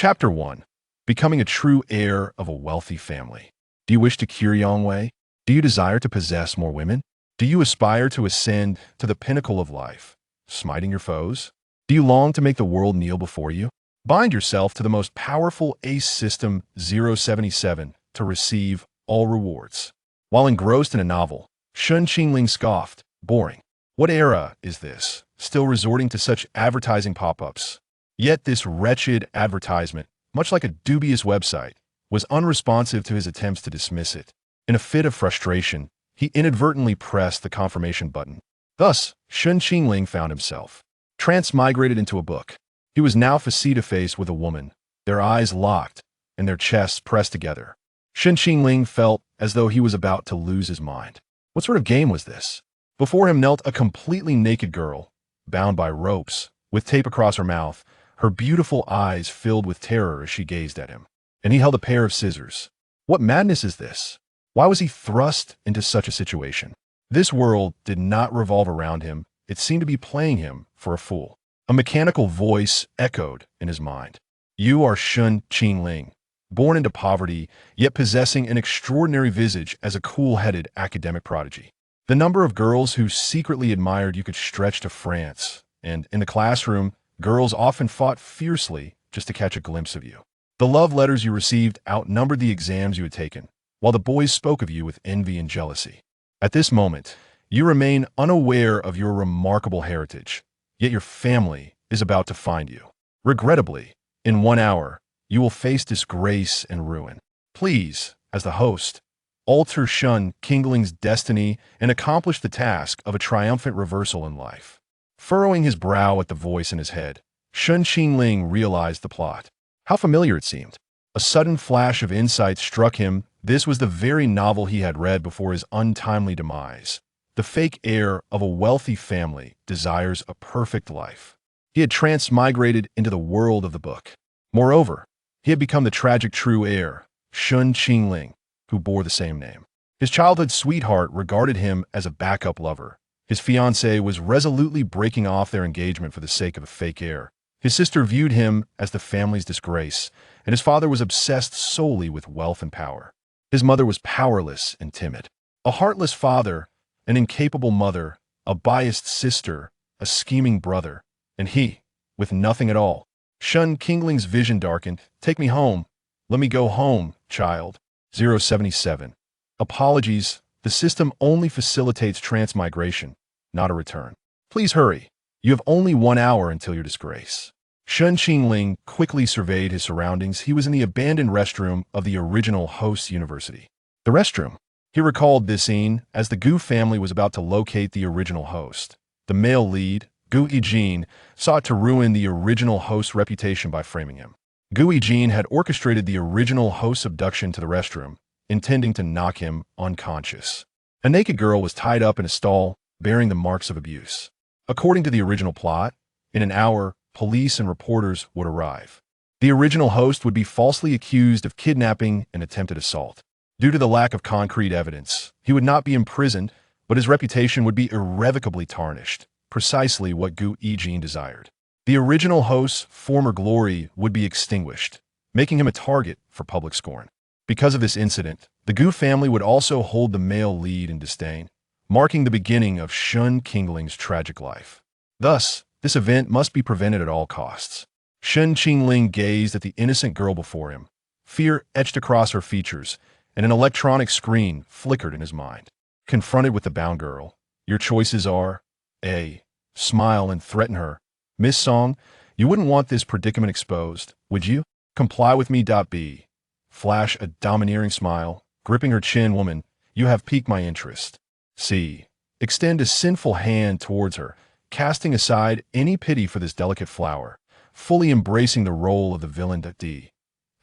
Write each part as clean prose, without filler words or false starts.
Chapter 1. Becoming a true heir of a wealthy family. Do you wish to cure Yongwei? Do you desire to possess more women? Do you aspire to ascend to the pinnacle of life, smiting your foes? Do you long to make the world kneel before you? Bind yourself to the most powerful ace system 077 to receive all rewards. While engrossed in a novel, Shen Qingling scoffed, boring. What era is this? Still resorting to such advertising pop-ups. Yet this wretched advertisement, much like a dubious website, was unresponsive to his attempts to dismiss it. In a fit of frustration, he inadvertently pressed the confirmation button. Thus, Shen Qingling found himself transmigrated into a book. He was now face-to-face with a woman, their eyes locked and their chests pressed together. Shen Qingling felt as though he was about to lose his mind. What sort of game was this? Before him knelt a completely naked girl, bound by ropes, with tape across her mouth, her beautiful eyes filled with terror as she gazed at him. And he held a pair of scissors. What madness is this? Why was he thrust into such a situation? This world did not revolve around him. It seemed to be playing him for a fool. A mechanical voice echoed in his mind. You are Shen Qingling, born into poverty, yet possessing an extraordinary visage as a cool-headed academic prodigy. The number of girls who secretly admired you could stretch to France, and in the classroom, girls often fought fiercely just to catch a glimpse of you. The love letters you received outnumbered the exams you had taken, while the boys spoke of you with envy and jealousy. At this moment, you remain unaware of your remarkable heritage, yet your family is about to find you. Regrettably, in 1 hour, you will face disgrace and ruin. Please, as the host, alter Shen Qingling's destiny and accomplish the task of a triumphant reversal in life. Furrowing his brow at the voice in his head, Shen Qingling realized the plot. How familiar it seemed. A sudden flash of insight struck him. This was the very novel he had read before his untimely demise. The fake heir of a wealthy family desires a perfect life. He had transmigrated into the world of the book. Moreover, he had become the tragic true heir, Shen Qingling, who bore the same name. His childhood sweetheart regarded him as a backup lover. His fiancée was resolutely breaking off their engagement for the sake of a fake heir. His sister viewed him as the family's disgrace, and his father was obsessed solely with wealth and power. His mother was powerless and timid. A heartless father, an incapable mother, a biased sister, a scheming brother, and he, with nothing at all. Shen Qingling's vision darkened. Take me home. Let me go home, child. 077. Apologies, the system only facilitates transmigration, not a return. Please hurry. You have only 1 hour until your disgrace. Shen Qingling quickly surveyed his surroundings. He was in the abandoned restroom of the original host's university. The restroom. He recalled this scene as the Gu family was about to locate the original host. The male lead, Gu Yijin, sought to ruin the original host's reputation by framing him. Gu Yijin had orchestrated the original host's abduction to the restroom, intending to knock him unconscious. A naked girl was tied up in a stall, bearing the marks of abuse. According to the original plot, in an hour, police and reporters would arrive. The original host would be falsely accused of kidnapping and attempted assault. Due to the lack of concrete evidence, he would not be imprisoned, but his reputation would be irrevocably tarnished, precisely what Gu Yijin desired. The original host's former glory would be extinguished, making him a target for public scorn. Because of this incident, the Gu family would also hold the male lead in disdain, marking the beginning of Shen Qingling's tragic life. Thus, this event must be prevented at all costs. Shen Qingling gazed at the innocent girl before him. Fear etched across her features, and an electronic screen flickered in his mind. Confronted with the bound girl, your choices are: A. Smile and threaten her. Miss Song, you wouldn't want this predicament exposed, would you? Comply with me. B. Flash a domineering smile, gripping her chin. Woman, you have piqued my interest. C. Extend a sinful hand towards her, casting aside any pity for this delicate flower, fully embracing the role of the villain. D.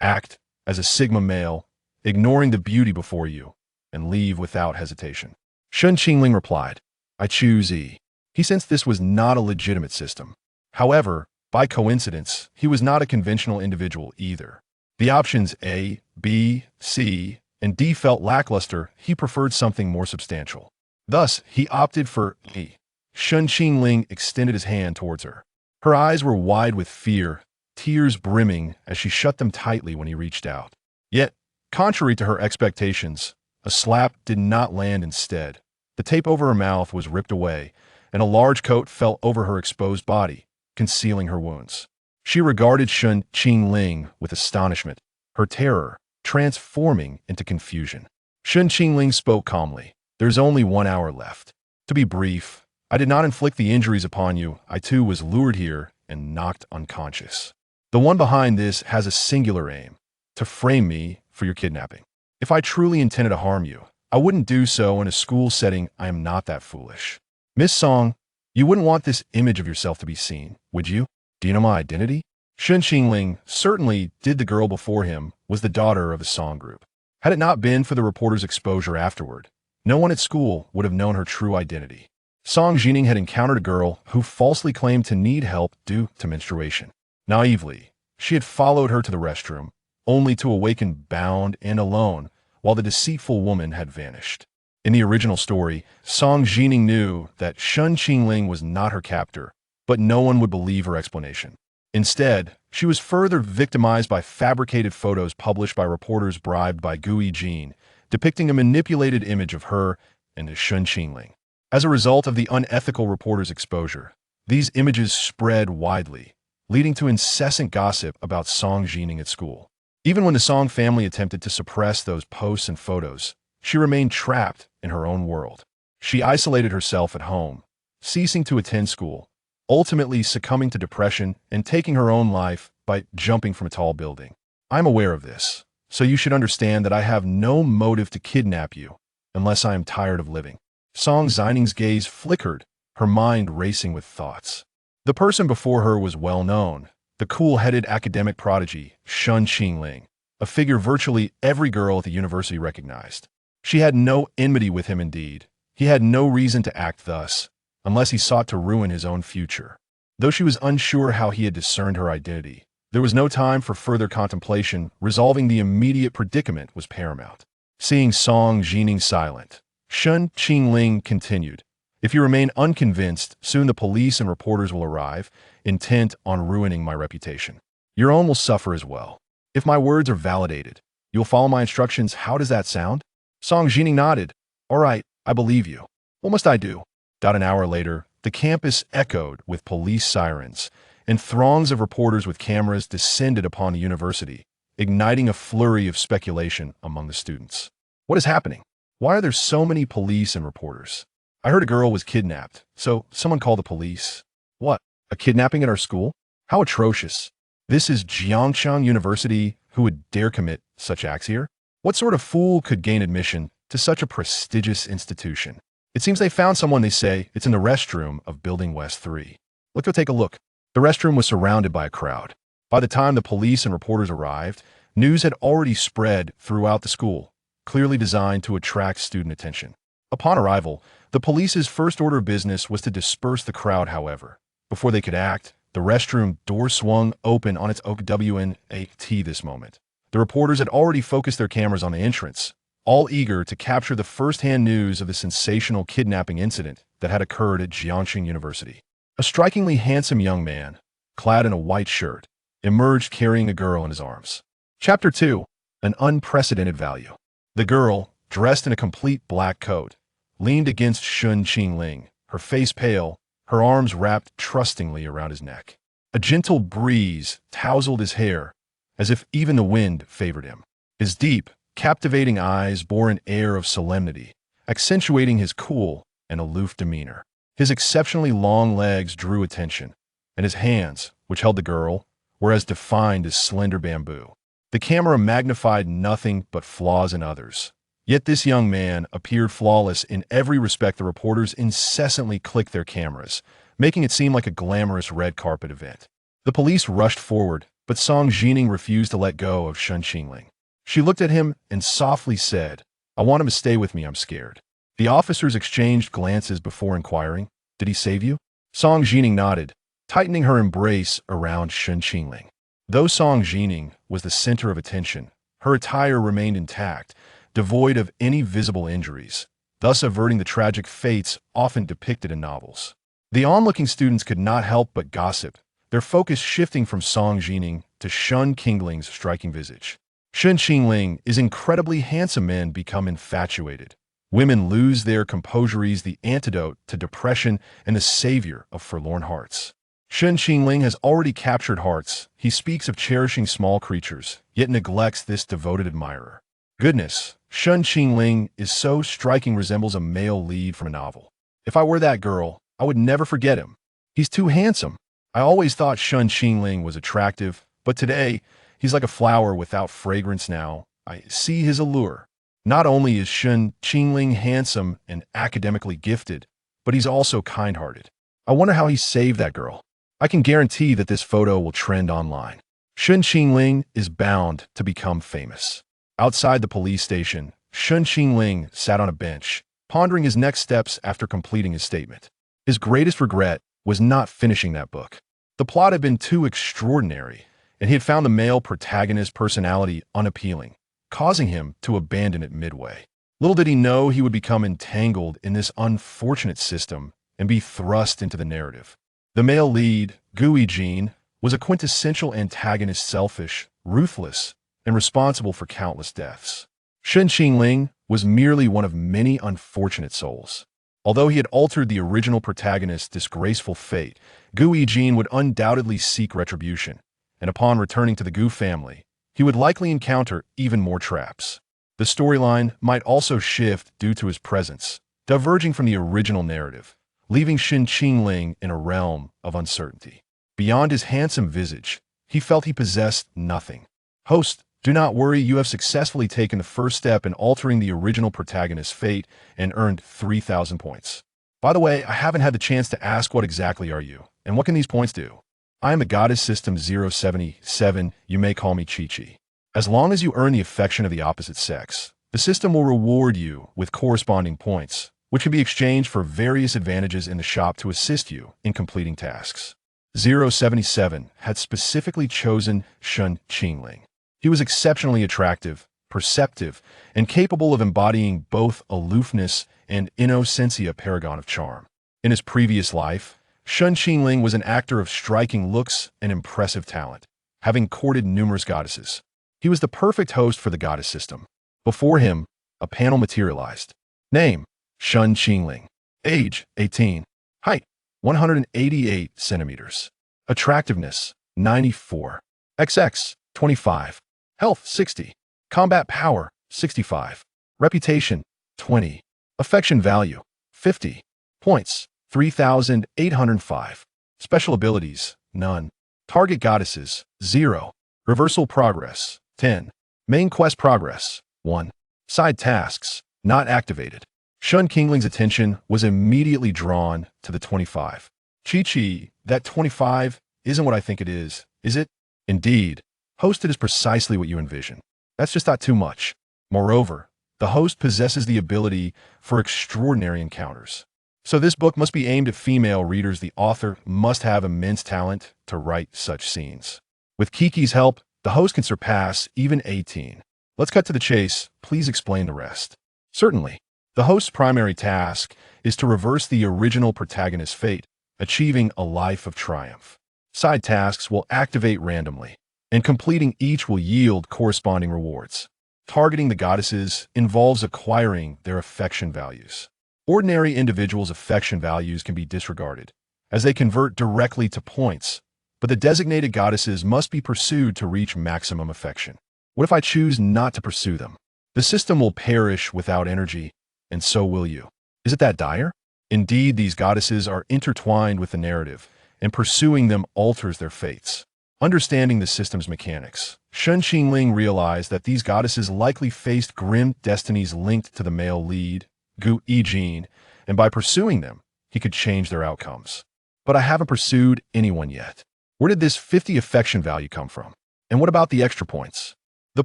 Act as a Sigma male, ignoring the beauty before you, and leave without hesitation. Shen Qingling replied, I choose E. He sensed this was not a legitimate system. However, by coincidence, he was not a conventional individual either. The options A, B, C, and D felt lackluster. He preferred something more substantial. Thus, he opted for E. Shen Qingling extended his hand towards her. Her eyes were wide with fear, tears brimming as she shut them tightly when he reached out. Yet, contrary to her expectations, a slap did not land instead. The tape over her mouth was ripped away, and a large coat fell over her exposed body, concealing her wounds. She regarded Shen Qingling with astonishment, her terror transforming into confusion. Shen Qingling spoke calmly. There's only 1 hour left. To be brief, I did not inflict the injuries upon you. I too was lured here and knocked unconscious. The one behind this has a singular aim, to frame me for your kidnapping. If I truly intended to harm you, I wouldn't do so in a school setting. I am not that foolish. Miss Song, you wouldn't want this image of yourself to be seen, would you? Do you know my identity? Shen Qingling certainly did. The girl before him was the daughter of the Song group. Had it not been for the reporter's exposure afterward, no one at school would have known her true identity. Song Jining had encountered a girl who falsely claimed to need help due to menstruation. Naively, she had followed her to the restroom, only to awaken bound and alone while the deceitful woman had vanished. In the original story, Song Jining knew that Shen Qingling was not her captor, but no one would believe her explanation. Instead, she was further victimized by fabricated photos published by reporters bribed by Gui Jin, depicting a manipulated image of her and the Shen Qingling. As a result of the unethical reporter's exposure, these images spread widely, leading to incessant gossip about Song Jining at school. Even when the Song family attempted to suppress those posts and photos, she remained trapped in her own world. She isolated herself at home, ceasing to attend school, ultimately succumbing to depression and taking her own life by jumping from a tall building. I'm aware of this, so you should understand that I have no motive to kidnap you unless I am tired of living. Song Jining's gaze flickered, her mind racing with thoughts. The person before her was well known, the cool-headed academic prodigy, Shen Qingling, a figure virtually every girl at the university recognized. She had no enmity with him indeed. He had no reason to act thus, unless he sought to ruin his own future. Though she was unsure how he had discerned her identity, there was no time for further contemplation. Resolving the immediate predicament was paramount. Seeing Song Jining silent, Shen Qingling continued, if you remain unconvinced, soon the police and reporters will arrive, intent on ruining my reputation. Your own will suffer as well. If my words are validated, you'll follow my instructions. How does that sound? Song Jining nodded. All right, I believe you. What must I do? About an hour later, the campus echoed with police sirens, and throngs of reporters with cameras descended upon the university, igniting a flurry of speculation among the students. What is happening? Why are there so many police and reporters? I heard a girl was kidnapped, so someone called the police. What? A kidnapping at our school? How atrocious. This is Jiangchang University. Who would dare commit such acts here? What sort of fool could gain admission to such a prestigious institution? It seems they found someone. They say it's in the restroom of Building West 3. Let's go take a look. The restroom was surrounded by a crowd. By the time the police and reporters arrived, news had already spread throughout the school, clearly designed to attract student attention. Upon arrival, the police's first order of business was to disperse the crowd. However, before they could act, the restroom door swung open on its WNAT. This moment, the reporters had already focused their cameras on the entrance, all eager to capture the first-hand news of the sensational kidnapping incident that had occurred at Jiangcheng University. A strikingly handsome young man, clad in a white shirt, emerged carrying a girl in his arms. Chapter 2. An Unprecedented Value. The girl, dressed in a complete black coat, leaned against Shen Qingling, her face pale, her arms wrapped trustingly around his neck. A gentle breeze tousled his hair, as if even the wind favored him. His deep, captivating eyes bore an air of solemnity, accentuating his cool and aloof demeanor. His exceptionally long legs drew attention, and his hands, which held the girl, were as defined as slender bamboo. The camera magnified nothing but flaws in others. Yet this young man appeared flawless in every respect. The reporters incessantly clicked their cameras, making it seem like a glamorous red carpet event. The police rushed forward, but Song Jining refused to let go of Shen Qingling. She looked at him and softly said, I want him to stay with me. I'm scared. The officers exchanged glances before inquiring, did he save you? Song Jining nodded, tightening her embrace around Shen Qingling. Though Song Jining was the center of attention, her attire remained intact, devoid of any visible injuries, thus averting the tragic fates often depicted in novels. The onlooking students could not help but gossip, their focus shifting from Song Jining to Shen Qingling's striking visage. Shen Qingling is incredibly handsome. Men become infatuated. Women lose their composure. He's the antidote to depression and the savior of forlorn hearts. Shen Qingling has already captured hearts. He speaks of cherishing small creatures, yet neglects this devoted admirer. Goodness, Shen Qingling is so striking, resembles a male lead from a novel. If I were that girl, I would never forget him. He's too handsome. I always thought Shen Qingling was attractive, but today, he's like a flower without fragrance. Now I see his allure. Not only is Shen Qingling handsome and academically gifted, but he's also kind-hearted. I wonder how he saved that girl. I can guarantee that this photo will trend online. Shen Qingling is bound to become famous. Outside the police station, Shen Qingling sat on a bench, pondering his next steps after completing his statement. His greatest regret was not finishing that book. The plot had been too extraordinary, and he had found the male protagonist personality unappealing, causing him to abandon it midway. Little did he know he would become entangled in this unfortunate system and be thrust into the narrative. The male lead, Gu Yijin, was a quintessential antagonist, selfish, ruthless, and responsible for countless deaths. Shen Qingling was merely one of many unfortunate souls. Although he had altered the original protagonist's disgraceful fate, Gu Yijin would undoubtedly seek retribution, and upon returning to the Gu family, he would likely encounter even more traps. The storyline might also shift due to his presence, diverging from the original narrative, leaving Shen Qingling in a realm of uncertainty. Beyond his handsome visage, he felt he possessed nothing. Host, do not worry, you have successfully taken the first step in altering the original protagonist's fate and earned 3,000 points. By the way, I haven't had the chance to ask, what exactly are you, and what can these points do? I am the Goddess System 077, you may call me Chi-Chi. As long as you earn the affection of the opposite sex, the system will reward you with corresponding points, which can be exchanged for various advantages in the shop to assist you in completing tasks. 077 had specifically chosen Shen Qingling. He was exceptionally attractive, perceptive, and capable of embodying both aloofness and innocence, a paragon of charm. In his previous life, Shen Qingling was an actor of striking looks and impressive talent, having courted numerous goddesses. He was the perfect host for the goddess system. Before him, a panel materialized. Name, Shen Qingling. Age, 18. Height, 188 centimeters. Attractiveness, 94. XX, 25. Health, 60. Combat power, 65. Reputation, 20. Affection value, 50. Points, 3,805. Special abilities, none. Target goddesses, 0. Reversal progress, 10. Main quest progress, 1. Side tasks, not activated. Shen Qingling's attention was immediately drawn to the 25. Chi-Chi, that 25 isn't what I think it is it? Indeed, hosted is precisely what you envision. That's just not too much. Moreover, the host possesses the ability for extraordinary encounters. So this book must be aimed at female readers. The author must have immense talent to write such scenes. With Kiki's help, the host can surpass even 18. Let's cut to the chase. Please explain the rest. Certainly. The host's primary task is to reverse the original protagonist's fate, achieving a life of triumph. Side tasks will activate randomly, and completing each will yield corresponding rewards. Targeting the goddesses involves acquiring their affection values. Ordinary individuals' affection values can be disregarded, as they convert directly to points, but the designated goddesses must be pursued to reach maximum affection. What if I choose not to pursue them? The system will perish without energy, and so will you. Is it that dire? Indeed, these goddesses are intertwined with the narrative, and pursuing them alters their fates. Understanding the system's mechanics, Shen Qingling realized that these goddesses likely faced grim destinies linked to the male lead, Gu Yijin, and by pursuing them, he could change their outcomes. But I haven't pursued anyone yet. Where did this 50 affection value come from? And what about the extra points? The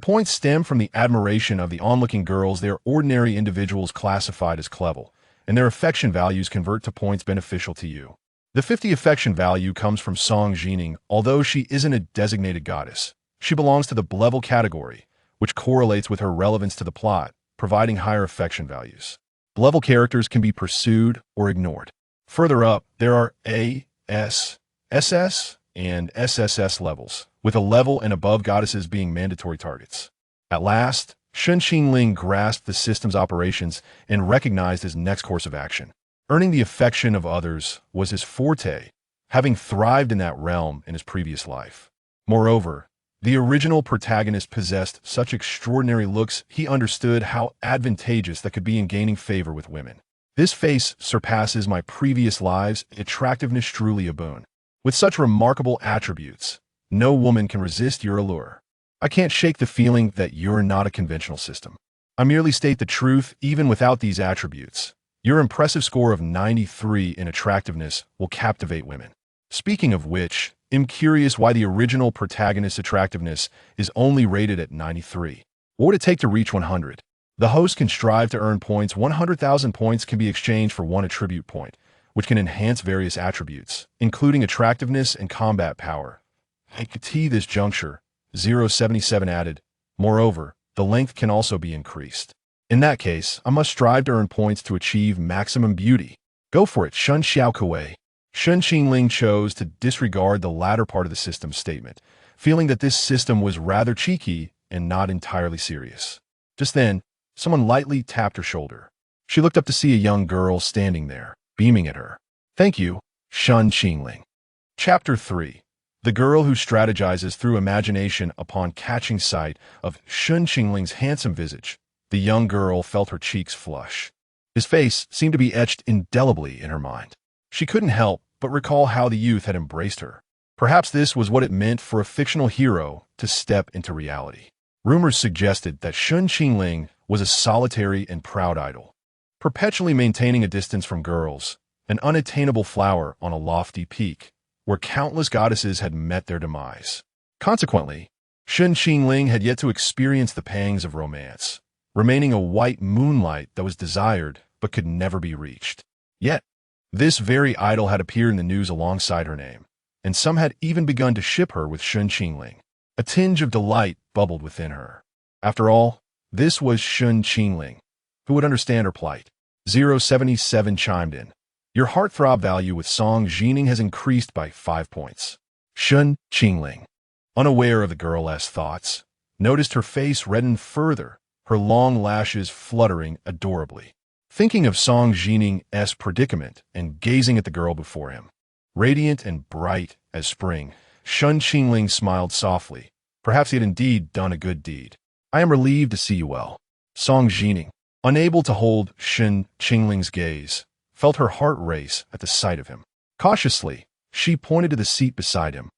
points stem from the admiration of the onlooking girls. They are ordinary individuals classified as clever, and their affection values convert to points beneficial to you. The 50 affection value comes from Song Jining. Although she isn't a designated goddess, she belongs to the level category, which correlates with her relevance to the plot, providing higher affection values. Level characters can be pursued or ignored. Further up, there are A, S, SS, and SSS levels, with a level and above goddesses being mandatory targets. At last, Shen Qingling grasped the system's operations and recognized his next course of action. Earning the affection of others was his forte, having thrived in that realm in his previous life. Moreover, the original protagonist possessed such extraordinary looks he understood how advantageous that could be in gaining favor with women. This face surpasses my previous lives, attractiveness truly a boon. With such remarkable attributes, no woman can resist your allure. I can't shake the feeling that you're not a conventional system. I merely state the truth even without these attributes. Your impressive score of 93 in attractiveness will captivate women. Speaking of which, I'm curious why the original protagonist's attractiveness is only rated at 93. What would it take to reach 100? The host can strive to earn points. 100,000 points can be exchanged for one attribute point, which can enhance various attributes, including attractiveness and combat power. At this juncture, 0.77 added. Moreover, the length can also be increased. In that case, I must strive to earn points to achieve maximum beauty. Go for it, Shun Xiaokuei. Shen Qingling chose to disregard the latter part of the system's statement, feeling that this system was rather cheeky and not entirely serious. Just then, someone lightly tapped her shoulder. She looked up to see a young girl standing there, beaming at her. Thank you, Shen Qingling. Chapter 3. The girl who strategizes through imagination upon catching sight of Shen Qingling's handsome visage. The young girl felt her cheeks flush. His face seemed to be etched indelibly in her mind. She couldn't help but recall how the youth had embraced her. Perhaps this was what it meant for a fictional hero to step into reality. Rumors suggested that Shen Qingling was a solitary and proud idol, perpetually maintaining a distance from girls, an unattainable flower on a lofty peak, where countless goddesses had met their demise. Consequently, Shen Qingling had yet to experience the pangs of romance, remaining a white moonlight that was desired but could never be reached. Yet, this very idol had appeared in the news alongside her name, and some had even begun to ship her with Shen Qingling. A tinge of delight bubbled within her. After all, this was Shen Qingling, who would understand her plight. 0.77 chimed in. Your heartthrob value with Song Jining has increased by 5 points. Shen Qingling, unaware of the girl's thoughts, noticed her face redden further, her long lashes fluttering adorably. Thinking of Song Jining's predicament and gazing at the girl before him, radiant and bright as spring, Shen Qingling smiled softly. Perhaps he had indeed done a good deed. I am relieved to see you well. Song Jining, unable to hold Shen Qingling's gaze, felt her heart race at the sight of him. Cautiously, she pointed to the seat beside him.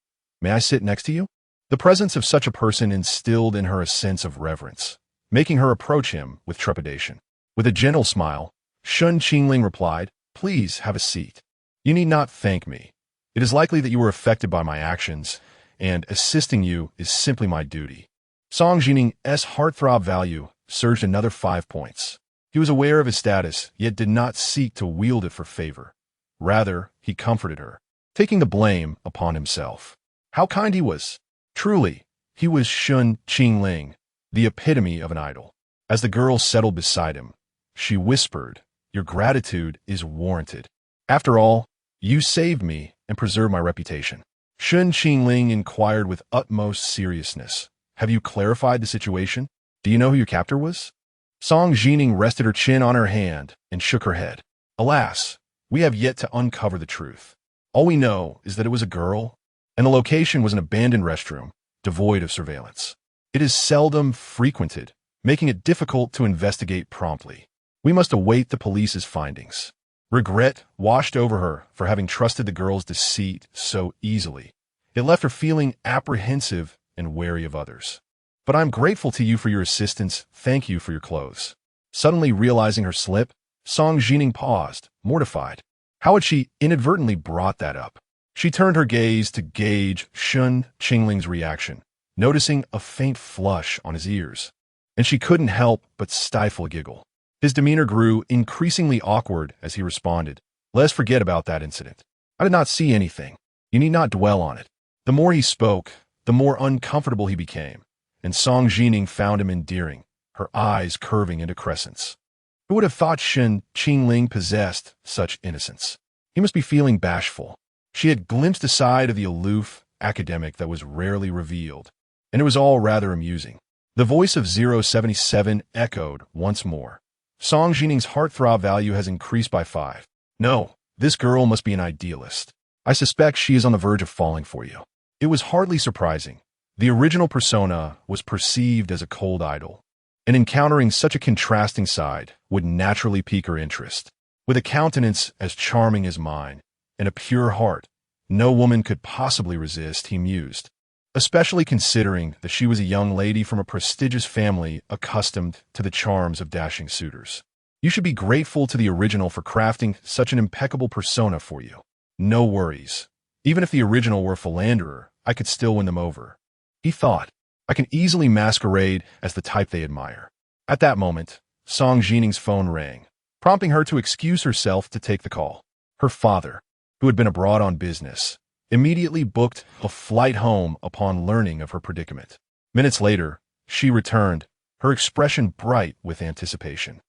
May I sit next to you? The presence of such a person instilled in her a sense of reverence, making her approach him with trepidation. With a gentle smile, Shen Qingling replied, Please have a seat. You need not thank me. It is likely that you were affected by my actions, and assisting you is simply my duty. Song Jining's heartthrob value surged another 5 points. He was aware of his status, yet did not seek to wield it for favor. Rather, he comforted her, taking the blame upon himself. How kind he was! Truly, he was Shen Qingling, the epitome of an idol. As the girl settled beside him, she whispered, Your gratitude is warranted. After all, you saved me and preserved my reputation. Shen Qingling inquired with utmost seriousness. Have you clarified the situation? Do you know who your captor was? Song Jining rested her chin on her hand and shook her head. Alas, we have yet to uncover the truth. All we know is that it was a girl, and the location was an abandoned restroom, devoid of surveillance. It is seldom frequented, making it difficult to investigate promptly. We must await the police's findings. Regret washed over her for having trusted the girl's deceit so easily. It left her feeling apprehensive and wary of others. But I'm grateful to you for your assistance. Thank you for your clothes. Suddenly realizing her slip, Song Jining paused, mortified. How had she inadvertently brought that up? She turned her gaze to gauge Shen Qingling's reaction, noticing a faint flush on his ears, and she couldn't help but stifle a giggle. His demeanor grew increasingly awkward as he responded, Let's forget about that incident. I did not see anything. You need not dwell on it. The more he spoke, the more uncomfortable he became, and Song Jining found him endearing, her eyes curving into crescents. Who would have thought Shen Qingling possessed such innocence? He must be feeling bashful. She had glimpsed a side of the aloof, academic that was rarely revealed, and it was all rather amusing. The voice of 077 echoed once more. Song Jining's heartthrob value has increased by 5. No, this girl must be an idealist. I suspect she is on the verge of falling for you. It was hardly surprising. The original persona was perceived as a cold idol, and encountering such a contrasting side would naturally pique her interest. With a countenance as charming as mine, and a pure heart, no woman could possibly resist, he mused, especially considering that she was a young lady from a prestigious family accustomed to the charms of dashing suitors. You should be grateful to the original for crafting such an impeccable persona for you. No worries. Even if the original were a philanderer, I could still win them over. He thought, I can easily masquerade as the type they admire. At that moment, Song Jining's phone rang, prompting her to excuse herself to take the call. Her father, who had been abroad on business, immediately booked a flight home upon learning of her predicament. Minutes later, she returned, her expression bright with anticipation.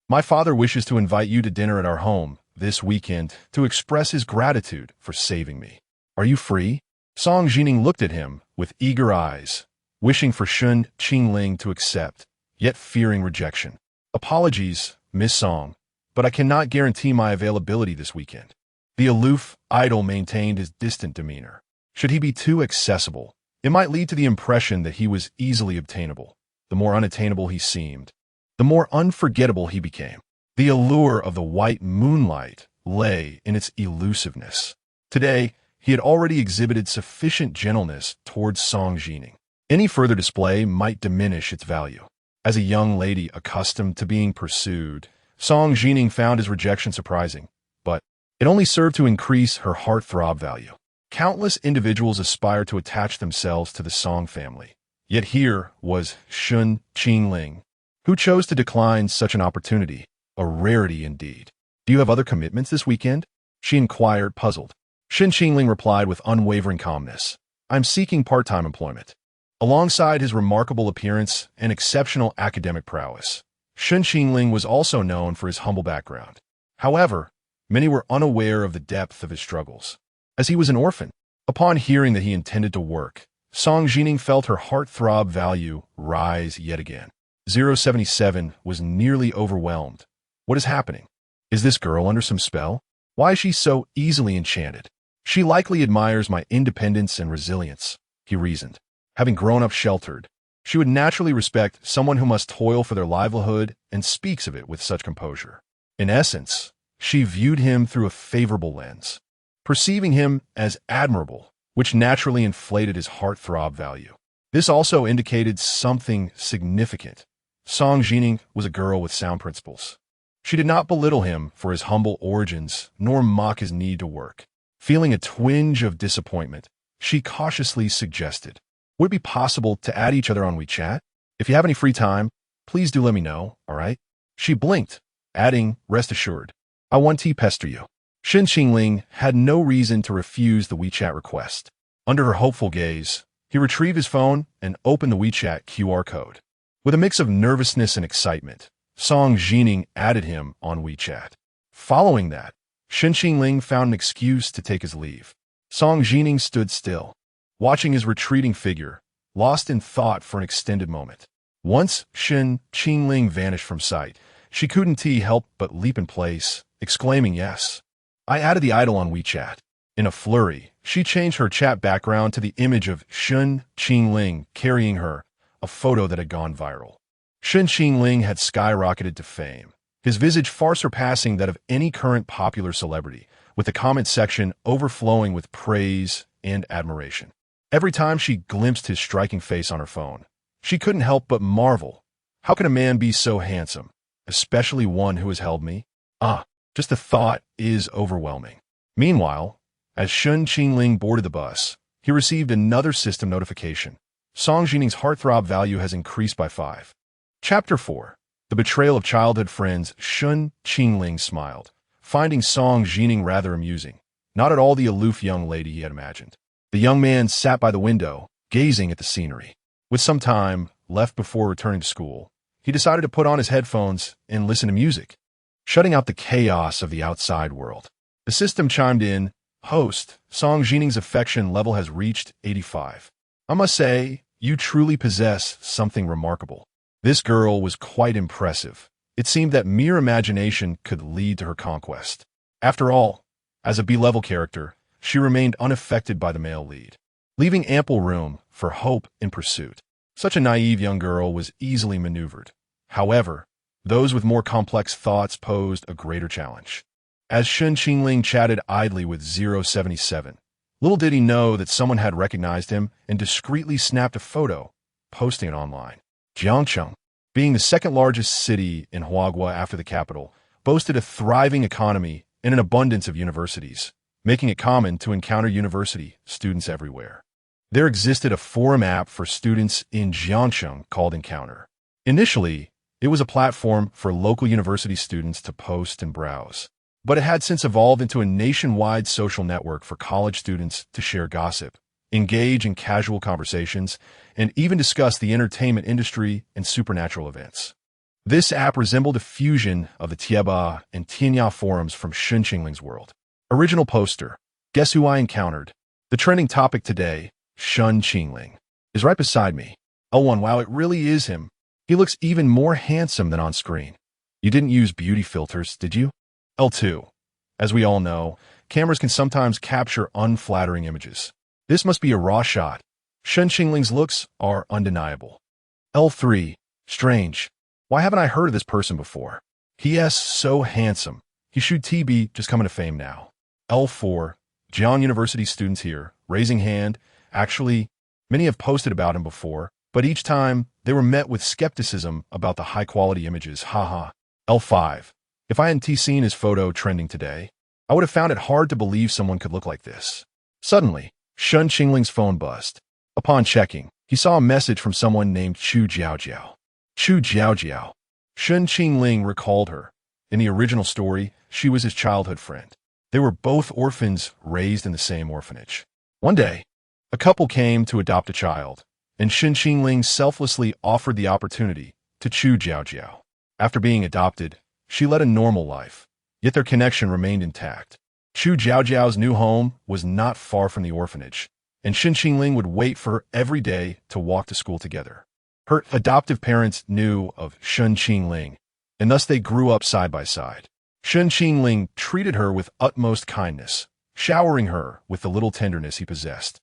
My father wishes to invite you to dinner at our home this weekend to express his gratitude for saving me. Are you free? Song Jining looked at him with eager eyes, wishing for Shen Qingling to accept, yet fearing rejection. Apologies, Miss Song, but I cannot guarantee my availability this weekend. The aloof idol maintained his distant demeanor. Should he be too accessible, it might lead to the impression that he was easily obtainable. The more unattainable he seemed, the more unforgettable he became. The allure of the white moonlight lay in its elusiveness. Today, he had already exhibited sufficient gentleness towards Song Jining. Any further display might diminish its value. As a young lady accustomed to being pursued, Song Jining found his rejection surprising, but it only served to increase her heartthrob value. Countless individuals aspire to attach themselves to the Song family. Yet here was Shen Qingling, who chose to decline such an opportunity, a rarity indeed. Do you have other commitments this weekend? She inquired, puzzled. Shen Qingling replied with unwavering calmness. I'm seeking part-time employment. Alongside his remarkable appearance and exceptional academic prowess, Shen Qingling was also known for his humble background. However, many were unaware of the depth of his struggles. As he was an orphan, upon hearing that he intended to work, Song Jining felt her heartthrob value rise yet again. 077 was nearly overwhelmed. What is happening? Is this girl under some spell? Why is she so easily enchanted? She likely admires my independence and resilience, he reasoned. Having grown up sheltered, she would naturally respect someone who must toil for their livelihood and speaks of it with such composure. In essence, she viewed him through a favorable lens, perceiving him as admirable, which naturally inflated his heartthrob value. This also indicated something significant. Song Jining was a girl with sound principles. She did not belittle him for his humble origins, nor mock his need to work. Feeling a twinge of disappointment, she cautiously suggested, would it be possible to add each other on WeChat? If you have any free time, please do let me know, all right? She blinked, adding, rest assured, I want to pester you. Shen Qingling had no reason to refuse the WeChat request. Under her hopeful gaze, he retrieved his phone and opened the WeChat QR code. With a mix of nervousness and excitement, Song Jining added him on WeChat. Following that, Shen Qingling found an excuse to take his leave. Song Jining stood still, watching his retreating figure, lost in thought for an extended moment. Once Shen Qingling vanished from sight, she couldn't help but leap in place, exclaiming yes. I added the idol on WeChat. In a flurry, she changed her chat background to the image of Shen Qingling carrying her, a photo that had gone viral. Shen Qingling had skyrocketed to fame, his visage far surpassing that of any current popular celebrity, with the comment section overflowing with praise and admiration. Every time she glimpsed his striking face on her phone, she couldn't help but marvel. How can a man be so handsome, especially one who has held me? Just the thought is overwhelming. Meanwhile, as Shen Qingling boarded the bus, he received another system notification. Song Jining's heartthrob value has increased by 5. Chapter 4. The betrayal of childhood friends. Shen Qingling smiled, finding Song Jining rather amusing, not at all the aloof young lady he had imagined. The young man sat by the window, gazing at the scenery. With some time left before returning to school, he decided to put on his headphones and listen to music, shutting out the chaos of the outside world. The system chimed in, Host, Song Jining's affection level has reached 85. I must say, you truly possess something remarkable. This girl was quite impressive. It seemed that mere imagination could lead to her conquest. After all, as a B-level character, she remained unaffected by the male lead, leaving ample room for hope in pursuit. Such a naive young girl was easily maneuvered. However, those with more complex thoughts posed a greater challenge. As Shen Qingling chatted idly with 077, little did he know that someone had recognized him and discreetly snapped a photo, posting it online. Jiangcheng, being the second largest city in Huagua after the capital, boasted a thriving economy and an abundance of universities, making it common to encounter university students everywhere. There existed a forum app for students in Jiangcheng called Encounter. Initially, it was a platform for local university students to post and browse, but it had since evolved into a nationwide social network for college students to share gossip, engage in casual conversations, and even discuss the entertainment industry and supernatural events. This app resembled a fusion of the Tieba and Tianya forums from Shen Qingling's world. Original poster. Guess who I encountered? The trending topic today, Shen Qingling, is right beside me. L1, wow, it really is him. He looks even more handsome than on screen. You didn't use beauty filters, did you? L2. As we all know, cameras can sometimes capture unflattering images. This must be a raw shot. Shen Qingling's looks are undeniable. L3. Strange. Why haven't I heard of this person before? He is so handsome. He should TB just coming to fame now. L4. Jiang University students here, raising hand. Actually, many have posted about him before, but each time they were met with skepticism about the high-quality images. Haha. L5. If I hadn't seen his photo trending today, I would have found it hard to believe someone could look like this. Suddenly, Shen Qingling's phone buzzed. Upon checking, he saw a message from someone named Chu Jiaojiao. Chu Jiaojiao. Shen Qingling recalled her. In the original story, she was his childhood friend. They were both orphans raised in the same orphanage. One day, a couple came to adopt a child, and Shen Qingling selflessly offered the opportunity to Chu Jiaojiao. After being adopted, she led a normal life, yet their connection remained intact. Chu Jiaojiao's new home was not far from the orphanage, and Shen Qingling would wait for her every day to walk to school together. Her adoptive parents knew of Shen Qingling, and thus they grew up side by side. Shen Qingling treated her with utmost kindness, showering her with the little tenderness he possessed.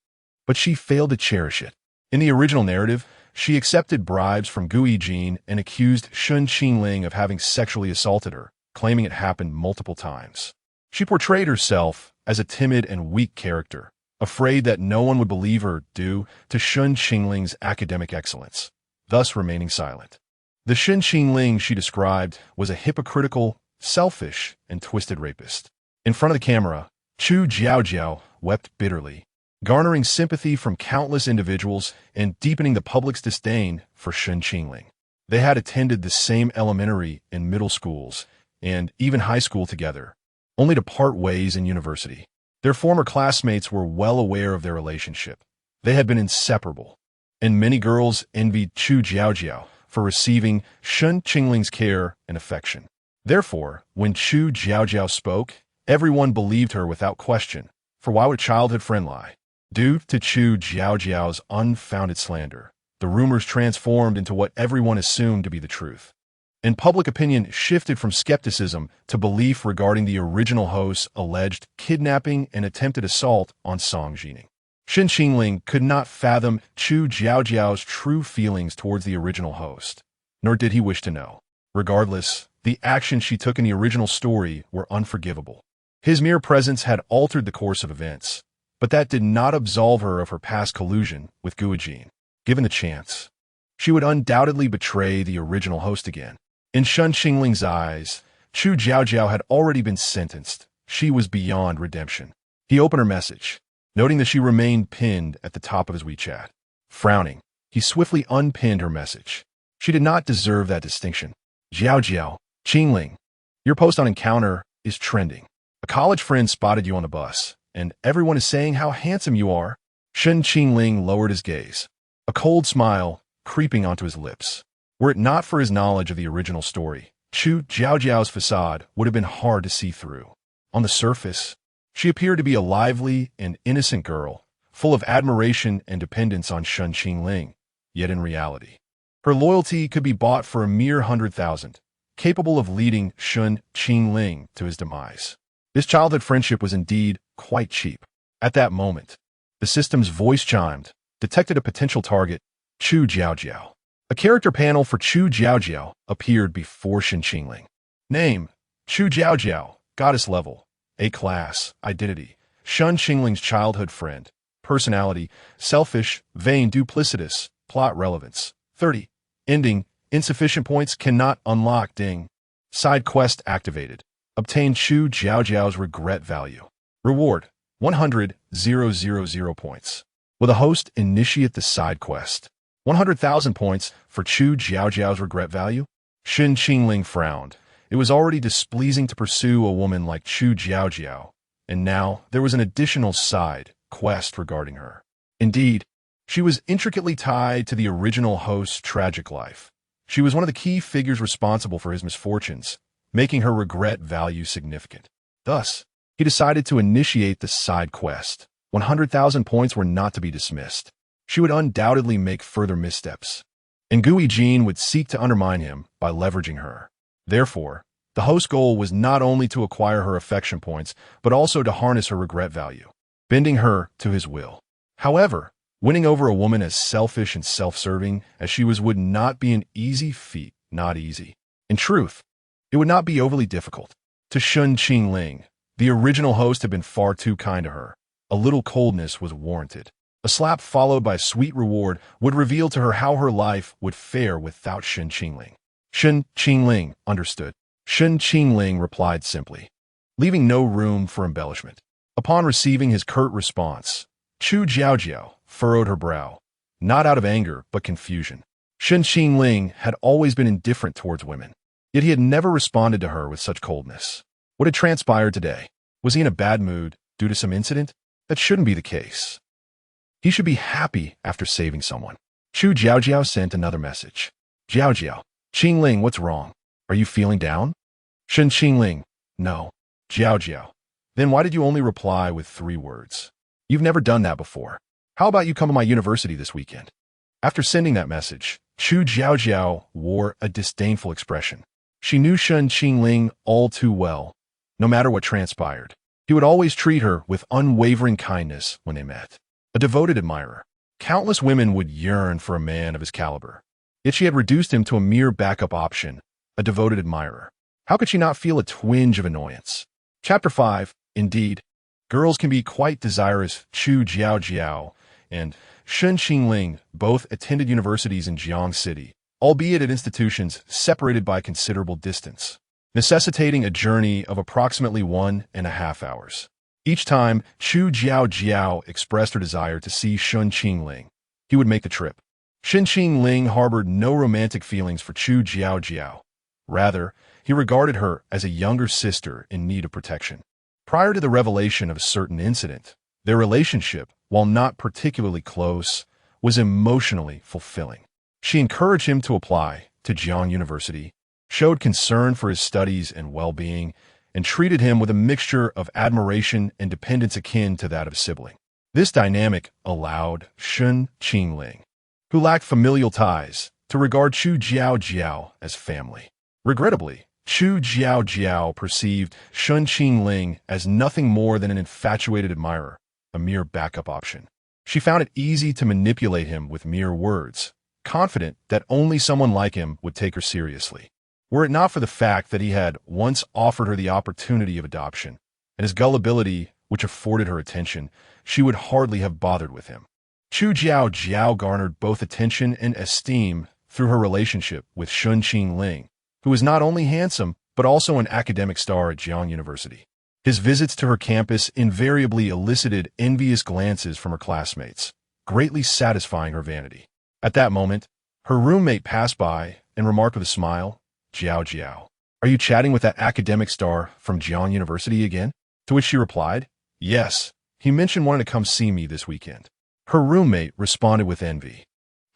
But she failed to cherish it. In the original narrative, she accepted bribes from Gui Jin and accused Shen Qingling of having sexually assaulted her, claiming it happened multiple times. She portrayed herself as a timid and weak character, afraid that no one would believe her due to Shen Qingling's academic excellence, thus remaining silent. The Shen Qingling she described was a hypocritical, selfish, and twisted rapist. In front of the camera, Chu Jiaojiao wept bitterly, garnering sympathy from countless individuals and deepening the public's disdain for Shen Qingling. They had attended the same elementary and middle schools, and even high school together, only to part ways in university. Their former classmates were well aware of their relationship. They had been inseparable, and many girls envied Chu Jiaojiao for receiving Shen Qingling's care and affection. Therefore, when Chu Jiaojiao spoke, everyone believed her without question, for why would a childhood friend lie? Due to Chu Jiaojiao's unfounded slander, the rumors transformed into what everyone assumed to be the truth. And public opinion shifted from skepticism to belief regarding the original host's alleged kidnapping and attempted assault on Song Jining. Shen Qingling could not fathom Chu Jiaojiao's true feelings towards the original host, nor did he wish to know. Regardless, the actions she took in the original story were unforgivable. His mere presence had altered the course of events, but that did not absolve her of her past collusion with Guijin. Given the chance, she would undoubtedly betray the original host again. In Shen Qingling's eyes, Chu Jiaojiao had already been sentenced. She was beyond redemption. He opened her message, noting that she remained pinned at the top of his WeChat. Frowning, he swiftly unpinned her message. She did not deserve that distinction. Jiaojiao, Qingling, your post on Encounter is trending. A college friend spotted you on the bus, and everyone is saying how handsome you are. Shen Qingling lowered his gaze, a cold smile creeping onto his lips. Were it not for his knowledge of the original story, Chu Jiaojiao's facade would have been hard to see through. On the surface, She appeared to be a lively and innocent girl, full of admiration and dependence on Shen Qingling, yet in reality, her loyalty could be bought for a mere 100,000, capable of leading Shen Qingling to his demise. This childhood friendship was indeed quite cheap. At that moment, the system's voice chimed, detected a potential target, Chu Jiaojiao. A character panel for Chu Jiaojiao appeared before Shen Qingling. Name, Chu Jiaojiao, goddess level, A class, identity, Shen Qingling's childhood friend, personality, selfish, vain, duplicitous, plot relevance, 30. Ending, insufficient points cannot unlock ding. Side quest activated. Obtain Chu Jiaojiao's regret value. Reward, 100,000 points. Will the host initiate the side quest? 100,000 points for Chu Jiaojiao's regret value? Shen Qingling frowned. It was already displeasing to pursue a woman like Chu Jiaojiao, and now there was an additional side quest regarding her. Indeed, she was intricately tied to the original host's tragic life. She was one of the key figures responsible for his misfortunes, making her regret value significant. Thus, he decided to initiate the side quest. 100,000 points were not to be dismissed. She would undoubtedly make further missteps, and Gui Jin would seek to undermine him by leveraging her. Therefore, the host's goal was not only to acquire her affection points, but also to harness her regret value, bending her to his will. However, winning over a woman as selfish and self-serving as she was would not be an easy feat, not easy. In truth, it would not be overly difficult. To Shen Qingling, the original host had been far too kind to her. A little coldness was warranted. A slap followed by a sweet reward would reveal to her how her life would fare without Shen Qingling. Shen Qingling understood. Shen Qingling replied simply, leaving no room for embellishment. Upon receiving his curt response, Chu Jiaojiao furrowed her brow, not out of anger but confusion. Shen Qingling had always been indifferent towards women, yet he had never responded to her with such coldness. What had transpired today? Was he in a bad mood due to some incident? That shouldn't be the case. He should be happy after saving someone. Chu Jiaojiao sent another message. Jiaojiao, Qingling, what's wrong? Are you feeling down? Shen Qingling, no. Jiaojiao, then why did you only reply with 3 words? You've never done that before. How about you come to my university this weekend? After sending that message, Chu Jiaojiao wore a disdainful expression. She knew Shen Qingling all too well. No matter what transpired, he would always treat her with unwavering kindness when they met. A devoted admirer. Countless women would yearn for a man of his caliber. Yet she had reduced him to a mere backup option, a devoted admirer. How could she not feel a twinge of annoyance? Chapter 5. Indeed, girls can be quite desirous. Chu Jiaojiao and Shen Qingling both attended universities in Jiang City, albeit at institutions separated by considerable distance, necessitating a journey of approximately 1.5 hours. Each time Chu Jiaojiao expressed her desire to see Shen Qingling, he would make the trip. Shen Qingling harbored no romantic feelings for Chu Jiaojiao. Rather, he regarded her as a younger sister in need of protection. Prior to the revelation of a certain incident, their relationship, while not particularly close, was emotionally fulfilling. She encouraged him to apply to Jiang University, showed concern for his studies and well-being, and treated him with a mixture of admiration and dependence akin to that of a sibling. This dynamic allowed Shen Qingling, who lacked familial ties, to regard Chu Jiaojiao as family. Regrettably, Chu Jiaojiao perceived Shen Qingling as nothing more than an infatuated admirer, a mere backup option. She found it easy to manipulate him with mere words, confident that only someone like him would take her seriously. Were it not for the fact that he had once offered her the opportunity of adoption, and his gullibility which afforded her attention, she would hardly have bothered with him. Chu Jiaojiao garnered both attention and esteem through her relationship with Shen Qingling, who was not only handsome, but also an academic star at Jiang University. His visits to her campus invariably elicited envious glances from her classmates, greatly satisfying her vanity. At that moment, her roommate passed by and remarked with a smile, Jiaojiao, are you chatting with that academic star from Jiang University again? To which she replied, yes, he mentioned wanting to come see me this weekend. Her roommate responded with envy.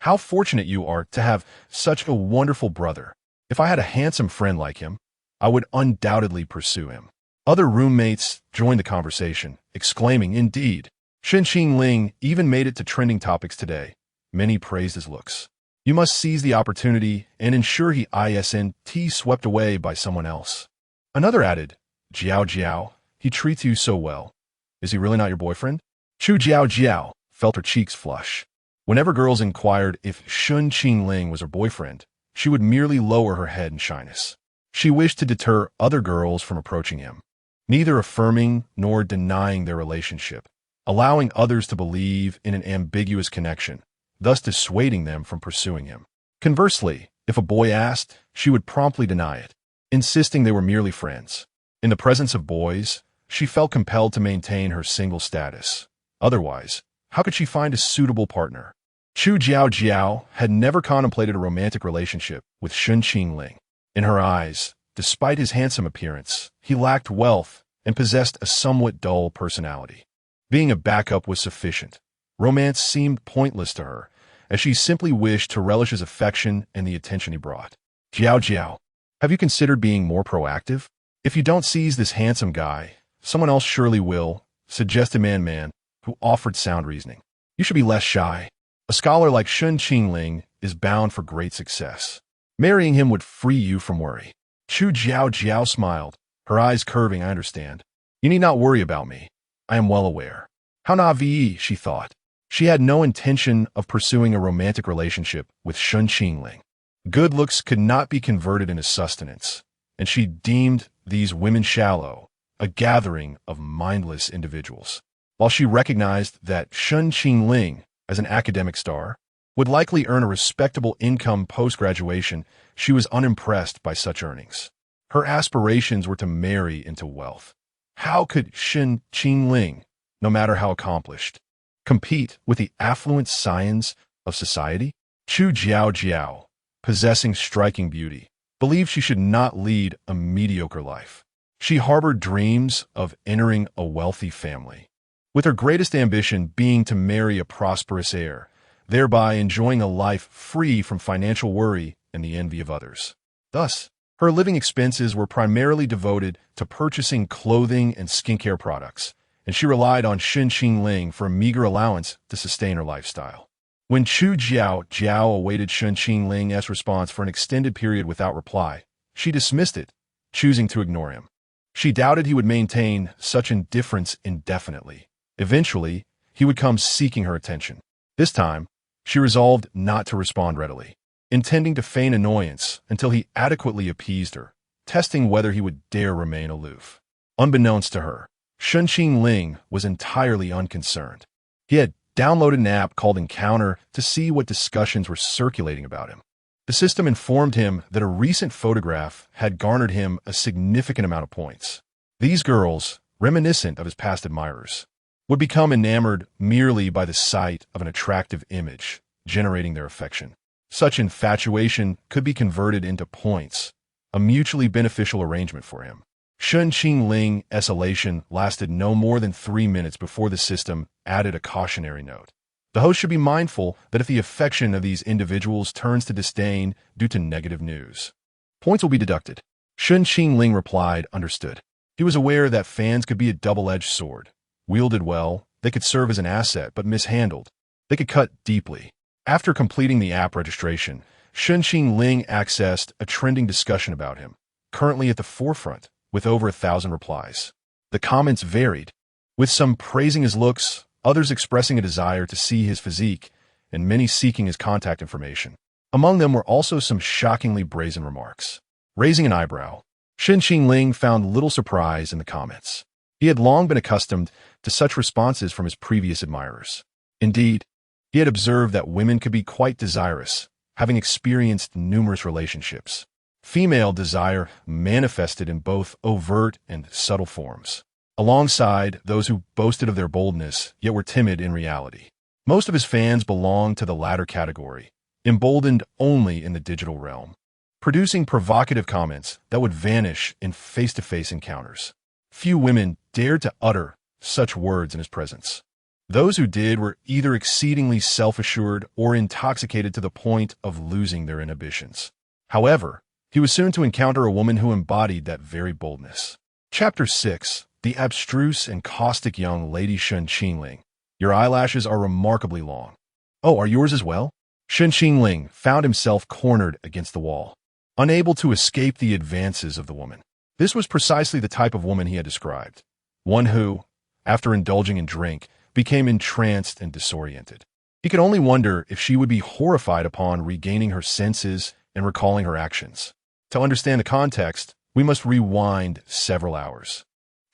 How fortunate you are to have such a wonderful brother. If I had a handsome friend like him, I would undoubtedly pursue him. Other roommates joined the conversation, exclaiming, "Indeed, Shen Qingling even made it to trending topics today." Many praised his looks. "You must seize the opportunity and ensure he isn't swept away by someone else." Another added, "Jiao Jiao, he treats you so well. Is he really not your boyfriend?" Chu Jiao Jiao felt her cheeks flush. Whenever girls inquired if Shen Qingling was her boyfriend, she would merely lower her head in shyness. She wished to deter other girls from approaching him, neither affirming nor denying their relationship, allowing others to believe in an ambiguous connection, thus dissuading them from pursuing him. Conversely, if a boy asked, she would promptly deny it, insisting they were merely friends. In the presence of boys, she felt compelled to maintain her single status. Otherwise, how could she find a suitable partner? Chu Jiao Jiao had never contemplated a romantic relationship with Shen Qingling. In her eyes, despite his handsome appearance, he lacked wealth and possessed a somewhat dull personality. Being a backup was sufficient. Romance seemed pointless to her, as she simply wished to relish his affection and the attention he brought. "Jiao Jiao, have you considered being more proactive? If you don't seize this handsome guy, someone else surely will," suggested Man, who offered sound reasoning. "You should be less shy. A scholar like Shen Qingling is bound for great success. Marrying him would free you from worry." Chu Jiao Jiao smiled, her eyes curving. "I understand. You need not worry about me. I am well aware." How naive, she thought. She had no intention of pursuing a romantic relationship with Shen Qingling. Good looks could not be converted into sustenance, and she deemed these women shallow, a gathering of mindless individuals. While she recognized that Shen Qingling, as an academic star, would likely earn a respectable income post-graduation, she was unimpressed by such earnings. Her aspirations were to marry into wealth. How could Shen Qingling, no matter how accomplished, compete with the affluent scions of society? Chu Jiao Jiao, possessing striking beauty, believed she should not lead a mediocre life. She harbored dreams of entering a wealthy family, with her greatest ambition being to marry a prosperous heir, thereby enjoying a life free from financial worry and the envy of others. Thus, her living expenses were primarily devoted to purchasing clothing and skincare products, and she relied on Shen Qingling for a meager allowance to sustain her lifestyle. When Chu Jiao Jiao awaited Shen Qingling's response for an extended period without reply, she dismissed it, choosing to ignore him. She doubted he would maintain such indifference indefinitely. Eventually, he would come seeking her attention. This time, she resolved not to respond readily, intending to feign annoyance until he adequately appeased her, testing whether he would dare remain aloof. Unbeknownst to her, Shen Qingling was entirely unconcerned. He had downloaded an app called Encounter to see what discussions were circulating about him. The system informed him that a recent photograph had garnered him a significant amount of points. These girls, reminiscent of his past admirers, would become enamored merely by the sight of an attractive image, generating their affection. Such infatuation could be converted into points, a mutually beneficial arrangement for him. Shen Qingling's elation lasted no more than 3 minutes before the system added a cautionary note. The host should be mindful that if the affection of these individuals turns to disdain due to negative news, points will be deducted. Shen Qingling replied, understood. He was aware that fans could be a double-edged sword. Wielded well, they could serve as an asset, but mishandled, they could cut deeply. After completing the app registration, Shen Qingling accessed a trending discussion about him, currently at the forefront, with over 1,000 replies. The comments varied, with some praising his looks, others expressing a desire to see his physique, and many seeking his contact information. Among them were also some shockingly brazen remarks. Raising an eyebrow, Shen Qingling found little surprise in the comments. He had long been accustomed to such responses from his previous admirers. Indeed, he had observed that women could be quite desirous, having experienced numerous relationships. Female desire manifested in both overt and subtle forms, alongside those who boasted of their boldness, yet were timid in reality. Most of his fans belonged to the latter category, emboldened only in the digital realm, producing provocative comments that would vanish in face-to-face encounters. Few women dared to utter such words in his presence. Those who did were either exceedingly self-assured or intoxicated to the point of losing their inhibitions. However, he was soon to encounter a woman who embodied that very boldness. Chapter 6. The abstruse and caustic young Lady Shen Qingling. Your eyelashes are remarkably long. Oh, are yours as well? Shen Qingling found himself cornered against the wall, unable to escape the advances of the woman. This was precisely the type of woman he had described. One who, after indulging in drink, became entranced and disoriented. He could only wonder if she would be horrified upon regaining her senses and recalling her actions. To understand the context, we must rewind several hours.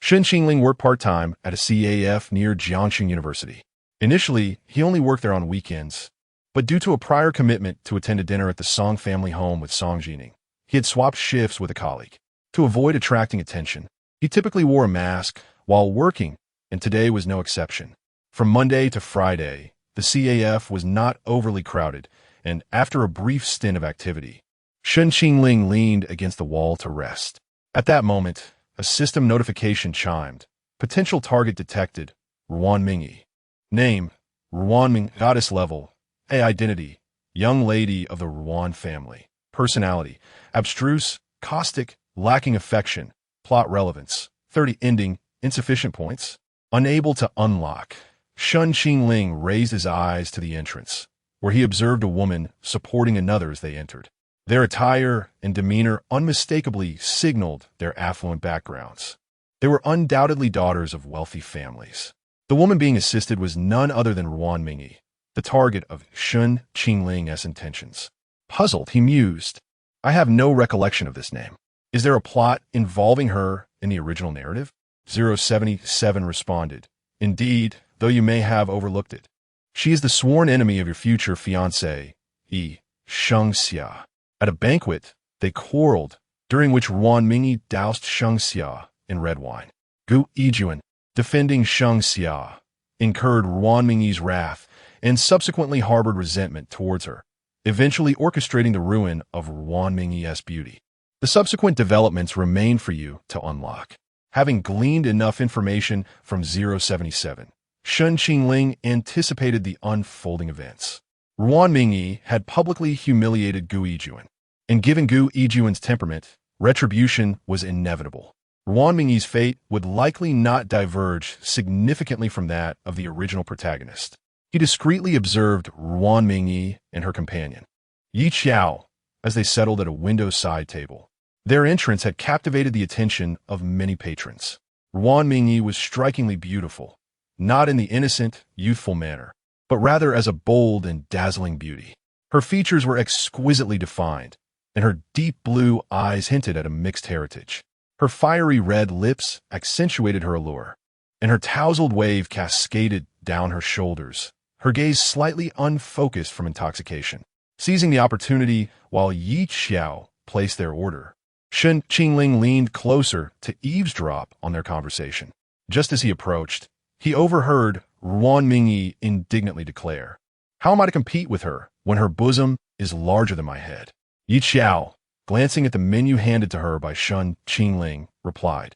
Shen Qingling worked part-time at a CAF near Jiangxing University. Initially, he only worked there on weekends, but due to a prior commitment to attend a dinner at the Song family home with Song Jining, he had swapped shifts with a colleague. To avoid attracting attention, he typically wore a mask while working, and today was no exception. From Monday to Friday, the CAF was not overly crowded, and after a brief stint of activity, Shen Qingling leaned against the wall to rest. At that moment, a system notification chimed. Potential target detected, Ruan Mingyi. Name, Ruan Ming, goddess level. A identity, young lady of the Ruan family. Personality, abstruse, caustic, lacking affection. Plot relevance, 30 ending, insufficient points. Unable to unlock. Shen Qingling raised his eyes to the entrance, where he observed a woman supporting another as they entered. Their attire and demeanor unmistakably signaled their affluent backgrounds. They were undoubtedly daughters of wealthy families. The woman being assisted was none other than Ruan Mingyi, the target of Shen Qingling's intentions. Puzzled, he mused, I have no recollection of this name. Is there a plot involving her in the original narrative? 077 responded, Indeed, though you may have overlooked it. She is the sworn enemy of your future fiancé, Sheng Xia. At a banquet, they quarreled, during which Ruan Mingyi doused Sheng Xia in red wine. Gu Yijuan, defending Sheng Xia, incurred Ruan Mingyi's wrath and subsequently harbored resentment towards her, eventually orchestrating the ruin of Ruan Mingyi's beauty. The subsequent developments remain for you to unlock. Having gleaned enough information from 077, Shen Qingling anticipated the unfolding events. Ruan Mingyi had publicly humiliated Gu Yijuan, and given Gu Yijuan's temperament, retribution was inevitable. Ruan Mingyi's fate would likely not diverge significantly from that of the original protagonist. He discreetly observed Ruan Mingyi and her companion, Yi Qiao, as they settled at a window-side table. Their entrance had captivated the attention of many patrons. Ruan Mingyi was strikingly beautiful, not in the innocent, youthful manner, but rather as a bold and dazzling beauty. Her features were exquisitely defined, and her deep blue eyes hinted at a mixed heritage. Her fiery red lips accentuated her allure, and her tousled wave cascaded down her shoulders, her gaze slightly unfocused from intoxication. Seizing the opportunity while Yi Qiao placed their order, Shen Qingling leaned closer to eavesdrop on their conversation. Just as he approached, he overheard Ruan Mingyi indignantly declare, How am I to compete with her when her bosom is larger than my head? Yi Qiao, glancing at the menu handed to her by Shen Qingling, replied,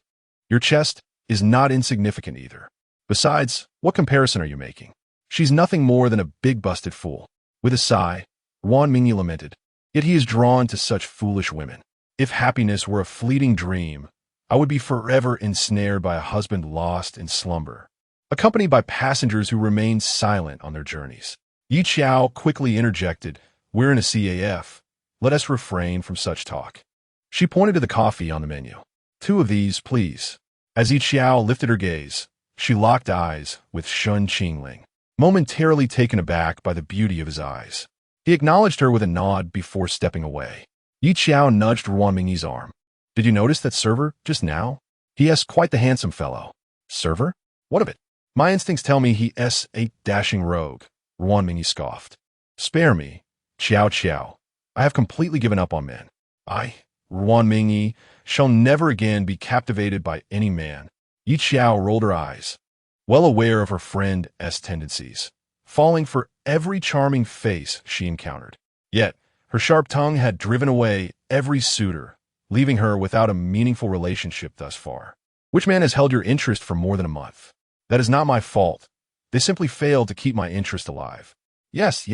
Your chest is not insignificant either. Besides, what comparison are you making? She's nothing more than a big busted fool. With a sigh, Ruan Mingyi lamented, Yet he is drawn to such foolish women. If happiness were a fleeting dream, I would be forever ensnared by a husband lost in slumber, accompanied by passengers who remain silent on their journeys. Yi Qiao quickly interjected, We're in a CAF. Let us refrain from such talk. She pointed to the coffee on the menu. 2 of these, please. As Yi Qiao lifted her gaze, she locked eyes with Shen Qingling, momentarily taken aback by the beauty of his eyes. He acknowledged her with a nod before stepping away. Yi Qiao nudged Ruan Mingyi's arm. Did you notice that server just now? He is quite the handsome fellow. Server? What of it? My instincts tell me he is a dashing rogue, Ruan Mingyi scoffed. Spare me, Qiao Qiao. I have completely given up on men. I, Ruan Mingyi, shall never again be captivated by any man. Yi Qiao rolled her eyes, well aware of her friend's tendencies, falling for every charming face she encountered. Yet, her sharp tongue had driven away every suitor, leaving her without a meaningful relationship thus far. Which man has held your interest for more than a month? That is not my fault. They simply failed to keep my interest alive. Yes,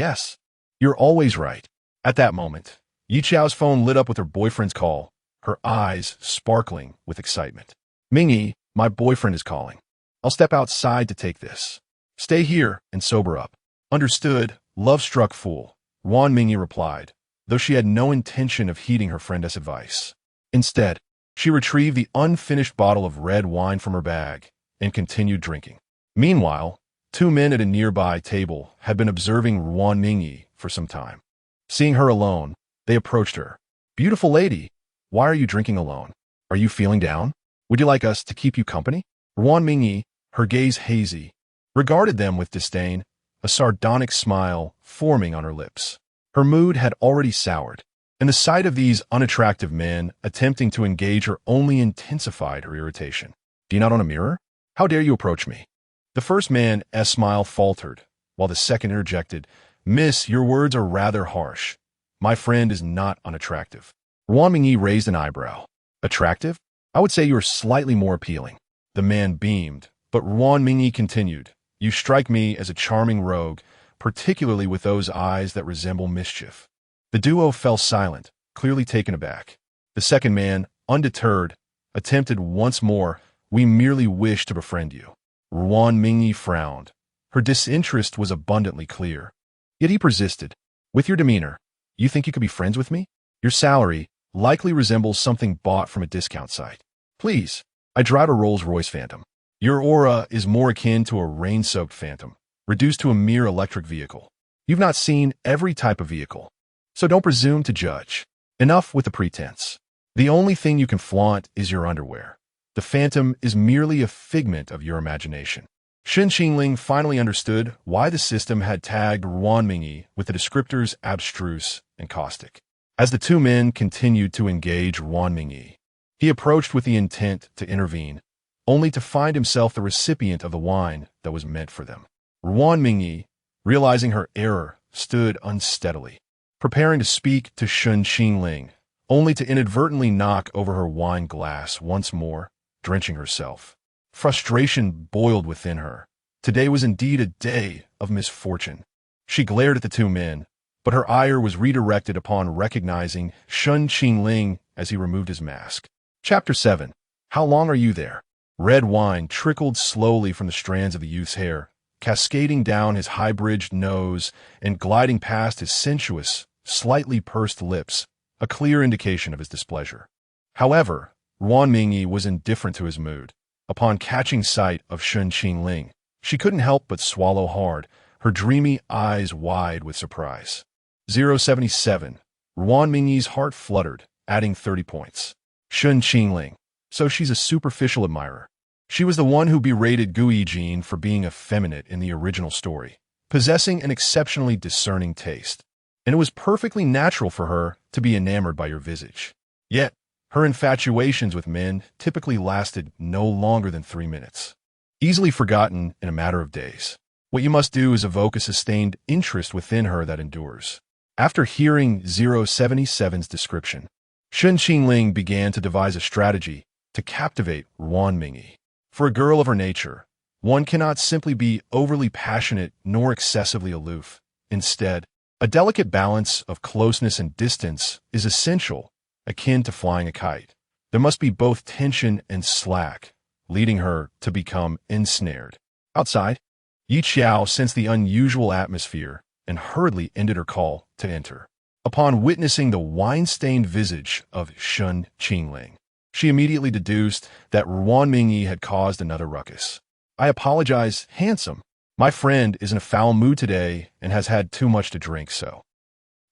you're always right. At that moment, Yi Qiao's phone lit up with her boyfriend's call, her eyes sparkling with excitement. Mingyi, my boyfriend is calling. I'll step outside to take this. Stay here and sober up. Understood, love-struck fool, Ruan Mingyi replied, though she had no intention of heeding her friend's advice. Instead, she retrieved the unfinished bottle of red wine from her bag and continued drinking. Meanwhile, two men at a nearby table had been observing Ruan Mingyi for some time. Seeing her alone, they approached her. Beautiful lady, why are you drinking alone? Are you feeling down? Would you like us to keep you company? Ruan Mingyi, her gaze hazy, regarded them with disdain, a sardonic smile forming on her lips. Her mood had already soured, and the sight of these unattractive men attempting to engage her only intensified her irritation. Do you not own a mirror? How dare you approach me? The first man's smile faltered, while the second interjected, Miss, your words are rather harsh. My friend is not unattractive. Ruan Mingyi raised an eyebrow. Attractive? I would say you are slightly more appealing. The man beamed, but Ruan Mingyi continued, You strike me as a charming rogue, particularly with those eyes that resemble mischief. The duo fell silent, clearly taken aback. The second man, undeterred, attempted once more, We merely wish to befriend you. Ruan Mingyi frowned. Her disinterest was abundantly clear. Yet he persisted. With your demeanor, you think you could be friends with me? Your salary likely resembles something bought from a discount site. Please, I drive a Rolls-Royce Phantom. Your aura is more akin to a rain-soaked Phantom, reduced to a mere electric vehicle. You've not seen every type of vehicle, so don't presume to judge. Enough with the pretense. The only thing you can flaunt is your underwear. The Phantom is merely a figment of your imagination. Shen Qingling finally understood why the system had tagged Ruan Mingyi with the descriptors abstruse and caustic. As the two men continued to engage Ruan Mingyi, he approached with the intent to intervene, only to find himself the recipient of the wine that was meant for them. Ruan Mingyi, realizing her error, stood unsteadily, preparing to speak to Shen Qingling, only to inadvertently knock over her wine glass once more, drenching herself. Frustration boiled within her. Today was indeed a day of misfortune. She glared at the two men, but her ire was redirected upon recognizing Shen Qingling as he removed his mask. Chapter 7. How long are you there? Red wine trickled slowly from the strands of the youth's hair, cascading down his high-bridged nose and gliding past his sensuous, slightly pursed lips, a clear indication of his displeasure. However, Ruan Mingyi was indifferent to his mood. Upon catching sight of Shen Qingling, she couldn't help but swallow hard, her dreamy eyes wide with surprise. 077. Ruan Mingyi's heart fluttered, adding 30 points. Shen Qingling. So she's a superficial admirer. She was the one who berated Gu Yijin for being effeminate in the original story, possessing an exceptionally discerning taste. And it was perfectly natural for her to be enamored by your visage. Yet, her infatuations with men typically lasted no longer than 3 minutes. Easily forgotten in a matter of days. What you must do is evoke a sustained interest within her that endures. After hearing 077's description, Shen Qingling began to devise a strategy to captivate Ruan Mingyi. For a girl of her nature, one cannot simply be overly passionate nor excessively aloof. Instead, a delicate balance of closeness and distance is essential, akin to flying a kite. There must be both tension and slack, leading her to become ensnared. Outside, Yi Qiao sensed the unusual atmosphere and hurriedly ended her call to enter. Upon witnessing the wine-stained visage of Shen Qingling, she immediately deduced that Ruan Mingyi had caused another ruckus. I apologize, handsome. My friend is in a foul mood today and has had too much to drink, so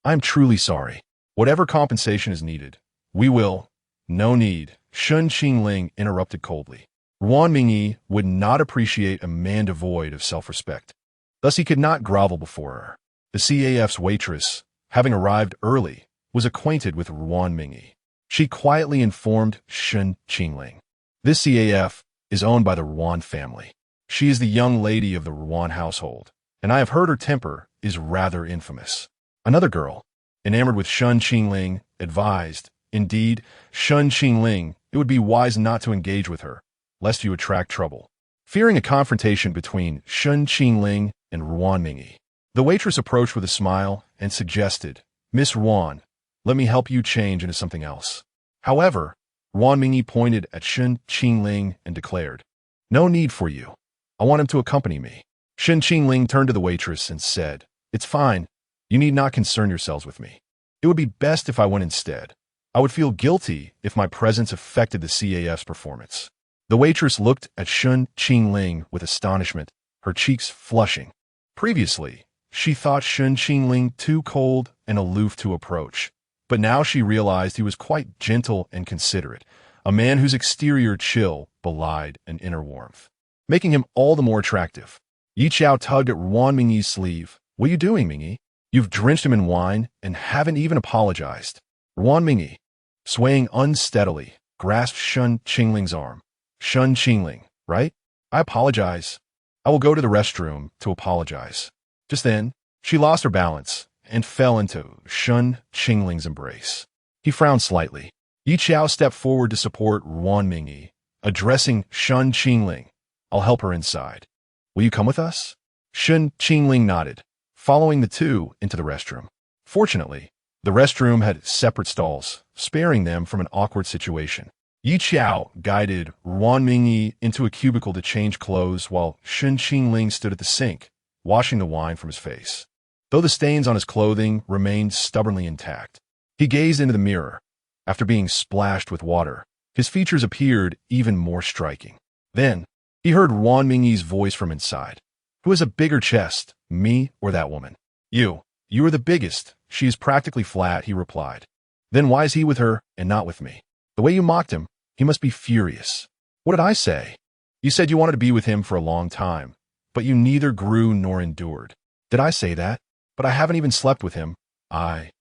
I'm truly sorry. Whatever compensation is needed, we will. No need, Shen Qingling interrupted coldly. Ruan Mingyi would not appreciate a man devoid of self-respect. Thus he could not grovel before her. The CAF's waitress, having arrived early, was acquainted with Ruan Mingyi. She quietly informed Shen Qingling. This CAF is owned by the Ruan family. She is the young lady of the Ruan household, and I have heard her temper is rather infamous. Another girl, enamored with Shen Qingling, advised, Indeed, Shen Qingling, it would be wise not to engage with her, lest you attract trouble. Fearing a confrontation between Shen Qingling and Ruan Mingyi, the waitress approached with a smile and suggested, Miss Ruan, let me help you change into something else. However, Ruan Mingyi pointed at Shen Qingling and declared, "No need for you. I want him to accompany me." Shen Qingling turned to the waitress and said, "It's fine. You need not concern yourselves with me. It would be best if I went instead. I would feel guilty if my presence affected the CAF's performance." The waitress looked at Shen Qingling with astonishment, her cheeks flushing. Previously, she thought Shen Qingling too cold and aloof to approach, but now she realized he was quite gentle and considerate, a man whose exterior chill belied an inner warmth, making him all the more attractive. Yi Qiao tugged at Ruan Mingyi's sleeve. "What are you doing, Mingyi? You've drenched him in wine and haven't even apologized." Ruan Mingyi, swaying unsteadily, grasped Shen Qingling's arm. "Shen Qingling, right? I apologize. I will go to the restroom to apologize." Just then, she lost her balance and fell into Shen Qingling's embrace. He frowned slightly. Yi Qiao stepped forward to support Ruan Mingyi, addressing Shen Qingling. "I'll help her inside. Will you come with us?" Shen Qingling nodded, following the two into the restroom. Fortunately, the restroom had separate stalls, sparing them from an awkward situation. Yi Qiao guided Ruan Mingyi into a cubicle to change clothes while Shen Qingling stood at the sink, washing the wine from his face. Though the stains on his clothing remained stubbornly intact, he gazed into the mirror. After being splashed with water, his features appeared even more striking. Then, he heard Ruan Mingyi's voice from inside. "Who has a bigger chest, me or that woman?" You are the biggest. She is practically flat," he replied. "Then why is he with her and not with me? The way you mocked him, he must be furious." "What did I say?" "You said you wanted to be with him for a long time, but you neither grew nor endured." "Did I say that? But I haven't even slept with him. I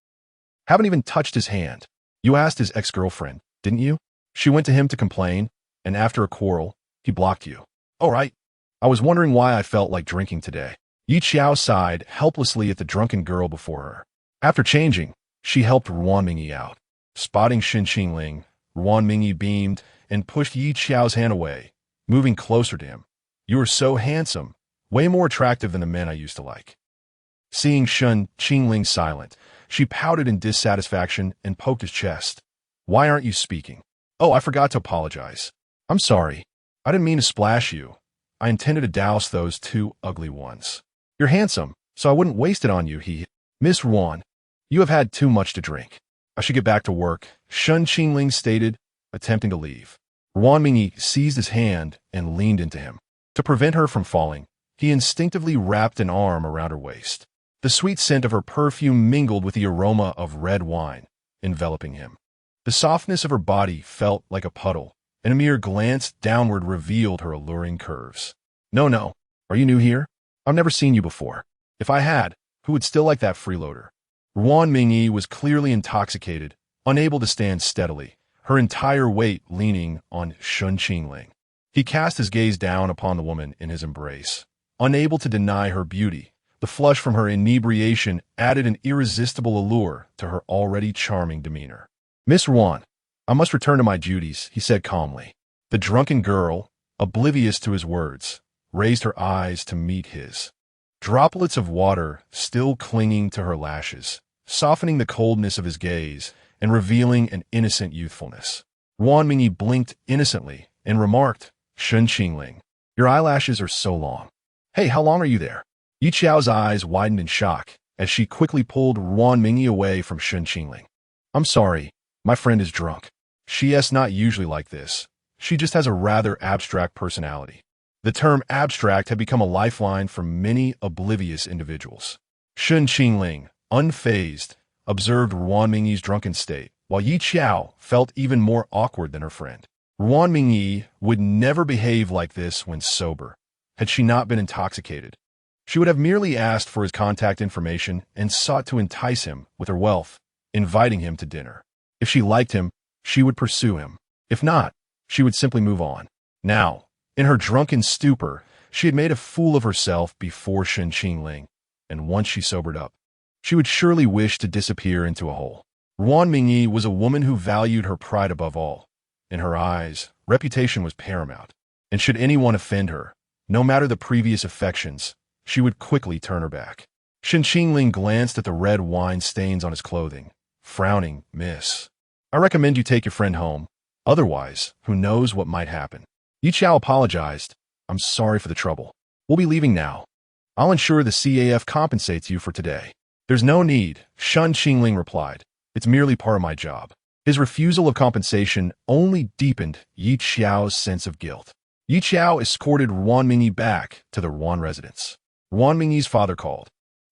haven't even touched his hand." "You asked his ex-girlfriend, didn't you? She went to him to complain, and after a quarrel, he blocked you." "All right. I was wondering why I felt like drinking today." Yi Qiao sighed helplessly at the drunken girl before her. After changing, she helped Ruan Mingyi out. Spotting Shen Qingling, Ruan Mingyi beamed and pushed Yi Qiao's hand away, moving closer to him. "You are so handsome, way more attractive than the men I used to like." Seeing Shen Qingling silent, she pouted in dissatisfaction and poked his chest. "Why aren't you speaking?" "Oh, I forgot to apologize. I'm sorry. I didn't mean to splash you. I intended to douse those two ugly ones. You're handsome, so I wouldn't waste it on you." "Miss Ruan, you have had too much to drink. I should get back to work," Shen Qingling stated, attempting to leave. Ruan Mingyi seized his hand and leaned into him. To prevent her from falling, he instinctively wrapped an arm around her waist. The sweet scent of her perfume mingled with the aroma of red wine, enveloping him. The softness of her body felt like a puddle, and a mere glance downward revealed her alluring curves. No. Are you new here? I've never seen you before. If I had, who would still like that freeloader?" Ruan Mingyi was clearly intoxicated, unable to stand steadily, her entire weight leaning on Shen Qingling. He cast his gaze down upon the woman in his embrace. Unable to deny her beauty, the flush from her inebriation added an irresistible allure to her already charming demeanor. "Miss Ruan, I must return to my duties," he said calmly. The drunken girl, oblivious to his words, raised her eyes to meet his. Droplets of water still clinging to her lashes, softening the coldness of his gaze and revealing an innocent youthfulness. Ruan Mingyi blinked innocently and remarked, "Shen Qingling, your eyelashes are so long." "Hey, how long are you there?" Yi Qiao's eyes widened in shock as she quickly pulled Ruan Mingyi away from Shen Qingling. "I'm sorry, my friend is drunk. She's not usually like this. She just has a rather abstract personality." The term abstract had become a lifeline for many oblivious individuals. Shen Qingling, unfazed, observed Ruan Mingyi's drunken state, while Yi Qiao felt even more awkward than her friend. Ruan Mingyi would never behave like this when sober, had she not been intoxicated. She would have merely asked for his contact information and sought to entice him with her wealth, inviting him to dinner. If she liked him, she would pursue him. If not, she would simply move on. Now, in her drunken stupor, she had made a fool of herself before Shen Qingling, and once she sobered up, she would surely wish to disappear into a hole. Ruan Mingyi was a woman who valued her pride above all. In her eyes, reputation was paramount, and should anyone offend her, no matter the previous affections, she would quickly turn her back. Shen Qingling glanced at the red wine stains on his clothing, frowning. "Miss, I recommend you take your friend home. Otherwise, who knows what might happen. Yi Qiao apologized. I'm sorry for the trouble. We'll be leaving now. I'll ensure the CAF compensates you for today. There's no need, Shen Qingling replied. It's merely part of my job. His refusal of compensation only deepened Yi Qiao's sense of guilt. Yi Qiao escorted Ruan Mingyi back to the Ruan residence. Ruan Mingyi's father called,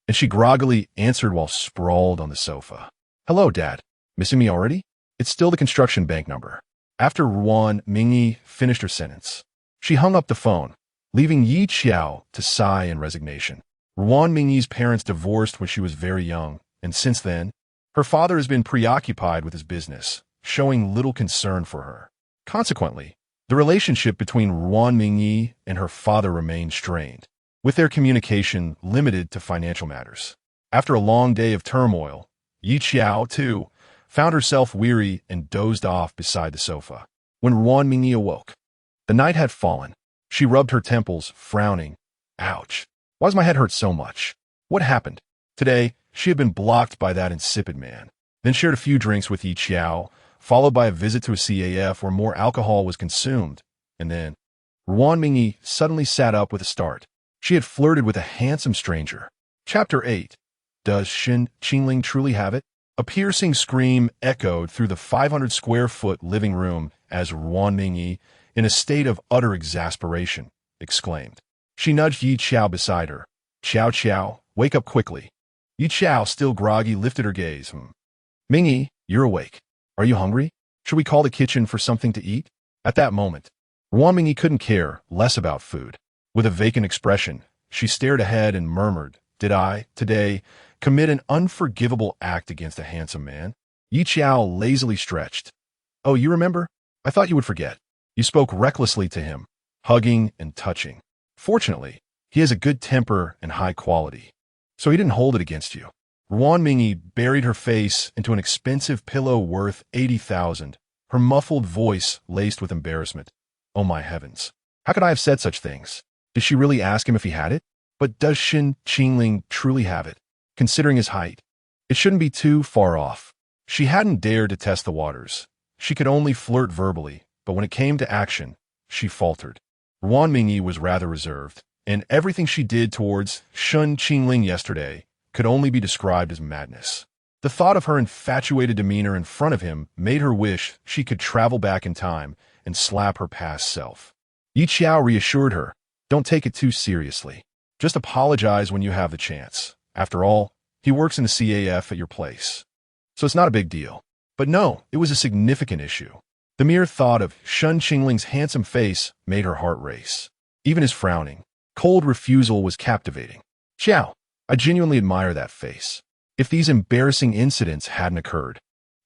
and she groggily answered while sprawled on the sofa. Hello, Dad. Missing me already? It's still the construction bank number. After Ruan Mingyi finished her sentence, she hung up the phone, leaving Yi Qiao to sigh in resignation. Ruan Mingyi's parents divorced when she was very young, and since then, her father has been preoccupied with his business, showing little concern for her. Consequently, the relationship between Ruan Mingyi and her father remained strained, with their communication limited to financial matters. After a long day of turmoil, Yi Qiao, too, found herself weary and dozed off beside the sofa. When Ruan Mingyi awoke, the night had fallen. She rubbed her temples, frowning. Ouch. Why does my head hurt so much? What happened? Today, she had been blocked by that insipid man, then shared a few drinks with Yi Qiao, followed by a visit to a CAF where more alcohol was consumed, and then Ruan Mingyi suddenly sat up with a start. She had flirted with a handsome stranger. Chapter 8. Does Shen Qingling truly have it? A piercing scream echoed through the 500-square-foot living room as Ruan Mingyi, in a state of utter exasperation, exclaimed. She nudged Yi Qiao beside her. Qiao Qiao, wake up quickly. Yi Qiao, still groggy, lifted her gaze. Mingyi, you're awake. Are you hungry? Should we call the kitchen for something to eat? At that moment, Ruan Mingyi couldn't care less about food. With a vacant expression, she stared ahead and murmured, Did I, today, commit an unforgivable act against a handsome man? Yi Qiao lazily stretched. Oh, you remember? I thought you would forget. You spoke recklessly to him, hugging and touching. Fortunately, he has a good temper and high quality, so he didn't hold it against you. Ruan Mingyi buried her face into an expensive pillow worth 80,000, her muffled voice laced with embarrassment. Oh my heavens. How could I have said such things? Did she really ask him if he had it? But does Shen Qingling truly have it? Considering his height, it shouldn't be too far off. She hadn't dared to test the waters. She could only flirt verbally, but when it came to action, she faltered. Ruan Mingyi was rather reserved, and everything she did towards Shen Qingling yesterday could only be described as madness. The thought of her infatuated demeanor in front of him made her wish she could travel back in time and slap her past self. Yi Qiao reassured her, Don't take it too seriously. Just apologize when you have the chance. After all, he works in the CAF at your place. So it's not a big deal. But no, it was a significant issue. The mere thought of Shen Qingling's handsome face made her heart race. Even his frowning, cold refusal was captivating. Qiao, I genuinely admire that face. If these embarrassing incidents hadn't occurred,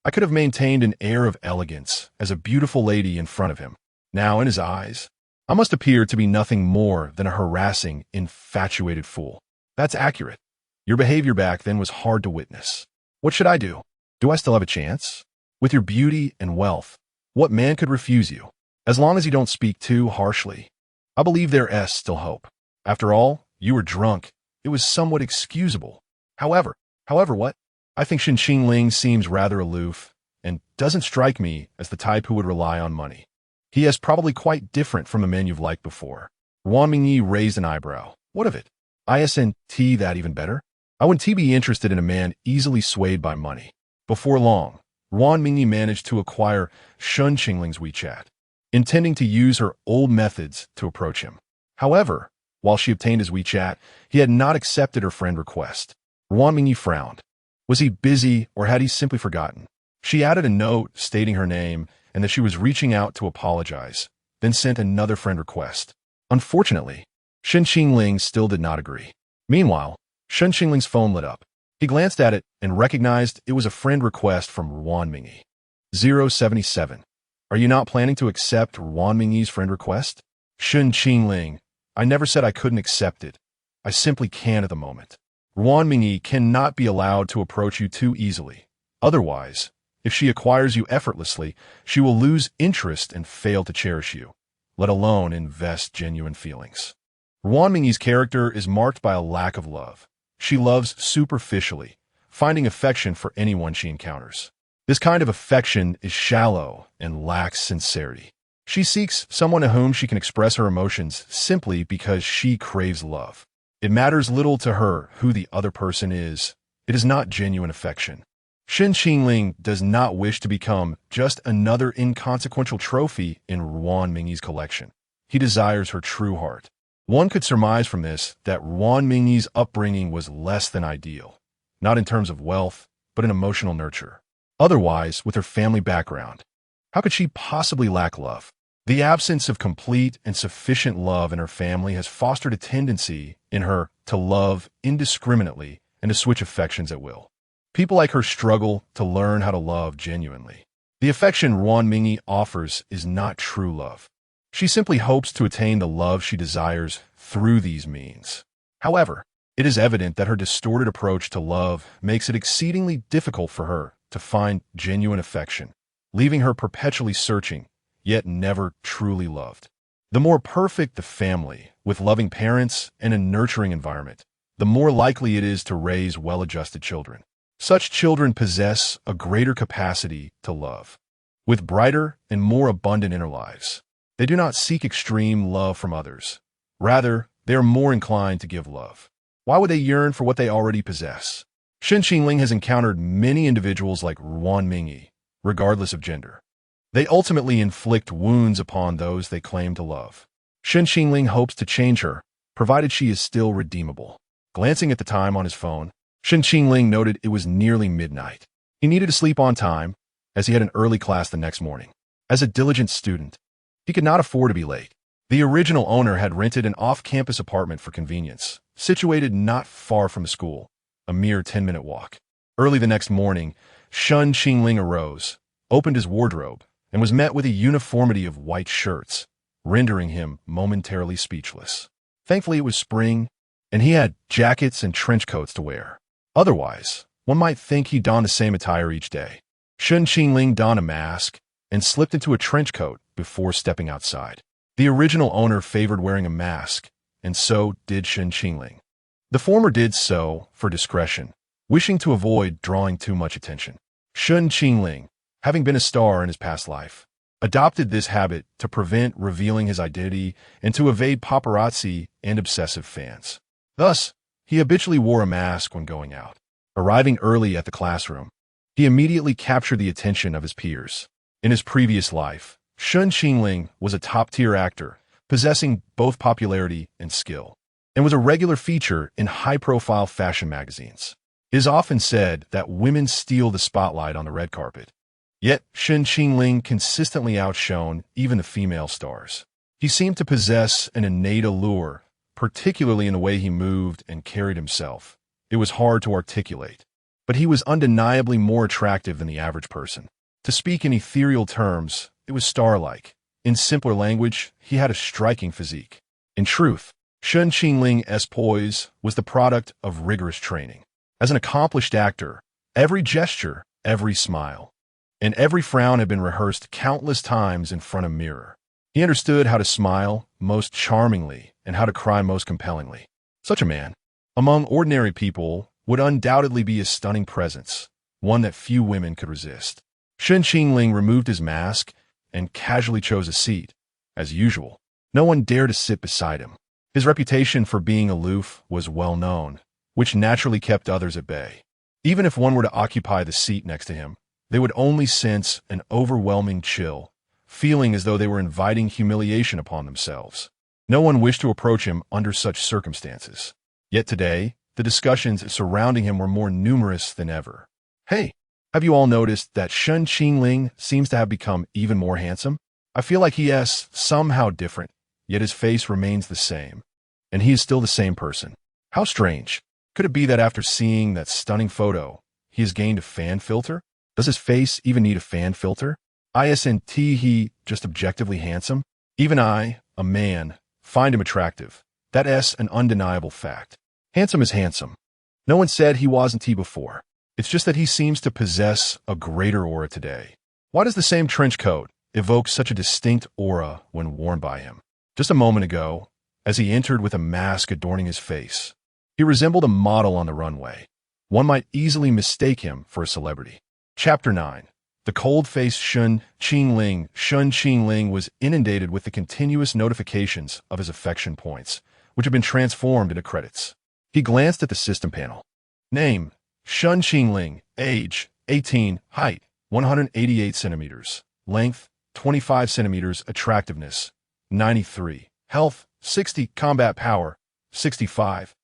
I could have maintained an air of elegance as a beautiful lady in front of him. Now, in his eyes, I must appear to be nothing more than a harassing, infatuated fool. That's accurate. Your behavior back then was hard to witness. What should I do? Do I still have a chance? With your beauty and wealth, what man could refuse you? As long as you don't speak too harshly, I believe there is still hope. After all, you were drunk. It was somewhat excusable. However what? I think Shen Qingling seems rather aloof and doesn't strike me as the type who would rely on money. He is probably quite different from the men you've liked before. Ruan Mingyi raised an eyebrow. What of it? Isn't that even better? I wouldn't be interested in a man easily swayed by money. Before long, Ruan Mingyi managed to acquire Shen Qingling's WeChat, intending to use her old methods to approach him. However, while she obtained his WeChat, he had not accepted her friend request. Ruan Mingyi frowned. Was he busy or had he simply forgotten? She added a note stating her name and that she was reaching out to apologize, then sent another friend request. Unfortunately, Shen Qingling still did not agree. Meanwhile, Shen Qingling's phone lit up. He glanced at it and recognized it was a friend request from Ruan Mingyi. 077. Are you not planning to accept Ruan Mingyi's friend request? Shen Qingling, I never said I couldn't accept it. I simply can't at the moment. Ruan Mingyi cannot be allowed to approach you too easily. Otherwise, if she acquires you effortlessly, she will lose interest and fail to cherish you, let alone invest genuine feelings. Ruan Mingyi's character is marked by a lack of love. She loves superficially, finding affection for anyone she encounters. This kind of affection is shallow and lacks sincerity. She seeks someone to whom she can express her emotions simply because she craves love. It matters little to her who the other person is. It is not genuine affection. Shen Qingling does not wish to become just another inconsequential trophy in Ruan Mingyi's collection. He desires her true heart. One could surmise from this that Ruan Mingyi's upbringing was less than ideal, not in terms of wealth, but in emotional nurture. Otherwise, with her family background, how could she possibly lack love? The absence of complete and sufficient love in her family has fostered a tendency in her to love indiscriminately and to switch affections at will. People like her struggle to learn how to love genuinely. The affection Ruan Mingyi offers is not true love. She simply hopes to attain the love she desires through these means. However, it is evident that her distorted approach to love makes it exceedingly difficult for her to find genuine affection, leaving her perpetually searching, yet never truly loved. The more perfect the family, with loving parents and a nurturing environment, the more likely it is to raise well-adjusted children. Such children possess a greater capacity to love, with brighter and more abundant inner lives. They do not seek extreme love from others. Rather, they are more inclined to give love. Why would they yearn for what they already possess? Shen Qingling has encountered many individuals like Ruan Mingyi, regardless of gender. They ultimately inflict wounds upon those they claim to love. Shen Qingling hopes to change her, provided she is still redeemable. Glancing at the time on his phone, Shen Qingling noted it was nearly midnight. He needed to sleep on time, as he had an early class the next morning. As a diligent student, he could not afford to be late. The original owner had rented an off-campus apartment for convenience, situated not far from the school, a mere 10-minute walk. Early the next morning, Shen Qingling arose, opened his wardrobe, and was met with a uniformity of white shirts, rendering him momentarily speechless. Thankfully, it was spring, and he had jackets and trench coats to wear. Otherwise, one might think he donned the same attire each day. Shen Qingling donned a mask and slipped into a trench coat before stepping outside. The original owner favored wearing a mask, and so did Shen Qingling. The former did so for discretion, wishing to avoid drawing too much attention. Shen Qingling, having been a star in his past life, adopted this habit to prevent revealing his identity and to evade paparazzi and obsessive fans. Thus, he habitually wore a mask when going out. Arriving early at the classroom, he immediately captured the attention of his peers. In his previous life, Shen Qingling was a top-tier actor, possessing both popularity and skill, and was a regular feature in high-profile fashion magazines. It is often said that women steal the spotlight on the red carpet. Yet, Shen Qingling consistently outshone even the female stars. He seemed to possess an innate allure, particularly in the way he moved and carried himself. It was hard to articulate, but he was undeniably more attractive than the average person. To speak in ethereal terms, it was star-like. In simpler language, he had a striking physique. In truth, Shen Qingling's poise was the product of rigorous training. As an accomplished actor, every gesture, every smile, and every frown had been rehearsed countless times in front of a mirror. He understood how to smile most charmingly and how to cry most compellingly. Such a man, among ordinary people, would undoubtedly be a stunning presence, one that few women could resist. Shen Qingling removed his mask and casually chose a seat. As usual, no one dared to sit beside him. His reputation for being aloof was well known, which naturally kept others at bay. Even if one were to occupy the seat next to him, they would only sense an overwhelming chill, feeling as though they were inviting humiliation upon themselves. No one wished to approach him under such circumstances. Yet today, the discussions surrounding him were more numerous than ever. Hey, have you all noticed that Shen Qingling seems to have become even more handsome? I feel like he is somehow different, yet his face remains the same, and he is still the same person. How strange. Could it be that after seeing that stunning photo, he has gained a fan filter? Does his face even need a fan filter? Isn't he just objectively handsome? Even I, a man, find him attractive. That's an undeniable fact. Handsome is handsome. No one said he wasn't he before. It's just that he seems to possess a greater aura today. Why does the same trench coat evoke such a distinct aura when worn by him? Just a moment ago, as he entered with a mask adorning his face, he resembled a model on the runway. One might easily mistake him for a celebrity. Chapter 9. The cold-faced Shen Qingling was inundated with the continuous notifications of his affection points, which had been transformed into credits. He glanced at the system panel. Name, Shen Qingling. Age, 18. Height, 188 centimeters. Length, 25 centimeters. Attractiveness, 93. Health, 60. Combat power, 65.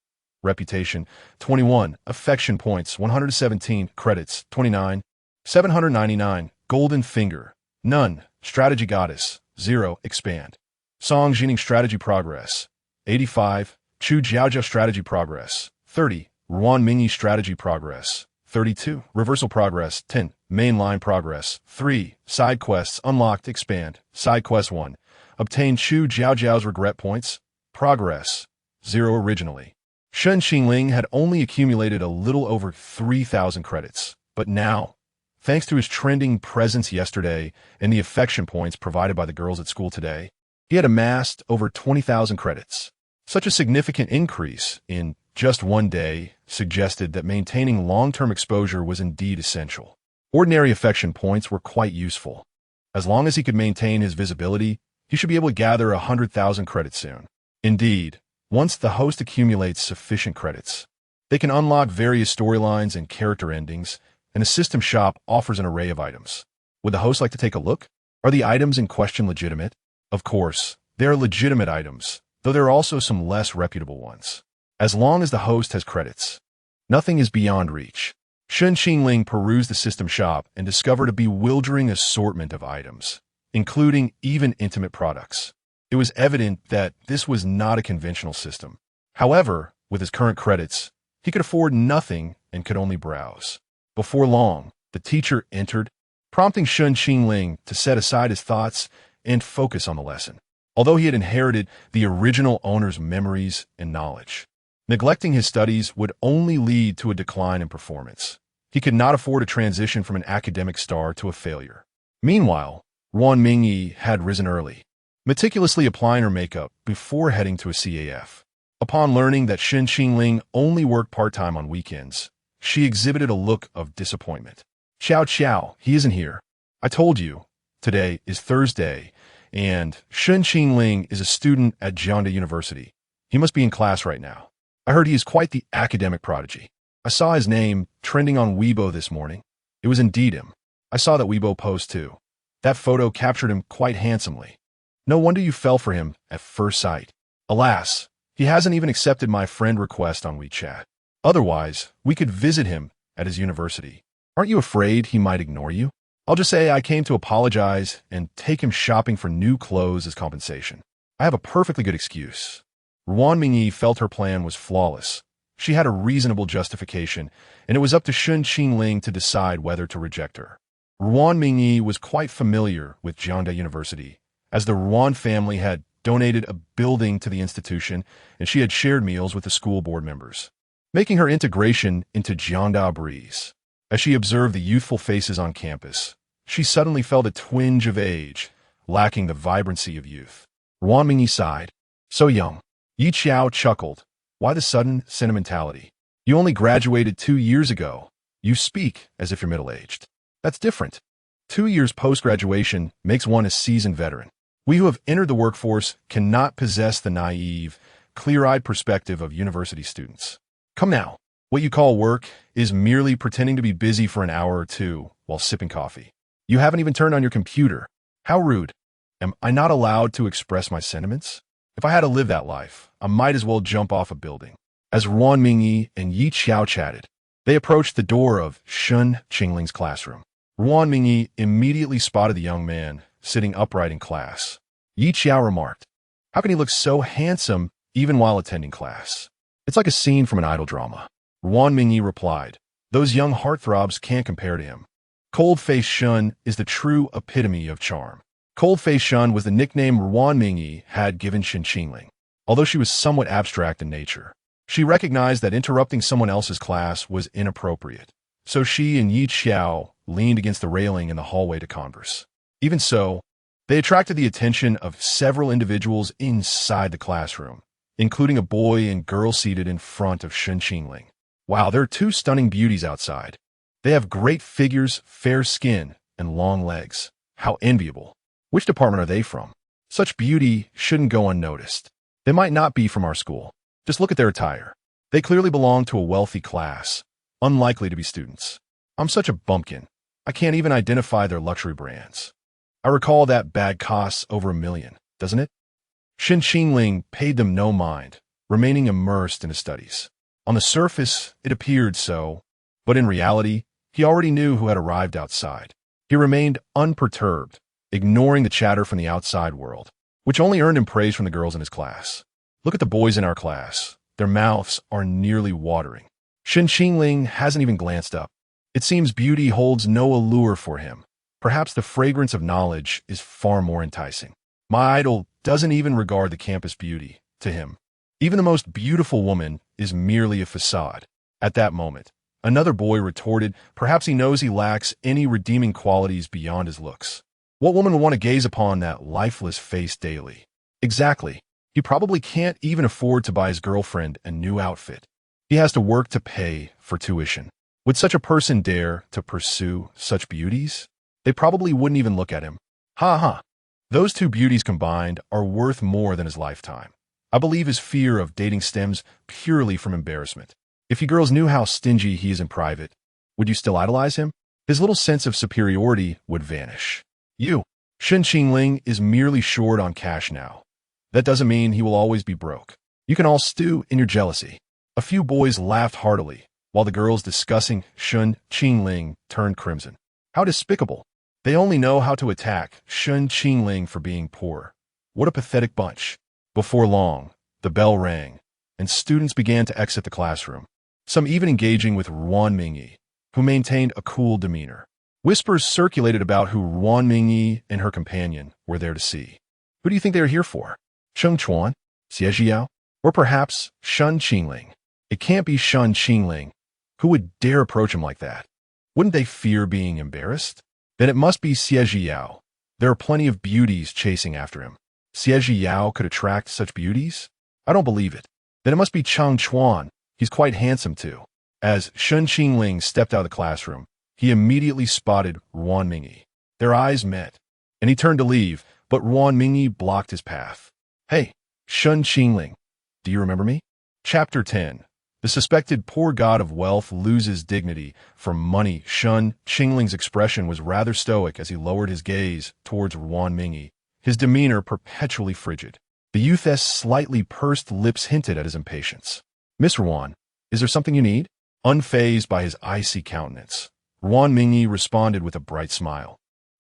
Reputation, 21. Affection points, 117. Credits, 29. 799. Golden Finger, none. Strategy Goddess, 0. Expand. Song Jining Strategy Progress, 85. Chu Jiaozhou Strategy Progress, 30. Ruan Mingyi Strategy Progress, 32. Reversal Progress, 10. Mainline Progress, 3. Side Quests Unlocked. Expand. Side Quest 1. Obtain Chu Jiaozhou's Regret Points. Progress, 0. Originally, Shen Qingling had only accumulated a little over 3,000 credits, but now, thanks to his trending presence yesterday and the affection points provided by the girls at school today, he had amassed over 20,000 credits. Such a significant increase in just one day suggested that maintaining long-term exposure was indeed essential. Ordinary affection points were quite useful. As long as he could maintain his visibility, he should be able to gather 100,000 credits soon. Indeed, once the host accumulates sufficient credits, they can unlock various storylines and character endings, and a system shop offers an array of items. Would the host like to take a look? Are the items in question legitimate? Of course, they are legitimate items, though there are also some less reputable ones. As long as the host has credits, nothing is beyond reach. Shen Qingling perused the system shop and discovered a bewildering assortment of items, including even intimate products. It was evident that this was not a conventional system. However, with his current credits, he could afford nothing and could only browse. Before long, the teacher entered, prompting Shen Qingling to set aside his thoughts and focus on the lesson. Although he had inherited the original owner's memories and knowledge, neglecting his studies would only lead to a decline in performance. He could not afford a transition from an academic star to a failure. Meanwhile, Ruan Mingyi had risen early, meticulously applying her makeup before heading to a CAF. Upon learning that Shen Qingling only worked part-time on weekends, she exhibited a look of disappointment. Chow, he isn't here. I told you, today is Thursday, and Shen Qingling is a student at Jiangda University. He must be in class right now. I heard he is quite the academic prodigy. I saw his name trending on Weibo this morning. It was indeed him. I saw that Weibo post too. That photo captured him quite handsomely. No wonder you fell for him at first sight. Alas, he hasn't even accepted my friend request on WeChat. Otherwise, we could visit him at his university. Aren't you afraid he might ignore you? I'll just say I came to apologize and take him shopping for new clothes as compensation. I have a perfectly good excuse. Ruan Mingyi felt her plan was flawless. She had a reasonable justification, and it was up to Shen Qingling to decide whether to reject her. Ruan Mingyi was quite familiar with Jiangda University, as the Ruan family had donated a building to the institution, and she had shared meals with the school board members, making her integration into Jiangda a breeze. As she observed the youthful faces on campus, she suddenly felt a twinge of age, lacking the vibrancy of youth. Ruan Mingyi sighed. So young. Yi Qiao chuckled. Why the sudden sentimentality? You only graduated 2 years ago. You speak as if you're middle-aged. That's different. 2 years post-graduation makes one a seasoned veteran. We who have entered the workforce cannot possess the naive, clear-eyed perspective of university students. Come now. What you call work is merely pretending to be busy for an hour or two while sipping coffee. You haven't even turned on your computer. How rude. Am I not allowed to express my sentiments? If I had to live that life, I might as well jump off a building. As Ruan Mingyi and Yi Qiao chatted, they approached the door of Shen Qingling's classroom. Ruan Mingyi immediately spotted the young man sitting upright in class. Yi Qiao remarked, "How can he look so handsome even while attending class? It's like a scene from an idol drama." Ruan Mingyi replied, "Those young heartthrobs can't compare to him. Cold-faced Shen is the true epitome of charm." Cold-faced Shen was the nickname Ruan Mingyi had given Shen Qingling. Although she was somewhat abstract in nature, she recognized that interrupting someone else's class was inappropriate. So she and Yi Qiao leaned against the railing in the hallway to converse. Even so, they attracted the attention of several individuals inside the classroom, including a boy and girl seated in front of Shen Qingling. Wow, there are two stunning beauties outside. They have great figures, fair skin, and long legs. How enviable. Which department are they from? Such beauty shouldn't go unnoticed. They might not be from our school. Just look at their attire. They clearly belong to a wealthy class, unlikely to be students. I'm such a bumpkin. I can't even identify their luxury brands. I recall that bag costs over $1 million, doesn't it? Shen Qingling paid them no mind, remaining immersed in his studies. On the surface, it appeared so, but in reality, he already knew who had arrived outside. He remained unperturbed, ignoring the chatter from the outside world, which only earned him praise from the girls in his class. Look at the boys in our class. Their mouths are nearly watering. Shen Qingling hasn't even glanced up. It seems beauty holds no allure for him. Perhaps the fragrance of knowledge is far more enticing. My idol doesn't even regard the campus beauty. To him, even the most beautiful woman is merely a facade. At that moment, another boy retorted, perhaps he knows he lacks any redeeming qualities beyond his looks. What woman would want to gaze upon that lifeless face daily? Exactly. He probably can't even afford to buy his girlfriend a new outfit. He has to work to pay for tuition. Would such a person dare to pursue such beauties? They probably wouldn't even look at him. Ha ha. Those two beauties combined are worth more than his lifetime. I believe his fear of dating stems purely from embarrassment. If you girls knew how stingy he is in private, would you still idolize him? His little sense of superiority would vanish. Shen Qingling is merely short on cash now. That doesn't mean he will always be broke. You can all stew in your jealousy. A few boys laughed heartily, while the girls discussing Shen Qingling turned crimson. How despicable. They only know how to attack Shen Qingling for being poor. What a pathetic bunch. Before long, the bell rang, and students began to exit the classroom, some even engaging with Ruan Mingyi, who maintained a cool demeanor. Whispers circulated about who Ruan Mingyi and her companion were there to see. Who do you think they are here for? Sheng Chuan? Xie Xiao? Or perhaps Shen Qingling? It can't be Shen Qingling. Who would dare approach him like that? Wouldn't they fear being embarrassed? Then it must be Xie Xiao. There are plenty of beauties chasing after him. Xie Xiao could attract such beauties? I don't believe it. Then it must be Chang Chuan. He's quite handsome too. As Shen Qingling stepped out of the classroom, he immediately spotted Ruan Mingyi. Their eyes met, and he turned to leave, but Ruan Mingyi blocked his path. Hey, Shen Qingling, do you remember me? Chapter 10. The suspected poor god of wealth loses dignity from money. Shen Qingling's expression was rather stoic as he lowered his gaze towards Ruan Mingyi, his demeanor perpetually frigid. The youth's slightly pursed lips hinted at his impatience. Miss Ruan, is there something you need? Unfazed by his icy countenance, Ruan Mingyi responded with a bright smile.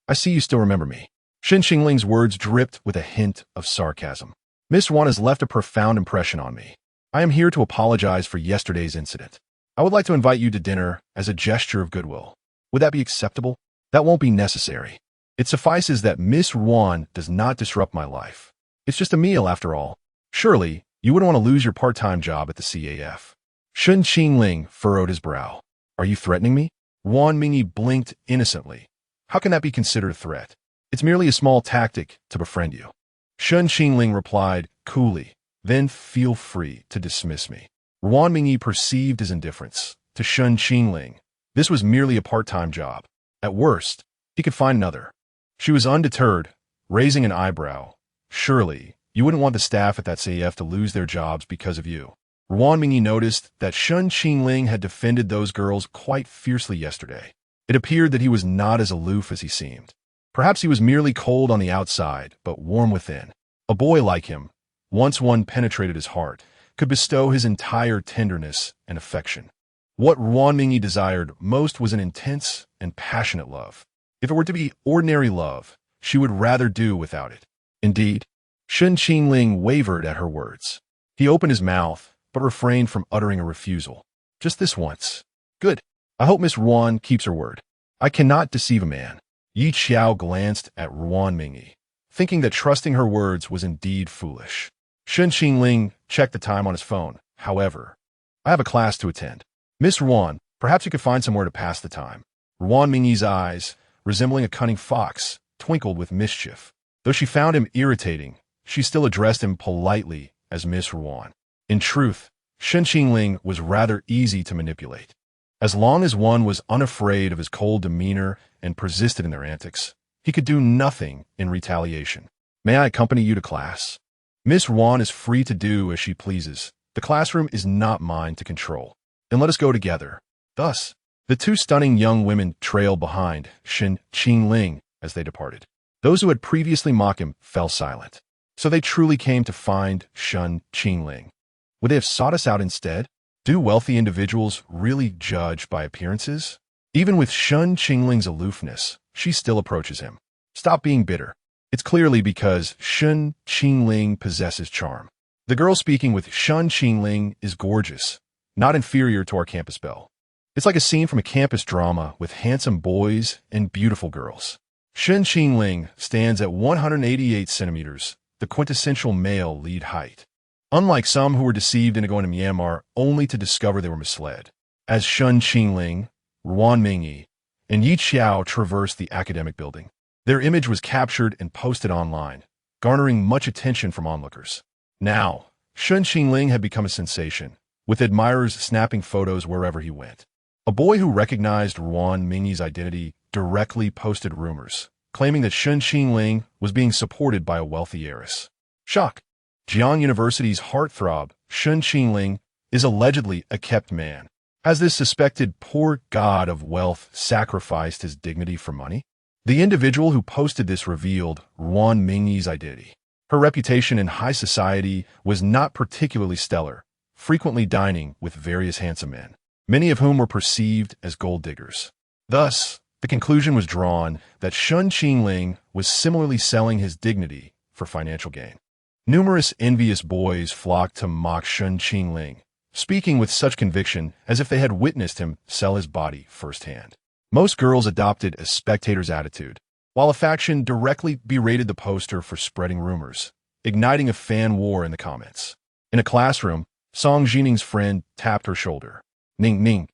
I see you still remember me. Shen Qingling's words dripped with a hint of sarcasm. Miss Ruan has left a profound impression on me. I am here to apologize for yesterday's incident. I would like to invite you to dinner as a gesture of goodwill. Would that be acceptable? That won't be necessary. It suffices that Miss Ruan does not disrupt my life. It's just a meal after all. Surely, you wouldn't want to lose your part-time job at the CAF. Shen Qingling furrowed his brow. Are you threatening me? Ruan Mingyi blinked innocently. How can that be considered a threat? It's merely a small tactic to befriend you. Shen Qingling replied coolly, then feel free to dismiss me. Ruan Mingyi perceived his indifference. To Shen Qingling, this was merely a part-time job. At worst, he could find another. She was undeterred, raising an eyebrow. Surely, you wouldn't want the staff at that CAF to lose their jobs because of you. Ruan Mingyi noticed that Shen Qingling had defended those girls quite fiercely yesterday. It appeared that he was not as aloof as he seemed. Perhaps he was merely cold on the outside, but warm within. A boy like him, once one penetrated his heart, could bestow his entire tenderness and affection. What Ruan Mingyi desired most was an intense and passionate love. If it were to be ordinary love, she would rather do without it. Indeed, Shen Qingling wavered at her words. He opened his mouth, but refrained from uttering a refusal. Just this once. Good. I hope Miss Ruan keeps her word. I cannot deceive a man. Yi Qiao glanced at Ruan Mingyi, thinking that trusting her words was indeed foolish. Shen Qingling checked the time on his phone. However, I have a class to attend. Miss Ruan, perhaps you could find somewhere to pass the time. Ruan Mingyi's eyes, resembling a cunning fox, twinkled with mischief. Though she found him irritating, she still addressed him politely as Miss Ruan. In truth, Shen Qingling was rather easy to manipulate. As long as one was unafraid of his cold demeanor and persisted in their antics, he could do nothing in retaliation. May I accompany you to class? Miss Ruan is free to do as she pleases. The classroom is not mine to control. Then let us go together. Thus, the two stunning young women trailed behind Shen Qingling as they departed. Those who had previously mocked him fell silent. So they truly came to find Shen Qingling. Would they have sought us out instead? Do wealthy individuals really judge by appearances? Even with Shen Qingling's aloofness, she still approaches him. Stop being bitter. It's clearly because Shen Qingling possesses charm. The girl speaking with Shen Qingling is gorgeous, not inferior to our campus belle. It's like a scene from a campus drama with handsome boys and beautiful girls. Shen Qingling stands at 188 centimeters, the quintessential male lead height. Unlike some who were deceived into going to Myanmar only to discover they were misled. As Shen Qingling, Ruan Mingyi, and Yi Qiao traversed the academic building, their image was captured and posted online, garnering much attention from onlookers. Now, Shen Qingling had become a sensation, with admirers snapping photos wherever he went. A boy who recognized Ruan Mingyi's identity directly posted rumors, claiming that Shen Qingling was being supported by a wealthy heiress. Shock! Jiang University's heartthrob, Shen Qingling, is allegedly a kept man. Has this suspected poor god of wealth sacrificed his dignity for money? The individual who posted this revealed Ruan Mingyi's identity. Her reputation in high society was not particularly stellar, frequently dining with various handsome men, many of whom were perceived as gold diggers. Thus, the conclusion was drawn that Shen Qingling was similarly selling his dignity for financial gain. Numerous envious boys flocked to mock Shen Qingling, speaking with such conviction as if they had witnessed him sell his body firsthand. Most girls adopted a spectator's attitude, while a faction directly berated the poster for spreading rumors, igniting a fan war in the comments. In a classroom, Song Jining's friend tapped her shoulder. Ning Ning.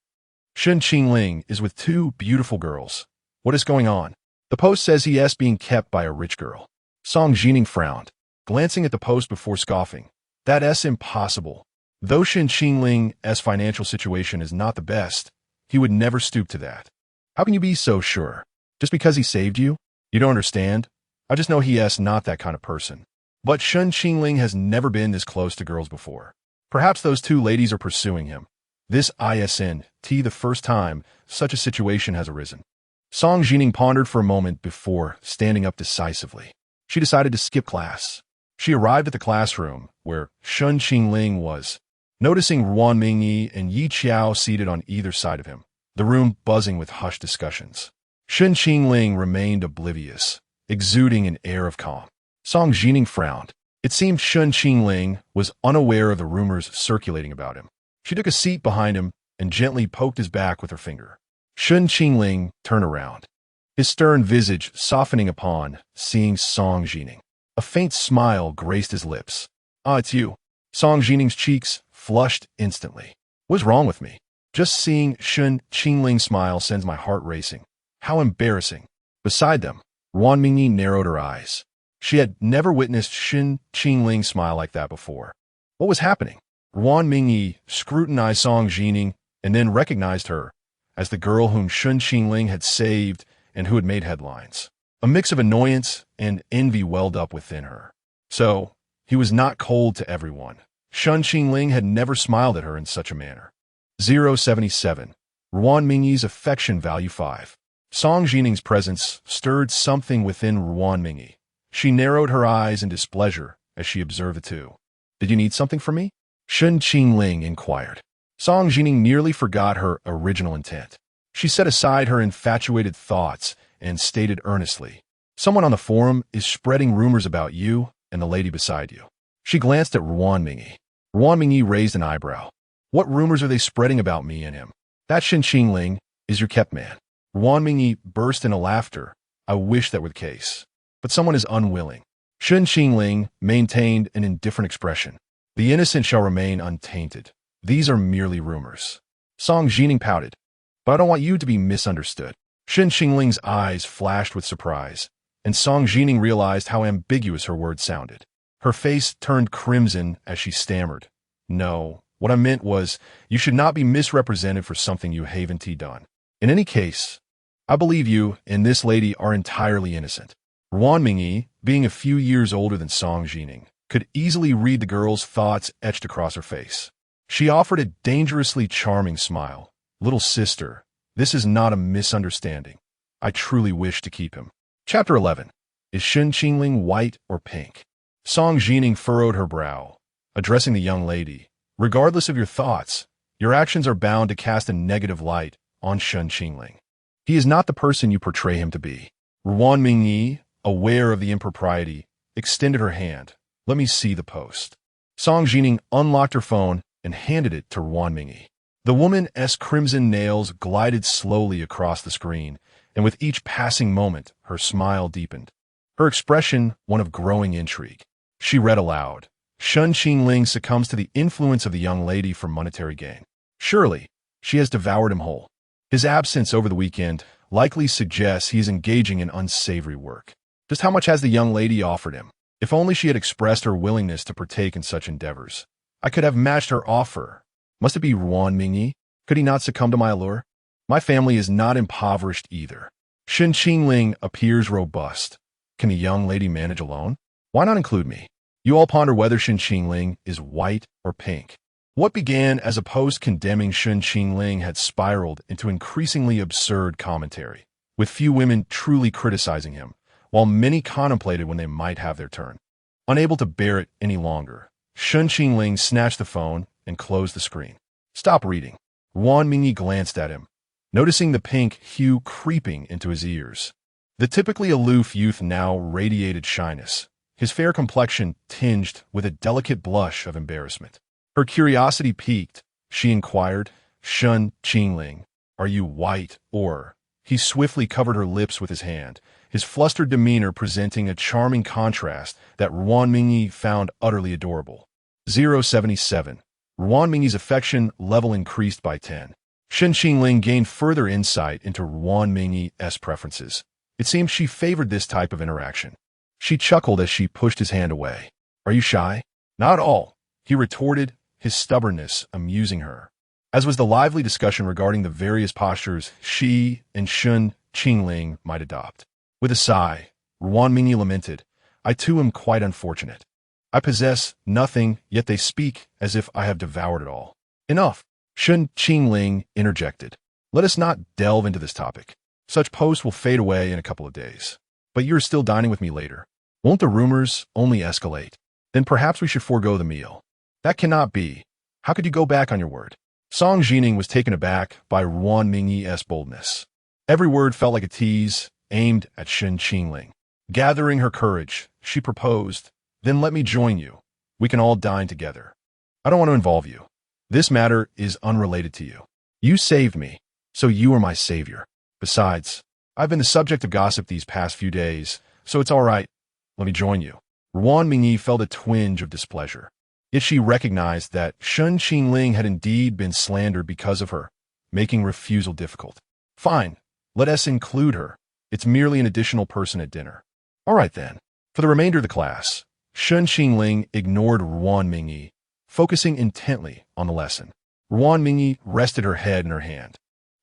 Shen Qingling is with two beautiful girls. What is going on? The post says he is being kept by a rich girl. Song Jining frowned, glancing at the post before scoffing. That's impossible. Though Shen Qingling's financial situation is not the best, he would never stoop to that. How can you be so sure? Just because he saved you? You don't understand? I just know he is not that kind of person. But Shen Qingling has never been this close to girls before. Perhaps those two ladies are pursuing him. This isn't the first time such a situation has arisen. Song Jining pondered for a moment before standing up decisively. She decided to skip class. She arrived at the classroom where Shen Qingling was, noticing Ruan Mingyi and Yi Qiao seated on either side of him, the room buzzing with hushed discussions. Shen Qingling remained oblivious, exuding an air of calm. Song Jining frowned. It seemed Shen Qingling was unaware of the rumors circulating about him. She took a seat behind him and gently poked his back with her finger. Shen Qingling turned around, his stern visage softening upon seeing Song Jining. A faint smile graced his lips. Ah, it's you. Song Jining's cheeks flushed instantly. What's wrong with me? Just seeing Shen Qingling smile sends my heart racing. How embarrassing. Beside them, Ruan Mingyi narrowed her eyes. She had never witnessed Shen Qingling smile like that before. What was happening? Ruan Mingyi scrutinized Song Jining and then recognized her as the girl whom Shen Qingling had saved and who had made headlines. A mix of annoyance and envy welled up within her. So, he was not cold to everyone. Shen Qingling had never smiled at her in such a manner. 077. Ruan Mingyi's affection value 5. Song Jining's presence stirred something within Ruan Mingyi. She narrowed her eyes in displeasure as she observed the two. Did you need something from me? Shen Qingling inquired. Song Jining nearly forgot her original intent. She set aside her infatuated thoughts and stated earnestly, someone on the forum is spreading rumors about you and the lady beside you. She glanced at Ruan Mingyi. Ruan Mingyi raised an eyebrow. What rumors are they spreading about me and him? That Shen Qingling is your kept man. Ruan Mingyi burst into laughter. I wish that were the case. But someone is unwilling. Shen Qingling maintained an indifferent expression. The innocent shall remain untainted. These are merely rumors. Song Jining pouted. But I don't want you to be misunderstood. Shen Qingling's eyes flashed with surprise, and Song Jining realized how ambiguous her words sounded. Her face turned crimson as she stammered. No, what I meant was, you should not be misrepresented for something you haven't done. In any case, I believe you and this lady are entirely innocent. Ruan Mingyi, being a few years older than Song Jining, could easily read the girl's thoughts etched across her face. She offered a dangerously charming smile. Little sister, this is not a misunderstanding. I truly wish to keep him. Chapter 11. Is Shen Qingling white or pink? Song Jining furrowed her brow, addressing the young lady. Regardless of your thoughts, your actions are bound to cast a negative light on Shen Qingling. He is not the person you portray him to be. Ruan Mingyi, aware of the impropriety, extended her hand. Let me see the post. Song Jining unlocked her phone and handed it to Ruan Mingyi. The woman's crimson nails glided slowly across the screen, and with each passing moment, her smile deepened. Her expression one of growing intrigue. She read aloud. Shen Qingling succumbs to the influence of the young lady for monetary gain. Surely, she has devoured him whole. His absence over the weekend likely suggests he is engaging in unsavory work. Just how much has the young lady offered him? If only she had expressed her willingness to partake in such endeavors. I could have matched her offer. Must it be Ruan Mingyi? Could he not succumb to my allure? My family is not impoverished either. Shen Qingling appears robust. Can the young lady manage alone? Why not include me? You all ponder whether Shen Qingling is white or pink. What began as a post condemning Shen Qingling had spiraled into increasingly absurd commentary, with few women truly criticizing him, while many contemplated when they might have their turn. Unable to bear it any longer, Shen Qingling snatched the phone and closed the screen. Stop reading. Ruan Mingyi glanced at him, noticing the pink hue creeping into his ears. The typically aloof youth now radiated shyness, his fair complexion tinged with a delicate blush of embarrassment. Her curiosity piqued. She inquired, Shen Qingling, are you white or? He swiftly covered her lips with his hand, his flustered demeanor presenting a charming contrast that Ruan Mingyi found utterly adorable. 077. Ruan Mingyi's affection level increased by 10. Shen Qingling gained further insight into Ruan Mingyi's preferences. It seemed she favored this type of interaction. She chuckled as she pushed his hand away. Are you shy? Not at all, he retorted, his stubbornness amusing her. As was the lively discussion regarding the various postures she and Shen Qingling might adopt. With a sigh, Ruan Mingyi lamented, I too am quite unfortunate. I possess nothing, yet they speak as if I have devoured it all. Enough, Shen Qingling interjected. Let us not delve into this topic. Such posts will fade away in a couple of days. But you're still dining with me later. Won't the rumors only escalate? Then perhaps we should forego the meal. That cannot be. How could you go back on your word? Song Jining was taken aback by Ruan Mingyi's boldness. Every word felt like a tease aimed at Shen Qingling. Gathering her courage, she proposed, then let me join you. We can all dine together. I don't want to involve you. This matter is unrelated to you. You saved me, so you are my savior. Besides, I've been the subject of gossip these past few days, so it's all right. Let me join you. Ruan Mingyi felt a twinge of displeasure. Yet she recognized that Shen Qingling had indeed been slandered because of her, making refusal difficult. Fine, let us include her. It's merely an additional person at dinner. All right then. For the remainder of the class, Shen Qingling ignored Ruan Mingyi, focusing intently on the lesson. Ruan Mingyi rested her head in her hand,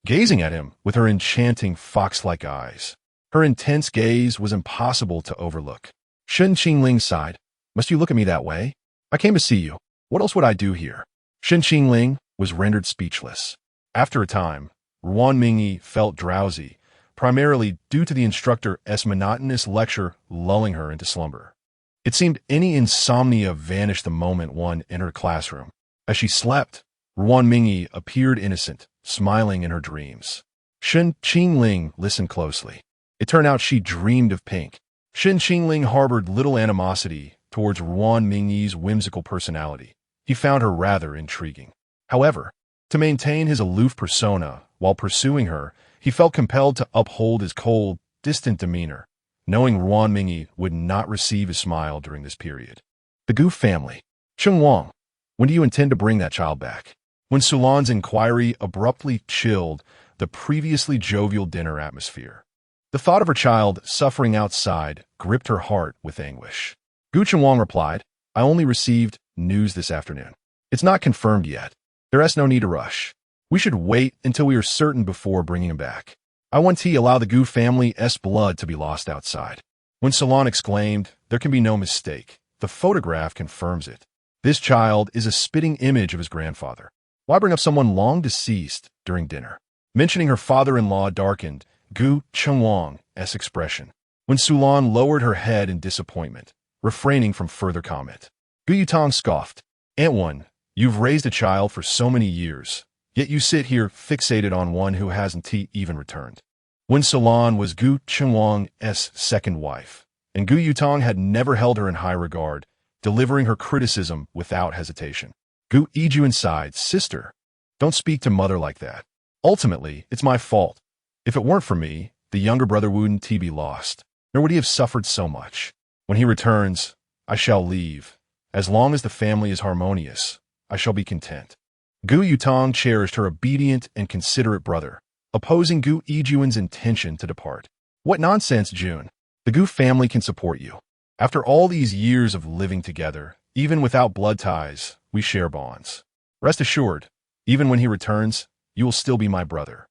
gazing at him with her enchanting fox-like eyes. Her intense gaze was impossible to overlook. Shen Qingling sighed. Must you look at me that way? I came to see you. What else would I do here? Shen Qingling was rendered speechless. After a time, Ruan Mingyi felt drowsy, primarily due to the instructor's monotonous lecture lulling her into slumber. It seemed any insomnia vanished the moment one entered her classroom. As she slept, Ruan Mingyi appeared innocent, smiling in her dreams. Shen Qingling listened closely. It turned out she dreamed of pink. Shen Qingling harbored little animosity towards Ruan Mingyi's whimsical personality. He found her rather intriguing. However, to maintain his aloof persona while pursuing her, he felt compelled to uphold his cold, distant demeanor, knowing Ruan Mingyi would not receive his smile during this period. The Goof family. Cheng Wang, when do you intend to bring that child back? When Sulan's inquiry abruptly chilled the previously jovial dinner atmosphere. The thought of her child suffering outside gripped her heart with anguish. Gu Chengwang replied, I only received news this afternoon. It's not confirmed yet. There is no need to rush. We should wait until we are certain before bringing him back. I won't allow the Gu family's blood to be lost outside. When Salon exclaimed, there can be no mistake. The photograph confirms it. This child is a spitting image of his grandfather. Why bring up someone long deceased during dinner? Mentioning her father-in-law darkened Gu Qingwang's expression. When Sulan lowered her head in disappointment, refraining from further comment. Gu Yutong scoffed. Aunt One, you've raised a child for so many years, yet you sit here fixated on one who hasn't even returned. When Sulan was Gu Qingwang's second wife, and Gu Yutong had never held her in high regard, delivering her criticism without hesitation. Gu Yijuan sighed, sister, don't speak to mother like that. Ultimately, it's my fault. If it weren't for me, the younger brother wouldn't be lost, nor would he have suffered so much. When he returns, I shall leave. As long as the family is harmonious, I shall be content. Gu Yutong cherished her obedient and considerate brother, opposing Gu Yijuan's intention to depart. What nonsense, June. The Gu family can support you. After all these years of living together, even without blood ties, we share bonds. Rest assured, even when he returns, you will still be my brother.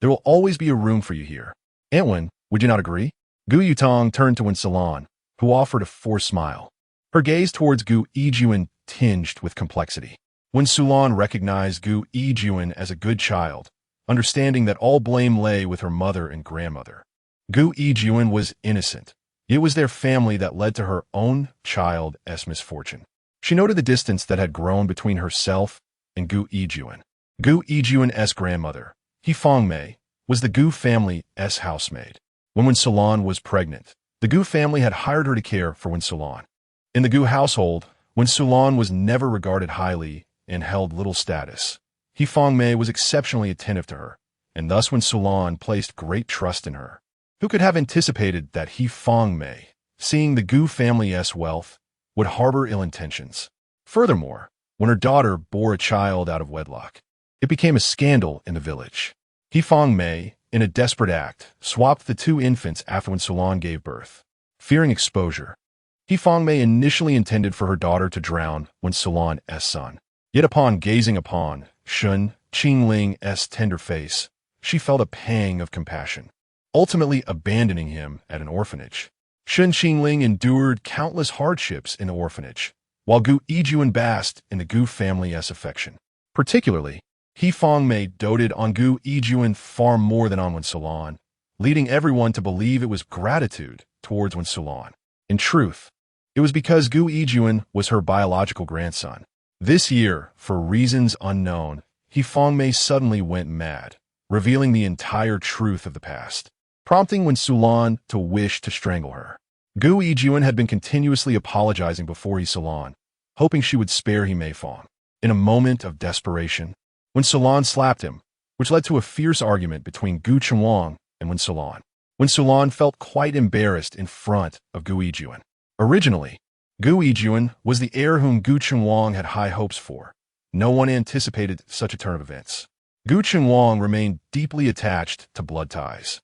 There will always be a room for you here. Aunt Wen, would you not agree? Gu Yutong turned to Wen Salon, who offered a forced smile. Her gaze towards Gu Yijuan tinged with complexity. When Sulan recognized Gu Yijuan as a good child, understanding that all blame lay with her mother and grandmother. Gu Yijuan was innocent. It was their family that led to her own child's misfortune. She noted the distance that had grown between herself and Gu Yijuan. Gu Yijuan's grandmother, He Fangmei, was the Gu family's housemaid. When Salon was pregnant, the Gu family had hired her to care for Wen Salon. In the Gu household, Wen Salon was never regarded highly and held little status. He Fangmei was exceptionally attentive to her, and thus Wen Salon placed great trust in her. Who could have anticipated that He Fangmei, seeing the Gu family's wealth, would harbor ill intentions? Furthermore, when her daughter bore a child out of wedlock, it became a scandal in the village. He Fangmei, in a desperate act, swapped the two infants after Wen Salon gave birth. Fearing exposure, He Fangmei initially intended for her daughter to drown Wen Salon's son. Yet upon gazing upon Shen Qingling's tender face, she felt a pang of compassion, ultimately abandoning him at an orphanage. Shen Qingling endured countless hardships in the orphanage, while Gu Yijuan basked in the Gu family's affection. Particularly, He Fangmei doted on Gu Yijuan far more than on Wen Salon, leading everyone to believe it was gratitude towards Wen Salon. In truth, it was because Gu Yijuan was her biological grandson. This year, for reasons unknown, He Fangmei suddenly went mad, revealing the entire truth of the past, prompting Wen Salon to wish to strangle her. Gu Yijuan had been continuously apologizing before He Salon, hoping she would spare He Meifang. In a moment of desperation, Wen Salon slapped him, which led to a fierce argument between Gu Qingwang and Wen Salon. Wen Salon felt quite embarrassed in front of Gu Yijuan. Originally, Gu Yijuan was the heir whom Gu Qingwang had high hopes for. No one anticipated such a turn of events. Gu Qingwang remained deeply attached to blood ties.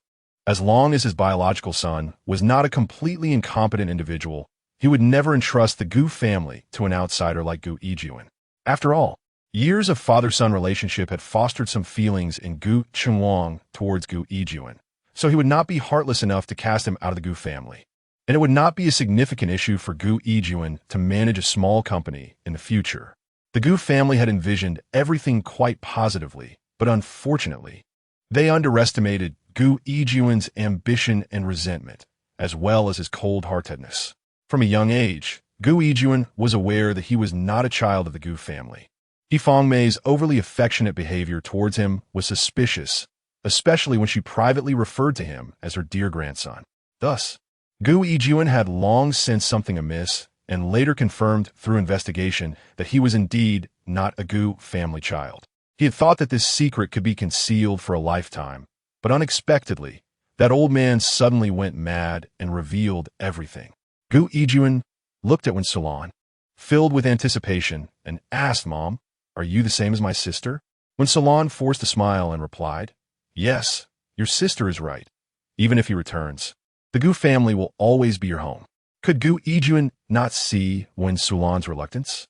As long as his biological son was not a completely incompetent individual, he would never entrust the Gu family to an outsider like Gu Yijuan. After all, years of father-son relationship had fostered some feelings in Gu Qingwang towards Gu Yijuan, so he would not be heartless enough to cast him out of the Gu family. And it would not be a significant issue for Gu Yijuan to manage a small company in the future. The Gu family had envisioned everything quite positively, but unfortunately, they underestimated Gu Yijuan's ambition and resentment, as well as his cold-heartedness. From a young age, Gu Yijuan was aware that he was not a child of the Gu family. He Fangmei's overly affectionate behavior towards him was suspicious, especially when she privately referred to him as her dear grandson. Thus, Gu Yijuan had long sensed something amiss and later confirmed through investigation that he was indeed not a Gu family child. He had thought that this secret could be concealed for a lifetime, but unexpectedly, that old man suddenly went mad and revealed everything. Gu Yijuan looked at Wen Salon, filled with anticipation, and asked, Mom, are you the same as my sister? Wen Salon forced a smile and replied, Yes, your sister is right. Even if he returns, the Gu family will always be your home. Could Gu Yijuan not see Wen Salon's reluctance?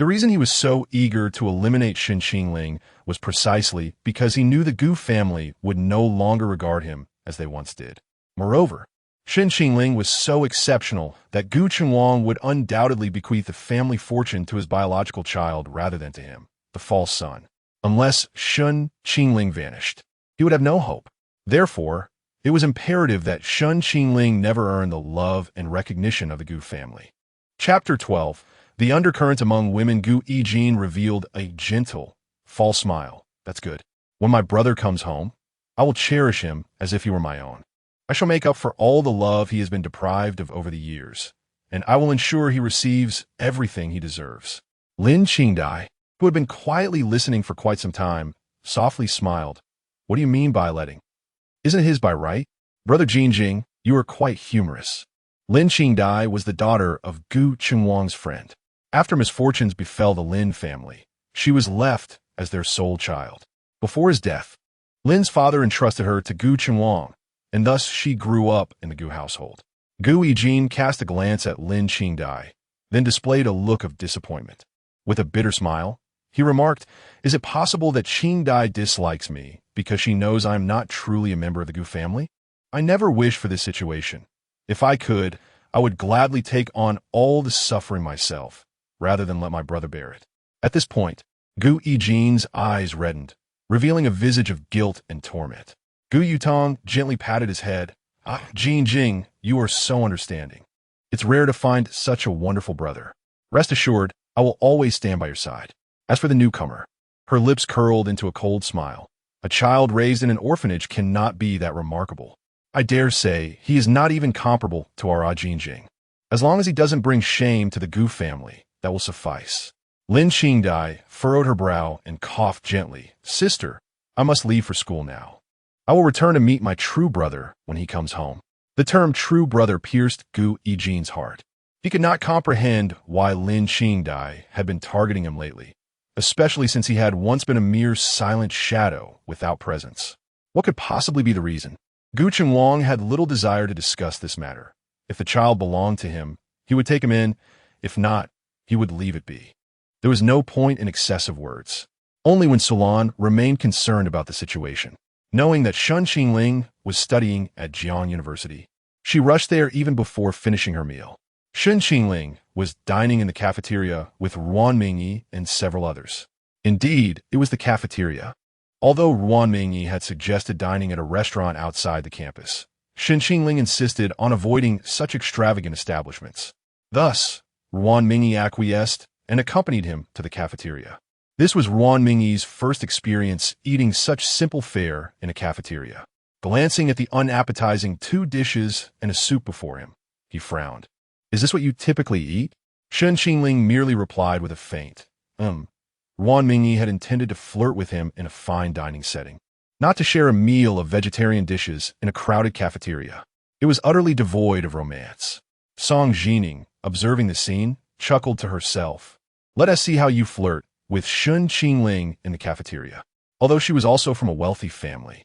The reason he was so eager to eliminate Shen Qingling was precisely because he knew the Gu family would no longer regard him as they once did. Moreover, Shen Qingling was so exceptional that Gu Qinhuang would undoubtedly bequeath the family fortune to his biological child rather than to him, the false son. Unless Shen Qingling vanished, he would have no hope. Therefore, it was imperative that Shen Qingling never earn the love and recognition of the Gu family. Chapter 12. The undercurrent among women. Gu Yijin revealed a gentle, false smile. That's good. When my brother comes home, I will cherish him as if he were my own. I shall make up for all the love he has been deprived of over the years, and I will ensure he receives everything he deserves. Lin Qingdai, who had been quietly listening for quite some time, softly smiled. What do you mean by letting? Isn't it his by right? Brother Jinjing, you are quite humorous. Lin Qingdai was the daughter of Gu Qinhuang's friend. After misfortunes befell the Lin family, she was left as their sole child. Before his death, Lin's father entrusted her to Gu Qinhuang, and thus she grew up in the Gu household. Gu Yijin cast a glance at Lin Qingdai, then displayed a look of disappointment. With a bitter smile, he remarked, "Is it possible that Qingdai dislikes me because she knows I am not truly a member of the Gu family? I never wish for this situation. If I could, I would gladly take on all the suffering myself, rather than let my brother bear it." At this point, Gu Yijin's eyes reddened, revealing a visage of guilt and torment. Gu Yutong gently patted his head. "Ah, Jinjing, you are so understanding. It's rare to find such a wonderful brother. Rest assured, I will always stand by your side." As for the newcomer, her lips curled into a cold smile. A child raised in an orphanage cannot be that remarkable. I dare say he is not even comparable to our Jinjing. As long as he doesn't bring shame to the Gu family, that will suffice. Lin Qingdai furrowed her brow and coughed gently. "Sister, I must leave for school now. I will return to meet my true brother when he comes home." The term true brother pierced Gu Yijin's heart. He could not comprehend why Lin Qingdai had been targeting him lately, especially since he had once been a mere silent shadow without presence. What could possibly be the reason? Gu Qinhuang had little desire to discuss this matter. If the child belonged to him, he would take him in. If not, he would leave it be. There was no point in excessive words. Only when Sulan remained concerned about the situation. Knowing that Shen Qingling was studying at Jiang University, she rushed there even before finishing her meal. Shen Qingling was dining in the cafeteria with Ruan Mingyi and several others. Indeed, it was the cafeteria. Although Ruan Mingyi had suggested dining at a restaurant outside the campus, Shen Qingling insisted on avoiding such extravagant establishments. Thus, Ruan Mingyi acquiesced and accompanied him to the cafeteria. This was Ruan Mingyi's first experience eating such simple fare in a cafeteria. Glancing at the unappetizing 2 dishes and a soup before him, he frowned. "Is this what you typically eat?" Shen Qingling merely replied with a faint, Ruan Mingyi had intended to flirt with him in a fine dining setting, not to share a meal of vegetarian dishes in a crowded cafeteria. It was utterly devoid of romance. Song Jining, observing the scene, chuckled to herself. "Let us see how you flirt with Shen Qingling in the cafeteria." Although she was also from a wealthy family,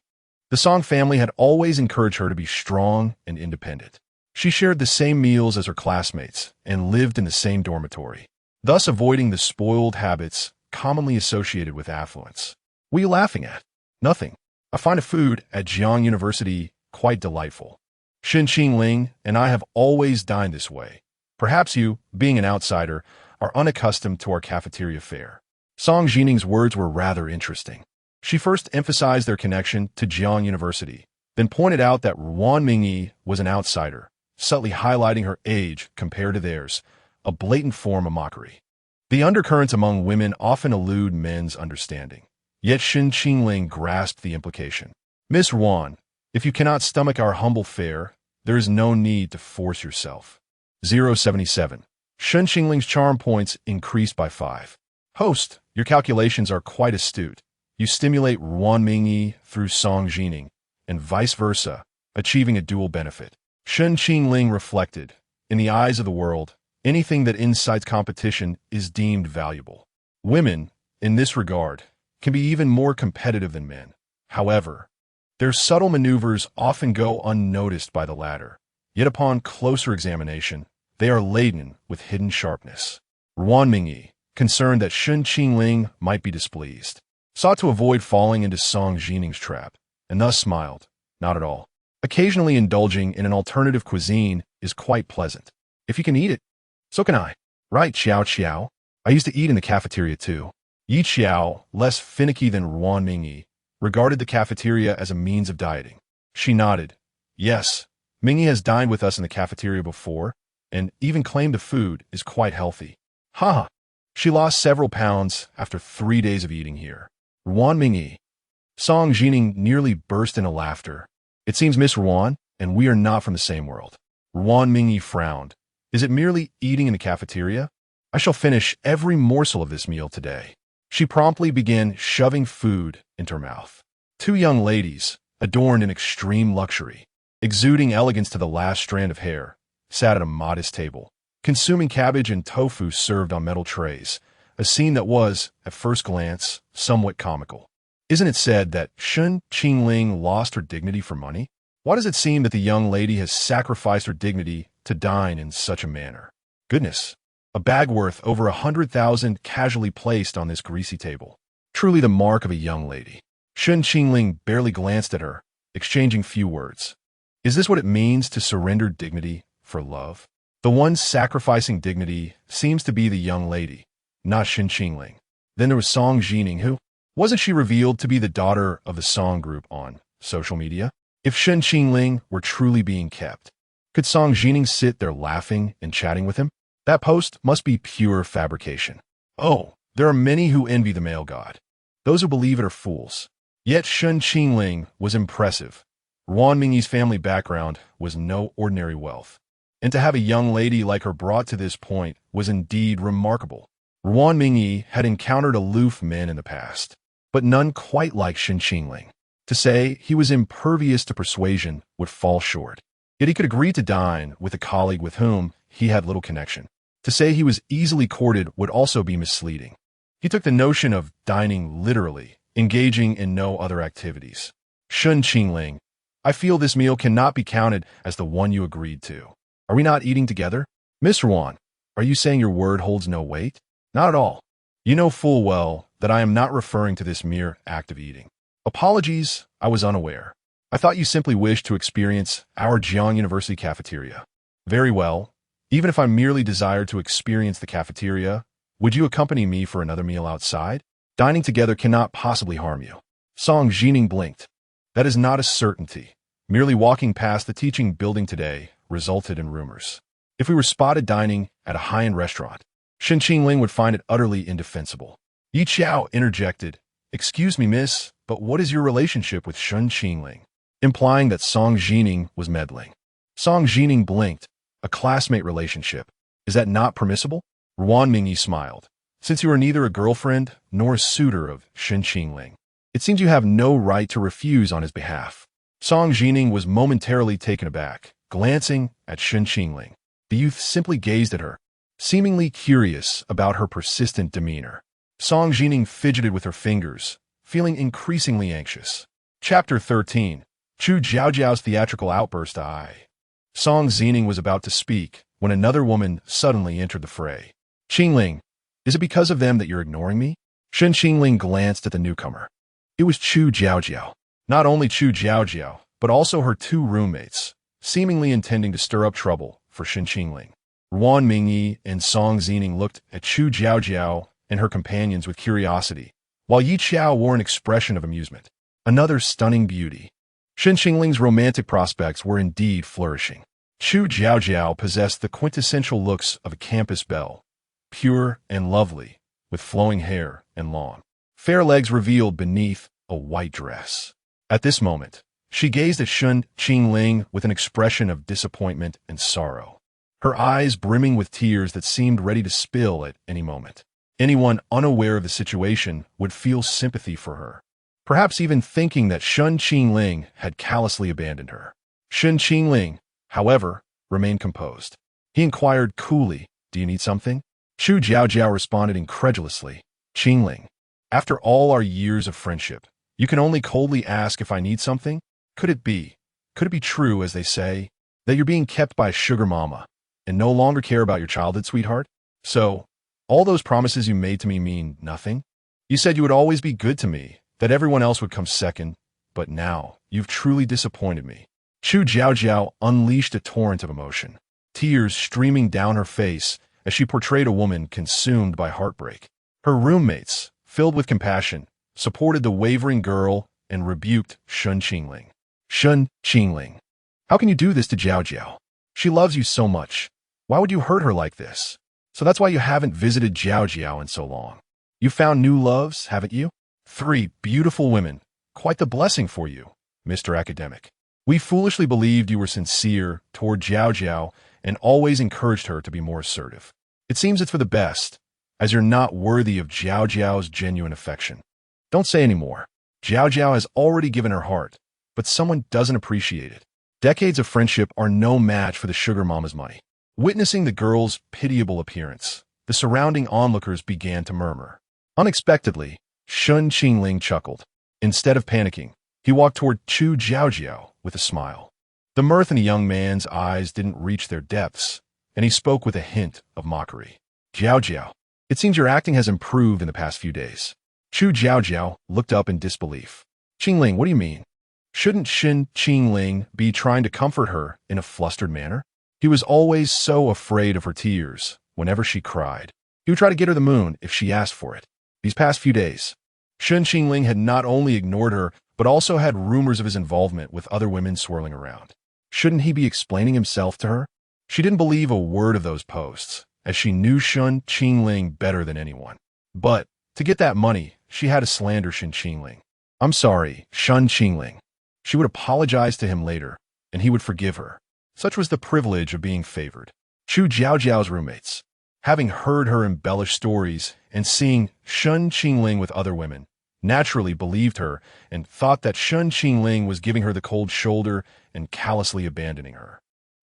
the Song family had always encouraged her to be strong and independent. She shared the same meals as her classmates and lived in the same dormitory, thus avoiding the spoiled habits commonly associated with affluence. "What are you laughing at?" "Nothing. I find the food at Jiang University quite delightful. Shen Qingling and I have always dined this way. Perhaps you, being an outsider, are unaccustomed to our cafeteria fare." Song Jining's words were rather interesting. She first emphasized their connection to Jiang University, then pointed out that Ruan Mingyi was an outsider, subtly highlighting her age compared to theirs, a blatant form of mockery. The undercurrents among women often elude men's understanding. Yet Shen Qingling grasped the implication. "Miss Ruan, if you cannot stomach our humble fare, there is no need to force yourself." 077. Shen Qingling's charm points increased by 5. "Host, your calculations are quite astute. You stimulate Ruan Mingyi through Song Jining, and vice versa, achieving a dual benefit." Shen Qingling reflected. In the eyes of the world, anything that incites competition is deemed valuable. Women, in this regard, can be even more competitive than men. However, their subtle maneuvers often go unnoticed by the latter. Yet upon closer examination, they are laden with hidden sharpness. Ruan Mingyi, concerned that Shen Qingling might be displeased, sought to avoid falling into Song Jining's trap, and thus smiled. Not at all. Occasionally indulging in an alternative cuisine is quite pleasant. If you can eat it, so can I. Right, Xiao Xiao? I used to eat in the cafeteria too. Yi Xiao, less finicky than Ruan Mingyi, regarded the cafeteria as a means of dieting. She nodded. Yes, Mingyi has dined with us in the cafeteria before, and even claimed the food is quite healthy. Ha! She lost several pounds after 3 days of eating here. Ruan Mingyi. Song Jining nearly burst into laughter. It seems Miss Ruan and we are not from the same world. Ruan Mingyi frowned. Is it merely eating in the cafeteria? I shall finish every morsel of this meal today. She promptly began shoving food into her mouth. Two young ladies, adorned in extreme luxury, exuding elegance to the last strand of hair, sat at a modest table, consuming cabbage and tofu served on metal trays, a scene that was, at first glance, somewhat comical. Isn't it said that Shen Qingling lost her dignity for money? Why does it seem that the young lady has sacrificed her dignity to dine in such a manner? Goodness, a bag worth over 100,000 casually placed on this greasy table. Truly the mark of a young lady. Shen Qingling barely glanced at her, exchanging few words. Is this what it means to surrender dignity for love? The one sacrificing dignity seems to be the young lady, not Shen Qingling. Then there was Song Jining, who, wasn't she revealed to be the daughter of the Song group on social media? If Shen Qingling were truly being kept, could Song Jining sit there laughing and chatting with him? That post must be pure fabrication. Oh, there are many who envy the male god. Those who believe it are fools. Yet Shen Qingling was impressive. Ruan Mingyi's family background was no ordinary wealth, and to have a young lady like her brought to this point was indeed remarkable. Ruan Mingyi had encountered aloof men in the past, but none quite like Shen Qingling. To say he was impervious to persuasion would fall short. Yet he could agree to dine with a colleague with whom he had little connection. To say he was easily courted would also be misleading. He took the notion of dining literally, engaging in no other activities. Shen Qingling, I feel this meal cannot be counted as the one you agreed to. Are we not eating together? Miss Ruan, are you saying your word holds no weight? Not at all. You know full well that I am not referring to this mere act of eating. Apologies, I was unaware. I thought you simply wished to experience our Jiang University cafeteria. Very well. Even if I merely desired to experience the cafeteria, would you accompany me for another meal outside? Dining together cannot possibly harm you. Song Jining blinked. That is not a certainty. Merely walking past the teaching building today resulted in rumors. If we were spotted dining at a high-end restaurant, Shen Qingling would find it utterly indefensible. Yi Qiao interjected, Excuse me, miss, but what is your relationship with Shen Qingling? Implying that Song Jining was meddling. Song Jining blinked. A classmate relationship. Is that not permissible? Ruan Mingyi smiled. Since you are neither a girlfriend nor a suitor of Shen Qingling, it seems you have no right to refuse on his behalf. Song Jining was momentarily taken aback, glancing at Shen Qingling. The youth simply gazed at her, seemingly curious about her persistent demeanor. Song Jining fidgeted with her fingers, feeling increasingly anxious. Chapter 13. Chu Jiaojiao's theatrical outburst. Song Jining was about to speak when another woman suddenly entered the fray. Qingling, is it because of them that you're ignoring me? Shen Qingling glanced at the newcomer. It was Chu Jiaojiao. Not only Chu Jiaojiao, but also her two roommates, seemingly intending to stir up trouble for Shen Qingling. Ruan Mingyi and Song Jining looked at Chu Jiaojiao and her companions with curiosity, while Yi Qiao wore an expression of amusement. Another stunning beauty. Shen Qingling's romantic prospects were indeed flourishing. Chu Jiaojiao possessed the quintessential looks of a campus belle, pure and lovely, with flowing hair and long, fair legs revealed beneath a white dress. At this moment, she gazed at Shen Qingling with an expression of disappointment and sorrow, her eyes brimming with tears that seemed ready to spill at any moment. Anyone unaware of the situation would feel sympathy for her, perhaps even thinking that Shen Qingling had callously abandoned her. Shen Qingling, however, remained composed. He inquired coolly, Do you need something? Chu Jiaojiao responded incredulously, Qingling, after all our years of friendship, you can only coldly ask if I need something? Could it be true, as they say, that you're being kept by a sugar mama and no longer care about your childhood sweetheart? So, All those promises you made to me mean nothing? You said you would always be good to me, that everyone else would come second, but now you've truly disappointed me. Chu Jiaojiao unleashed a torrent of emotion, tears streaming down her face as she portrayed a woman consumed by heartbreak. Her roommates, filled with compassion, supported the wavering girl and rebuked Shen Qingling. Shen Qingling, how can you do this to Jiaojiao? She loves you so much. Why would you hurt her like this? So that's why you haven't visited Jiaojiao in so long. You found new loves, haven't you? 3 beautiful women. Quite the blessing for you, Mr. Academic. We foolishly believed you were sincere toward Jiaojiao and always encouraged her to be more assertive. It seems it's for the best, as you're not worthy of Jiaojiao's genuine affection. Don't say any more. Jiaojiao has already given her heart, but someone doesn't appreciate it. Decades of friendship are no match for the sugar mama's money. Witnessing the girl's pitiable appearance, the surrounding onlookers began to murmur. Unexpectedly, Shen Qingling chuckled. Instead of panicking, he walked toward Chu Jiaojiao with a smile. The mirth in the young man's eyes didn't reach their depths, and he spoke with a hint of mockery. Jiaojiao, it seems your acting has improved in the past few days. Chu Jiaojiao looked up in disbelief. Qingling, what do you mean? Shouldn't Shen Qingling be trying to comfort her in a flustered manner? He was always so afraid of her tears whenever she cried. He would try to get her the moon if she asked for it. These past few days, Shen Qingling had not only ignored her, but also had rumors of his involvement with other women swirling around. Shouldn't he be explaining himself to her? She didn't believe a word of those posts, as she knew Shen Qingling better than anyone. But to get that money, she had to slander Shen Qingling. I'm sorry, Shen Qingling. She would apologize to him later, and he would forgive her. Such was the privilege of being favored. Chu Jiaojiao's roommates, having heard her embellish stories and seeing Shen Qingling with other women, naturally believed her and thought that Shen Qingling was giving her the cold shoulder and callously abandoning her.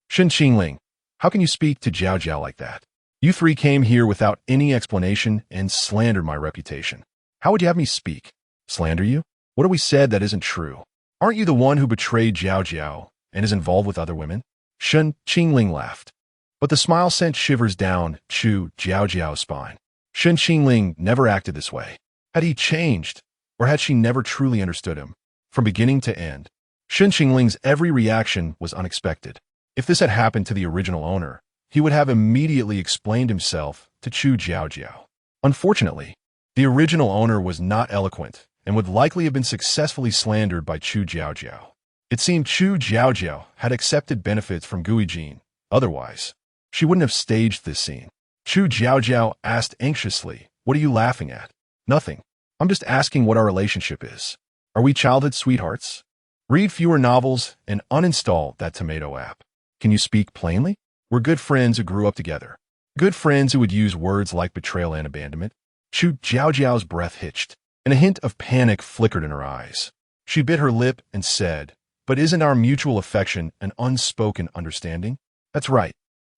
Shen Qingling, how can you speak to Jiaojiao like that? You 3 came here without any explanation and slandered my reputation. How would you have me speak? Slander you? What have we said that isn't true? Aren't you the one who betrayed Jiaojiao and is involved with other women? Shen Qingling laughed, but the smile sent shivers down Chu Jiaojiao's spine. Shen Qingling never acted this way. Had he changed, or had she never truly understood him? From beginning to end, Shen Qingling's every reaction was unexpected. If this had happened to the original owner, he would have immediately explained himself to Chu Jiaojiao. Unfortunately, the original owner was not eloquent and would likely have been successfully slandered by Chu Jiaojiao. It seemed Chu Jiaojiao had accepted benefits from Guijin. Otherwise, she wouldn't have staged this scene. Chu Jiaojiao asked anxiously, "What are you laughing at?" "Nothing. I'm just asking what our relationship is. Are we childhood sweethearts? Read fewer novels and uninstall that tomato app. Can you speak plainly? We're good friends who grew up together. Good friends who would use words like betrayal and abandonment." Chu Jiaojiao's breath hitched, and a hint of panic flickered in her eyes. She bit her lip and said, "But isn't our mutual affection an unspoken understanding?" "That's right.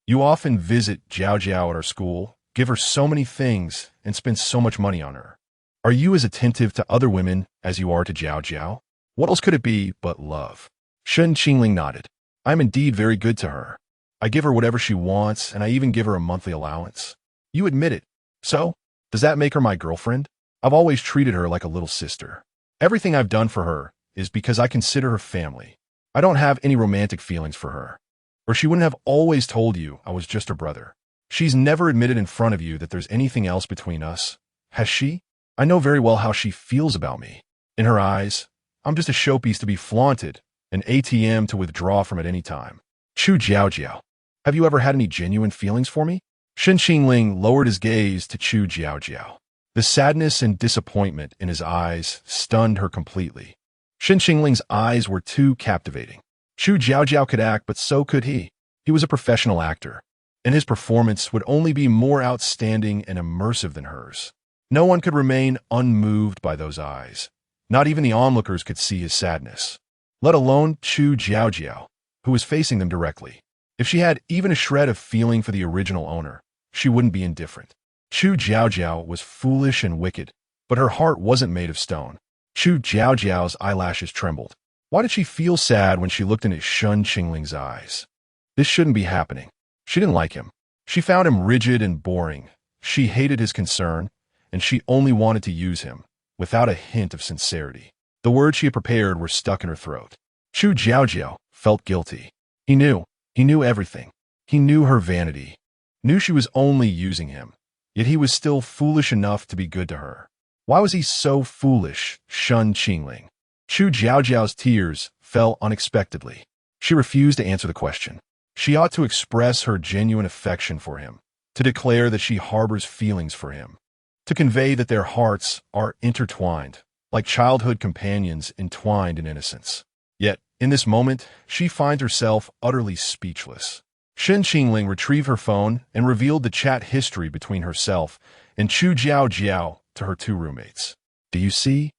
You often visit Jiaojiao at our school, give her so many things, and spend so much money on her. Are you as attentive to other women as you are to Jiaojiao? What else could it be but love?" Shen Qingling nodded. "I'm indeed very good to her. I give her whatever she wants, and I even give her a monthly allowance." "You admit it. So, does that make her my girlfriend?" "I've always treated her like a little sister. Everything I've done for her is because I consider her family. I don't have any romantic feelings for her. Or she wouldn't have always told you I was just her brother. She's never admitted in front of you that there's anything else between us. Has she? I know very well how she feels about me. In her eyes, I'm just a showpiece to be flaunted, an ATM to withdraw from at any time." Chu Jiaojiao, have you ever had any genuine feelings for me? Shen Qingling lowered his gaze to Chu Jiaojiao. The sadness and disappointment in his eyes stunned her completely. Shen Qingling's eyes were too captivating. Chu Jiaojiao could act, but so could he. He was a professional actor, and his performance would only be more outstanding and immersive than hers. No one could remain unmoved by those eyes. Not even the onlookers could see his sadness, let alone Chu Jiaojiao, who was facing them directly. If she had even a shred of feeling for the original owner, she wouldn't be indifferent. Chu Jiaojiao was foolish and wicked, but her heart wasn't made of stone. Chu Jiaojiao's eyelashes trembled. Why did she feel sad when she looked into Shen Qingling's eyes? This shouldn't be happening. She didn't like him. She found him rigid and boring. She hated his concern, and she only wanted to use him, without a hint of sincerity. The words she had prepared were stuck in her throat. Chu Jiaojiao felt guilty. He knew everything. He knew her vanity, knew she was only using him, yet he was still foolish enough to be good to her. Why was he so foolish, Shen Qingling? Chu Jiaojiao's tears fell unexpectedly. She refused to answer the question. She ought to express her genuine affection for him, to declare that she harbors feelings for him, to convey that their hearts are intertwined, like childhood companions entwined in innocence. Yet, in this moment, she finds herself utterly speechless. Shen Qingling retrieved her phone and revealed the chat history between herself and Chu Jiaojiao to her two roommates. Do you see?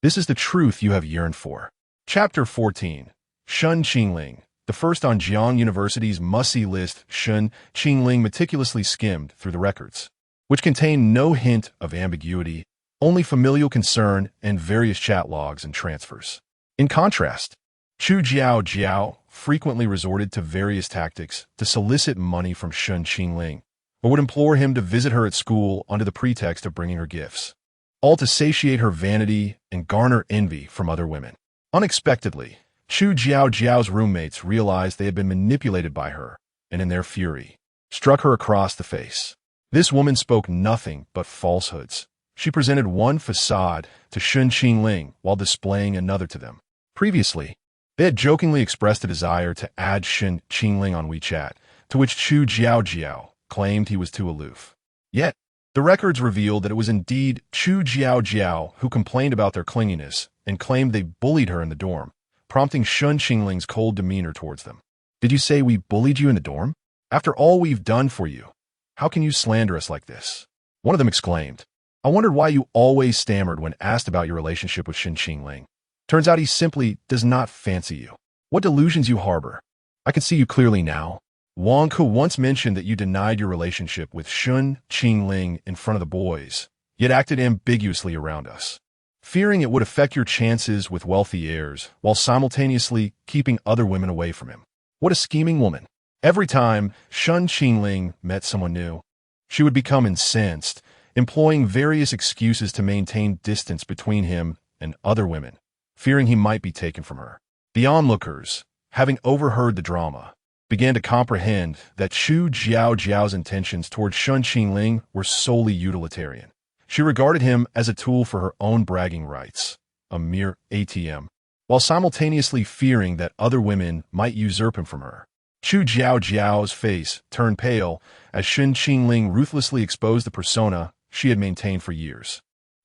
This is the truth you have yearned for. Chapter 14. Shen Qingling, the first on Jiang University's must-see list. Shen Qingling meticulously skimmed through the records, which contained no hint of ambiguity, only familial concern and various chat logs and transfers. In contrast, Chu Jiaojiao frequently resorted to various tactics to solicit money from Shen Qingling, or would implore him to visit her at school under the pretext of bringing her gifts, all to satiate her vanity and garner envy from other women. Unexpectedly, Chu Jiaojiao's roommates realized they had been manipulated by her, and in their fury, struck her across the face. This woman spoke nothing but falsehoods. She presented one facade to Shen Qingling while displaying another to them. Previously, they had jokingly expressed a desire to add Shen Qingling on WeChat, to which Chu Jiaojiao claimed he was too aloof. Yet, the records revealed that it was indeed Chu Jiaojiao who complained about their clinginess and claimed they bullied her in the dorm, prompting Shen Qingling's cold demeanor towards them. Did you say we bullied you in the dorm? After all we've done for you, how can you slander us like this? One of them exclaimed. I wondered why you always stammered when asked about your relationship with Shen Qingling. Turns out he simply does not fancy you. What delusions you harbor. I can see you clearly now. Wang Ke once mentioned that you denied your relationship with Shen Qingling in front of the boys, yet acted ambiguously around us, fearing it would affect your chances with wealthy heirs while simultaneously keeping other women away from him. What a scheming woman. Every time Shen Qingling met someone new, she would become incensed, employing various excuses to maintain distance between him and other women, fearing he might be taken from her. The onlookers, having overheard the drama, began to comprehend that Chu Jiaojiao's intentions toward Shen Qingling were solely utilitarian. She regarded him as a tool for her own bragging rights, a mere ATM, while simultaneously fearing that other women might usurp him from her. Chu Jiaojiao's face turned pale as Shen Qingling ruthlessly exposed the persona she had maintained for years.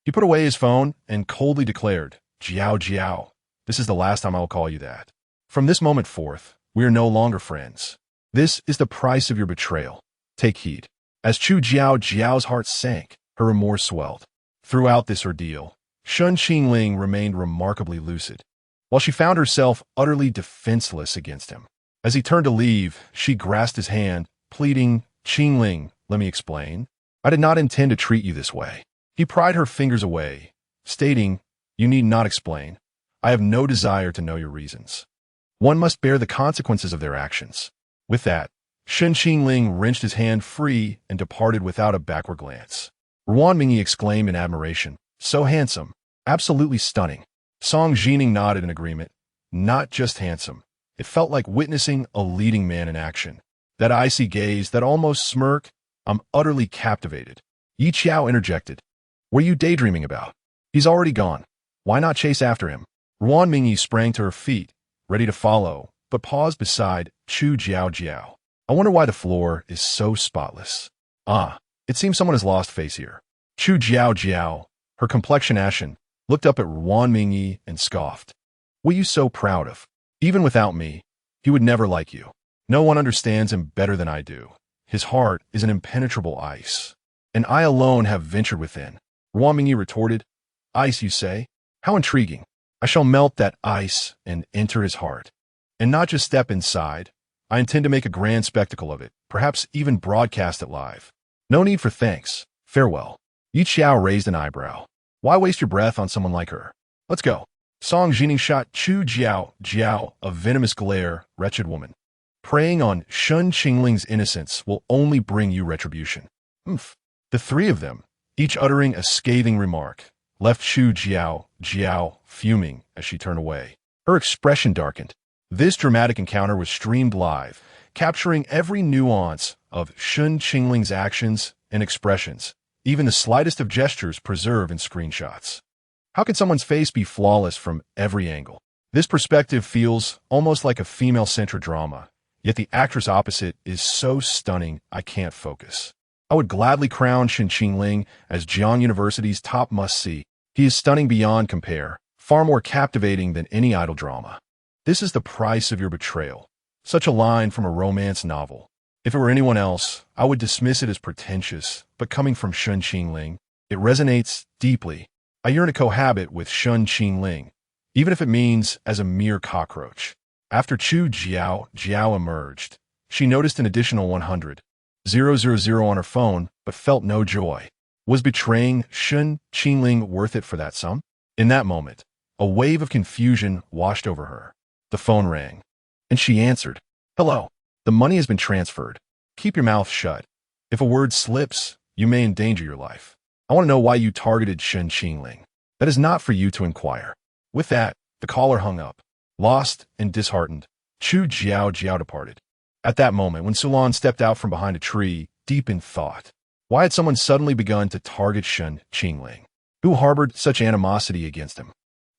He put away his phone and coldly declared, Jiaojiao, this is the last time I will call you that. From this moment forth, we are no longer friends. This is the price of your betrayal. Take heed. As Chu Jiaojiao's heart sank, her remorse swelled. Throughout this ordeal, Shen Qingling remained remarkably lucid, while she found herself utterly defenseless against him. As he turned to leave, she grasped his hand, pleading, Qingling, let me explain. I did not intend to treat you this way. He pried her fingers away, stating, you need not explain. I have no desire to know your reasons. One must bear the consequences of their actions. With that, Shen Qingling wrenched his hand free and departed without a backward glance. Ruan Mingyi exclaimed in admiration, so handsome, absolutely stunning. Song Jining nodded in agreement. Not just handsome. It felt like witnessing a leading man in action. That icy gaze, that almost smirk, I'm utterly captivated. Yi Qiao interjected. What are you daydreaming about? He's already gone. Why not chase after him? Ruan Mingyi sprang to her feet, ready to follow, but paused beside Chu Jiaojiao. I wonder why the floor is so spotless. Ah, it seems someone has lost face here. Chu Jiaojiao, her complexion ashen, looked up at Ruan Mingyi and scoffed. What are you so proud of? Even without me, he would never like you. No one understands him better than I do. His heart is an impenetrable ice, and I alone have ventured within. Ruan Mingyi retorted, Ice, you say? How intriguing. I shall melt that ice and enter his heart. And not just step inside. I intend to make a grand spectacle of it, perhaps even broadcast it live. No need for thanks. Farewell. Yi Qiao raised an eyebrow. Why waste your breath on someone like her? Let's go. Song Jining shot Chu Jiao, a venomous glare, wretched woman. Preying on Shen Qingling's innocence will only bring you retribution. Oomph. The three of them, each uttering a scathing remark, left Chu Jiao fuming as she turned away. Her expression darkened. This dramatic encounter was streamed live, capturing every nuance of Shen Qingling's actions and expressions, even the slightest of gestures preserved in screenshots. How can someone's face be flawless from every angle? This perspective feels almost like a female-centered drama, yet the actress opposite is so stunning I can't focus. I would gladly crown Shen Qingling as Jiang University's top must-see. He is stunning beyond compare, far more captivating than any idol drama. This is the price of your betrayal. Such a line from a romance novel. If it were anyone else, I would dismiss it as pretentious, but coming from Shen Qingling, it resonates deeply. I yearn to cohabit with Shen Qingling, even if it means as a mere cockroach. After Chu Jiao emerged, she noticed an additional 100,000 on her phone, but felt no joy. Was betraying Shen Qingling worth it for that sum? In that moment, a wave of confusion washed over her. The phone rang, and she answered. Hello. The money has been transferred. Keep your mouth shut. If a word slips, you may endanger your life. I want to know why you targeted Shen Qingling. That is not for you to inquire. With that, the caller hung up. Lost and disheartened, Chu Jiao departed. At that moment, when Sulan stepped out from behind a tree, deep in thought, why had someone suddenly begun to target Shen Qingling? Who harbored such animosity against him?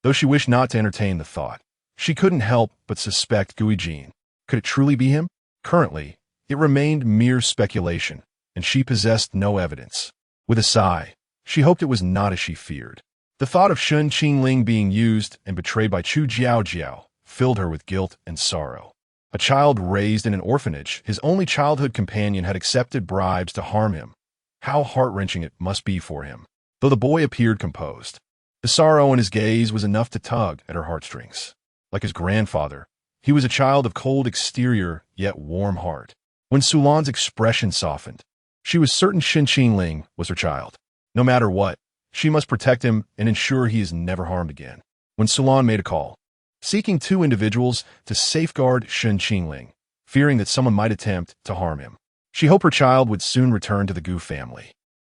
Though she wished not to entertain the thought, she couldn't help but suspect Guijin. Could it truly be him? Currently, it remained mere speculation, and she possessed no evidence. With a sigh, she hoped it was not as she feared. The thought of Shen Qingling being used and betrayed by Chu Jiao filled her with guilt and sorrow. A child raised in an orphanage, his only childhood companion had accepted bribes to harm him. How heart-wrenching it must be for him, though the boy appeared composed. The sorrow in his gaze was enough to tug at her heartstrings. Like his grandfather, he was a child of cold exterior, yet warm heart. When Sulan's expression softened, she was certain Shen Qingling was her child. No matter what, she must protect him and ensure he is never harmed again. When Sulan made a call, seeking 2 individuals to safeguard Shen Qingling, fearing that someone might attempt to harm him, she hoped her child would soon return to the Gu family,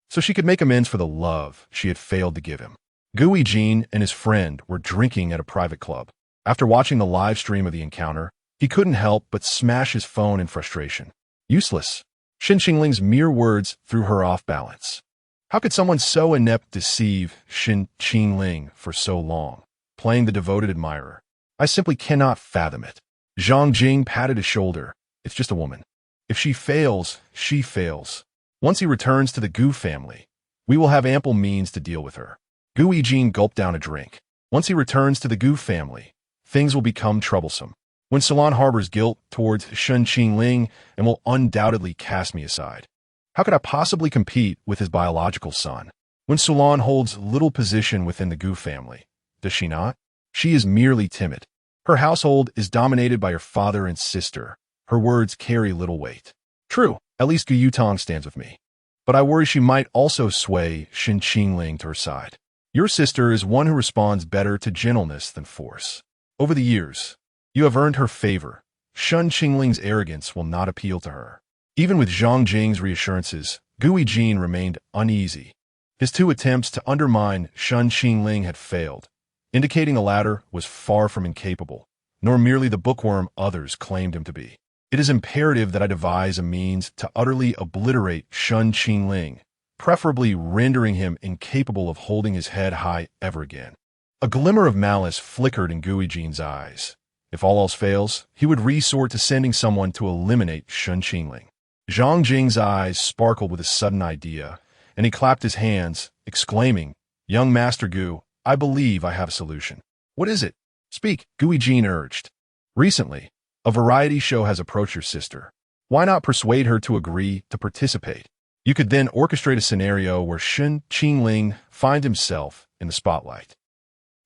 so she could make amends for the love she had failed to give him. Guijin and his friend were drinking at a private club. After watching the live stream of the encounter, he couldn't help but smash his phone in frustration. Useless. Shen Qingling's mere words threw her off balance. How could someone so inept deceive Shen Qingling for so long, playing the devoted admirer? I simply cannot fathom it. Zhang Jing patted his shoulder. It's just a woman. If she fails, she fails. Once he returns to the Gu family, we will have ample means to deal with her. Guijin gulped down a drink. Once he returns to the Gu family, things will become troublesome. When Sulan harbors guilt towards Shen Qingling and will undoubtedly cast me aside. How could I possibly compete with his biological son? When Sulan holds little position within the Gu family, does she not? She is merely timid. Her household is dominated by her father and sister. Her words carry little weight. True, at least Gu Yutong stands with me. But I worry she might also sway Shen Qingling to her side. Your sister is one who responds better to gentleness than force. Over the years, you have earned her favor. Shen Qingling's arrogance will not appeal to her. Even with Zhang Jing's reassurances, Guijin remained uneasy. His 2 attempts to undermine Shen Qingling had failed, indicating the latter was far from incapable, nor merely the bookworm others claimed him to be. It is imperative that I devise a means to utterly obliterate Shen Qingling, preferably rendering him incapable of holding his head high ever again. A glimmer of malice flickered in Guijin's eyes. If all else fails, he would resort to sending someone to eliminate Shen Qingling. Zhang Jing's eyes sparkled with a sudden idea, and he clapped his hands, exclaiming, "Young Master Gu, I believe I have a solution." "What is it?" "Speak," Guijin urged. "Recently, a variety show has approached your sister. Why not persuade her to agree to participate? You could then orchestrate a scenario where Shen Qingling finds himself in the spotlight.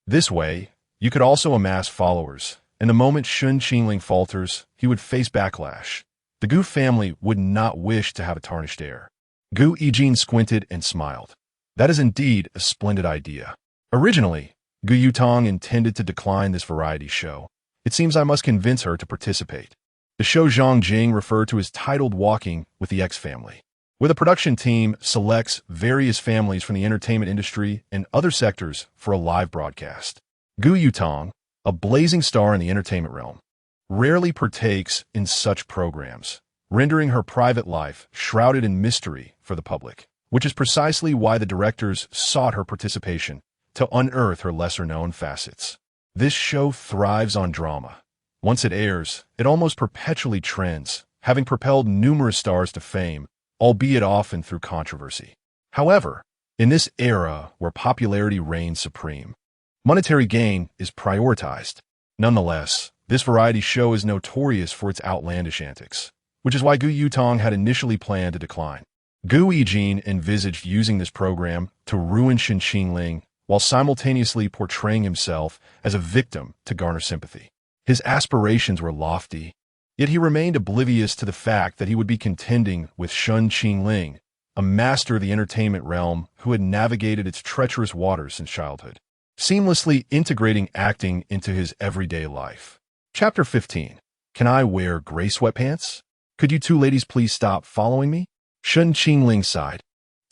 This way, you could also amass followers, and the moment Shen Qingling falters, he would face backlash. The Gu family would not wish to have a tarnished air." Guijin squinted and smiled. "That is indeed a splendid idea. Originally, Gu Yutong intended to decline this variety show. It seems I must convince her to participate." The show Zhang Jing referred to as titled Walking with the X Family. where the production team selects various families from the entertainment industry and other sectors for a live broadcast. Gu Yutong, a blazing star in the entertainment realm, rarely partakes in such programs, rendering her private life shrouded in mystery for the public, which is precisely why the directors sought her participation to unearth her lesser-known facets. This show thrives on drama. Once it airs, it almost perpetually trends, having propelled numerous stars to fame, albeit often through controversy. However, in this era where popularity reigns supreme, monetary gain is prioritized. Nonetheless, this variety show is notorious for its outlandish antics, which is why Gu Yutong had initially planned to decline. Gu Yijin envisaged using this program to ruin Shen Qingling while simultaneously portraying himself as a victim to garner sympathy. His aspirations were lofty, yet he remained oblivious to the fact that he would be contending with Shen Qingling, a master of the entertainment realm who had navigated its treacherous waters since childhood, seamlessly integrating acting into his everyday life. Chapter 15. Can I wear gray sweatpants? Could you two ladies please stop following me? Shen Qingling sighed,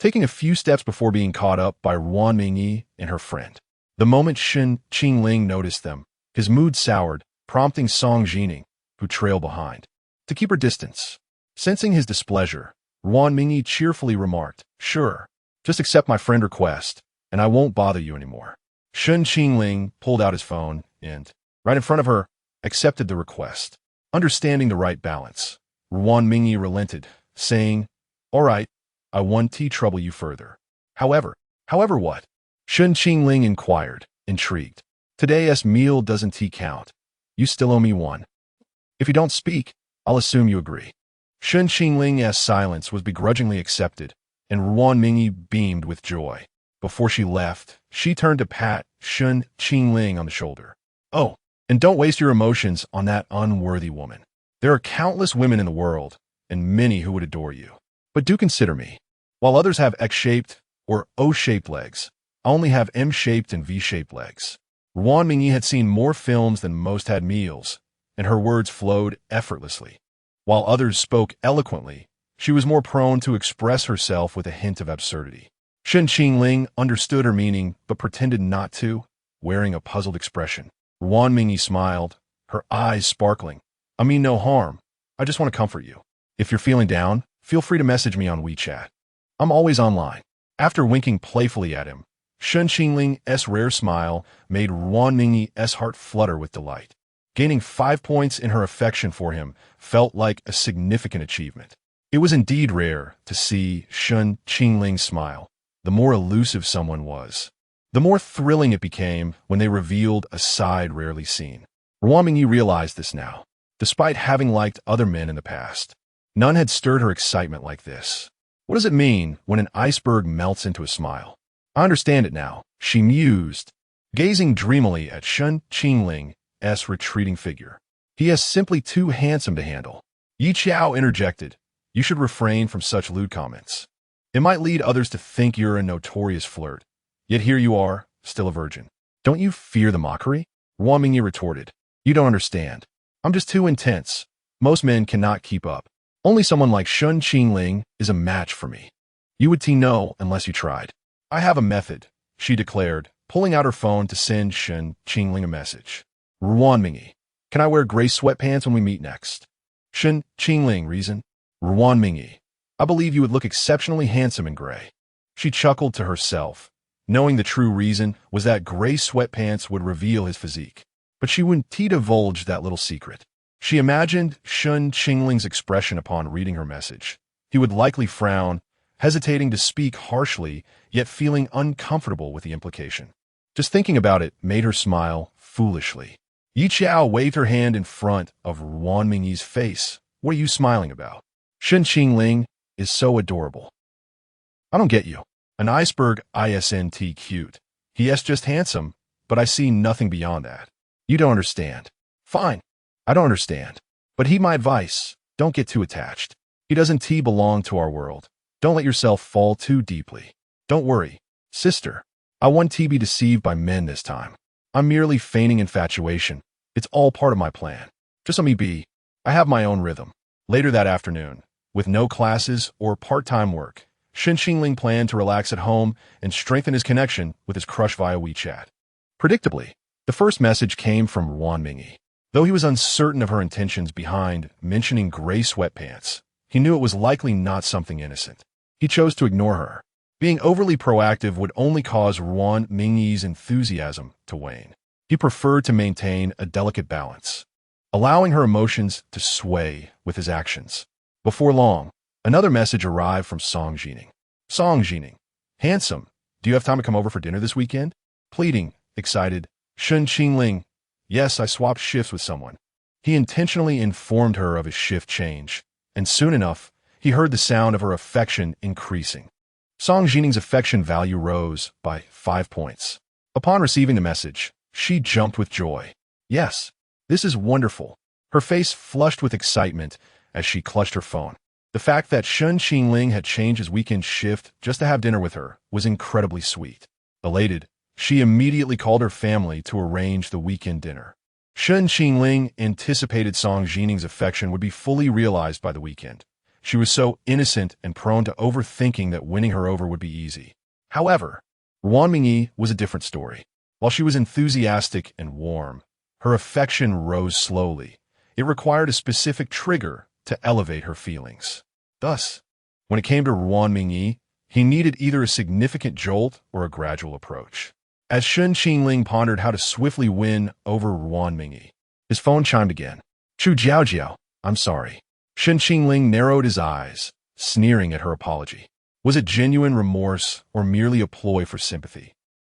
taking a few steps before being caught up by Ruan Mingyi and her friend. The moment Shen Qingling noticed them, his mood soured, prompting Song Jining, who trailed behind, to keep her distance. Sensing his displeasure, Ruan Mingyi cheerfully remarked, "Sure, just accept my friend request, and I won't bother you anymore." Shen Qingling pulled out his phone and, right in front of her, accepted the request. Understanding the right balance, Ruan Mingyi relented, saying, "All right, I won't trouble you further." However what? Shen Qingling inquired, intrigued. "Today's meal doesn't count. You still owe me one. If you don't speak, I'll assume you agree." Shen Qingling's silence was begrudgingly accepted, and Ruan Mingyi beamed with joy. Before she left, she turned to pat Shen Qingling on the shoulder. "Oh, and don't waste your emotions on that unworthy woman. There are countless women in the world, and many who would adore you. But do consider me. While others have X-shaped or O-shaped legs, I only have M-shaped and V-shaped legs." Ruan Mingyi had seen more films than most had meals, and her words flowed effortlessly. While others spoke eloquently, she was more prone to express herself with a hint of absurdity. Shen Qingling understood her meaning but pretended not to, wearing a puzzled expression. Ruan Mingyi smiled, her eyes sparkling. "I mean no harm. I just want to comfort you. If you're feeling down, feel free to message me on WeChat. I'm always online." After winking playfully at him, Shen Qingling's rare smile made Ruan Mingyi's heart flutter with delight. Gaining 5 points in her affection for him felt like a significant achievement. It was indeed rare to see Shen Qingling smile. The more elusive someone was, the more thrilling it became when they revealed a side rarely seen. Ruan Mingyi realized this now. Despite having liked other men in the past, none had stirred her excitement like this. What does it mean when an iceberg melts into a smile? I understand it now, she mused, gazing dreamily at Shen Qingling's retreating figure. He is simply too handsome to handle. Yi Qiao interjected, "You should refrain from such lewd comments. It might lead others to think you're a notorious flirt. Yet here you are, still a virgin. Don't you fear the mockery?" Ruan Mingyi retorted, "You don't understand. I'm just too intense. Most men cannot keep up. Only someone like Shen Qingling is a match for me. You would know unless you tried." "I have a method," she declared, pulling out her phone to send Shen Qingling a message. "Ruan Mingyi, can I wear gray sweatpants when we meet next?" Shen Qingling reasoned. "Ruan Mingyi, I believe you would look exceptionally handsome in gray." She chuckled to herself, knowing the true reason was that gray sweatpants would reveal his physique. But she wouldn't divulge that little secret. She imagined Shen Qingling's expression upon reading her message. He would likely frown, hesitating to speak harshly, yet feeling uncomfortable with the implication. Just thinking about it made her smile foolishly. Yi Qiao waved her hand in front of Ruan Mingyi's face. "What are you smiling about? Shen Qingling is so adorable." "I don't get you. An iceberg isn't cute. He is just handsome, but I see nothing beyond that." "You don't understand." "Fine. I don't understand. But heed my advice. Don't get too attached. He doesn't belong to our world. Don't let yourself fall too deeply. Don't worry, sister. I won't be deceived by men this time. I'm merely feigning infatuation. It's all part of my plan. Just let me be. I have my own rhythm." Later that afternoon, With no classes or part-time work, Shen Qingling planned to relax at home and strengthen his connection with his crush via WeChat. Predictably, the first message came from Ruan Mingyi. Though he was uncertain of her intentions behind mentioning gray sweatpants, he knew it was likely not something innocent. He chose to ignore her. Being overly proactive would only cause Ruan Mingyi's enthusiasm to wane. He preferred to maintain a delicate balance, allowing her emotions to sway with his actions. Before long, another message arrived from Song Jining. Song Jining, handsome, do you have time to come over for dinner this weekend? Pleading, excited, Shen Qingling, yes, I swapped shifts with someone. He intentionally informed her of his shift change, and soon enough, he heard the sound of her affection increasing. Song Jining's affection value rose by 5 points. Upon receiving the message, she jumped with joy. Yes, this is wonderful. Her face flushed with excitement as she clutched her phone. The fact that Shen Qingling had changed his weekend shift just to have dinner with her was incredibly sweet. Elated, she immediately called her family to arrange the weekend dinner. Shen Qingling anticipated Song Jining's affection would be fully realized by the weekend. She was so innocent and prone to overthinking that winning her over would be easy. However, Ruan Mingyi was a different story. While she was enthusiastic and warm, her affection rose slowly. It required a specific trigger to elevate her feelings. Thus, when it came to Ruan Mingyi, he needed either a significant jolt or a gradual approach. As Shen Qingling pondered how to swiftly win over Ruan Mingyi, his phone chimed again. Chu Jiao, I'm sorry. Shen Qingling narrowed his eyes, sneering at her apology. Was it genuine remorse or merely a ploy for sympathy?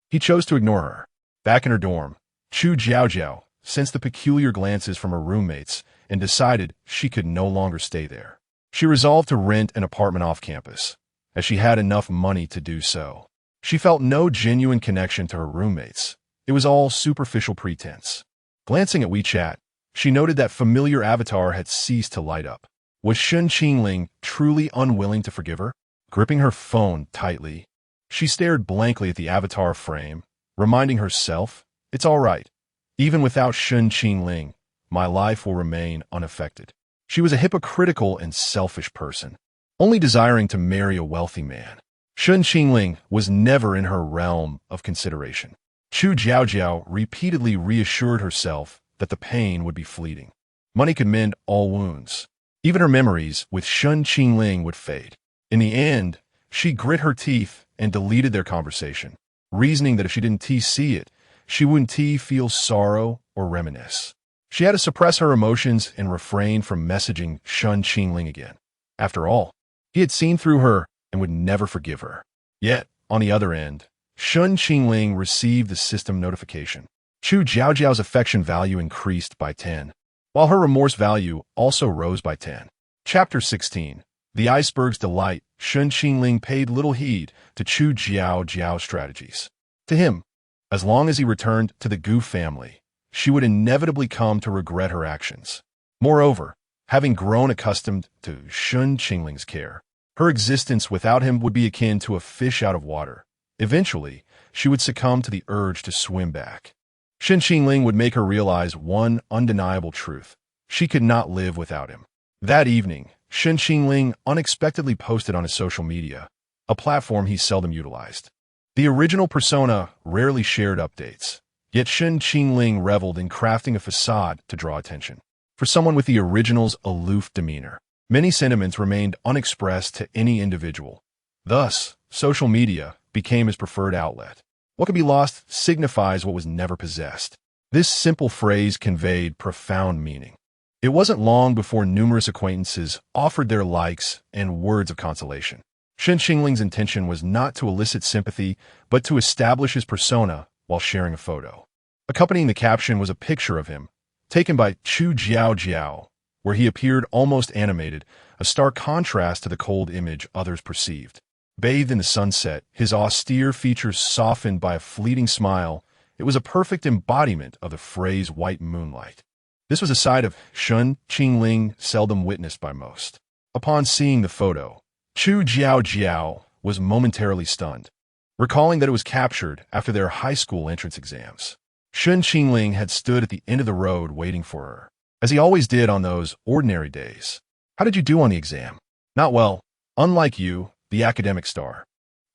He chose to ignore her. Back in her dorm, Chu Jiao sensed the peculiar glances from her roommates and decided she could no longer stay there. She resolved to rent an apartment off campus, as she had enough money to do so. She felt no genuine connection to her roommates. It was all superficial pretense. Glancing at WeChat, she noted that familiar avatar had ceased to light up. Was Shen Qingling truly unwilling to forgive her? Gripping her phone tightly, she stared blankly at the avatar frame, reminding herself, it's all right. Even without Shen Qingling, my life will remain unaffected. She was a hypocritical and selfish person, only desiring to marry a wealthy man. Shen Qingling was never in her realm of consideration. Chu Jiao repeatedly reassured herself that the pain would be fleeting. Money could mend all wounds. Even her memories with Shen Qingling would fade. In the end, she grit her teeth and deleted their conversation, reasoning that if she didn't see it, she wouldn't feel sorrow or reminisce. She had to suppress her emotions and refrain from messaging Shen Qingling again. After all, he had seen through her and would never forgive her. Yet, on the other end, Shen Qingling received the system notification. Chu Jiao's affection value increased by 10, while her remorse value also rose by 10. Chapter 16. The Iceberg's Delight. Shen Qingling paid little heed to Chu Jiao's strategies. To him, as long as he returned to the Gu family, she would inevitably come to regret her actions. Moreover, having grown accustomed to Shen Qingling's care, her existence without him would be akin to a fish out of water. Eventually, she would succumb to the urge to swim back. Shen Qingling would make her realize one undeniable truth. She could not live without him. That evening, Shen Qingling unexpectedly posted on his social media, a platform he seldom utilized. The original persona rarely shared updates, yet Shen Qingling reveled in crafting a facade to draw attention. For someone with the original's aloof demeanor, many sentiments remained unexpressed to any individual. Thus, social media became his preferred outlet. What could be lost signifies what was never possessed. This simple phrase conveyed profound meaning. It wasn't long before numerous acquaintances offered their likes and words of consolation. Shen Qingling's intention was not to elicit sympathy, but to establish his persona while sharing a photo. Accompanying the caption was a picture of him, taken by Chu Jiao, where he appeared almost animated, a stark contrast to the cold image others perceived. Bathed in the sunset, his austere features softened by a fleeting smile, it was a perfect embodiment of the phrase white moonlight. This was a side of Shen Qingling seldom witnessed by most. Upon seeing the photo, Chu Jiao was momentarily stunned, recalling that it was captured after their high school entrance exams. Shen Qingling had stood at the end of the road waiting for her, as he always did on those ordinary days. How did you do on the exam? Not well. Unlike you, the academic star.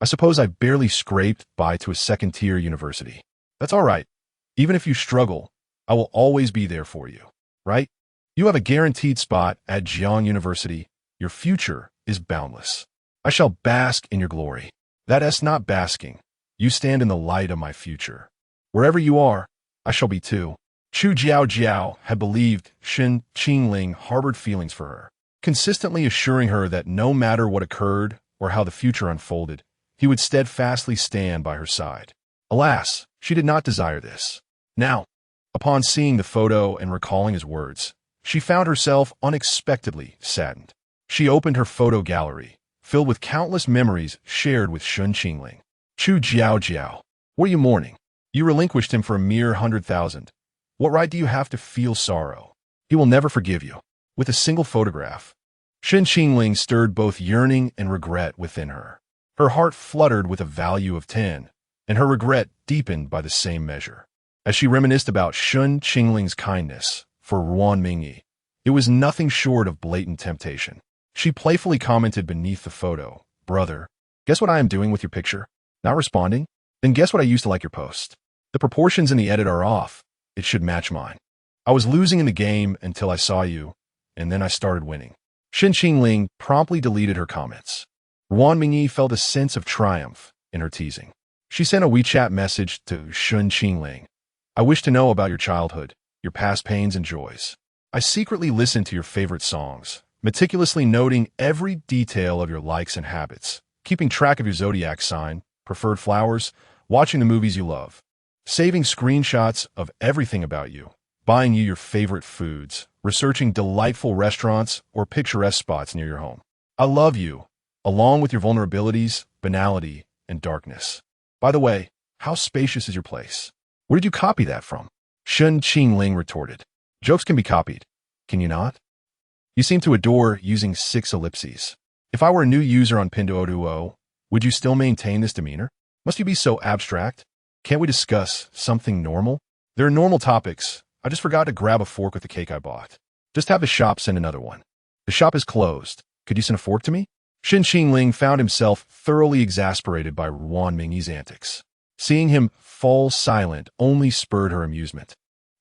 I suppose I barely scraped by to a second-tier university. That's all right. Even if you struggle, I will always be there for you. Right? You have a guaranteed spot at Jiang University. Your future is boundless. I shall bask in your glory. That is not basking. You stand in the light of my future. Wherever you are, I shall be too. Chu Jiao had believed Shen Qingling harbored feelings for her, consistently assuring her that no matter what occurred or how the future unfolded, he would steadfastly stand by her side. Alas, she did not desire this. Now, upon seeing the photo and recalling his words, she found herself unexpectedly saddened. She opened her photo gallery, filled with countless memories shared with Shen Qingling. Chu Jiao, what are you mourning? You relinquished him for a mere 100,000. What right do you have to feel sorrow? He will never forgive you. With a single photograph, Shen Qingling stirred both yearning and regret within her. Her heart fluttered with a value of 10, and her regret deepened by the same measure. As she reminisced about Shen Qingling's kindness for Ruan Mingyi, it was nothing short of blatant temptation. She playfully commented beneath the photo, "Brother, guess what I am doing with your picture? Not responding? Then guess what I used to like your post? The proportions in the edit are off. It should match mine. I was losing in the game until I saw you, and then I started winning." Shen Qingling promptly deleted her comments. Ruan Mingyi felt a sense of triumph in her teasing. She sent a WeChat message to Shen Qingling. "I wish to know about your childhood, your past pains and joys. I secretly listened to your favorite songs, meticulously noting every detail of your likes and habits, keeping track of your zodiac sign, preferred flowers, watching the movies you love, saving screenshots of everything about you, buying you your favorite foods, researching delightful restaurants or picturesque spots near your home. I love you, along with your vulnerabilities, banality, and darkness. By the way, how spacious is your place? Where did you copy that from?" Shen Qingling retorted. "Jokes can be copied. Can you not? You seem to adore using 6 ellipses. If I were a new user on Pinduoduo, would you still maintain this demeanor? Must you be so abstract? Can't we discuss something normal? There are normal topics. I just forgot to grab a fork with the cake I bought. Just have the shop send another one. The shop is closed. Could you send a fork to me?" Shen Qingling found himself thoroughly exasperated by Ruan Mingyi's antics. Seeing him fall silent only spurred her amusement.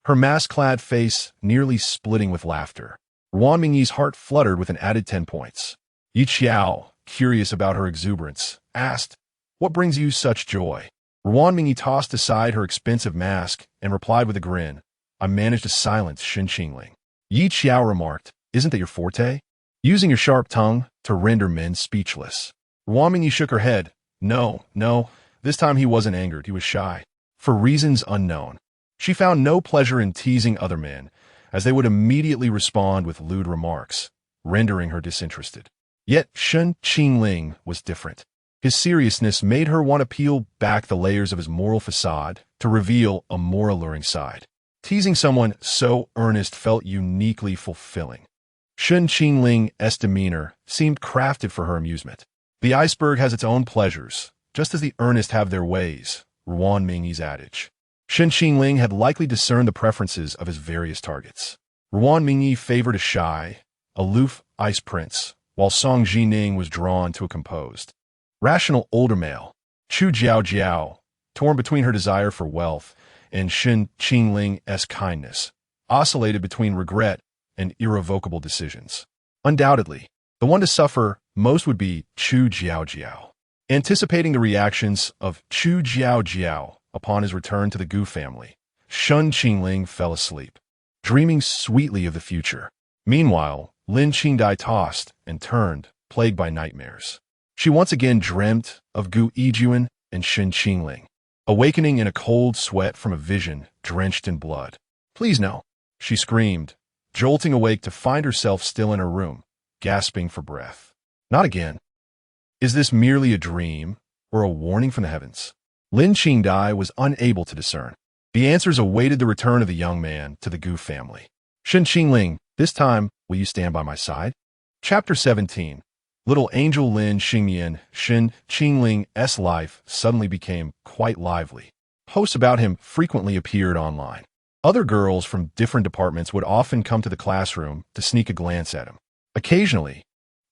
Her mask-clad face nearly splitting with laughter. Ruan Mingyi's heart fluttered with an added 10 points. Yi Qiao, curious about her exuberance, asked, "What brings you such joy?" Ruan Mingyi tossed aside her expensive mask and replied with a grin, "I managed to silence Shen Qingling." Yi Qiao remarked, "Isn't that your forte? Using your sharp tongue to render men speechless." Ruan Mingyi shook her head. No. This time he wasn't angered, he was shy. For reasons unknown. She found no pleasure in teasing other men, as they would immediately respond with lewd remarks, rendering her disinterested. Yet Shen Qingling was different. His seriousness made her want to peel back the layers of his moral facade to reveal a more alluring side. Teasing someone so earnest felt uniquely fulfilling. Shen Qingling's demeanor seemed crafted for her amusement. The iceberg has its own pleasures, just as the earnest have their ways, Ruan Mingyi's adage. Shen Qingling had likely discerned the preferences of his various targets. Ruan Mingyi favored a shy, aloof ice prince, while Song Jining was drawn to a composed, rational older male. Chu Jiao, torn between her desire for wealth and Shen Qingling's kindness, oscillated between regret and irrevocable decisions. Undoubtedly, the one to suffer most would be Chu Jiao. Anticipating the reactions of Chu Jiao upon his return to the Gu family, Shen Qingling fell asleep, dreaming sweetly of the future. Meanwhile, Lin Qingdai tossed and turned, plagued by nightmares. She once again dreamt of Gu Yijuan and Shen Qingling, awakening in a cold sweat from a vision drenched in blood. "Please no," she screamed, jolting awake to find herself still in her room, gasping for breath. "Not again. Is this merely a dream or a warning from the heavens?" Lin Qingdai was unable to discern. The answers awaited the return of the young man to the Gu family. "Shen Qingling, this time, will you stand by my side?" Chapter 17. Little angel Lin Xingyan, Shen Qingling's life suddenly became quite lively. Posts about him frequently appeared online. Other girls from different departments would often come to the classroom to sneak a glance at him. Occasionally,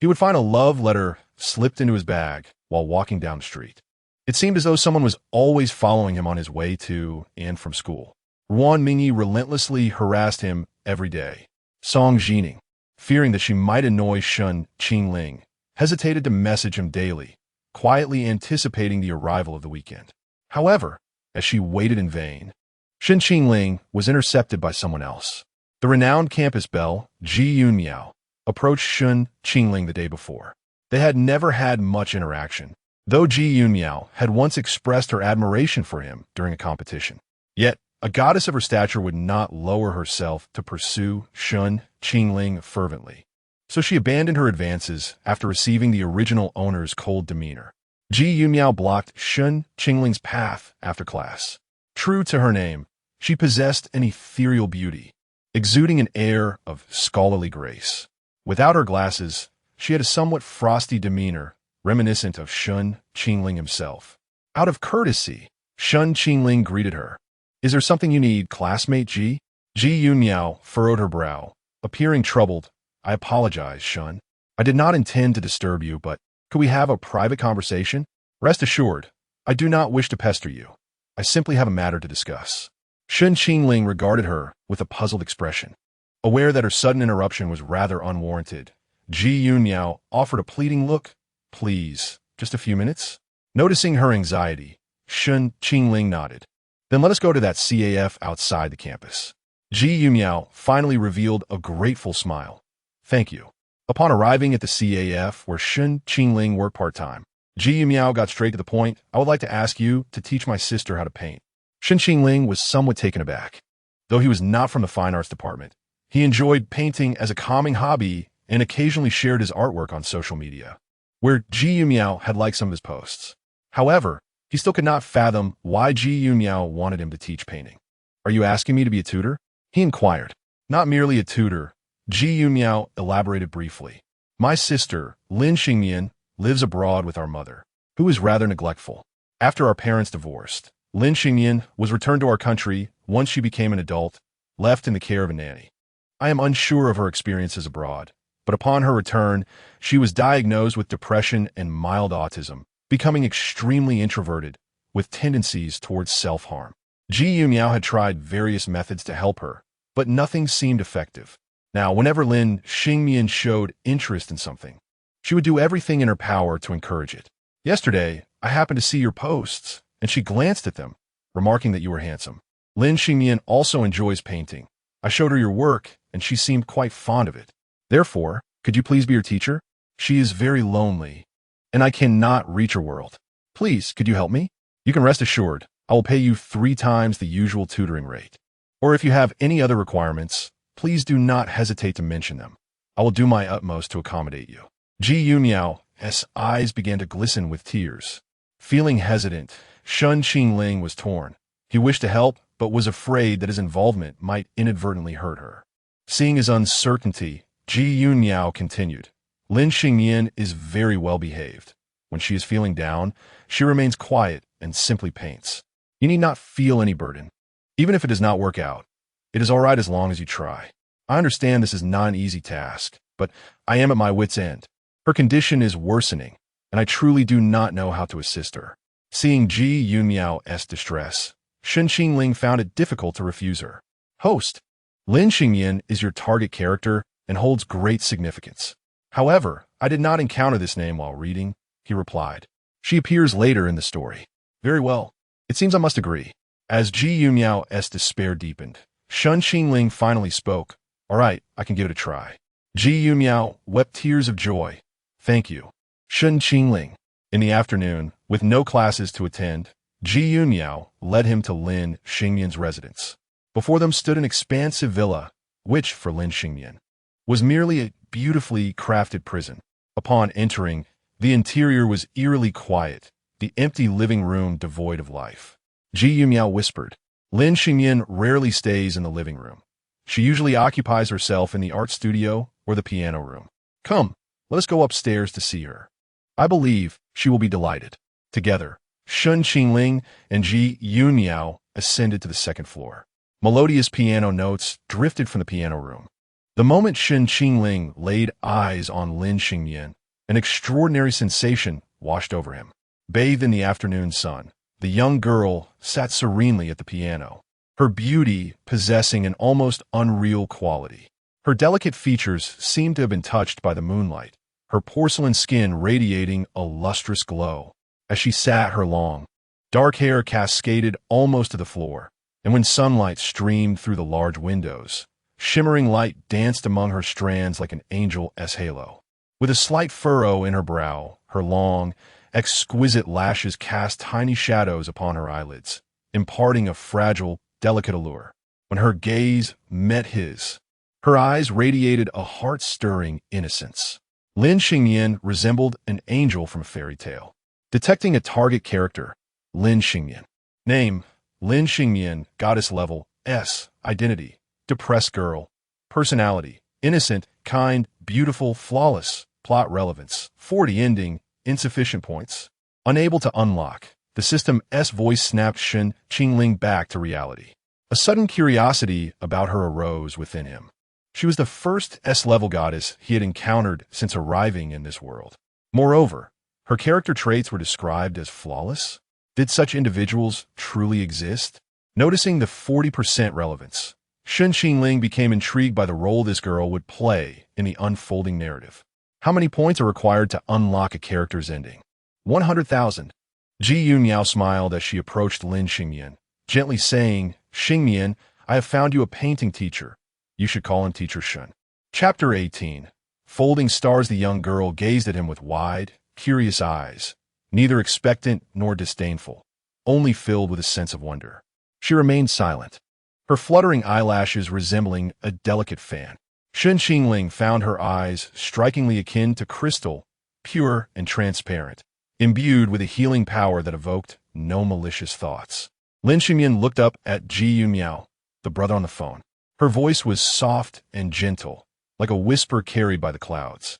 He would find a love letter slipped into his bag while walking down the street. It seemed as though someone was always following him on his way to and from school. Ruan Mingyi relentlessly harassed him every day. Song Jining, fearing that she might annoy Shen Qingling, hesitated to message him daily, quietly anticipating the arrival of the weekend. However, as she waited in vain, Shen Qingling was intercepted by someone else. The renowned campus belle, Ji Yunmiao, approached Shen Qingling the day before. They had never had much interaction, though Ji Yunmiao had once expressed her admiration for him during a competition. Yet, a goddess of her stature would not lower herself to pursue Shen Qingling fervently. So she abandoned her advances after receiving the original owner's cold demeanor. Ji Yunmiao blocked Shen Qingling's path after class. True to her name, she possessed an ethereal beauty, exuding an air of scholarly grace. Without her glasses, she had a somewhat frosty demeanor, reminiscent of Shen Qingling himself. Out of courtesy, Shen Qingling greeted her. "Is there something you need, classmate Ji?" Ji Yunmiao furrowed her brow, appearing troubled. "I apologize, Shen. I did not intend to disturb you, but could we have a private conversation? Rest assured, I do not wish to pester you. I simply have a matter to discuss." Shen Qingling regarded her with a puzzled expression. Aware that her sudden interruption was rather unwarranted, Ji Yunmiao offered a pleading look. "Please, just a few minutes?" Noticing her anxiety, Shen Qingling nodded. "Then let us go to that CAF outside the campus." Ji Yunmiao finally revealed a grateful smile. "Thank you." Upon arriving at the CAF where Shen Qingling worked part-time, Ji Yunmiao got straight to the point. "I would like to ask you to teach my sister how to paint." Shen Qingling was somewhat taken aback. Though he was not from the fine arts department, he enjoyed painting as a calming hobby and occasionally shared his artwork on social media, where Ji Yunmiao had liked some of his posts. However, he still could not fathom why Ji Yunmiao wanted him to teach painting. "Are you asking me to be a tutor?" he inquired. "Not merely a tutor," Ji Yunmiao elaborated briefly. "My sister, Lin Xingmian, lives abroad with our mother, who is rather neglectful. After our parents divorced, Lin Xingmian was returned to our country once she became an adult, left in the care of a nanny. I am unsure of her experiences abroad, but upon her return, she was diagnosed with depression and mild autism, becoming extremely introverted, with tendencies towards self-harm. Ji Yunmiao had tried various methods to help her, but nothing seemed effective. Now, whenever Lin Xingmian showed interest in something, she would do everything in her power to encourage it. Yesterday, I happened to see your posts, and she glanced at them, remarking that you were handsome. Lin Xingmian also enjoys painting. I showed her your work, and she seemed quite fond of it. Therefore, could you please be her teacher? She is very lonely, and I cannot reach her world. Please, could you help me? You can rest assured, I will pay you 3 times the usual tutoring rate. Or if you have any other requirements, please do not hesitate to mention them. I will do my utmost to accommodate you." Ji Yunmiao's eyes began to glisten with tears. Feeling hesitant, Shen Qingling was torn. He wished to help, but was afraid that his involvement might inadvertently hurt her. Seeing his uncertainty, Ji Yunmiao continued. "Lin Xingmian is very well behaved. When she is feeling down, she remains quiet and simply paints. You need not feel any burden. Even if it does not work out, it is all right as long as you try. I understand this is not an easy task, but I am at my wit's end. Her condition is worsening, and I truly do not know how to assist her." Seeing Ji Yunmiao's distress, Shen Qingling found it difficult to refuse her. "Host, Lin Xingmian is your target character and holds great significance. However, I did not encounter this name while reading," he replied. "She appears later in the story." "Very well. It seems I must agree." As Ji Yunmiao's despair deepened, Shen Qingling finally spoke. "All right, I can give it a try." Ji Yunmiao wept tears of joy. "Thank you, Shen Qingling." In the afternoon, with no classes to attend, Ji Yunmiao led him to Lin Xingmian's residence. Before them stood an expansive villa, which, for Lin Xingmian, was merely a beautifully crafted prison. Upon entering, the interior was eerily quiet, the empty living room devoid of life. Ji Yunmiao whispered, "Lin Xingmian rarely stays in the living room. She usually occupies herself in the art studio or the piano room. Come, let us go upstairs to see her. I believe she will be delighted." Together, Shen Qingling and Ji Yunmiao ascended to the second floor. Melodious piano notes drifted from the piano room. The moment Shen Qingling laid eyes on Lin Xingyan, an extraordinary sensation washed over him. Bathed in the afternoon sun, the young girl sat serenely at the piano, her beauty possessing an almost unreal quality. Her delicate features seemed to have been touched by the moonlight, her porcelain skin radiating a lustrous glow. As she sat, her long, dark hair cascaded almost to the floor, and when sunlight streamed through the large windows, shimmering light danced among her strands like an angel's halo. With a slight furrow in her brow, her long, exquisite lashes cast tiny shadows upon her eyelids, imparting a fragile, delicate allure. When her gaze met his, her eyes radiated a heart-stirring innocence. Lin Xingyan resembled an angel from a fairy tale. Detecting a target character, Lin Xingyan. Name, Lin Xingyan, goddess level, S, identity, depressed girl. Personality, innocent, kind, beautiful, flawless. Plot relevance, 40 ending, insufficient points. Unable to unlock, the system's voice snapped Shen Qingling back to reality. A sudden curiosity about her arose within him. She was the first S-level goddess he had encountered since arriving in this world. Moreover, her character traits were described as flawless. Did such individuals truly exist? Noticing the 40% relevance, Shen Qingling became intrigued by the role this girl would play in the unfolding narrative. How many points are required to unlock a character's ending? 100,000. Ji Yunmiao smiled as she approached Lin Xingyan, gently saying, Xingyan, I have found you a painting teacher. You should call him Teacher Shen. Chapter 18. Folding stars. The young girl gazed at him with wide, curious eyes, neither expectant nor disdainful, only filled with a sense of wonder. She remained silent, her fluttering eyelashes resembling a delicate fan. Shen Qingling found her eyes strikingly akin to crystal, pure and transparent, imbued with a healing power that evoked no malicious thoughts. Lin Xingyan looked up at Ji Yunmiao, the brother on the phone. Her voice was soft and gentle, like a whisper carried by the clouds,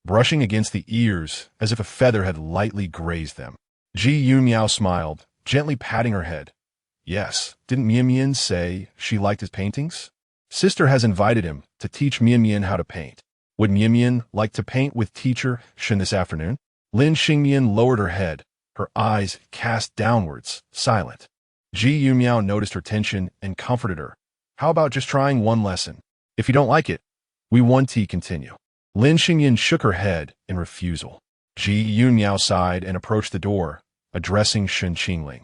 brushing against the ears as if a feather had lightly grazed them. Ji Yunmiao smiled, gently patting her head. Yes, didn't Mian say she liked his paintings? Sister has invited him to teach Mian how to paint. Would Mian like to paint with teacher Shen this afternoon? Lin Xingyan lowered her head, her eyes cast downwards, silent. Ji Yunmiao noticed her tension and comforted her. How about just trying one lesson? If you don't like it, we want to continue. Lin Xingyan shook her head in refusal. Ji Yunmiao sighed and approached the door, addressing Shen Qingling.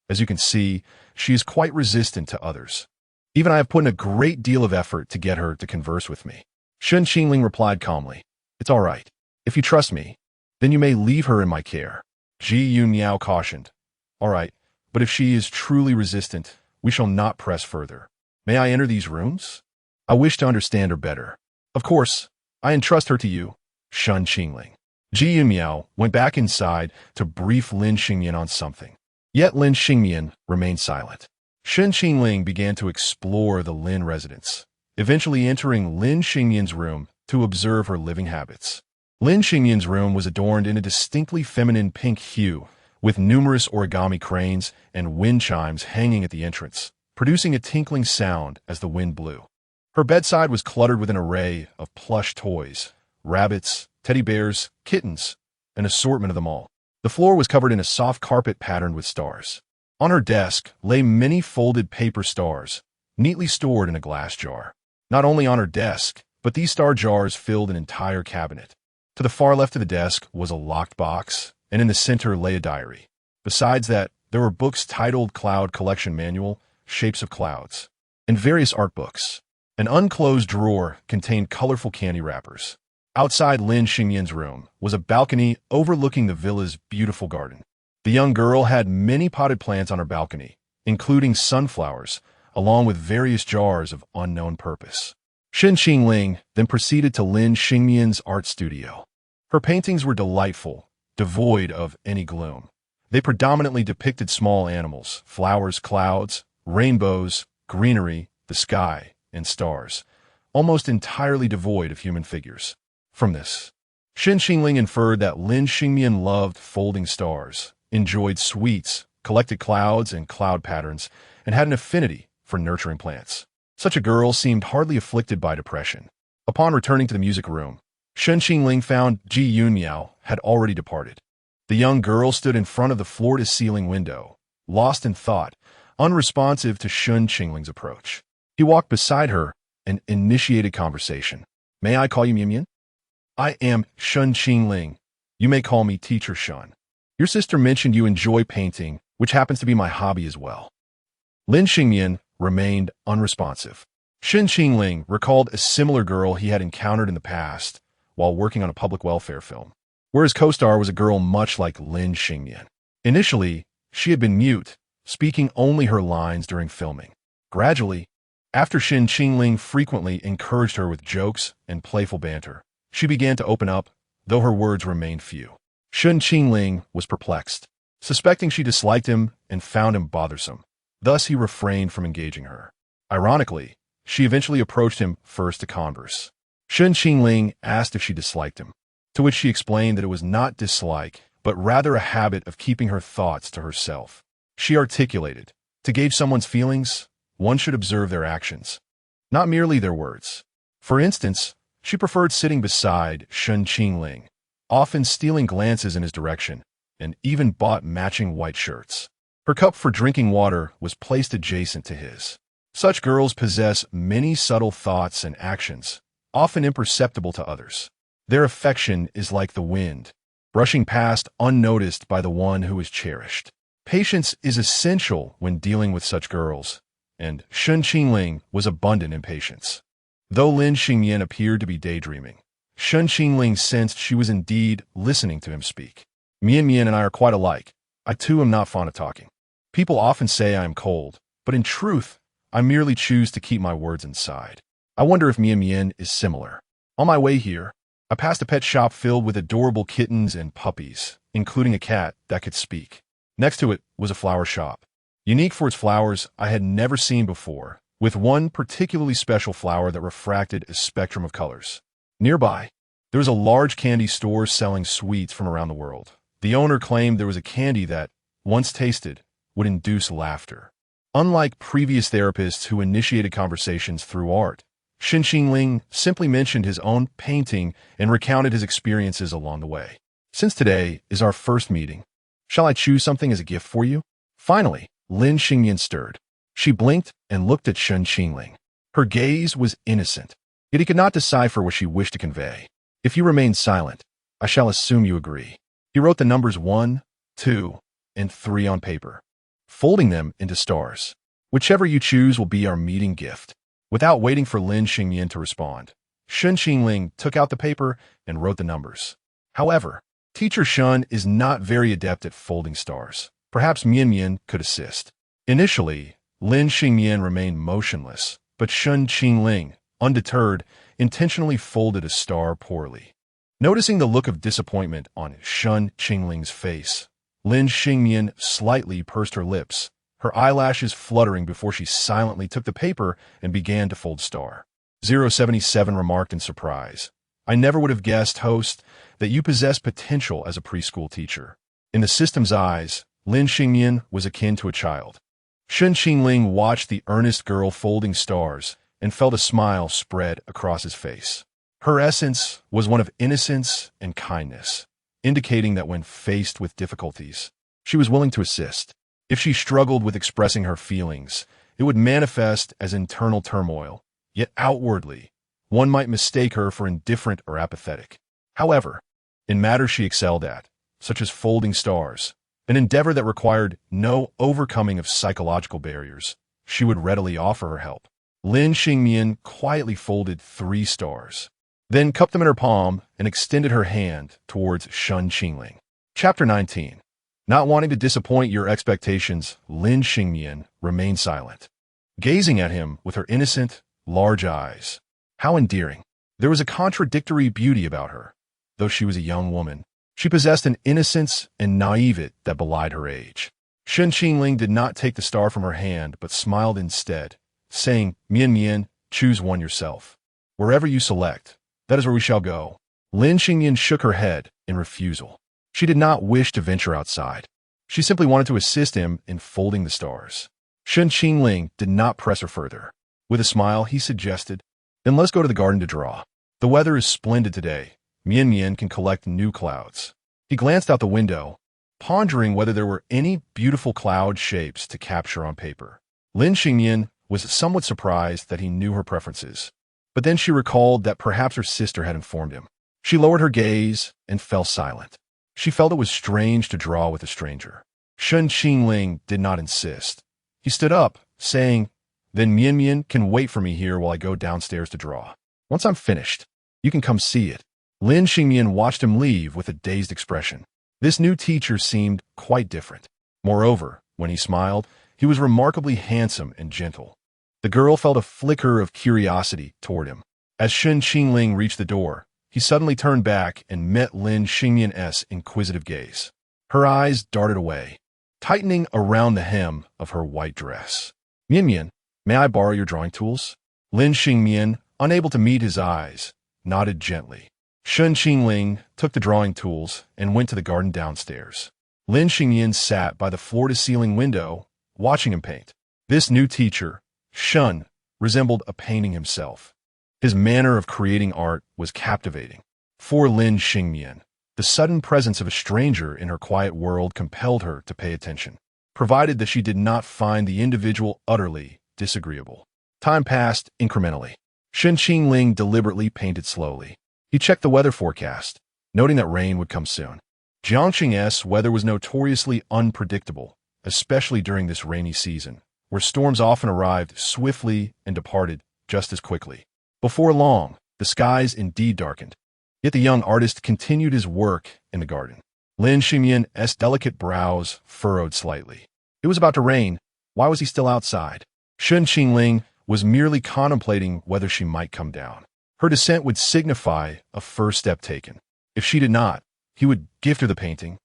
As you can see, she is quite resistant to others. Even I have put in a great deal of effort to get her to converse with me. Shen Qingling replied calmly, It's all right. If you trust me, then you may leave her in my care. Ji Yunmiao cautioned, All right, but if she is truly resistant, we shall not press further. May I enter these rooms? I wish to understand her better. Of course, I entrust her to you, Shen Qingling. Ji Yunmiao went back inside to brief Lin Xingyan on something. Yet Lin Xingyan remained silent. Shen Qingling began to explore the Lin residence, eventually entering Lin Xingyan's room to observe her living habits. Lin Xingyan's room was adorned in a distinctly feminine pink hue, with numerous origami cranes and wind chimes hanging at the entrance, producing a tinkling sound as the wind blew. Her bedside was cluttered with an array of plush toys, rabbits, teddy bears, kittens, an assortment of them all. The floor was covered in a soft carpet patterned with stars. On her desk lay many folded paper stars, neatly stored in a glass jar. Not only on her desk, but these star jars filled an entire cabinet. To the far left of the desk was a locked box, and in the center lay a diary. Besides that, there were books titled Cloud Collection Manual, Shapes of Clouds, and various art books. An unclosed drawer contained colorful candy wrappers. Outside Lin Xingyan's room was a balcony overlooking the villa's beautiful garden. The young girl had many potted plants on her balcony, including sunflowers, along with various jars of unknown purpose. Shen Qingling then proceeded to Lin Xingyan's art studio. Her paintings were delightful, devoid of any gloom. They predominantly depicted small animals, flowers, clouds, rainbows, greenery, the sky, and stars, almost entirely devoid of human figures. From this, Shen Qingling inferred that Lin Xingyan loved folding stars, enjoyed sweets, collected clouds and cloud patterns, and had an affinity for nurturing plants. Such a girl seemed hardly afflicted by depression. Upon returning to the music room, Shen Qingling found Ji Yunmiao had already departed. The young girl stood in front of the floor-to-ceiling window, lost in thought, unresponsive to Shen Qingling's approach. He walked beside her and initiated conversation. "May I call you Mian? I am Shen Qingling. You may call me Teacher Shen. Your sister mentioned you enjoy painting, which happens to be my hobby as well." Lin Xingmian remained unresponsive. Shen Qingling recalled a similar girl he had encountered in the past while working on a public welfare film, where his co-star was a girl much like Lin Xingmian. Initially, she had been mute, speaking only her lines during filming. Gradually, after Shen Qingling frequently encouraged her with jokes and playful banter, she began to open up, though her words remained few. Shen Qingling was perplexed, suspecting she disliked him and found him bothersome. Thus, he refrained from engaging her. Ironically, she eventually approached him first to converse. Shen Qingling asked if she disliked him, to which she explained that it was not dislike, but rather a habit of keeping her thoughts to herself. She articulated, to gauge someone's feelings, one should observe their actions, not merely their words. For instance, she preferred sitting beside Shen Qingling, often stealing glances in his direction, and even bought matching white shirts. Her cup for drinking water was placed adjacent to his. Such girls possess many subtle thoughts and actions, often imperceptible to others. Their affection is like the wind, brushing past unnoticed by the one who is cherished. Patience is essential when dealing with such girls, and Shen Qingling was abundant in patience. Though Lin Xingmian appeared to be daydreaming, Shen Qingling sensed she was indeed listening to him speak. Mian and I are quite alike. I too am not fond of talking. People often say I am cold, but in truth, I merely choose to keep my words inside. I wonder if Mian is similar. On my way here, I passed a pet shop filled with adorable kittens and puppies, including a cat that could speak. Next to it was a flower shop. Unique for its flowers I had never seen before, with one particularly special flower that refracted a spectrum of colors. Nearby, there was a large candy store selling sweets from around the world. The owner claimed there was a candy that, once tasted, would induce laughter. Unlike previous therapists who initiated conversations through art, Shen Qingling simply mentioned his own painting and recounted his experiences along the way. "Since today is our first meeting, shall I choose something as a gift for you?" Finally, Lin Xingmian stirred. She blinked and looked at Shen Qingling. Her gaze was innocent, yet he could not decipher what she wished to convey. "If you remain silent, I shall assume you agree." He wrote the numbers 1, 2, and 3 on paper, folding them into stars. "Whichever you choose will be our meeting gift." Without waiting for Lin Xingmian to respond, Shen Qingling took out the paper and wrote the numbers. However, Teacher Shen is not very adept at folding stars. Perhaps Mian could assist. Initially, Lin Xingmian remained motionless, but Shen Qingling, undeterred, intentionally folded a star poorly. Noticing the look of disappointment on Shen Qingling's face, Lin Xingmian slightly pursed her lips, her eyelashes fluttering before she silently took the paper and began to fold star. 077 remarked in surprise, "I never would have guessed, host, that you possess potential as a preschool teacher." In the system's eyes, Lin Xingmian was akin to a child. Shen Qingling watched the earnest girl folding stars and felt a smile spread across his face. Her essence was one of innocence and kindness, indicating that when faced with difficulties, she was willing to assist. If she struggled with expressing her feelings, it would manifest as internal turmoil, yet outwardly, one might mistake her for indifferent or apathetic. However, in matters she excelled at, such as folding stars, an endeavor that required no overcoming of psychological barriers, she would readily offer her help. Lin Xingmian quietly folded 3 stars, then cupped them in her palm and extended her hand towards Shen Qingling. Chapter 19. Not wanting to disappoint your expectations, Lin Xingmian remained silent, gazing at him with her innocent, large eyes. How endearing. There was a contradictory beauty about her. Though she was a young woman, she possessed an innocence and naivete that belied her age. Shen Qingling did not take the star from her hand, but smiled instead, saying, Mian, choose one yourself. Wherever you select, that is where we shall go." Lin Xingmian shook her head in refusal. She did not wish to venture outside. She simply wanted to assist him in folding the stars. Shen Qingling did not press her further. With a smile, he suggested, "Then let's go to the garden to draw." The weather is splendid today. Mian Mian can collect new clouds. He glanced out the window, pondering whether there were any beautiful cloud shapes to capture on paper. Lin Xingmian was somewhat surprised that he knew her preferences, but then she recalled that perhaps her sister had informed him. She lowered her gaze and fell silent. She felt it was strange to draw with a stranger. Shen Qingling did not insist. He stood up, saying, "Then Mian Mian can wait for me here while I go downstairs to draw. Once I'm finished, you can come see it." Lin Xingmian watched him leave with a dazed expression. This new teacher seemed quite different. Moreover, when he smiled, he was remarkably handsome and gentle. The girl felt a flicker of curiosity toward him. As Shen Qingling reached the door, he suddenly turned back and met Lin Xingmian's inquisitive gaze. Her eyes darted away, tightening around the hem of her white dress. "Mian Mian, may I borrow your drawing tools?" Lin Xingmian, unable to meet his eyes, nodded gently. Shen Qingling took the drawing tools and went to the garden downstairs. Lin Xingmian sat by the floor-to-ceiling window, watching him paint. This new teacher, Shen, resembled a painting himself. His manner of creating art was captivating. For Lin Xingmian, the sudden presence of a stranger in her quiet world compelled her to pay attention, provided that she did not find the individual utterly disagreeable. Time passed incrementally. Shen Qingling deliberately painted slowly. He checked the weather forecast, noting that rain would come soon. Jiangxing's weather was notoriously unpredictable, especially during this rainy season, where storms often arrived swiftly and departed just as quickly. Before long, the skies indeed darkened. Yet the young artist continued his work in the garden. Lin Xingmian's delicate brows furrowed slightly. It was about to rain. Why was he still outside? Shen Qingling was merely contemplating whether she might come down. Her descent would signify a first step taken. If she did not, he would gift her the painting,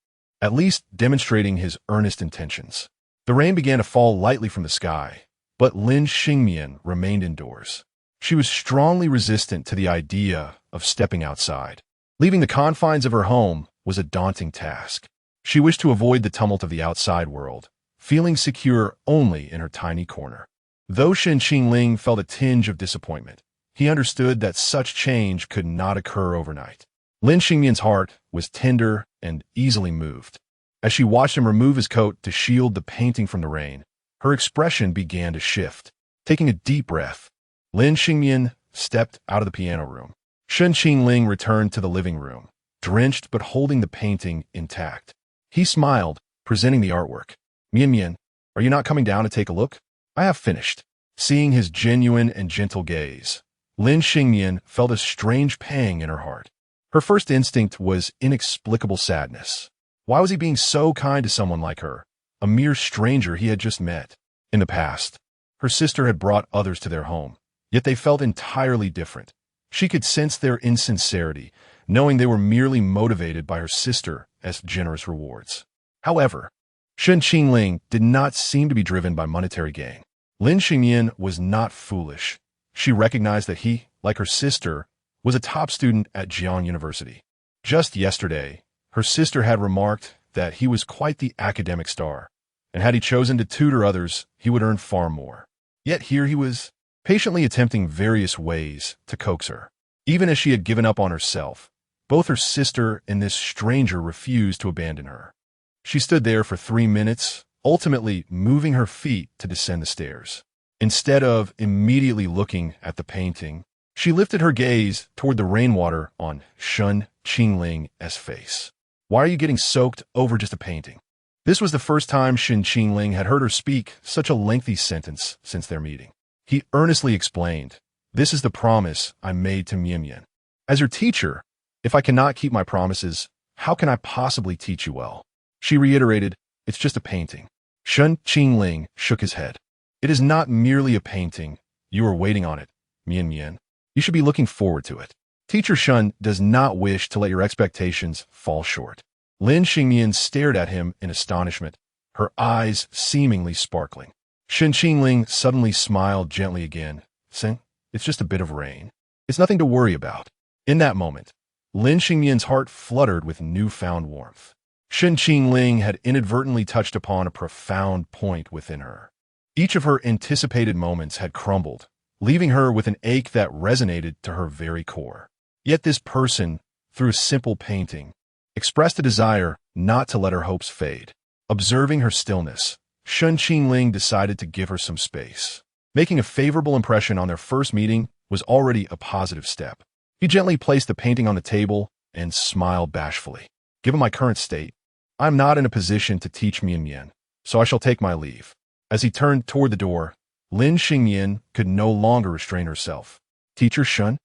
at least demonstrating his earnest intentions. The rain began to fall lightly from the sky, but Lin Xingmian remained indoors. She was strongly resistant to the idea of stepping outside. Leaving the confines of her home was a daunting task. She wished to avoid the tumult of the outside world, feeling secure only in her tiny corner. Though Shen Qingling felt a tinge of disappointment, he understood that such change could not occur overnight. Lin Xingmian's heart was tender and easily moved. As she watched him remove his coat to shield the painting from the rain, her expression began to shift. Taking a deep breath, Lin Xingmian stepped out of the piano room. Shen Qingling returned to the living room, drenched but holding the painting intact. He smiled, presenting the artwork. "Mian Mian, are you not coming down to take a look? I have finished." Seeing his genuine and gentle gaze, Lin Xingmian felt a strange pang in her heart. Her first instinct was inexplicable sadness. Why was he being so kind to someone like her, a mere stranger he had just met? In the past, her sister had brought others to their home, yet they felt entirely different. She could sense their insincerity, knowing they were merely motivated by her sister's generous rewards. However, Shen Qingling did not seem to be driven by monetary gain. Lin Xingmian was not foolish. She recognized that he, like her sister, was a top student at Jiang University. Just yesterday, her sister had remarked that he was quite the academic star, and had he chosen to tutor others, he would earn far more. Yet here he was, patiently attempting various ways to coax her. Even as she had given up on herself, both her sister and this stranger refused to abandon her. She stood there for 3 minutes, ultimately moving her feet to descend the stairs. Instead of immediately looking at the painting, she lifted her gaze toward the rainwater on Shen Qingling's face. "Why are you getting soaked over just a painting?" This was the first time Shen Qingling had heard her speak such a lengthy sentence since their meeting. He earnestly explained, "This is the promise I made to Mian Mian. As your teacher, if I cannot keep my promises, how can I possibly teach you well?" She reiterated, "It's just a painting." Shen Qingling shook his head. "It is not merely a painting. You are waiting on it, Mian Mian. You should be looking forward to it. Teacher Shen does not wish to let your expectations fall short." Lin Xingmian stared at him in astonishment, her eyes seemingly sparkling. Shen Qingling suddenly smiled gently again, saying, "It's just a bit of rain. It's nothing to worry about." In that moment, Lin Xingmian's heart fluttered with newfound warmth. Shen Qingling had inadvertently touched upon a profound point within her. Each of her anticipated moments had crumbled, leaving her with an ache that resonated to her very core. Yet this person, through a simple painting, expressed a desire not to let her hopes fade. Observing her stillness, Shen Qingling decided to give her some space. Making a favorable impression on their first meeting was already a positive step. He gently placed the painting on the table and smiled bashfully. Given my current state, I am not in a position to teach Mian, so I shall take my leave. As he turned toward the door, Lin Xingyan could no longer restrain herself. Teacher Shen?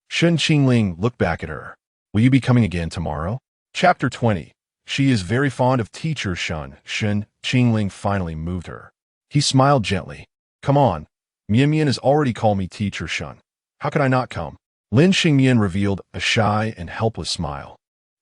Shen Qingling looked back at her. Will you be coming again tomorrow? Chapter 20. She is very fond of Teacher Shen. Shen Qingling finally moved her. He smiled gently. Come on. Mian has already called me Teacher Shen. How could I not come? Lin Xingyan revealed a shy and helpless smile.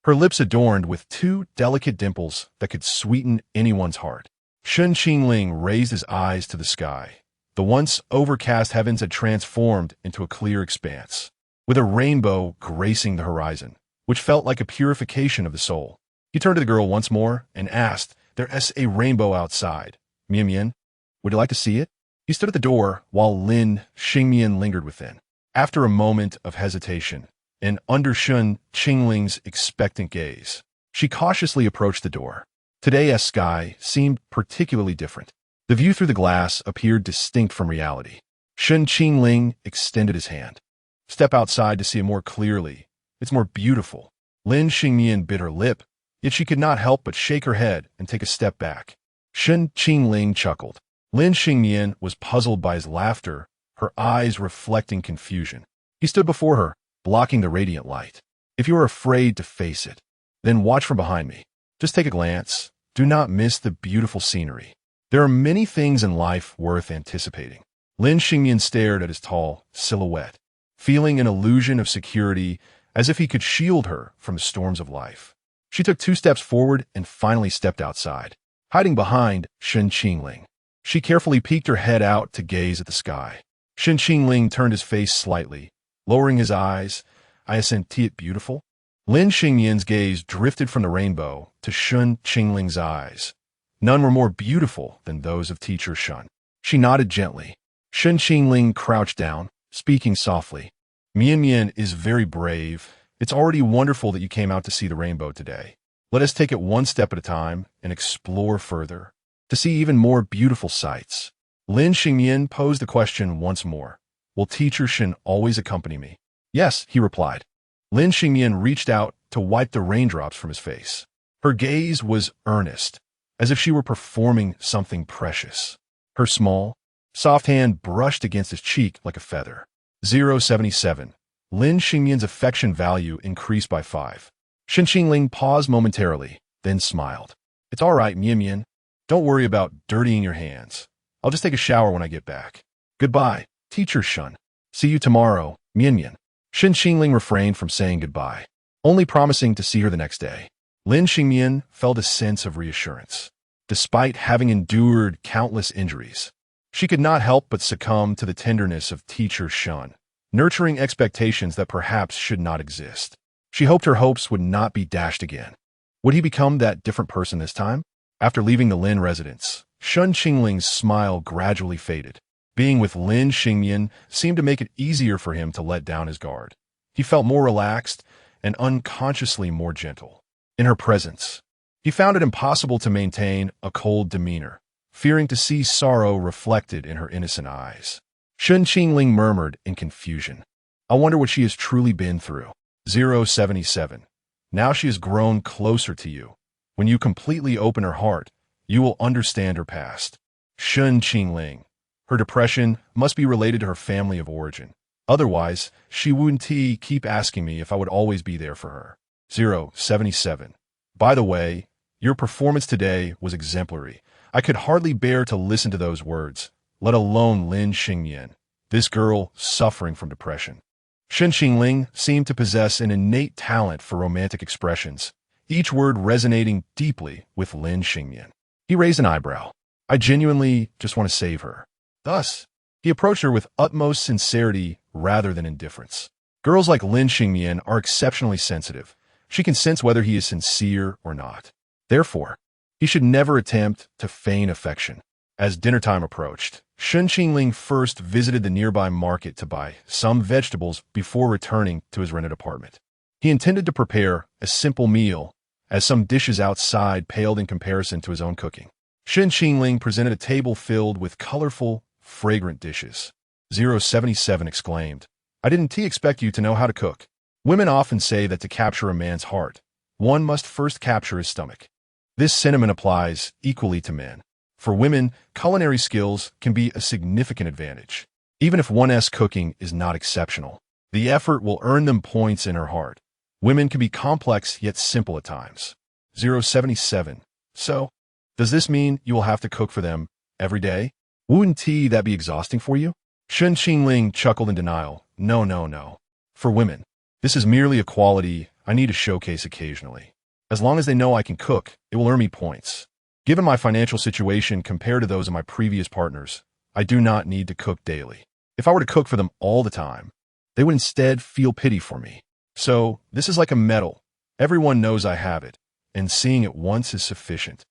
Her lips adorned with two delicate dimples that could sweeten anyone's heart. Shen Qingling raised his eyes to the sky. The once overcast heavens had transformed into a clear expanse, with a rainbow gracing the horizon, which felt like a purification of the soul. He turned to the girl once more and asked, "There's a rainbow outside. Mian, would you like to see it?" He stood at the door while Lin Xingyan lingered within. After a moment of hesitation, and under Shen Qingling's expectant gaze, she cautiously approached the door. Today's sky seemed particularly different. The view through the glass appeared distinct from reality. Shen Qingling extended his hand. Step outside to see it more clearly. It's more beautiful. Lin Xingyan bit her lip, yet she could not help but shake her head and take a step back. Shen Qingling chuckled. Lin Xingyan was puzzled by his laughter, her eyes reflecting confusion. He stood before her, blocking the radiant light. If you are afraid to face it, then watch from behind me. Just take a glance. Do not miss the beautiful scenery. There are many things in life worth anticipating. Lin Xingyan stared at his tall silhouette, feeling an illusion of security as if he could shield her from the storms of life. She took 2 steps forward and finally stepped outside, hiding behind Shen Qingling. She carefully peeked her head out to gaze at the sky. Shen Qingling turned his face slightly, lowering his eyes. I senti it beautiful. Lin Xingyan's gaze drifted from the rainbow to Shen Qingling's eyes. None were more beautiful than those of Teacher Shen. She nodded gently. Shen Qingling crouched down, speaking softly. Mian is very brave. It's already wonderful that you came out to see the rainbow today. Let us take it one step at a time and explore further, to see even more beautiful sights. Lin Xingyan posed the question once more. Will Teacher Shen always accompany me? Yes, he replied. Lin Xingyan reached out to wipe the raindrops from his face. Her gaze was earnest, as if she were performing something precious. Her small, soft hand brushed against his cheek like a feather. 077. Lin Xingyan's affection value increased by 5. Shen Qingling paused momentarily, then smiled. It's all right, Mian. Don't worry about dirtying your hands. I'll just take a shower when I get back. Goodbye, Teacher Shen. See you tomorrow, Mian. Shen Qingling refrained from saying goodbye, only promising to see her the next day. Lin Xingyan felt a sense of reassurance. Despite having endured countless injuries, she could not help but succumb to the tenderness of Teacher Shen, nurturing expectations that perhaps should not exist. She hoped her hopes would not be dashed again. Would he become that different person this time? After leaving the Lin residence, Shen Qingling's smile gradually faded. Being with Lin Xingyan seemed to make it easier for him to let down his guard. He felt more relaxed and unconsciously more gentle. In her presence, he found it impossible to maintain a cold demeanor, fearing to see sorrow reflected in her innocent eyes. Shen Qingling murmured in confusion. I wonder what she has truly been through. 077. Now she has grown closer to you. When you completely open her heart, you will understand her past. Shen Qingling. Her depression must be related to her family of origin. Otherwise, she wouldn't keep asking me if I would always be there for her. 077. By the way, your performance today was exemplary. I could hardly bear to listen to those words, let alone Lin Xingyan, this girl suffering from depression. Shen Qingling seemed to possess an innate talent for romantic expressions, each word resonating deeply with Lin Xingyan. He raised an eyebrow. I genuinely just want to save her. Thus, he approached her with utmost sincerity rather than indifference. Girls like Lin Xingyan are exceptionally sensitive. She can sense whether he is sincere or not. Therefore, he should never attempt to feign affection. As dinner time approached, Shen Qingling first visited the nearby market to buy some vegetables before returning to his rented apartment. He intended to prepare a simple meal, as some dishes outside paled in comparison to his own cooking. Shen Qingling presented a table filled with colorful, fragrant dishes. 077 exclaimed, "I didn't expect you to know how to cook." Women often say that to capture a man's heart, one must first capture his stomach. This sentiment applies equally to men. For women, culinary skills can be a significant advantage. Even if one's cooking is not exceptional, the effort will earn them points in her heart. Women can be complex yet simple at times. 077. So, does this mean you will have to cook for them every day? Wouldn't that be exhausting for you? Shen Qingling chuckled in denial. No. For women, this is merely a quality I need to showcase occasionally. As long as they know I can cook, it will earn me points. Given my financial situation compared to those of my previous partners, I do not need to cook daily. If I were to cook for them all the time, they would instead feel pity for me. So, this is like a medal. Everyone knows I have it, and seeing it once is sufficient.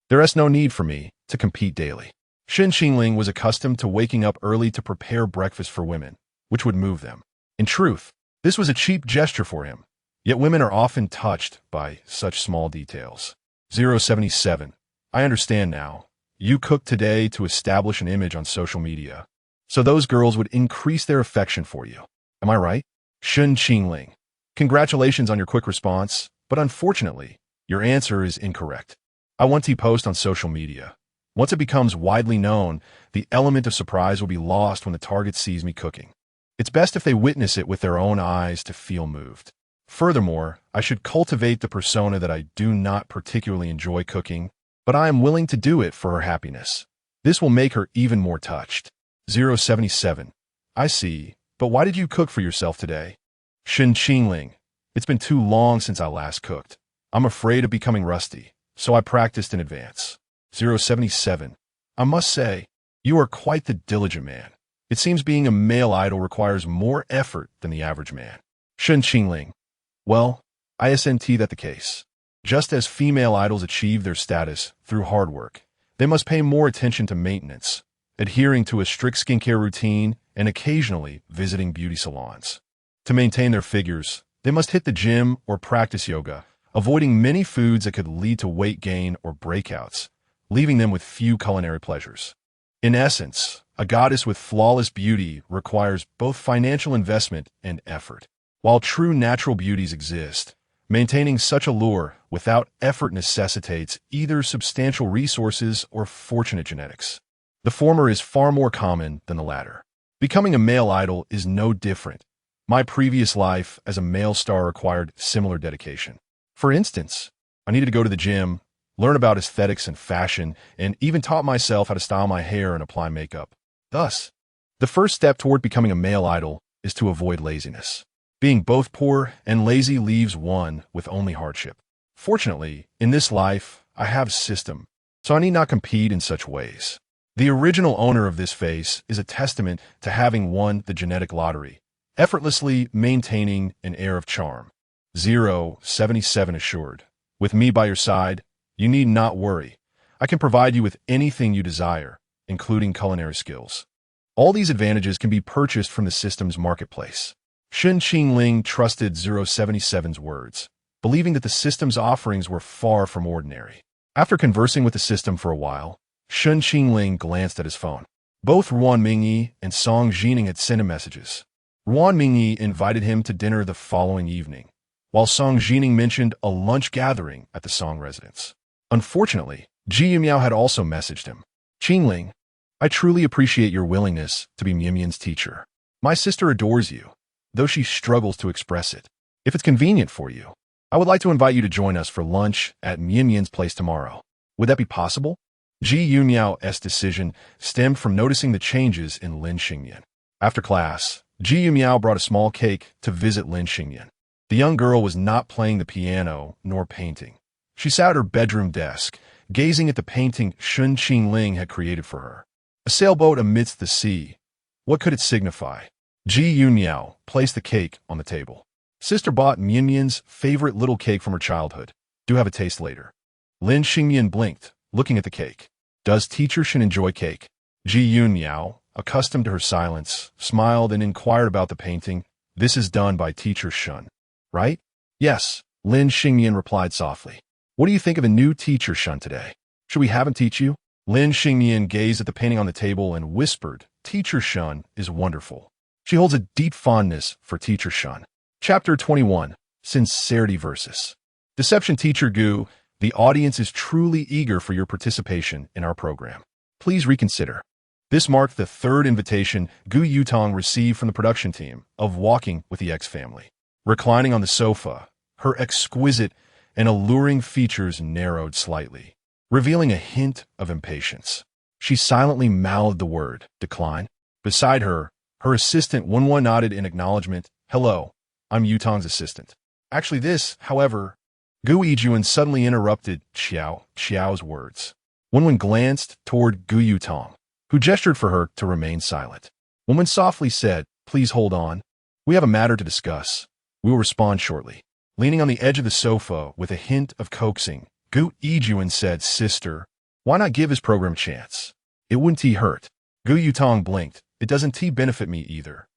There is no need for me to compete daily. Shen Qingling was accustomed to waking up early to prepare breakfast for women, which would move them. In truth, this was a cheap gesture for him, yet women are often touched by such small details. 077. I understand now. You cooked today to establish an image on social media, so those girls would increase their affection for you. Am I right? Shen Qingling. Congratulations on your quick response, but unfortunately, your answer is incorrect. I want to post on social media. Once it becomes widely known, the element of surprise will be lost when the target sees me cooking. It's best if they witness it with their own eyes to feel moved. Furthermore, I should cultivate the persona that I do not particularly enjoy cooking, but I am willing to do it for her happiness. This will make her even more touched. 077. I see, but why did you cook for yourself today? Shen Qingling. It's been too long since I last cooked. I'm afraid of becoming rusty, so I practiced in advance. 077. I must say, you are quite the diligent man. It seems being a male idol requires more effort than the average man. Shen Qingling. Well, isn't that the case? Just as female idols achieve their status through hard work, they must pay more attention to maintenance, adhering to a strict skincare routine and occasionally visiting beauty salons. To maintain their figures, they must hit the gym or practice yoga, avoiding many foods that could lead to weight gain or breakouts, leaving them with few culinary pleasures. In essence, a goddess with flawless beauty requires both financial investment and effort. While true natural beauties exist, maintaining such a lure without effort necessitates either substantial resources or fortunate genetics. The former is far more common than the latter. Becoming a male idol is no different. My previous life as a male star required similar dedication. For instance, I needed to go to the gym, learn about aesthetics and fashion, and even taught myself how to style my hair and apply makeup. Thus, the first step toward becoming a male idol is to avoid laziness. Being both poor and lazy leaves one with only hardship. Fortunately, in this life, I have a system, so I need not compete in such ways. The original owner of this face is a testament to having won the genetic lottery, effortlessly maintaining an air of charm. 077 assured. With me by your side, you need not worry. I can provide you with anything you desire, including culinary skills. All these advantages can be purchased from the system's marketplace. Shen Qingling trusted 077's words, believing that the system's offerings were far from ordinary. After conversing with the system for a while, Shen Qingling glanced at his phone. Both Ruan Mingyi and Song Jining had sent him messages. Ruan Mingyi invited him to dinner the following evening, while Song Jining mentioned a lunch gathering at the Song residence. Unfortunately, Ji Yumiao had also messaged him. Qingling, I truly appreciate your willingness to be Mianmian's teacher. My sister adores you, though she struggles to express it. If it's convenient for you, I would like to invite you to join us for lunch at Mianmian's place tomorrow. Would that be possible? Ji Yumiao's decision stemmed from noticing the changes in Lin Xingyan. After class, Ji Yumiao brought a small cake to visit Lin Xingyan. The young girl was not playing the piano nor painting. She sat at her bedroom desk, gazing at the painting Shen Qingling had created for her. A sailboat amidst the sea. What could it signify? Ji Yumiao placed the cake on the table. Sister bought Mianmian's favorite little cake from her childhood. Do have a taste later. Lin Xingyan blinked, looking at the cake. Does teacher Shen enjoy cake? Ji Yun Miao, accustomed to her silence, smiled and inquired about the painting. This is done by teacher Shen, right? Yes, Lin Xingyan replied softly. What do you think of a new teacher Shen today? Should we have him teach you? Lin Xingyan gazed at the painting on the table and whispered, Teacher Shen is wonderful. She holds a deep fondness for teacher Shen. Chapter 21, Sincerity versus Deception. Teacher Gu, the audience is truly eager for your participation in our program. Please reconsider. This marked the third invitation Gu Yutong received from the production team of Walking with the X family. Reclining on the sofa, her exquisite and alluring features narrowed slightly, revealing a hint of impatience. She silently mouthed the word, decline. Beside her, her assistant Wenwen nodded in acknowledgement. Hello, I'm Yutong's assistant. Actually this, however, Gu Yijuan suddenly interrupted Xiao's words. Wenwen glanced toward Gu Yutong, who gestured for her to remain silent. Wenwen softly said, Please hold on. We have a matter to discuss. We will respond shortly. Leaning on the edge of the sofa with a hint of coaxing, Gu Yijuan said, Sister, why not give his program a chance? It wouldn't hurt. Gu Yutong blinked. It doesn't benefit me either.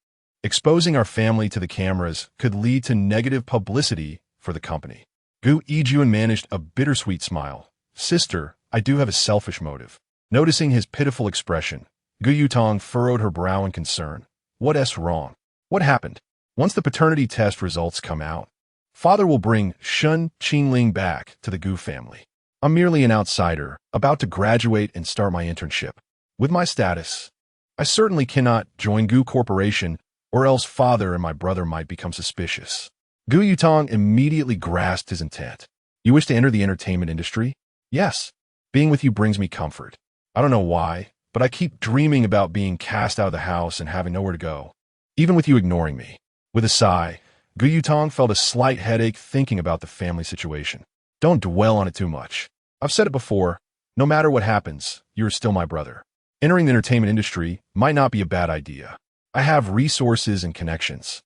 Exposing our family to the cameras could lead to negative publicity for the company. Gu Yijuan managed a bittersweet smile. Sister, I do have a selfish motive. Noticing his pitiful expression, Gu Yutong furrowed her brow in concern. What's wrong? What happened? Once the paternity test results come out, Father will bring Shen Qingling back to the Gu family. I'm merely an outsider, about to graduate and start my internship. With my status, I certainly cannot join Gu Corporation, or else Father and my brother might become suspicious. Gu Yutong immediately grasped his intent. You wish to enter the entertainment industry? Yes. Being with you brings me comfort. I don't know why, but I keep dreaming about being cast out of the house and having nowhere to go, even with you ignoring me. With a sigh, Gu Yutong felt a slight headache thinking about the family situation. Don't dwell on it too much. I've said it before, no matter what happens, you're still my brother. Entering the entertainment industry might not be a bad idea. I have resources and connections.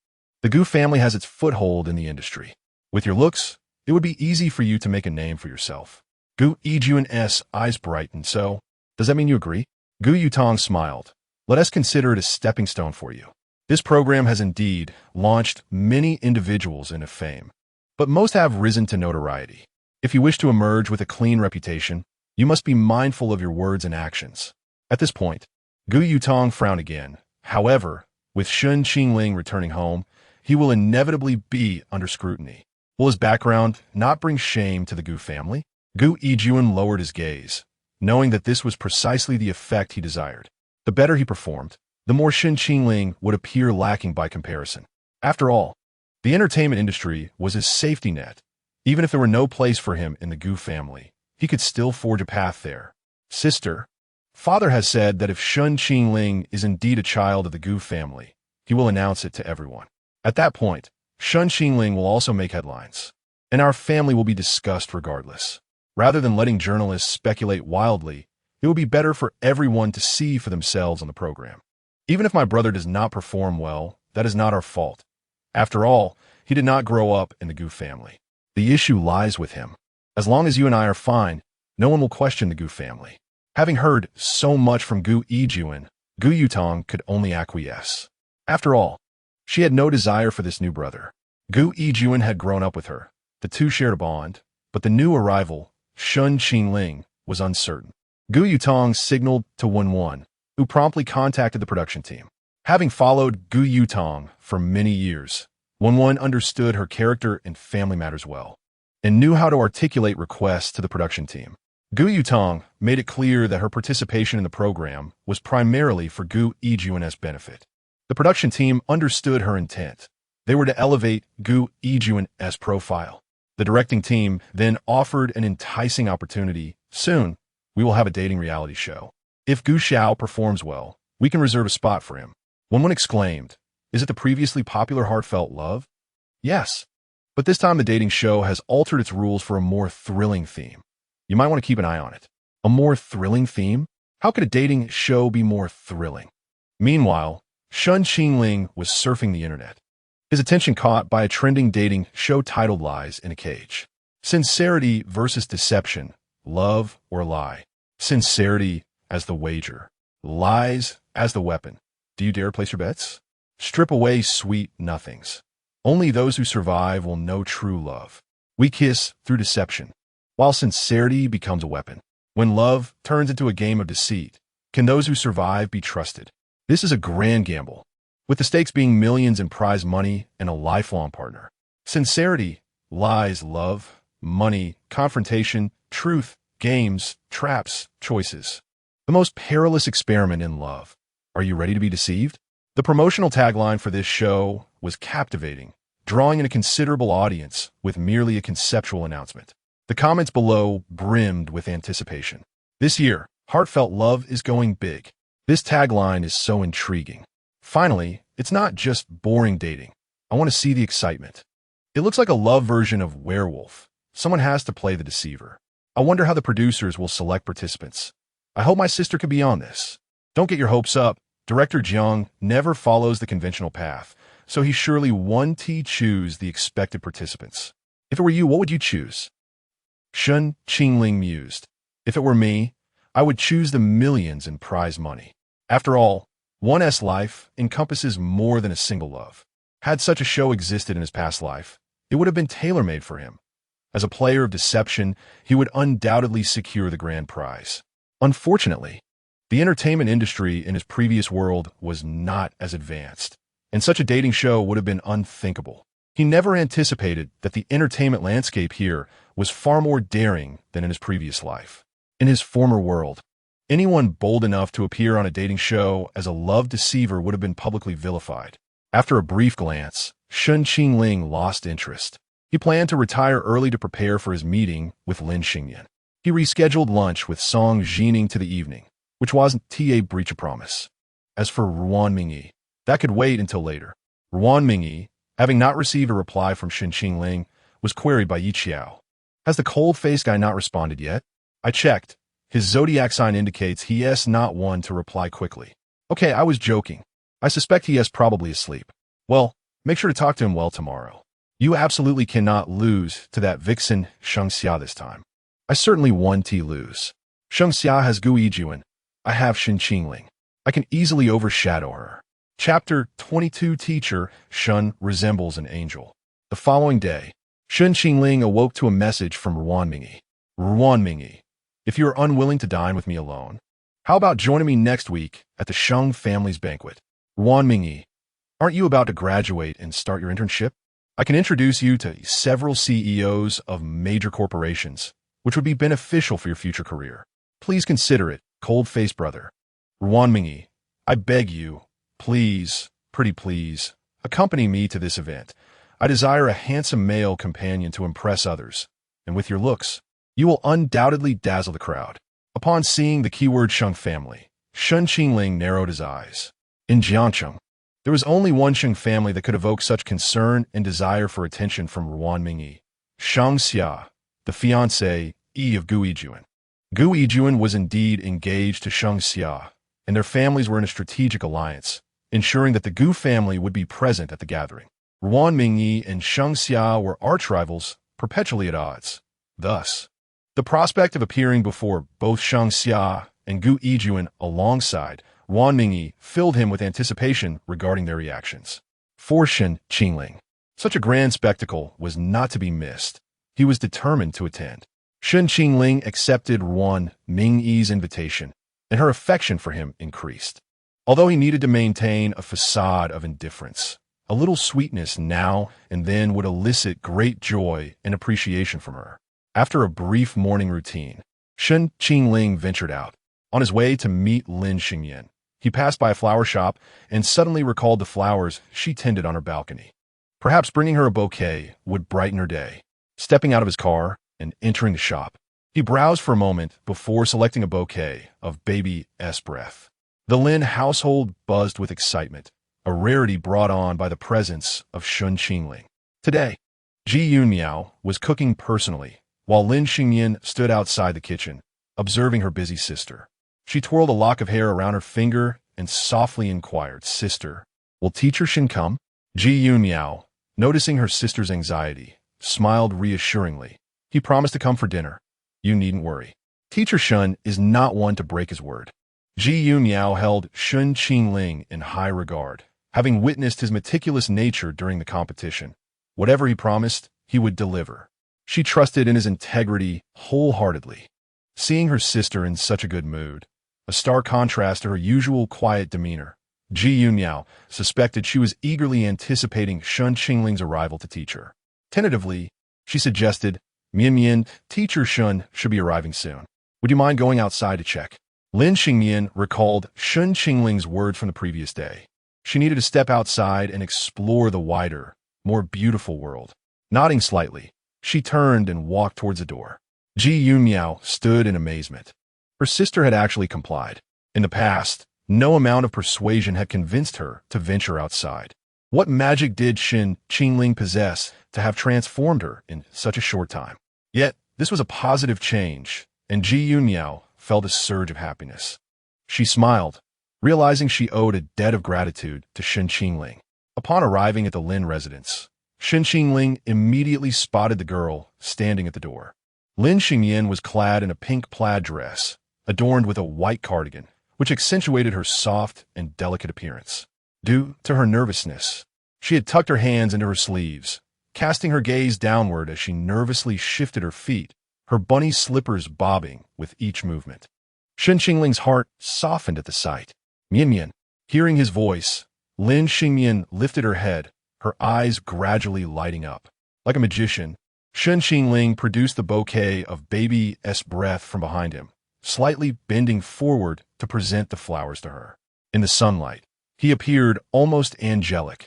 The Gu family has its foothold in the industry. With your looks, it would be easy for you to make a name for yourself. Gu Yijuan's eyes brightened. So, does that mean you agree? Gu Yutong smiled. Let us consider it a stepping stone for you. This program has indeed launched many individuals into fame, but most have risen to notoriety. If you wish to emerge with a clean reputation, you must be mindful of your words and actions. At this point, Gu Yutong frowned again. However, with Shen Qingling returning home, he will inevitably be under scrutiny. Will his background not bring shame to the Gu family? Gu Yijuan lowered his gaze, knowing that this was precisely the effect he desired. The better he performed, the more Shen Qingling would appear lacking by comparison. After all, the entertainment industry was his safety net. Even if there were no place for him in the Gu family, he could still forge a path there. Sister, Father has said that if Shen Qingling is indeed a child of the Gu family, he will announce it to everyone. At that point, Shen Qingling will also make headlines, and our family will be discussed regardless. Rather than letting journalists speculate wildly, it will be better for everyone to see for themselves on the program. Even if my brother does not perform well, that is not our fault. After all, he did not grow up in the Gu family. The issue lies with him. As long as you and I are fine, no one will question the Gu family. Having heard so much from Gu Yijuan, Gu Yutong could only acquiesce. After all, she had no desire for this new brother. Gu Yijuan had grown up with her. The two shared a bond, but the new arrival, Shen Qingling, was uncertain. Gu Yutong signaled to Wenwen, who promptly contacted the production team. Having followed Gu Yutong for many years, Wenwen understood her character and family matters well, and knew how to articulate requests to the production team. Gu Yutong made it clear that her participation in the program was primarily for Gu Yijuan's benefit. The production team understood her intent. They were to elevate Gu Yijuan's profile. The directing team then offered an enticing opportunity. Soon, we will have a dating reality show. If Gu Xiao performs well, we can reserve a spot for him. Wenwen exclaimed, Is it the previously popular Heartfelt Love? Yes, but this time the dating show has altered its rules for a more thrilling theme. You might want to keep an eye on it. A more thrilling theme? How could a dating show be more thrilling? Meanwhile, Shen Qingling was surfing the internet. His attention caught by a trending dating show titled Lies in a Cage. Sincerity versus deception, love or lie. Sincerity as the wager. Lies as the weapon. Do you dare place your bets? Strip away sweet nothings. Only those who survive will know true love. We kiss through deception, while sincerity becomes a weapon. When love turns into a game of deceit, can those who survive be trusted? This is a grand gamble, with the stakes being millions in prize money and a lifelong partner. Sincerity, lies, love, money, confrontation, truth, games, traps, choices. The most perilous experiment in love. Are you ready to be deceived? The promotional tagline for this show was captivating, drawing in a considerable audience with merely a conceptual announcement. The comments below brimmed with anticipation. This year, heartfelt love is going big. This tagline is so intriguing. Finally, it's not just boring dating. I want to see the excitement. It looks like a love version of Werewolf. Someone has to play the deceiver. I wonder how the producers will select participants. I hope my sister can be on this. Don't get your hopes up. Director Jiang never follows the conventional path, so he surely choose the expected participants. If it were you, what would you choose? Shen Qingling mused. If it were me, I would choose the millions in prize money. After all, one's life encompasses more than a single love. Had such a show existed in his past life, it would have been tailor-made for him. As a player of deception, he would undoubtedly secure the grand prize. Unfortunately, the entertainment industry in his previous world was not as advanced, and such a dating show would have been unthinkable. He never anticipated that the entertainment landscape here was far more daring than in his previous life. In his former world, anyone bold enough to appear on a dating show as a love deceiver would have been publicly vilified. After a brief glance, Shen Qingling lost interest. He planned to retire early to prepare for his meeting with Lin Xingyan. He rescheduled lunch with Song Jining to the evening, which wasn't a breach of promise. As for Ruan Mingyi, that could wait until later. Ruan Mingyi, having not received a reply from Shen Qingling, was queried by Yi Qiao. Has the cold-faced guy not responded yet? I checked. His zodiac sign indicates he is not one to reply quickly. Okay, I was joking. I suspect he is probably asleep. Well, make sure to talk to him well tomorrow. You absolutely cannot lose to that vixen Sheng Xia this time. I certainly lose. Sheng Xia has Gu Yijuan. I have Shen Qingling. I can easily overshadow her. Chapter 22. Teacher Shen resembles an angel. The following day, Shen Qingling awoke to a message from Ruan Mingyi. Ruan Mingyi, if you are unwilling to dine with me alone, how about joining me next week at the Sheng family's banquet? Ruan Mingyi, aren't you about to graduate and start your internship? I can introduce you to several CEOs of major corporations, which would be beneficial for your future career. Please consider it, cold-faced brother. Ruan Mingyi, I beg you, please, pretty please, accompany me to this event. I desire a handsome male companion to impress others, and with your looks, you will undoubtedly dazzle the crowd. Upon seeing the keyword Sheng family, Shen Qingling narrowed his eyes. In Jiangcheng, there was only one Sheng family that could evoke such concern and desire for attention from Ruan Mingyi. Sheng Xia, the fiancée of Gu Yijuan. Gu Yijuan was indeed engaged to Sheng Xia, and their families were in a strategic alliance, ensuring that the Gu family would be present at the gathering. Ruan Mingyi and Sheng Xia were arch-rivals, perpetually at odds. Thus, the prospect of appearing before both Sheng Xia and Gu Yijuan alongside Ruan Mingyi filled him with anticipation regarding their reactions. For Shen Qingling, such a grand spectacle was not to be missed. He was determined to attend. Shen Qingling accepted Ruan Mingyi's invitation, and her affection for him increased. Although he needed to maintain a facade of indifference, a little sweetness now and then would elicit great joy and appreciation from her. After a brief morning routine, Shen Qingling ventured out. On his way to meet Lin Xingyan, he passed by a flower shop and suddenly recalled the flowers she tended on her balcony. Perhaps bringing her a bouquet would brighten her day. Stepping out of his car and entering the shop, he browsed for a moment before selecting a bouquet of baby's breath. The Lin household buzzed with excitement, a rarity brought on by the presence of Shen Qingling. Today, Ji Yunmiao was cooking personally, while Lin Xingyan stood outside the kitchen, observing her busy sister. She twirled a lock of hair around her finger and softly inquired, "Sister, will Teacher Shen come?" Ji Yunmiao, noticing her sister's anxiety, smiled reassuringly. "He promised to come for dinner. You needn't worry." Teacher Shun is not one to break his word. Ji Yunyao held Shen Qingling in high regard, having witnessed his meticulous nature during the competition. Whatever he promised, he would deliver. She trusted in his integrity wholeheartedly. Seeing her sister in such a good mood, a stark contrast to her usual quiet demeanor, Ji Yunyao suspected she was eagerly anticipating Shen Qingling's arrival to teach her. Tentatively, she suggested, Mian, Teacher Shun should be arriving soon. Would you mind going outside to check? Lin Xingmian recalled Shen Qingling's words from the previous day. She needed to step outside and explore the wider, more beautiful world. Nodding slightly, she turned and walked towards the door. Ji Yunmiao stood in amazement. Her sister had actually complied. In the past, no amount of persuasion had convinced her to venture outside. What magic did Shen Qingling possess to have transformed her in such a short time? Yet, this was a positive change, and Ji Yunmiao felt a surge of happiness. She smiled, realizing she owed a debt of gratitude to Shen Qingling. Upon arriving at the Lin residence, Shen Qingling immediately spotted the girl standing at the door. Lin Xingyan was clad in a pink plaid dress, adorned with a white cardigan, which accentuated her soft and delicate appearance. Due to her nervousness, she had tucked her hands into her sleeves, casting her gaze downward as she nervously shifted her feet, her bunny slippers bobbing with each movement. Shen Qingling's heart softened at the sight. Mian, hearing his voice, Lin Xingmian lifted her head, her eyes gradually lighting up. Like a magician, Shen Qingling produced the bouquet of baby's breath from behind him, slightly bending forward to present the flowers to her. In the sunlight, he appeared almost angelic,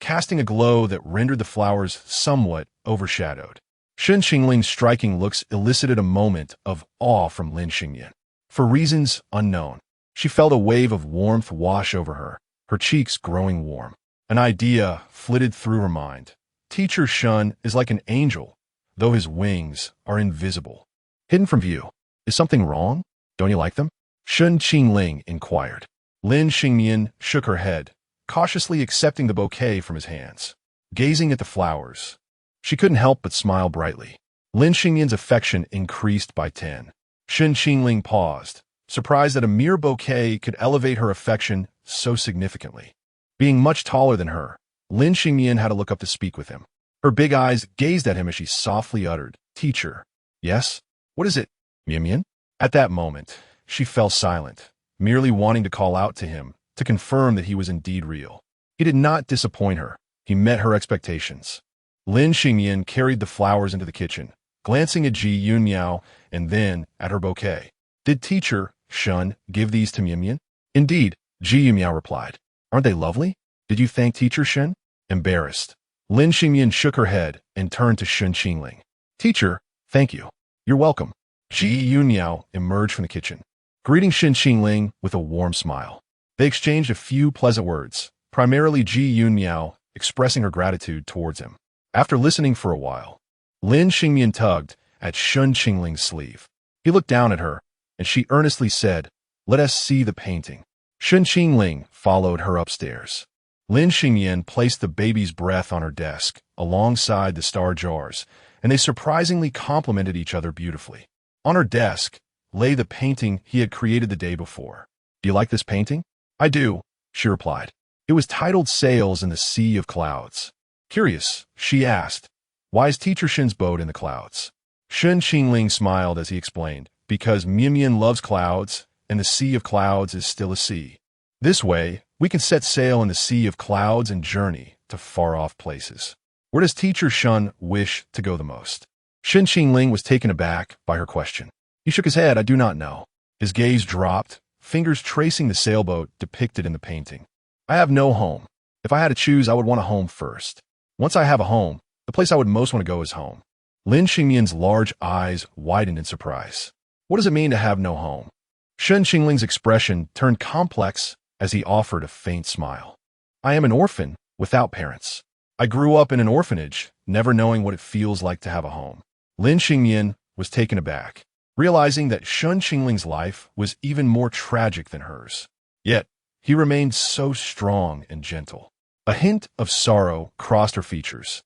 casting a glow that rendered the flowers somewhat overshadowed. Shen Qingling's striking looks elicited a moment of awe from Lin Xingyan. For reasons unknown, she felt a wave of warmth wash over her, her cheeks growing warm. An idea flitted through her mind. Teacher Shun is like an angel, though his wings are invisible. Hidden from view. Is something wrong? Don't you like them? Shen Qingling inquired. Lin Xingmian shook her head, cautiously accepting the bouquet from his hands. Gazing at the flowers, she couldn't help but smile brightly. Lin Xingmian's affection increased by 10. Shen Qingling paused, surprised that a mere bouquet could elevate her affection so significantly. Being much taller than her, Lin Xingmian had to look up to speak with him. Her big eyes gazed at him as she softly uttered, Teacher. Yes? What is it, Mian? At that moment, she fell silent, merely wanting to call out to him to confirm that he was indeed real. He did not disappoint her. He met her expectations. Lin Xingmian carried the flowers into the kitchen, glancing at Ji Yunmiao and then at her bouquet. Did Teacher Shun give these to Mian? Indeed, Ji Yunmiao replied. Aren't they lovely? Did you thank Teacher Shen? Embarrassed, Lin Xingmian shook her head and turned to Shen Qingling. Teacher, thank you. You're welcome. Ji Yunmiao emerged from the kitchen, greeting Shen Qingling with a warm smile. They exchanged a few pleasant words, primarily Ji Yunmiao expressing her gratitude towards him. After listening for a while, Lin Xingmian tugged at Shen Qingling's sleeve. He looked down at her, and she earnestly said, Let us see the painting. Shen Qingling followed her upstairs. Lin Xingmian placed the baby's breath on her desk, alongside the star jars, and they surprisingly complemented each other beautifully. On her desk lay the painting he had created the day before. Do you like this painting? I do, she replied. It was titled Sails in the Sea of Clouds. Curious, she asked, why is Teacher Shen's boat in the clouds? Shen Qingling smiled as he explained, because Mian loves clouds, and the Sea of Clouds is still a sea. This way, we can set sail in the Sea of Clouds and journey to far-off places. Where does Teacher Shun wish to go the most? Shen Qingling was taken aback by her question. He shook his head, I do not know. His gaze dropped, fingers tracing the sailboat depicted in the painting. I have no home. If I had to choose, I would want a home first. Once I have a home, the place I would most want to go is home. Lin Xingmian's large eyes widened in surprise. What does it mean to have no home? Shen Qingling's expression turned complex as he offered a faint smile. I am an orphan without parents. I grew up in an orphanage, never knowing what it feels like to have a home. Lin Xingmian was taken aback, realizing that Shen Qingling's life was even more tragic than hers. Yet, he remained so strong and gentle. A hint of sorrow crossed her features.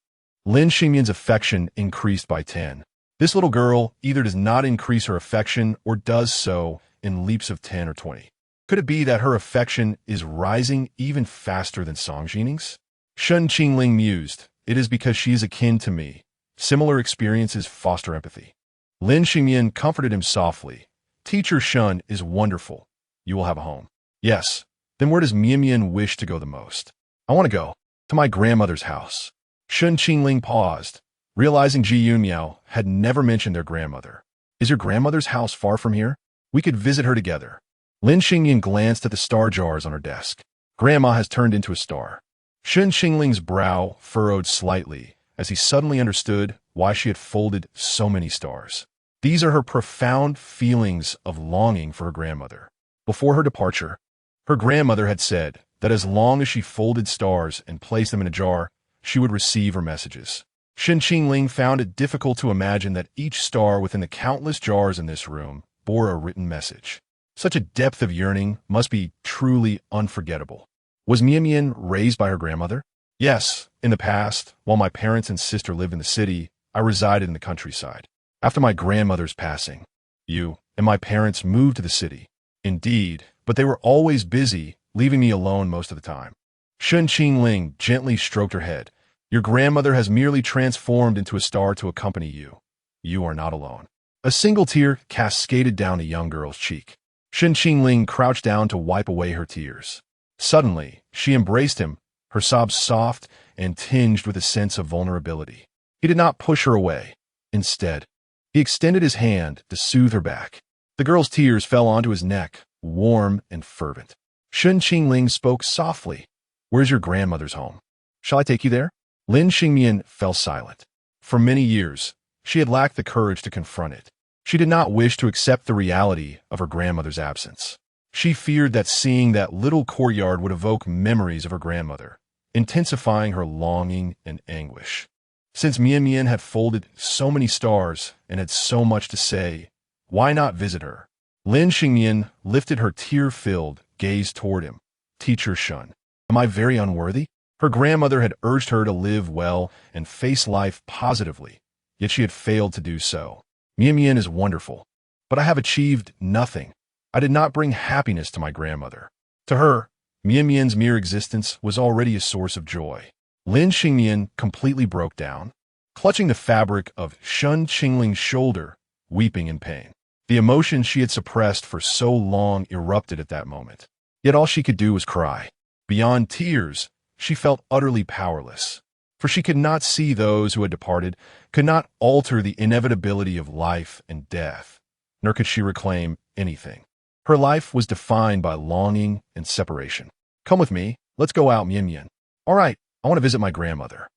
Lin Xingmian's affection increased by 10. This little girl either does not increase her affection or does so in leaps of 10 or 20. Could it be that her affection is rising even faster than Song Jining's? Shen Qingling mused, "It is because she is akin to me. Similar experiences foster empathy." Lin Xingyan comforted him softly. "Teacher Shun is wonderful. You will have a home." "Yes. Then where does Mian wish to go the most?" "I want to go to my grandmother's house." Shen Qingling paused, realizing Ji Yunmiao had never mentioned their grandmother. "Is your grandmother's house far from here? We could visit her together." Lin Xingyan glanced at the star jars on her desk. "Grandma has turned into a star." Shen Qingling's brow furrowed slightly as he suddenly understood why she had folded so many stars. These are her profound feelings of longing for her grandmother. Before her departure, her grandmother had said that as long as she folded stars and placed them in a jar, she would receive her messages. Shen Qingling found it difficult to imagine that each star within the countless jars in this room bore a written message. Such a depth of yearning must be truly unforgettable. Was Mian raised by her grandmother? Yes, in the past, while my parents and sister lived in the city, I resided in the countryside. After my grandmother's passing, you and my parents moved to the city. Indeed, but they were always busy, leaving me alone most of the time. Shen Qingling gently stroked her head. Your grandmother has merely transformed into a star to accompany you. You are not alone. A single tear cascaded down the young girl's cheek. Shen Qingling crouched down to wipe away her tears. Suddenly, she embraced him, her sobs soft and tinged with a sense of vulnerability. He did not push her away. Instead, he extended his hand to soothe her back. The girl's tears fell onto his neck, warm and fervent. Shen Qingling spoke softly. Where's your grandmother's home? Shall I take you there? Lin Xingyan fell silent. For many years, she had lacked the courage to confront it. She did not wish to accept the reality of her grandmother's absence. She feared that seeing that little courtyard would evoke memories of her grandmother, intensifying her longing and anguish. Since Mian had folded so many stars and had so much to say, why not visit her? Lin Xingyan lifted her tear-filled gaze toward him. Teacher Shun, am I very unworthy? Her grandmother had urged her to live well and face life positively, yet she had failed to do so. Mian is wonderful, but I have achieved nothing. I did not bring happiness to my grandmother. To her, Mian's mere existence was already a source of joy. Lin Xingyan completely broke down, clutching the fabric of Shen Qingling's shoulder, weeping in pain. The emotion she had suppressed for so long erupted at that moment. Yet all she could do was cry. Beyond tears, she felt utterly powerless. For she could not see those who had departed, could not alter the inevitability of life and death, nor could she reclaim anything. Her life was defined by longing and separation. Come with me, let's go out, Mian. All right, I want to visit my grandmother.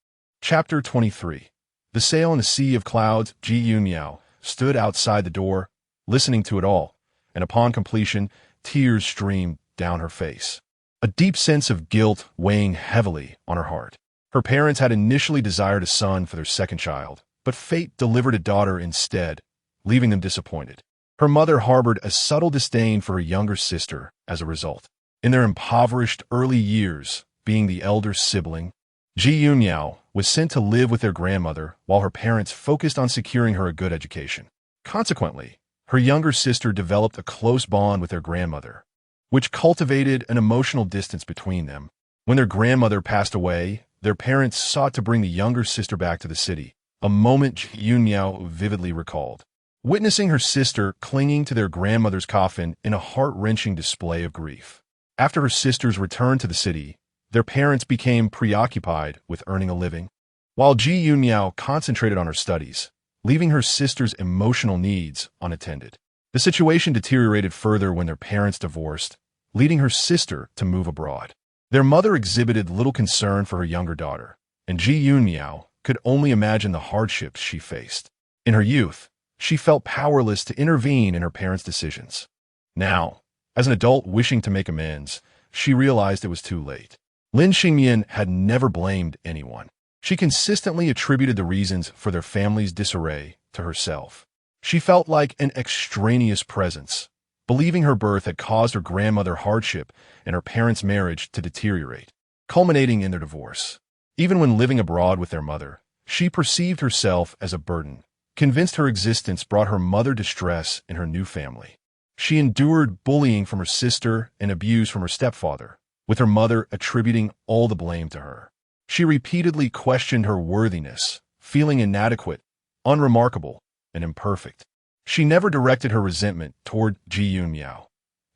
Chapter 23. The sail in the sea of clouds. Ji Yunmiao stood outside the door, listening to it all, and upon completion, tears streamed down her face. A deep sense of guilt weighing heavily on her heart. Her parents had initially desired a son for their second child, but fate delivered a daughter instead, leaving them disappointed. Her mother harbored a subtle disdain for her younger sister as a result. In their impoverished early years, being the elder sibling, Ji Yunmiao was sent to live with their grandmother while her parents focused on securing her a good education. Consequently, her younger sister developed a close bond with their grandmother, which cultivated an emotional distance between them. When their grandmother passed away, their parents sought to bring the younger sister back to the city, a moment Ji Yunmiao vividly recalled. Witnessing her sister clinging to their grandmother's coffin in a heart-wrenching display of grief. After her sister's return to the city, their parents became preoccupied with earning a living, while Ji Yunmiao concentrated on her studies, leaving her sister's emotional needs unattended. The situation deteriorated further when their parents divorced, leading her sister to move abroad. Their mother exhibited little concern for her younger daughter, and Ji Yunmiao could only imagine the hardships she faced. In her youth, she felt powerless to intervene in her parents' decisions. Now, as an adult wishing to make amends, she realized it was too late. Lin Xingyan had never blamed anyone. She consistently attributed the reasons for their family's disarray to herself. She felt like an extraneous presence, believing her birth had caused her grandmother hardship and her parents' marriage to deteriorate, culminating in their divorce. Even when living abroad with their mother, she perceived herself as a burden, convinced her existence brought her mother distress in her new family. She endured bullying from her sister and abuse from her stepfather, with her mother attributing all the blame to her. She repeatedly questioned her worthiness, feeling inadequate, unremarkable, and imperfect. She never directed her resentment toward Ji Yunmiao.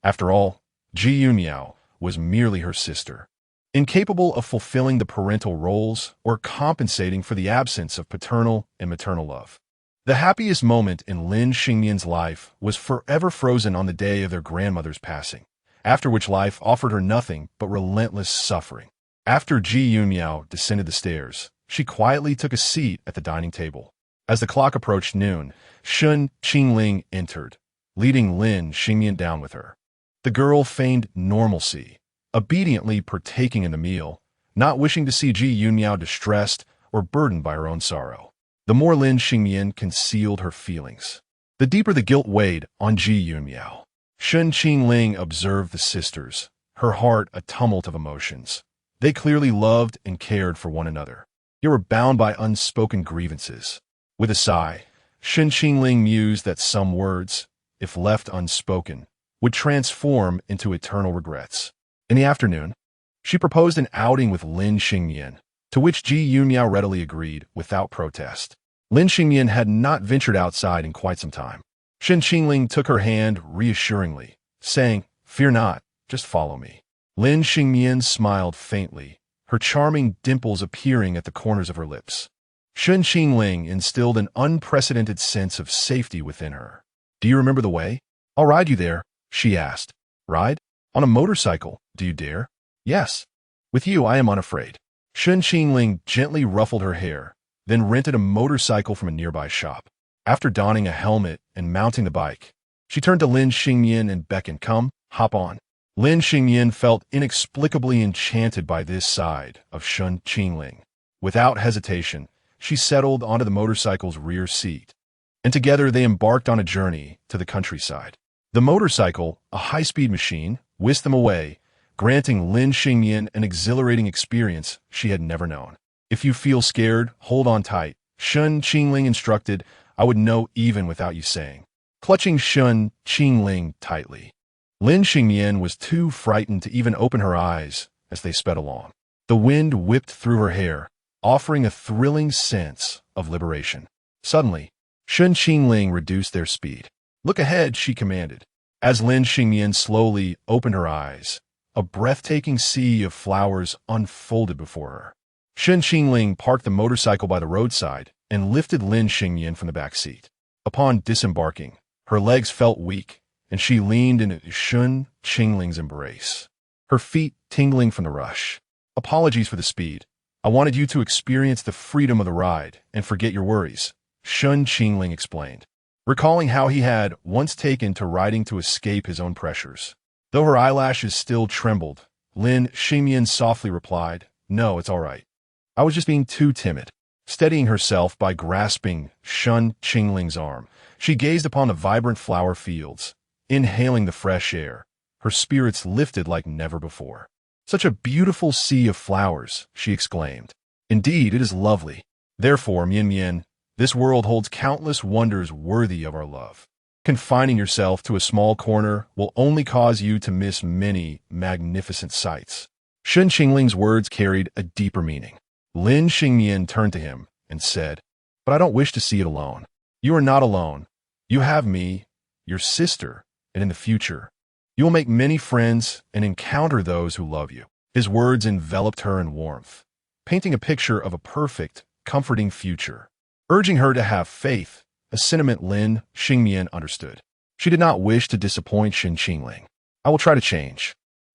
After all, Ji Yunmiao was merely her sister, incapable of fulfilling the parental roles or compensating for the absence of paternal and maternal love. The happiest moment in Lin Xingmian's life was forever frozen on the day of their grandmother's passing, after which life offered her nothing but relentless suffering. After Ji Yunmiao descended the stairs, she quietly took a seat at the dining table. As the clock approached noon, Shen Qingling entered, leading Lin Xingmian down with her. The girl feigned normalcy, obediently partaking in the meal, not wishing to see Ji Yunmiao distressed or burdened by her own sorrow. The more Lin Xingmian concealed her feelings, the deeper the guilt weighed on Ji Yunmiao. Shen Qingling observed the sisters, her heart a tumult of emotions. They clearly loved and cared for one another. They were bound by unspoken grievances. With a sigh, Shen Qingling mused that some words, if left unspoken, would transform into eternal regrets. In the afternoon, she proposed an outing with Lin Xingmian, to which Ji Yunmiao readily agreed without protest. Lin Xingmian had not ventured outside in quite some time. Shen Qingling took her hand reassuringly, saying, "Fear not, just follow me." Lin Xingmian smiled faintly, her charming dimples appearing at the corners of her lips. Shen Qingling instilled an unprecedented sense of safety within her. "Do you remember the way? I'll ride you there," she asked. "Ride? On a motorcycle, do you dare?" "Yes. With you I am unafraid." Shen Qingling gently ruffled her hair, then rented a motorcycle from a nearby shop. After donning a helmet and mounting the bike, she turned to Lin Xingmian and beckoned, "Come, hop on." Lin Xingmian felt inexplicably enchanted by this side of Shen Qingling. Without hesitation, she settled onto the motorcycle's rear seat, and together they embarked on a journey to the countryside. The motorcycle, a high-speed machine, whisked them away, granting Lin Xingmian an exhilarating experience she had never known. "If you feel scared, hold on tight," Shen Qingling instructed. "I would know even without you saying." Clutching Shen Qingling tightly, Lin Xingmian was too frightened to even open her eyes as they sped along. The wind whipped through her hair, offering a thrilling sense of liberation. Suddenly, Shen Qingling reduced their speed. "Look ahead," she commanded. As Lin Xingmian slowly opened her eyes, a breathtaking sea of flowers unfolded before her. Shen Qingling parked the motorcycle by the roadside and lifted Lin Xingmian from the back seat. Upon disembarking, her legs felt weak, and she leaned into Shen Qingling's embrace, her feet tingling from the rush. "Apologies for the speed. I wanted you to experience the freedom of the ride and forget your worries," Shen Qingling explained, recalling how he had once taken to riding to escape his own pressures. Though her eyelashes still trembled, Lin Xingmian softly replied, "No, it's all right. I was just being too timid." Steadying herself by grasping Shen Qingling's arm, she gazed upon the vibrant flower fields, inhaling the fresh air. Her spirits lifted like never before. "Such a beautiful sea of flowers," she exclaimed. "Indeed, it is lovely. Therefore, Mian Mian, this world holds countless wonders worthy of our love. Confining yourself to a small corner will only cause you to miss many magnificent sights." Shen Qingling's words carried a deeper meaning. Lin Xingmian turned to him and said, "But I don't wish to see it alone." "You are not alone. You have me, your sister, and in the future, you will make many friends and encounter those who love you." His words enveloped her in warmth, painting a picture of a perfect, comforting future. Urging her to have faith, a sentiment Lin Xingmian understood. She did not wish to disappoint Shen Qingling. "I will try to change.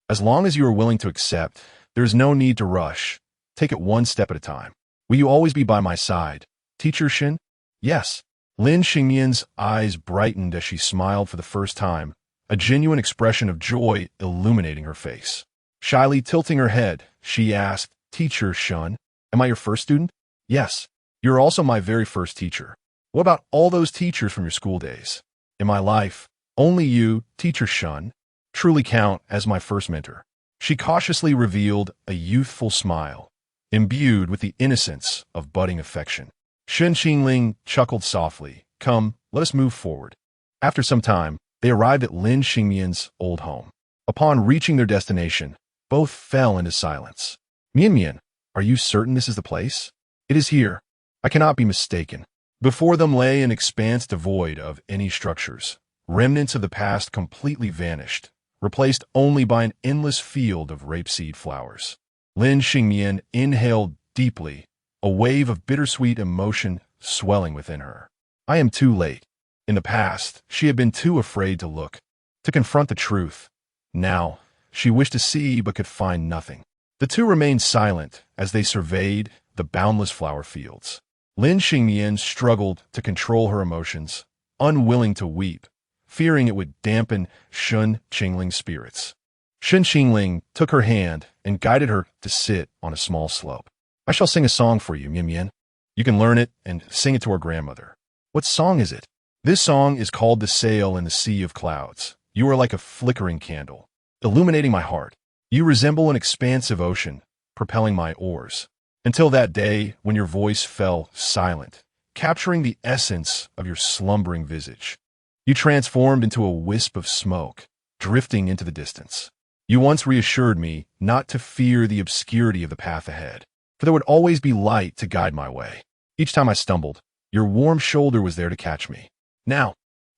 As long as you are willing to accept, there is no need to rush. Take it one step at a time. Will you always be by my side, Teacher Shen?" "Yes." Lin Xingmian's eyes brightened as she smiled for the first time, a genuine expression of joy illuminating her face. Shyly tilting her head, she asked, "Teacher Shen, am I your first student?" "Yes. You are also my very first teacher." "What about all those teachers from your school days?" "In my life, only you, Teacher Shen, truly count as my first mentor." She cautiously revealed a youthful smile, imbued with the innocence of budding affection. Shen Qingling chuckled softly. Come, let us move forward. After some time, they arrived at Lin Xingmian's old home. Upon reaching their destination, both fell into silence. Mian, are you certain this is the place? It is here. I cannot be mistaken. Before them lay an expanse devoid of any structures. Remnants of the past completely vanished, replaced only by an endless field of rapeseed flowers. Lin Xingmian inhaled deeply, a wave of bittersweet emotion swelling within her. I am too late. In the past, she had been too afraid to look, to confront the truth. Now, she wished to see but could find nothing. The two remained silent as they surveyed the boundless flower fields. Lin Xingmian struggled to control her emotions, unwilling to weep, fearing it would dampen Shen Qingling's spirits. Shen Qingling took her hand and guided her to sit on a small slope. I shall sing a song for you, Mian. You can learn it and sing it to her grandmother. What song is it? This song is called The Sail in the Sea of Clouds. You are like a flickering candle, illuminating my heart. You resemble an expansive ocean, propelling my oars. Until that day when your voice fell silent, capturing the essence of your slumbering visage. You transformed into a wisp of smoke, drifting into the distance. You once reassured me not to fear the obscurity of the path ahead, for there would always be light to guide my way. Each time I stumbled, your warm shoulder was there to catch me. Now,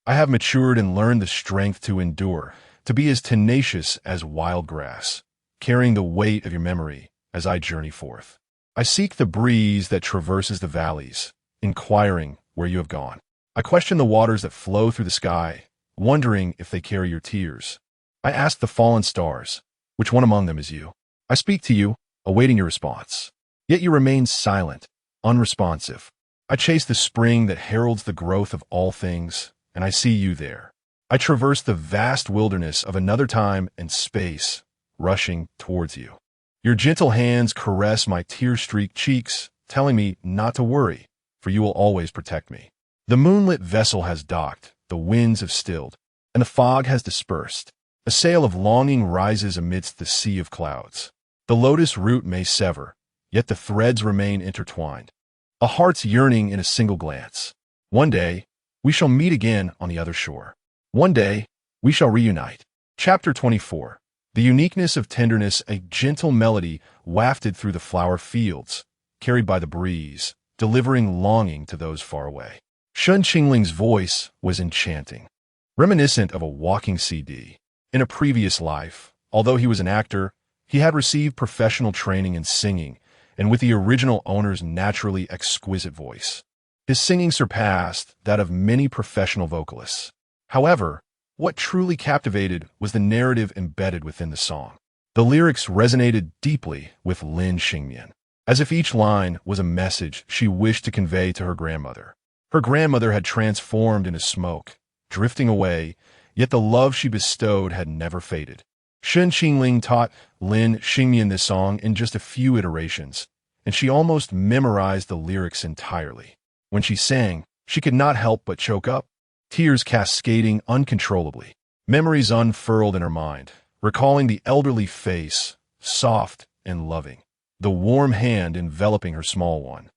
I have matured and learned the strength to endure, to be as tenacious as wild grass, carrying the weight of your memory as I journey forth. I seek the breeze that traverses the valleys, inquiring where you have gone. I question the waters that flow through the sky, wondering if they carry your tears. I ask the fallen stars, which one among them is you? I speak to you, awaiting your response. Yet you remain silent, unresponsive. I chase the spring that heralds the growth of all things, and I see you there. I traverse the vast wilderness of another time and space, rushing towards you. Your gentle hands caress my tear-streaked cheeks, telling me not to worry, for you will always protect me. The moonlit vessel has docked, the winds have stilled, and the fog has dispersed. A sail of longing rises amidst the sea of clouds. The lotus root may sever, yet the threads remain intertwined. A heart's yearning in a single glance. One day, we shall meet again on the other shore. One day, we shall reunite. Chapter 24. The uniqueness of tenderness, a gentle melody wafted through the flower fields, carried by the breeze, delivering longing to those far away. Shen Qingling's voice was enchanting, reminiscent of a walking CD. In a previous life, although he was an actor, he had received professional training in singing, and with the original owner's naturally exquisite voice. His singing surpassed that of many professional vocalists. However, what truly captivated was the narrative embedded within the song. The lyrics resonated deeply with Lin Xingmian, as if each line was a message she wished to convey to her grandmother. Her grandmother had transformed into smoke, drifting away, yet the love she bestowed had never faded. Shen Qingling taught Lin Xingmian this song in just a few iterations, and she almost memorized the lyrics entirely. When she sang, she could not help but choke up, tears cascading uncontrollably. Memories unfurled in her mind, recalling the elderly face, soft and loving, the warm hand enveloping her small one,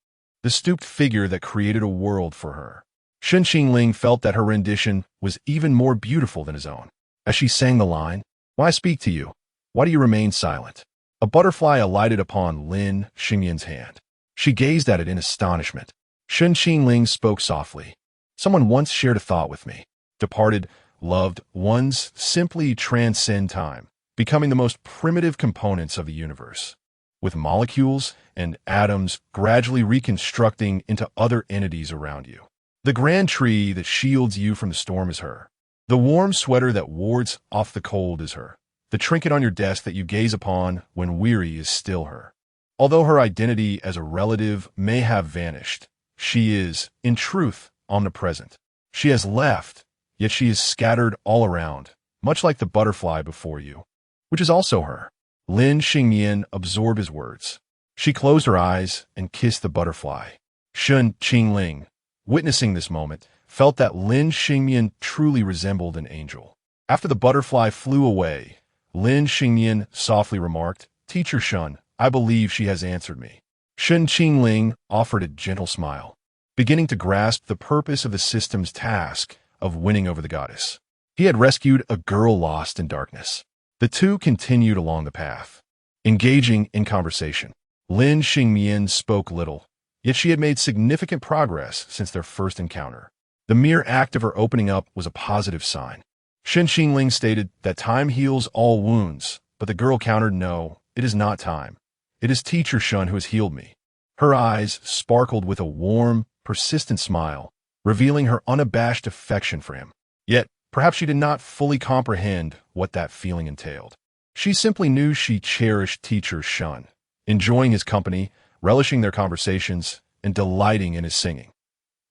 the stooped figure that created a world for her. Shen Qingling felt that her rendition was even more beautiful than his own. As she sang the line, "Why speak to you? Why do you remain silent?" a butterfly alighted upon Lin Xingmian's hand. She gazed at it in astonishment. Shen Qingling spoke softly. "Someone once shared a thought with me. Departed, loved ones simply transcend time, becoming the most primitive components of the universe, with molecules and atoms gradually reconstructing into other entities around you. The grand tree that shields you from the storm is her. The warm sweater that wards off the cold is her. The trinket on your desk that you gaze upon when weary is still her. Although her identity as a relative may have vanished, she is, in truth, omnipresent. She has left, yet she is scattered all around, much like the butterfly before you, which is also her." Lin Xingmian absorbed his words. She closed her eyes and kissed the butterfly. Shen Qingling, witnessing this moment, felt that Lin Xingmian truly resembled an angel. After the butterfly flew away, Lin Xingmian softly remarked, "Teacher Shen, I believe she has answered me." Shen Qingling offered a gentle smile. beginning to grasp the purpose of the system's task of winning over the goddess. He had rescued a girl lost in darkness. The two continued along the path, engaging in conversation. Lin Xingmian spoke little, yet she had made significant progress since their first encounter. The mere act of her opening up was a positive sign. Shen Qingling stated that time heals all wounds, but the girl countered, "No, it is not time. It is Teacher Shun who has healed me." Her eyes sparkled with a warm, persistent smile, revealing her unabashed affection for him. Yet, perhaps she did not fully comprehend what that feeling entailed. She simply knew she cherished Teacher Shun, enjoying his company, relishing their conversations, and delighting in his singing.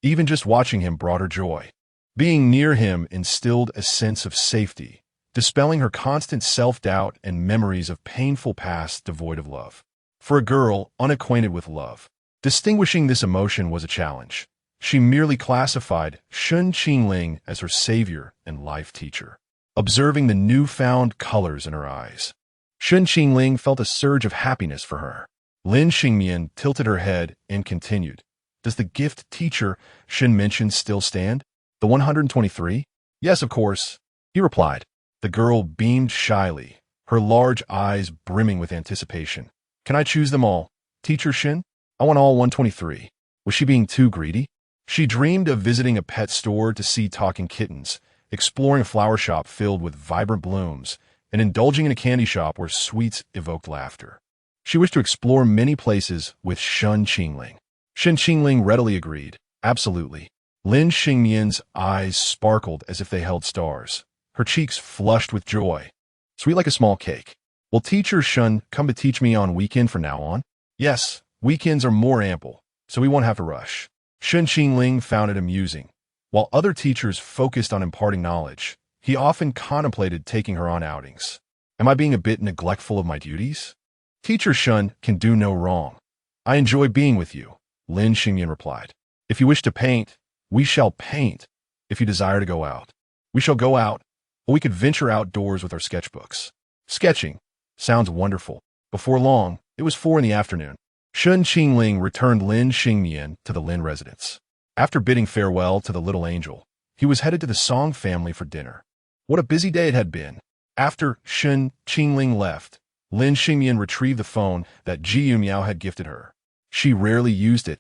Even just watching him brought her joy. Being near him instilled a sense of safety, dispelling her constant self-doubt and memories of painful past devoid of love. For a girl unacquainted with love, distinguishing this emotion was a challenge. She merely classified Shen Qingling as her savior and life teacher, observing the newfound colors in her eyes. Shen Qingling felt a surge of happiness for her. Lin Xingmian tilted her head and continued, "Does the gift teacher Shen mentioned still stand? The 123? Yes, of course," he replied. The girl beamed shyly, her large eyes brimming with anticipation. "Can I choose them all, Teacher Shen? I want all 123. Was she being too greedy? She dreamed of visiting a pet store to see talking kittens, exploring a flower shop filled with vibrant blooms, and indulging in a candy shop where sweets evoked laughter. She wished to explore many places with Shen Qingling. Shen Qingling readily agreed. Absolutely. Lin Xingmian's eyes sparkled as if they held stars. Her cheeks flushed with joy. Sweet like a small cake. Will Teacher Shun come to teach me on weekend from now on? Yes, weekends are more ample, so we won't have to rush. Shen Qingling found it amusing. While other teachers focused on imparting knowledge, he often contemplated taking her on outings. Am I being a bit neglectful of my duties? Teacher Shun can do no wrong. I enjoy being with you, Lin Xingmian replied. If you wish to paint, we shall paint. If you desire to go out, we shall go out, or we could venture outdoors with our sketchbooks. Sketching sounds wonderful. Before long, it was 4 p.m. Shen Qingling returned Lin Xingmian to the Lin residence. After bidding farewell to the little angel, he was headed to the Song family for dinner. What a busy day it had been. After Shen Qingling left, Lin Xingmian retrieved the phone that Ji Yumiao had gifted her. She rarely used it,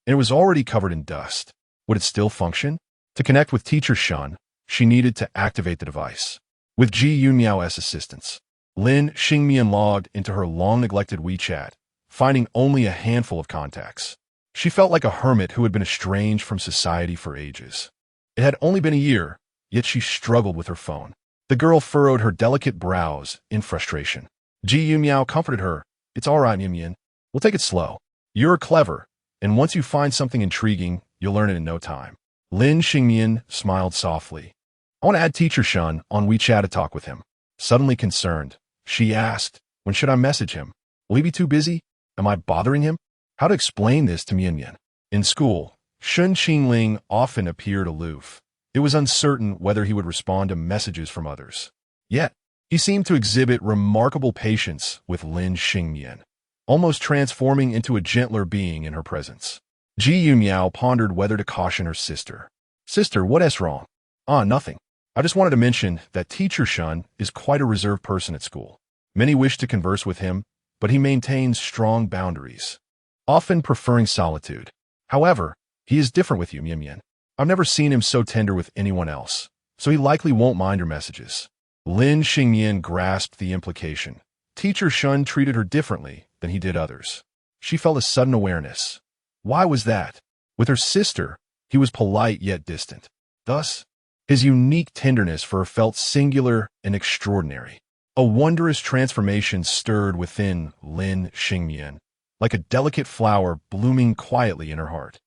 and it was already covered in dust. Would it still function? To connect with Teacher Shun, she needed to activate the device. With Ji Yumiao's assistance, Lin Xingmian logged into her long-neglected WeChat, finding only a handful of contacts. She felt like a hermit who had been estranged from society for ages. It had only been a year, yet she struggled with her phone. The girl furrowed her delicate brows in frustration. Ji Yumiao comforted her. It's all right, Yumian. We'll take it slow. You're clever, and once you find something intriguing, you'll learn it in no time. Lin Xingmian smiled softly. I want to add Teacher Shun on WeChat to talk with him. Suddenly concerned, she asked, when should I message him? Will he be too busy? Am I bothering him? How to explain this to Mian? In school, Shen Qingling often appeared aloof. It was uncertain whether he would respond to messages from others. Yet, he seemed to exhibit remarkable patience with Lin Xingmian, almost transforming into a gentler being in her presence. Ji Yumiao pondered whether to caution her sister. Sister, what's wrong? Nothing. I just wanted to mention that Teacher Shun is quite a reserved person at school. Many wish to converse with him, but he maintains strong boundaries, often preferring solitude. However, he is different with you, Mian. I've never seen him so tender with anyone else, so he likely won't mind your messages. Lin Xingmian grasped the implication. Teacher Shun treated her differently than he did others. She felt a sudden awareness. Why was that? With her sister, he was polite yet distant. Thus, his unique tenderness for her felt singular and extraordinary. A wondrous transformation stirred within Lin Xingmian, like a delicate flower blooming quietly in her heart.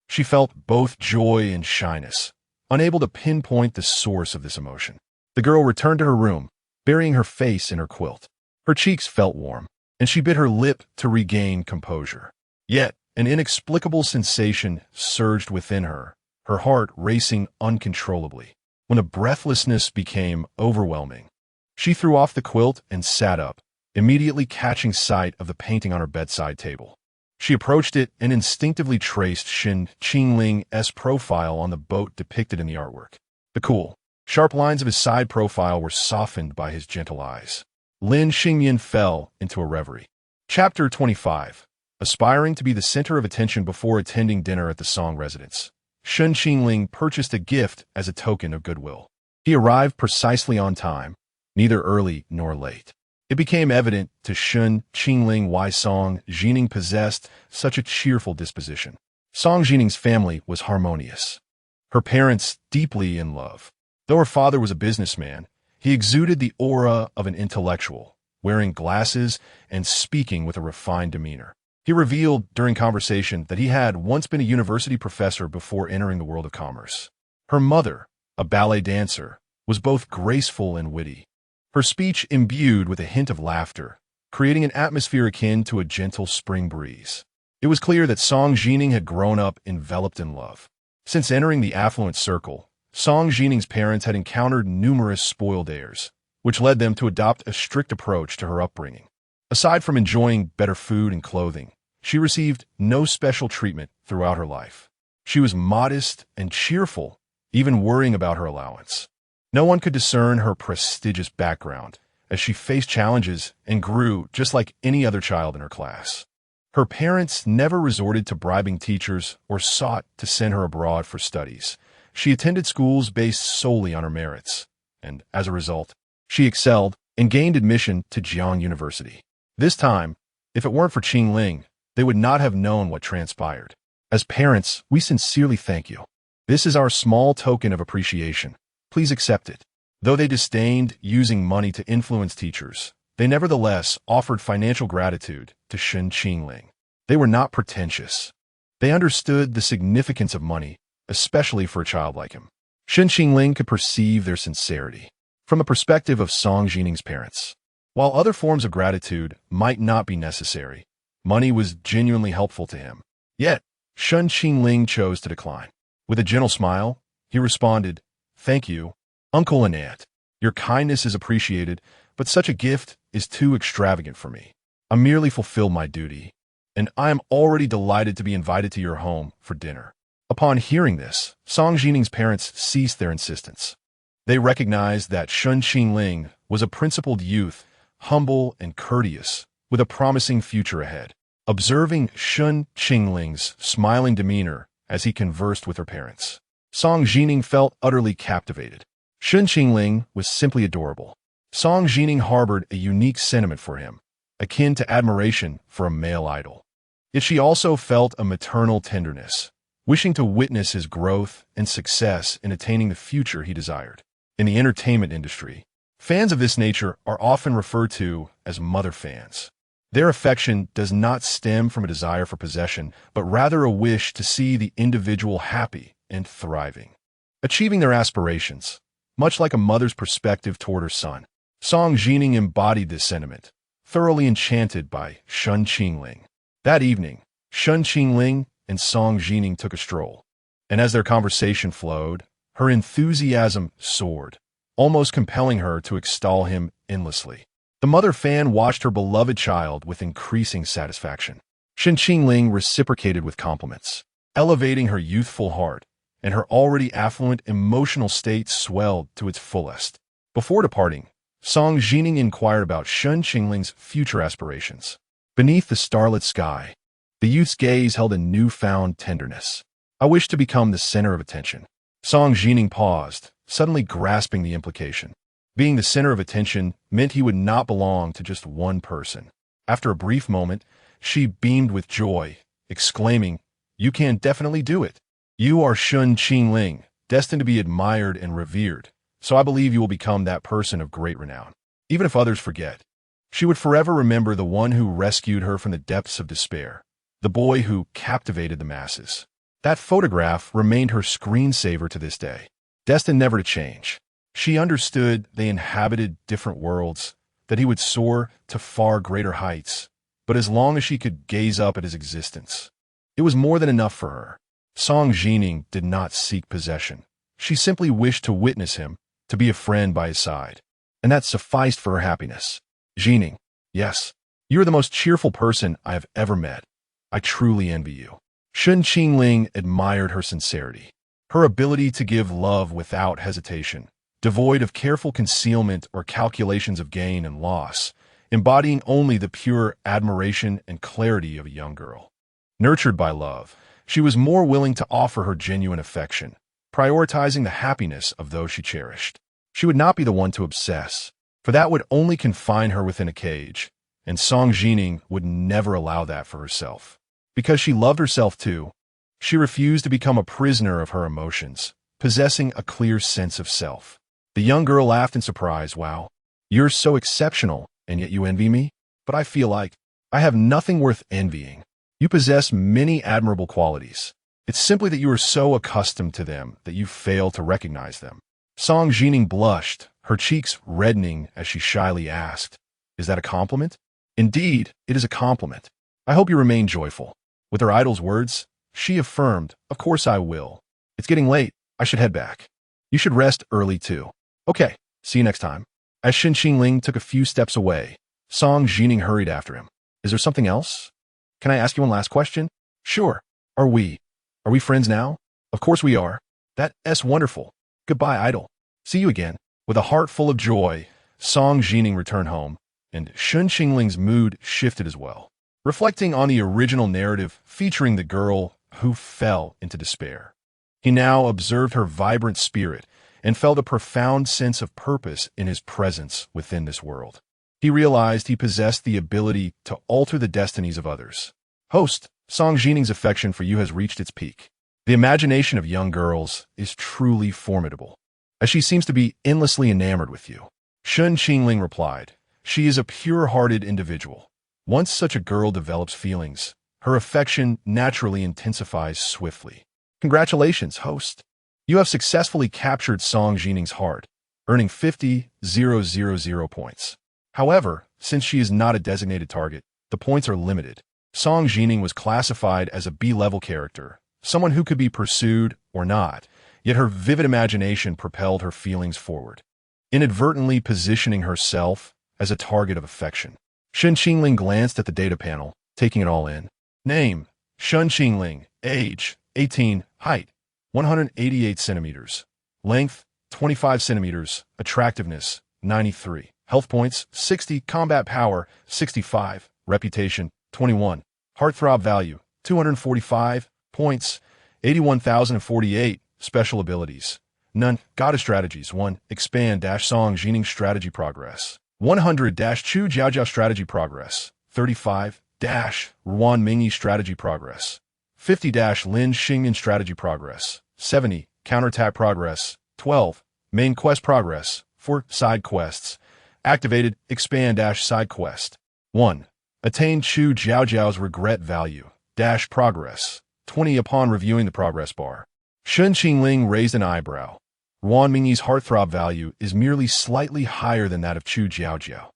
She felt both joy and shyness, unable to pinpoint the source of this emotion. The girl returned to her room, burying her face in her quilt. Her cheeks felt warm, and she bit her lip to regain composure. Yet, an inexplicable sensation surged within her, her heart racing uncontrollably. When a breathlessness became overwhelming, she threw off the quilt and sat up, immediately catching sight of the painting on her bedside table. She approached it and instinctively traced Shen Qingling's profile on the boat depicted in the artwork. The cool, sharp lines of his side profile were softened by his gentle eyes. Lin Xingyan fell into a reverie. Chapter 25. Aspiring to be the center of attention before attending dinner at the Song residence, Shen Qingling purchased a gift as a token of goodwill. He arrived precisely on time, neither early nor late. It became evident to Shen Qingling why Song Jining possessed such a cheerful disposition. Song Jining's family was harmonious. Her parents deeply in love. Though her father was a businessman, he exuded the aura of an intellectual, wearing glasses and speaking with a refined demeanor. He revealed during conversation that he had once been a university professor before entering the world of commerce. Her mother, a ballet dancer, was both graceful and witty. Her speech imbued with a hint of laughter, creating an atmosphere akin to a gentle spring breeze. It was clear that Song Jining had grown up enveloped in love. Since entering the affluent circle, Song Jining's parents had encountered numerous spoiled heirs, which led them to adopt a strict approach to her upbringing. Aside from enjoying better food and clothing, she received no special treatment throughout her life. She was modest and cheerful, even worrying about her allowance. No one could discern her prestigious background, as she faced challenges and grew just like any other child in her class. Her parents never resorted to bribing teachers or sought to send her abroad for studies. She attended schools based solely on her merits, and as a result, she excelled and gained admission to Jiang University. This time, if it weren't for Qingling, they would not have known what transpired. As parents, we sincerely thank you. This is our small token of appreciation. Please accept it. Though they disdained using money to influence teachers, they nevertheless offered financial gratitude to Shen Qingling. They were not pretentious. They understood the significance of money, especially for a child like him. Shen Qingling could perceive their sincerity. From the perspective of Song Jining's parents, while other forms of gratitude might not be necessary, money was genuinely helpful to him. Yet, Shen Qingling chose to decline. With a gentle smile, he responded, "Thank you, Uncle and Aunt. Your kindness is appreciated, but such a gift is too extravagant for me. I merely fulfill my duty, and I am already delighted to be invited to your home for dinner." Upon hearing this, Song Jining's parents ceased their insistence. They recognized that Shen Qingling was a principled youth, humble and courteous, with a promising future ahead. Observing Shen Qingling's smiling demeanor as he conversed with her parents, Song Jining felt utterly captivated. Shen Qingling was simply adorable. Song Jining harbored a unique sentiment for him, akin to admiration for a male idol. Yet she also felt a maternal tenderness, wishing to witness his growth and success in attaining the future he desired. In the entertainment industry, fans of this nature are often referred to as mother fans. Their affection does not stem from a desire for possession, but rather a wish to see the individual happy and thriving, achieving their aspirations, much like a mother's perspective toward her son. Song Jining embodied this sentiment, thoroughly enchanted by Shen Qingling. That evening, Shen Qingling and Song Jining took a stroll, and as their conversation flowed, her enthusiasm soared, almost compelling her to extol him endlessly. The mother fan watched her beloved child with increasing satisfaction. Shen Qingling reciprocated with compliments, elevating her youthful heart, and her already affluent emotional state swelled to its fullest. Before departing, Song Jining inquired about Shen Qingling's future aspirations. Beneath the starlit sky, the youth's gaze held a newfound tenderness. "I wish to become the center of attention." Song Jining paused, suddenly grasping the implication. Being the center of attention meant he would not belong to just one person. After a brief moment, she beamed with joy, exclaiming, "You can definitely do it. You are Shen Qingling, destined to be admired and revered, so I believe you will become that person of great renown. Even if others forget, she would forever remember the one who rescued her from the depths of despair, the boy who captivated the masses." That photograph remained her screensaver to this day, destined never to change. She understood they inhabited different worlds, that he would soar to far greater heights, but as long as she could gaze up at his existence, it was more than enough for her. Song Jining did not seek possession. She simply wished to witness him, to be a friend by his side, and that sufficed for her happiness. "Jining, yes, you are the most cheerful person I have ever met. I truly envy you. Shen Qingling admired her sincerity. Her ability to give love without hesitation, devoid of careful concealment or calculations of gain and loss, embodying only the pure admiration and clarity of a young girl. Nurtured by love, she was more willing to offer her genuine affection, prioritizing the happiness of those she cherished. She would not be the one to obsess, for that would only confine her within a cage, and Song Jining would never allow that for herself. Because she loved herself too, she refused to become a prisoner of her emotions, possessing a clear sense of self. The young girl laughed in surprise. Wow, you're so exceptional, and yet you envy me? But I feel like I have nothing worth envying. You possess many admirable qualities. It's simply that you are so accustomed to them that you fail to recognize them. Song Jining blushed, her cheeks reddening as she shyly asked, "Is that a compliment?" "Indeed, it is a compliment. I hope you remain joyful." With her idol's words, she affirmed, "Of course I will. It's getting late. I should head back. You should rest early too." "Okay, see you next time." As Shen Qingling took a few steps away, Song Jining hurried after him. "Is there something else? Can I ask you one last question?" "Sure. Are we friends now?" "Of course we are." "That's wonderful. Goodbye, idol. See you again." With a heart full of joy, Song Jining returned home, and Shen Qingling's mood shifted as well. Reflecting on the original narrative featuring the girl who fell into despair, he now observed her vibrant spirit and felt a profound sense of purpose in his presence within this world. He realized he possessed the ability to alter the destinies of others. Host, Song Jining's affection for you has reached its peak. The imagination of young girls is truly formidable, as she seems to be endlessly enamored with you. Shen Qingling replied, "She is a pure-hearted individual. Once such a girl develops feelings, her affection naturally intensifies swiftly." Congratulations, host. You have successfully captured Song Jining's heart, earning 50,000 points. However, since she is not a designated target, the points are limited. Song Jining was classified as a B-level character, someone who could be pursued or not, yet her vivid imagination propelled her feelings forward, inadvertently positioning herself as a target of affection. Shen Qingling glanced at the data panel, taking it all in. Name, Shen Qingling. Age, 18. Height, 188 centimeters. Length, 25 centimeters. Attractiveness, 93. Health points, 60. Combat power, 65. Reputation, 21. Heartthrob value, 245. Points, 81,048. Special abilities, none. Goddess strategies, 1. Expand Song Jining strategy progress. 100 Chu Jiaojiao strategy progress. 35 Ruan Mingyi strategy progress. 50 Lin Xingyan strategy progress. 70 counterattack progress. 12 main quest progress. 4 side quests. Activated expand side quest. 1. Attain Chu Jiaojiao's regret value progress. 20 upon reviewing the progress bar. Shen Qingling raised an eyebrow. Ruan Mingyi's heartthrob value is merely slightly higher than that of Chu Jiaojiao.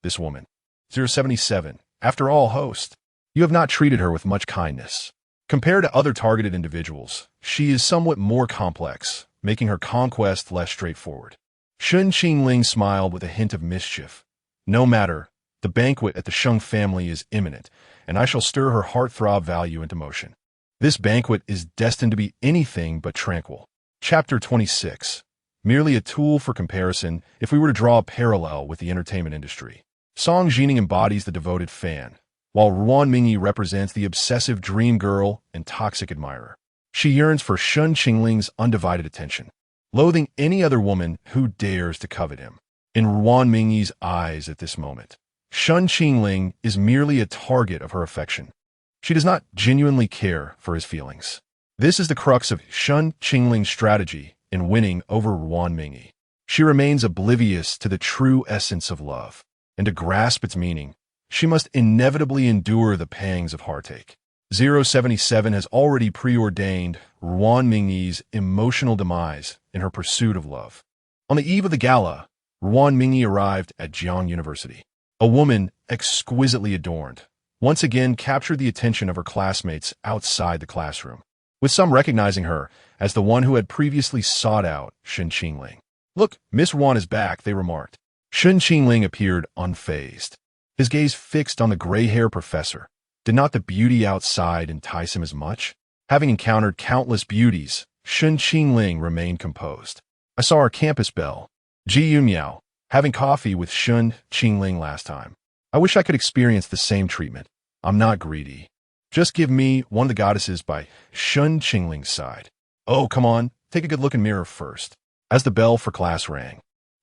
This woman. 077. After all, host, you have not treated her with much kindness. Compared to other targeted individuals, she is somewhat more complex, making her conquest less straightforward. Shen Qingling smiled with a hint of mischief. No matter, the banquet at the Sheng family is imminent, and I shall stir her heartthrob value into motion. This banquet is destined to be anything but tranquil. Chapter 26. Merely a tool for comparison if we were to draw a parallel with the entertainment industry. Song Jining embodies the devoted fan, while Ruan Mingyi represents the obsessive dream girl and toxic admirer. She yearns for Shen Qingling's undivided attention, loathing any other woman who dares to covet him. In Ruan Mingyi's eyes at this moment, Shen Qingling is merely a target of her affection. She does not genuinely care for his feelings. This is the crux of Shen Qingling's strategy in winning over Ruan Mingyi. She remains oblivious to the true essence of love, and to grasp its meaning, she must inevitably endure the pangs of heartache. 077 has already preordained Ruan Mingyi's emotional demise in her pursuit of love. On the eve of the gala, Ruan Mingyi arrived at Jiang University. A woman exquisitely adorned once again captured the attention of her classmates outside the classroom, with some recognizing her as the one who had previously sought out Shen Qingling. "Look, Miss Ruan is back," they remarked. Shen Qingling appeared unfazed, his gaze fixed on the gray-haired professor, Did not the beauty outside entice him as much? Having encountered countless beauties, Shen Qingling remained composed. I saw our campus belle, Ji Yunmiao, having coffee with Shen Qingling last time. I wish I could experience the same treatment. I'm not greedy. Just give me one of the goddesses by Shen Qingling's side. Oh, come on, take a good look in mirror first. As the bell for class rang,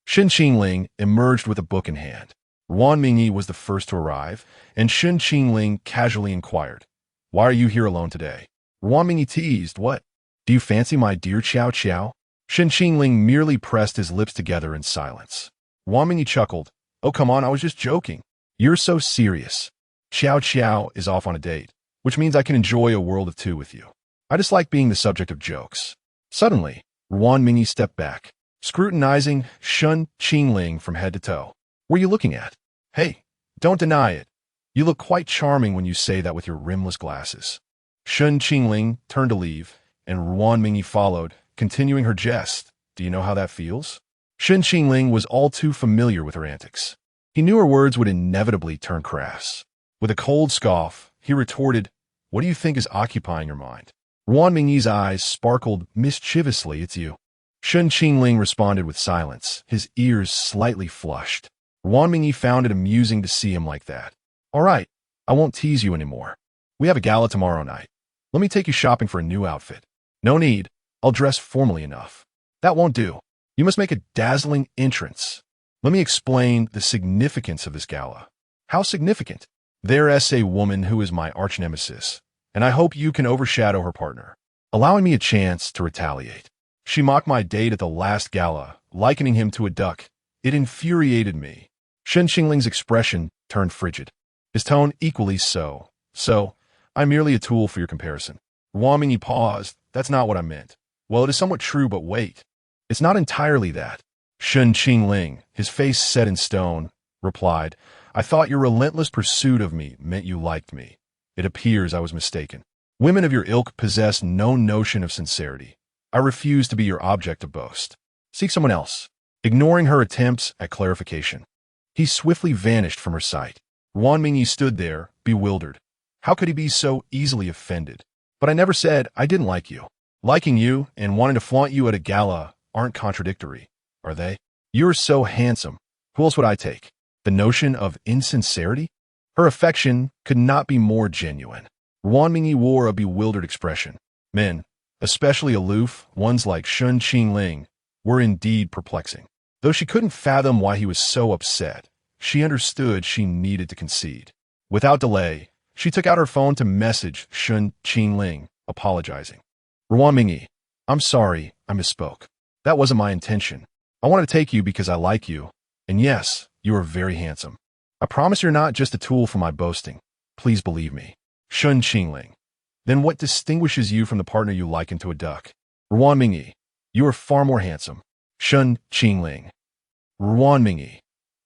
Shen Qingling emerged with a book in hand. Ruan Mingyi was the first to arrive, and Shen Qingling casually inquired, "Why are you here alone today?" Ruan Mingyi teased, "What? Do you fancy my dear Qiao Qiao?" Shen Qingling merely pressed his lips together in silence. Ruan Mingyi chuckled, "Oh, come on, I was just joking. You're so serious. Qiao Qiao is off on a date, which means I can enjoy a world of two with you. I just like being the subject of jokes." Suddenly, Ruan Mingyi stepped back, scrutinizing Shen Qingling from head to toe. "What are you looking at? Hey, don't deny it. You look quite charming when you say that with your rimless glasses." Shen Qingling turned to leave, and Ruan Mingyi followed, continuing her jest. "Do you know how that feels?" Shen Qingling was all too familiar with her antics. He knew her words would inevitably turn crass. With a cold scoff, he retorted, "What do you think is occupying your mind?" Ruan Mingyi's eyes sparkled mischievously. "It's you." Shen Qingling responded with silence, his ears slightly flushed. Ruan Mingyi found it amusing to see him like that. "All right, I won't tease you anymore. We have a gala tomorrow night. Let me take you shopping for a new outfit." "No need. I'll dress formally enough." "That won't do. You must make a dazzling entrance." "Let me explain the significance of this gala." "How significant?" "There's a woman who is my arch-nemesis, and I hope you can overshadow her partner, allowing me a chance to retaliate. She mocked my date at the last gala, likening him to a duck. It infuriated me." Shen Qingling's expression turned frigid, his tone equally so. "So, I'm merely a tool for your comparison." Ruan Mingyi paused. "That's not what I meant." "Well, it is somewhat true, but wait. It's not entirely that." Shen Qingling, his face set in stone, replied, "I thought your relentless pursuit of me meant you liked me. It appears I was mistaken. Women of your ilk possess no notion of sincerity. I refuse to be your object of boast. Seek someone else." Ignoring her attempts at clarification, he swiftly vanished from her sight. Ruan Mingyi stood there, bewildered. How could he be so easily offended? "But I never said I didn't like you." "Liking you and wanting to flaunt you at a gala aren't contradictory, are they? You're so handsome. Who else would I take?" The notion of insincerity? Her affection could not be more genuine. Ruan Mingyi wore a bewildered expression. Men, especially aloof ones like Shen Qingling, were indeed perplexing. Though she couldn't fathom why he was so upset, she understood she needed to concede. Without delay, she took out her phone to message Shen Qingling, apologizing. "Ruan Mingyi, I'm sorry, I misspoke. That wasn't my intention. I wanted to take you because I like you, and yes, you are very handsome. I promise you're not just a tool for my boasting. Please believe me." Shen Qingling, "Then what distinguishes you from the partner you liken to a duck?" Ruan Mingyi, "You are far more handsome." Shen Qingling, "Ruan Mingyi,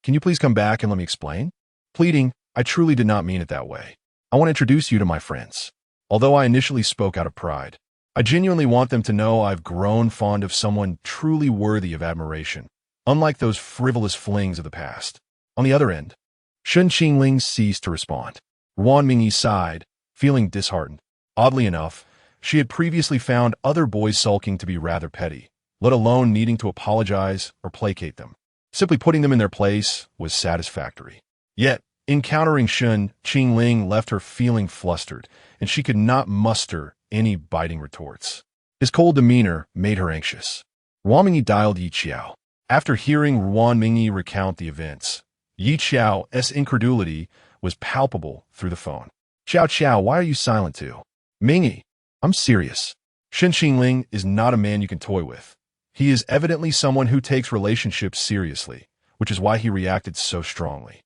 can you please come back and let me explain?" Pleading, "I truly did not mean it that way. I want to introduce you to my friends. Although I initially spoke out of pride, I genuinely want them to know I've grown fond of someone truly worthy of admiration, unlike those frivolous flings of the past." On the other end, Shen Qingling ceased to respond. Ruan Mingyi sighed, feeling disheartened. Oddly enough, she had previously found other boys sulking to be rather petty, let alone needing to apologize or placate them. Simply putting them in their place was satisfactory. Yet, encountering Shen Qingling left her feeling flustered, and she could not muster any biting retorts. His cold demeanor made her anxious. Ruan Mingyi dialed Yi Qiao. After hearing Ruan Mingyi recount the events, Yi Qiao's incredulity was palpable through the phone. "Qiao Qiao, why are you silent too?" "Mingyi, I'm serious. Shen Qingling is not a man you can toy with. He is evidently someone who takes relationships seriously, which is why he reacted so strongly.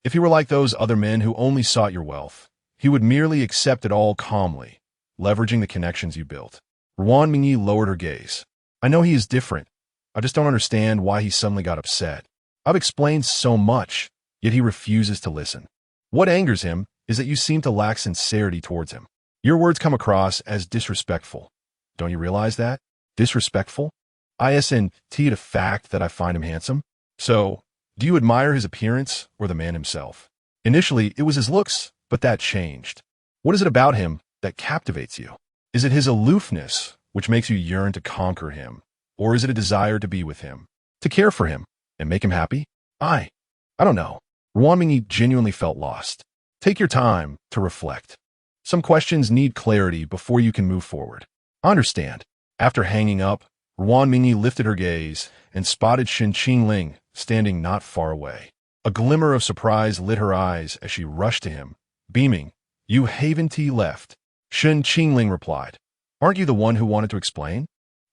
If he were like those other men who only sought your wealth, he would merely accept it all calmly, leveraging the connections you built." Ruan Mingyi lowered her gaze. "I know he is different. I just don't understand why he suddenly got upset. I've explained so much, yet he refuses to listen. What angers him is that you seem to lack sincerity towards him. Your words come across as disrespectful. Don't you realize that? Disrespectful? Isn't the fact that I find him handsome? So, do you admire his appearance or the man himself?" Initially, it was his looks, but that changed. What is it about him that captivates you? Is it his aloofness which makes you yearn to conquer him? Or is it a desire to be with him, to care for him, and make him happy? I don't know. Ruan Mingyi genuinely felt lost. Take your time to reflect. Some questions need clarity before you can move forward. Understand. After hanging up, Ruan Mingyi lifted her gaze and spotted Shen Qingling standing not far away. A glimmer of surprise lit her eyes as she rushed to him, beaming. You haven't left. Shen Qingling replied. Aren't you the one who wanted to explain?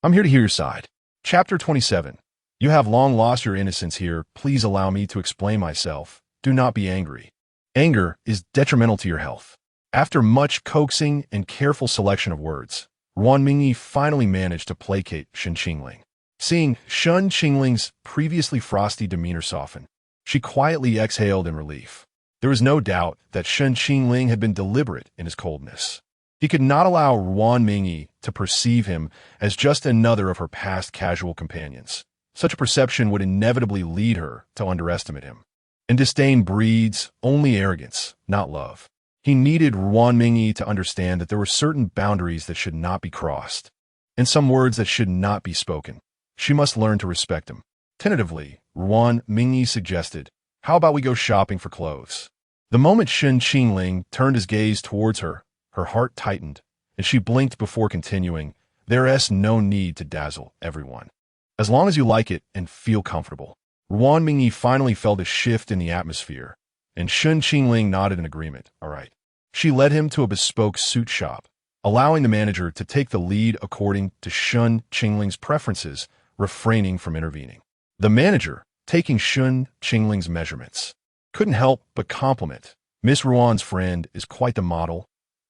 I'm here to hear your side. Chapter 27. You have long lost your innocence here. Please allow me to explain myself. Do not be angry. Anger is detrimental to your health. After much coaxing and careful selection of words, Ruan Mingyi finally managed to placate Shen Qingling. Seeing Shen Qingling's previously frosty demeanor soften, she quietly exhaled in relief. There was no doubt that Shen Qingling had been deliberate in his coldness. He could not allow Ruan Mingyi to perceive him as just another of her past casual companions. Such a perception would inevitably lead her to underestimate him. And disdain breeds only arrogance, not love. He needed Ruan Mingyi to understand that there were certain boundaries that should not be crossed, and some words that should not be spoken. She must learn to respect them. Tentatively, Ruan Mingyi suggested, how about we go shopping for clothes? The moment Shen Qingling turned his gaze towards her, her heart tightened, and she blinked before continuing, there's no need to dazzle everyone. As long as you like it and feel comfortable. Ruan Mingyi finally felt a shift in the atmosphere, and Shen Qingling nodded in agreement. All right. She led him to a bespoke suit shop, allowing the manager to take the lead according to Shen Qingling's preferences, refraining from intervening. The manager, taking Shen Qingling's measurements, couldn't help but compliment. Miss Ruan's friend is quite the model.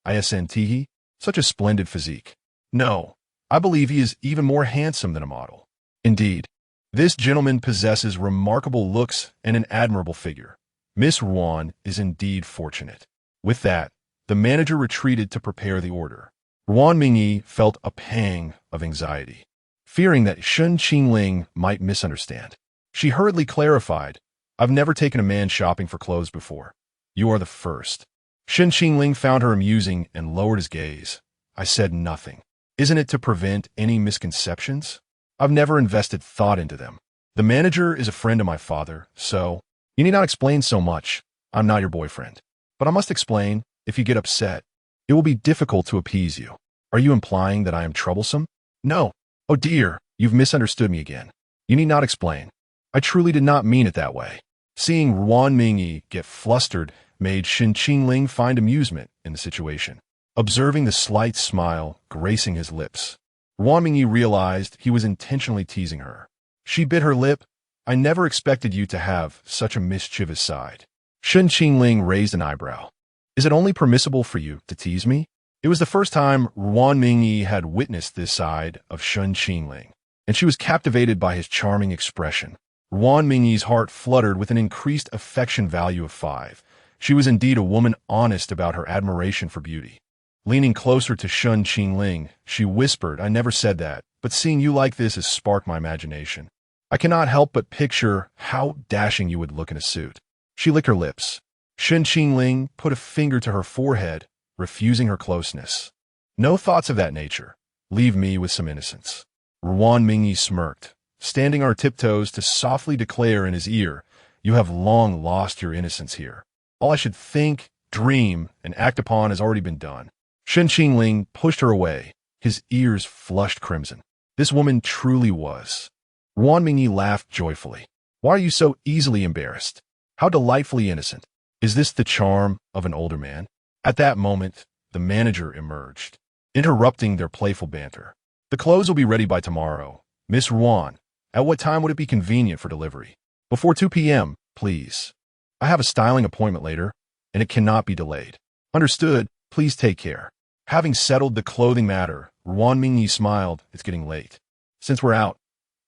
Isn't such a splendid physique. No, I believe he is even more handsome than a model. Indeed, this gentleman possesses remarkable looks and an admirable figure. Miss Ruan is indeed fortunate. With that, the manager retreated to prepare the order. Ruan Mingyi felt a pang of anxiety, fearing that Shen Qingling might misunderstand. She hurriedly clarified, I've never taken a man shopping for clothes before. You are the first. Shen Qingling found her amusing and lowered his gaze. I said nothing. Isn't it to prevent any misconceptions? I've never invested thought into them. The manager is a friend of my father, so you need not explain so much. I'm not your boyfriend. But I must explain, if you get upset, it will be difficult to appease you. Are you implying that I am troublesome? No. Oh dear, you've misunderstood me again. You need not explain. I truly did not mean it that way. Seeing Ruan Mingyi get flustered made Shen Qingling find amusement in the situation. Observing the slight smile gracing his lips, Ruan Mingyi realized he was intentionally teasing her. She bit her lip. I never expected you to have such a mischievous side. Shen Qingling raised an eyebrow. Is it only permissible for you to tease me? It was the first time Ruan Mingyi had witnessed this side of Shen Qingling, and she was captivated by his charming expression. Ruan Mingyi's heart fluttered with an increased affection value of 5. She was indeed a woman honest about her admiration for beauty. Leaning closer to Shen Qingling, she whispered, I never said that, but seeing you like this has sparked my imagination. I cannot help but picture how dashing you would look in a suit. She licked her lips. Shen Qingling put a finger to her forehead, refusing her closeness. No thoughts of that nature. Leave me with some innocence. Ruan Mingyi smirked, standing on her tiptoes to softly declare in his ear, you have long lost your innocence here. All I should think, dream, and act upon has already been done. Shen Qingling pushed her away, his ears flushed crimson. This woman truly was. Ruan Mingyi laughed joyfully. Why are you so easily embarrassed? How delightfully innocent. Is this the charm of an older man? At that moment, the manager emerged, interrupting their playful banter. The clothes will be ready by tomorrow. Miss Ruan, at what time would it be convenient for delivery? Before 2 p.m., please. I have a styling appointment later, and it cannot be delayed. Understood. Please take care. Having settled the clothing matter, Ruan Mingyi smiled. It's getting late. Since we're out,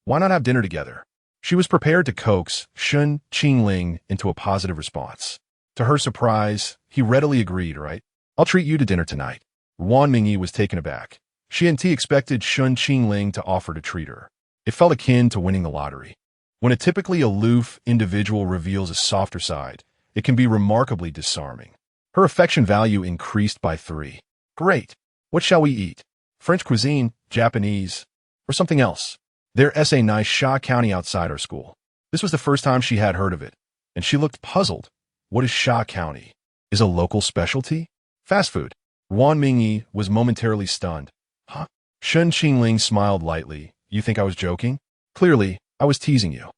why not have dinner together? She was prepared to coax Shen Qingling into a positive response. To her surprise, he readily agreed, right? I'll treat you to dinner tonight. Ruan Mingyi was taken aback. She expected Shen Qingling to offer to treat her. It felt akin to winning the lottery. When a typically aloof individual reveals a softer side, it can be remarkably disarming. Her affection value increased by 3. Great. What shall we eat? French cuisine, Japanese, or something else? There's a nice Sha County outside our school. This was the first time she had heard of it, and she looked puzzled. What is Sha County? Is a local specialty? Fast food. Ruan Mingyi was momentarily stunned. Huh? Shen Qingling smiled lightly. You think I was joking? Clearly, I was teasing you.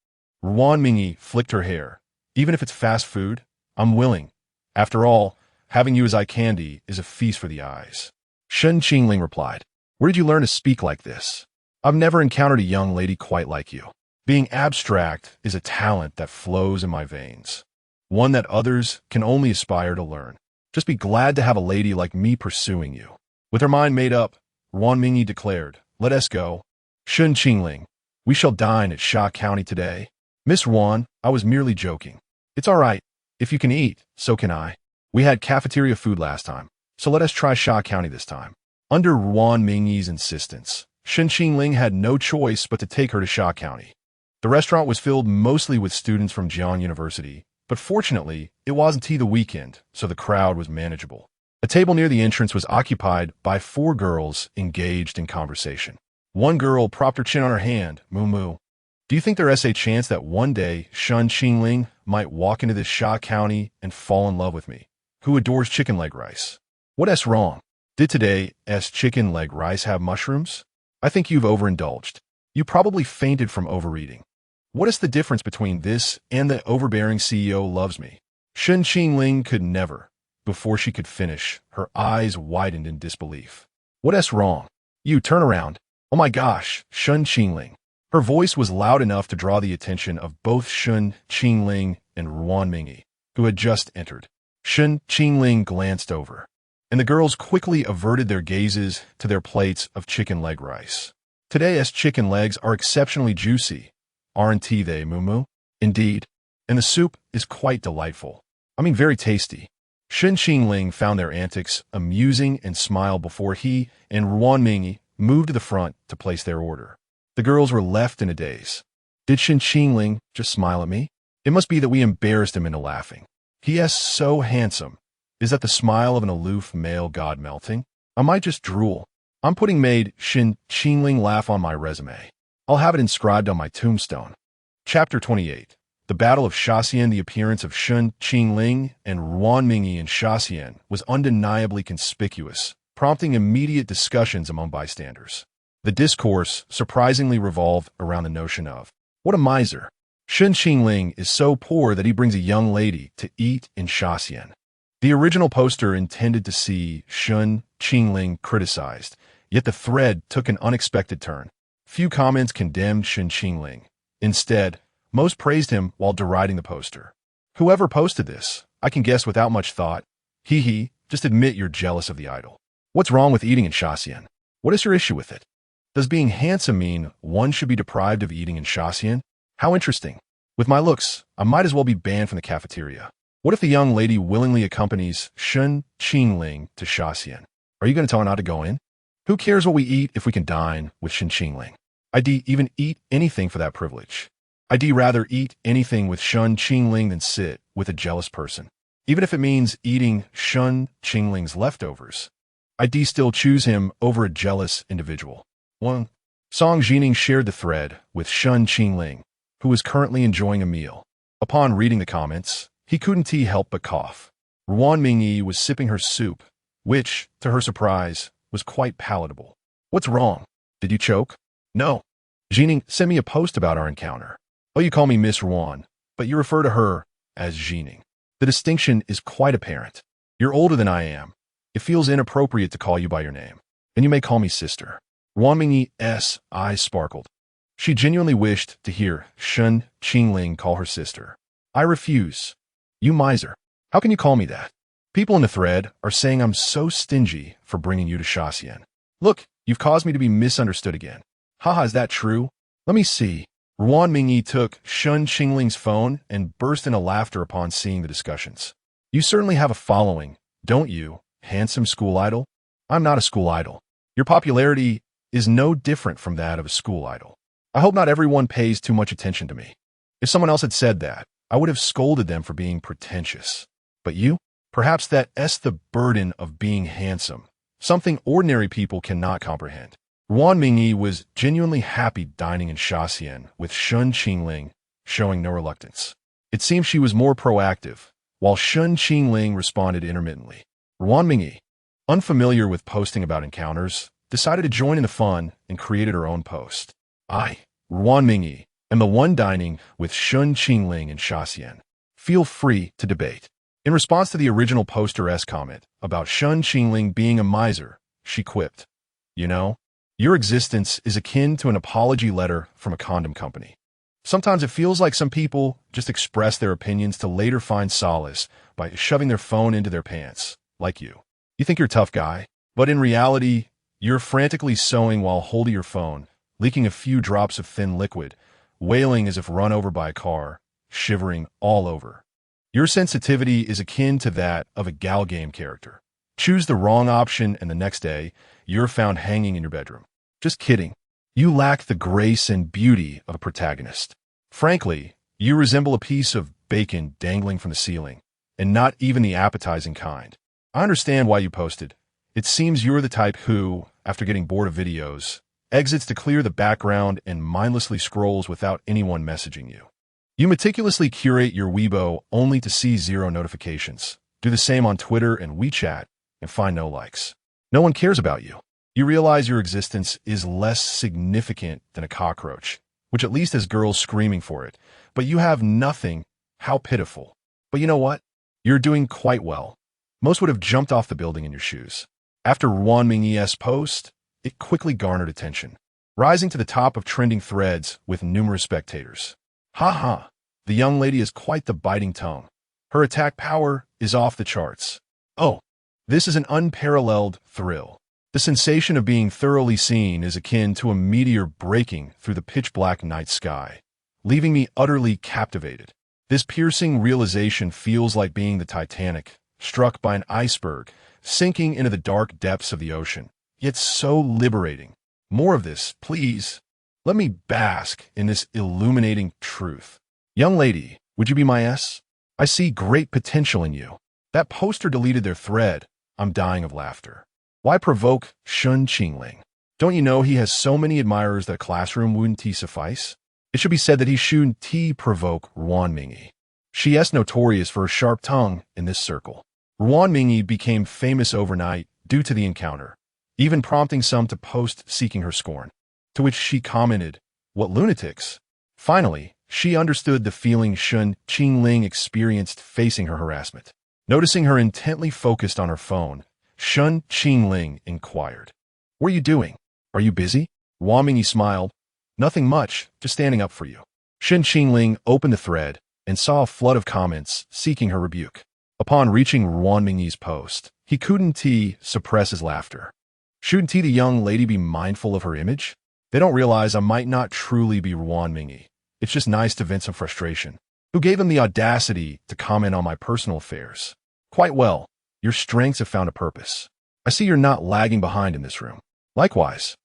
Ruan Mingyi flicked her hair. Even if it's fast food, I'm willing. After all, having you as eye candy is a feast for the eyes. Shen Qingling replied. Where did you learn to speak like this? I've never encountered a young lady quite like you. Being abstract is a talent that flows in my veins. One that others can only aspire to learn. Just be glad to have a lady like me pursuing you. With her mind made up, Ruan Mingyi declared, Let us go. Shen Qingling, we shall dine at Sha County today. Miss Ruan, I was merely joking. It's all right. If you can eat, so can I. We had cafeteria food last time, so let us try Sha County this time. Under Ruan Mingyi's insistence, Shen Qingling had no choice but to take her to Sha County. The restaurant was filled mostly with students from Jian University, but fortunately, it wasn't the weekend, so the crowd was manageable. A table near the entrance was occupied by 4 girls engaged in conversation. One girl propped her chin on her hand, moo moo. Do you think there's a chance that one day Shen Qingling might walk into this Sha County and fall in love with me, who adores chicken leg rice? What's wrong? Did today's chicken leg rice have mushrooms? I think you've overindulged. You probably fainted from overeating. What is the difference between this and the overbearing CEO loves me? Shen Qingling could never. Before she could finish, her eyes widened in disbelief. What's wrong? You turn around. Oh my gosh, Shen Qingling. Her voice was loud enough to draw the attention of both Shen Qingling and Ruan Mingyi, who had just entered. Shen Qingling glanced over, and the girls quickly averted their gazes to their plates of chicken leg rice. Today's chicken legs are exceptionally juicy, aren't they, Moo? Indeed, and the soup is quite delightful. I mean, very tasty. Shen Qingling found their antics amusing and smiled before he and Ruan Mingyi moved to the front to place their order. The girls were left in a daze. Did Shen Qingling just smile at me? It must be that we embarrassed him into laughing. He is so handsome. Is that the smile of an aloof male god melting? I might just drool. I'm putting made Shen Qingling laugh on my resume. I'll have it inscribed on my tombstone. Chapter 28. The Battle of Shaxian. The appearance of Shen Qingling and Ruan Mingyi in Shaxian was undeniably conspicuous, prompting immediate discussions among bystanders. The discourse surprisingly revolved around the notion of, what a miser. Shen Qingling is so poor that he brings a young lady to eat in Shaxian. The original poster intended to see Shen Qingling criticized, yet the thread took an unexpected turn. Few comments condemned Shen Qingling. Instead, most praised him while deriding the poster. Whoever posted this, I can guess without much thought. Just admit you're jealous of the idol. What's wrong with eating in Shaxian? What is your issue with it? Does being handsome mean one should be deprived of eating in Shaxian? How interesting. With my looks, I might as well be banned from the cafeteria. What if the young lady willingly accompanies Shen Qingling to Shaxian? Are you going to tell her not to go in? Who cares what we eat if we can dine with Shen Qingling? I'd even eat anything for that privilege. I'd rather eat anything with Shen Qingling than sit with a jealous person. Even if it means eating Shen Qingling's leftovers, I'd still choose him over a jealous individual. 1. Song Jining shared the thread with Shen Qingling, who was currently enjoying a meal. Upon reading the comments, he couldn't help but cough. Ruan Mingyi was sipping her soup, which, to her surprise, was quite palatable. What's wrong? Did you choke? No. Jining sent me a post about our encounter. Oh, you call me Miss Ruan, but you refer to her as Jining. The distinction is quite apparent. You're older than I am. It feels inappropriate to call you by your name, and you may call me sister. Ruan Mingyi's eyes sparkled. She genuinely wished to hear Shen Qingling call her sister. I refuse. You miser. How can you call me that? People in the thread are saying I'm so stingy for bringing you to Shaxian. Look, you've caused me to be misunderstood again. Haha, is that true? Let me see. Ruan Mingyi took Shen Qingling's phone and burst into laughter upon seeing the discussions. You certainly have a following, don't you, handsome school idol? I'm not a school idol. Your popularity is no different from that of a school idol. I hope not everyone pays too much attention to me. If someone else had said that, I would have scolded them for being pretentious. But you? Perhaps that's the burden of being handsome, something ordinary people cannot comprehend. Ruan Mingyi was genuinely happy dining in Shaxian with Shen Qingling, showing no reluctance. It seemed she was more proactive, while Shen Qingling responded intermittently. Ruan Mingyi, unfamiliar with posting about encounters, decided to join in the fun and created her own post. I, Ruan Mingyi, am the one dining with Shen Qingling in Shaxian. Feel free to debate. In response to the original poster-esque comment about Shen Qingling being a miser, she quipped, "You know, your existence is akin to an apology letter from a condom company. Sometimes it feels like some people just express their opinions to later find solace by shoving their phone into their pants, like you. You think you're a tough guy, but in reality, you're frantically sewing while holding your phone, leaking a few drops of thin liquid, wailing as if run over by a car, shivering all over. Your sensitivity is akin to that of a gal game character. Choose the wrong option and the next day, you're found hanging in your bedroom. Just kidding. You lack the grace and beauty of a protagonist. Frankly, you resemble a piece of bacon dangling from the ceiling, and not even the appetizing kind. I understand why you posted. It seems you're the type who, after getting bored of videos, exits to clear the background and mindlessly scrolls without anyone messaging you. You meticulously curate your Weibo only to see 0 notifications. Do the same on Twitter and WeChat and find no likes. No one cares about you. You realize your existence is less significant than a cockroach, which at least has girls screaming for it, but you have nothing. How pitiful. But you know what? You're doing quite well. Most would have jumped off the building in your shoes. After Ruan Mingyi's post, it quickly garnered attention, rising to the top of trending threads with numerous spectators. Ha ha, the young lady is quite the biting tongue. Her attack power is off the charts. Oh, this is an unparalleled thrill. The sensation of being thoroughly seen is akin to a meteor breaking through the pitch-black night sky, leaving me utterly captivated. This piercing realization feels like being the Titanic, struck by an iceberg, sinking into the dark depths of the ocean, yet so liberating. More of this, please. Let me bask in this illuminating truth. Young lady, would you be my S? I see great potential in you. That poster deleted their thread. I'm dying of laughter. Why provoke Shen Qingling? Don't you know he has so many admirers that a classroom wouldn't suffice? It should be said that he shouldn't provoke Ruan Mingyi. She is notorious for her sharp tongue in this circle. Ruan Mingyi became famous overnight due to the encounter, even prompting some to post seeking her scorn. To which she commented, "What lunatics?" Finally, she understood the feeling Shen Qingling experienced facing her harassment. Noticing her intently focused on her phone, Shen Qingling inquired, "What are you doing? Are you busy?" Ruan Mingyi smiled, "Nothing much, just standing up for you." Shen Qingling opened the thread and saw a flood of comments seeking her rebuke. Upon reaching Ruan Mingyi's post, he couldn't suppress his laughter. Shouldn't the young lady be mindful of her image? They don't realize I might not truly be Ruan Mingyi. It's just nice to vent some frustration. Who gave him the audacity to comment on my personal affairs? Quite well. Your strengths have found a purpose. I see you're not lagging behind in this room. Likewise.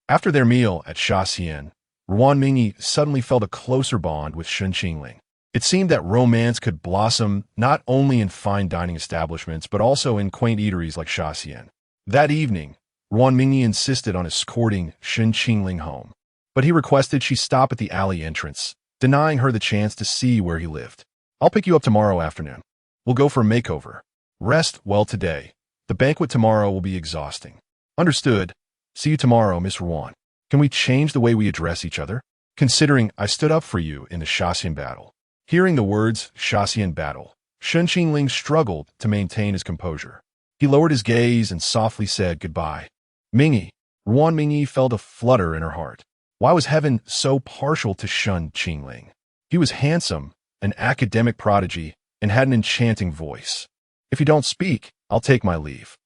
After their meal at Shaxian, Ruan Mingyi suddenly felt a closer bond with Shen Qingling. It seemed that romance could blossom not only in fine dining establishments, but also in quaint eateries like Shaxian. That evening, Ruan Mingyi insisted on escorting Shen Qingling home, but he requested she stop at the alley entrance, denying her the chance to see where he lived. "I'll pick you up tomorrow afternoon. We'll go for a makeover. Rest well today. The banquet tomorrow will be exhausting." "Understood. See you tomorrow, Miss Ruan. Can we change the way we address each other? Considering I stood up for you in the Shaxian battle." Hearing the words Shaxian battle, Shen Qingling struggled to maintain his composure. He lowered his gaze and softly said goodbye. Mingyi. Ruan Mingyi felt a flutter in her heart. Why was heaven so partial to Shen Qingling? He was handsome, an academic prodigy, and had an enchanting voice. "If you don't speak, I'll take my leave."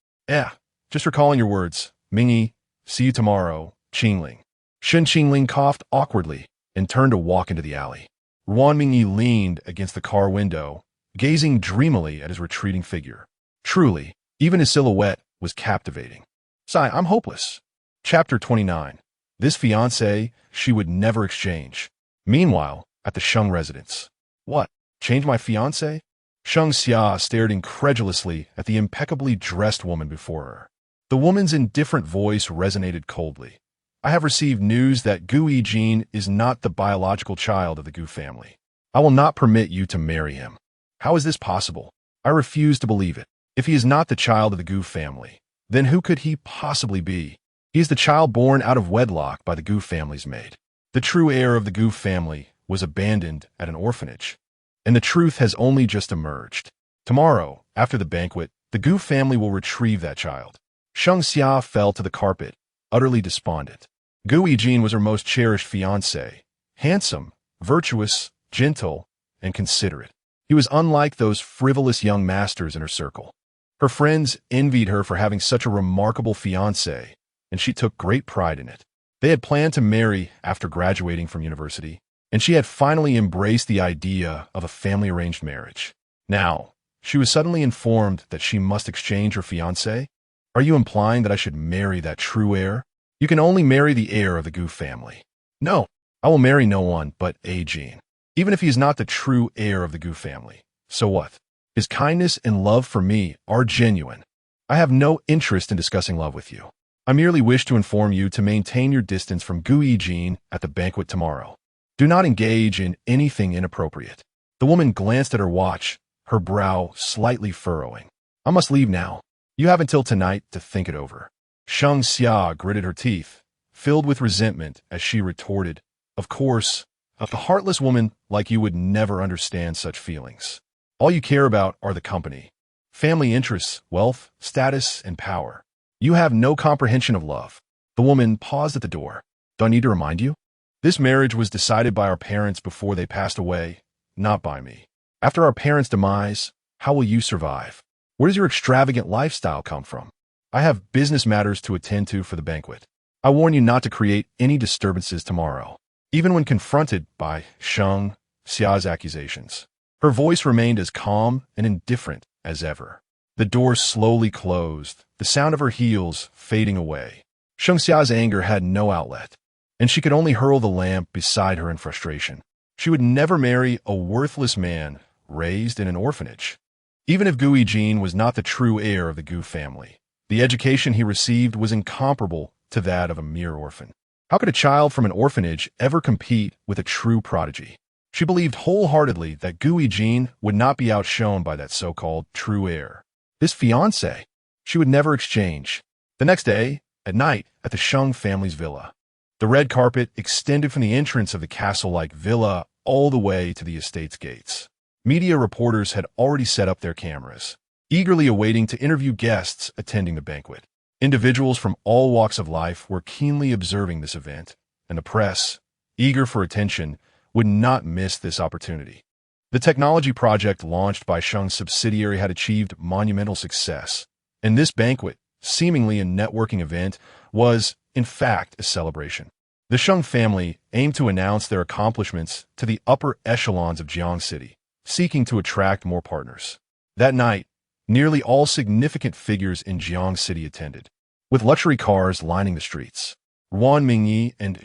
Just recalling your words, Mingyi. See you tomorrow, Qingling." Shen Qingling coughed awkwardly and turned to walk into the alley. Ruan Mingyi leaned against the car window, gazing dreamily at his retreating figure. Truly, even his silhouette was captivating. Sigh, I'm hopeless. Chapter 29. This fiancé she would never exchange. Meanwhile, at the Sheng residence. What? Change my fiancé? Sheng Xia stared incredulously at the impeccably dressed woman before her. The woman's indifferent voice resonated coldly. I have received news that Gu Yijin is not the biological child of the Gu family. I will not permit you to marry him. How is this possible? I refuse to believe it. If he is not the child of the Gu family, then who could he possibly be? He is the child born out of wedlock by the Gu family's maid. The true heir of the Gu family was abandoned at an orphanage, and the truth has only just emerged. Tomorrow, after the banquet, the Gu family will retrieve that child. Sheng Xia fell to the carpet, utterly despondent. Gu Yijin was her most cherished fiancé, handsome, virtuous, gentle, and considerate. He was unlike those frivolous young masters in her circle. Her friends envied her for having such a remarkable fiancé, and she took great pride in it. They had planned to marry after graduating from university, and she had finally embraced the idea of a family-arranged marriage. Now, she was suddenly informed that she must exchange her fiancé. Are you implying that I should marry that true heir? You can only marry the heir of the Gu family. No, I will marry no one but Yijin, even if he is not the true heir of the Gu family. So what? His kindness and love for me are genuine. I have no interest in discussing love with you. I merely wish to inform you to maintain your distance from Gu Yijin at the banquet tomorrow. Do not engage in anything inappropriate. The woman glanced at her watch, her brow slightly furrowing. I must leave now. You have until tonight to think it over. Sheng Xia gritted her teeth, filled with resentment as she retorted, Of course, a heartless woman like you would never understand such feelings. All you care about are the company, family interests, wealth, status, and power. You have no comprehension of love. The woman paused at the door. Do I need to remind you? This marriage was decided by our parents before they passed away, not by me. After our parents' demise, how will you survive? Where does your extravagant lifestyle come from? I have business matters to attend to for the banquet. I warn you not to create any disturbances tomorrow. Even when confronted by Sheng Xia's accusations, her voice remained as calm and indifferent as ever. The door slowly closed, the sound of her heels fading away. Sheng Xia's anger had no outlet, and she could only hurl the lamp beside her in frustration. She would never marry a worthless man raised in an orphanage. Even if Gu Yijin was not the true heir of the Gu family, the education he received was incomparable to that of a mere orphan. How could a child from an orphanage ever compete with a true prodigy? She believed wholeheartedly that Gu Yijin would not be outshone by that so-called true heir. His fiancé, she would never exchange. The next day, at night, at the Sheng family's villa, the red carpet extended from the entrance of the castle-like villa all the way to the estate's gates. Media reporters had already set up their cameras, eagerly awaiting to interview guests attending the banquet. Individuals from all walks of life were keenly observing this event, and the press, eager for attention, would not miss this opportunity. The technology project launched by Sheng's subsidiary had achieved monumental success, and this banquet, seemingly a networking event, was, in fact, a celebration. The Sheng family aimed to announce their accomplishments to the upper echelons of Jiang City, seeking to attract more partners. That night, nearly all significant figures in Jiang City attended, with luxury cars lining the streets. Hell Shen and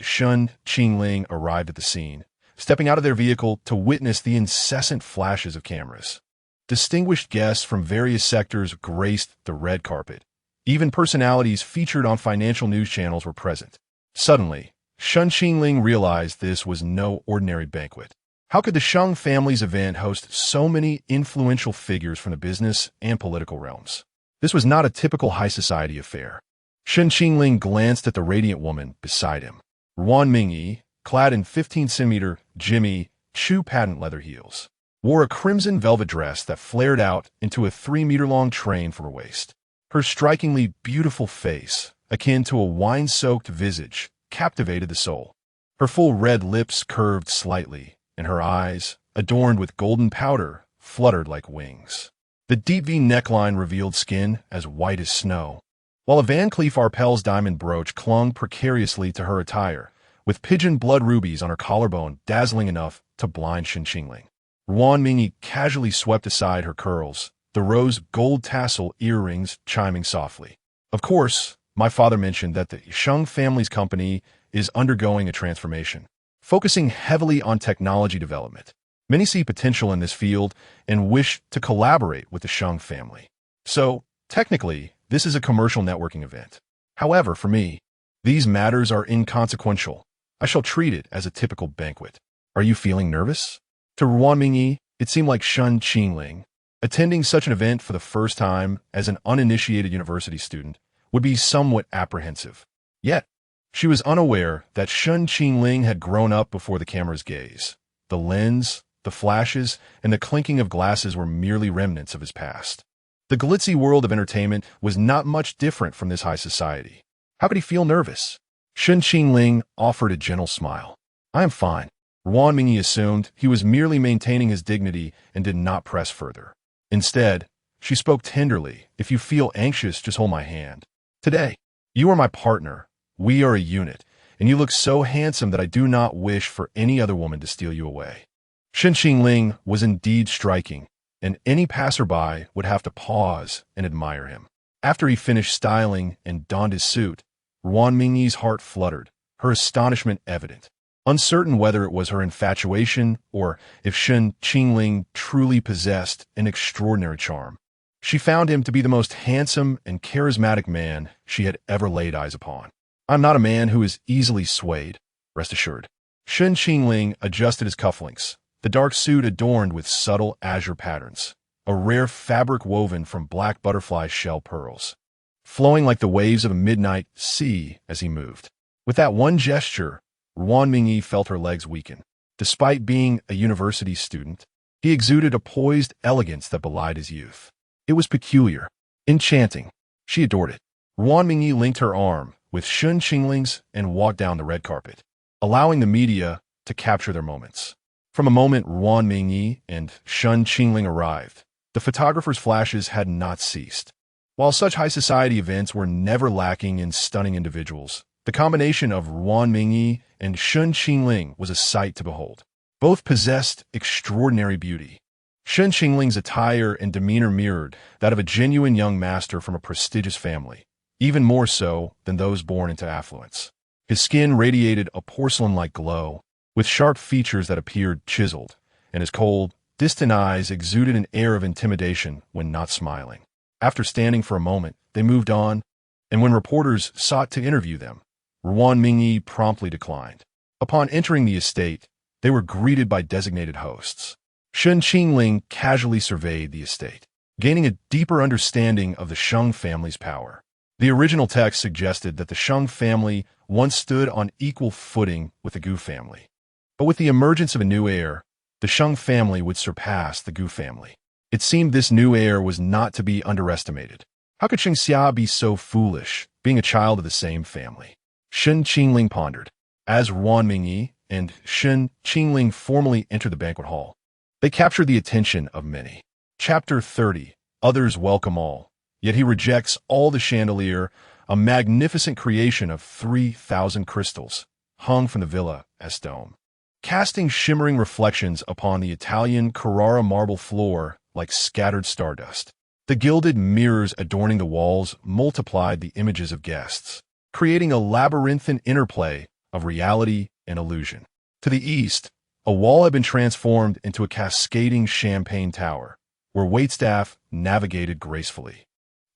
Qingling arrived at the scene, stepping out of their vehicle to witness the incessant flashes of cameras. Distinguished guests from various sectors graced the red carpet. Even personalities featured on financial news channels were present. Suddenly, Hell Shen Qingling realized this was no ordinary banquet. How could the Sheng family's event host so many influential figures from the business and political realms? This was not a typical high society affair. Hell Shen Qingling glanced at the radiant woman beside him. Hell Mingyi, clad in 15-centimeter Jimmy Choo patent leather heels, wore a crimson velvet dress that flared out into a 3-meter-long train from her waist. Her strikingly beautiful face, akin to a wine-soaked visage, captivated the soul. Her full red lips curved slightly, and her eyes, adorned with golden powder, fluttered like wings. The deep V neckline revealed skin as white as snow, while a Van Cleef Arpels diamond brooch clung precariously to her attire, with pigeon blood rubies on her collarbone dazzling enough to blind Hell Shen Qingling. Hell Mingyi casually swept aside her curls, the rose gold tassel earrings chiming softly. Of course, my father mentioned that the Sheng family's company is undergoing a transformation, focusing heavily on technology development. Many see potential in this field and wish to collaborate with the Sheng family. So, technically, this is a commercial networking event. However, for me, these matters are inconsequential. I shall treat it as a typical banquet. Are you feeling nervous? To Ruan Mingyi, it seemed like Shen Qingling, attending such an event for the first time as an uninitiated university student, would be somewhat apprehensive. Yet, she was unaware that Shen Qingling had grown up before the camera's gaze. The lens, the flashes, and the clinking of glasses were merely remnants of his past. The glitzy world of entertainment was not much different from this high society. How could he feel nervous? Shen Qingling offered a gentle smile. I am fine. Ruan Mingyi assumed he was merely maintaining his dignity and did not press further. Instead, she spoke tenderly. If you feel anxious, just hold my hand. Today, you are my partner. We are a unit, and you look so handsome that I do not wish for any other woman to steal you away. Shen Qingling was indeed striking, and any passerby would have to pause and admire him. After he finished styling and donned his suit, Ruan Mingyi's heart fluttered, her astonishment evident. Uncertain whether it was her infatuation or if Shen Qingling truly possessed an extraordinary charm, she found him to be the most handsome and charismatic man she had ever laid eyes upon. I'm not a man who is easily swayed, rest assured. Shen Qingling adjusted his cufflinks, the dark suit adorned with subtle azure patterns, a rare fabric woven from black butterfly shell pearls, flowing like the waves of a midnight sea as he moved. With that one gesture, Ruan Mingyi felt her legs weaken. Despite being a university student, he exuded a poised elegance that belied his youth. It was peculiar, enchanting. She adored it. Ruan Mingyi linked her arm with Shen Qingling's and walked down the red carpet, allowing the media to capture their moments. From a moment Ruan Mingyi and Shen Qingling arrived, the photographer's flashes had not ceased. While such high society events were never lacking in stunning individuals, the combination of Ruan Mingyi and Shen Qingling was a sight to behold. Both possessed extraordinary beauty. Shen Qingling's attire and demeanor mirrored that of a genuine young master from a prestigious family, even more so than those born into affluence. His skin radiated a porcelain-like glow, with sharp features that appeared chiseled, and his cold, distant eyes exuded an air of intimidation when not smiling. After standing for a moment, they moved on, and when reporters sought to interview them, Ruan Mingyi promptly declined. Upon entering the estate, they were greeted by designated hosts. Shen Qingling casually surveyed the estate, gaining a deeper understanding of the Sheng family's power. The original text suggested that the Sheng family once stood on equal footing with the Gu family. But with the emergence of a new heir, the Sheng family would surpass the Gu family. It seemed this new heir was not to be underestimated. How could Sheng Xia be so foolish, being a child of the same family? Shen Qingling pondered. As Ruan Mingyi and Shen Qingling formally entered the banquet hall, they captured the attention of many. Chapter 30. Others welcome all. Yet he rejects all the chandelier, a magnificent creation of 3,000 crystals, hung from the villa as dome, casting shimmering reflections upon the Italian Carrara marble floor like scattered stardust. The gilded mirrors adorning the walls multiplied the images of guests, creating a labyrinthine interplay of reality and illusion. To the east, a wall had been transformed into a cascading champagne tower, where waitstaff navigated gracefully,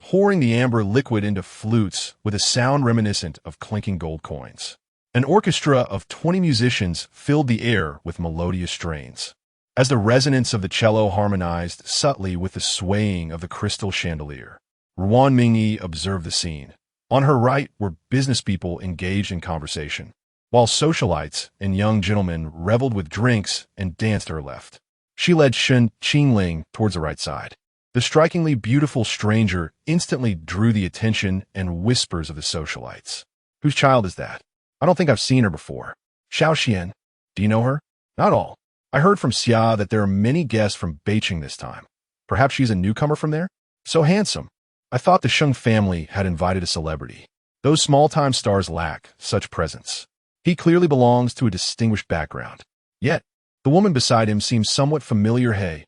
pouring the amber liquid into flutes with a sound reminiscent of clinking gold coins. An orchestra of 20 musicians filled the air with melodious strains, as the resonance of the cello harmonized subtly with the swaying of the crystal chandelier. Ruan Mingyi observed the scene. On her right were business people engaged in conversation, while socialites and young gentlemen reveled with drinks and danced to her left. She led Shen Qingling towards the right side. The strikingly beautiful stranger instantly drew the attention and whispers of the socialites. Whose child is that? I don't think I've seen her before. Xiao Xian. Do you know her? Not all. I heard from Xia that there are many guests from Beijing this time. Perhaps she's a newcomer from there? So handsome. I thought the Sheng family had invited a celebrity. Those small-time stars lack such presence. He clearly belongs to a distinguished background. Yet, the woman beside him seems somewhat familiar. Hey,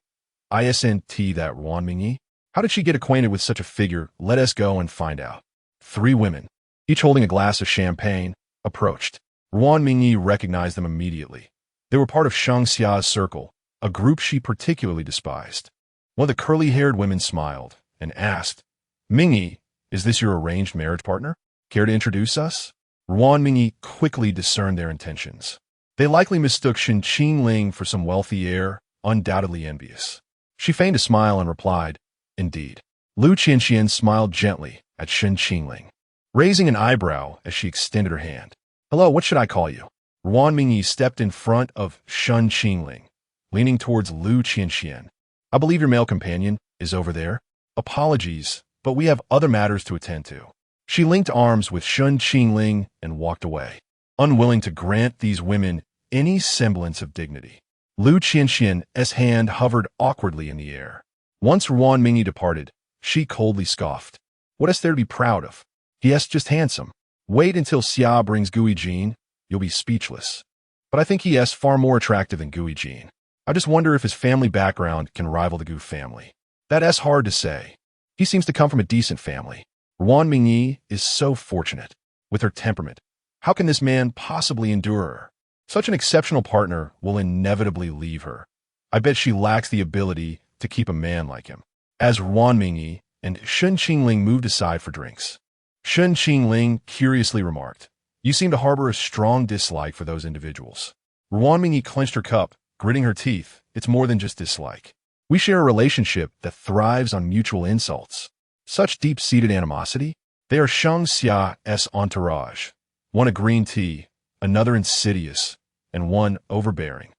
isn't that Ruan Mingyi? How did she get acquainted with such a figure? Let us go and find out. 3 women, each holding a glass of champagne, approached. Ruan Mingyi recognized them immediately. They were part of Shang Xia's circle, a group she particularly despised. One of the curly-haired women smiled and asked, "Mingyi, is this your arranged marriage partner? Care to introduce us?" Ruan Mingyi quickly discerned their intentions. They likely mistook Shen Qingling for some wealthy heir, undoubtedly envious. She feigned a smile and replied, "Indeed." Lu Qianxian smiled gently at Shen Qingling, raising an eyebrow as she extended her hand. "Hello, what should I call you?" Ruan Mingyi stepped in front of Shen Qingling, leaning towards Lu Qianxian. "I believe your male companion is over there. Apologies, but we have other matters to attend to." She linked arms with Shen Qingling and walked away, unwilling to grant these women any semblance of dignity. Lu Qianxian's hand hovered awkwardly in the air. Once Ruan Mingyi departed, she coldly scoffed. "What is there to be proud of? He is just handsome. Wait until Xia brings Gui Jin, you'll be speechless. But I think he is far more attractive than Gui Jin. I just wonder if his family background can rival the Gu family. That is hard to say. He seems to come from a decent family. Ruan Mingyi is so fortunate. With her temperament, how can this man possibly endure her? Such an exceptional partner will inevitably leave her. I bet she lacks the ability to keep a man like him." As Ruan Mingyi and Shen Qingling moved aside for drinks, Shen Qingling curiously remarked, "You seem to harbor a strong dislike for those individuals." Ruan Mingyi clenched her cup, gritting her teeth. "It's more than just dislike. We share a relationship that thrives on mutual insults. Such deep-seated animosity? They are Shang Xia's entourage. One a green tea, another insidious, and one overbearing.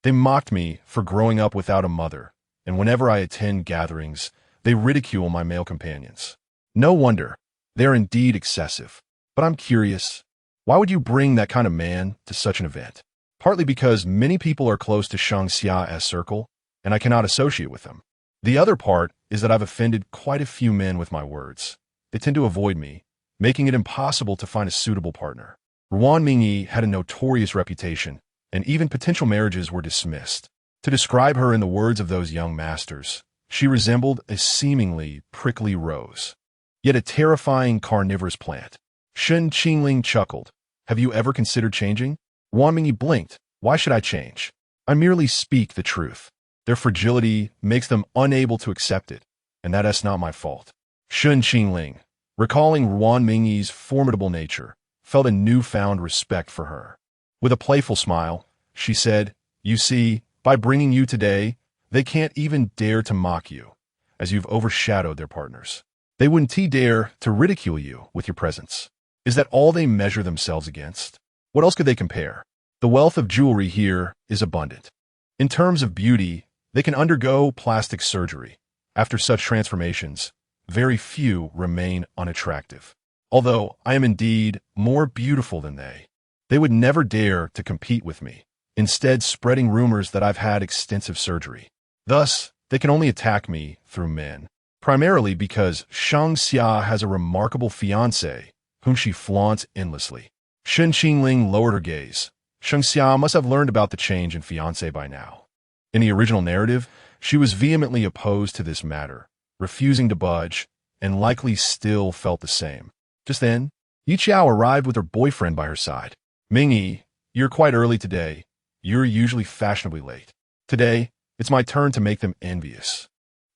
They mocked me for growing up without a mother, and whenever I attend gatherings, they ridicule my male companions. No wonder. They are indeed excessive. But I'm curious, why would you bring that kind of man to such an event?" "Partly because many people are close to Shang Xia's circle, and I cannot associate with them. The other part is that I've offended quite a few men with my words. They tend to avoid me, making it impossible to find a suitable partner." Ruan Mingyi had a notorious reputation, and even potential marriages were dismissed. To describe her in the words of those young masters, she resembled a seemingly prickly rose, yet a terrifying carnivorous plant. Shen Qingling chuckled. "Have you ever considered changing?" Ruan Mingyi blinked. "Why should I change? I merely speak the truth. Their fragility makes them unable to accept it, and that is not my fault." Shen Qingling, recalling Ruan Mingyi's formidable nature, felt a newfound respect for her. With a playful smile, she said, "You see, by bringing you today, they can't even dare to mock you, as you've overshadowed their partners. They wouldn't dare to ridicule you with your presence. Is that all they measure themselves against? What else could they compare? The wealth of jewelry here is abundant. In terms of beauty, they can undergo plastic surgery. After such transformations, very few remain unattractive. Although I am indeed more beautiful than they would never dare to compete with me, instead spreading rumors that I've had extensive surgery. Thus, they can only attack me through men, primarily because Shang Xia has a remarkable fiancée whom she flaunts endlessly." Shen Qingling lowered her gaze. Shang Xia must have learned about the change in fiancé by now. In the original narrative, she was vehemently opposed to this matter, refusing to budge, and likely still felt the same. Just then, Yi Qiao arrived with her boyfriend by her side. "Mingyi, you're quite early today. You're usually fashionably late. Today, it's my turn to make them envious.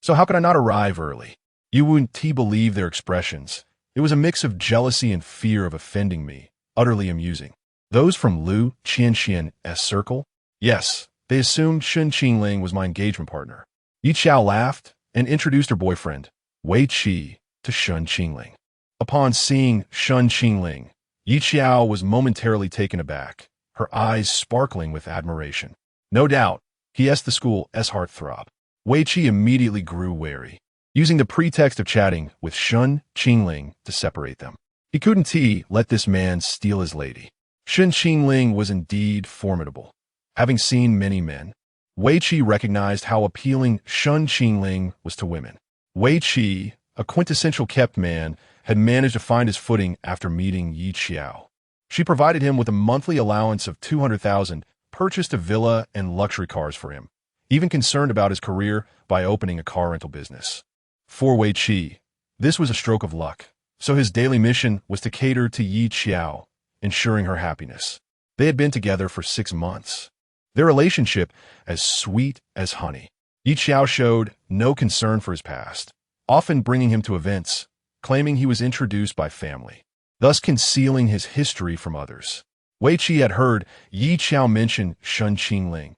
So how could I not arrive early?" You wouldn't believe their expressions. It was a mix of jealousy and fear of offending me, utterly amusing. Those from Lu Qianxian's circle? Yes, they assumed Shen Qingling was my engagement partner. Yi Qiao laughed and introduced her boyfriend, Wei Qi, to Shen Qingling. Upon seeing Shen Qingling, Yi Qiao was momentarily taken aback, her eyes sparkling with admiration. No doubt, he is the school's heartthrob. Wei Qi immediately grew wary, using the pretext of chatting with Shen Qingling to separate them. He couldn't let this man steal his lady. Shen Qingling was indeed formidable. Having seen many men, Wei Qi recognized how appealing Shen Qingling was to women. Wei Qi, a quintessential kept man, had managed to find his footing after meeting Yi Qiao. She provided him with a monthly allowance of 200,000, purchased a villa and luxury cars for him, even concerned about his career by opening a car rental business. For Wei Qi, this was a stroke of luck, so his daily mission was to cater to Yi Qiao, ensuring her happiness. They had been together for 6 months. their relationship as sweet as honey. Yi Xiao showed no concern for his past, often bringing him to events, claiming he was introduced by family, thus concealing his history from others. Wei Qi had heard Yi Xiao mention Shen Qingling.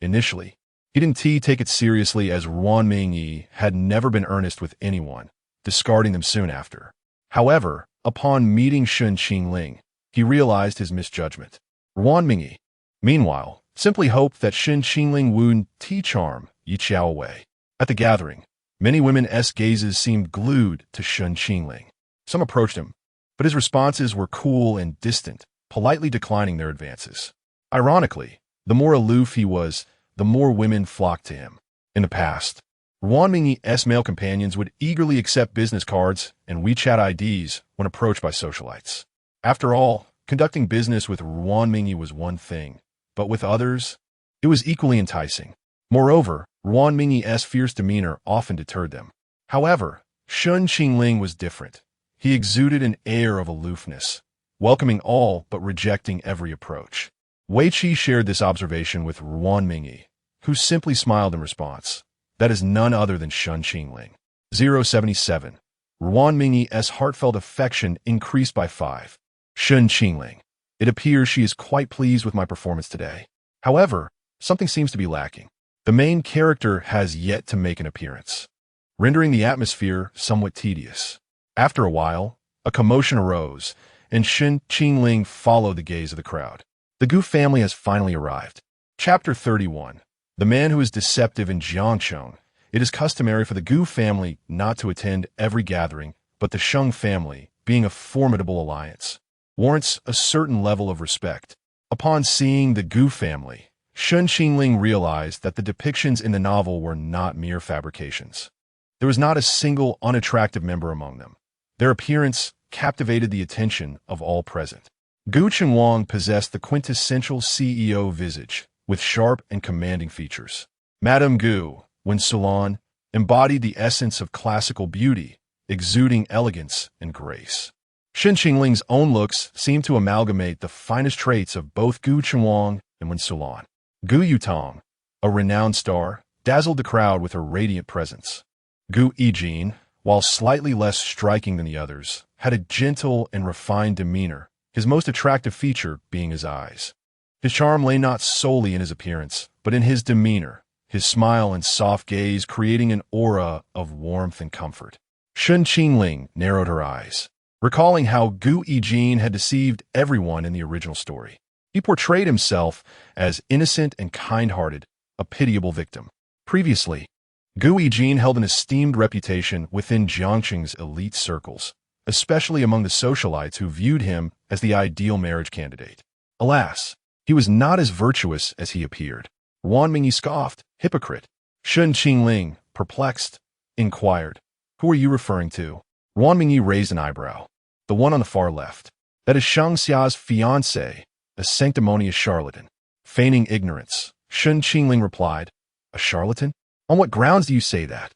Initially, he didn't take it seriously as Ruan Mingyi had never been earnest with anyone, discarding them soon after. However, upon meeting Shen Qingling, he realized his misjudgment. Ruan Mingyi, meanwhile, simply hoped that Shen Qingling would charm Yi Xiao away. At the gathering, many women's gazes seemed glued to Shen Qingling. Some approached him, but his responses were cool and distant, politely declining their advances. Ironically, the more aloof he was, the more women flocked to him. In the past, Ruan Mingyi's male companions would eagerly accept business cards and WeChat IDs when approached by socialites. After all, conducting business with Ruan Mingyi was one thing, but with others, it was equally enticing. Moreover, Ruan Mingyi's fierce demeanor often deterred them. However, Shen Qingling was different. He exuded an air of aloofness, welcoming all but rejecting every approach. Wei Qi shared this observation with Ruan Mingyi, who simply smiled in response. That is none other than Shen Qingling. 077. Ruan Mingyi's heartfelt affection increased by 5. Shen Qingling. It appears she is quite pleased with my performance today. However, something seems to be lacking. The main character has yet to make an appearance, rendering the atmosphere somewhat tedious. After a while, a commotion arose, and Shen Qingling followed the gaze of the crowd. The Gu family has finally arrived. Chapter 31. The man who is deceptive in Jiangcheng. It is customary for the Gu family not to attend every gathering, but the Sheng family, being a formidable alliance, warrants a certain level of respect. Upon seeing the Gu family, Shen Qingling realized that the depictions in the novel were not mere fabrications. There was not a single unattractive member among them. Their appearance captivated the attention of all present. Gu Chengwang possessed the quintessential CEO visage, with sharp and commanding features. Madame Gu, when salon, embodied the essence of classical beauty, exuding elegance and grace. Shen Qingling's own looks seemed to amalgamate the finest traits of both Gu Chengwang and Wen Salon. Gu Yutong, a renowned star, dazzled the crowd with her radiant presence. Gu Yijin, while slightly less striking than the others, had a gentle and refined demeanor, his most attractive feature being his eyes. His charm lay not solely in his appearance, but in his demeanor, his smile and soft gaze creating an aura of warmth and comfort. Shen Qingling narrowed her eyes, recalling how Gu Yijin had deceived everyone in the original story. He portrayed himself as innocent and kind-hearted, a pitiable victim. Previously, Gu Yijin held an esteemed reputation within Jiangcheng's elite circles, especially among the socialites who viewed him as the ideal marriage candidate. Alas, he was not as virtuous as he appeared. Ruan Mingyi scoffed, hypocrite. Shen Qingling, perplexed, inquired, "Who are you referring to?" Ruan Mingyi raised an eyebrow. "The one on the far left. That is Shang Xia's fiancé, a sanctimonious charlatan." Feigning ignorance, Shen Qingling replied, "A charlatan? On what grounds do you say that?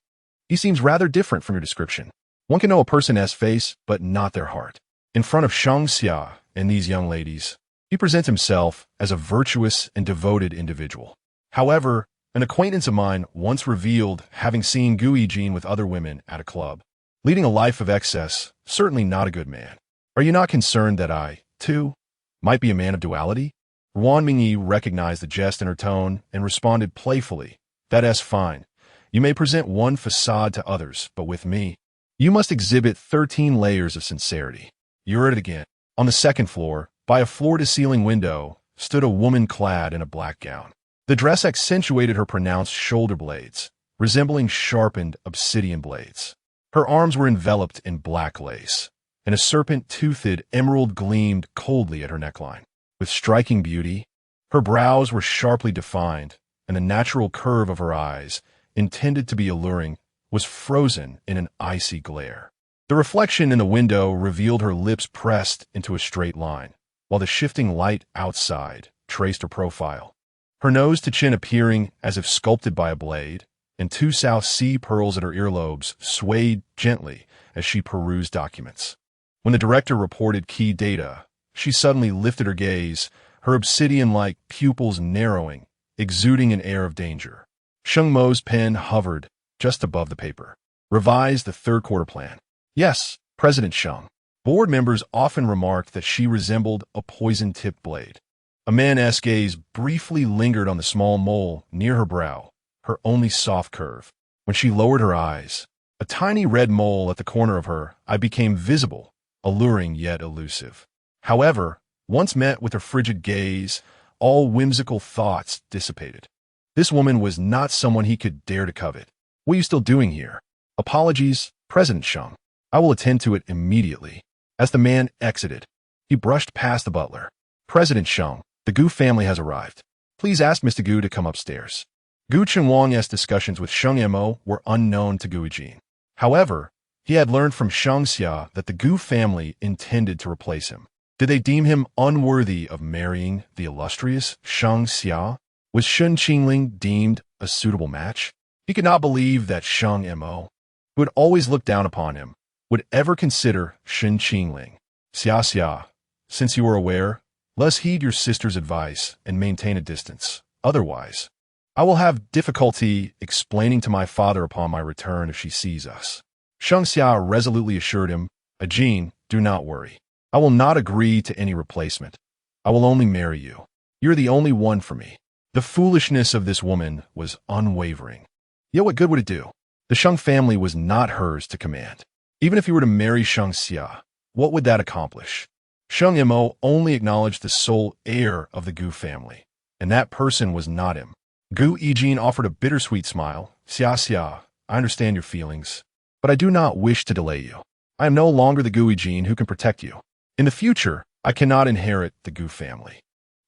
He seems rather different from your description. One can know a person's face, but not their heart." In front of Shang Xia and these young ladies, he presents himself as a virtuous and devoted individual. However, an acquaintance of mine once revealed having seen Gu Yijin with other women at a club, leading a life of excess, certainly not a good man. Are you not concerned that I, too, might be a man of duality? Ruan Mingyi recognized the jest in her tone and responded playfully, "That's fine. You may present one facade to others, but with me, you must exhibit 13 layers of sincerity." You're at it again. On the second floor, by a floor-to-ceiling window, stood a woman clad in a black gown. The dress accentuated her pronounced shoulder blades, resembling sharpened obsidian blades. Her arms were enveloped in black lace, and a serpent-toothed emerald gleamed coldly at her neckline. With striking beauty, her brows were sharply defined, and the natural curve of her eyes, intended to be alluring, was frozen in an icy glare. The reflection in the window revealed her lips pressed into a straight line, while the shifting light outside traced her profile. Her nose to chin appearing as if sculpted by a blade, and two South Sea pearls at her earlobes swayed gently as she perused documents. When the director reported key data, she suddenly lifted her gaze, her obsidian-like pupils narrowing exuding an air of danger. Sheng Mo's pen hovered just above the paper. Revise the third quarter plan. Yes, President Sheng. Board members often remarked that she resembled a poison-tipped blade. A man's gaze briefly lingered on the small mole near her brow, her only soft curve. When she lowered her eyes, a tiny red mole at the corner of her eye became visible, alluring yet elusive. However, once met with her frigid gaze, all whimsical thoughts dissipated. This woman was not someone he could dare to covet. What are you still doing here? Apologies, President Sheng. I will attend to it immediately. As the man exited, he brushed past the butler. President Sheng, the Gu family has arrived. Please ask Mr. Gu to come upstairs. Gu Qingling's discussions with Sheng Mo were unknown to Gu Yijin. However, he had learned from Sheng Xia that the Gu family intended to replace him. Did they deem him unworthy of marrying the illustrious Sheng Xia? Was Hell Shen Qingling deemed a suitable match? He could not believe that Sheng Mo, who had always looked down upon him, would ever consider Hell Shen Qingling. Xia, since you are aware, let us heed your sister's advice and maintain a distance. Otherwise, I will have difficulty explaining to my father upon my return if she sees us. Sheng Xia resolutely assured him, Ajin, do not worry. I will not agree to any replacement. I will only marry you. You're the only one for me. The foolishness of this woman was unwavering. Yet what good would it do? The Sheng family was not hers to command. Even if he were to marry Sheng Xia, what would that accomplish? Sheng Mo only acknowledged the sole heir of the Gu family, and that person was not him. Gu Yijin offered a bittersweet smile. Xia, I understand your feelings, but I do not wish to delay you. I am no longer the Gu Yijin who can protect you. In the future, I cannot inherit the Gu family.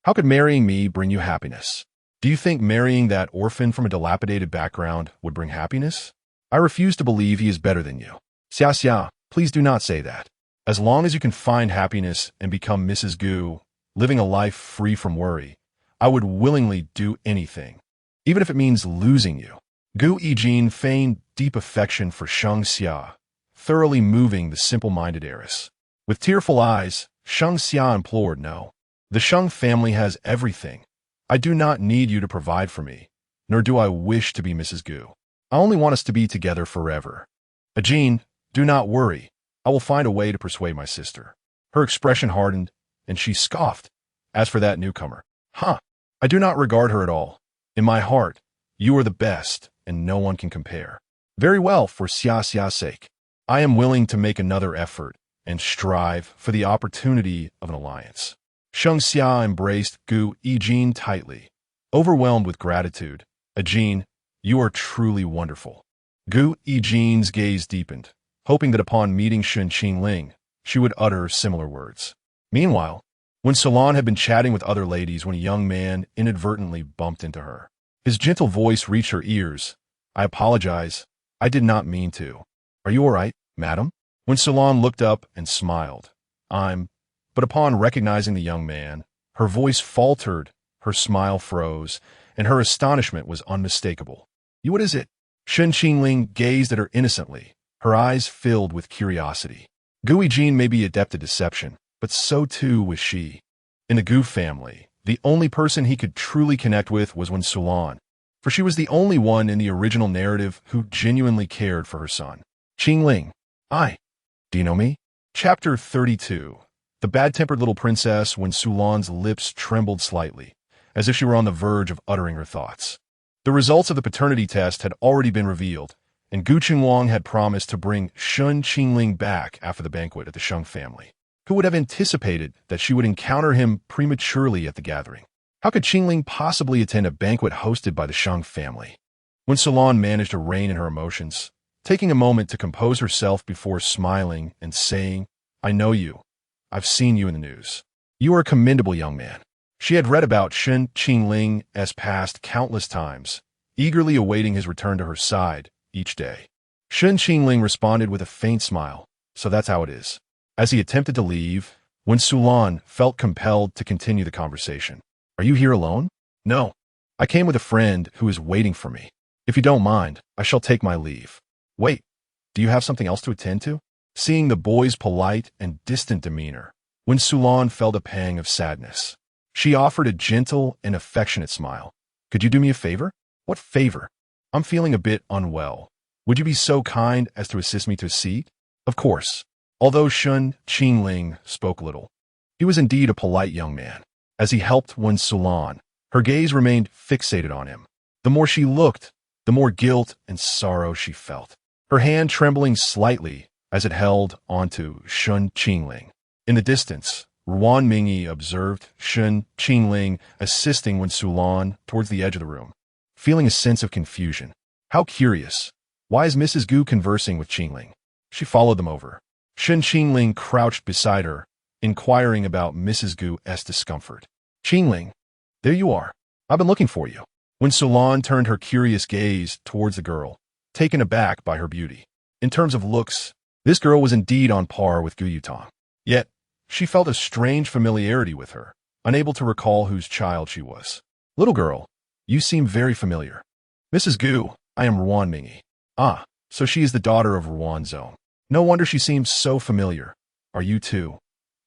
How could marrying me bring you happiness? Do you think marrying that orphan from a dilapidated background would bring happiness? I refuse to believe he is better than you. Xia, please do not say that. As long as you can find happiness and become Mrs. Gu, living a life free from worry, I would willingly do anything, even if it means losing you. Gu Yijin feigned deep affection for Sheng Xia, thoroughly moving the simple-minded heiress. With tearful eyes, Sheng Xia implored, no. The Sheng family has everything. I do not need you to provide for me, nor do I wish to be Mrs. Gu. I only want us to be together forever. Ajin, do not worry. I will find a way to persuade my sister. Her expression hardened, and she scoffed. As for that newcomer, I do not regard her at all. In my heart, you are the best, and no one can compare. Very well, for Xia's sake. I am willing to make another effort and strive for the opportunity of an alliance. Sheng Xia embraced Gu Yijin tightly. Overwhelmed with gratitude, Ajin, you are truly wonderful. Gu Yijin's gaze deepened, hoping that upon meeting Hell Shen Qingling, she would utter similar words. Meanwhile, when Salon had been chatting with other ladies when a young man inadvertently bumped into her. His gentle voice reached her ears. I apologize. I did not mean to. Are you all right, madam? When Salon looked up and smiled, but upon recognizing the young man, her voice faltered, her smile froze, and her astonishment was unmistakable. What is it? Hell Shen Qingling gazed at her innocently, her eyes filled with curiosity. Gu Yijin may be adept at deception, but so too was she. In the Gu family, the only person he could truly connect with was Salon, for she was the only one in the original narrative who genuinely cared for her son. Qingling, do you know me? Chapter 32. The bad-tempered little princess when Sulan's lips trembled slightly, as if she were on the verge of uttering her thoughts. The results of the paternity test had already been revealed, and Gu Qinglong had promised to bring Hell Shen Qingling back after the banquet at the Sheng family. Who would have anticipated that she would encounter him prematurely at the gathering? How could Qingling possibly attend a banquet hosted by the Sheng family? When Salon managed to rein in her emotions, taking a moment to compose herself before smiling and saying, I know you. I've seen you in the news. You are a commendable young man. She had read about Hell Shen Qingling as past countless times, eagerly awaiting his return to her side each day. Hell Shen Qingling responded with a faint smile, so that's how it is. As he attempted to leave, when Sulan felt compelled to continue the conversation. Are you here alone? No. I came with a friend who is waiting for me. If you don't mind, I shall take my leave. Wait, do you have something else to attend to? Seeing the boy's polite and distant demeanor, when Sulan felt a pang of sadness, she offered a gentle and affectionate smile. Could you do me a favor? What favor? I'm feeling a bit unwell. Would you be so kind as to assist me to a seat? Of course. Although Shen Qingling spoke little, he was indeed a polite young man. As he helped Wen Sulan, her gaze remained fixated on him. The more she looked, the more guilt and sorrow she felt, her hand trembling slightly as it held onto Shen Qingling. In the distance, Ruan Mingyi observed Shen Qingling assisting Wen Sulan towards the edge of the room, feeling a sense of confusion. How curious. Why is Mrs. Gu conversing with Qingling? She followed them over. Shen Qingling crouched beside her, inquiring about Mrs. Gu's discomfort. Qingling, there you are. I've been looking for you. When Sulan turned her curious gaze towards the girl, taken aback by her beauty. In terms of looks, this girl was indeed on par with Gu Yutong. Yet, she felt a strange familiarity with her, unable to recall whose child she was. Little girl, you seem very familiar. Mrs. Gu, I am Ruan Mingyi. Ah, so she is the daughter of Ruan Zong. No wonder she seems so familiar. Are you two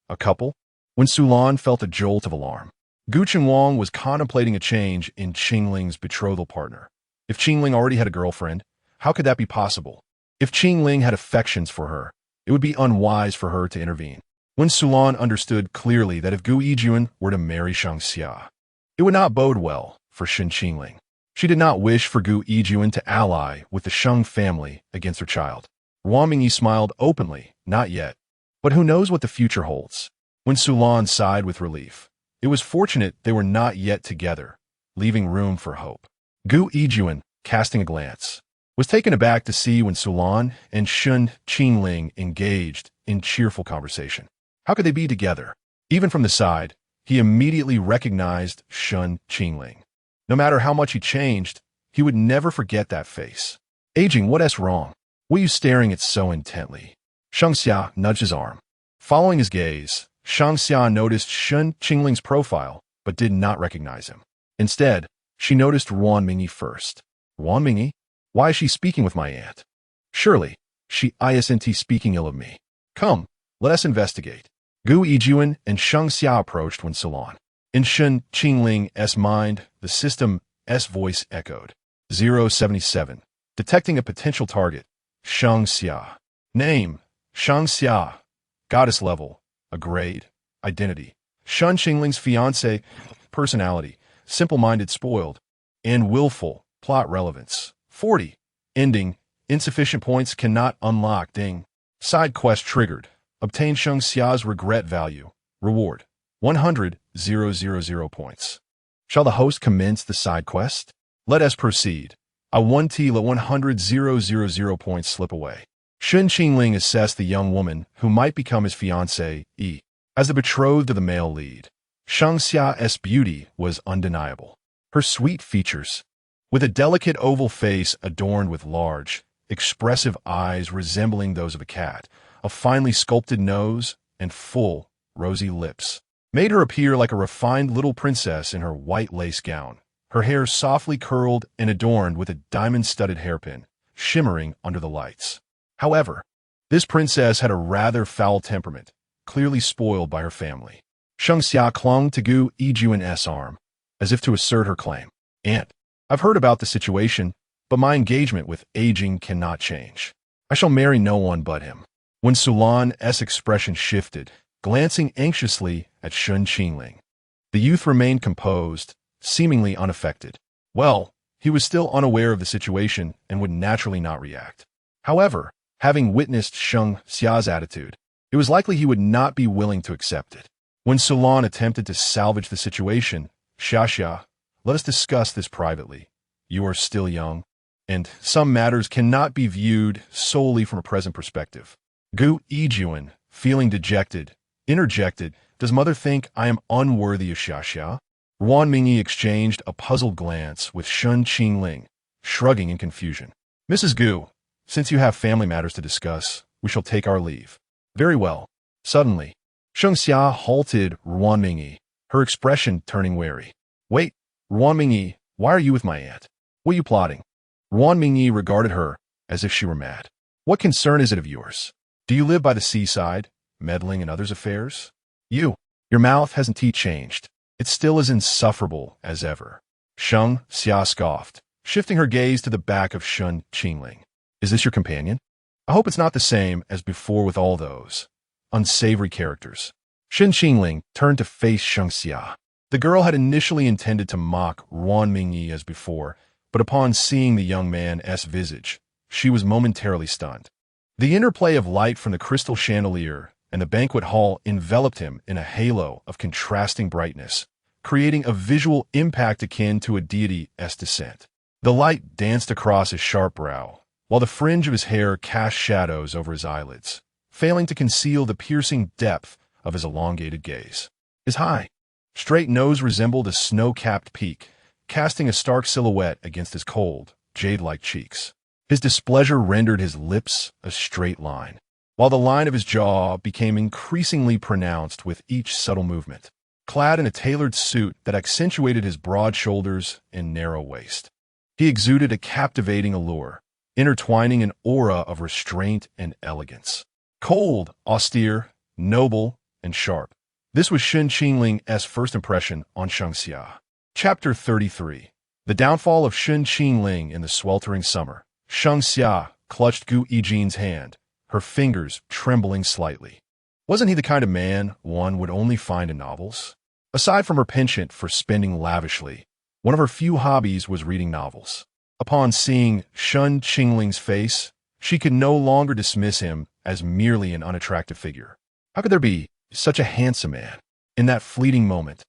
a couple? When Sulan felt a jolt of alarm, Gu Qingwang was contemplating a change in Qingling's betrothal partner. If Qingling already had a girlfriend, how could that be possible? If Qingling had affections for her, it would be unwise for her to intervene. When Sulan understood clearly that if Gu Yijuan were to marry Shangxia, it would not bode well for Shen Qingling. She did not wish for Gu Yijuan to ally with the Sheng family against her child. Ruan Mingyi smiled openly, not yet. But who knows what the future holds? When Sulan sighed with relief, it was fortunate they were not yet together, leaving room for hope. Gu Yijuan, casting a glance, was taken aback to see when Sulan and Shen Qingling engaged in cheerful conversation. How could they be together? Even from the side, he immediately recognized Shen Qingling. No matter how much he changed, he would never forget that face. Aging, what's wrong? What are you staring at so intently? Shangxia nudged his arm. Following his gaze, Shangxia noticed Shen Qingling's profile, but did not recognize him. Instead, she noticed Ruan Mingyi first. Ruan Mingyi? Why is she speaking with my aunt? Surely, she isn't speaking ill of me. Come, let us investigate. Gu Yijuan and Shangxia approached Wen Sulan. In Shen Qingling's mind, the system's voice echoed. 077. Detecting a potential target. Shangxia. Name. Shangxia. Goddess level. A grade. Identity. Shen Qingling's fiancée. Personality. Simple-minded, spoiled. And willful. Plot relevance. 40. Ending. Insufficient points cannot unlock. Ding. Side quest triggered. Obtain Shangxia's regret value. Reward. 100,000 points. Shall the host commence the side quest? Let us proceed. I want to let 100,000 points slip away. Shen Qingling assessed the young woman who might become his fiancée, as the betrothed of the male lead. Shangxia's beauty was undeniable. Her sweet features, with a delicate oval face adorned with large, expressive eyes resembling those of a cat, a finely sculpted nose, and full, rosy lips, made her appear like a refined little princess in her white lace gown, her hair softly curled and adorned with a diamond-studded hairpin, shimmering under the lights. However, this princess had a rather foul temperament, clearly spoiled by her family. Shangxia clung to Gu Yijuan's arm, as if to assert her claim. Aunt, I've heard about the situation, but my engagement with aging cannot change. I shall marry no one but him. When Sulan's expression shifted, glancing anxiously at Shen Qingling, the youth remained composed, seemingly unaffected. Well, he was still unaware of the situation and would naturally not react. However, having witnessed Shangxia's attitude, it was likely he would not be willing to accept it. When Sulan attempted to salvage the situation, Xia, let us discuss this privately. You are still young, and some matters cannot be viewed solely from a present perspective. Gu Yijuan, feeling dejected, interjected, does mother think I am unworthy of Xia? Ruan Mingyi exchanged a puzzled glance with Shen Qingling, shrugging in confusion. Mrs. Gu, since you have family matters to discuss, we shall take our leave. Very well. Suddenly, Shangxia halted Ruan Mingyi, her expression turning wary. Wait, Ruan Mingyi, why are you with my aunt? What are you plotting? Ruan Mingyi regarded her as if she were mad. What concern is it of yours? Do you live by the seaside, meddling in others' affairs? Your mouth hasn't changed. It's still as insufferable as ever. Shang Xia scoffed, shifting her gaze to the back of Shen Qingling. Is this your companion? I hope it's not the same as before with all those unsavory characters. Shen Qingling turned to face Shang Xia. The girl had initially intended to mock Ruan Mingyi as before, but upon seeing the young man's visage, she was momentarily stunned. The interplay of light from the crystal chandelier and the banquet hall enveloped him in a halo of contrasting brightness, creating a visual impact akin to a deity's descent. The light danced across his sharp brow, while the fringe of his hair cast shadows over his eyelids, failing to conceal the piercing depth of his elongated gaze. His high, straight nose resembled a snow-capped peak, casting a stark silhouette against his cold, jade-like cheeks. His displeasure rendered his lips a straight line, while the line of his jaw became increasingly pronounced with each subtle movement. Clad in a tailored suit that accentuated his broad shoulders and narrow waist, he exuded a captivating allure, intertwining an aura of restraint and elegance. Cold, austere, noble, and sharp. This was Shen Qingling's first impression on Shang Xia. Chapter 33. The downfall of Shen Qingling in the sweltering summer. Shang Xia clutched Gu Yijin's hand, her fingers trembling slightly. Wasn't he the kind of man one would only find in novels? Aside from her penchant for spending lavishly, one of her few hobbies was reading novels. Upon seeing Shen Qingling's face, she could no longer dismiss him as merely an unattractive figure. How could there be such a handsome man? In that fleeting moment,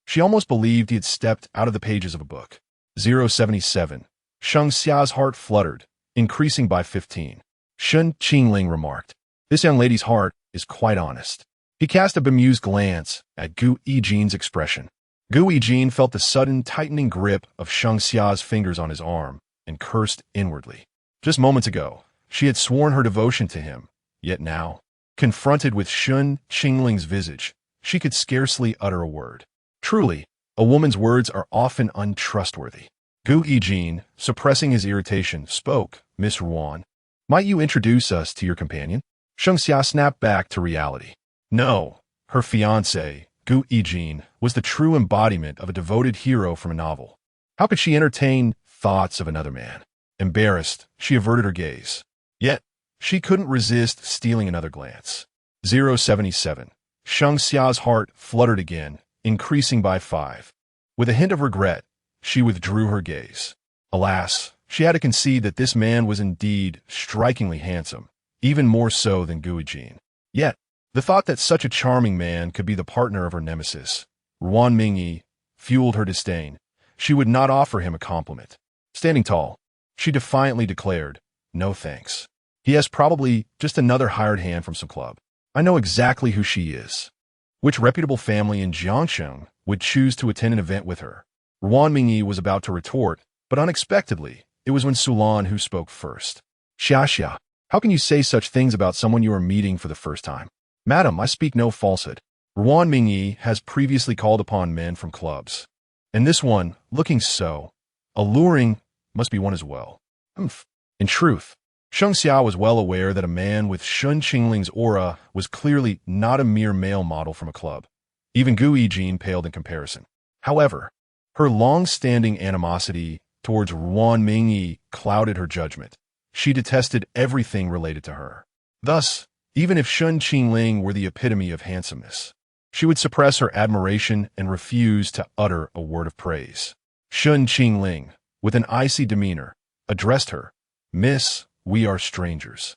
she almost believed he had stepped out of the pages of a book. 077. Shang Xia's heart fluttered, increasing by 15. Shen Qingling remarked, "This young lady's heart is quite honest." He cast a bemused glance at Gu Yijin's expression. Gu Yijin felt the sudden tightening grip of Shang Xia's fingers on his arm and cursed inwardly. Just moments ago, she had sworn her devotion to him, yet now, confronted with Shen Qingling's visage, she could scarcely utter a word. Truly, a woman's words are often untrustworthy. Gu Yijin, suppressing his irritation, spoke, "Miss Ruan, might you introduce us to your companion?" Shang Xia snapped back to reality. No, her fiancé, Gu Yijin, was the true embodiment of a devoted hero from a novel. How could she entertain thoughts of another man? Embarrassed, she averted her gaze. Yet, she couldn't resist stealing another glance. 077. Shang Xia's heart fluttered again, increasing by 5. With a hint of regret, she withdrew her gaze. Alas, she had to concede that this man was indeed strikingly handsome, even more so than Gu Yijin. Yet, the thought that such a charming man could be the partner of her nemesis, Ruan Mingyi, fueled her disdain. She would not offer him a compliment. Standing tall, she defiantly declared, "No thanks. He has probably just another hired hand from some club. I know exactly who she is." Which reputable family in Jiangsheng would choose to attend an event with her? Ruan Mingyi was about to retort, but unexpectedly, it was when Sulan who spoke first. "Xia, how can you say such things about someone you are meeting for the first time?" "Madam, I speak no falsehood. Ruan Mingyi has previously called upon men from clubs. And this one, looking so alluring, must be one as well." In truth, Shang Xia was well aware that a man with Shen Qingling's aura was clearly not a mere male model from a club. Even Gu Yijin paled in comparison. However, her long-standing animosity towards Ruan Mingyi clouded her judgment. She detested everything related to her. Thus, even if Shen Qingling were the epitome of handsomeness, she would suppress her admiration and refuse to utter a word of praise. Shen Qingling, with an icy demeanor, addressed her, "Miss, we are strangers.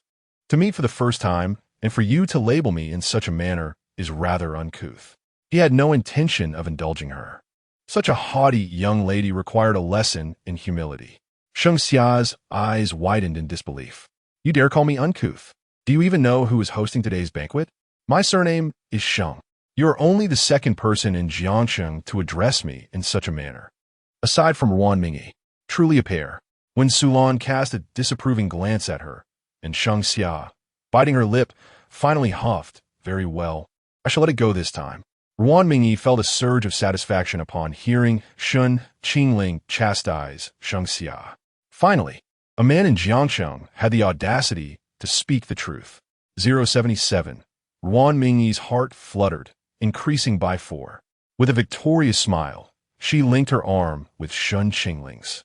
To meet for the first time, and for you to label me in such a manner, is rather uncouth." He had no intention of indulging her. Such a haughty young lady required a lesson in humility. Shang Xia's eyes widened in disbelief. "You dare call me uncouth? Do you even know who is hosting today's banquet? My surname is Sheng. You are only the second person in Jiangsheng to address me in such a manner, aside from Ruan Mingyi. Truly a pair." When Sulan cast a disapproving glance at her, and Shang Xia, biting her lip, finally huffed, "Very well, I shall let it go this time." Ruan Mingyi felt a surge of satisfaction upon hearing Shen Qingling chastise Shang Xia. Finally, a man in Jiangsheng had the audacity to speak the truth. 077. Ruan Mingyi's heart fluttered, increasing by 4. With a victorious smile, she linked her arm with Shen Qingling's,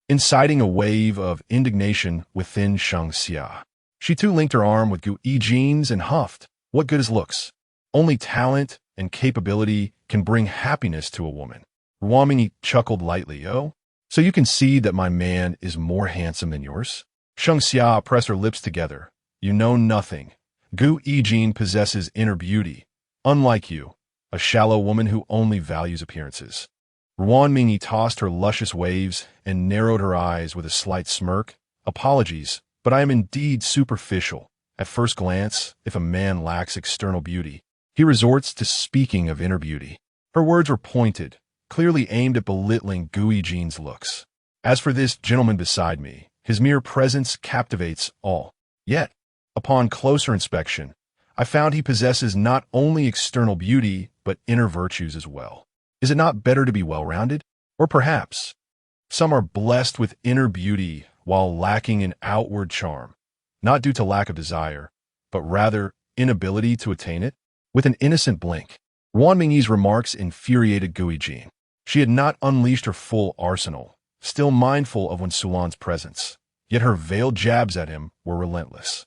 inciting a wave of indignation within Shang Xia. She too linked her arm with Gu Yijin's and huffed, "What good is looks? Only talent and capability can bring happiness to a woman." Ruan Mingyi chuckled lightly. "Oh, so you can see that my man is more handsome than yours?" Shang Xia pressed her lips together. "You know nothing. Gu Yijin possesses inner beauty, unlike you, a shallow woman who only values appearances." Ruan Mingyi tossed her luscious waves and narrowed her eyes with a slight smirk. "Apologies, but I am indeed superficial. At first glance, if a man lacks external beauty, he resorts to speaking of inner beauty." Her words were pointed, clearly aimed at belittling Gu Yijin's looks. "As for this gentleman beside me, his mere presence captivates all. Yet, upon closer inspection, I found he possesses not only external beauty, but inner virtues as well. Is it not better to be well-rounded? Or perhaps, some are blessed with inner beauty while lacking in outward charm, not due to lack of desire, but rather inability to attain it?" With an innocent blink, Ruan Mingyi's remarks infuriated Gu Yijin. She had not unleashed her full arsenal, still mindful of Wen Sulan's presence, yet her veiled jabs at him were relentless.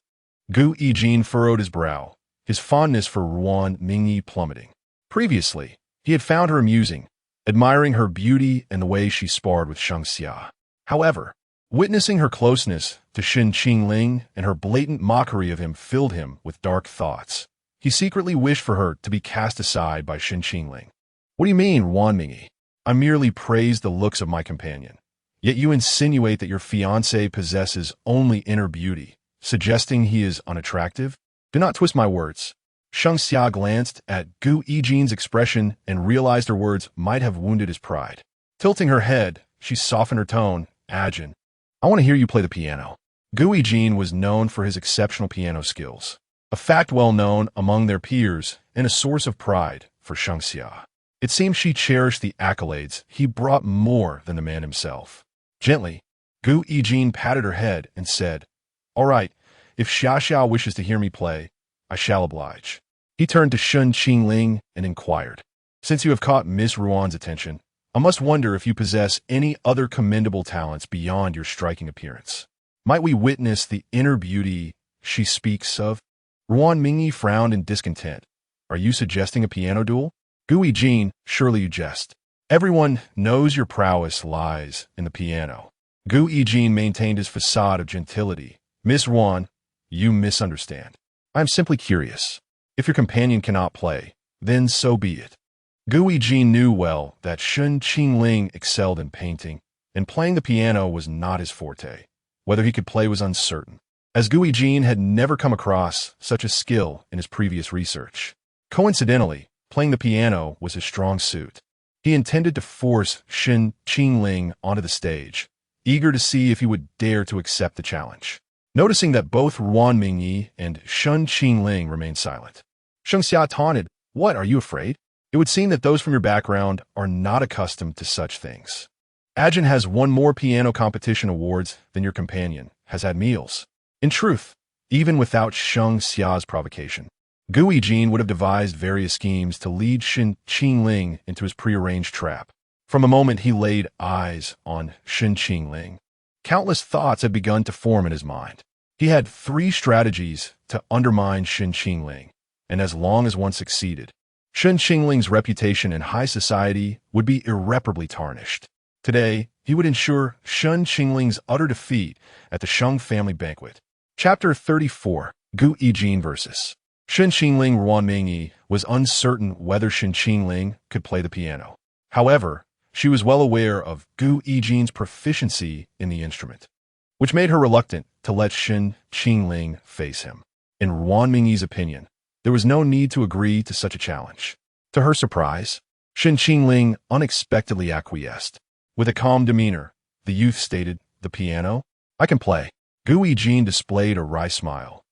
Gu Yijin furrowed his brow, his fondness for Ruan Mingyi plummeting. Previously, he had found her amusing, admiring her beauty and the way she sparred with Shang Xia. However, witnessing her closeness to Shen Qingling and her blatant mockery of him filled him with dark thoughts. He secretly wished for her to be cast aside by Shen Qingling. "What do you mean, Ruan Mingyi? I merely praised the looks of my companion. Yet you insinuate that your fiancé possesses only inner beauty, suggesting he is unattractive? Do not twist my words." Shang Xia glanced at Gu Yijin's expression and realized her words might have wounded his pride. Tilting her head, she softened her tone. "Ajin, I want to hear you play the piano." Gu Yijin was known for his exceptional piano skills, a fact well known among their peers and a source of pride for Shang Xia. It seemed she cherished the accolades he brought more than the man himself. Gently, Gu Yijin patted her head and said, "All right, if Xia wishes to hear me play, I shall oblige." He turned to Shen Qingling and inquired, "Since you have caught Miss Ruan's attention, I must wonder if you possess any other commendable talents beyond your striking appearance. Might we witness the inner beauty she speaks of?" Ruan Mingyi frowned in discontent. "Are you suggesting a piano duel?" "Gu Yijin, surely you jest. Everyone knows your prowess lies in the piano." Gu Yijin maintained his facade of gentility. "Miss Ruan, you misunderstand. I am simply curious. If your companion cannot play, then so be it." Gu Yijin knew well that Shen Qingling excelled in painting, and playing the piano was not his forte. Whether he could play was uncertain, as Gu Yijin had never come across such a skill in his previous research. Coincidentally, playing the piano was his strong suit. He intended to force Shen Qingling onto the stage, eager to see if he would dare to accept the challenge. Noticing that both Ruan Mingyi and Shen Qingling remained silent, Shang Xia taunted, "What, are you afraid? It would seem that those from your background are not accustomed to such things. Ajin has won more piano competition awards than your companion has had meals." In truth, even without Shang Xia's provocation, Gu Yijin would have devised various schemes to lead Shen Qingling into his prearranged trap. From the moment he laid eyes on Shen Qingling, countless thoughts had begun to form in his mind. He had 3 strategies to undermine Shen Qingling, and as long as one succeeded, Shen Qingling's reputation in high society would be irreparably tarnished. Today, he would ensure Shen Qingling's utter defeat at the Shang family banquet. Chapter 34, Gu Yijin versus Shen Qingling. Ruan Mingyi was uncertain whether Shen Qingling could play the piano. However, she was well aware of Gu Yijin's proficiency in the instrument, which made her reluctant to let Shen Qingling face him. In Ruan Mingyi's opinion, there was no need to agree to such a challenge. To her surprise, Shen Qingling unexpectedly acquiesced. With a calm demeanor, the youth stated, "The piano? I can play." Gu Yijin displayed a wry smile,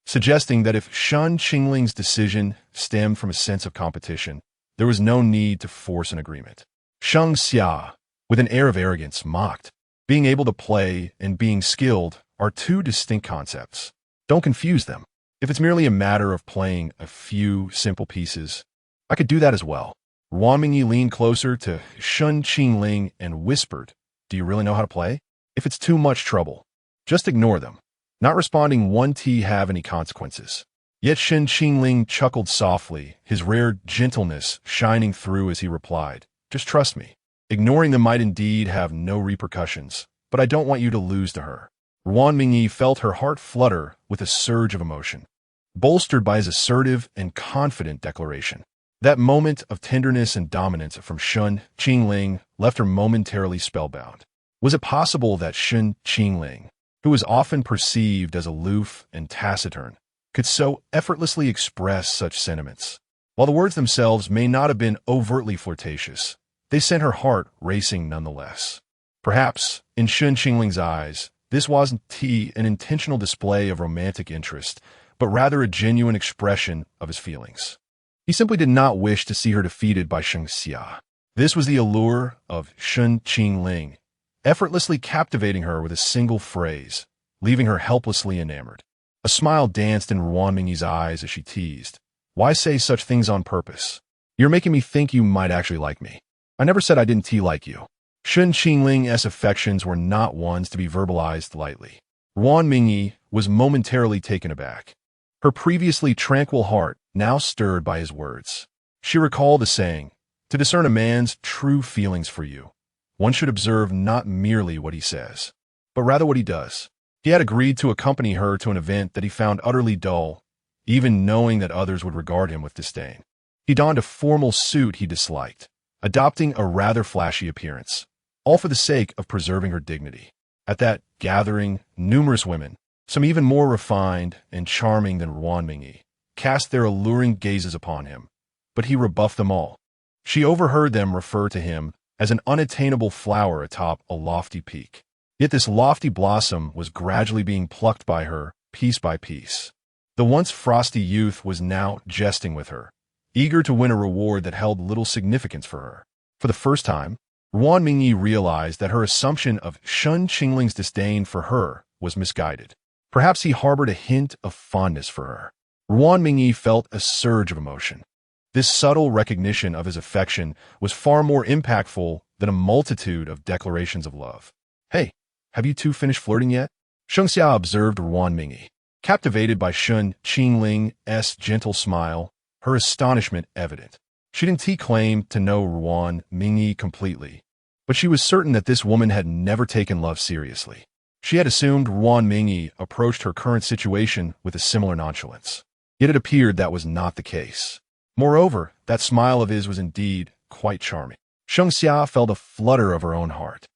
suggesting that if Shen Qingling's decision stemmed from a sense of competition, there was no need to force an agreement. Shang Xia, with an air of arrogance, mocked. Being able to play and being skilled are 2 distinct concepts. Don't confuse them. If it's merely a matter of playing a few simple pieces, I could do that as well. Ruan Mingyi leaned closer to Shen Qingling and whispered, "Do you really know how to play? If it's too much trouble, just ignore them." Not responding won't have any consequences. Yet Shen Qingling chuckled softly, his rare gentleness shining through as he replied, "Just trust me. Ignoring them might indeed have no repercussions, but I don't want you to lose to her." Ruan Mingyi felt her heart flutter with a surge of emotion, bolstered by his assertive and confident declaration. That moment of tenderness and dominance from Shen Qingling left her momentarily spellbound. Was it possible that Shen Qingling, who was often perceived as aloof and taciturn, could so effortlessly express such sentiments? While the words themselves may not have been overtly flirtatious, they sent her heart racing nonetheless. Perhaps, in Shen Qingling's eyes, this wasn't an intentional display of romantic interest, but rather a genuine expression of his feelings. He simply did not wish to see her defeated by Sheng Xia. This was the allure of Shen Qingling, effortlessly captivating her with a single phrase, leaving her helplessly enamored. A smile danced in Ruan Mingyi's eyes as she teased, "Why say such things on purpose? You're making me think you might actually like me. I never said I didn't like you." Shen Qingling's affections were not ones to be verbalized lightly. Ruan Mingyi was momentarily taken aback, her previously tranquil heart now stirred by his words. She recalled the saying, "To discern a man's true feelings for you, one should observe not merely what he says, but rather what he does." He had agreed to accompany her to an event that he found utterly dull, even knowing that others would regard him with disdain. He donned a formal suit he disliked, adopting a rather flashy appearance, all for the sake of preserving her dignity. At that gathering, numerous women, some even more refined and charming than Ruan Mingyi, cast their alluring gazes upon him, but he rebuffed them all. She overheard them refer to him as an unattainable flower atop a lofty peak. Yet this lofty blossom was gradually being plucked by her, piece by piece. The once frosty youth was now jesting with her, eager to win a reward that held little significance for her. For the first time, Ruan Mingyi realized that her assumption of Shen Qingling's disdain for her was misguided. Perhaps he harbored a hint of fondness for her. Ruan Mingyi felt a surge of emotion. This subtle recognition of his affection was far more impactful than a multitude of declarations of love. "Hey, have you two finished flirting yet?" Sheng Xia observed Ruan Mingyi. Captivated by Shen Qingling's gentle smile, her astonishment evident. She didn't claim to know Ruan Mingyi completely, but she was certain that this woman had never taken love seriously. She had assumed Ruan Mingyi approached her current situation with a similar nonchalance. Yet it appeared that was not the case. Moreover, that smile of his was indeed quite charming. Sheng Xia felt a flutter of her own heart.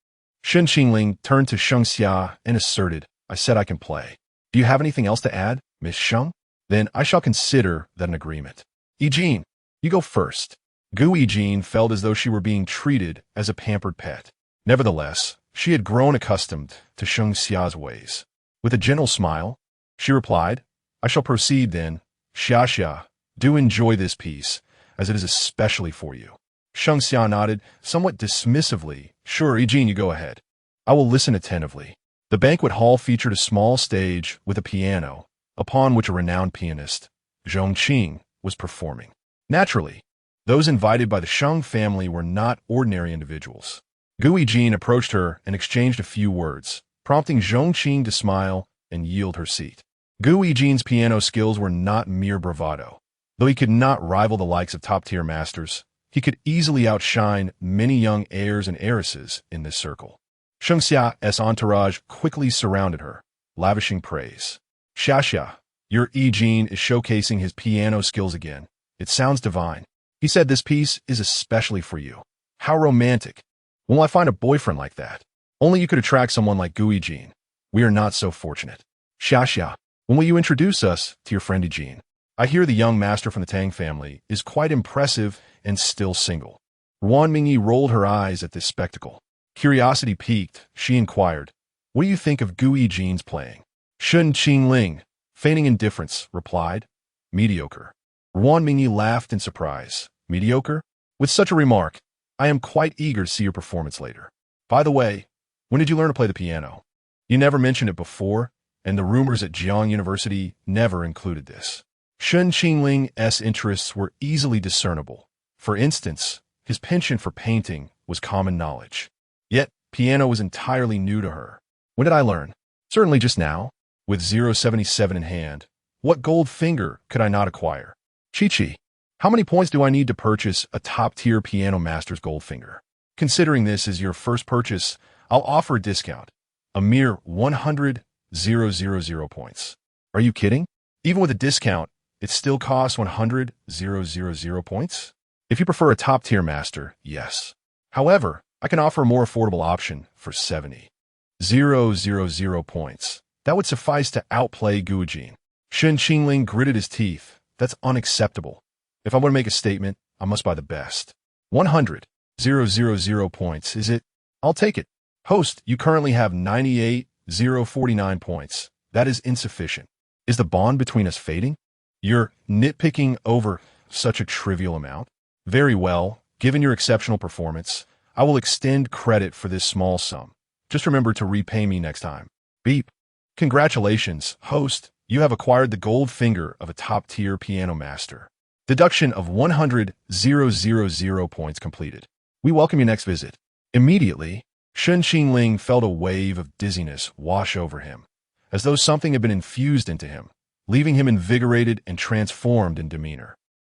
Shen Qingling turned to Sheng Xia and asserted, "I said I can play. Do you have anything else to add, Miss Sheng? Then I shall consider that an agreement. Yijin, you go first." Gu Yijin felt as though she were being treated as a pampered pet. Nevertheless, she had grown accustomed to Sheng Xia's ways. With a gentle smile, she replied, "I shall proceed then. Xia, do enjoy this piece, as it is especially for you." Sheng Xia nodded, somewhat dismissively. "Sure, Yijin, you go ahead. I will listen attentively." The banquet hall featured a small stage with a piano, upon which a renowned pianist, Zhong Qing, was performing. Naturally, those invited by the Sheng family were not ordinary individuals. Gu Yijin approached her and exchanged a few words, prompting Zhong Qing to smile and yield her seat. Gu Yijin's piano skills were not mere bravado. Though he could not rival the likes of top-tier masters, he could easily outshine many young heirs and heiresses in this circle. Sheng Xia's entourage quickly surrounded her, lavishing praise. "Xia, your Yijin is showcasing his piano skills again. It sounds divine. He said this piece is especially for you. How romantic. When will I find a boyfriend like that? Only you could attract someone like Gu Yijin. We are not so fortunate. Xia, when will you introduce us to your friend Yijin? I hear the young master from the Tang family is quite impressive and still single." Ruan Mingyi rolled her eyes at this spectacle. Curiosity piqued, she inquired, "What do you think of Gu Yijin's playing?" Shen Qingling, feigning indifference, replied, "Mediocre." Ruan Mingyi laughed in surprise. "Mediocre?" With such a remark, I am quite eager to see your performance later. By the way, when did you learn to play the piano? You never mentioned it before, and the rumors at Jiang University never included this. Shen Qingling's interests were easily discernible, For instance, his penchant for painting was common knowledge. Yet, piano was entirely new to her. When did I learn? Certainly just now. With 077 in hand, what gold finger could I not acquire? Chi-Chi, how many points do I need to purchase a top-tier piano master's gold finger? Considering this is your first purchase, I'll offer a discount. A mere 100,000 points. Are you kidding? Even with a discount, it still costs 100,000 points? If you prefer a top-tier master, yes. However, I can offer a more affordable option for 70,000 points. That would suffice to outplay Guijin. Shen Qingling gritted his teeth. That's unacceptable. If I want to make a statement, I must buy the best. 100,000 points, is it? I'll take it. Host, you currently have 98,049 points. That is insufficient. Is the bond between us fading? You're nitpicking over such a trivial amount? Very well, given your exceptional performance, I will extend credit for this small sum. Just remember to repay me next time. Beep. Congratulations, host. You have acquired the gold finger of a top-tier piano master. Deduction of 100,000 points completed. We welcome your next visit. Immediately, Shen Qingling felt a wave of dizziness wash over him, as though something had been infused into him, leaving him invigorated and transformed in demeanor.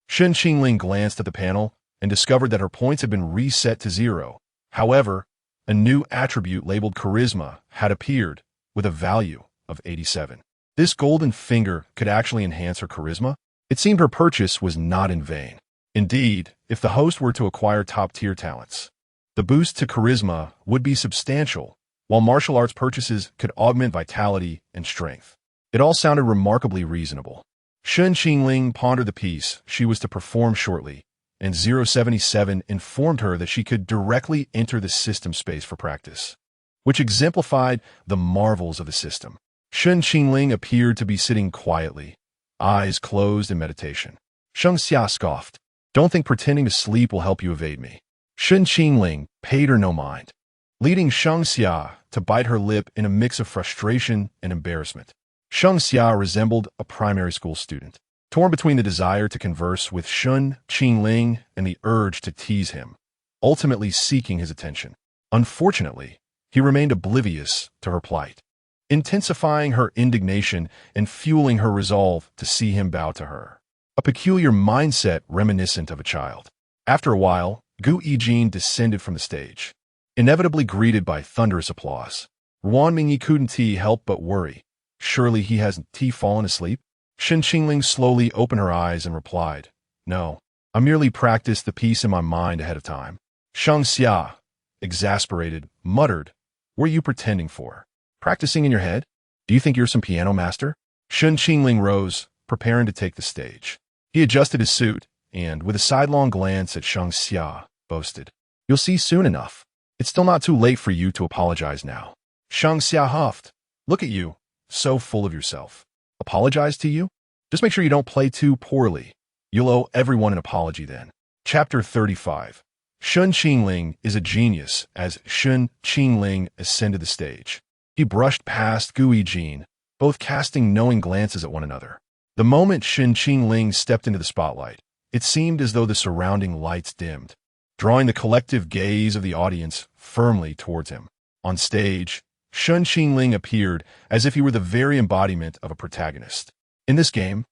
Shen Qingling glanced at the panel and discovered that her points had been reset to 0. However, a new attribute labeled charisma had appeared with a value of 87. This golden finger could actually enhance her charisma. It seemed her purchase was not in vain. Indeed, if the host were to acquire top-tier talents, the boost to charisma would be substantial, while martial arts purchases could augment vitality and strength. It all sounded remarkably reasonable. Shen Qingling pondered the piece she was to perform shortly, and 077 informed her that she could directly enter the system space for practice, which exemplified the marvels of the system. Shen Qingling appeared to be sitting quietly, eyes closed in meditation. Sheng Xia scoffed. Don't think pretending to sleep will help you evade me. Shen Qingling paid her no mind, leading Sheng Xia to bite her lip in a mix of frustration and embarrassment. Sheng Xia resembled a primary school student, torn between the desire to converse with Shen Qingling and the urge to tease him, ultimately seeking his attention. Unfortunately, he remained oblivious to her plight, intensifying her indignation and fueling her resolve to see him bow to her. A peculiar mindset reminiscent of a child. After a while, Gu Yijin descended from the stage, inevitably greeted by thunderous applause. Ruan Mingyi couldn't help but worry. Surely he hasn't fallen asleep? Shen Qingling slowly opened her eyes and replied, No, I merely practiced the piece in my mind ahead of time. Sheng Xia, exasperated, muttered, What are you pretending for? Practicing in your head? Do you think you're some piano master? Shen Qingling rose, preparing to take the stage. He adjusted his suit, and, with a sidelong glance at Sheng Xia, boasted, You'll see soon enough. It's still not too late for you to apologize now. Sheng Xia huffed. Look at you, so full of yourself. Apologize to you? Just make sure you don't play too poorly. You'll owe everyone an apology then. Chapter 35. Shen Qingling is a genius as Shen Qingling ascended the stage. He brushed past Gu Yijin, both casting knowing glances at one another. The moment Shen Qingling stepped into the spotlight, it seemed as though the surrounding lights dimmed, drawing the collective gaze of the audience firmly towards him. On stage, Shen Qingling appeared as if he were the very embodiment of a protagonist. In this game,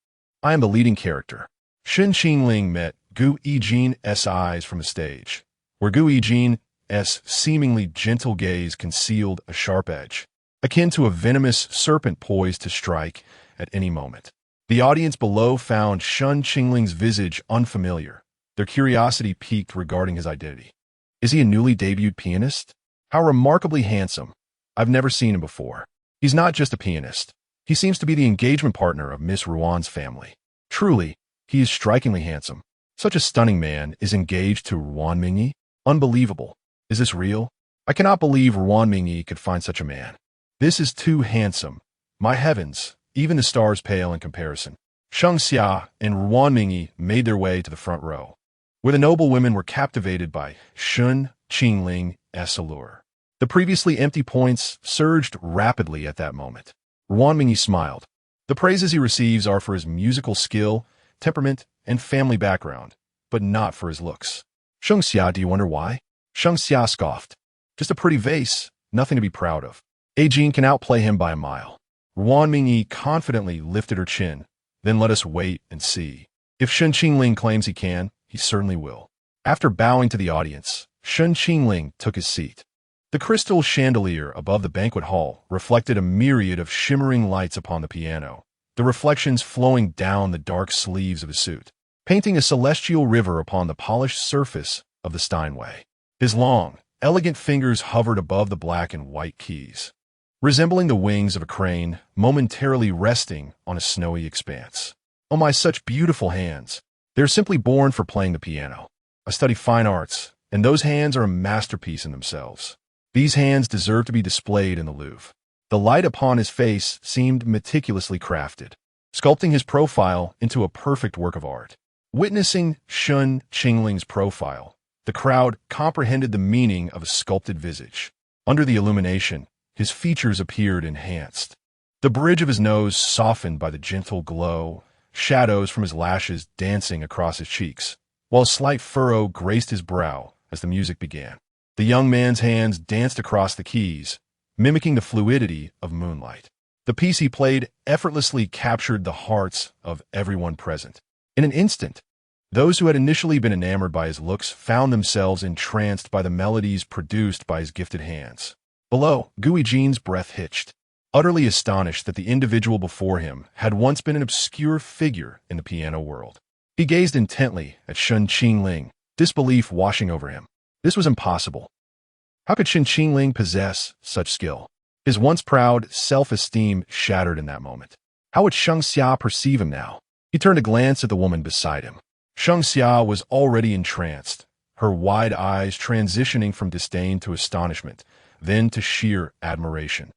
I am the leading character. Shen Qingling met Gu Yijin's eyes from the stage, where Gu Yijin's seemingly gentle gaze concealed a sharp edge, akin to a venomous serpent poised to strike at any moment. The audience below found Shen Qingling's visage unfamiliar, their curiosity piqued regarding his identity. Is he a newly debuted pianist? How remarkably handsome. I've never seen him before. He's not just a pianist. He seems to be the engagement partner of Miss Ruan's family. Truly, he is strikingly handsome. Such a stunning man is engaged to Ruan Mingyi? Unbelievable. Is this real? I cannot believe Ruan Mingyi could find such a man. This is too handsome. My heavens, even the stars pale in comparison. Sheng Xia and Ruan Mingyi made their way to the front row, where the noble women were captivated by Shen Qingling's allure. The previously empty points surged rapidly at that moment. Ruan Mingyi smiled. The praises he receives are for his musical skill, temperament, and family background, but not for his looks. Sheng Xia, do you wonder why? Sheng Xia scoffed. Just a pretty vase, nothing to be proud of. Jin can outplay him by a mile. Ruan Mingyi confidently lifted her chin. Then let us wait and see. If Shen Qingling claims he can, he certainly will. After bowing to the audience, Shen Qingling took his seat. The crystal chandelier above the banquet hall reflected a myriad of shimmering lights upon the piano, the reflections flowing down the dark sleeves of his suit, painting a celestial river upon the polished surface of the Steinway. His long, elegant fingers hovered above the black and white keys, resembling the wings of a crane momentarily resting on a snowy expanse. Oh my, such beautiful hands. They're simply born for playing the piano. I study fine arts, and those hands are a masterpiece in themselves. These hands deserve to be displayed in the Louvre. The light upon his face seemed meticulously crafted, sculpting his profile into a perfect work of art. Witnessing Shen Qingling's profile, the crowd comprehended the meaning of a sculpted visage. Under the illumination, his features appeared enhanced. The bridge of his nose softened by the gentle glow, shadows from his lashes dancing across his cheeks, while a slight furrow graced his brow as the music began. The young man's hands danced across the keys, mimicking the fluidity of moonlight. The piece he played effortlessly captured the hearts of everyone present. In an instant, those who had initially been enamored by his looks found themselves entranced by the melodies produced by his gifted hands. Below, Jin's breath hitched, utterly astonished that the individual before him had once been an obscure figure in the piano world. He gazed intently at Shen Qingling, disbelief washing over him. This was impossible. How could Shen Qingling possess such skill? His once proud self-esteem shattered in that moment. How would Sheng Xia perceive him now? He turned to glance at the woman beside him. Sheng Xia was already entranced, her wide eyes transitioning from disdain to astonishment, then to sheer admiration,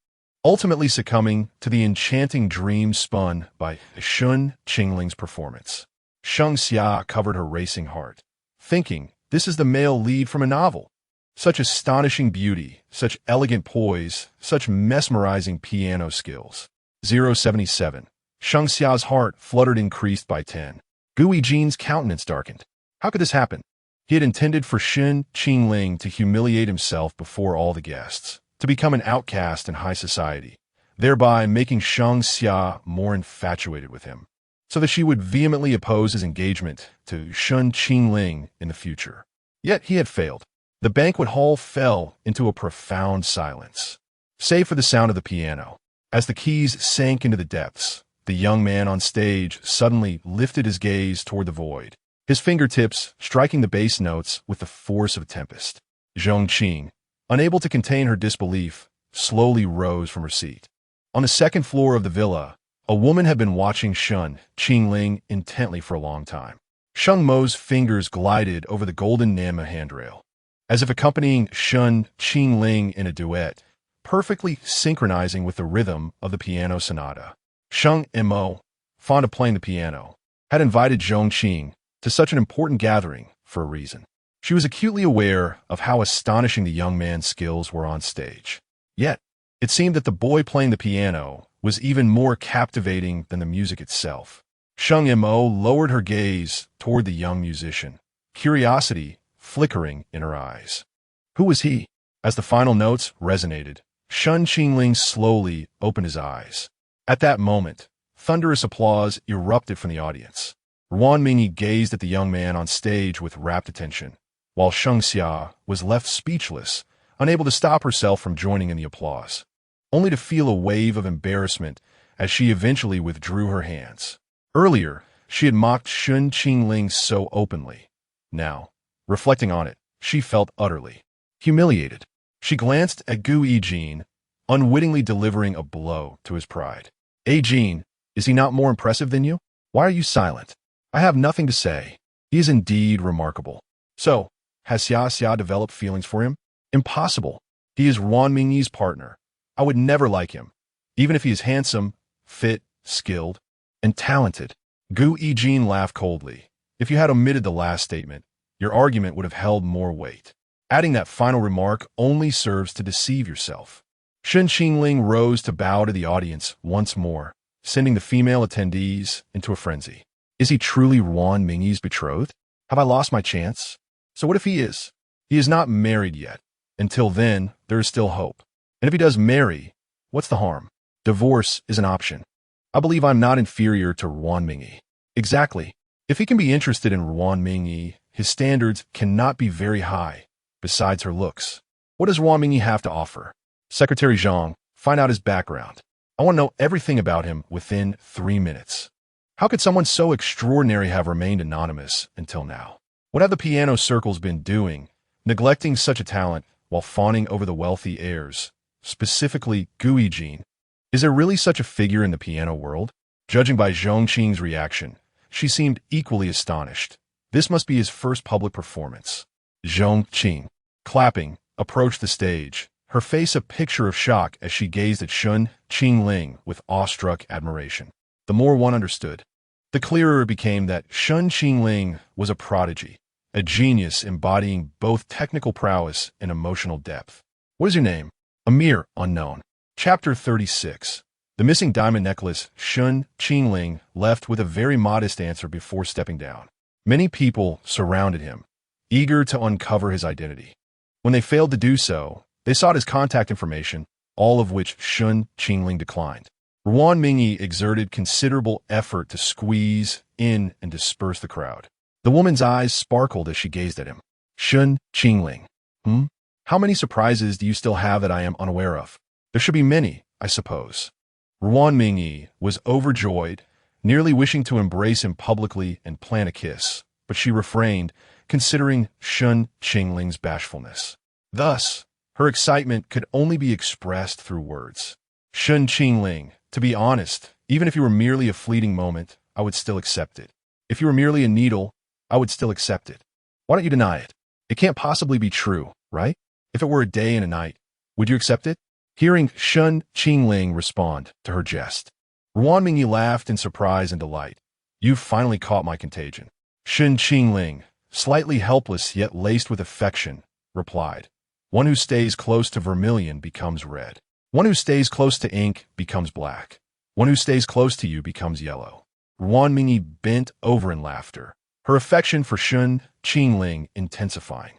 ultimately succumbing to the enchanting dream spun by Shen Qingling's performance. Sheng Xia covered her racing heart, thinking, this is the male lead from a novel. Such astonishing beauty, such elegant poise, such mesmerizing piano skills. 077. Sheng Xia's heart fluttered increased by 10. Jin's countenance darkened. How could this happen? He had intended for Shen Qingling to humiliate himself before all the guests, to become an outcast in high society, thereby making Sheng Xia more infatuated with him, so that she would vehemently oppose his engagement to Shen Qingling in the future. Yet he had failed. The banquet hall fell into a profound silence, save for the sound of the piano. As the keys sank into the depths, the young man on stage suddenly lifted his gaze toward the void, his fingertips striking the bass notes with the force of a tempest. Zhong Qing, unable to contain her disbelief, slowly rose from her seat. On the second floor of the villa, a woman had been watching Shen Qingling intently for a long time. Sheng Mo's fingers glided over the golden Nama handrail, as if accompanying Shen Qingling in a duet, perfectly synchronizing with the rhythm of the piano sonata. Sheng Mo, fond of playing the piano, had invited Zhong Qing to such an important gathering for a reason. She was acutely aware of how astonishing the young man's skills were on stage. Yet, it seemed that the boy playing the piano was even more captivating than the music itself. Sheng Mo lowered her gaze toward the young musician, curiosity flickering in her eyes. Who was he? As the final notes resonated, Shen Qingling slowly opened his eyes. At that moment, thunderous applause erupted from the audience. Ruan Mingyi gazed at the young man on stage with rapt attention, while Sheng Xia was left speechless, unable to stop herself from joining in the applause, only to feel a wave of embarrassment as she eventually withdrew her hands. Earlier, she had mocked Shen Qingling so openly. Now, reflecting on it, she felt utterly humiliated. She glanced at Jin, unwittingly delivering a blow to his pride. Jin, is he not more impressive than you? Why are you silent? I have nothing to say. He is indeed remarkable. So, has Xia developed feelings for him? Impossible. He is Ruan Mingyi's partner. I would never like him, even if he is handsome, fit, skilled, and talented. Jin laughed coldly. If you had omitted the last statement, your argument would have held more weight. Adding that final remark only serves to deceive yourself. Shen Qingling rose to bow to the audience once more, sending the female attendees into a frenzy. Is he truly Ruan Mingyi's betrothed? Have I lost my chance? So what if he is? He is not married yet. Until then, there is still hope. And if he does marry, what's the harm? Divorce is an option. I believe I'm not inferior to Ruan Mingyi. Exactly. If he can be interested in Ruan Mingyi, his standards cannot be very high. Besides her looks, what does Ruan Mingyi have to offer? Secretary Zhang, find out his background. I want to know everything about him within 3 minutes. How could someone so extraordinary have remained anonymous until now? What have the piano circles been doing, neglecting such a talent while fawning over the wealthy heirs, specifically Gu Yijin? Is there really such a figure in the piano world? Judging by Zhong Qing's reaction, she seemed equally astonished. This must be his first public performance. Zhong Qing, clapping, approached the stage, her face a picture of shock as she gazed at Shen Qingling with awestruck admiration. The more one understood, the clearer it became that Shen Qingling was a prodigy, a genius embodying both technical prowess and emotional depth. What is your name? A mere unknown. Chapter 36. The missing diamond necklace. Shen Qingling left with a very modest answer before stepping down. Many people surrounded him, eager to uncover his identity. When they failed to do so, they sought his contact information, all of which Shen Qingling declined. Ruan Mingyi exerted considerable effort to squeeze in and disperse the crowd. The woman's eyes sparkled as she gazed at him. Shen Qingling. How many surprises do you still have that I am unaware of? There should be many, I suppose. Ruan Mingyi was overjoyed, nearly wishing to embrace him publicly and plant a kiss, but she refrained, considering Shen Qingling's bashfulness. Thus, her excitement could only be expressed through words. Shen Qingling, to be honest, even if you were merely a fleeting moment, I would still accept it. If you were merely a needle, I would still accept it. Why don't you deny it? It can't possibly be true, right? If it were a day and a night, would you accept it? Hearing Shen Qingling respond to her jest, Ruan Mingyi laughed in surprise and delight. You've finally caught my contagion. Shen Qingling, slightly helpless yet laced with affection, replied, one who stays close to vermilion becomes red. One who stays close to ink becomes black. One who stays close to you becomes yellow. Ruan Mingyi bent over in laughter, her affection for Shen Qingling intensifying.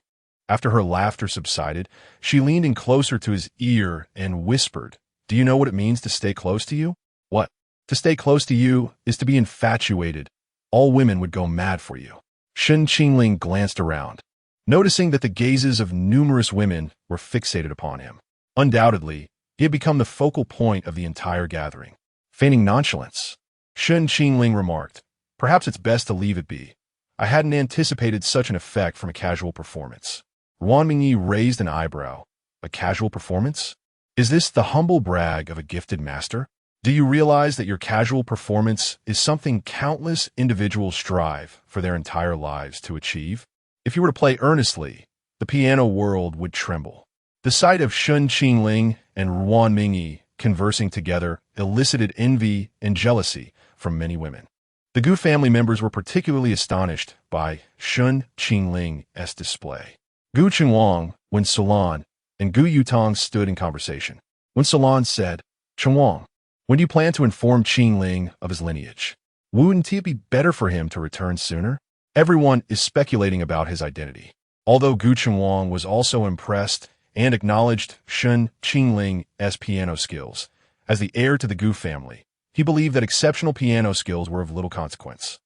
After her laughter subsided, she leaned in closer to his ear and whispered, do you know what it means to stay close to you? What? To stay close to you is to be infatuated. All women would go mad for you. Shen Qingling glanced around, noticing that the gazes of numerous women were fixated upon him. Undoubtedly, he had become the focal point of the entire gathering. Feigning nonchalance, Shen Qingling remarked, perhaps it's best to leave it be. I hadn't anticipated such an effect from a casual performance. Ruan Mingyi raised an eyebrow. A casual performance? Is this the humble brag of a gifted master? Do you realize that your casual performance is something countless individuals strive for their entire lives to achieve? If you were to play earnestly, the piano world would tremble. The sight of Shen Qingling and Ruan Mingyi conversing together elicited envy and jealousy from many women. The Gu family members were particularly astonished by Shen Qingling's display. Gu Chengwang, Wen Sulan, and Gu Yutong stood in conversation. Wen Sulan said, Chengwang, when do you plan to inform Qingling of his lineage? Wouldn't it be better for him to return sooner? Everyone is speculating about his identity. Although Gu Chengwang was also impressed and acknowledged Shen Qingling's piano skills, as the heir to the Gu family, he believed that exceptional piano skills were of little consequence.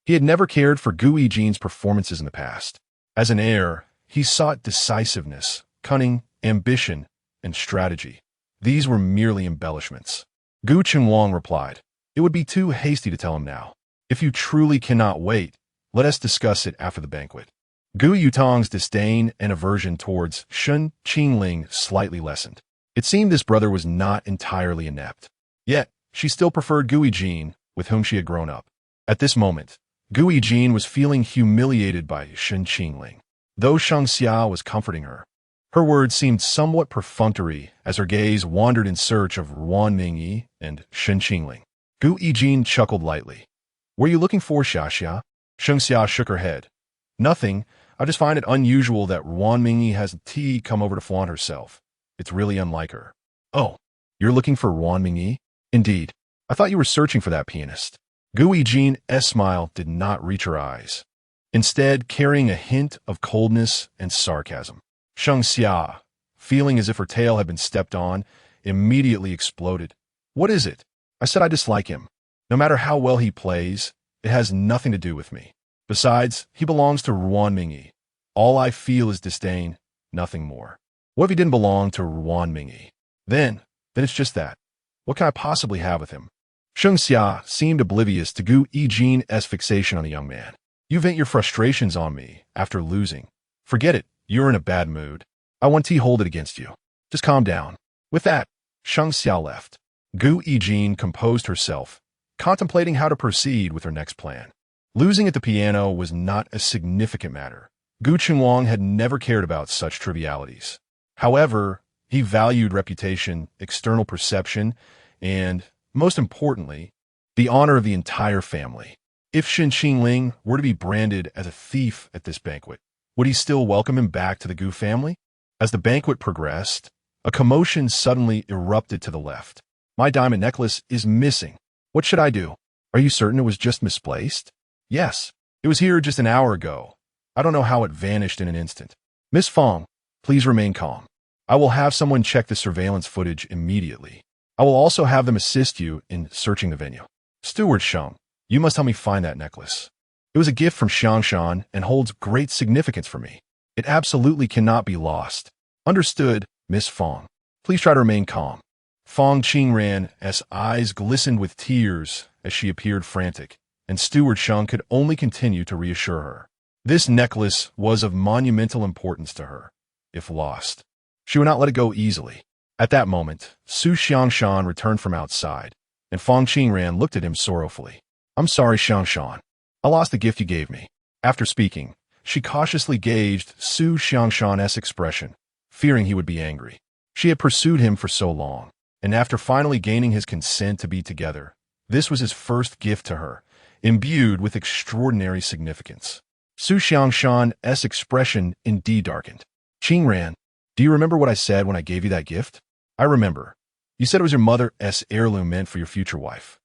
He had never cared for Gu Yijin's performances in the past. As an heir, he sought decisiveness, cunning, ambition, and strategy. These were merely embellishments. Gu Chengwang replied, it would be too hasty to tell him now. If you truly cannot wait, let us discuss it after the banquet. Gu Yutong's disdain and aversion towards Shen Qingling slightly lessened. It seemed this brother was not entirely inept. Yet, she still preferred Gu Yijin, with whom she had grown up. At this moment, Gu Yijin was feeling humiliated by Shen Qingling. Though Shangxia was comforting her, her words seemed somewhat perfunctory as her gaze wandered in search of Ruan Mingyi and Shen Qingling. Gu Yijin chuckled lightly. Were you looking for Xia? Shangxia shook her head. Nothing. I just find it unusual that Ruan Mingyi has tea come over to flaunt herself. It's really unlike her. Oh, you're looking for Ruan Mingyi? Indeed. I thought you were searching for that pianist. Gu Yijin's smile did not reach her eyes. instead carrying a hint of coldness and sarcasm. Sheng Xia, feeling as if her tail had been stepped on, immediately exploded. What is it? I said I dislike him. No matter how well he plays, it has nothing to do with me. Besides, he belongs to Ruan Mingyi. All I feel is disdain, nothing more. What if he didn't belong to Ruan Mingyi? Then it's just that. What can I possibly have with him? Sheng Xia seemed oblivious to Gu Yijin's fixation on the young man. You vent your frustrations on me after losing. Forget it, you're in a bad mood. I won't hold it against you. Just calm down. With that, Sheng Xia left. Gu Yijin composed herself, contemplating how to proceed with her next plan. Losing at the piano was not a significant matter. Gu Qingling had never cared about such trivialities. However, he valued reputation, external perception, and, most importantly, the honor of the entire family. If Shen Qingling were to be branded as a thief at this banquet, would he still welcome him back to the Gu family? As the banquet progressed, a commotion suddenly erupted to the left. My diamond necklace is missing. What should I do? Are you certain it was just misplaced? Yes, it was here just an hour ago. I don't know how it vanished in an instant. Miss Fong, please remain calm. I will have someone check the surveillance footage immediately. I will also have them assist you in searching the venue. Steward Sheng, you must help me find that necklace. It was a gift from Xiangshan and holds great significance for me. It absolutely cannot be lost. Understood, Miss Fong. Please try to remain calm. Fong Qingran's eyes glistened with tears as she appeared frantic, and Steward Sheng could only continue to reassure her. This necklace was of monumental importance to her. If lost, she would not let it go easily. At that moment, Su Xiangshan returned from outside, and Fong Qingran looked at him sorrowfully. I'm sorry, Xiangshan. I lost the gift you gave me. After speaking, she cautiously gauged Su Xiangshan's expression, fearing he would be angry. She had pursued him for so long, and after finally gaining his consent to be together, this was his first gift to her, imbued with extraordinary significance. Su Xiangshan's expression indeed darkened. Qingran, do you remember what I said when I gave you that gift? I remember. You said it was your mother's heirloom meant for your future wife.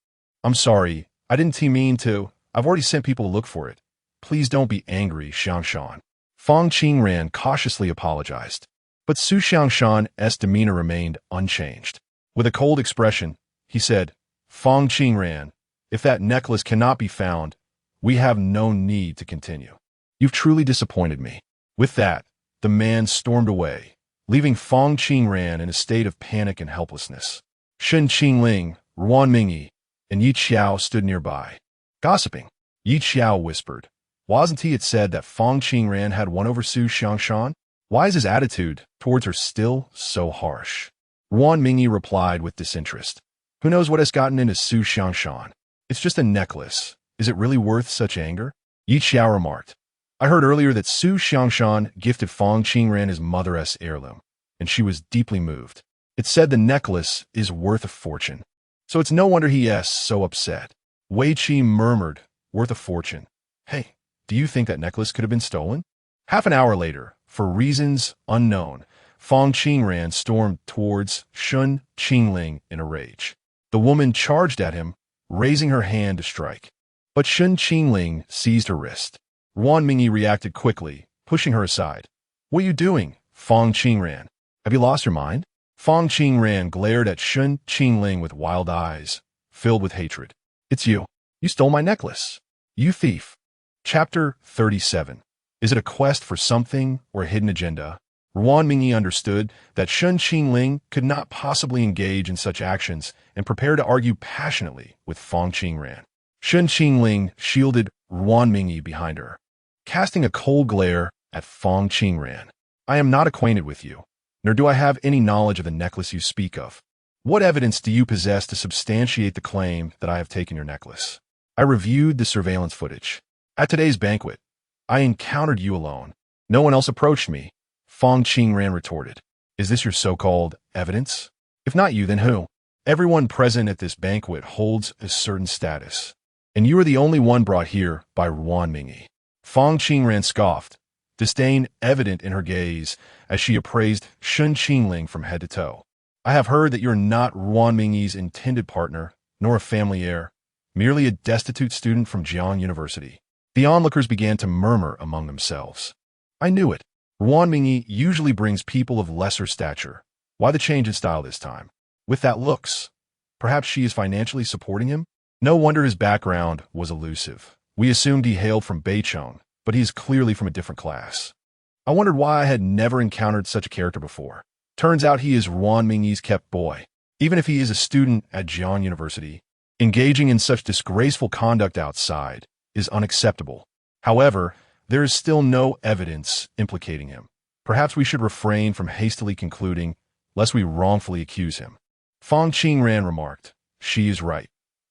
I'm sorry, I didn't mean to. I've already sent people to look for it. Please don't be angry, Xiangshan. Fong Qingran cautiously apologized. But Su Xiangshan's demeanor remained unchanged. With a cold expression, he said, Fong Qingran, if that necklace cannot be found, we have no need to continue. You've truly disappointed me. With that, the man stormed away, leaving Fong Qingran in a state of panic and helplessness. Shen Qingling, Ruan Mingyi, and Yi Qiao stood nearby. Gossiping, Yi Qiao whispered. Wasn't he said that Fong Qingran had won over Su Xiangshan? Why is his attitude towards her still so harsh? Ruan Mingyi replied with disinterest. Who knows what has gotten into Su Xiangshan? It's just a necklace. Is it really worth such anger? Yi Qiao remarked. I heard earlier that Su Xiangshan gifted Fong Qingran his mother's heirloom, and she was deeply moved. It said the necklace is worth a fortune. So it's no wonder he is so upset. Wei Qi murmured, worth a fortune. Hey, do you think that necklace could have been stolen? Half an hour later, for reasons unknown, Fong Qingran stormed towards Shen Qingling in a rage. The woman charged at him, raising her hand to strike. But Shen Qingling seized her wrist. Ruan Mingyi reacted quickly, pushing her aside. What are you doing, Fong Qingran? Have you lost your mind? Fong Qingran glared at Shen Qingling with wild eyes, filled with hatred. It's you. You stole my necklace. You thief. Chapter 37. Is it a quest for something or a hidden agenda? Ruan Mingyi understood that Shen Qingling could not possibly engage in such actions and prepared to argue passionately with Fong Qingran. Shen Qingling shielded Ruan Mingyi behind her, casting a cold glare at Fong Qingran. I am not acquainted with you, nor do I have any knowledge of the necklace you speak of. What evidence do you possess to substantiate the claim that I have taken your necklace? I reviewed the surveillance footage. At today's banquet, I encountered you alone. No one else approached me. Fong Qingran retorted. Is this your so-called evidence? If not you, then who? Everyone present at this banquet holds a certain status, and you are the only one brought here by Ruan Mingyi. Fong Qingran scoffed, disdain evident in her gaze as she appraised Shen Qingling from head to toe. I have heard that you're not Ruan Mingyi's intended partner, nor a family heir, merely a destitute student from Jiang University. The onlookers began to murmur among themselves. I knew it. Ruan Mingyi usually brings people of lesser stature. Why the change in style this time? With that looks. Perhaps she is financially supporting him? No wonder his background was elusive. We assumed he hailed from Beichong, but he is clearly from a different class. I wondered why I had never encountered such a character before. Turns out he is Ruan Mingyi's kept boy. Even if he is a student at Jian University, engaging in such disgraceful conduct outside is unacceptable. However, there is still no evidence implicating him. Perhaps we should refrain from hastily concluding, lest we wrongfully accuse him. Fang Qingran remarked, she is right.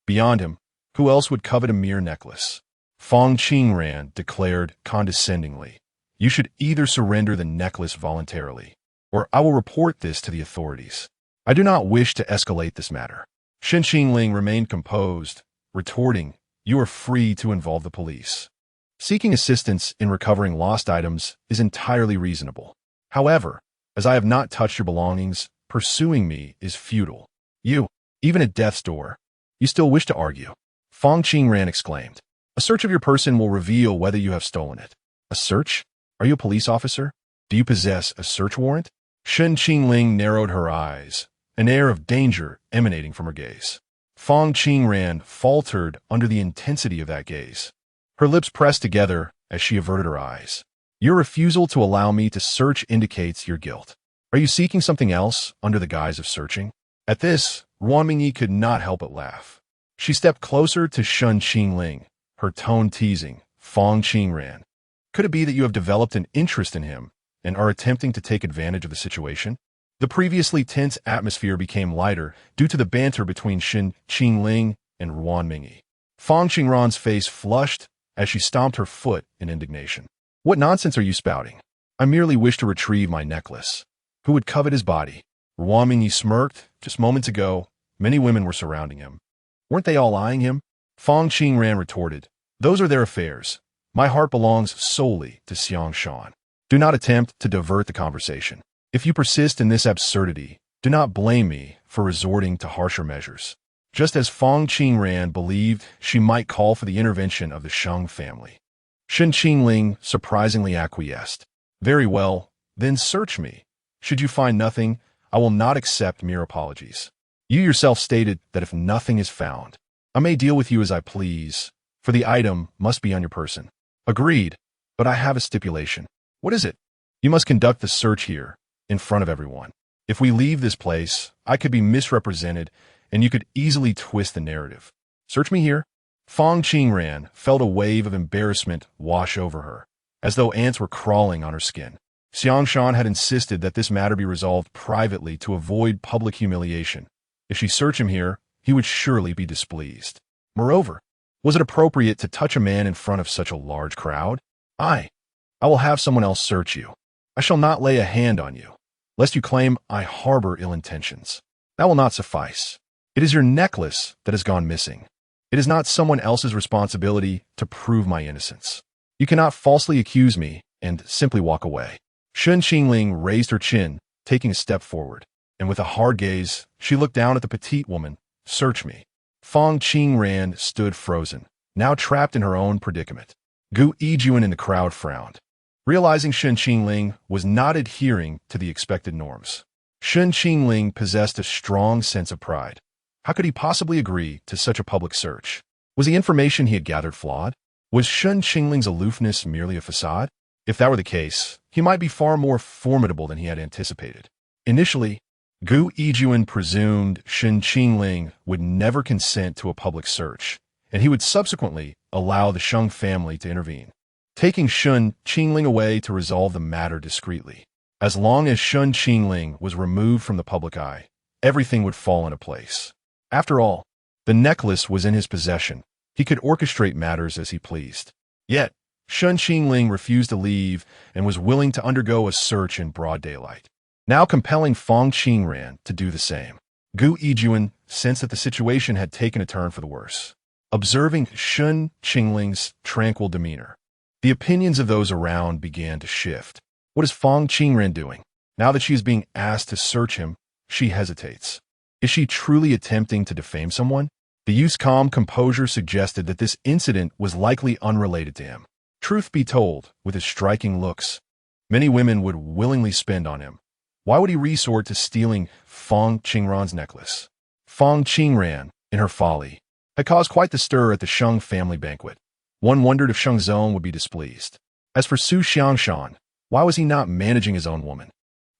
Beyond him, who else would covet a mere necklace? Fang Qingran declared condescendingly, you should either surrender the necklace voluntarily, or I will report this to the authorities. I do not wish to escalate this matter. Shen Qingling remained composed, retorting, you are free to involve the police. Seeking assistance in recovering lost items is entirely reasonable. However, as I have not touched your belongings, pursuing me is futile. You, even at death's door, you still wish to argue. Fang Qingran exclaimed. A search of your person will reveal whether you have stolen it. A search? Are you a police officer? Do you possess a search warrant? Shen Qingling narrowed her eyes, an air of danger emanating from her gaze. Fang Qingran faltered under the intensity of that gaze. Her lips pressed together as she averted her eyes. Your refusal to allow me to search indicates your guilt. Are you seeking something else under the guise of searching? At this, Ruan Mingyi could not help but laugh. She stepped closer to Shen Qingling, her tone teasing. Fang Qingran, could it be that you have developed an interest in him and are attempting to take advantage of the situation? The previously tense atmosphere became lighter due to the banter between Shen Qingling and Ruan Mingyi. Fang Qingran's face flushed as she stomped her foot in indignation. What nonsense are you spouting? I merely wish to retrieve my necklace. Who would covet his body? Ruan Mingyi smirked. Just moments ago, many women were surrounding him. Weren't they all eyeing him? Fang Qingran retorted, those are their affairs. My heart belongs solely to Xiang Shan. Do not attempt to divert the conversation. If you persist in this absurdity, do not blame me for resorting to harsher measures. Just as Fang Qingran believed she might call for the intervention of the Sheng family. Shen Qingling surprisingly acquiesced. Very well, then search me. Should you find nothing, I will not accept mere apologies. You yourself stated that if nothing is found, I may deal with you as I please, for the item must be on your person. Agreed, but I have a stipulation. What is it? You must conduct the search here, in front of everyone. If we leave this place, I could be misrepresented, and you could easily twist the narrative. Search me here. Fang Qingran felt a wave of embarrassment wash over her, as though ants were crawling on her skin. Xiang Shan had insisted that this matter be resolved privately to avoid public humiliation. If she searched him here, he would surely be displeased. Moreover, was it appropriate to touch a man in front of such a large crowd? I will have someone else search you. I shall not lay a hand on you, lest you claim I harbor ill intentions. That will not suffice. It is your necklace that has gone missing. It is not someone else's responsibility to prove my innocence. You cannot falsely accuse me and simply walk away. Shen Qingling raised her chin, taking a step forward, and with a hard gaze, she looked down at the petite woman. Search me. Fang Qingran stood frozen, now trapped in her own predicament. Gu Yijuan in the crowd frowned, realizing Shen Qingling was not adhering to the expected norms. Shen Qingling possessed a strong sense of pride. How could he possibly agree to such a public search? Was the information he had gathered flawed? Was Shen Qingling's aloofness merely a facade? If that were the case, he might be far more formidable than he had anticipated. Initially, Gu Yijuan presumed Shen Qingling would never consent to a public search, and he would subsequently allow the Sheng family to intervene, taking Shen Qingling away to resolve the matter discreetly. As long as Shen Qingling was removed from the public eye, everything would fall into place. After all, the necklace was in his possession. He could orchestrate matters as he pleased. Yet, Shen Qingling refused to leave and was willing to undergo a search in broad daylight, now compelling Fang Qingran to do the same. Gu Yijuan sensed that the situation had taken a turn for the worse. Observing Shen Qingling's tranquil demeanor, the opinions of those around began to shift. What is Fang Qingran doing? Now that she is being asked to search him, she hesitates. Is she truly attempting to defame someone? The youth's calm composure suggested that this incident was likely unrelated to him. Truth be told, with his striking looks, many women would willingly spend on him. Why would he resort to stealing Feng Qingran's necklace? Feng Qingran, in her folly, had caused quite the stir at the Sheng family banquet. One wondered if Sheng Zong would be displeased. As for Su Xiangshan, why was he not managing his own woman?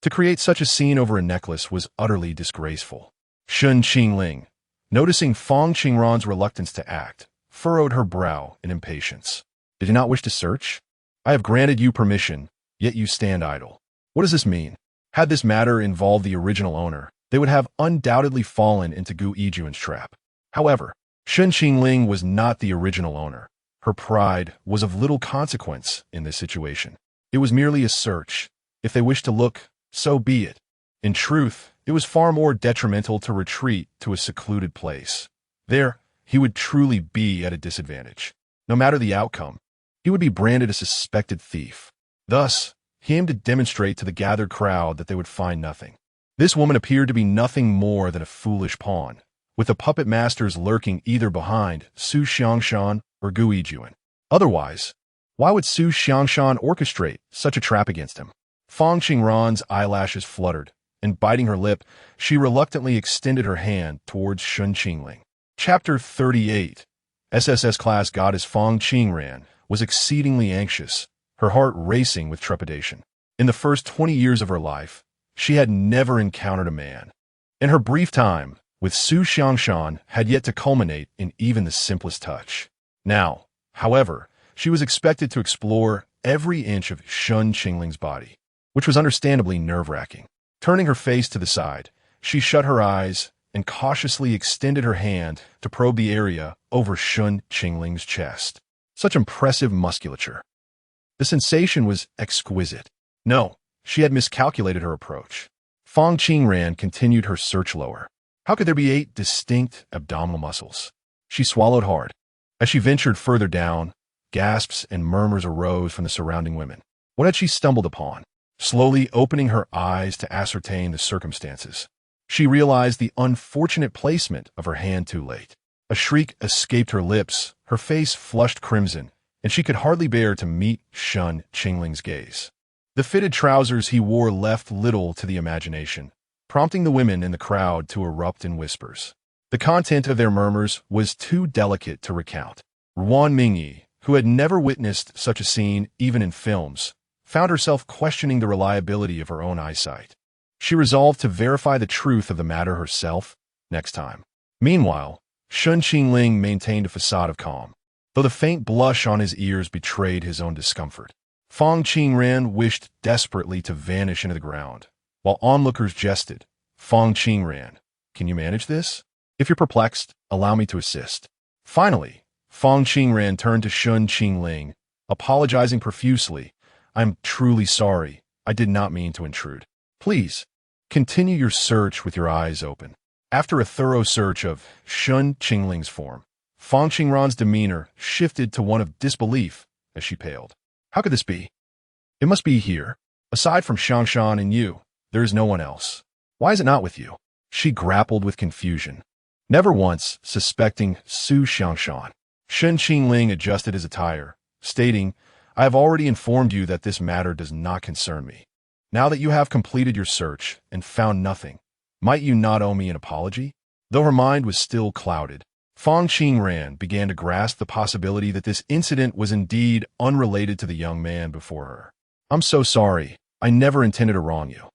To create such a scene over a necklace was utterly disgraceful. Shen Qingling, noticing Feng Qingran's reluctance to act, furrowed her brow in impatience. Did you not wish to search? I have granted you permission, yet you stand idle. What does this mean? Had this matter involved the original owner, they would have undoubtedly fallen into Gu Yijuan's trap. However, Shen Qingling was not the original owner. Her pride was of little consequence in this situation. It was merely a search. If they wished to look, so be it. In truth, it was far more detrimental to retreat to a secluded place. There, he would truly be at a disadvantage. No matter the outcome, he would be branded a suspected thief. Thus, he aimed to demonstrate to the gathered crowd that they would find nothing. This woman appeared to be nothing more than a foolish pawn, with the puppet masters lurking either behind Su Xiangshan or Gu Yijuan. Otherwise, why would Su Xiangshan orchestrate such a trap against him? Feng Qingran's eyelashes fluttered, and biting her lip, she reluctantly extended her hand towards Shen Qingling. Chapter 38. SSS class goddess Feng Qingran was exceedingly anxious, her heart racing with trepidation. In the first 20 years of her life, she had never encountered a man. And her brief time with Su Xiangshan had yet to culminate in even the simplest touch. Now, however, she was expected to explore every inch of Shen Qingling's body, which was understandably nerve-wracking. Turning her face to the side, she shut her eyes and cautiously extended her hand to probe the area over Shen Qingling's chest. Such impressive musculature. The sensation was exquisite. No, she had miscalculated her approach. Feng Qingran continued her search lower. How could there be 8 distinct abdominal muscles? She swallowed hard. As she ventured further down, gasps and murmurs arose from the surrounding women. What had she stumbled upon? Slowly opening her eyes to ascertain the circumstances, she realized the unfortunate placement of her hand too late. A shriek escaped her lips, her face flushed crimson, and she could hardly bear to meet Shen Qingling's gaze. The fitted trousers he wore left little to the imagination, prompting the women in the crowd to erupt in whispers. The content of their murmurs was too delicate to recount. Ruan Mingyi, who had never witnessed such a scene even in films, found herself questioning the reliability of her own eyesight. She resolved to verify the truth of the matter herself next time. Meanwhile, Shen Qingling maintained a facade of calm, though the faint blush on his ears betrayed his own discomfort. Feng Qingran wished desperately to vanish into the ground. While onlookers jested, Feng Qingran, "Can you manage this? If you're perplexed, allow me to assist." Finally, Feng Qingran turned to Shen Qingling, apologizing profusely. "I'm truly sorry. I did not mean to intrude. Please, continue your search with your eyes open." After a thorough search of Shen Qingling's form, Feng Qingran's demeanor shifted to one of disbelief as she paled. "How could this be? It must be here. Aside from Xiangshan and you, there is no one else. Why is it not with you?" She grappled with confusion, never once suspecting Su Xiangshan. Shen Qingling adjusted his attire, stating, "I have already informed you that this matter does not concern me. Now that you have completed your search and found nothing, might you not owe me an apology?" Though her mind was still clouded, Feng Qingran began to grasp the possibility that this incident was indeed unrelated to the young man before her. "I'm so sorry. I never intended to wrong you.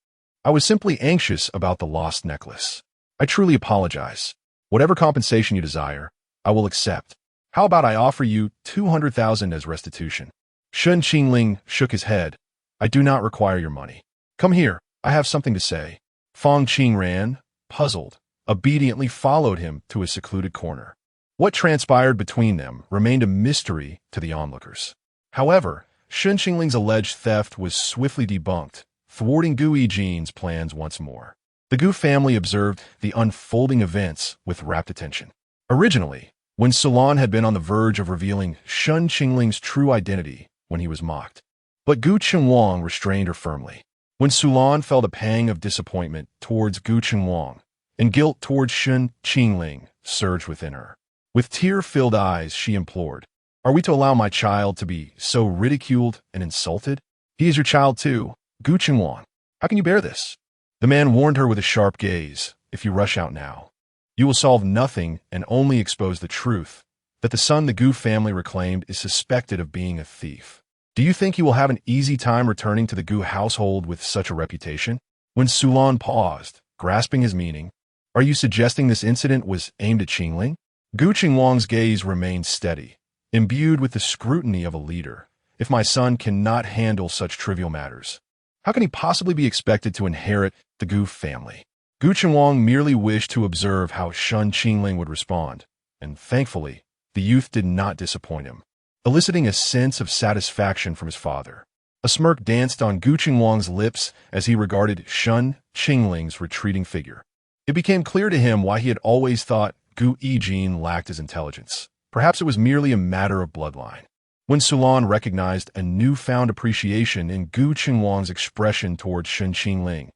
I was simply anxious about the lost necklace. I truly apologize. Whatever compensation you desire, I will accept. How about I offer you 200,000 as restitution?" Shen Qingling shook his head. "I do not require your money. Come here, I have something to say." Feng Qingran, puzzled, obediently followed him to a secluded corner. What transpired between them remained a mystery to the onlookers. However, Shen Qingling's alleged theft was swiftly debunked, thwarting Gu Yijuan's plans once more. The Gu family observed the unfolding events with rapt attention. Originally, when Sulan had been on the verge of revealing Shen Qingling's true identity when he was mocked, but Gu Qinhuang restrained her firmly. When Sulan felt a pang of disappointment towards Gu Qinhuang and guilt towards Shen Qingling surged within her. With tear-filled eyes, she implored, "Are we to allow my child to be so ridiculed and insulted? He is your child too, Gu Qingling. How can you bear this?" The man warned her with a sharp gaze, "If you rush out now, you will solve nothing and only expose the truth that the son the Gu family reclaimed is suspected of being a thief. Do you think he will have an easy time returning to the Gu household with such a reputation?" When Sulan paused, grasping his meaning, "Are you suggesting this incident was aimed at Qingling?" Gu Qingling's gaze remained steady, imbued with the scrutiny of a leader. "If my son cannot handle such trivial matters, how can he possibly be expected to inherit the Gu family?" Gu Qinglong merely wished to observe how Shen Qingling would respond, and thankfully, the youth did not disappoint him, eliciting a sense of satisfaction from his father. A smirk danced on Gu Qinglong's lips as he regarded Shen Qingling's retreating figure. It became clear to him why he had always thought Gu Yijin lacked his intelligence. Perhaps it was merely a matter of bloodline. When Sulan recognized a newfound appreciation in Gu Qinglong's expression towards Shen Qingling,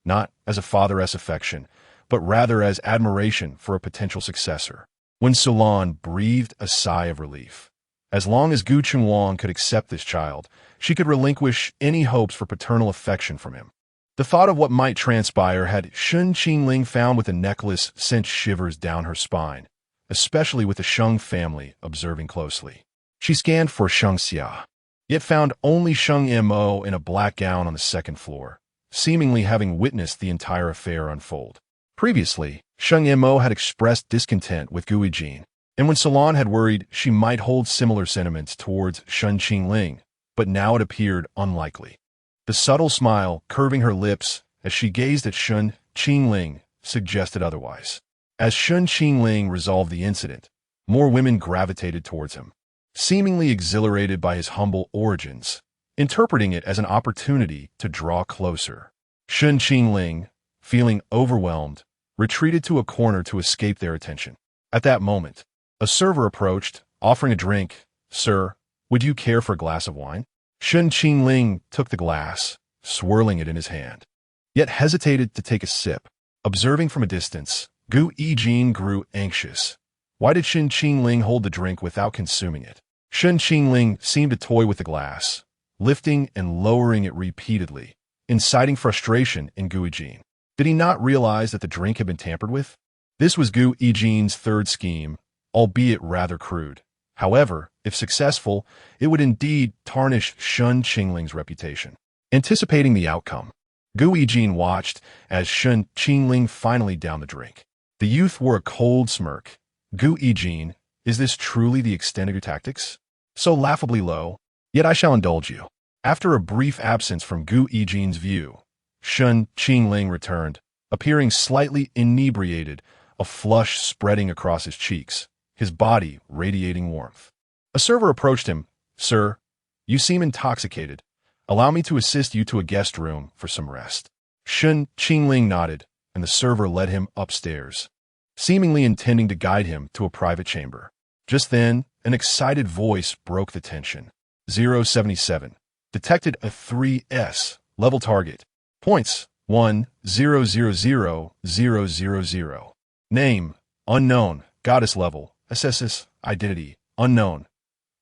not as a father's affection, but rather as admiration for a potential successor. When Sulan breathed a sigh of relief. As long as Gu Qinglong could accept this child, she could relinquish any hopes for paternal affection from him. The thought of what might transpire had Shen Qingling found with the necklace sent shivers down her spine, especially with the Sheng family observing closely. She scanned for Sheng Xia, yet found only Sheng Mo in a black gown on the second floor, seemingly having witnessed the entire affair unfold. Previously, Sheng Mo had expressed discontent with Gu Yijin, and when Sulan had worried she might hold similar sentiments towards Shen Qingling, but now it appeared unlikely. The subtle smile curving her lips as she gazed at Shen Qingling suggested otherwise. As Shen Qingling resolved the incident, more women gravitated towards him, seemingly exhilarated by his humble origins, interpreting it as an opportunity to draw closer. Shen Qingling, feeling overwhelmed, retreated to a corner to escape their attention. At that moment, a server approached, offering a drink. "Sir, would you care for a glass of wine?" Shen Qingling took the glass, swirling it in his hand, yet hesitated to take a sip. Observing from a distance, Gu Yijin grew anxious. Why did Shen Qingling hold the drink without consuming it? Shen Qingling seemed to toy with the glass, lifting and lowering it repeatedly, inciting frustration in Gu Yijin. Did he not realize that the drink had been tampered with? This was Gu Yijin's third scheme, albeit rather crude. However, if successful, it would indeed tarnish Shen Qingling's reputation. Anticipating the outcome, Gu Yijin watched as Shen Qingling finally downed the drink. The youth wore a cold smirk. "Gu Yijin, is this truly the extent of your tactics? So laughably low, yet I shall indulge you." After a brief absence from Gu Yijin's view, Shen Qingling returned, appearing slightly inebriated, a flush spreading across his cheeks, his body radiating warmth. A server approached him. "Sir, you seem intoxicated. Allow me to assist you to a guest room for some rest." Shen Qingling nodded, and the server led him upstairs, seemingly intending to guide him to a private chamber. Just then, an excited voice broke the tension. 077. Detected a 3S level target. Points 1,000,000. Name, unknown. Goddess level. SSS, identity, unknown.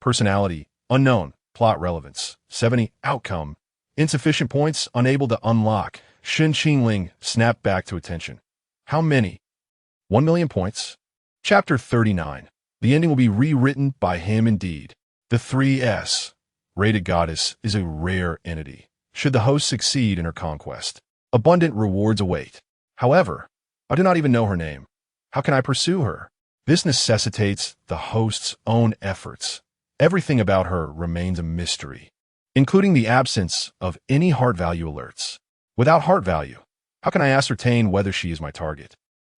Personality, unknown. Plot relevance, 70. Outcome, insufficient points, unable to unlock. Shen Qingling snapped back to attention. How many? 1,000,000 points. Chapter 39. The ending will be rewritten by him indeed. The 3S, rated goddess, is a rare entity. Should the host succeed in her conquest, abundant rewards await. However, I do not even know her name. How can I pursue her? This necessitates the host's own efforts. Everything about her remains a mystery, including the absence of any heart value alerts. Without heart value, how can I ascertain whether she is my target?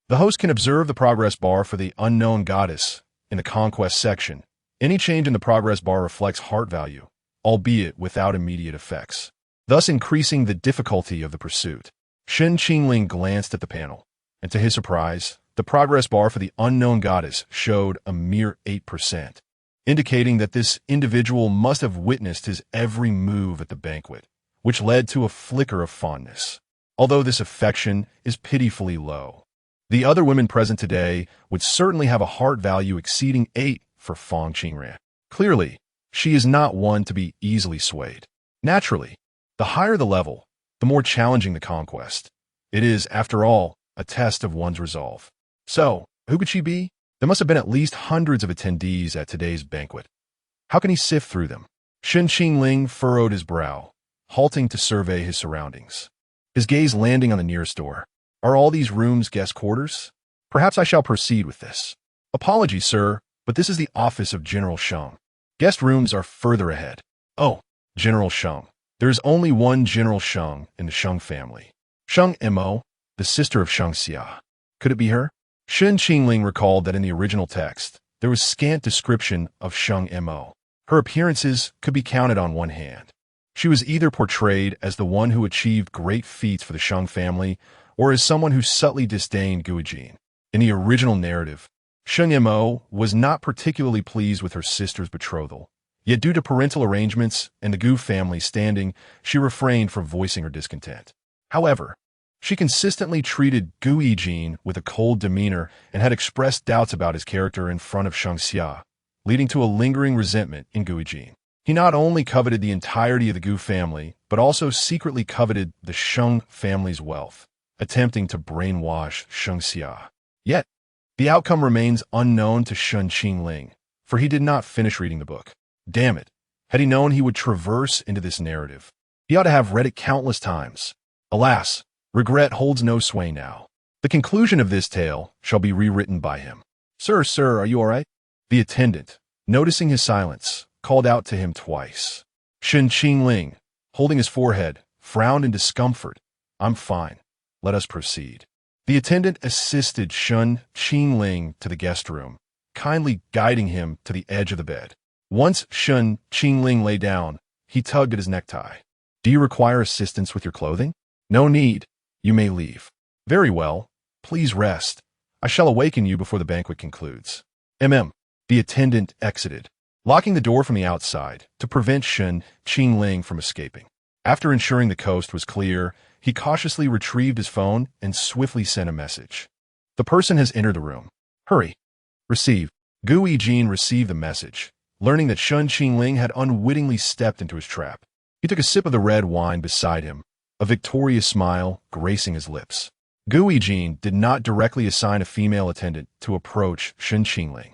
The host can observe the progress bar for the unknown goddess in the conquest section. Any change in the progress bar reflects heart value, albeit without immediate effects, thus increasing the difficulty of the pursuit. Shen Qingling glanced at the panel, and to his surprise, the progress bar for the unknown goddess showed a mere 8%, indicating that this individual must have witnessed his every move at the banquet, which led to a flicker of fondness. Although this affection is pitifully low, The other women present today would certainly have a heart value exceeding 8 for Fong Qingran. Clearly, she is not one to be easily swayed. Naturally, the higher the level, the more challenging the conquest. It is, after all, a test of one's resolve. So, who could she be? There must have been at least hundreds of attendees at today's banquet. How can he sift through them? Shen Qingling furrowed his brow, halting to survey his surroundings. His gaze landing on the nearest door. Are all these rooms guest quarters? Perhaps I shall proceed with this. Apologies, sir, but this is the office of General Sheng. Guest rooms are further ahead. Oh, General Sheng. There is only one General Sheng in the Sheng family. Sheng Mo, the sister of Sheng Xia. Could it be her? Shen Qingling recalled that in the original text, there was scant description of Sheng Mo. Her appearances could be counted on one hand. She was either portrayed as the one who achieved great feats for the Sheng family, or as someone who subtly disdained Guijin. In the original narrative, Sheng Mo was not particularly pleased with her sister's betrothal, yet due to parental arrangements and the Gu family standing, she refrained from voicing her discontent. However, she consistently treated Guijin with a cold demeanor and had expressed doubts about his character in front of Sheng Xia, leading to a lingering resentment in Guijin. He not only coveted the entirety of the Gu family, but also secretly coveted the Sheng family's wealth, attempting to brainwash Sheng Xia. Yet, the outcome remains unknown to Shen Qingling, for he did not finish reading the book. Damn it, had he known he would traverse into this narrative, he ought to have read it countless times. Alas, regret holds no sway now. The conclusion of this tale shall be rewritten by him. Sir, are you all right? The attendant, noticing his silence, called out to him twice. Shen Qingling, holding his forehead, frowned in discomfort. I'm fine. Let us proceed. The attendant assisted Shen Qingling to the guest room, kindly guiding him to the edge of the bed. Once Shen Qingling lay down, he tugged at his necktie. Do you require assistance with your clothing? No need. You may leave. Very well. Please rest. I shall awaken you before the banquet concludes. The attendant exited, locking the door from the outside to prevent Shen Qingling from escaping. After ensuring the coast was clear, he cautiously retrieved his phone and swiftly sent a message. The person has entered the room. Hurry. Received. Guijin received the message, learning that Shen Qingling had unwittingly stepped into his trap. He took a sip of the red wine beside him, a victorious smile gracing his lips. Guijin did not directly assign a female attendant to approach Shen Qingling,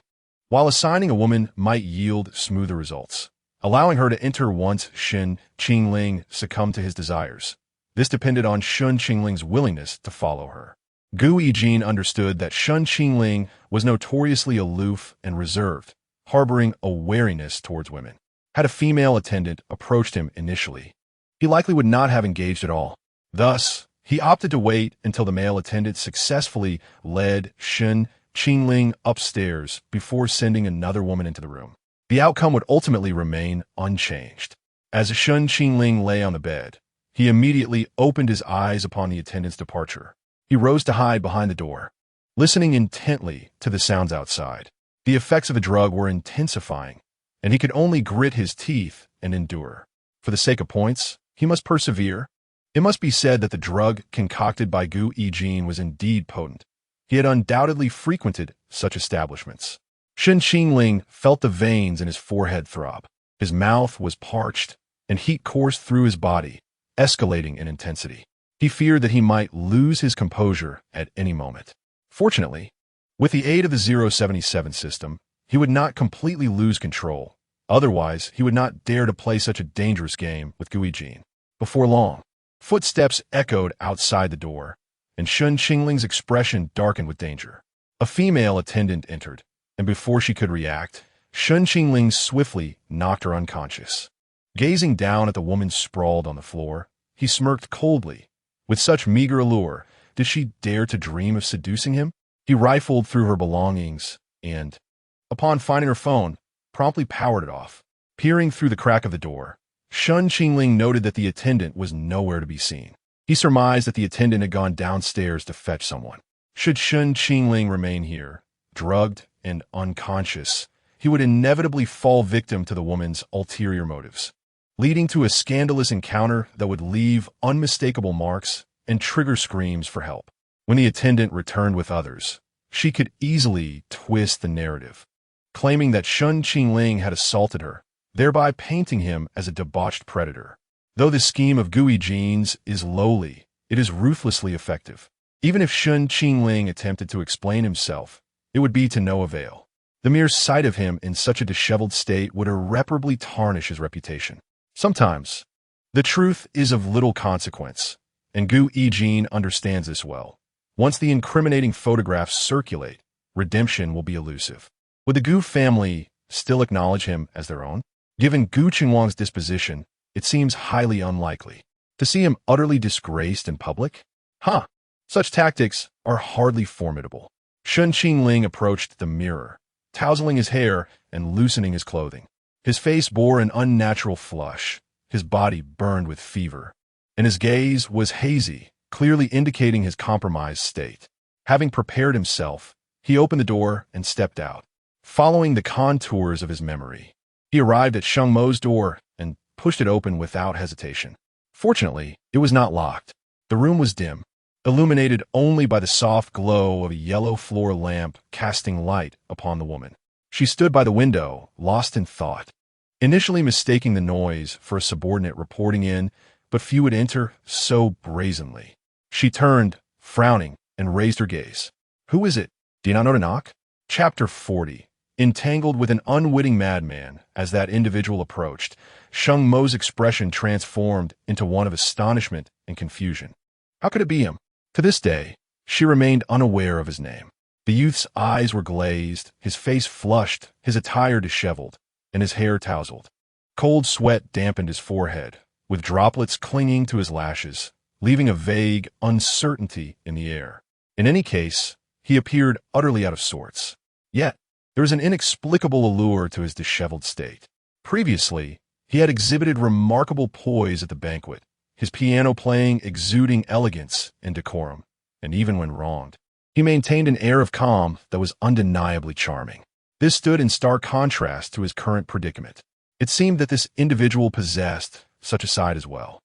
while assigning a woman might yield smoother results, allowing her to enter once Shen Qingling succumbed to his desires. This depended on Shen Qingling's willingness to follow her. Guijin understood that Shen Qingling was notoriously aloof and reserved, harboring a wariness towards women. Had a female attendant approached him initially, he likely would not have engaged at all. Thus, he opted to wait until the male attendant successfully led Shen Qingling upstairs before sending another woman into the room. The outcome would ultimately remain unchanged. As Shen Qingling lay on the bed, he immediately opened his eyes upon the attendant's departure. He rose to hide behind the door, listening intently to the sounds outside. The effects of the drug were intensifying, and he could only grit his teeth and endure. For the sake of points, he must persevere. It must be said that the drug concocted by Guijin was indeed potent. He had undoubtedly frequented such establishments. Shen Qingling felt the veins in his forehead throb. His mouth was parched, and heat coursed through his body, escalating in intensity. He feared that he might lose his composure at any moment. Fortunately, with the aid of the 077 system, he would not completely lose control. Otherwise, he would not dare to play such a dangerous game with Guijin. Before long, footsteps echoed outside the door, and Shen Qingling's expression darkened with danger. A female attendant entered, and before she could react, Shen Qingling swiftly knocked her unconscious. Gazing down at the woman sprawled on the floor, he smirked coldly. With such meager allure, did she dare to dream of seducing him? He rifled through her belongings and, upon finding her phone, promptly powered it off. Peering through the crack of the door, Shen Qingling noted that the attendant was nowhere to be seen. He surmised that the attendant had gone downstairs to fetch someone. Should Shen Qingling remain here, drugged and unconscious, he would inevitably fall victim to the woman's ulterior motives, leading to a scandalous encounter that would leave unmistakable marks and trigger screams for help. When the attendant returned with others, she could easily twist the narrative, claiming that Shen Qingling had assaulted her, thereby painting him as a debauched predator. Though the scheme of gooey jeans is lowly, it is ruthlessly effective. Even if Shen Qingling attempted to explain himself, it would be to no avail. The mere sight of him in such a disheveled state would irreparably tarnish his reputation. Sometimes, the truth is of little consequence, and Gu Yijin understands this well. Once the incriminating photographs circulate, redemption will be elusive. Would the Gu family still acknowledge him as their own? Given Gu Qinguang's disposition, it seems highly unlikely. To see him utterly disgraced in public? Such tactics are hardly formidable. Shen Qingling approached the mirror, tousling his hair and loosening his clothing. His face bore an unnatural flush, his body burned with fever, and his gaze was hazy, clearly indicating his compromised state. Having prepared himself, he opened the door and stepped out, following the contours of his memory. He arrived at Sheng Mo's door and pushed it open without hesitation. Fortunately, it was not locked. The room was dim, illuminated only by the soft glow of a yellow floor lamp casting light upon the woman. She stood by the window, lost in thought, initially mistaking the noise for a subordinate reporting in, but few would enter so brazenly. She turned, frowning, and raised her gaze. "Who is it? Do you not know to knock?" Chapter 40. Entangled with an unwitting madman, as that individual approached, Sheng Mo's expression transformed into one of astonishment and confusion. How could it be him? To this day, she remained unaware of his name. The youth's eyes were glazed, his face flushed, his attire disheveled, and his hair tousled. Cold sweat dampened his forehead, with droplets clinging to his lashes, leaving a vague uncertainty in the air. In any case, he appeared utterly out of sorts. Yet, there was an inexplicable allure to his disheveled state. Previously, he had exhibited remarkable poise at the banquet, his piano playing exuding elegance and decorum, and even when wronged, he maintained an air of calm that was undeniably charming. This stood in stark contrast to his current predicament. It seemed that this individual possessed such a side as well.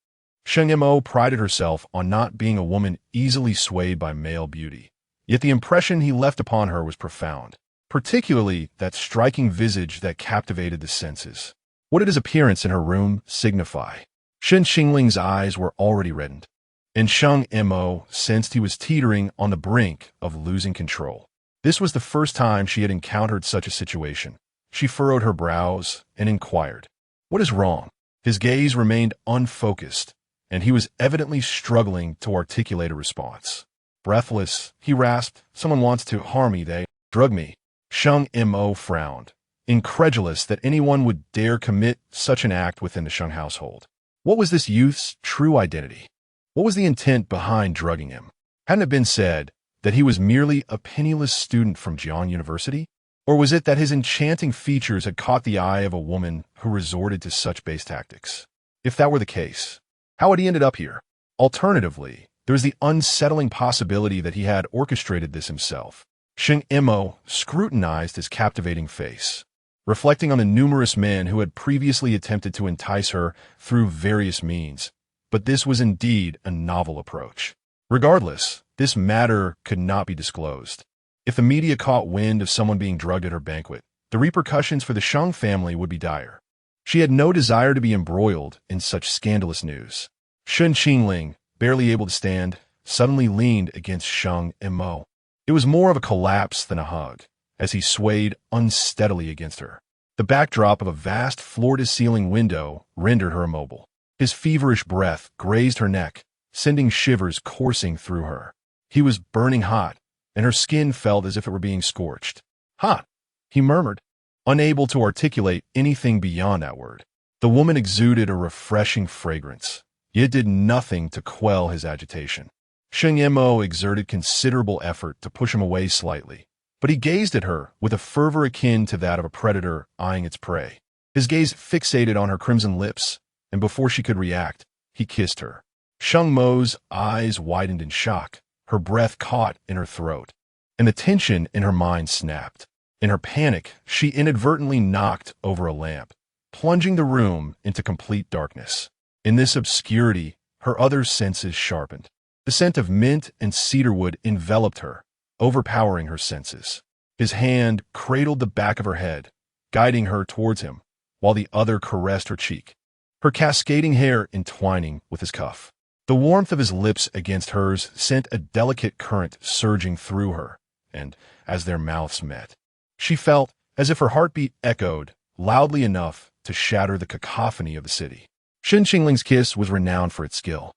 Sheng Mo prided herself on not being a woman easily swayed by male beauty, yet the impression he left upon her was profound, particularly that striking visage that captivated the senses. What did his appearance in her room signify? Shen Qingling's eyes were already reddened, and Sheng Mo sensed he was teetering on the brink of losing control. This was the first time she had encountered such a situation. She furrowed her brows and inquired, "What is wrong?" His gaze remained unfocused, and he was evidently struggling to articulate a response. Breathless, he rasped, "Someone wants to harm me, they drug me." Sheng Mo frowned, incredulous that anyone would dare commit such an act within the Sheng household. What was this youth's true identity? What was the intent behind drugging him? Hadn't it been said that he was merely a penniless student from Jian University? Or was it that his enchanting features had caught the eye of a woman who resorted to such base tactics? If that were the case, how had he ended up here? Alternatively, there was the unsettling possibility that he had orchestrated this himself. Sheng Mo scrutinized his captivating face, reflecting on the numerous men who had previously attempted to entice her through various means. But this was indeed a novel approach. Regardless, this matter could not be disclosed. If the media caught wind of someone being drugged at her banquet, the repercussions for the Sheng family would be dire. She had no desire to be embroiled in such scandalous news. Shen Qingling, barely able to stand, suddenly leaned against Sheng Mo. It was more of a collapse than a hug, as he swayed unsteadily against her. The backdrop of a vast floor-to-ceiling window rendered her immobile. His feverish breath grazed her neck, sending shivers coursing through her. He was burning hot, and her skin felt as if it were being scorched. "Hot," he murmured, unable to articulate anything beyond that word. The woman exuded a refreshing fragrance, yet did nothing to quell his agitation. Sheng Mo exerted considerable effort to push him away slightly, but he gazed at her with a fervor akin to that of a predator eyeing its prey. His gaze fixated on her crimson lips, and before she could react, he kissed her. Sheng Mo's eyes widened in shock, her breath caught in her throat, and the tension in her mind snapped. In her panic, she inadvertently knocked over a lamp, plunging the room into complete darkness. In this obscurity, her other senses sharpened. The scent of mint and cedarwood enveloped her, overpowering her senses. His hand cradled the back of her head, guiding her towards him, while the other caressed her cheek, her cascading hair entwining with his cuff. The warmth of his lips against hers sent a delicate current surging through her, and, as their mouths met, she felt as if her heartbeat echoed loudly enough to shatter the cacophony of the city. Shen Qingling's kiss was renowned for its skill.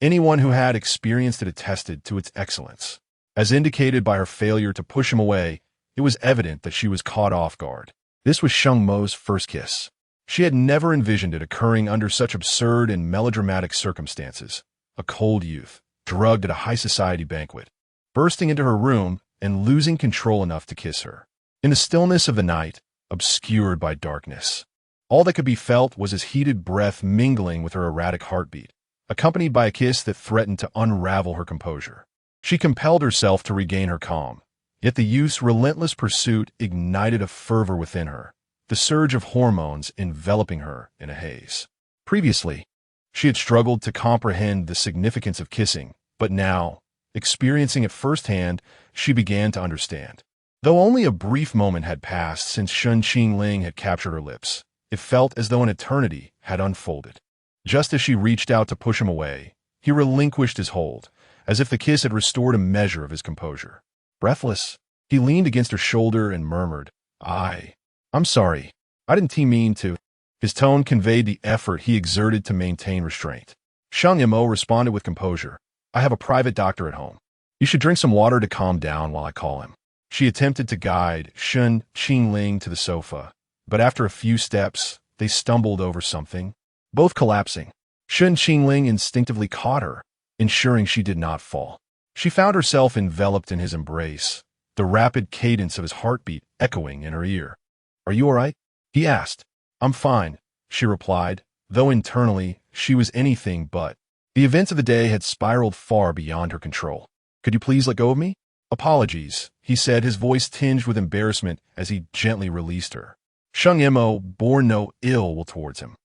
Anyone who had experienced it attested to its excellence. As indicated by her failure to push him away, it was evident that she was caught off guard. This was Sheng Mo's first kiss. She had never envisioned it occurring under such absurd and melodramatic circumstances. A cold youth, drugged at a high society banquet, bursting into her room and losing control enough to kiss her. In the stillness of the night, obscured by darkness, all that could be felt was his heated breath mingling with her erratic heartbeat, accompanied by a kiss that threatened to unravel her composure. She compelled herself to regain her calm, yet the youth's relentless pursuit ignited a fervor within her, the surge of hormones enveloping her in a haze. Previously, she had struggled to comprehend the significance of kissing, but now, experiencing it firsthand, she began to understand. Though only a brief moment had passed since Shen Qingling had captured her lips, it felt as though an eternity had unfolded. Just as she reached out to push him away, he relinquished his hold, as if the kiss had restored a measure of his composure. Breathless, he leaned against her shoulder and murmured, I'm sorry. I didn't mean to." His tone conveyed the effort he exerted to maintain restraint. Sheng Mo responded with composure, "I have a private doctor at home. You should drink some water to calm down while I call him." She attempted to guide Shen Qingling to the sofa, but after a few steps, they stumbled over something, both collapsing. Shen Qingling instinctively caught her, ensuring she did not fall. She found herself enveloped in his embrace, the rapid cadence of his heartbeat echoing in her ear. "Are you all right?" he asked. "I'm fine," she replied, though internally she was anything but. The events of the day had spiraled far beyond her control. "Could you please let go of me?" "Apologies," he said, his voice tinged with embarrassment as he gently released her. Sheng Mo bore no ill will towards him.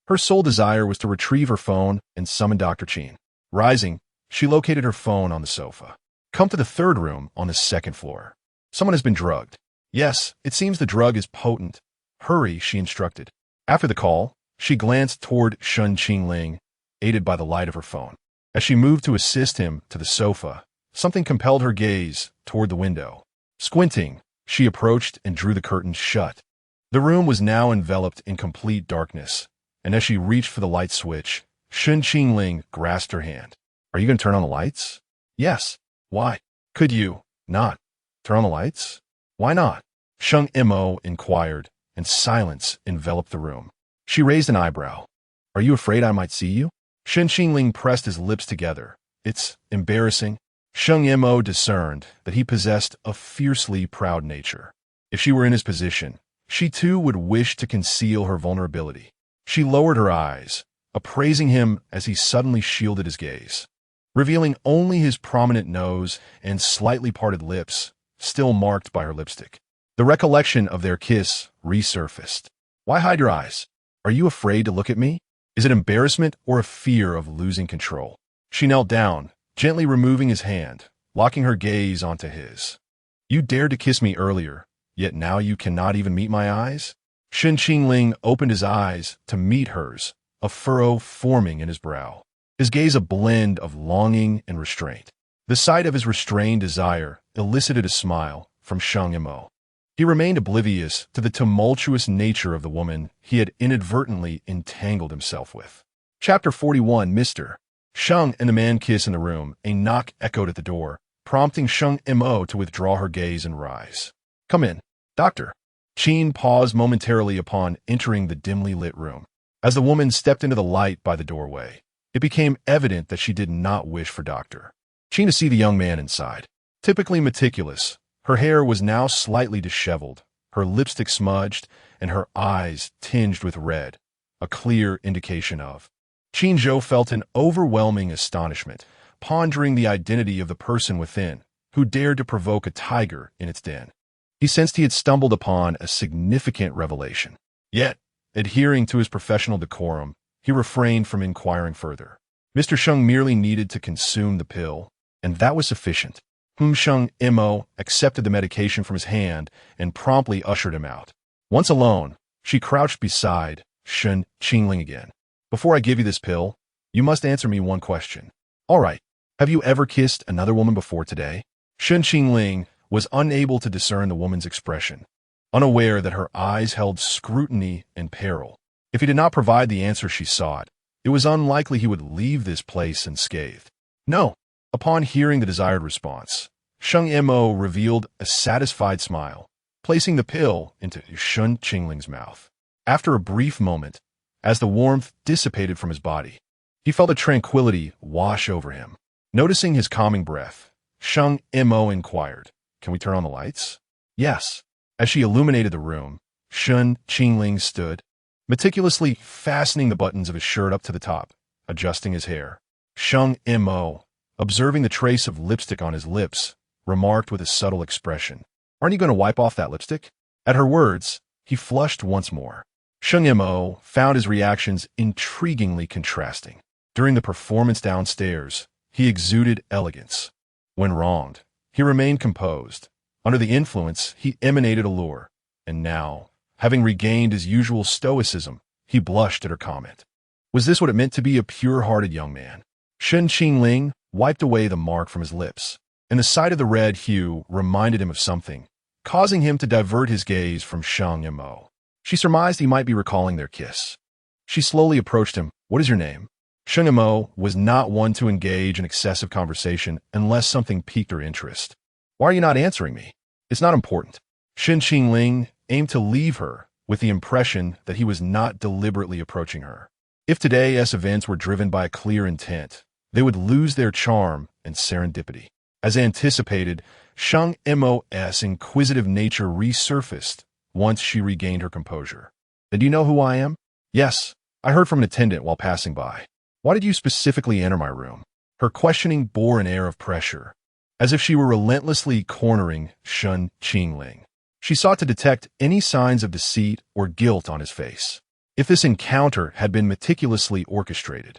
Her sole desire was to retrieve her phone and summon Dr. Qin. Rising, she located her phone on the sofa. "Come to the third room on the second floor. Someone has been drugged." "Yes, it seems the drug is potent. Hurry," she instructed. After the call, she glanced toward Shen Qingling, aided by the light of her phone. As she moved to assist him to the sofa, something compelled her gaze toward the window. Squinting, she approached and drew the curtains shut. The room was now enveloped in complete darkness, and as she reached for the light switch, Shen Qingling grasped her hand. "Are you going to turn on the lights?" "Yes." "Why?" "Could you not turn on the lights?" "Why not?" Sheng Mo inquired, and silence enveloped the room. She raised an eyebrow. "Are you afraid I might see you?" Shen Qingling pressed his lips together. "It's embarrassing." Sheng Mo discerned that he possessed a fiercely proud nature. If she were in his position, she too would wish to conceal her vulnerability. She lowered her eyes, appraising him as he suddenly shielded his gaze, revealing only his prominent nose and slightly parted lips, still marked by her lipstick. The recollection of their kiss resurfaced. "Why hide your eyes? Are you afraid to look at me? Is it embarrassment or a fear of losing control?" She knelt down, gently removing his hand, locking her gaze onto his. "You dared to kiss me earlier, yet now you cannot even meet my eyes?" Shen Qingling opened his eyes to meet hers, a furrow forming in his brow, his gaze a blend of longing and restraint. The sight of his restrained desire elicited a smile from Sheng Mo. He remained oblivious to the tumultuous nature of the woman he had inadvertently entangled himself with. Chapter 41, Mr. Sheng and the man kiss in the room. A knock echoed at the door, prompting Sheng Mo to withdraw her gaze and rise. "Come in, Doctor." Qin paused momentarily upon entering the dimly lit room. As the woman stepped into the light by the doorway, it became evident that she did not wish for Dr. Qin to see the young man inside. Typically meticulous, her hair was now slightly disheveled, her lipstick smudged, and her eyes tinged with red, a clear indication of. Qin Zhou felt an overwhelming astonishment, pondering the identity of the person within, who dared to provoke a tiger in its den. He sensed he had stumbled upon a significant revelation. Yet, adhering to his professional decorum, he refrained from inquiring further. Mr. Sheng merely needed to consume the pill, and that was sufficient. Sheng Mo accepted the medication from his hand and promptly ushered him out. Once alone, she crouched beside Shen Qingling again. Before I give you this pill, you must answer me one question. All right, have you ever kissed another woman before today? Shen Qingling was unable to discern the woman's expression, unaware that her eyes held scrutiny and peril. If he did not provide the answer she sought, it was unlikely he would leave this place unscathed. No. Upon hearing the desired response, Sheng Mo revealed a satisfied smile, placing the pill into Shen Qingling's mouth. After a brief moment, as the warmth dissipated from his body, he felt a tranquility wash over him. Noticing his calming breath, Sheng Mo inquired, "Can we turn on the lights?" "Yes." As she illuminated the room, Shen Qingling stood, meticulously fastening the buttons of his shirt up to the top, adjusting his hair. Sheng Mo, observing the trace of lipstick on his lips, remarked with a subtle expression, "Aren't you going to wipe off that lipstick?" At her words, he flushed once more. Sheng Mo found his reactions intriguingly contrasting. During the performance downstairs, he exuded elegance. When wronged, he remained composed. Under the influence, he emanated allure. And now, having regained his usual stoicism, he blushed at her comment. Was this what it meant to be a pure-hearted young man? Shen Qingling wiped away the mark from his lips, and the sight of the red hue reminded him of something, causing him to divert his gaze from Sheng Mo. She surmised he might be recalling their kiss. She slowly approached him. "What is your name?" Sheng Mo was not one to engage in excessive conversation unless something piqued her interest. "Why are you not answering me?" "It's not important." Shen Qingling aimed to leave her with the impression that he was not deliberately approaching her. If today's events were driven by a clear intent, they would lose their charm and serendipity. As anticipated, Sheng Mo's inquisitive nature resurfaced once she regained her composure. "Then do you know who I am?" "Yes, I heard from an attendant while passing by." "Why did you specifically enter my room?" Her questioning bore an air of pressure, as if she were relentlessly cornering Shen Qingling. She sought to detect any signs of deceit or guilt on his face. If this encounter had been meticulously orchestrated,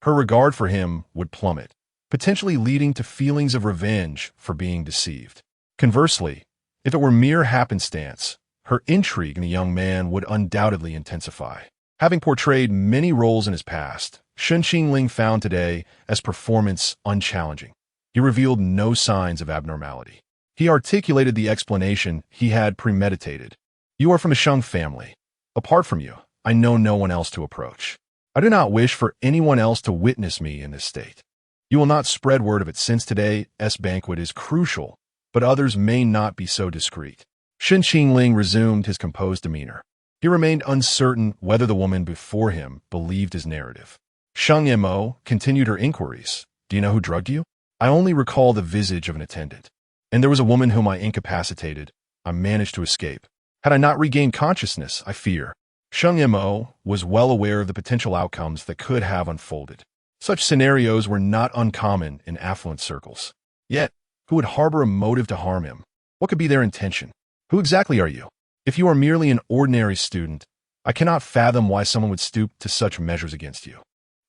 her regard for him would plummet, potentially leading to feelings of revenge for being deceived. Conversely, if it were mere happenstance, her intrigue in the young man would undoubtedly intensify. Having portrayed many roles in his past, Shen Qingling found today as performance unchallenging. He revealed no signs of abnormality. He articulated the explanation he had premeditated. "You are from the Sheng family. Apart from you, I know no one else to approach. I do not wish for anyone else to witness me in this state. You will not spread word of it since today's banquet is crucial, but others may not be so discreet." Shen Qingling resumed his composed demeanor. He remained uncertain whether the woman before him believed his narrative. Sheng Mo continued her inquiries. "Do you know who drugged you?" "I only recall the visage of an attendant. And there was a woman whom I incapacitated. I managed to escape. Had I not regained consciousness, I fear." Sheng Mo was well aware of the potential outcomes that could have unfolded. Such scenarios were not uncommon in affluent circles. Yet, who would harbor a motive to harm him? What could be their intention? "Who exactly are you?" "If you are merely an ordinary student, I cannot fathom why someone would stoop to such measures against you."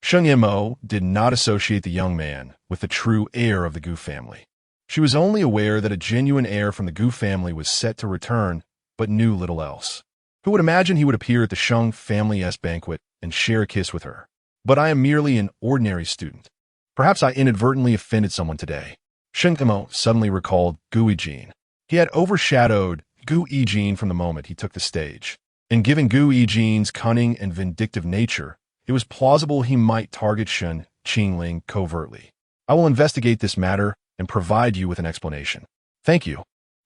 Sheng Mo did not associate the young man with the true heir of the Gu family. She was only aware that a genuine heir from the Gu family was set to return, but knew little else. Who would imagine he would appear at the Sheng family's banquet and share a kiss with her? "But I am merely an ordinary student. Perhaps I inadvertently offended someone today." Sheng Mo suddenly recalled Gu Yijin. He had overshadowed Gu Yijin from the moment he took the stage. And given Gu Yijin's cunning and vindictive nature, it was plausible he might target Shen Qingling covertly. "I will investigate this matter and provide you with an explanation." "Thank you.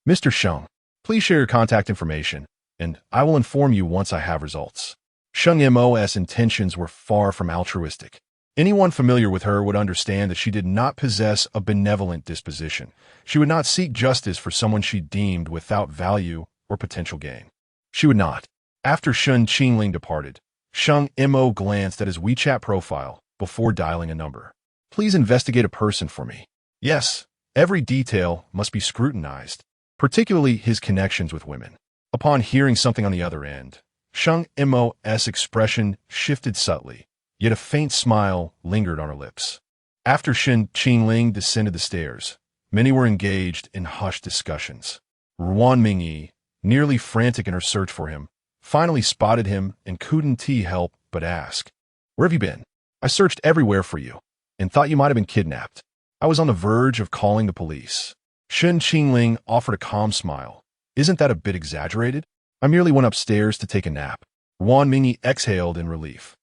Mr. Sheng, please share your contact information, and I will inform you once I have results." Sheng Mo's intentions were far from altruistic. Anyone familiar with her would understand that she did not possess a benevolent disposition. She would not seek justice for someone she deemed without value or potential gain. She would not. After Shen Qingling departed, Sheng Mo glanced at his WeChat profile before dialing a number. "Please investigate a person for me." Yes, every detail must be scrutinized, particularly his connections with women. Upon hearing something on the other end, Sheng Mo's expression shifted subtly, yet a faint smile lingered on her lips. After Shen Qingling descended the stairs, many were engaged in hushed discussions. Ruan Mingyi, nearly frantic in her search for him, finally spotted him and couldn't help but ask, "Where have you been? I searched everywhere for you and thought you might have been kidnapped. I was on the verge of calling the police." Shen Qingling offered a calm smile. "Isn't that a bit exaggerated? I merely went upstairs to take a nap." Ruan Mingyi exhaled in relief.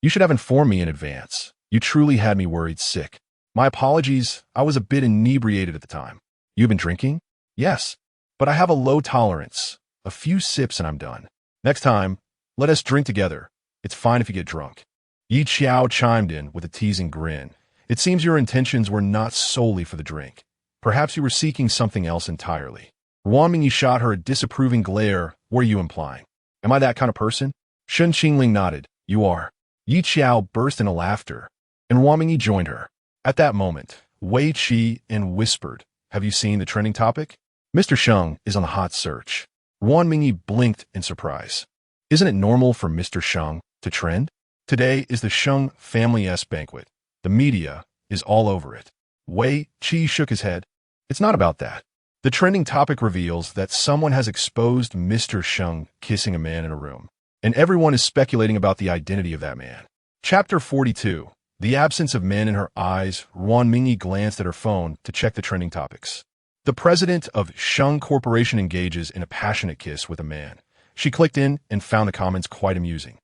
"You should have informed me in advance. You truly had me worried sick. My apologies, I was a bit inebriated at the time." "You've been drinking?" "Yes, but I have a low tolerance. A few sips and I'm done. Next time, let us drink together. It's fine if you get drunk." Yi Qiao chimed in with a teasing grin. "It seems your intentions were not solely for the drink. Perhaps you were seeking something else entirely." Ruan Mingyi shot her a disapproving glare. "What are you implying? Am I that kind of person?" Shen Qingling nodded. "You are." Yi Qiao burst into laughter, and Ruan Mingyi joined her. At that moment, Wei Qi whispered, "Have you seen the trending topic? Mr. Sheng is on the hot search." Ruan Mingyi blinked in surprise. "Isn't it normal for Mr. Sheng to trend? Today is the Sheng family's banquet. The media is all over it." Wei Qi shook his head. "It's not about that. The trending topic reveals that someone has exposed Mr. Sheng kissing a man in a room, and everyone is speculating about the identity of that man." Chapter 42. The absence of men in her eyes. Ruan Mingyi glanced at her phone to check the trending topics. The president of Sheng Corporation engages in a passionate kiss with a man. She clicked in and found the comments quite amusing.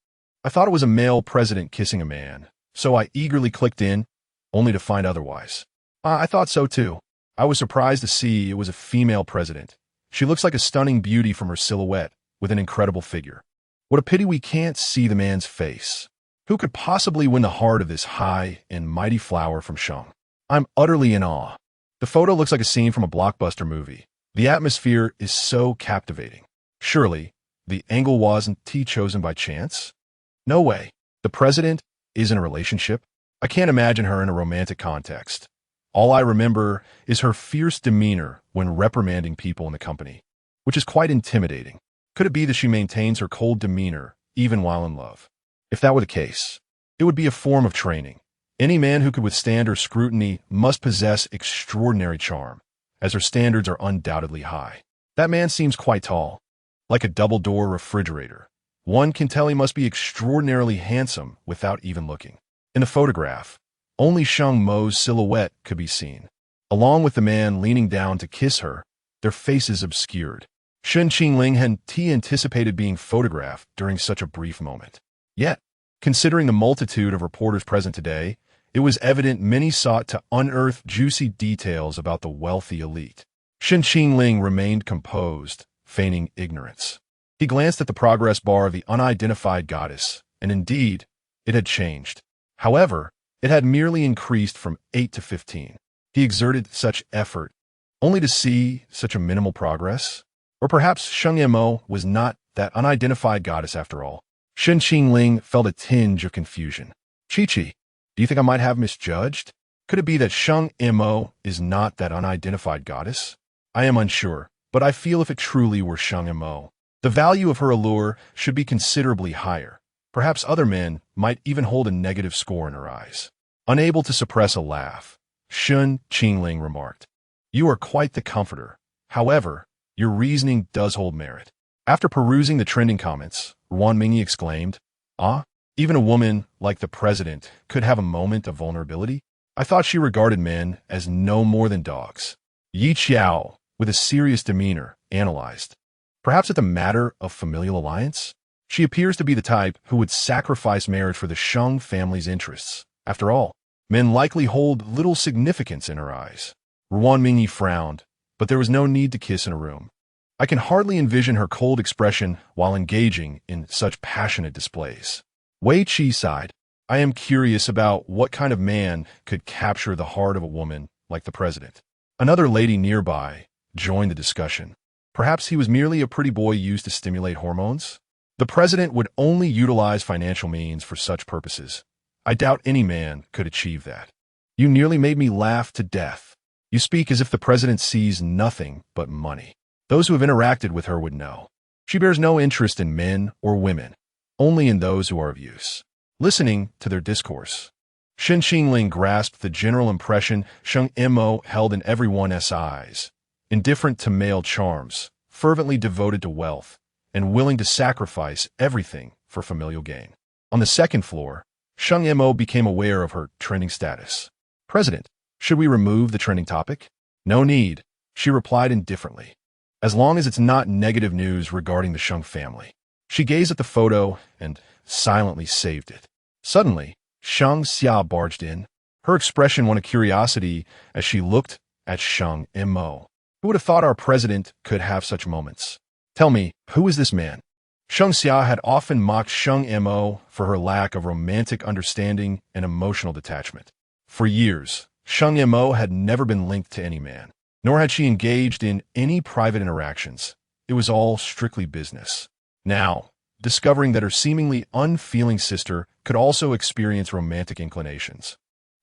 "I thought it was a male president kissing a man, so I eagerly clicked in, only to find otherwise. I thought so too. I was surprised to see it was a female president. She looks like a stunning beauty from her silhouette, with an incredible figure. What a pity we can't see the man's face. Who could possibly win the heart of this high and mighty flower from Sheng? I'm utterly in awe. The photo looks like a scene from a blockbuster movie. The atmosphere is so captivating. Surely, the angle wasn't chosen by chance? No way. The president is in a relationship? I can't imagine her in a romantic context. All I remember is her fierce demeanor when reprimanding people in the company, which is quite intimidating. Could it be that she maintains her cold demeanor even while in love? If that were the case, it would be a form of training. Any man who could withstand her scrutiny must possess extraordinary charm, as her standards are undoubtedly high. That man seems quite tall, like a double-door refrigerator. One can tell he must be extraordinarily handsome without even looking. In the photograph, only Sheng Mo's silhouette could be seen. Along with the man leaning down to kiss her, their faces obscured. Shen Qingling had anticipated being photographed during such a brief moment. Yet, considering the multitude of reporters present today, it was evident many sought to unearth juicy details about the wealthy elite. Shen Qingling remained composed, feigning ignorance. He glanced at the progress bar of the unidentified goddess, and indeed, it had changed. However, it had merely increased from 8 to 15. He exerted such effort, only to see such a minimal progress? Or perhaps Sheng Mo was not that unidentified goddess after all. Shen Qingling felt a tinge of confusion. "Chi-Chi, do you think I might have misjudged? Could it be that Sheng Mo is not that unidentified goddess? I am unsure, but I feel if it truly were Sheng Mo, the value of her allure should be considerably higher. Perhaps other men might even hold a negative score in her eyes." Unable to suppress a laugh, Shen Qingling remarked, "You are quite the comforter. However, your reasoning does hold merit." After perusing the trending comments, Ruan Mingyi exclaimed, "Ah, even a woman like the president could have a moment of vulnerability? I thought she regarded men as no more than dogs." Yi Qiao, with a serious demeanor, analyzed, "Perhaps it's a matter of familial alliance? She appears to be the type who would sacrifice marriage for the Sheng family's interests. After all, men likely hold little significance in her eyes." Ruan Mingyi frowned, but there was no need to kiss in a room. "I can hardly envision her cold expression while engaging in such passionate displays." Wei Qi sighed. "I am curious about what kind of man could capture the heart of a woman like the president." Another lady nearby joined the discussion. Perhaps he was merely a pretty boy used to stimulate hormones? The president would only utilize financial means for such purposes. I doubt any man could achieve that. You nearly made me laugh to death. You speak as if the president sees nothing but money. Those who have interacted with her would know. She bears no interest in men or women, only in those who are of use. listening to their discourse. Shen Qingling grasped the general impression Sheng Mo held in everyone's eyes, indifferent to male charms, fervently devoted to wealth, and willing to sacrifice everything for familial gain. On the second floor, Sheng Mo became aware of her trending status. President, should we remove the trending topic? No need, she replied indifferently. As long as it's not negative news regarding the Sheng family. She gazed at the photo and silently saved it. Suddenly, Sheng Xia barged in, her expression one of curiosity as she looked at Sheng Mo. Who would have thought our president could have such moments? Tell me, who is this man? Sheng Xia had often mocked Sheng Mo for her lack of romantic understanding and emotional detachment. For years, Sheng Mo had never been linked to any man, nor had she engaged in any private interactions. It was all strictly business. Now, discovering that her seemingly unfeeling sister could also experience romantic inclinations,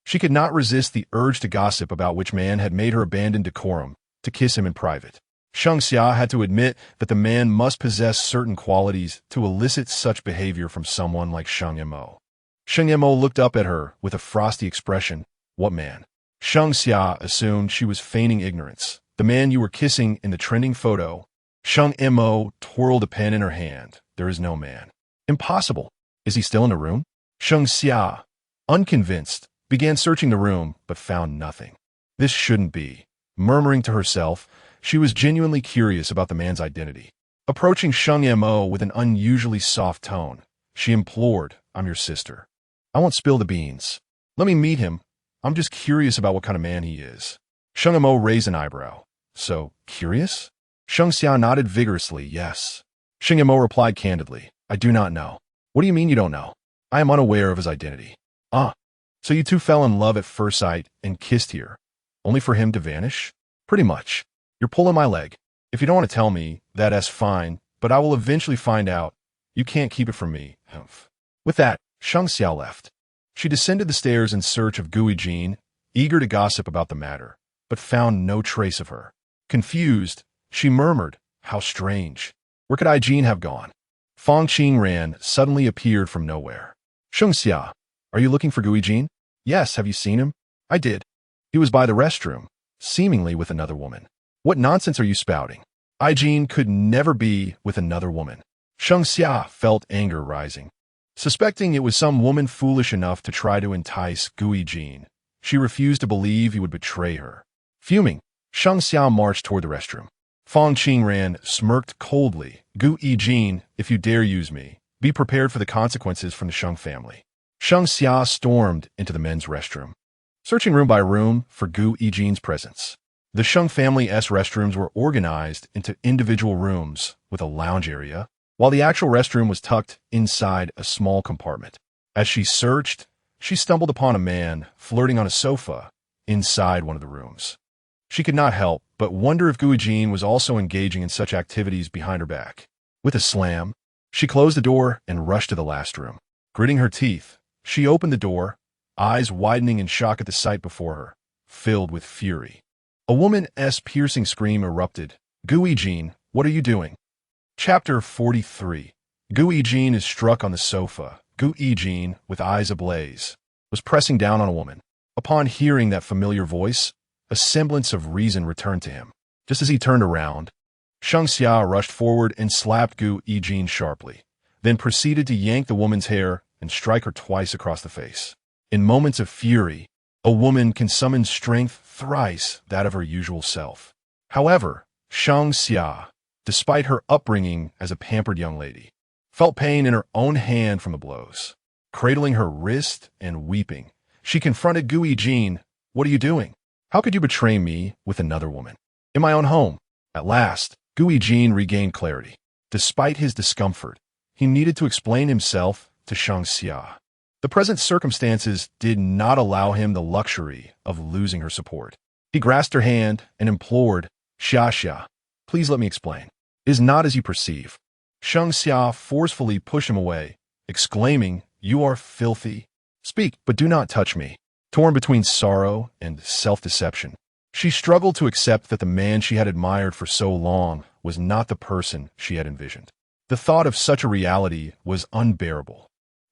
she could not resist the urge to gossip about which man had made her abandon decorum to kiss him in private. Sheng Xia had to admit that the man must possess certain qualities to elicit such behavior from someone like Sheng Mo. Sheng Mo looked up at her with a frosty expression. What man? Sheng Xia assumed she was feigning ignorance. The man you were kissing in the trending photo. Sheng Mo twirled a pen in her hand. There is no man. Impossible. Is he still in the room? Sheng Xia, unconvinced, began searching the room but found nothing. This shouldn't be. Murmuring to herself, she was genuinely curious about the man's identity. Approaching Sheng Mo with an unusually soft tone, she implored, I'm your sister. I won't spill the beans. Let me meet him. I'm just curious about what kind of man he is. Sheng Mo raised an eyebrow. So, curious? Sheng Xia nodded vigorously, yes. Sheng Mo replied candidly, I do not know. What do you mean you don't know? I am unaware of his identity. Ah, so you two fell in love at first sight and kissed here, only for him to vanish? Pretty much. You're pulling my leg. If you don't want to tell me, that's fine, but I will eventually find out. You can't keep it from me. Humph. With that, Sheng Xia left. She descended the stairs in search of Gui Jin, eager to gossip about the matter, but found no trace of her. Confused, she murmured, how strange. Where could Jin have gone? Fang Qingran suddenly appeared from nowhere. Sheng Xia, are you looking for Gui Jin? Yes, have you seen him? I did. He was by the restroom, seemingly with another woman. What nonsense are you spouting? Jin could never be with another woman. Sheng Xia felt anger rising. Suspecting it was some woman foolish enough to try to entice Gui Jin, she refused to believe he would betray her. Fuming, Sheng Xia marched toward the restroom. Fang Qingran smirked coldly. Gui Jin, if you dare use me, be prepared for the consequences from the Sheng family. Sheng Xia stormed into the men's restroom, searching room by room for Gui Jin's presence. The Sheng family's restrooms were organized into individual rooms with a lounge area, while the actual restroom was tucked inside a small compartment. As she searched, she stumbled upon a man flirting on a sofa inside one of the rooms. She could not help but wonder if Gui Jin was also engaging in such activities behind her back. With a slam, she closed the door and rushed to the last room. Gritting her teeth, she opened the door, eyes widening in shock at the sight before her, filled with fury. A woman's piercing scream erupted. Gui Jin, what are you doing? Chapter 43. Gui Jin is struck on the sofa. Gui Jin, with eyes ablaze, was pressing down on a woman. Upon hearing that familiar voice, a semblance of reason returned to him. Just as he turned around, Sheng Xia rushed forward and slapped Gui Jin sharply, then proceeded to yank the woman's hair and strike her twice across the face. In moments of fury, a woman can summon strength thrice that of her usual self. However, Sheng Xia, despite her upbringing as a pampered young lady, felt pain in her own hand from the blows. Cradling her wrist and weeping, she confronted Gui Jin. What are you doing? How could you betray me with another woman? In my own home. At last, Gui Jin regained clarity. Despite his discomfort, he needed to explain himself to Sheng Xia. The present circumstances did not allow him the luxury of losing her support. He grasped her hand and implored, Xia, please let me explain. It is not as you perceive. Sheng Xia forcefully pushed him away, exclaiming, you are filthy. Speak, but do not touch me. Torn between sorrow and self-deception, she struggled to accept that the man she had admired for so long was not the person she had envisioned. The thought of such a reality was unbearable.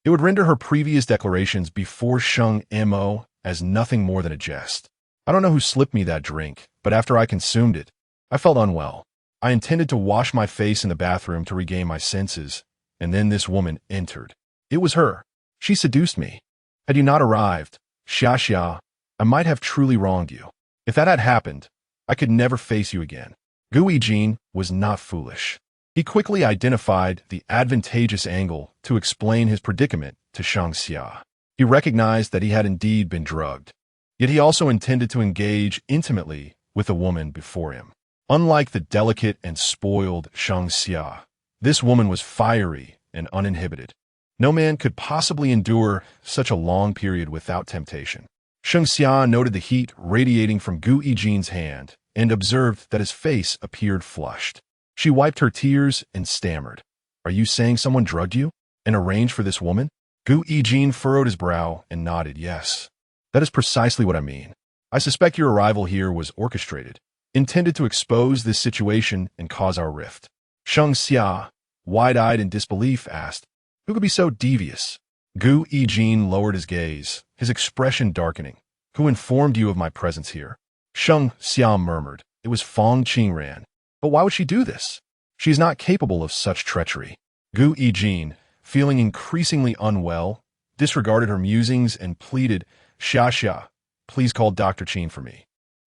It would render her previous declarations before Sheng Mo as nothing more than a jest. I don't know who slipped me that drink, but after I consumed it, I felt unwell. I intended to wash my face in the bathroom to regain my senses, and then this woman entered. It was her. She seduced me. Had you not arrived, Xia, I might have truly wronged you. If that had happened, I could never face you again. Gu Yijin was not foolish. He quickly identified the advantageous angle to explain his predicament to Shang Xia. He recognized that he had indeed been drugged, yet he also intended to engage intimately with the woman before him. Unlike the delicate and spoiled Shang Xia, this woman was fiery and uninhibited. No man could possibly endure such a long period without temptation. Shang Xia noted the heat radiating from Gu Yijin's hand and observed that his face appeared flushed. She wiped her tears and stammered. "Are you saying someone drugged you and arranged for this woman?" Gu Yijin furrowed his brow and nodded yes. "That is precisely what I mean. I suspect your arrival here was orchestrated, intended to expose this situation and cause our rift." Shang Xia, wide-eyed in disbelief, asked, "Who could be so devious?" Gu Yijin lowered his gaze, his expression darkening. "Who informed you of my presence here?" Shang Xia murmured. "It was Fong Qingran. But why would she do this? She is not capable of such treachery." Gu Yijin, feeling increasingly unwell, disregarded her musings and pleaded, "Xia, please call Dr. Qin for me.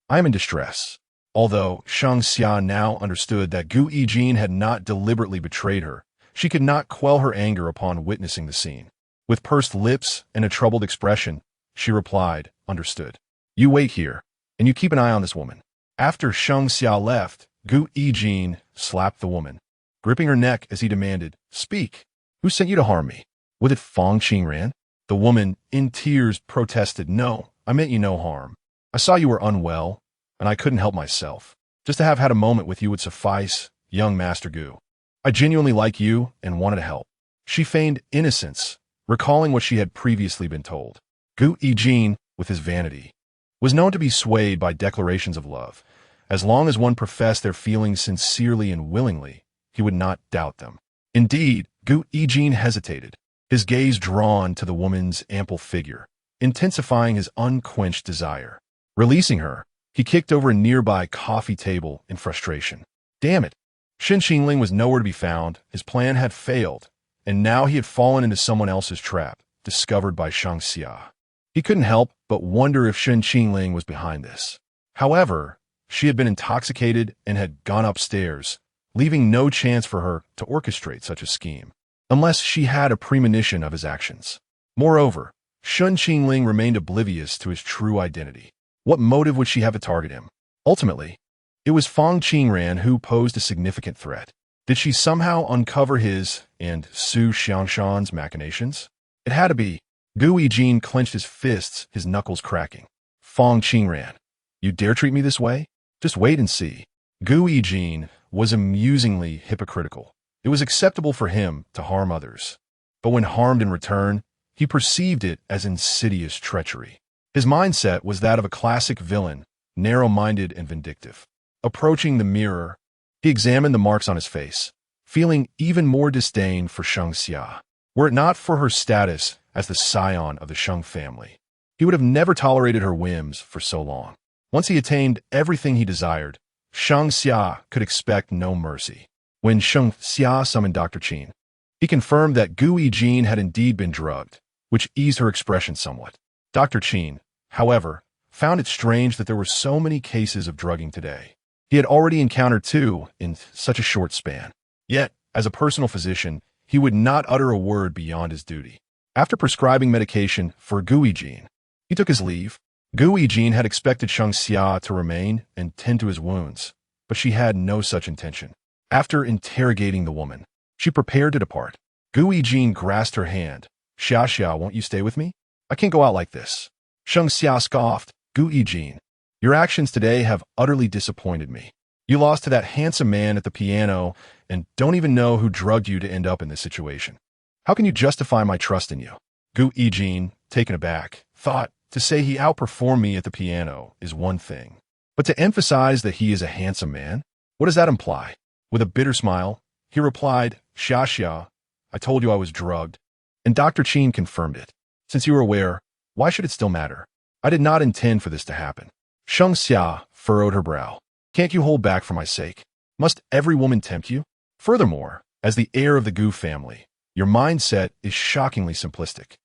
I am in distress." Although Shang Xia now understood that Gu Yijin had not deliberately betrayed her, she could not quell her anger upon witnessing the scene. With pursed lips and a troubled expression, she replied, "Understood. You wait here, and you keep an eye on this woman." After Shang Xia left, Gu Yijin slapped the woman, gripping her neck as he demanded, "Speak. Who sent you to harm me? Was it Fong Qingran?" The woman, in tears, protested, "No, I meant you no harm. I saw you were unwell, and I couldn't help myself. Just to have had a moment with you would suffice, young Master Gu. I genuinely like you and wanted to help." She feigned innocence, recalling what she had previously been told. Gu Yijin, with his vanity, was known to be swayed by declarations of love. As long as one professed their feelings sincerely and willingly, he would not doubt them. Indeed, Gu Yijin hesitated, his gaze drawn to the woman's ample figure, intensifying his unquenched desire. Releasing her, he kicked over a nearby coffee table in frustration. Damn it! Shen Qingling was nowhere to be found, his plan had failed, and now he had fallen into someone else's trap, discovered by Shang Xia. He couldn't help but wonder if Shen Qingling was behind this. However, she had been intoxicated and had gone upstairs, leaving no chance for her to orchestrate such a scheme, unless she had a premonition of his actions. Moreover, Shen Qingling remained oblivious to his true identity. What motive would she have to target him? Ultimately, it was Fong Qingran who posed a significant threat. Did she somehow uncover his and Su Xiangshan's machinations? It had to be. Gu Yijin clenched his fists, his knuckles cracking. "Fong Qingran, you dare treat me this way? Just wait and see." Gu Yijin was amusingly hypocritical. It was acceptable for him to harm others, but when harmed in return, he perceived it as insidious treachery. His mindset was that of a classic villain, narrow-minded and vindictive. Approaching the mirror, he examined the marks on his face, feeling even more disdain for Shang Xia. Were it not for her status as the scion of the Sheng family, he would have never tolerated her whims for so long. Once he attained everything he desired, Shang Xia could expect no mercy. When Shang Xia summoned Dr. Qin, he confirmed that Gu Yijin had indeed been drugged, which eased her expression somewhat. Dr. Qin, however, found it strange that there were so many cases of drugging today. He had already encountered two in such a short span. Yet, as a personal physician, he would not utter a word beyond his duty. After prescribing medication for Gu Yijin, he took his leave. Gu Yijin had expected Shang Xia to remain and tend to his wounds, but she had no such intention. After interrogating the woman, she prepared to depart. Gu Yijin grasped her hand. Xia, won't you stay with me? I can't go out like this." Shang Xia scoffed. "Gu Yijin, your actions today have utterly disappointed me. You lost to that handsome man at the piano and don't even know who drugged you to end up in this situation. How can you justify my trust in you?" Gu Yijin, taken aback, thought, to say he outperformed me at the piano is one thing, but to emphasize that he is a handsome man, what does that imply? With a bitter smile, he replied, Xia, I told you I was drugged, and Dr. Qin confirmed it. Since you were aware, why should it still matter? I did not intend for this to happen. Sheng Xia furrowed her brow. Can't you hold back for my sake? Must every woman tempt you? Furthermore, as the heir of the Gu family, your mindset is shockingly simplistic.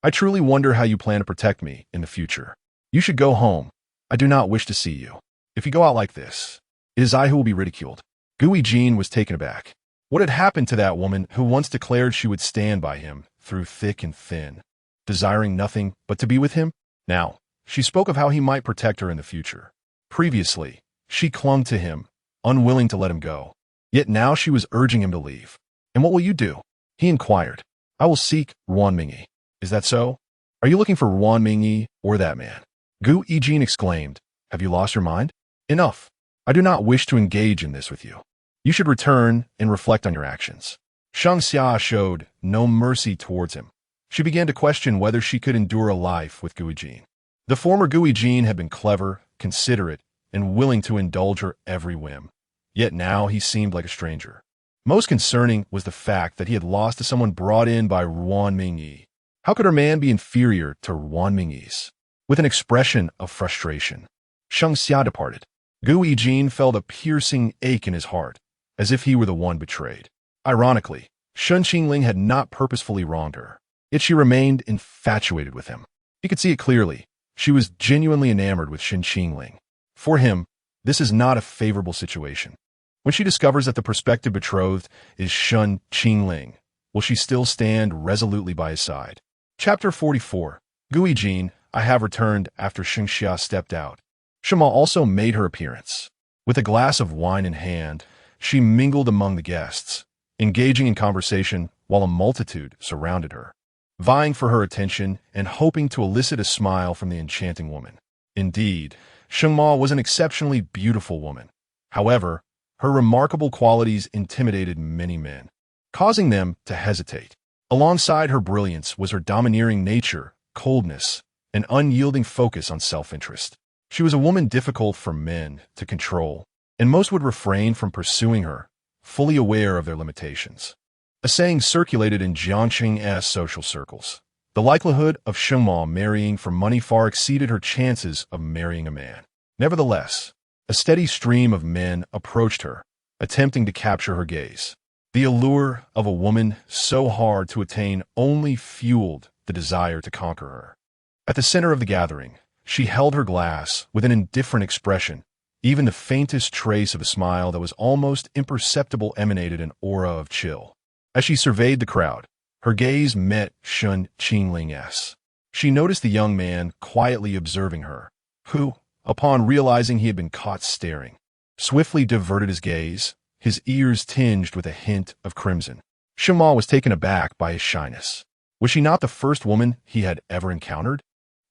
I truly wonder how you plan to protect me in the future. You should go home. I do not wish to see you. If you go out like this, it is I who will be ridiculed. Gu Yijin was taken aback. What had happened to that woman who once declared she would stand by him through thick and thin, desiring nothing but to be with him? Now, she spoke of how he might protect her in the future. Previously, she clung to him, unwilling to let him go. Yet now she was urging him to leave. And what will you do? He inquired. I will seek Ruan Mingyi. Is that so? Are you looking for Ruan Mingyi or that man? Gu Yijin exclaimed. Have you lost your mind? Enough. I do not wish to engage in this with you. You should return and reflect on your actions. Sheng Xia showed no mercy towards him. She began to question whether she could endure a life with Gu Yijin. The former Gu Yijin had been clever, considerate, and willing to indulge her every whim. Yet now he seemed like a stranger. Most concerning was the fact that he had lost to someone brought in by Ruan Mingyi. How could her man be inferior to Ruan Mingyi's? With an expression of frustration, Sheng Xia departed. Gu Yijin felt a piercing ache in his heart, as if he were the one betrayed. Ironically, Hell Shen Qingling had not purposefully wronged her, yet she remained infatuated with him. He could see it clearly. She was genuinely enamored with Hell Shen Qingling. For him, this is not a favorable situation. When she discovers that the prospective betrothed is Hell Shen Qingling, will she still stand resolutely by his side? Chapter 44. Gu Yijin, I have returned after Sheng Xia stepped out. Shema also made her appearance. With a glass of wine in hand, she mingled among the guests, engaging in conversation while a multitude surrounded her, vying for her attention and hoping to elicit a smile from the enchanting woman. Indeed, Sheng Ma was an exceptionally beautiful woman. However, her remarkable qualities intimidated many men, causing them to hesitate. Alongside her brilliance was her domineering nature, coldness, and unyielding focus on self-interest. She was a woman difficult for men to control, and most would refrain from pursuing her, fully aware of their limitations. A saying circulated in Jiangqing's social circles. The likelihood of Sheng Ma marrying for money far exceeded her chances of marrying a man. Nevertheless, a steady stream of men approached her, attempting to capture her gaze. The allure of a woman so hard to attain only fueled the desire to conquer her. At the center of the gathering, she held her glass with an indifferent expression. Even the faintest trace of a smile that was almost imperceptible emanated an aura of chill. As she surveyed the crowd, her gaze met Hell Shen Qingling's. She noticed the young man quietly observing her, who, upon realizing he had been caught staring, swiftly diverted his gaze, his ears tinged with a hint of crimson. Sheng Ma was taken aback by his shyness. Was she not the first woman he had ever encountered?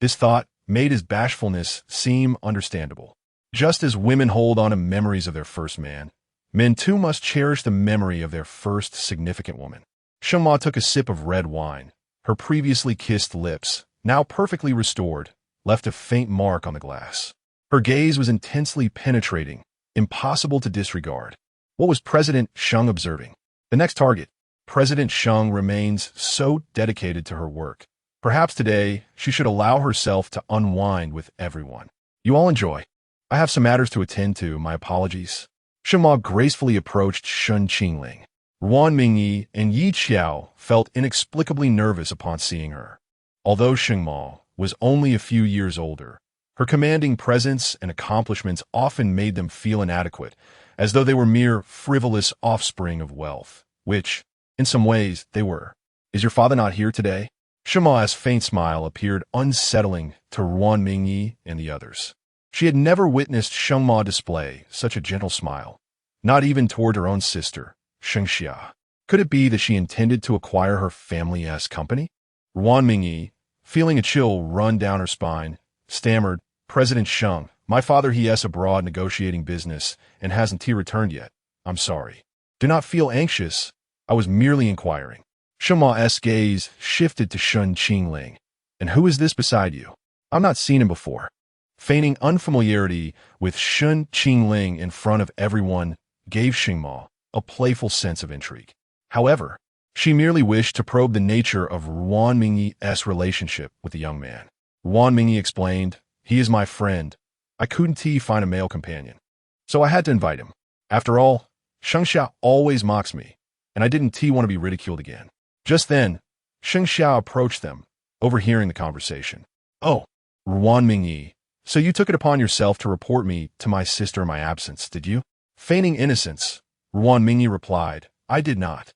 This thought made his bashfulness seem understandable. Just as women hold on to memories of their first man, men too must cherish the memory of their first significant woman. Sheng Ma took a sip of red wine. Her previously kissed lips, now perfectly restored, left a faint mark on the glass. Her gaze was intensely penetrating, impossible to disregard. What was President Sheng observing? The next target. President Sheng remains so dedicated to her work. Perhaps today, she should allow herself to unwind with everyone. You all enjoy. I have some matters to attend to, my apologies. Sheng Ma gracefully approached Hell Shen Qingling. Ruan Mingyi and Yi Qiao felt inexplicably nervous upon seeing her. Although Sheng Ma was only a few years older, her commanding presence and accomplishments often made them feel inadequate, as though they were mere frivolous offspring of wealth, which, in some ways, they were. Is your father not here today? Sheng Ma's faint smile appeared unsettling to Ruan Mingyi and the others. She had never witnessed Sheng Ma display such a gentle smile, not even toward her own sister, Sheng Xia. Could it be that she intended to acquire her family's company? Ruan Mingyi, feeling a chill run down her spine, stammered, President Sheng, my father he's abroad negotiating business and hasn't returned yet. I'm sorry. Do not feel anxious. I was merely inquiring. Sheng Ma's gaze shifted to Hell Shen Qingling. And who is this beside you? I've not seen him before. Feigning unfamiliarity with Hell Shen Qingling in front of everyone gave Sheng Ma a playful sense of intrigue. However, She merely wished to probe the nature of Ruan Mingyi's relationship with the young man. Ruan Mingyi explained, "He is my friend. I couldn't find a male companion, so I had to invite him. After all, Shengxia always mocks me, and I didn't want to be ridiculed again." Just then, Shengxia approached them, overhearing the conversation. "Oh, Ruan Mingyi, so you took it upon yourself to report me to my sister in my absence, did you?" Feigning innocence, Ruan Mingyi replied, "I did not.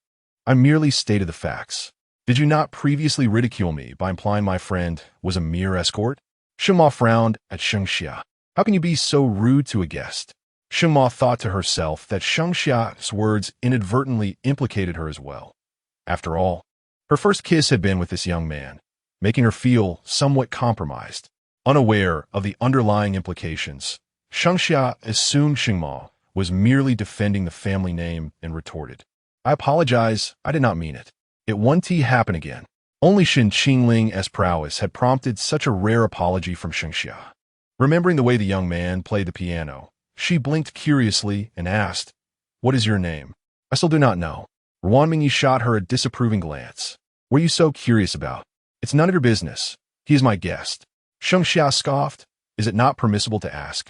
I merely stated the facts. Did you not previously ridicule me by implying my friend was a mere escort?" Shengma frowned at Shengxia. "How can you be so rude to a guest?" Shengma thought to herself that Shengxia's words inadvertently implicated her as well. After all, her first kiss had been with this young man, making her feel somewhat compromised. Unaware of the underlying implications, Shengxia assumed Shengma was merely defending the family name and retorted, "I apologize, I did not mean it. It won't happen again." Only Shen Qingling's prowess had prompted such a rare apology from Shengxia. Remembering the way the young man played the piano, she blinked curiously and asked, "What is your name?" "I still do not know." Ruan Mingyi shot her a disapproving glance. "What are you so curious about? It's none of your business. He is my guest." Shengxia scoffed, "Is it not permissible to ask?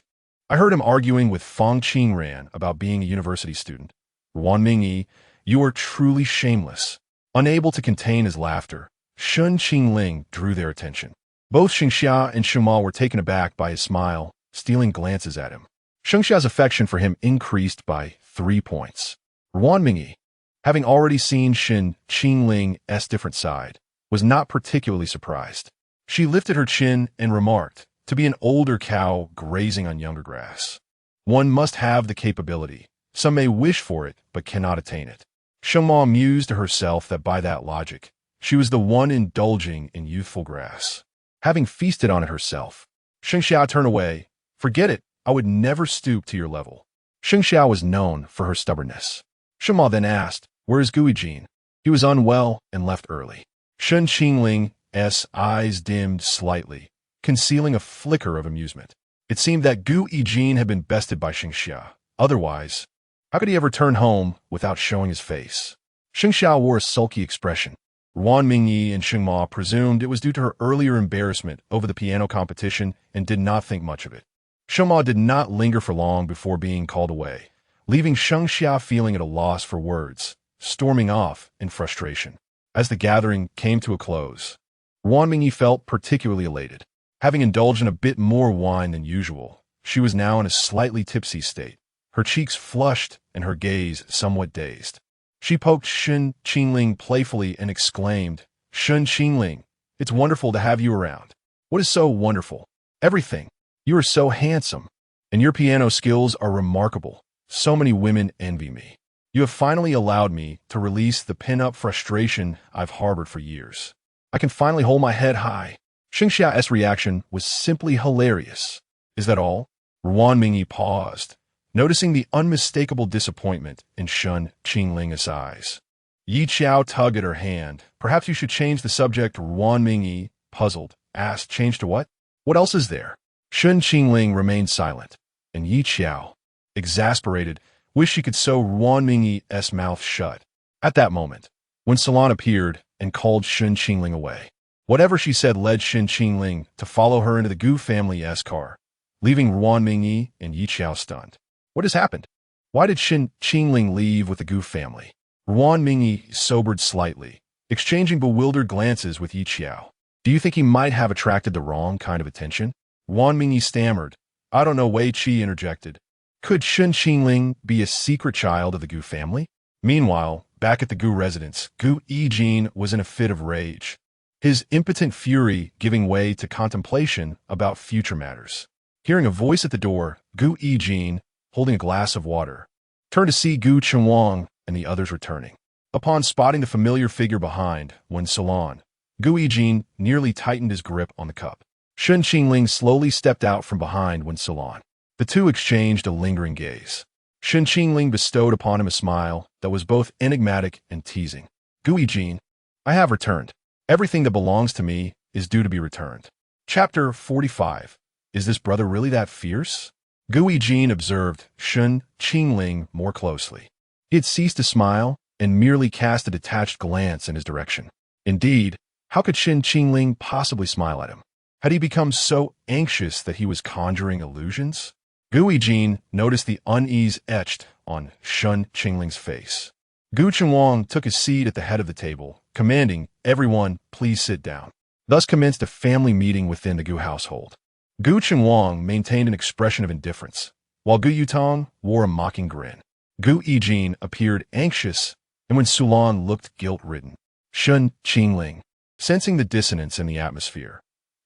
I heard him arguing with Feng Qingran about being a university student." "Ruan Mingyi, you are truly shameless." Unable to contain his laughter, Shen Qingling drew their attention. Both Shengxia and Shengma were taken aback by his smile, stealing glances at him. Shengxia's affection for him increased by 3 points. Ruan Mingyi, having already seen Shen Qingling's different side, was not particularly surprised. She lifted her chin and remarked, "To be an older cow grazing on younger grass. One must have the capability. Some may wish for it, but cannot attain it." Shengma mused to herself that by that logic, she was the one indulging in youthful grass, having feasted on it herself. Shengxia turned away. "Forget it, I would never stoop to your level." Shengxia was known for her stubbornness. Shengma then asked, "Where is Guijin?" "He was unwell and left early." Shen Qingling's eyes dimmed slightly, concealing a flicker of amusement. It seemed that Gu Yijin had been bested by Shengxia. Otherwise, how could he ever turn home without showing his face? Shengxia wore a sulky expression. Ruan Mingyi and Shengma presumed it was due to her earlier embarrassment over the piano competition and did not think much of it. Shengma did not linger for long before being called away, leaving Shengxia feeling at a loss for words, storming off in frustration. As the gathering came to a close, Ruan Mingyi felt particularly elated. Having indulged in a bit more wine than usual, she was now in a slightly tipsy state, her cheeks flushed and her gaze somewhat dazed. She poked Shen Qingling playfully and exclaimed, "Shen Qingling, it's wonderful to have you around." "What is so wonderful?" "Everything. You are so handsome, and your piano skills are remarkable. So many women envy me. You have finally allowed me to release the pin-up frustration I've harbored for years. I can finally hold my head high." Shengxia's reaction was simply hilarious. "Is that all?" Ruan Mingyi paused, noticing the unmistakable disappointment in Shen Qingling's eyes. Yi Qiao tugged at her hand. "Perhaps you should change the subject." Ruan Mingyi, puzzled, asked, "Change to what? What else is there?" Shen Qingling remained silent, and Yi Qiao, exasperated, wished she could sew Ruan Mingyi's mouth shut. At that moment, when Salon appeared and called Shen Qingling away, whatever she said led Shen Qingling to follow her into the Gu family's car, leaving Ruan Mingyi and Yi Qiao stunned. What has happened? Why did Shen Qingling leave with the Gu family? Ruan Mingyi sobered slightly, exchanging bewildered glances with Yi Qiao. "Do you think he might have attracted the wrong kind of attention?" Ruan Mingyi stammered. "I don't know," Wei Qi interjected. Could Shen Qingling be a secret child of the Gu family? Meanwhile, back at the Gu residence, Gu Yijin was in a fit of rage, his impotent fury giving way to contemplation about future matters. Hearing a voice at the door, Gu Yijin, holding a glass of water, turned to see Gu Chenwang and the others returning. Upon spotting the familiar figure behind, Wen Salon, Gu Yijin nearly tightened his grip on the cup. Shen Qingling slowly stepped out from behind Wen Salon. The two exchanged a lingering gaze. Shen Qingling bestowed upon him a smile that was both enigmatic and teasing. "Gu Yijin, I have returned. Everything that belongs to me is due to be returned." Chapter 45. Is this brother really that fierce? Gu Yijin observed Shen Qingling more closely. He had ceased to smile, and merely cast a detached glance in his direction. Indeed, how could Shen Qingling possibly smile at him? Had he become so anxious that he was conjuring illusions? Gu Yijin noticed the unease etched on Shen Qingling's face. Gu Chenwang took his seat at the head of the table, commanding everyone, please sit down. Thus commenced a family meeting within the Gu household. Gu Chenwang maintained an expression of indifference, while Gu Yutong wore a mocking grin. Gu Yijin appeared anxious, and when Sulan looked guilt-ridden. Shen Qingling, sensing the dissonance in the atmosphere,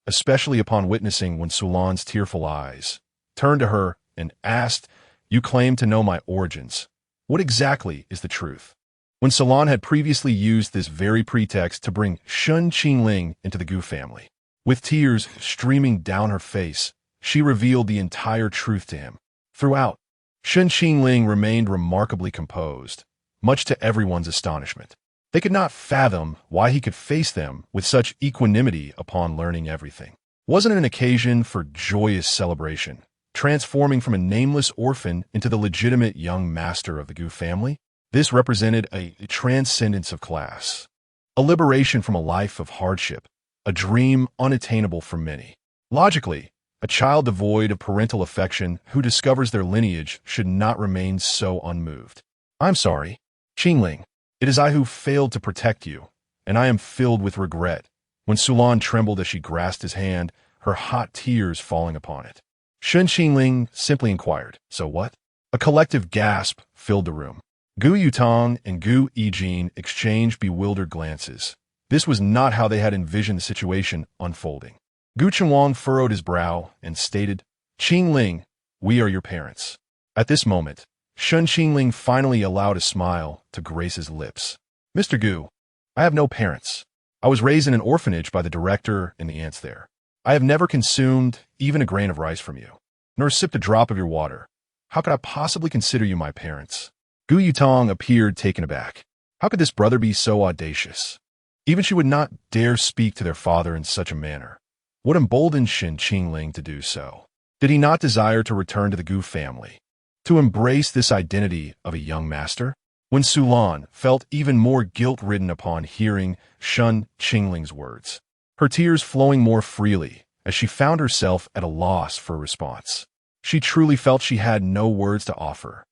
especially upon witnessing when Sulan's tearful eyes, turned to her and asked, "You claim to know my origins. What exactly is the truth?" When Sulan had previously used this very pretext to bring Shen Qingling into the Gu family. With tears streaming down her face, she revealed the entire truth to him. Throughout, Shen Qingling remained remarkably composed, much to everyone's astonishment. They could not fathom why he could face them with such equanimity upon learning everything. Wasn't it an occasion for joyous celebration, transforming from a nameless orphan into the legitimate young master of the Gu family? This represented a transcendence of class, a liberation from a life of hardship, a dream unattainable for many. Logically, a child devoid of parental affection who discovers their lineage should not remain so unmoved. "I'm sorry, Qingling. It is I who failed to protect you, and I am filled with regret." When Sulan trembled as she grasped his hand, her hot tears falling upon it. Shen Qingling simply inquired, "So what?" A collective gasp filled the room. Gu Yutong and Gu Yijin exchanged bewildered glances. This was not how they had envisioned the situation unfolding. Gu Chenwang furrowed his brow and stated, "Qingling, we are your parents." At this moment, Shen Qingling finally allowed a smile to grace his lips. "Mr. Gu, I have no parents. I was raised in an orphanage by the director and the aunts there. I have never consumed even a grain of rice from you, nor sipped a drop of your water. How could I possibly consider you my parents?" Gu Yutong appeared taken aback. How could this brother be so audacious? Even she would not dare speak to their father in such a manner. What emboldened Shen Qingling to do so? Did he not desire to return to the Gu family, to embrace this identity of a young master? When Sulan felt even more guilt-ridden upon hearing Shen Qingling's words, her tears flowing more freely as she found herself at a loss for a response. She truly felt she had no words to offer,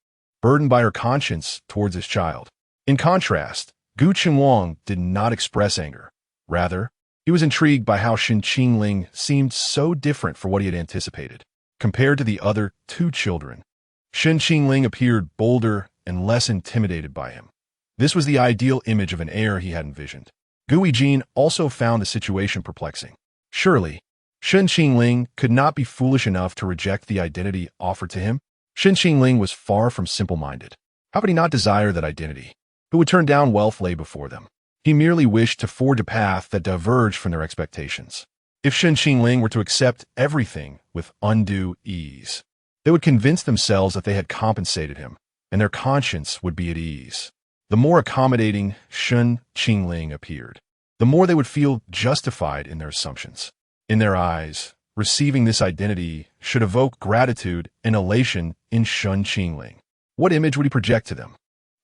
burdened by her conscience towards his child. In contrast, Gu Chenwang did not express anger. Rather, he was intrigued by how Shen Qingling seemed so different from what he had anticipated. Compared to the other two children, Shen Qingling appeared bolder and less intimidated by him. This was the ideal image of an heir he had envisioned. Gu Yijin also found the situation perplexing. Surely, Shen Qingling could not be foolish enough to reject the identity offered to him. Shen Qingling was far from simple-minded. How could he not desire that identity? Who would turn down wealth lay before them? He merely wished to forge a path that diverged from their expectations. If Shen Qingling were to accept everything with undue ease, they would convince themselves that they had compensated him, and their conscience would be at ease. The more accommodating Shen Qingling appeared, the more they would feel justified in their assumptions. In their eyes, receiving this identity should evoke gratitude and elation in Shen Qingling. What image would he project to them?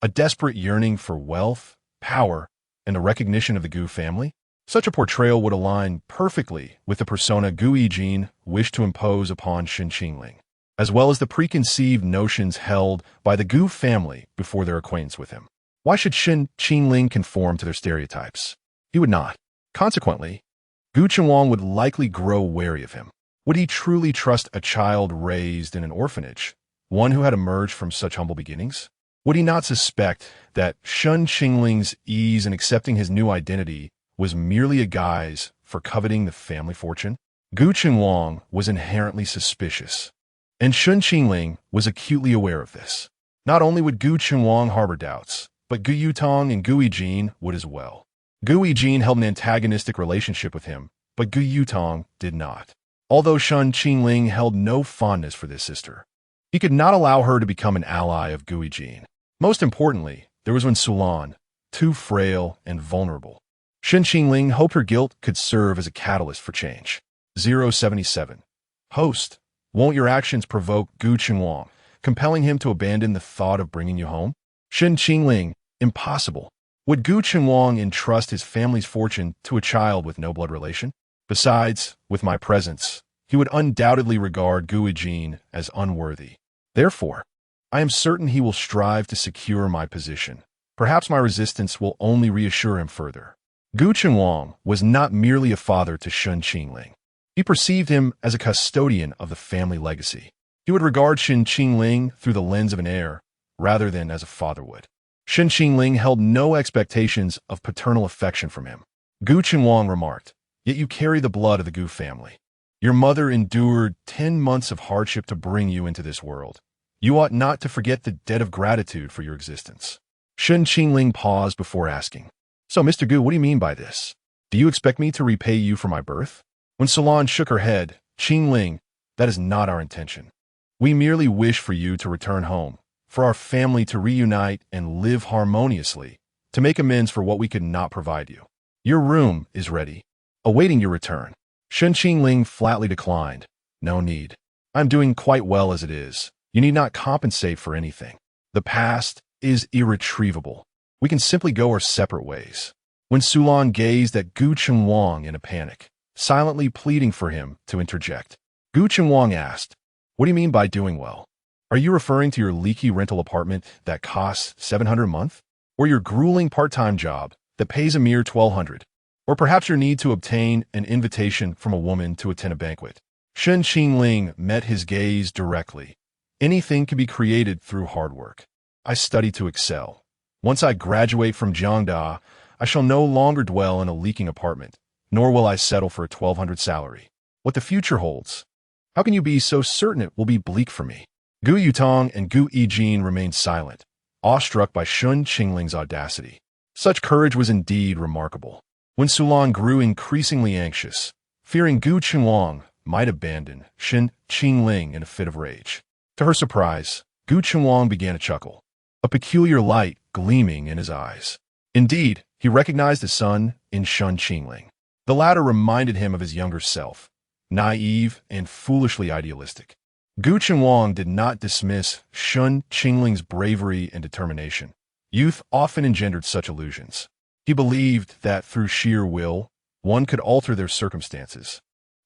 A desperate yearning for wealth, power, and the recognition of the Gu family? Such a portrayal would align perfectly with the persona Gu Yijin wished to impose upon Shen Qingling, as well as the preconceived notions held by the Gu family before their acquaintance with him. Why should Shen Qingling conform to their stereotypes? He would not. Consequently, Gu Chenwang would likely grow wary of him. Would he truly trust a child raised in an orphanage, one who had emerged from such humble beginnings? Would he not suspect that Shen Qingling's ease in accepting his new identity was merely a guise for coveting the family fortune? Gu Chenwang was inherently suspicious, and Shen Qingling was acutely aware of this. Not only would Gu Chenwang harbor doubts, but Gu Yutong and Gu Yijin would as well. Gu Yijin held an antagonistic relationship with him, but Gu Yutong did not. Although Shen Qingling held no fondness for this sister, he could not allow her to become an ally of Gu Yijin. Most importantly, there was when Sulan, too frail and vulnerable. Shen Qingling hoped her guilt could serve as a catalyst for change. 077. Host, won't your actions provoke Gu Chenwang, compelling him to abandon the thought of bringing you home? Shen Qingling Impossible. Would Gu Qinglong entrust his family's fortune to a child with no blood relation? Besides, with my presence, he would undoubtedly regard Gu Yijin as unworthy. Therefore, I am certain he will strive to secure my position. Perhaps my resistance will only reassure him further. Gu Qinglong was not merely a father to Shen Qingling. He perceived him as a custodian of the family legacy. He would regard Shen Qingling through the lens of an heir, rather than as a father would. Shen Qingling held no expectations of paternal affection from him. Gu Qinglong remarked, "Yet you carry the blood of the Gu family. Your mother endured 10 months of hardship to bring you into this world. You ought not to forget the debt of gratitude for your existence." Shen Qingling paused before asking, "So, Mr. Gu, what do you mean by this? Do you expect me to repay you for my birth?" When Solan shook her head, "Qingling, that is not our intention. We merely wish for you to return home, for our family to reunite and live harmoniously, to make amends for what we could not provide you. Your room is ready, awaiting your return." Shen Qingling flatly declined. "No need. I'm doing quite well as it is. You need not compensate for anything. The past is irretrievable. We can simply go our separate ways." When Sulan gazed at Gu Qinglong in a panic, silently pleading for him to interject, Gu Qinglong asked, "What do you mean by doing well? Are you referring to your leaky rental apartment that costs $700 a month? Or your grueling part-time job that pays a mere $1,200? Or perhaps your need to obtain an invitation from a woman to attend a banquet?" Shen Qingling met his gaze directly. "Anything can be created through hard work. I study to excel. Once I graduate from Jiangda, I shall no longer dwell in a leaking apartment, nor will I settle for a $1,200 salary. What the future holds, how can you be so certain it will be bleak for me?" Gu Yutong and Gu Yijin remained silent, awestruck by Shen Qingling's audacity. Such courage was indeed remarkable. When Sulan grew increasingly anxious, fearing Gu Qinglong might abandon Shen Qingling in a fit of rage, to her surprise, Gu Qinglong began to chuckle, a peculiar light gleaming in his eyes. Indeed, he recognized his son in Shen Qingling. The latter reminded him of his younger self, naive and foolishly idealistic. Gu Qinglong did not dismiss Shen Qingling's bravery and determination. Youth often engendered such illusions. He believed that through sheer will, one could alter their circumstances,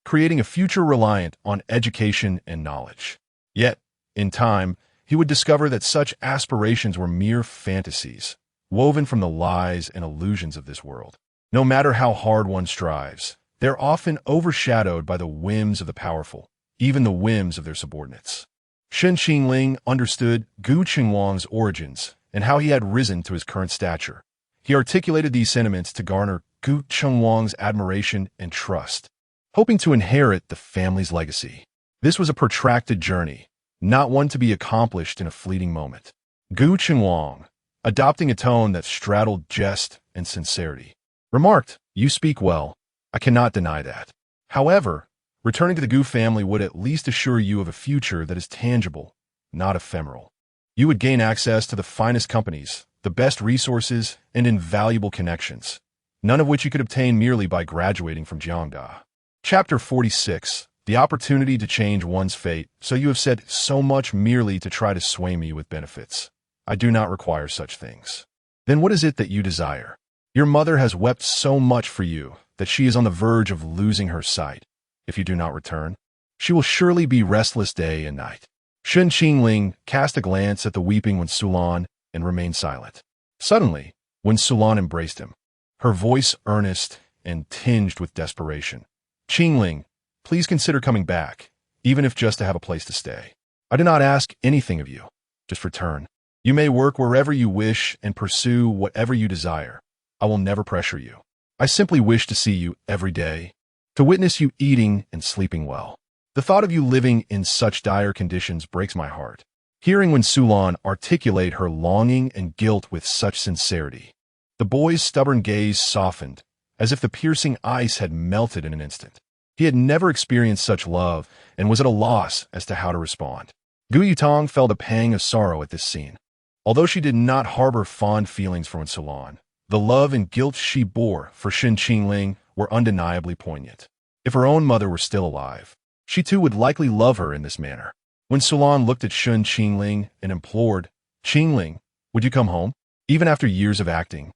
creating a future reliant on education and knowledge. Yet, in time, he would discover that such aspirations were mere fantasies, woven from the lies and illusions of this world. No matter how hard one strives, they're often overshadowed by the whims of the powerful, even the whims of their subordinates. Shen Qingling understood Gu Qinglong's origins and how he had risen to his current stature. He articulated these sentiments to garner Gu Qinglong's admiration and trust, hoping to inherit the family's legacy. This was a protracted journey, not one to be accomplished in a fleeting moment. Gu Qinglong, adopting a tone that straddled jest and sincerity, remarked, "You speak well. I cannot deny that. However, returning to the Gu family would at least assure you of a future that is tangible, not ephemeral. You would gain access to the finest companies, the best resources, and invaluable connections, none of which you could obtain merely by graduating from Jiangda." Chapter 46. The opportunity to change one's fate. "So you have said so much merely to try to sway me with benefits. I do not require such things. Then what is it that you desire? Your mother has wept so much for you that she is on the verge of losing her sight. If you do not return, she will surely be restless day and night." Shen Qingling cast a glance at the weeping when Sulan and remained silent. Suddenly, when Sulan embraced him, her voice earnest and tinged with desperation, "Qingling, please consider coming back, even if just to have a place to stay. I do not ask anything of you. Just return. You may work wherever you wish and pursue whatever you desire. I will never pressure you. I simply wish to see you every day, to witness you eating and sleeping well. The thought of you living in such dire conditions breaks my heart." Hearing when Sulan articulate her longing and guilt with such sincerity, the boy's stubborn gaze softened, as if the piercing ice had melted in an instant. He had never experienced such love and was at a loss as to how to respond. Gu Yutong felt a pang of sorrow at this scene. Although she did not harbor fond feelings for Sulan, the love and guilt she bore for Shen Qingling were undeniably poignant. If her own mother were still alive, she too would likely love her in this manner. When Sulan looked at Shen Qingling and implored, "Qingling, would you come home?" Even after years of acting,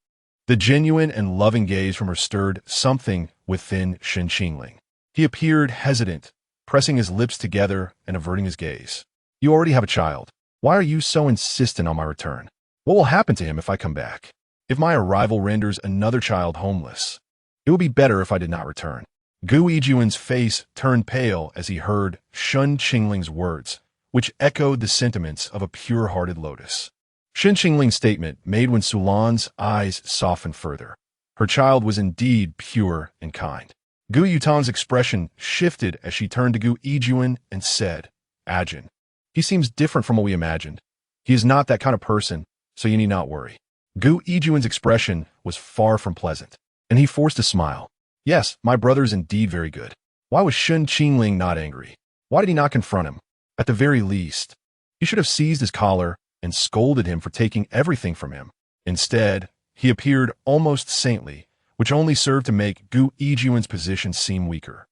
the genuine and loving gaze from her stirred something within Shen Qingling. He appeared hesitant, pressing his lips together and averting his gaze. You already have a child. Why are you so insistent on my return? What will happen to him if I come back? If my arrival renders another child homeless, it would be better if I did not return. Gu Yijuan's face turned pale as he heard Shen Qingling's words, which echoed the sentiments of a pure-hearted lotus. Shen Qingling's statement made Wen Sulan's eyes soften further. Her child was indeed pure and kind. Gu Yutan's expression shifted as she turned to Gu Yijuan and said, Ajin, he seems different from what we imagined. He is not that kind of person, so you need not worry. Gu Yijuan's expression was far from pleasant, and he forced a smile. Yes, my brother is indeed very good. Why was Shen Qingling not angry? Why did he not confront him? At the very least, he should have seized his collar and scolded him for taking everything from him. Instead, he appeared almost saintly, which only served to make Gu Yijuan's position seem weaker.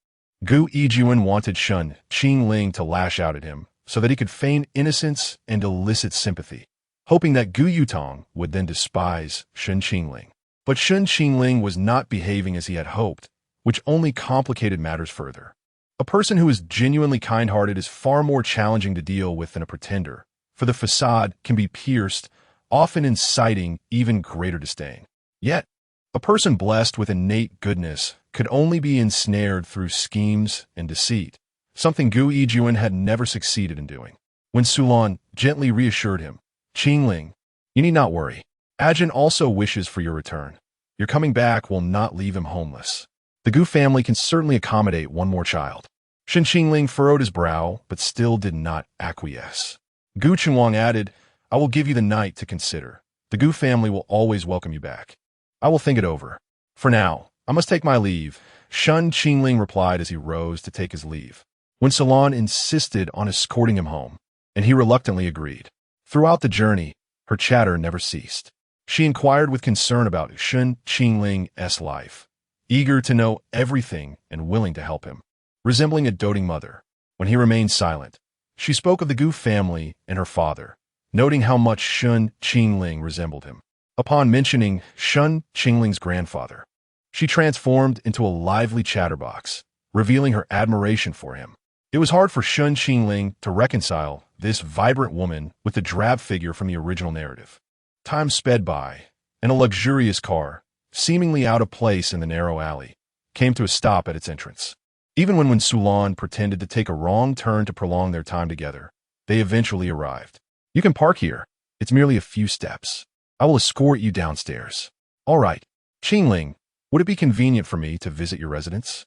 Gu Yijuan wanted Shen Qingling to lash out at him so that he could feign innocence and elicit sympathy, hoping that Gu Yutang would then despise Shen Qingling. But Shen Qingling was not behaving as he had hoped, which only complicated matters further. A person who is genuinely kind-hearted is far more challenging to deal with than a pretender, for the facade can be pierced, often inciting even greater disdain. Yet, a person blessed with innate goodness could only be ensnared through schemes and deceit, something Gu Yijuan had never succeeded in doing. When Sulan gently reassured him, Qingling, you need not worry. Ajin also wishes for your return. Your coming back will not leave him homeless. The Gu family can certainly accommodate one more child. Shen Qingling furrowed his brow, but still did not acquiesce. Gu Qinhuang added, I will give you the night to consider. The Gu family will always welcome you back. I will think it over. For now, I must take my leave, Shen Qingling replied as he rose to take his leave. When Sulan insisted on escorting him home, and he reluctantly agreed. Throughout the journey, her chatter never ceased. She inquired with concern about Shen Qingling's life, eager to know everything and willing to help him. Resembling a doting mother, when he remained silent, she spoke of the Gu family and her father, noting how much Shen Qingling resembled him. Upon mentioning Shen Qingling's grandfather, she transformed into a lively chatterbox, revealing her admiration for him. It was hard for Shen Qingling to reconcile this vibrant woman with the drab figure from the original narrative. Time sped by, and a luxurious car, seemingly out of place in the narrow alley, came to a stop at its entrance. Even when Sulan pretended to take a wrong turn to prolong their time together, they eventually arrived. You can park here. It's merely a few steps. I will escort you downstairs. All right. Qingling, would it be convenient for me to visit your residence?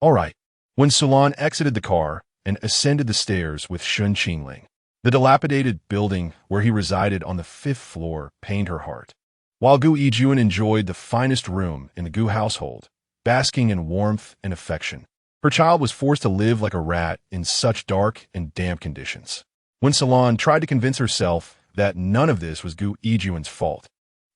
All right. When Sulan exited the car and ascended the stairs with Shen Qingling, the dilapidated building where he resided on the 5th floor pained her heart. While Gu Yijuan enjoyed the finest room in the Gu household, basking in warmth and affection, her child was forced to live like a rat in such dark and damp conditions. When Sulan tried to convince herself that none of this was Gu Yijuan's fault,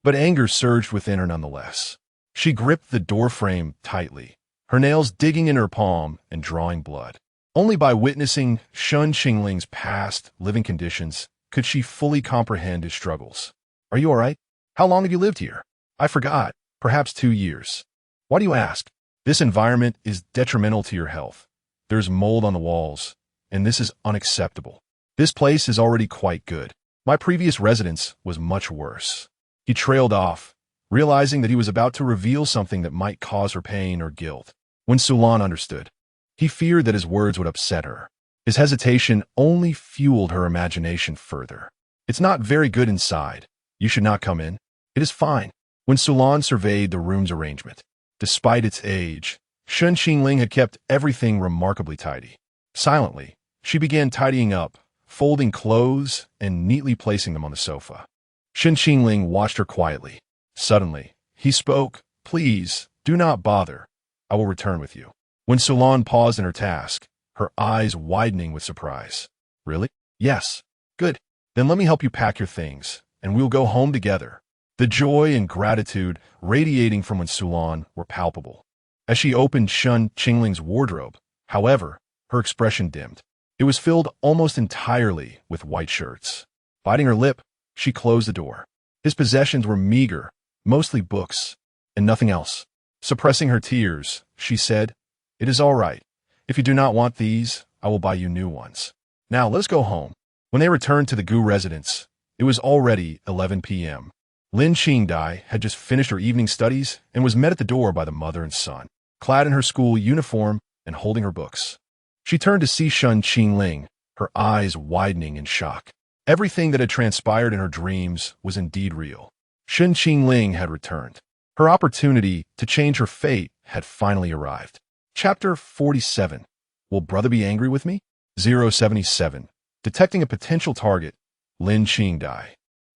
but anger surged within her nonetheless. She gripped the doorframe tightly, her nails digging in her palm and drawing blood. Only by witnessing Shen Qingling's past living conditions could she fully comprehend his struggles. Are you all right? How long have you lived here? I forgot. Perhaps 2 years. Why do you ask? This environment is detrimental to your health. There's mold on the walls, and this is unacceptable. This place is already quite good. My previous residence was much worse. He trailed off, realizing that he was about to reveal something that might cause her pain or guilt. When Sulan understood, he feared that his words would upset her. His hesitation only fueled her imagination further. It's not very good inside. You should not come in. It is fine. When Sulan surveyed the room's arrangement, despite its age, Shen Qingling had kept everything remarkably tidy. Silently, she began tidying up, folding clothes and neatly placing them on the sofa. Shen Qingling watched her quietly. Suddenly, he spoke, Please, do not bother. I will return with you. When Sulan paused in her task, her eyes widening with surprise. Really? Yes. Good. Then let me help you pack your things, and we'll go home together. The joy and gratitude radiating from Wen Sulan were palpable. As she opened Shen Qingling's wardrobe, however, her expression dimmed. It was filled almost entirely with white shirts. Biting her lip, she closed the door. His possessions were meager, mostly books, and nothing else. Suppressing her tears, she said, "It is all right. If you do not want these, I will buy you new ones. Now let us go home." When they returned to the Gu residence, it was already 11 p.m. Lin Qingdai had just finished her evening studies and was met at the door by the mother and son, clad in her school uniform and holding her books. She turned to Hell Shen Qingling, her eyes widening in shock. Everything that had transpired in her dreams was indeed real. Shen Qingling had returned. Her opportunity to change her fate had finally arrived. Chapter 47. Will brother be angry with me? 077. Detecting a potential target. Lin Qingdai.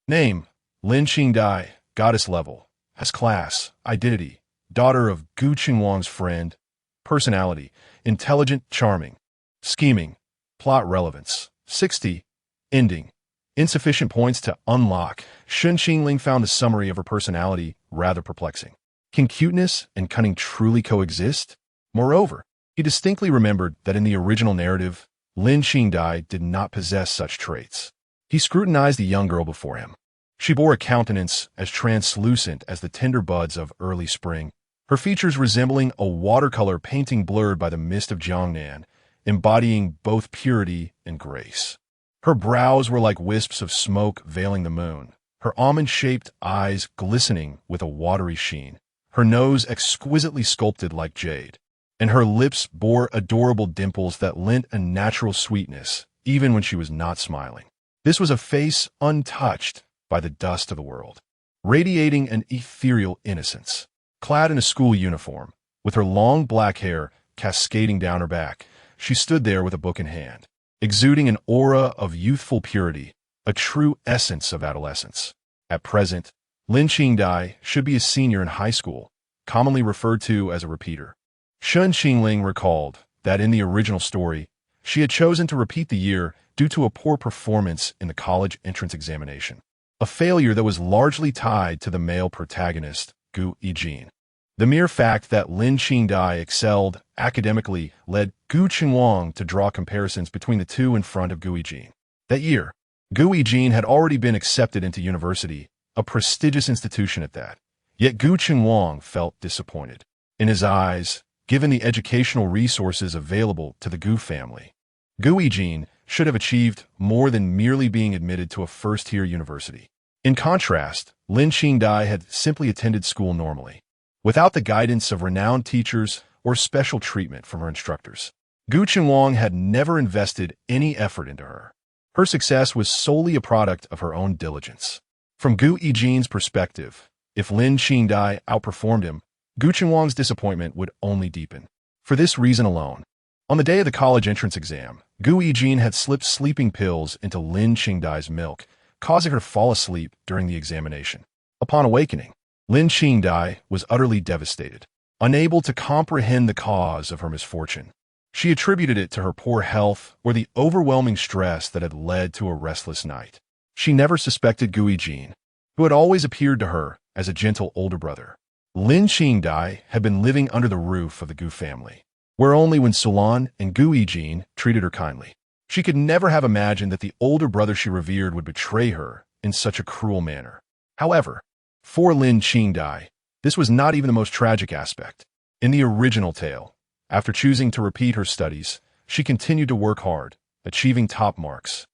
Name: Lin Qingdai, goddess level. Has class, identity, daughter of Gu Qingwang's friend. Personality: intelligent, charming. Scheming. Plot relevance: 60. Ending: insufficient points to unlock. Shen Qingling found a summary of her personality rather perplexing. Can cuteness and cunning truly coexist? Moreover, he distinctly remembered that in the original narrative, Lin Qingdai did not possess such traits. He scrutinized the young girl before him. She bore a countenance as translucent as the tender buds of early spring, her features resembling a watercolor painting blurred by the mist of Jiangnan, embodying both purity and grace. Her brows were like wisps of smoke veiling the moon, her almond-shaped eyes glistening with a watery sheen, her nose exquisitely sculpted like jade, and her lips bore adorable dimples that lent a natural sweetness even when she was not smiling. This was a face untouched by the dust of the world, radiating an ethereal innocence. Clad in a school uniform, with her long black hair cascading down her back, she stood there with a book in hand, exuding an aura of youthful purity, a true essence of adolescence. At present, Lin Qingdai should be a senior in high school, commonly referred to as a repeater. Shen Qingling recalled that in the original story, she had chosen to repeat the year due to a poor performance in the college entrance examination, a failure that was largely tied to the male protagonist, Gu Yijin. The mere fact that Lin Qingdai excelled academically led Gu Qingwang to draw comparisons between the two in front of Gu Yijin. That year, Gu Yijin had already been accepted into university, a prestigious institution at that. Yet Gu Qingwang felt disappointed. In his eyes, given the educational resources available to the Gu family, Gu Yijin should have achieved more than merely being admitted to a first-tier university. In contrast, Lin Qingdai had simply attended school normally, without the guidance of renowned teachers or special treatment from her instructors. Gu Qingwang had never invested any effort into her. Her success was solely a product of her own diligence. From Gu Yijin's perspective, if Lin Qingdai outperformed him, Gu Qingwang's disappointment would only deepen. For this reason alone, on the day of the college entrance exam, Gu Yijin had slipped sleeping pills into Lin Qingdai's milk, causing her to fall asleep during the examination. Upon awakening, Lin Qingdai was utterly devastated, unable to comprehend the cause of her misfortune. She attributed it to her poor health or the overwhelming stress that had led to a restless night. She never suspected Gu Yijin, who had always appeared to her as a gentle older brother. Lin Qingdai had been living under the roof of the Gu family, where only when Sulan and Gu Yijin treated her kindly. She could never have imagined that the older brother she revered would betray her in such a cruel manner. However, for Lin Qingdai, this was not even the most tragic aspect. In the original tale, after choosing to repeat her studies, she continued to work hard, achieving top marks,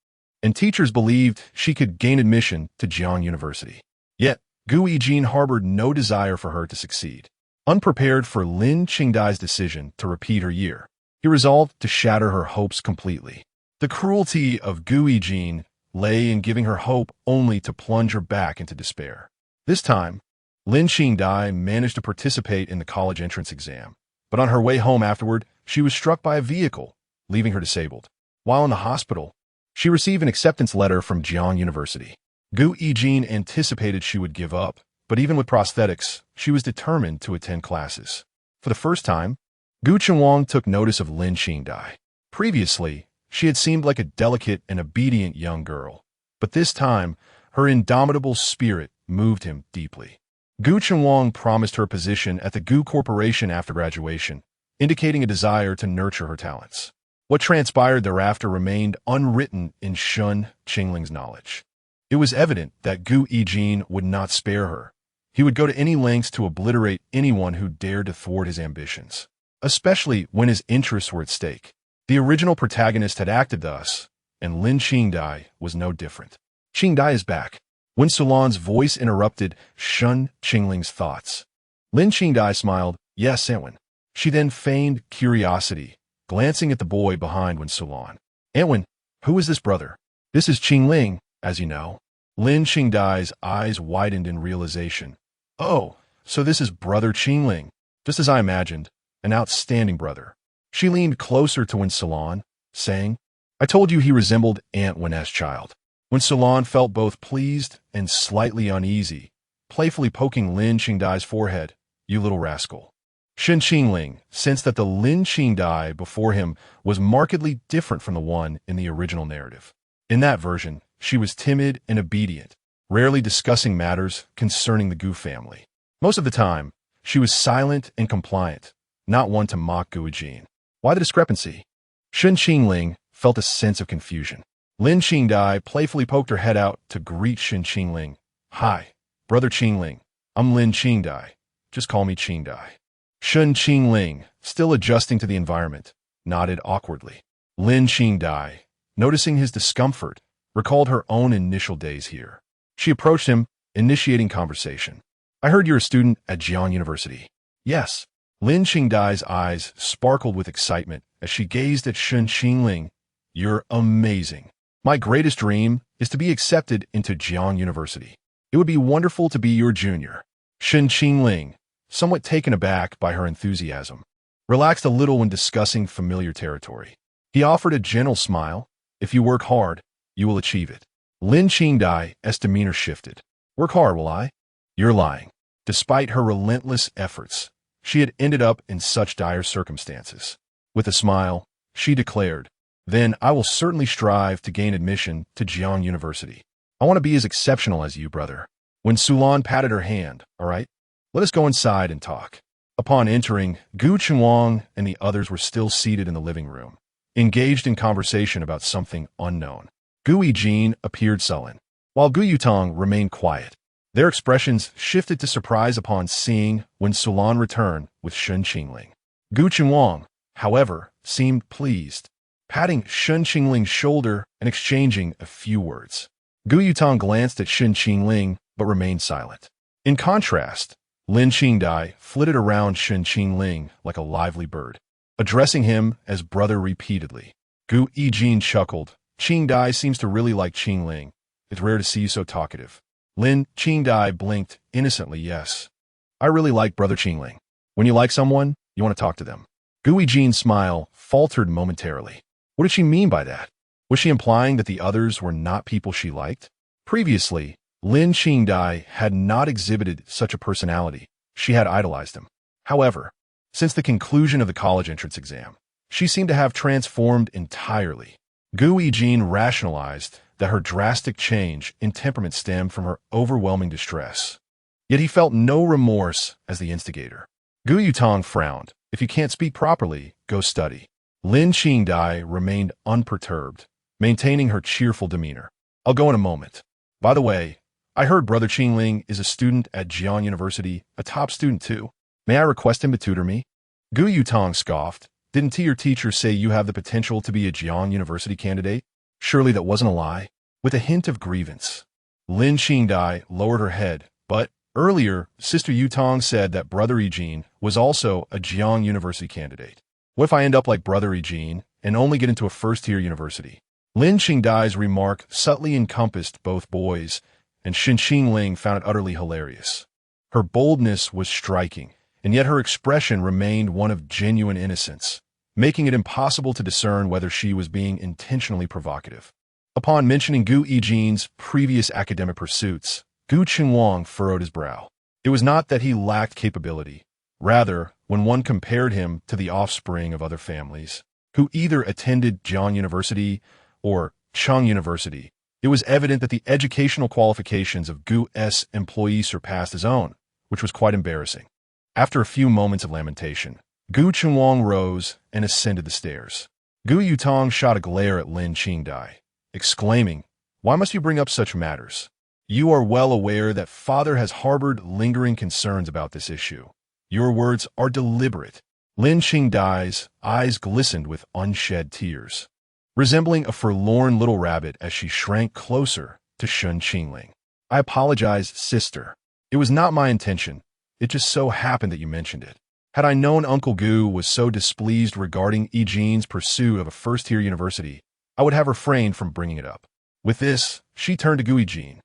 and teachers believed she could gain admission to Jiang University. Yet, Gu Yijin harbored no desire for her to succeed. Unprepared for Lin Qingdai's decision to repeat her year, he resolved to shatter her hopes completely. The cruelty of Gu Yijin lay in giving her hope only to plunge her back into despair. This time, Lin Qingdai managed to participate in the college entrance exam, but on her way home afterward, she was struck by a vehicle, leaving her disabled. While in the hospital, she received an acceptance letter from Jiang University. Gu Yijin anticipated she would give up, but even with prosthetics, she was determined to attend classes. For the first time, Gu Qingwang took notice of Lin Qingdai. Previously, she had seemed like a delicate and obedient young girl, but this time, her indomitable spirit moved him deeply. Gu Qingwang promised her a position at the Gu Corporation after graduation, indicating a desire to nurture her talents. What transpired thereafter remained unwritten in Shen Qingling's knowledge. It was evident that Gu Yijin would not spare her. He would go to any lengths to obliterate anyone who dared to thwart his ambitions, especially when his interests were at stake. The original protagonist had acted thus, and Lin Qingdai was no different. Qingdai is back. When Sulan's voice interrupted Shen Qingling's thoughts, Lin Qingdai smiled, yes, Anwen. She then feigned curiosity, glancing at the boy behind when Sulan. Anwen, who is this brother? This is Qingling, as you know. Lin Qingdai's eyes widened in realization. Oh, so this is Brother Qingling. Just as I imagined, an outstanding brother. She leaned closer to when Sulan, saying, I told you he resembled Aunt Wen's child. When Sulan felt both pleased and slightly uneasy, playfully poking Lin Qingdai's forehead, you little rascal. Shen Qingling sensed that the Lin Qingdai before him was markedly different from the one in the original narrative. In that version, she was timid and obedient, rarely discussing matters concerning the Gu family. Most of the time, she was silent and compliant, not one to mock Gu Yijin. Why the discrepancy? Shen Qingling felt a sense of confusion. Lin Qingdai playfully poked her head out to greet Shen Qingling. Hi, Brother Qingling. I'm Lin Qingdai. Just call me Qingdai. Shen Qingling, still adjusting to the environment, nodded awkwardly. Lin Qingdai, noticing his discomfort, recalled her own initial days here. She approached him, initiating conversation. I heard you're a student at Jiang University. Yes. Lin Qingdai's eyes sparkled with excitement as she gazed at Shen Qingling. You're amazing. My greatest dream is to be accepted into Jiang University. It would be wonderful to be your junior. Shen Qingling, somewhat taken aback by her enthusiasm, relaxed a little when discussing familiar territory. He offered a gentle smile. If you work hard, you will achieve it. Lin Qingdai's demeanor shifted. Work hard, will I? You're lying. Despite her relentless efforts, she had ended up in such dire circumstances. With a smile, she declared, then I will certainly strive to gain admission to Jiang University. I want to be as exceptional as you, brother. When Sulan patted her hand, all right, let us go inside and talk. Upon entering, Gu Chunwang and the others were still seated in the living room, engaged in conversation about something unknown. Gu Yijin appeared sullen, while Gu Yutong remained quiet. Their expressions shifted to surprise upon seeing when Sulan returned with Shen Qingling. Gu Chunwang, however, seemed pleased, patting Shen Qingling's shoulder and exchanging a few words. Gu Yutong glanced at Shen Qingling but remained silent. In contrast, Lin Qingdai flitted around Shen Qingling like a lively bird, addressing him as brother repeatedly. Gu Yijin chuckled. Qingdai seems to really like Qingling. It's rare to see you so talkative. Lin Qingdai blinked innocently, yes. I really like Brother Qingling. When you like someone, you want to talk to them. Gu Yijin's smile faltered momentarily. What did she mean by that? Was she implying that the others were not people she liked? Previously, Lin Qingdai had not exhibited such a personality. She had idolized him. However, since the conclusion of the college entrance exam, she seemed to have transformed entirely. Gu Yijin rationalized that her drastic change in temperament stemmed from her overwhelming distress. Yet he felt no remorse as the instigator. Gu Yutong frowned. If you can't speak properly, go study. Lin Qingdai remained unperturbed, maintaining her cheerful demeanor. I'll go in a moment. By the way, I heard Brother Qingling is a student at Jiang University, a top student too. May I request him to tutor me? Gu Yutong scoffed. Didn't your teacher say you have the potential to be a Jiang University candidate? Surely that wasn't a lie. With a hint of grievance, Lin Qingdai lowered her head, but earlier, Sister Yutong said that Brother Yijin was also a Jiang University candidate. What if I end up like Brother Yijin and only get into a first-tier university? Lin Qingdai's remark subtly encompassed both boys, and Shen Qingling found it utterly hilarious. Her boldness was striking, and yet her expression remained one of genuine innocence, making it impossible to discern whether she was being intentionally provocative. Upon mentioning Gu Yijin's previous academic pursuits, Gu Chunwang furrowed his brow. It was not that he lacked capability. Rather, when one compared him to the offspring of other families, who either attended Jiang University or Chang University, it was evident that the educational qualifications of Gu's employee surpassed his own, which was quite embarrassing. After a few moments of lamentation, Gu Chunwang rose and ascended the stairs. Gu Yutong shot a glare at Lin Qingdai, exclaiming, Why must you bring up such matters? You are well aware that father has harbored lingering concerns about this issue. Your words are deliberate. Lin Qingdai's eyes glistened with unshed tears, resembling a forlorn little rabbit as she shrank closer to Shen Qingling. I apologize, sister. It was not my intention. It just so happened that you mentioned it. Had I known Uncle Gu was so displeased regarding Yi-Jin's pursuit of a first-tier university, I would have refrained from bringing it up. With this, she turned to Gu Yi-Jin,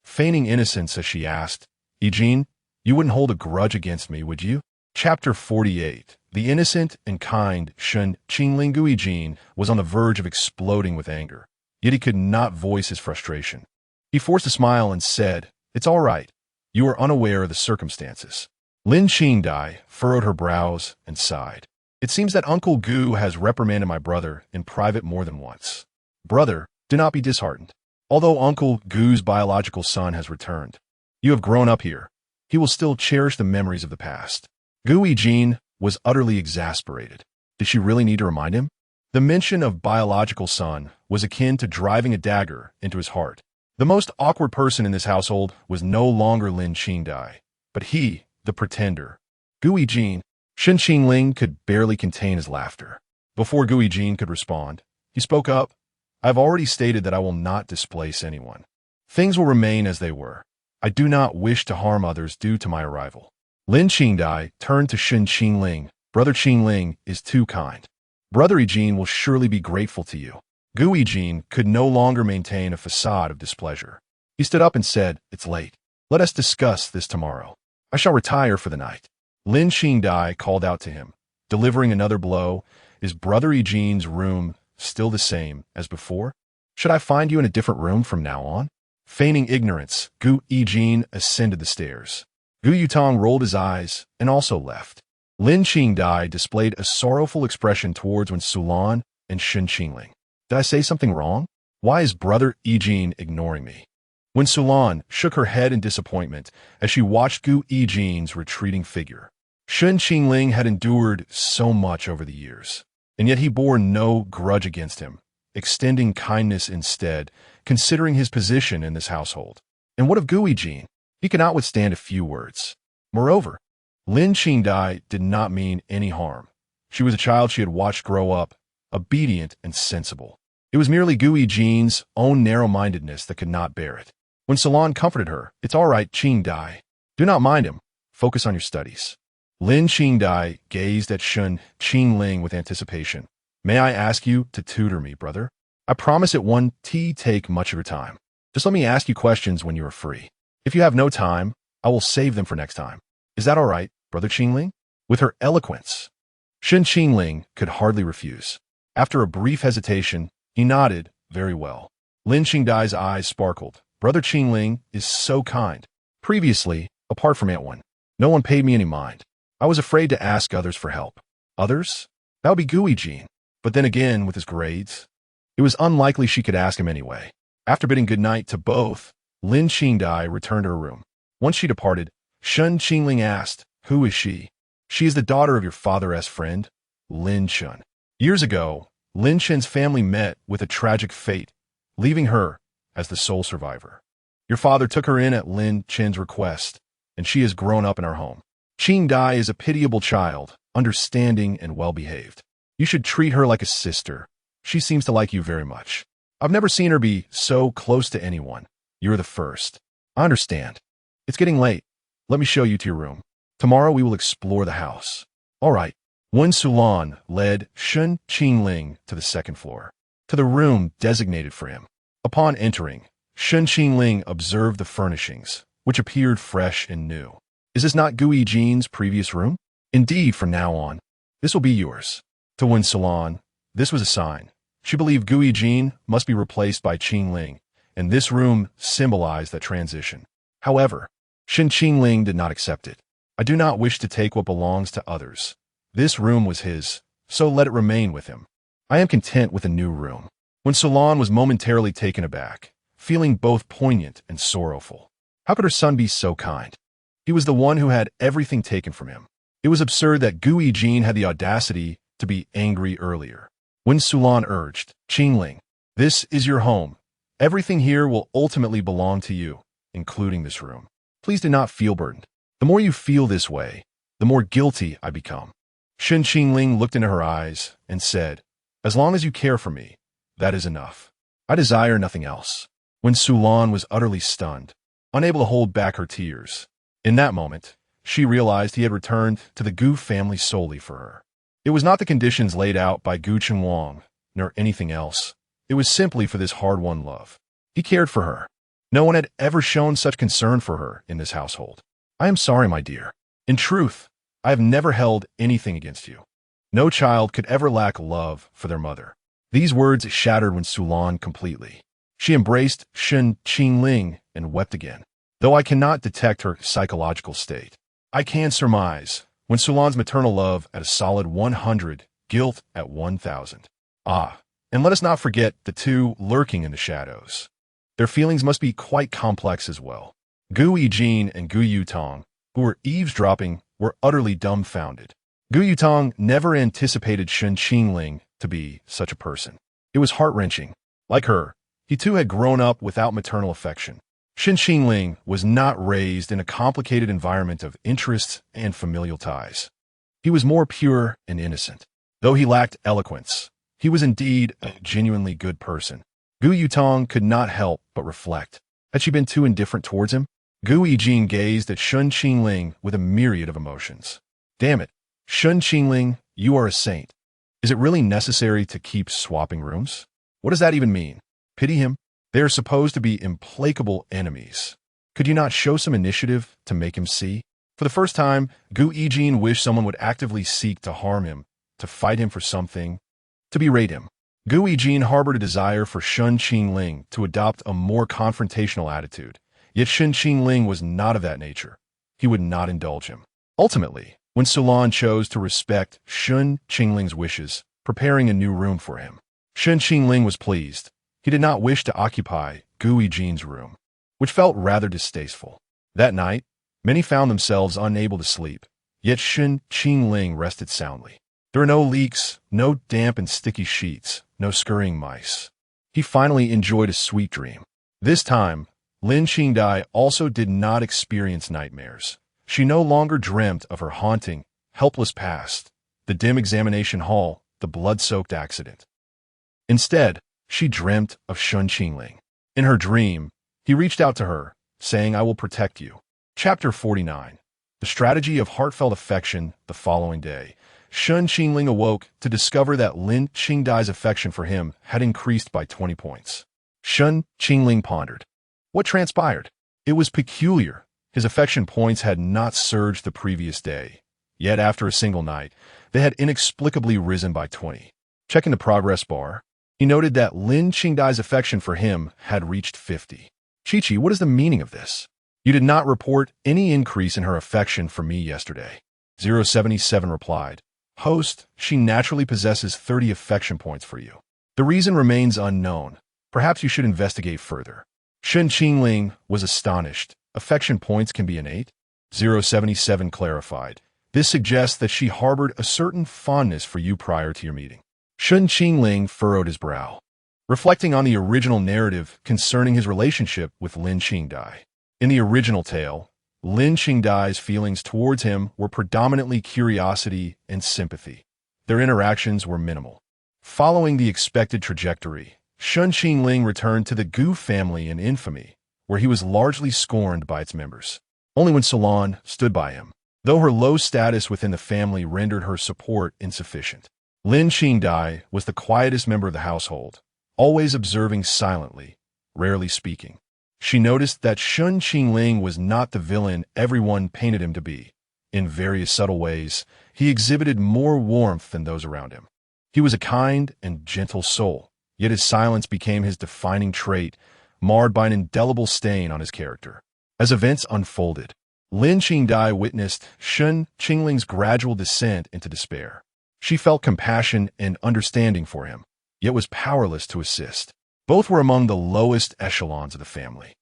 feigning innocence as she asked, Yi-Jin, you wouldn't hold a grudge against me, would you? Chapter 48. The innocent and kind Shen Qingling Gu Yi-Jin was on the verge of exploding with anger, yet he could not voice his frustration. He forced a smile and said, It's all right. You are unaware of the circumstances. Lin Qingdai furrowed her brows and sighed. It seems that Uncle Gu has reprimanded my brother in private more than once. Brother, do not be disheartened. Although Uncle Gu's biological son has returned, you have grown up here. He will still cherish the memories of the past. Gu Yi-Jin was utterly exasperated. Did she really need to remind him? The mention of biological son was akin to driving a dagger into his heart. The most awkward person in this household was no longer Lin Qingdai, but he, the pretender. Gu Yi-Jin. Shen Qingling could barely contain his laughter. Before Gu Yi-Jin could respond, he spoke up. I've already stated that I will not displace anyone. Things will remain as they were. I do not wish to harm others due to my arrival. Lin Qingdai turned to Shen Qingling. Brother Qingling is too kind. Brother Yi-Jin will surely be grateful to you. Gu Yi-Jin could no longer maintain a facade of displeasure. He stood up and said, It's late. Let us discuss this tomorrow. I shall retire for the night. Lin Qingdai called out to him, delivering another blow. Is Brother Yi-Jin's room still the same as before? Should I find you in a different room from now on? Feigning ignorance, Gu Yi-Jin ascended the stairs. Gu Yutong rolled his eyes and also left. Lin Qingdai displayed a sorrowful expression towards Wen Sulan and Shen Qingling. Did I say something wrong? Why is Brother Yi-Jin ignoring me? Wen Sulan shook her head in disappointment as she watched Gu Yi-Jin's retreating figure. Shen Qingling had endured so much over the years, and yet he bore no grudge against him, extending kindness instead, considering his position in this household. And what of Gu Yi-Jin? He could not withstand a few words. Moreover, Lin Qingdai did not mean any harm. She was a child she had watched grow up, obedient and sensible. It was merely Gu Yi-Jin's own narrow-mindedness that could not bear it. When Salon comforted her, It's all right, Qingdai. Do not mind him. Focus on your studies. Lin Qingdai gazed at Shen Qingling with anticipation. May I ask you to tutor me, brother? I promise it won't take much of your time. Just let me ask you questions when you are free. If you have no time, I will save them for next time. Is that all right, Brother Qingling? With her eloquence, Shen Qingling could hardly refuse. After a brief hesitation, he nodded, Very well. Lin Qingdai's eyes sparkled. Brother Qingling is so kind. Previously, apart from Aunt One, no one paid me any mind. I was afraid to ask others for help. Others? That would be Gu Yi-Jin. But then again, with his grades, it was unlikely she could ask him anyway. After bidding goodnight to both, Lin Qingdai returned to her room. Once she departed, Shen Qingling asked, Who is she? She is the daughter of your father's friend, Lin Shen. Years ago, Lin Shen's family met with a tragic fate, leaving her as the sole survivor. Your father took her in at Lin Chen's request, and she has grown up in our home. Qingdai is a pitiable child, understanding and well-behaved. You should treat her like a sister. She seems to like you very much. I've never seen her be so close to anyone. You're the first. I understand. It's getting late. Let me show you to your room. Tomorrow we will explore the house. All right. Wen Sulan led Shen Qingling to the second floor, to the room designated for him. Upon entering, Shen Qingling observed the furnishings, which appeared fresh and new. Is this not Gu Yi-Jin's previous room? Indeed, from now on, this will be yours. To Wen Sulan, this was a sign. She believed Gu Yi-Jin must be replaced by Qingling, and this room symbolized that transition. However, Shen Qingling did not accept it. I do not wish to take what belongs to others. This room was his, so let it remain with him. I am content with a new room. When Sulan was momentarily taken aback, feeling both poignant and sorrowful. How could her son be so kind? He was the one who had everything taken from him. It was absurd that Gu Yi-Jin had the audacity to be angry earlier. When Sulan urged, Qingling, this is your home. Everything here will ultimately belong to you, including this room. Please do not feel burdened. The more you feel this way, the more guilty I become. Shen Qingling looked into her eyes and said, as long as you care for me, that is enough. I desire nothing else. When Sulan was utterly stunned, unable to hold back her tears, in that moment, she realized he had returned to the Gu family solely for her. It was not the conditions laid out by Gu Chenwang, nor anything else. It was simply for this hard-won love. He cared for her. No one had ever shown such concern for her in this household. I am sorry, my dear. In truth, I have never held anything against you. No child could ever lack love for their mother. These words shattered when Sulan completely. She embraced Shen Qingling and wept again. Though I cannot detect her psychological state, I can surmise when Sulan's maternal love at a solid 100, guilt at 1,000. Ah, and let us not forget the two lurking in the shadows. Their feelings must be quite complex as well. Gu Yijin and Gu Yutong, who were eavesdropping, were utterly dumbfounded. Gu Yutong never anticipated Shen Qingling to be such a person. It was heart-wrenching. Like her, he too had grown up without maternal affection. Shen Qingling was not raised in a complicated environment of interests and familial ties. He was more pure and innocent. Though he lacked eloquence, he was indeed a genuinely good person. Gu Yutong could not help but reflect. Had she been too indifferent towards him? Gu Yijin gazed at Shen Qingling with a myriad of emotions. Damn it, Shen Qingling, you are a saint. Is it really necessary to keep swapping rooms? What does that even mean? Pity him? They are supposed to be implacable enemies. Could you not show some initiative to make him see? For the first time, Gu Yijin wished someone would actively seek to harm him, to fight him for something, to berate him. Gu Yijin harbored a desire for Shen Qingling to adopt a more confrontational attitude, yet Shen Qingling was not of that nature. He would not indulge him. Ultimately, when Sulan chose to respect Shen Qingling's wishes, preparing a new room for him, Shen Qingling was pleased. He did not wish to occupy Gu Yijin's room, which felt rather distasteful. That night, many found themselves unable to sleep, yet Shen Qingling rested soundly. There were no leaks, no damp and sticky sheets, no scurrying mice. He finally enjoyed a sweet dream. This time, Lin Qingdai also did not experience nightmares. She no longer dreamt of her haunting, helpless past, the dim examination hall, the blood-soaked accident. Instead, she dreamt of Shen Qingling. In her dream, he reached out to her, saying, I will protect you. Chapter 49. The strategy of heartfelt affection. The following day, Shen Qingling awoke to discover that Lin Qingdai's affection for him had increased by 20 points. Shen Qingling pondered. What transpired? It was peculiar. His affection points had not surged the previous day. Yet after a single night, they had inexplicably risen by 20. Checking the progress bar, he noted that Lin Qingdai's affection for him had reached 50. Chi-Chi, what is the meaning of this? You did not report any increase in her affection for me yesterday. 077 replied. Host, she naturally possesses 30 affection points for you. The reason remains unknown. Perhaps you should investigate further. Shen Qingling was astonished. Affection points can be innate? 077 clarified. This suggests that she harbored a certain fondness for you prior to your meeting. Shen Qingling furrowed his brow, reflecting on the original narrative concerning his relationship with Lin Qingdai. In the original tale, Lin Qingdai's feelings towards him were predominantly curiosity and sympathy. Their interactions were minimal. Following the expected trajectory, Shen Qingling returned to the Gu family in infamy, where he was largely scorned by its members. Only when Sulan stood by him, though her low status within the family rendered her support insufficient. Lin Qingdai was the quietest member of the household, always observing silently, rarely speaking. She noticed that Shen Qingling was not the villain everyone painted him to be. In various subtle ways, he exhibited more warmth than those around him. He was a kind and gentle soul, yet his silence became his defining trait, marred by an indelible stain on his character. As events unfolded, Lin Qingdai witnessed Shen Qingling's gradual descent into despair. She felt compassion and understanding for him, yet was powerless to assist. Both were among the lowest echelons of the family.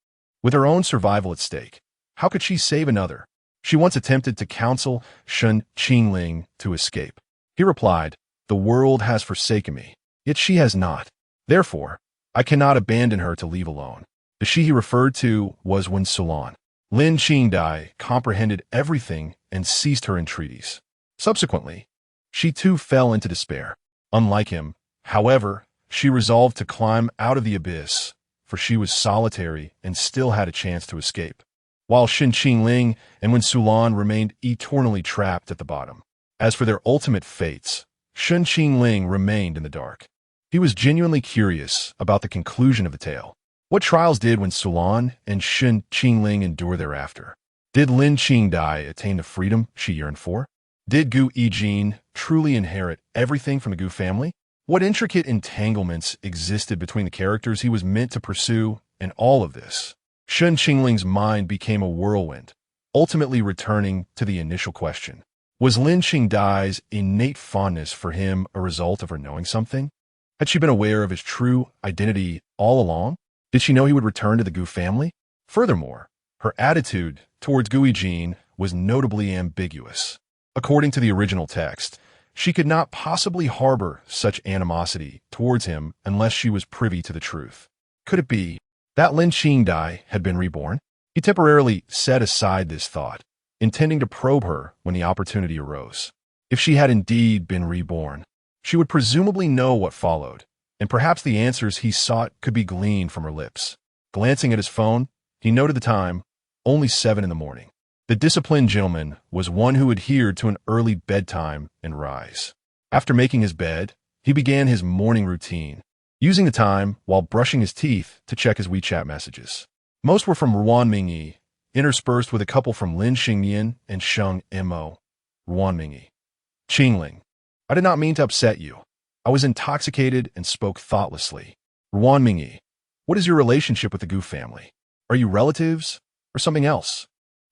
With her own survival at stake, how could she save another? She once attempted to counsel Shen Qingling to escape. He replied, the world has forsaken me, yet she has not. Therefore, I cannot abandon her to leave alone. The she he referred to was Wen Sulan. Lin Qingdai comprehended everything and ceased her entreaties. Subsequently, she too fell into despair. Unlike him, however, she resolved to climb out of the abyss, for she was solitary and still had a chance to escape, while Shen Qingling and Wen Sulan remained eternally trapped at the bottom. As for their ultimate fates, Shen Qingling remained in the dark. He was genuinely curious about the conclusion of the tale. What trials did Wen Sulan and Shen Qingling endure thereafter? Did Lin Qingdai attain the freedom she yearned for? Did Gu Yijin truly inherit everything from the Gu family? What intricate entanglements existed between the characters he was meant to pursue in all of this? Shen Qingling's mind became a whirlwind, ultimately returning to the initial question. Was Lin Qingdai's innate fondness for him a result of her knowing something? Had she been aware of his true identity all along? Did she know he would return to the Gu family? Furthermore, her attitude towards Gu Yijin was notably ambiguous. According to the original text, she could not possibly harbor such animosity towards him unless she was privy to the truth. Could it be that Lin Qingdai had been reborn? He temporarily set aside this thought, intending to probe her when the opportunity arose. If she had indeed been reborn, she would presumably know what followed, and perhaps the answers he sought could be gleaned from her lips. Glancing at his phone, he noted the time, only 7 in the morning. The disciplined gentleman was one who adhered to an early bedtime and rise. After making his bed, he began his morning routine, using the time while brushing his teeth to check his WeChat messages. Most were from Ruan Mingyi, interspersed with a couple from Lin Xingyan and Sheng Mo. Ruan Mingyi. Qingling. I did not mean to upset you. I was intoxicated and spoke thoughtlessly. Ruan Mingyi. What is your relationship with the Gu family? Are you relatives or something else?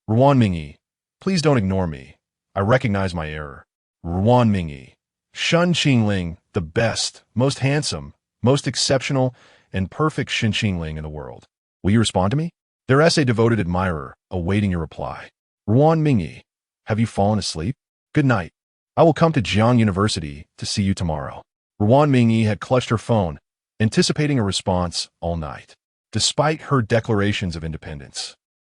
Ruan Mingyi. Please don't ignore me. I recognize my error. Ruan Mingyi. Shen Qingling, the best, most handsome, most exceptional, and perfect Shen Qingling in the world. Will you respond to me? Their essay devoted admirer, awaiting your reply. Ruan Mingyi. Have you fallen asleep? Good night. I will come to Jiang University to see you tomorrow. Ruan Mingyi had clutched her phone, anticipating a response all night. Despite her declarations of independence,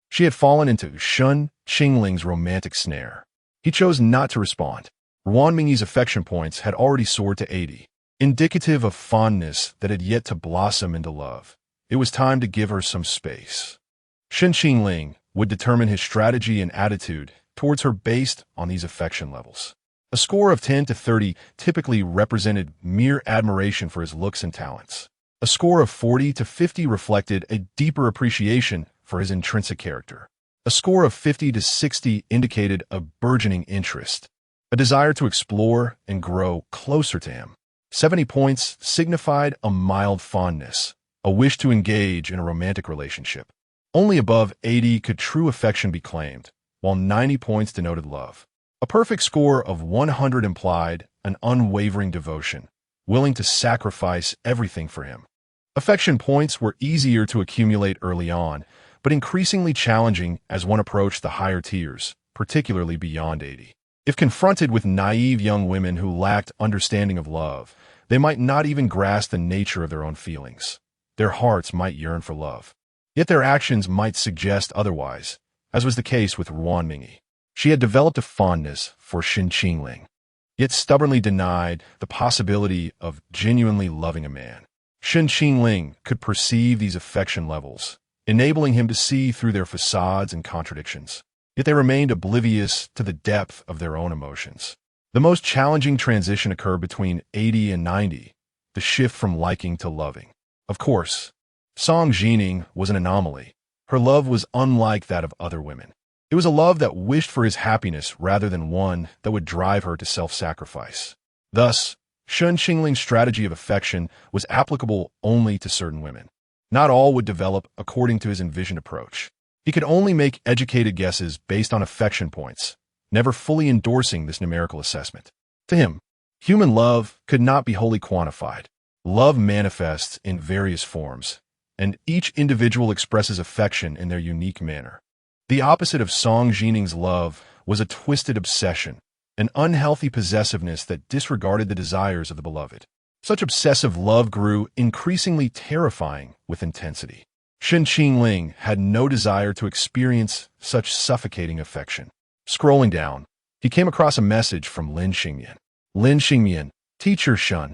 she had fallen into Shen Qingling's romantic snare. He chose not to respond. Ruan Mingyi's affection points had already soared to 80, indicative of fondness that had yet to blossom into love. It was time to give her some space. Shen Qingling would determine his strategy and attitude towards her based on these affection levels. A score of 10 to 30 typically represented mere admiration for his looks and talents. A score of 40 to 50 reflected a deeper appreciation for his intrinsic character. A score of 50 to 60 indicated a burgeoning interest, a desire to explore and grow closer to him. 70 points signified a mild fondness, a wish to engage in a romantic relationship. Only above 80 could true affection be claimed, while 90 points denoted love. A perfect score of 100 implied an unwavering devotion, willing to sacrifice everything for him. Affection points were easier to accumulate early on, but increasingly challenging as one approached the higher tiers, particularly beyond 80. If confronted with naive young women who lacked understanding of love, they might not even grasp the nature of their own feelings. Their hearts might yearn for love. Yet their actions might suggest otherwise, as was the case with Ruan Mingyi. She had developed a fondness for Shen Qingling, yet stubbornly denied the possibility of genuinely loving a man. Shen Qingling could perceive these affection levels, enabling him to see through their facades and contradictions. Yet they remained oblivious to the depth of their own emotions. The most challenging transition occurred between 80 and 90, the shift from liking to loving. Of course, Song Jining was an anomaly. Her love was unlike that of other women. It was a love that wished for his happiness rather than one that would drive her to self-sacrifice. Thus, Shen Qingling's strategy of affection was applicable only to certain women. Not all would develop according to his envisioned approach. He could only make educated guesses based on affection points, never fully endorsing this numerical assessment. To him, human love could not be wholly quantified. Love manifests in various forms, and each individual expresses affection in their unique manner. The opposite of Song Jining's love was a twisted obsession, an unhealthy possessiveness that disregarded the desires of the beloved. Such obsessive love grew increasingly terrifying with intensity. Shen Qingling had no desire to experience such suffocating affection. Scrolling down, he came across a message from Lin Xingmian. Lin Xingmian, Teacher Shun,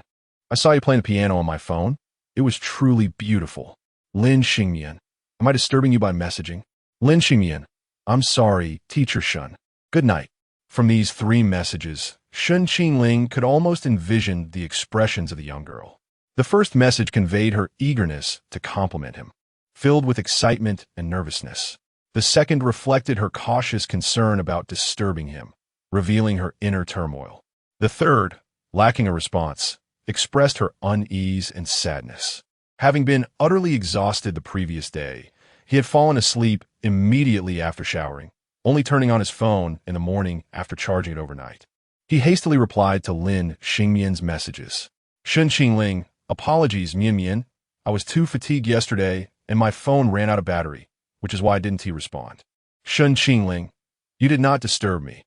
I saw you playing the piano on my phone. It was truly beautiful. Lin Xingmian, am I disturbing you by messaging? Lin Xingmian, I'm sorry, Teacher Shun. Good night. From these 3 messages, Shen Qingling could almost envision the expressions of the young girl. The first message conveyed her eagerness to compliment him, filled with excitement and nervousness. The second reflected her cautious concern about disturbing him, revealing her inner turmoil. The third, lacking a response, expressed her unease and sadness. Having been utterly exhausted the previous day, he had fallen asleep immediately after showering, only turning on his phone in the morning after charging it overnight. He hastily replied to Lin Xingmian's messages. Shen Qingling, apologies, Mian Mian. I was too fatigued yesterday and my phone ran out of battery, which is why didn't he respond. Shen Qingling, you did not disturb me.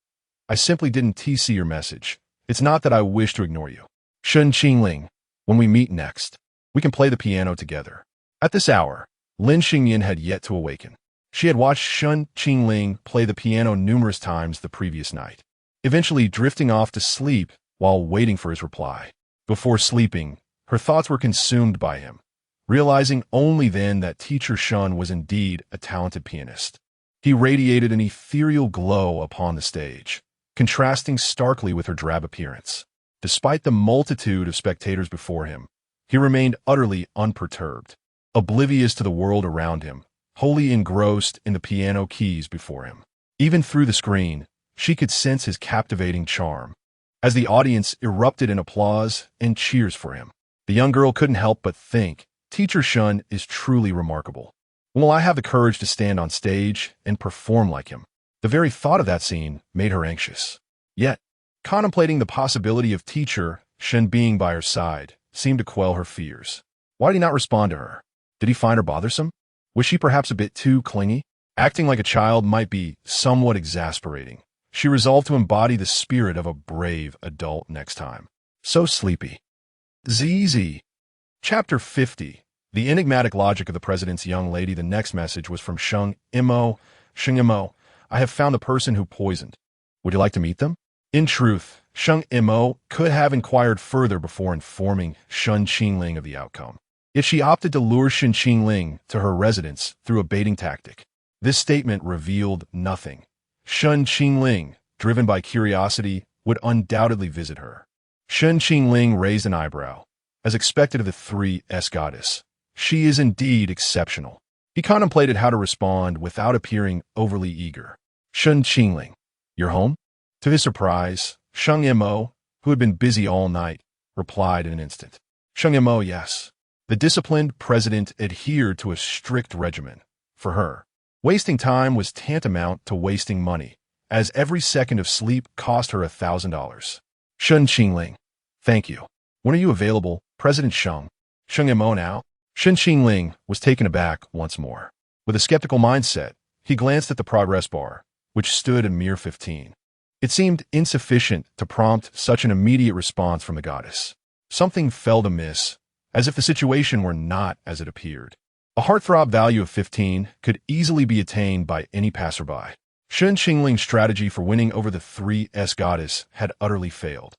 I simply didn't see your message. It's not that I wish to ignore you. Shen Qingling, when we meet next, we can play the piano together. At this hour, Lin Xingmian had yet to awaken. She had watched Shen Qingling play the piano numerous times the previous night, eventually drifting off to sleep while waiting for his reply. Before sleeping, her thoughts were consumed by him, realizing only then that Teacher Shun was indeed a talented pianist. He radiated an ethereal glow upon the stage, contrasting starkly with her drab appearance. Despite the multitude of spectators before him, he remained utterly unperturbed, oblivious to the world around him, wholly engrossed in the piano keys before him. Even through the screen, she could sense his captivating charm. As the audience erupted in applause and cheers for him, the young girl couldn't help but think, Teacher Shun is truly remarkable. Will I have the courage to stand on stage and perform like him? The very thought of that scene made her anxious. Yet, contemplating the possibility of Teacher Shun being by her side seemed to quell her fears. Why did he not respond to her? Did he find her bothersome? Was she perhaps a bit too clingy? Acting like a child might be somewhat exasperating. She resolved to embody the spirit of a brave adult next time. So sleepy. ZZ. Chapter 50. The enigmatic logic of the president's young lady. The next message was from Sheng Imo. Sheng Imo, I have found the person who poisoned. Would you like to meet them? In truth, Sheng Imo could have inquired further before informing Shen Qingling of the outcome. Yet she opted to lure Shen Qingling to her residence through a baiting tactic. This statement revealed nothing. Shen Qingling, driven by curiosity, would undoubtedly visit her. Shen Qingling raised an eyebrow. As expected of the 3S goddess, she is indeed exceptional. He contemplated how to respond without appearing overly eager. Shen Qingling, you're home? To his surprise, Sheng Imo, who had been busy all night, replied in an instant. Sheng Imo, yes. The disciplined president adhered to a strict regimen. For her, wasting time was tantamount to wasting money, as every second of sleep cost her $1,000. Shen Qingling, thank you. When are you available, President Sheng? Sheng Imo now? Shen Qingling was taken aback once more. With a skeptical mindset, he glanced at the progress bar, which stood a mere 15. It seemed insufficient to prompt such an immediate response from the goddess. Something felt amiss, as if the situation were not as it appeared. A heartthrob value of 15 could easily be attained by any passerby. Shen Qingling's strategy for winning over the 3S goddess had utterly failed.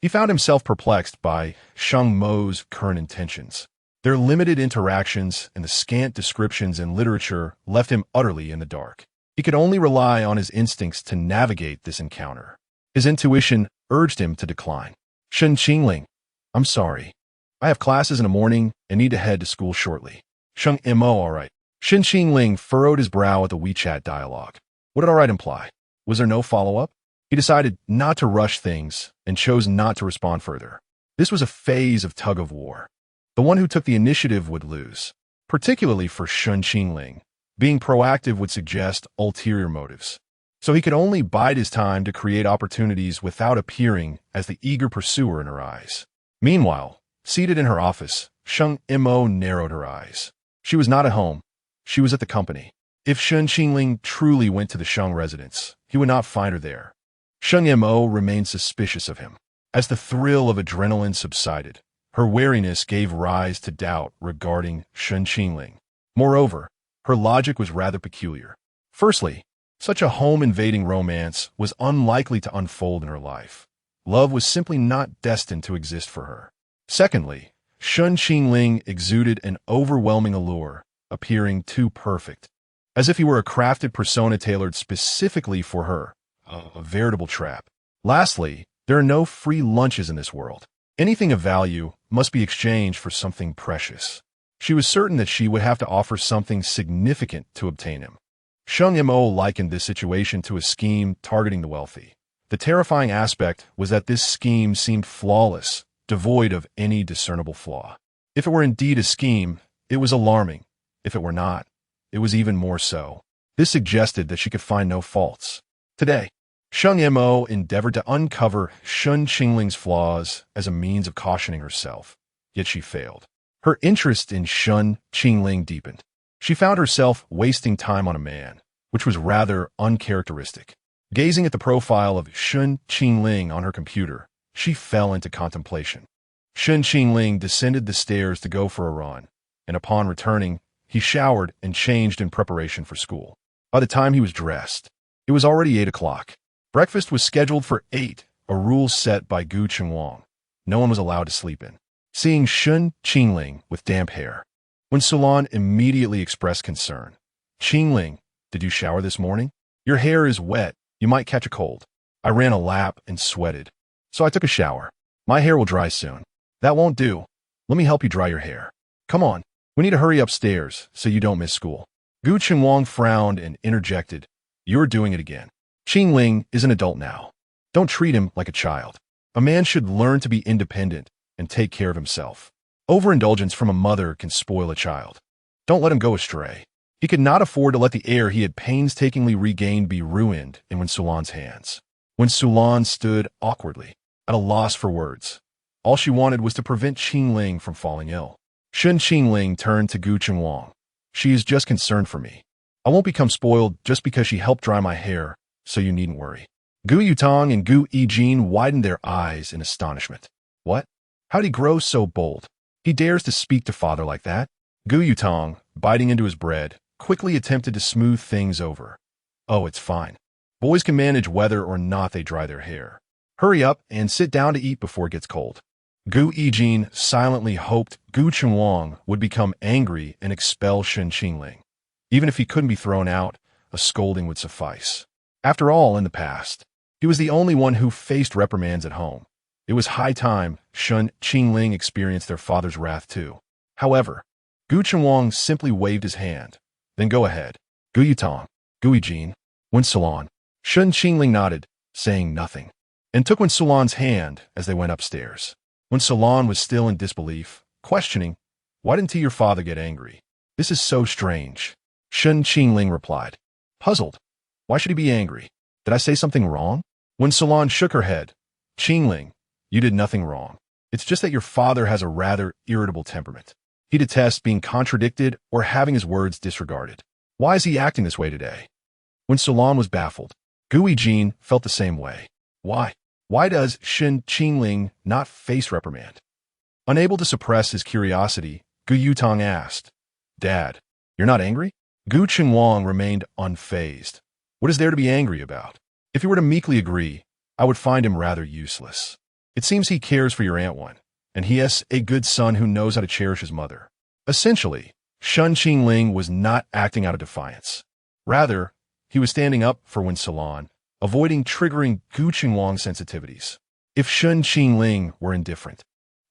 He found himself perplexed by Sheng Mo's current intentions. Their limited interactions and the scant descriptions in literature left him utterly in the dark. He could only rely on his instincts to navigate this encounter. His intuition urged him to decline. Shen Qingling, I'm sorry. I have classes in the morning and need to head to school shortly. Sheng Imo, all right. Shen Qingling furrowed his brow at the WeChat dialogue. What did all right imply? Was there no follow-up? He decided not to rush things and chose not to respond further. This was a phase of tug-of-war. The one who took the initiative would lose, particularly for Shen Qingling. Being proactive would suggest ulterior motives. So he could only bide his time to create opportunities without appearing as the eager pursuer in her eyes. Meanwhile, seated in her office, Sheng Imo narrowed her eyes. She was not at home. She was at the company. If Shen Qingling truly went to the Sheng residence, he would not find her there. Sheng Imo remained suspicious of him. As the thrill of adrenaline subsided, Her wariness gave rise to doubt regarding Shen Qingling. Moreover, her logic was rather peculiar. Firstly, such a home-invading romance was unlikely to unfold in her life. Love was simply not destined to exist for her. Secondly, Shen Qingling exuded an overwhelming allure, appearing too perfect, as if he were a crafted persona tailored specifically for her, a veritable trap. Lastly, there are no free lunches in this world. Anything of value must be exchanged for something precious. She was certain that she would have to offer something significant to obtain him. Sheng Mo likened this situation to a scheme targeting the wealthy. The terrifying aspect was that this scheme seemed flawless, devoid of any discernible flaw. If it were indeed a scheme, it was alarming. If it were not, it was even more so. This suggested that she could find no faults. Today, Sheng Mo endeavored to uncover Shen Qingling's flaws as a means of cautioning herself, yet she failed. Her interest in Shen Qingling deepened. She found herself wasting time on a man, which was rather uncharacteristic. Gazing at the profile of Shen Qingling on her computer, she fell into contemplation. Shen Qingling descended the stairs to go for a run, and upon returning, he showered and changed in preparation for school. By the time he was dressed, it was already 8 o'clock. Breakfast was scheduled for 8, a rule set by Gu Chengwang. No one was allowed to sleep in. Seeing Shen Qingling with damp hair, Wen Sulan immediately expressed concern. "Qingling, did you shower this morning? Your hair is wet. You might catch a cold." "I ran a lap and sweated, so I took a shower. My hair will dry soon." "That won't do. Let me help you dry your hair. Come on, we need to hurry upstairs so you don't miss school." Gu Chengwang frowned and interjected, "You're doing it again. Qingling is an adult now. Don't treat him like a child. A man should learn to be independent and take care of himself. Overindulgence from a mother can spoil a child. Don't let him go astray." He could not afford to let the heir he had painstakingly regained be ruined in Wen Sulan's hands. Wen Sulan stood awkwardly, at a loss for words. All she wanted was to prevent Qingling from falling ill. Shen Qingling turned to Gu Chengwang. "She is just concerned for me. I won't become spoiled just because she helped dry my hair, so you needn't worry." Gu Yutong and Gu Yijin widened their eyes in astonishment. "What? How'd he grow so bold? He dares to speak to father like that?" Gu Yutong, biting into his bread, quickly attempted to smooth things over. "Oh, it's fine. Boys can manage whether or not they dry their hair. Hurry up and sit down to eat before it gets cold." Gu Yijin silently hoped Gu Chengwang would become angry and expel Shen Qingling. Even if he couldn't be thrown out, a scolding would suffice. After all, in the past, he was the only one who faced reprimands at home. It was high time Shen Qingling experienced their father's wrath too. However, Gu Chengwang simply waved his hand. "Then go ahead. Gu Yutong, Gu Yijin, Wen Sulan." Shen Qingling nodded, saying nothing, and took Wen Sulan's hand as they went upstairs. Wen Sulan was still in disbelief, questioning, "Why didn't your father get angry? This is so strange." Shen Qingling replied, puzzled, "Why should he be angry? Did I say something wrong?" Wen Sulan shook her head. "Qingling, you did nothing wrong. It's just that your father has a rather irritable temperament. He detests being contradicted or having his words disregarded. Why is he acting this way today?" Wen Sulan was baffled. Gu Yijin felt the same way. Why? Why does Shen Qingling not face reprimand? Unable to suppress his curiosity, Gu Yutong asked, "Dad, you're not angry?" Gu Chengwang remained unfazed. What is there to be angry about? If he were to meekly agree, I would find him rather useless. It seems he cares for your Aunt One, and he is a good son who knows how to cherish his mother. Essentially, Shen Qingling was not acting out of defiance. Rather, he was standing up for Wen Sulan, avoiding triggering Gu Chengwang's sensitivities. If Shen Qingling were indifferent,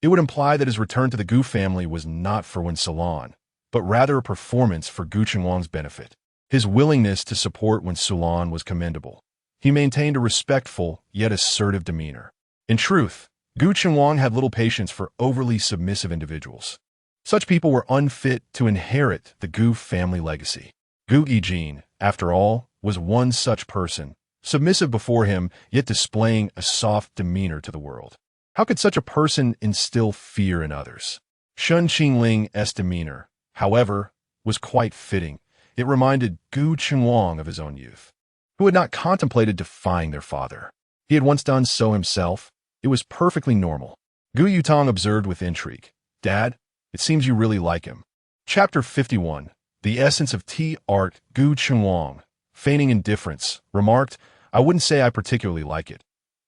it would imply that his return to the Gu family was not for Wen Sulan, but rather a performance for Gu Chengwang's benefit. His willingness to support Wen Sulan was commendable. He maintained a respectful yet assertive demeanor. In truth, Gu Chengwang had little patience for overly submissive individuals. Such people were unfit to inherit the Gu family legacy. Gu Yijin, after all, was one such person, submissive before him, yet displaying a soft demeanor to the world. How could such a person instill fear in others? Shen Qingling's demeanor, however, was quite fitting. It reminded Gu Chengwang of his own youth, who had not contemplated defying their father. He had once done so himself. It was perfectly normal. Gu Yutong observed with intrigue. Dad, it seems you really like him. Chapter 51. The essence of tea art. Gu Chengwang, feigning indifference, remarked, I wouldn't say I particularly like it.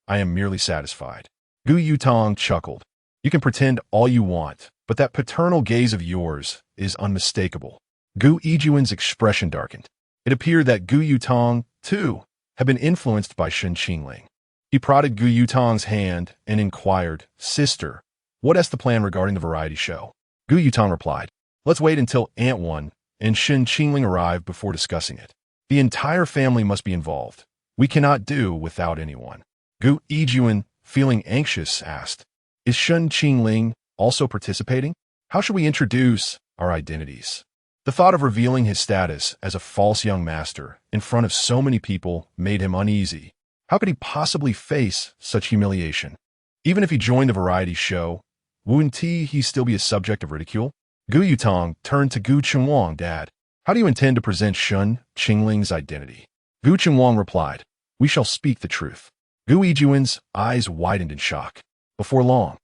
I am merely satisfied. Gu Yutong chuckled. You can pretend all you want, but that paternal gaze of yours is unmistakable. Gu Yijuan's expression darkened. It appeared that Gu Yutong, too, had been influenced by Shen Qingling. He prodded Gu Yutong's hand and inquired, Sister, what is the plan regarding the variety show? Gu Yutong replied, Let's wait until Aunt 1 and Shen Qingling arrive before discussing it. The entire family must be involved. We cannot do without anyone. Gu Yijuan, feeling anxious, asked, Is Shen Qingling also participating? How should we introduce our identities? The thought of revealing his status as a false young master in front of so many people made him uneasy. How could he possibly face such humiliation? Even if he joined the variety show, wouldn't he still be a subject of ridicule? Gu Yutong turned to Gu Chengwang. Dad, how do you intend to present Shen Qingling's identity? Gu Chengwang replied, We shall speak the truth. Gu Yijuan's eyes widened in shock. Before long,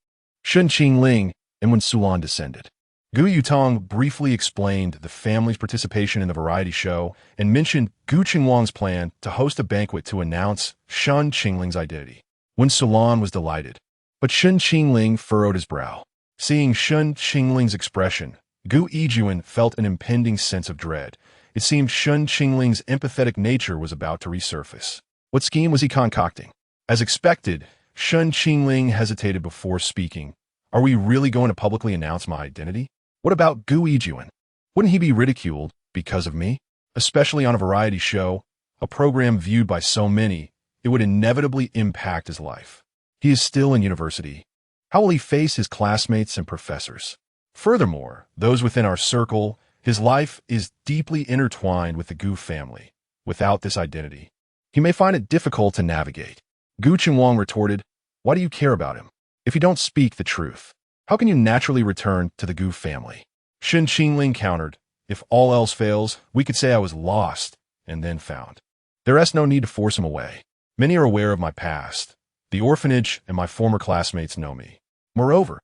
Shen Qingling and when Sulan descended. Gu Yutong briefly explained the family's participation in the variety show and mentioned Gu Chengwang's plan to host a banquet to announce Shen Qingling's identity. When Sulan was delighted, but Shen Qingling furrowed his brow. Seeing Shen Qingling's expression, Gu Yijuan felt an impending sense of dread. It seemed Shen Qingling's empathetic nature was about to resurface. What scheme was he concocting? As expected, Shen Qingling hesitated before speaking. Are we really going to publicly announce my identity? What about Gu Yijuan? Wouldn't he be ridiculed because of me? Especially on a variety show, a program viewed by so many, it would inevitably impact his life. He is still in university. How will he face his classmates and professors? Furthermore, those within our circle, his life is deeply intertwined with the Gu family. Without this identity, he may find it difficult to navigate. Gu Chengwang retorted, Why do you care about him? If you don't speak the truth, how can you naturally return to the Gu family? Shen Qingling countered, If all else fails, we could say I was lost and then found. There is no need to force him away. Many are aware of my past. The orphanage and my former classmates know me. Moreover,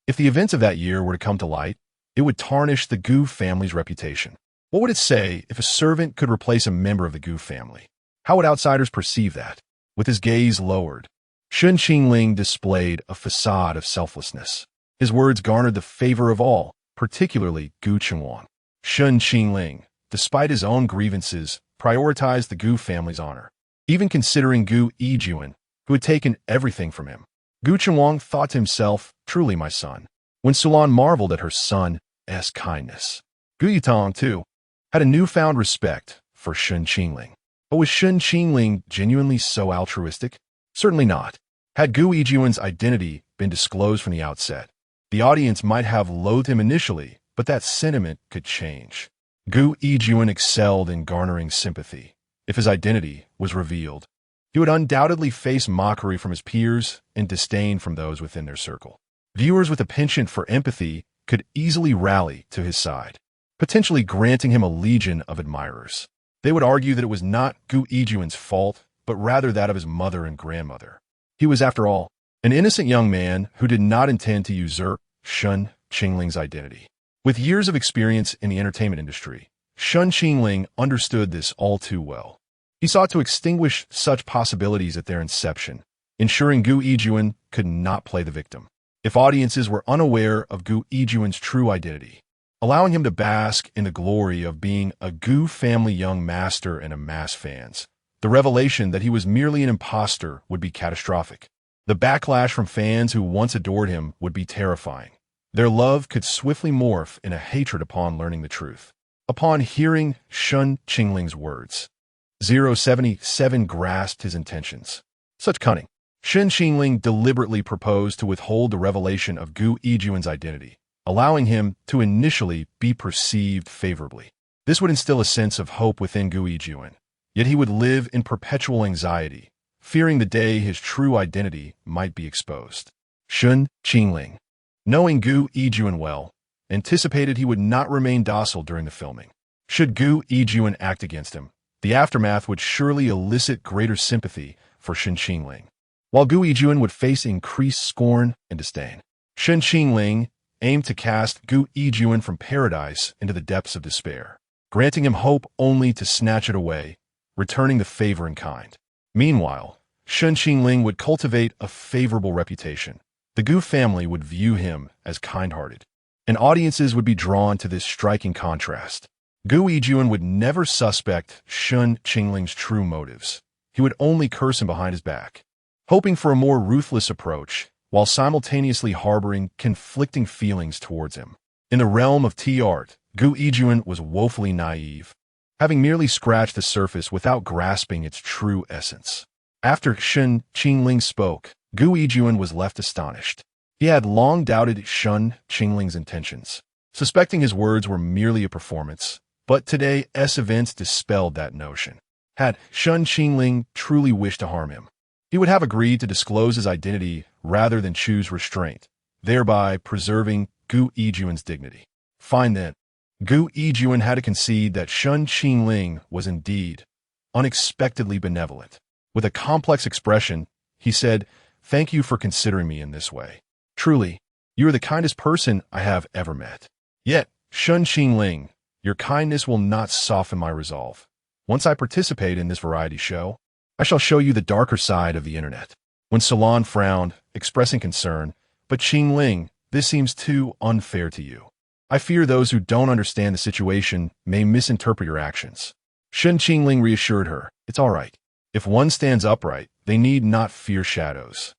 if the events of that year were to come to light, it would tarnish the Gu family's reputation. What would it say if a servant could replace a member of the Gu family? How would outsiders perceive that? With his gaze lowered, Shen Qingling displayed a facade of selflessness. His words garnered the favor of all, particularly Gu Chengwang. Shen Qingling, despite his own grievances, prioritized the Gu family's honor, even considering Gu Yijuan, who had taken everything from him. Gu Chengwang thought to himself, Truly my son. When Sulan marveled at her son's kindness, Gu Yutong, too, had a newfound respect for Shen Qingling. But was Shen Qingling genuinely so altruistic? Certainly not. Had Gu Yijuan's identity been disclosed from the outset, the audience might have loathed him initially, but that sentiment could change. Gu Yijuan excelled in garnering sympathy. If his identity was revealed, he would undoubtedly face mockery from his peers and disdain from those within their circle. Viewers with a penchant for empathy could easily rally to his side, potentially granting him a legion of admirers. They would argue that it was not Gu Yijuan's fault, but rather that of his mother and grandmother. He was, after all, an innocent young man who did not intend to usurp Shen Qingling's identity. With years of experience in the entertainment industry, Shen Qingling understood this all too well. He sought to extinguish such possibilities at their inception, ensuring Gu Yijuan could not play the victim. If audiences were unaware of Gu Yijuan's true identity, allowing him to bask in the glory of being a Gu family young master and amass fans, the revelation that he was merely an imposter would be catastrophic. The backlash from fans who once adored him would be terrifying. Their love could swiftly morph in a hatred upon learning the truth. Upon hearing Shen Qingling's words, 077 grasped his intentions. Such cunning. Shen Qingling deliberately proposed to withhold the revelation of Gu Yijuan's identity, allowing him to initially be perceived favorably. This would instill a sense of hope within Gu Yijuan, yet he would live in perpetual anxiety, fearing the day his true identity might be exposed. Shen Qingling, knowing Gu Yijuan well, anticipated he would not remain docile during the filming. Should Gu Yijuan act against him, the aftermath would surely elicit greater sympathy for Shen Qingling, while Gu Yijuan would face increased scorn and disdain. Shen Qingling aimed to cast Gu Yijuan from paradise into the depths of despair, granting him hope only to snatch it away, returning the favor in kind. Meanwhile, Shen Qingling would cultivate a favorable reputation. The Gu family would view him as kind-hearted, and audiences would be drawn to this striking contrast. Gu Yijuan would never suspect Shen Qingling's true motives. He would only curse him behind his back, hoping for a more ruthless approach, while simultaneously harboring conflicting feelings towards him. In the realm of tea art, Gu Yijuan was woefully naive, having merely scratched the surface without grasping its true essence. After Shen Qingling spoke, Gu Yijuan was left astonished. He had long doubted Shen Qingling's intentions, suspecting his words were merely a performance, but today's events dispelled that notion. Had Shen Qingling truly wished to harm him, he would have agreed to disclose his identity rather than choose restraint, thereby preserving Gu Yijuan's dignity. Fine then. Gu Yijuan had to concede that Shen Qingling was indeed unexpectedly benevolent. With a complex expression, he said, "Thank you for considering me in this way. Truly, you are the kindest person I have ever met. Yet, Shen Qingling, your kindness will not soften my resolve. Once I participate in this variety show, I shall show you the darker side of the internet." When Salon frowned, expressing concern, "But Qingling, this seems too unfair to you. I fear those who don't understand the situation may misinterpret your actions." Shen Qingling reassured her, "It's all right. If one stands upright, they need not fear shadows.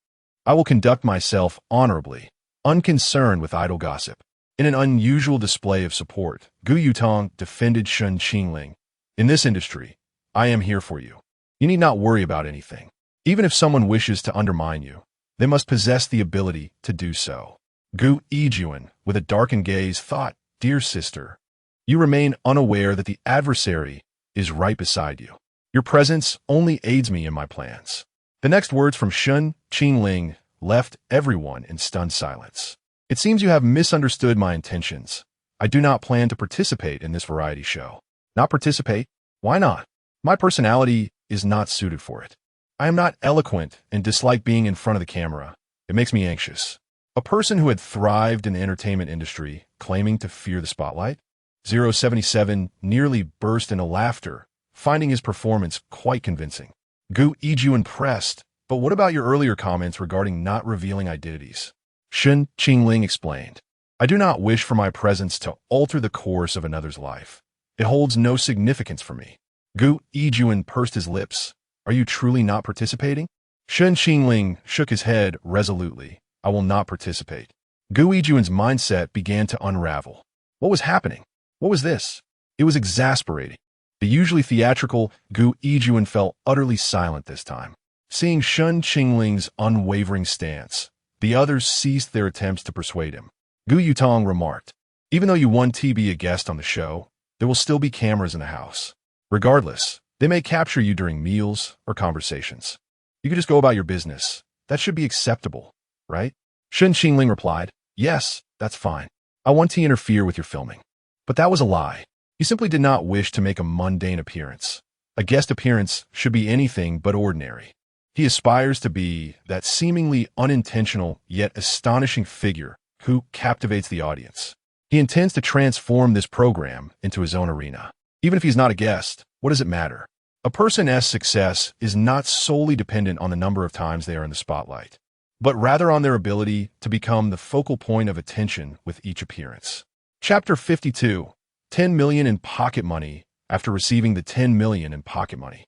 I will conduct myself honorably, unconcerned with idle gossip." In an unusual display of support, Gu Yutong defended Shen Qingling. "In this industry, I am here for you. You need not worry about anything. Even if someone wishes to undermine you, they must possess the ability to do so." Gu Yijuan, with a darkened gaze, thought, "Dear sister, you remain unaware that the adversary is right beside you. Your presence only aids me in my plans." The next words from Shen Qingling left everyone in stunned silence. "It seems you have misunderstood my intentions. I do not plan to participate in this variety show." "Not participate? Why not?" "My personality is not suited for it. I am not eloquent and dislike being in front of the camera. It makes me anxious." A person who had thrived in the entertainment industry, claiming to fear the spotlight? 077 nearly burst into laughter, finding his performance quite convincing. Gu Yijuan pressed, "But what about your earlier comments regarding not revealing identities?" Shen Qingling explained, "I do not wish for my presence to alter the course of another's life. It holds no significance for me." Gu Yijuan pursed his lips. "Are you truly not participating?" Shen Qingling shook his head resolutely. "I will not participate." Gu Yijuan's mindset began to unravel. What was happening? What was this? It was exasperating. The usually theatrical Gu Yijuan felt utterly silent this time. Seeing Shen Qingling's unwavering stance, the others ceased their attempts to persuade him. Gu Yutong remarked, "Even though you want to be a guest on the show, there will still be cameras in the house. Regardless, they may capture you during meals or conversations. You can just go about your business. That should be acceptable, right?" Shen Qingling replied, "Yes, that's fine. I want to interfere with your filming." But that was a lie. He simply did not wish to make a mundane appearance. A guest appearance should be anything but ordinary. He aspires to be that seemingly unintentional yet astonishing figure who captivates the audience. He intends to transform this program into his own arena. Even if he's not a guest, what does it matter? A person's success is not solely dependent on the number of times they are in the spotlight, but rather on their ability to become the focal point of attention with each appearance. Chapter 52, 10 million in pocket money. After receiving the 10 million in pocket money,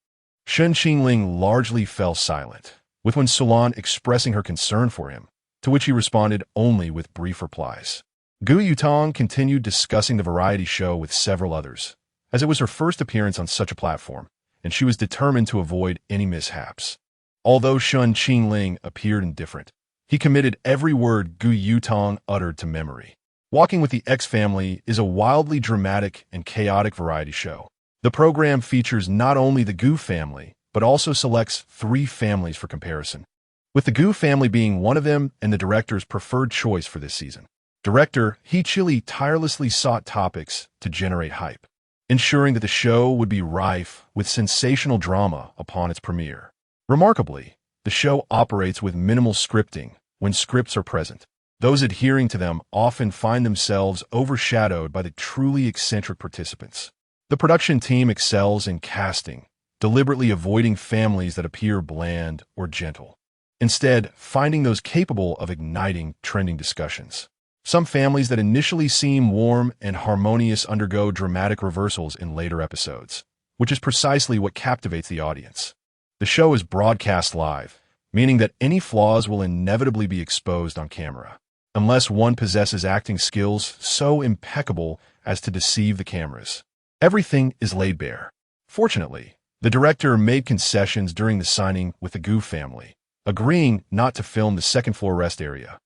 Shen Qingling largely fell silent, with Wen Sulan expressing her concern for him, to which he responded only with brief replies. Gu Yutong continued discussing the variety show with several others, as it was her first appearance on such a platform, and she was determined to avoid any mishaps. Although Shen Qingling appeared indifferent, he committed every word Gu Yutong uttered to memory. Walking with the X Family is a wildly dramatic and chaotic variety show. The program features not only the Gu family, but also selects 3 families for comparison, with the Gu family being one of them and the director's preferred choice for this season. Director He Chili tirelessly sought topics to generate hype, ensuring that the show would be rife with sensational drama upon its premiere. Remarkably, the show operates with minimal scripting when scripts are present. Those adhering to them often find themselves overshadowed by the truly eccentric participants. The production team excels in casting, deliberately avoiding families that appear bland or gentle. Instead, finding those capable of igniting trending discussions. Some families that initially seem warm and harmonious undergo dramatic reversals in later episodes, which is precisely what captivates the audience. The show is broadcast live, meaning that any flaws will inevitably be exposed on camera, unless one possesses acting skills so impeccable as to deceive the cameras. Everything is laid bare. Fortunately, the director made concessions during the signing with the Gu family, agreeing not to film the second-floor rest area,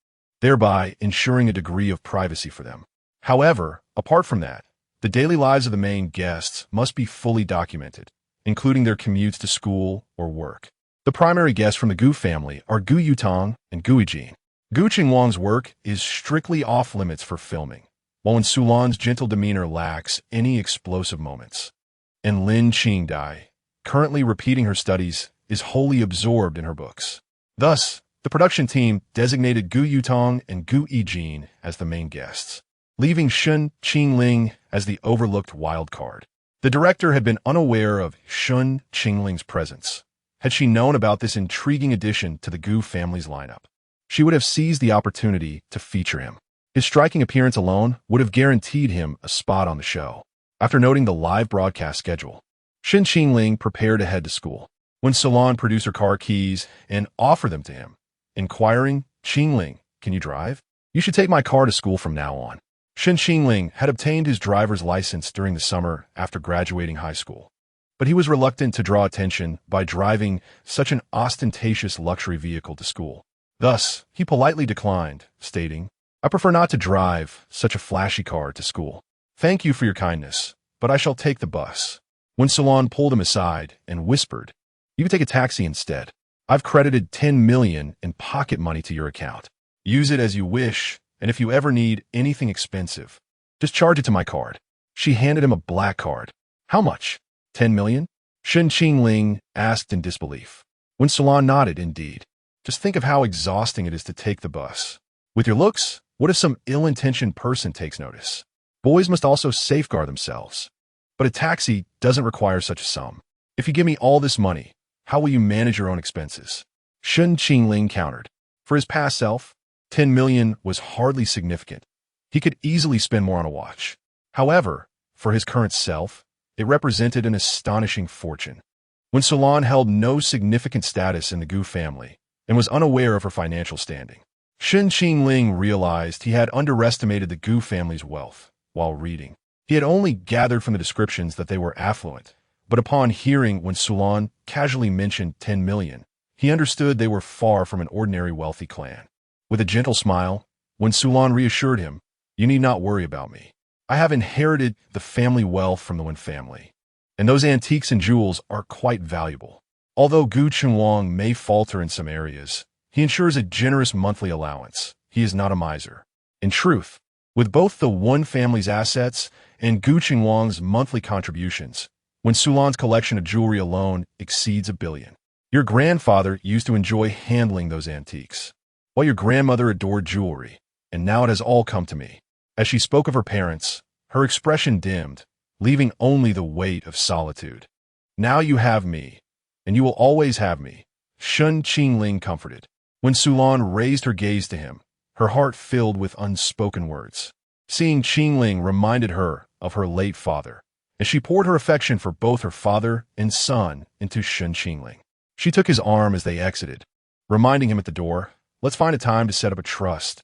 thereby ensuring a degree of privacy for them. However, apart from that, the daily lives of the main guests must be fully documented, including their commutes to school or work. The primary guests from the Gu family are Gu Yutong and Gu Yijin. Gu Qingling's work is strictly off-limits for filming, while Sulan's gentle demeanor lacks any explosive moments. And Lin Qingdai, currently repeating her studies, is wholly absorbed in her books. Thus, the production team designated Gu Yutong and Gu Yijin as the main guests, leaving Shen Qingling as the overlooked wild card. The director had been unaware of Shen Qingling's presence. Had she known about this intriguing addition to the Gu family's lineup, she would have seized the opportunity to feature him. His striking appearance alone would have guaranteed him a spot on the show. After noting the live broadcast schedule, Shen Qingling prepared to head to school. When Salon produced her car keys and offered them to him, inquiring, "Qingling, can you drive? You should take my car to school from now on." Shen Qingling had obtained his driver's license during the summer after graduating high school, but he was reluctant to draw attention by driving such an ostentatious luxury vehicle to school. Thus, he politely declined, stating, "I prefer not to drive such a flashy car to school. Thank you for your kindness, but I shall take the bus." When Salon pulled him aside and whispered, "You can take a taxi instead. I've credited 10 million in pocket money to your account. Use it as you wish, and if you ever need anything expensive, just charge it to my card." She handed him a black card. "How much? 10 million? Shen Qingling asked in disbelief. When Salon nodded, "Indeed. Just think of how exhausting it is to take the bus. With your looks, what if some ill-intentioned person takes notice? Boys must also safeguard themselves. But a taxi doesn't require such a sum. If you give me all this money, how will you manage your own expenses?" Shen Qingling countered. For his past self, 10 million was hardly significant. He could easily spend more on a watch. However, for his current self, it represented an astonishing fortune. When Salon held no significant status in the Gu family and was unaware of her financial standing, Shen Qingling realized he had underestimated the Gu family's wealth while reading. He had only gathered from the descriptions that they were affluent, but upon hearing when Sulan casually mentioned 10 million, he understood they were far from an ordinary wealthy clan. With a gentle smile, when Sulan reassured him, "You need not worry about me. I have inherited the family wealth from the Wen family, and those antiques and jewels are quite valuable. Although Gu Qinglong may falter in some areas, he ensures a generous monthly allowance. He is not a miser." In truth, with both the Wen family's assets and Gu Qinglong's monthly contributions, when Sulan's collection of jewelry alone exceeds 1 billion. Your grandfather used to enjoy handling those antiques, while your grandmother adored jewelry, and now it has all come to me. As she spoke of her parents, her expression dimmed, leaving only the weight of solitude. "Now you have me, and you will always have me," Shen Qingling comforted. When Sulan raised her gaze to him, her heart filled with unspoken words. Seeing Qingling reminded her of her late father, and she poured her affection for both her father and son into Shen Qingling. She took his arm as they exited, reminding him at the door, "Let's find a time to set up a trust.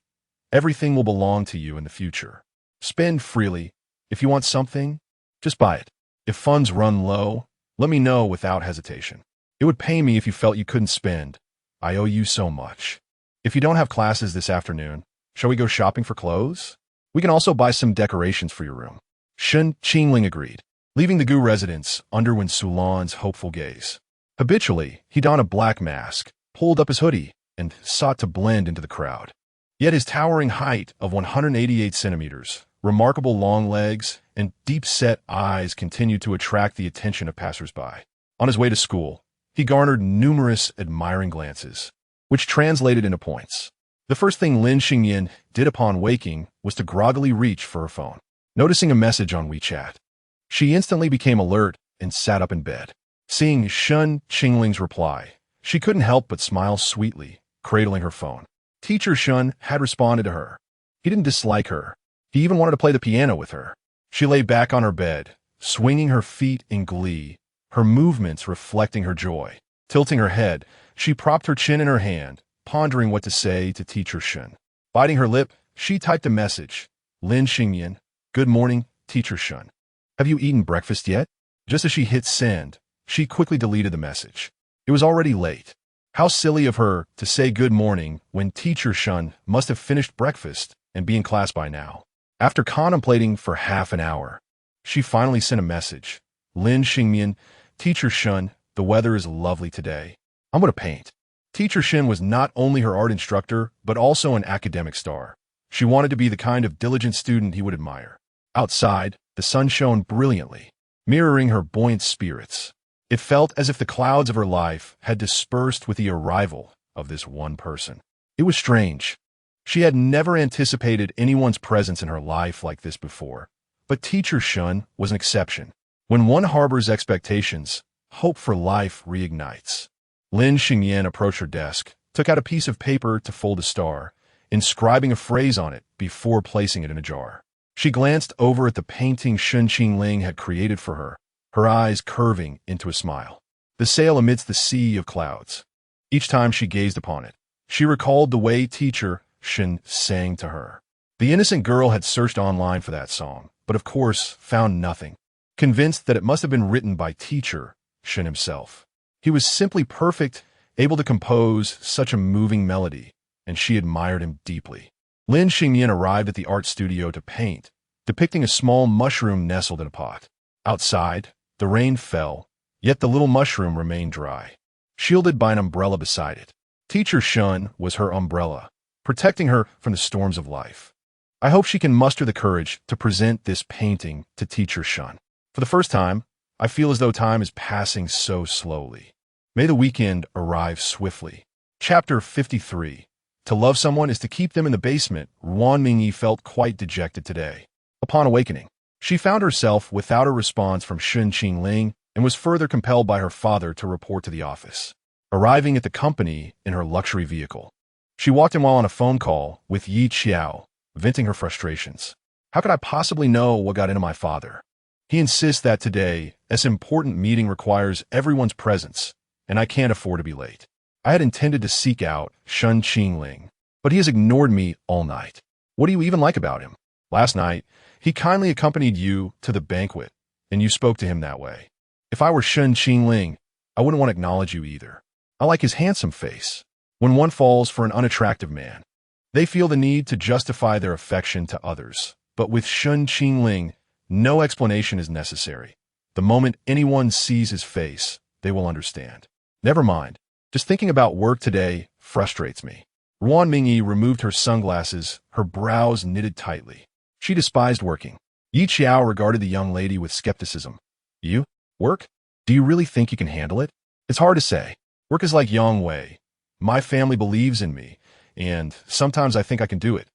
Everything will belong to you in the future. Spend freely. If you want something, just buy it. If funds run low, let me know without hesitation. It would pain me if you felt you couldn't spend. I owe you so much. If you don't have classes this afternoon, shall we go shopping for clothes? We can also buy some decorations for your room." Shen Qingling agreed, leaving the Gu residence under Wen Sulan's hopeful gaze. Habitually, he donned a black mask, pulled up his hoodie, and sought to blend into the crowd. Yet his towering height of 188 centimeters, remarkable long legs, and deep-set eyes continued to attract the attention of passers-by. On his way to school, he garnered numerous admiring glances, which translated into points. The first thing Lin Xingyin did upon waking was to groggily reach for her phone, noticing a message on WeChat. She instantly became alert and sat up in bed. Seeing Shen Qingling's reply, she couldn't help but smile sweetly, cradling her phone. Teacher Shun had responded to her. He didn't dislike her. He even wanted to play the piano with her. She lay back on her bed, swinging her feet in glee, her movements reflecting her joy. Tilting her head, she propped her chin in her hand, pondering what to say to Teacher Shun. Biting her lip, she typed a message. Lin Xingyin, good morning, Teacher Shun. Have you eaten breakfast yet? Just as she hit send, she quickly deleted the message. It was already late. How silly of her to say good morning when Teacher Shun must have finished breakfast and be in class by now. After contemplating for half an hour, she finally sent a message. Lin Xingyin, Teacher Shun, the weather is lovely today. I'm going to paint. Teacher Shin was not only her art instructor, but also an academic star. She wanted to be the kind of diligent student he would admire. Outside, the sun shone brilliantly, mirroring her buoyant spirits. It felt as if the clouds of her life had dispersed with the arrival of this one person. It was strange. She had never anticipated anyone's presence in her life like this before, but Teacher Shun was an exception. When one harbors expectations, hope for life reignites. Lin Xingyan approached her desk, took out a piece of paper to fold a star, inscribing a phrase on it before placing it in a jar. She glanced over at the painting Shen Qingling had created for her, her eyes curving into a smile. The sail amidst the sea of clouds. Each time she gazed upon it, she recalled the way Teacher Shen sang to her. The innocent girl had searched online for that song, but of course found nothing, convinced that it must have been written by Teacher Shen himself. He was simply perfect, able to compose such a moving melody, and she admired him deeply. Lin Xingyan arrived at the art studio to paint, depicting a small mushroom nestled in a pot. Outside, the rain fell, yet the little mushroom remained dry, shielded by an umbrella beside it. Teacher Shun was her umbrella, protecting her from the storms of life. I hope she can muster the courage to present this painting to Teacher Shun. For the first time, I feel as though time is passing so slowly. May the weekend arrive swiftly. Chapter 53. To love someone is to keep them in the basement. Ruan Mingyi felt quite dejected today. Upon awakening, she found herself without a response from Shen Qingling and was further compelled by her father to report to the office. Arriving at the company in her luxury vehicle, she walked in while on a phone call with Yi Qiao, venting her frustrations. How could I possibly know what got into my father? He insists that today, this important meeting requires everyone's presence, and I can't afford to be late. I had intended to seek out Shen Qingling, but he has ignored me all night. What do you even like about him? Last night, he kindly accompanied you to the banquet, and you spoke to him that way. If I were Shen Qingling, I wouldn't want to acknowledge you either. I like his handsome face. When one falls for an unattractive man, they feel the need to justify their affection to others. But with Shen Qingling, no explanation is necessary. The moment anyone sees his face, they will understand. Never mind. Just thinking about work today frustrates me. Ruan Mingyi removed her sunglasses, her brows knitted tightly. She despised working. Yi Qiao regarded the young lady with skepticism. You? Work? Do you really think you can handle it? It's hard to say. Work is like Yang Wei. My family believes in me, and sometimes I think I can do it.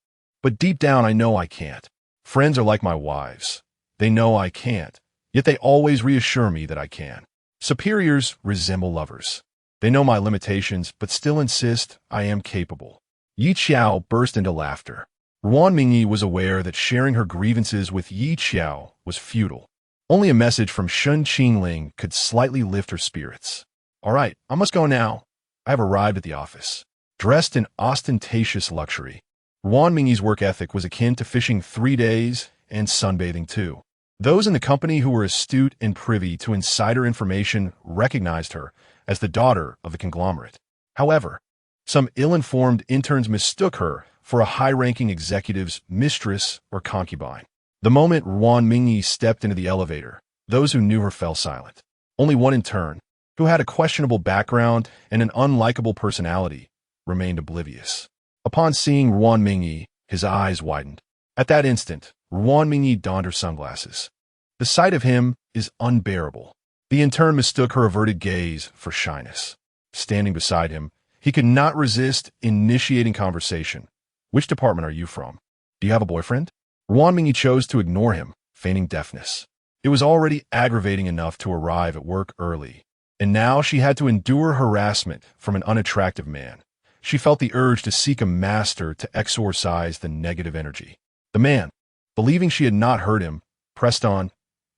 But deep down I know I can't. Friends are like my wives. They know I can't, yet they always reassure me that I can. Superiors resemble lovers. They know my limitations, but still insist I am capable. Yi Qiao burst into laughter. Ruan Mingyi was aware that sharing her grievances with Yi Qiao was futile. Only a message from Shen Qingling could slightly lift her spirits. All right, I must go now. I have arrived at the office. Dressed in ostentatious luxury, Ruan Mingyi's work ethic was akin to fishing 3 days and sunbathing too. Those in the company who were astute and privy to insider information recognized her as the daughter of the conglomerate. However, some ill-informed interns mistook her for a high-ranking executive's mistress or concubine. The moment Ruan Mingyi stepped into the elevator, those who knew her fell silent. Only one intern, who had a questionable background and an unlikable personality, remained oblivious. Upon seeing Ruan Mingyi, his eyes widened. At that instant, Ruan Mingyi donned her sunglasses. The sight of him is unbearable. The intern mistook her averted gaze for shyness. Standing beside him, He could not resist initiating conversation. Which department are you from? Do you have a boyfriend? Ruan Mingyi chose to ignore him, feigning deafness. It was already aggravating enough to arrive at work early, and now she had to endure harassment from an unattractive man. She felt the urge to seek a master to exorcise the negative energy. The man, believing she had not heard him, pressed on,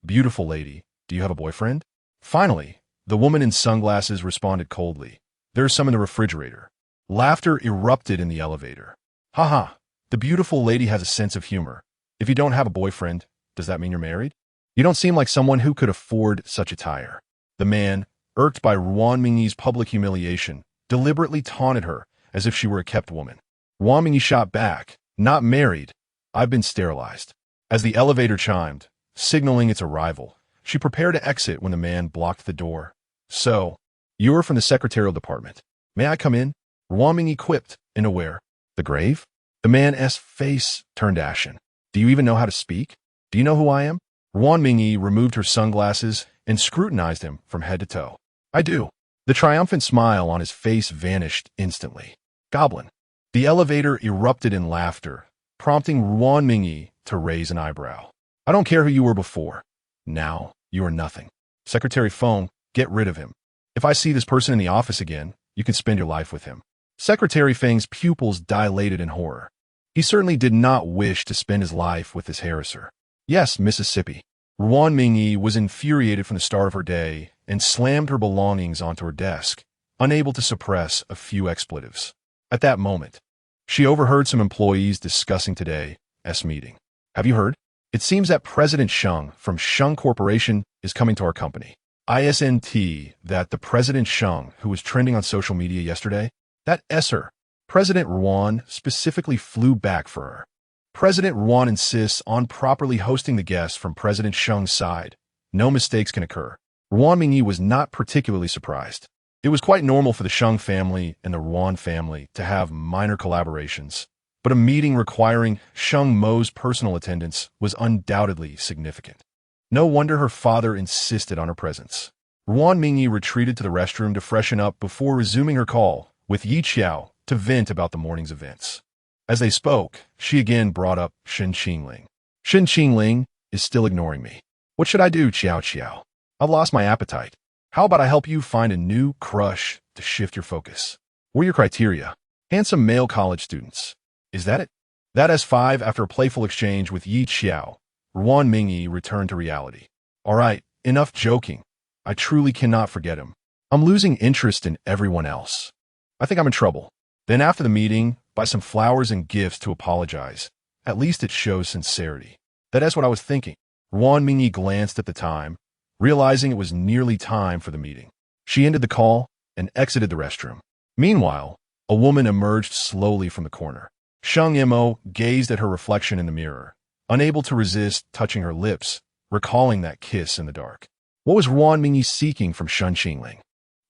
"Beautiful lady, do you have a boyfriend?" Finally, the woman in sunglasses responded coldly, "There's some in the refrigerator." Laughter erupted in the elevator. "Haha, the beautiful lady has a sense of humor. If you don't have a boyfriend, does that mean you're married? You don't seem like someone who could afford such attire." The man, irked by Ruan Mingyi's public humiliation, deliberately taunted her as if she were a kept woman. Ruan Mingyi shot back, "Not married. I've been sterilized." As the elevator chimed, signaling its arrival, she prepared to exit when the man blocked the door. "So, you are from the secretarial department. May I come in?" Ruan Mingyi quipped, unaware. "The grave?" The man's face turned ashen. "Do you even know how to speak? Do you know who I am?" Ruan Mingyi removed her sunglasses and scrutinized him from head to toe. "I do." The triumphant smile on his face vanished instantly. "Goblin." The elevator erupted in laughter, prompting Ruan Mingyi to raise an eyebrow. "I don't care who you were before. Now, you are nothing. Secretary Feng, get rid of him. If I see this person in the office again, you can spend your life with him." Secretary Feng's pupils dilated in horror. He certainly did not wish to spend his life with this harasser. "Yes, Mississippi." Ruan Mingyi was infuriated from the start of her day and slammed her belongings onto her desk, unable to suppress a few expletives. At that moment, she overheard some employees discussing today's meeting. "Have you heard? It seems that President Sheng from Sheng Corporation is coming to our company. ISNT that the President Sheng who was trending on social media yesterday, that esser, President Ruan specifically flew back for her. President Ruan insists on properly hosting the guests from President Sheng's side. No mistakes can occur." Ruan Mingyi was not particularly surprised. It was quite normal for the Sheng family and the Ruan family to have minor collaborations, but a meeting requiring Sheng Mo's personal attendance was undoubtedly significant. No wonder her father insisted on her presence. Ruan Mingyi retreated to the restroom to freshen up before resuming her call with Yi Qiao to vent about the morning's events. As they spoke, she again brought up Shen Qingling. "Shen Qingling is still ignoring me. What should I do, Qiao Qiao? I've lost my appetite. How about I help you find a new crush to shift your focus? What are your criteria? Handsome male college students. Is that it?" That S5, after a playful exchange with Yi Qiao, Ruan Mingyi returned to reality. "All right, enough joking. I truly cannot forget him. I'm losing interest in everyone else. I think I'm in trouble." Then after the meeting, buy some flowers and gifts to apologize. At least it shows sincerity. That's what I was thinking. Ruan Mingyi glanced at the time, realizing it was nearly time for the meeting. She ended the call and exited the restroom. Meanwhile, a woman emerged slowly from the corner. Sheng Mo gazed at her reflection in the mirror, unable to resist touching her lips, recalling that kiss in the dark. What was Ruan Mingyi seeking from Shen Qingling?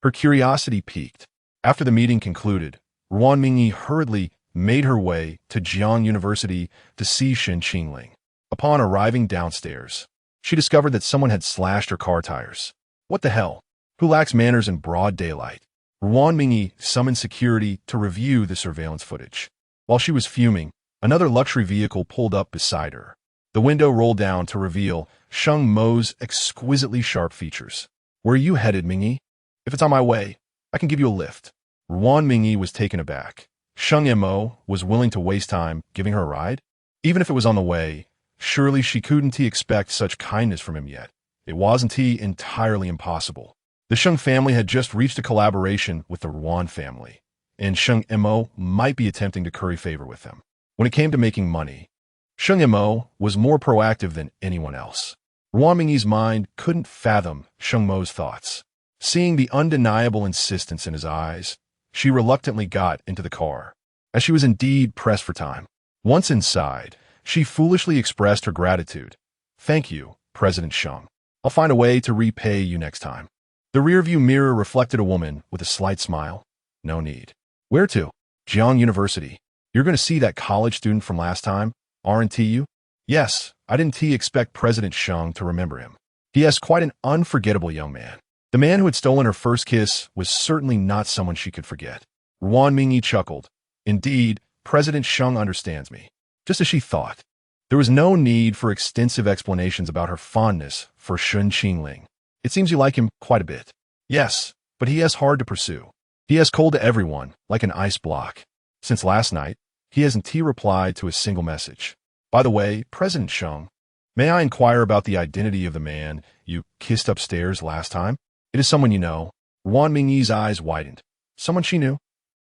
Her curiosity piqued. After the meeting concluded, Ruan Mingyi hurriedly made her way to Jiang University to see Shen Qingling. Upon arriving downstairs, she discovered that someone had slashed her car tires. What the hell? Who lacks manners in broad daylight? Ruan Mingyi summoned security to review the surveillance footage. While she was fuming, another luxury vehicle pulled up beside her. The window rolled down to reveal Sheng Mo's exquisitely sharp features. "Where are you headed, Mingyi? If it's on my way, I can give you a lift." Ruan Mingyi was taken aback. Sheng Mo was willing to waste time giving her a ride? Even if it was on the way, surely she couldn't expect such kindness from him yet. It wasn't entirely impossible. The Sheng family had just reached a collaboration with the Ruan family, and Sheng Mo might be attempting to curry favor with them. When it came to making money, Sheng Mo was more proactive than anyone else. Ruan Mingyi's mind couldn't fathom Sheng Mo's thoughts. Seeing the undeniable insistence in his eyes, she reluctantly got into the car, as she was indeed pressed for time. Once inside, she foolishly expressed her gratitude. "Thank you, President Sheng. I'll find a way to repay you next time." The rearview mirror reflected a woman with a slight smile. "No need." "Where to?" "Jiang University. You're going to see that college student from last time, aren't you?" "Yes, I didn't expect President Sheng to remember him. He is quite an unforgettable young man." The man who had stolen her first kiss was certainly not someone she could forget. Ruan Mingyi chuckled. Indeed, President Sheng understands me. Just as she thought. There was no need for extensive explanations about her fondness for Shen Qingling. It seems you like him quite a bit. Yes, but he is hard to pursue. He is cold to everyone, like an ice block. Since last night, he hasn't replied to a single message. By the way, President Sheng, may I inquire about the identity of the man you kissed upstairs last time? It is someone you know. Ruan Mingyi's eyes widened. Someone she knew?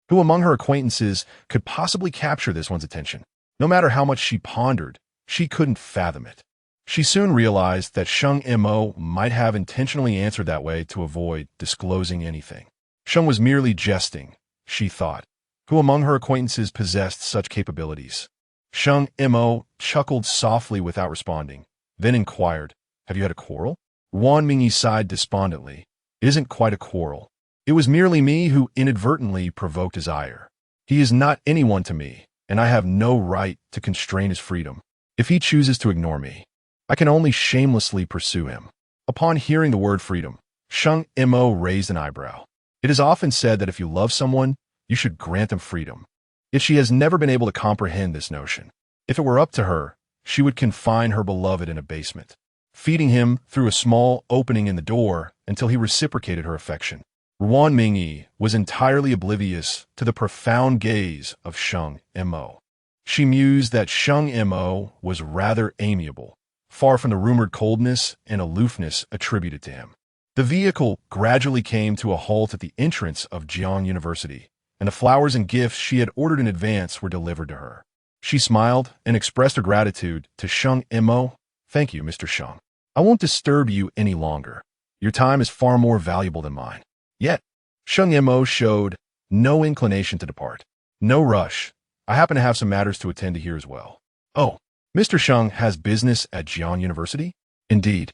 Who among her acquaintances could possibly capture this one's attention? No matter how much she pondered, she couldn't fathom it. She soon realized that Sheng Mo might have intentionally answered that way to avoid disclosing anything. Sheng was merely jesting, she thought. Who among her acquaintances possessed such capabilities? Sheng Mo chuckled softly without responding, then inquired, have you had a quarrel? Ruan Mingyi sighed despondently. It isn't quite a quarrel. It was merely me who inadvertently provoked his ire. He is not anyone to me, and I have no right to constrain his freedom. If he chooses to ignore me, I can only shamelessly pursue him. Upon hearing the word freedom, Sheng Mo raised an eyebrow. It is often said that if you love someone, you should grant them freedom. Yet she has never been able to comprehend this notion. If it were up to her, she would confine her beloved in a basement, feeding him through a small opening in the door until he reciprocated her affection. Ruan Mingyi was entirely oblivious to the profound gaze of Sheng Mo. She mused that Sheng Mo was rather amiable, far from the rumored coldness and aloofness attributed to him. The vehicle gradually came to a halt at the entrance of Jiang University, and the flowers and gifts she had ordered in advance were delivered to her. She smiled and expressed her gratitude to Sheng Mo. Thank you, Mr. Sheng. I won't disturb you any longer. Your time is far more valuable than mine. Yet, Sheng Mo showed no inclination to depart. No rush. I happen to have some matters to attend to here as well. Oh, Mr. Sheng has business at Jiang University? Indeed.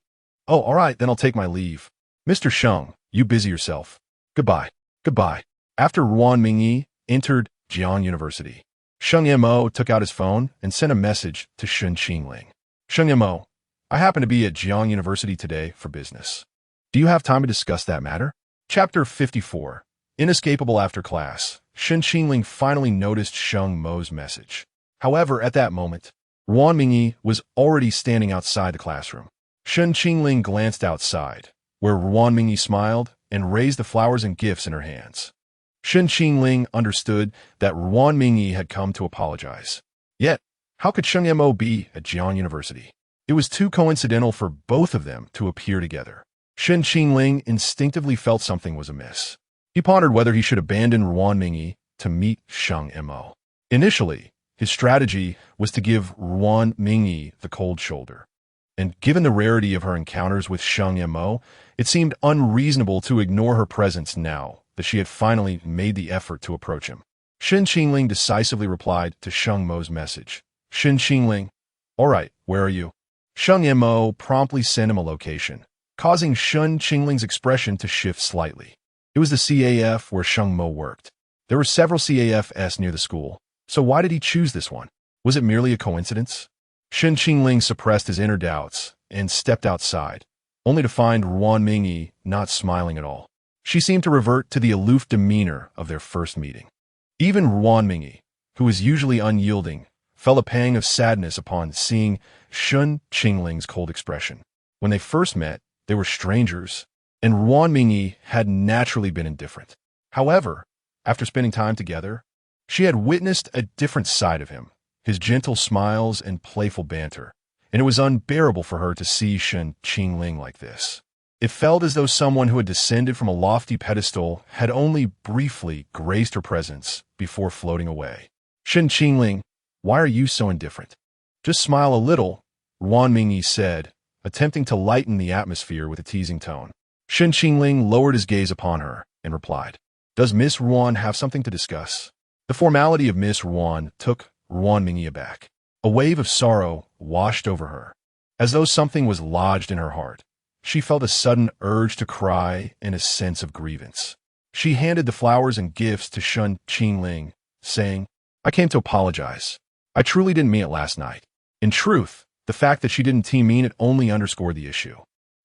Oh, all right, then I'll take my leave. Mr. Sheng, you busy yourself. Goodbye. Goodbye. After Ruan Mingyi entered Jiang University, Sheng Mo took out his phone and sent a message to Shen Qingling. Sheng Mo, I happen to be at Jiang University today for business. Do you have time to discuss that matter? Chapter 54. Inescapable after class. Shen Qingling finally noticed Sheng Mo's message. However, at that moment, Ruan Mingyi was already standing outside the classroom. Shen Qingling glanced outside, where Ruan Mingyi smiled and raised the flowers and gifts in her hands. Shen Qingling understood that Ruan Mingyi had come to apologize. Yet, how could Sheng Mo be at Jiang University? It was too coincidental for both of them to appear together. Shen Qingling instinctively felt something was amiss. He pondered whether he should abandon Ruan Mingyi to meet Sheng Mo. Initially, his strategy was to give Ruan Mingyi the cold shoulder. And given the rarity of her encounters with Sheng Mo, it seemed unreasonable to ignore her presence now that she had finally made the effort to approach him. Shen Qingling decisively replied to Sheng Mo's message. Shen Qingling, all right, where are you? Sheng Mo promptly sent him a location, causing Shen Qingling's expression to shift slightly. It was the CAF where Sheng Mo worked. There were several CAFs near the school, so why did he choose this one? Was it merely a coincidence? Shen Qingling suppressed his inner doubts and stepped outside, only to find Ruan Mingyi not smiling at all. She seemed to revert to the aloof demeanor of their first meeting. Even Ruan Mingyi, who was usually unyielding, felt a pang of sadness upon seeing Shen Qingling's cold expression. When they first met, they were strangers, and Ruan Mingyi had naturally been indifferent. However, after spending time together, she had witnessed a different side of him, his gentle smiles and playful banter, and it was unbearable for her to see Shen Qingling like this. It felt as though someone who had descended from a lofty pedestal had only briefly graced her presence before floating away. Shen Qingling, why are you so indifferent? Just smile a little, Ruan Mingyi said, attempting to lighten the atmosphere with a teasing tone. Shen Qingling lowered his gaze upon her and replied, does Miss Ruan have something to discuss? The formality of Miss Ruan took Ruan Mingyi aback. A wave of sorrow washed over her, as though something was lodged in her heart. She felt a sudden urge to cry and a sense of grievance. She handed the flowers and gifts to Shen Qingling, saying, I came to apologize. I truly didn't mean it last night. In truth, the fact that she didn't mean it only underscored the issue.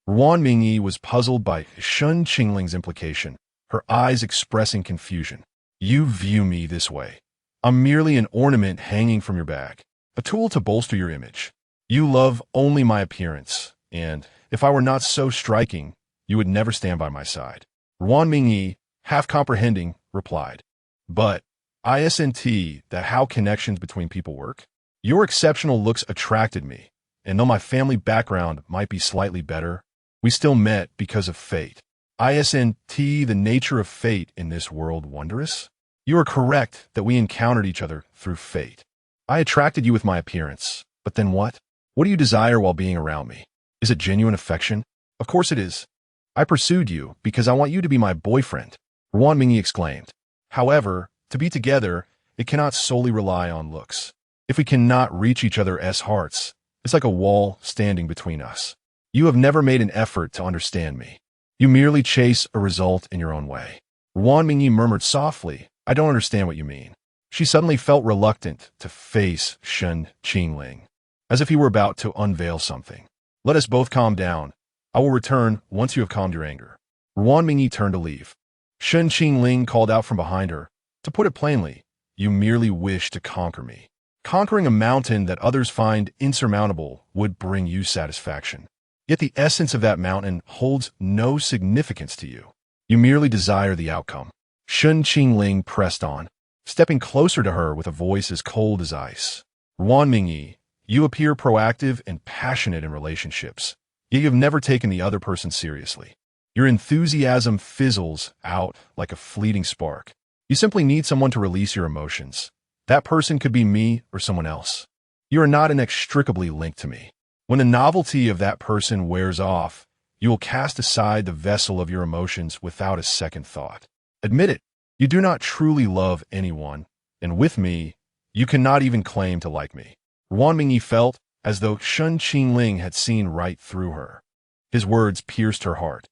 Ruan Mingyi was puzzled by Shen Qingling's implication, her eyes expressing confusion. You view me this way. I'm merely an ornament hanging from your bag, a tool to bolster your image. You love only my appearance, and if I were not so striking, you would never stand by my side. Ruan Mingyi, half comprehending, replied. But, isn't that how connections between people work? Your exceptional looks attracted me, and though my family background might be slightly better, we still met because of fate. Isn't the nature of fate in this world wondrous? You are correct that we encountered each other through fate. I attracted you with my appearance, but then what? What do you desire while being around me? Is it genuine affection? Of course it is. I pursued you because I want you to be my boyfriend, Ruan Mingyi exclaimed. However, to be together, it cannot solely rely on looks. If we cannot reach each other as hearts, it's like a wall standing between us. You have never made an effort to understand me. You merely chase a result in your own way. Ruan Mingyi murmured softly, I don't understand what you mean. She suddenly felt reluctant to face Shen Qingling, as if he were about to unveil something. Let us both calm down. I will return once you have calmed your anger. Ruan Mingyi turned to leave. Shen Qingling called out from behind her. To put it plainly, you merely wish to conquer me. Conquering a mountain that others find insurmountable would bring you satisfaction. Yet the essence of that mountain holds no significance to you. You merely desire the outcome. Shen Qingling pressed on, stepping closer to her with a voice as cold as ice. Ruan Mingyi, you appear proactive and passionate in relationships, yet you have never taken the other person seriously. Your enthusiasm fizzles out like a fleeting spark. You simply need someone to release your emotions. That person could be me or someone else. You are not inextricably linked to me. When the novelty of that person wears off, you will cast aside the vessel of your emotions without a second thought. Admit it, you do not truly love anyone, and with me, you cannot even claim to like me. Ruan Mingyi felt as though Shen Qingling had seen right through her. His words pierced her heart.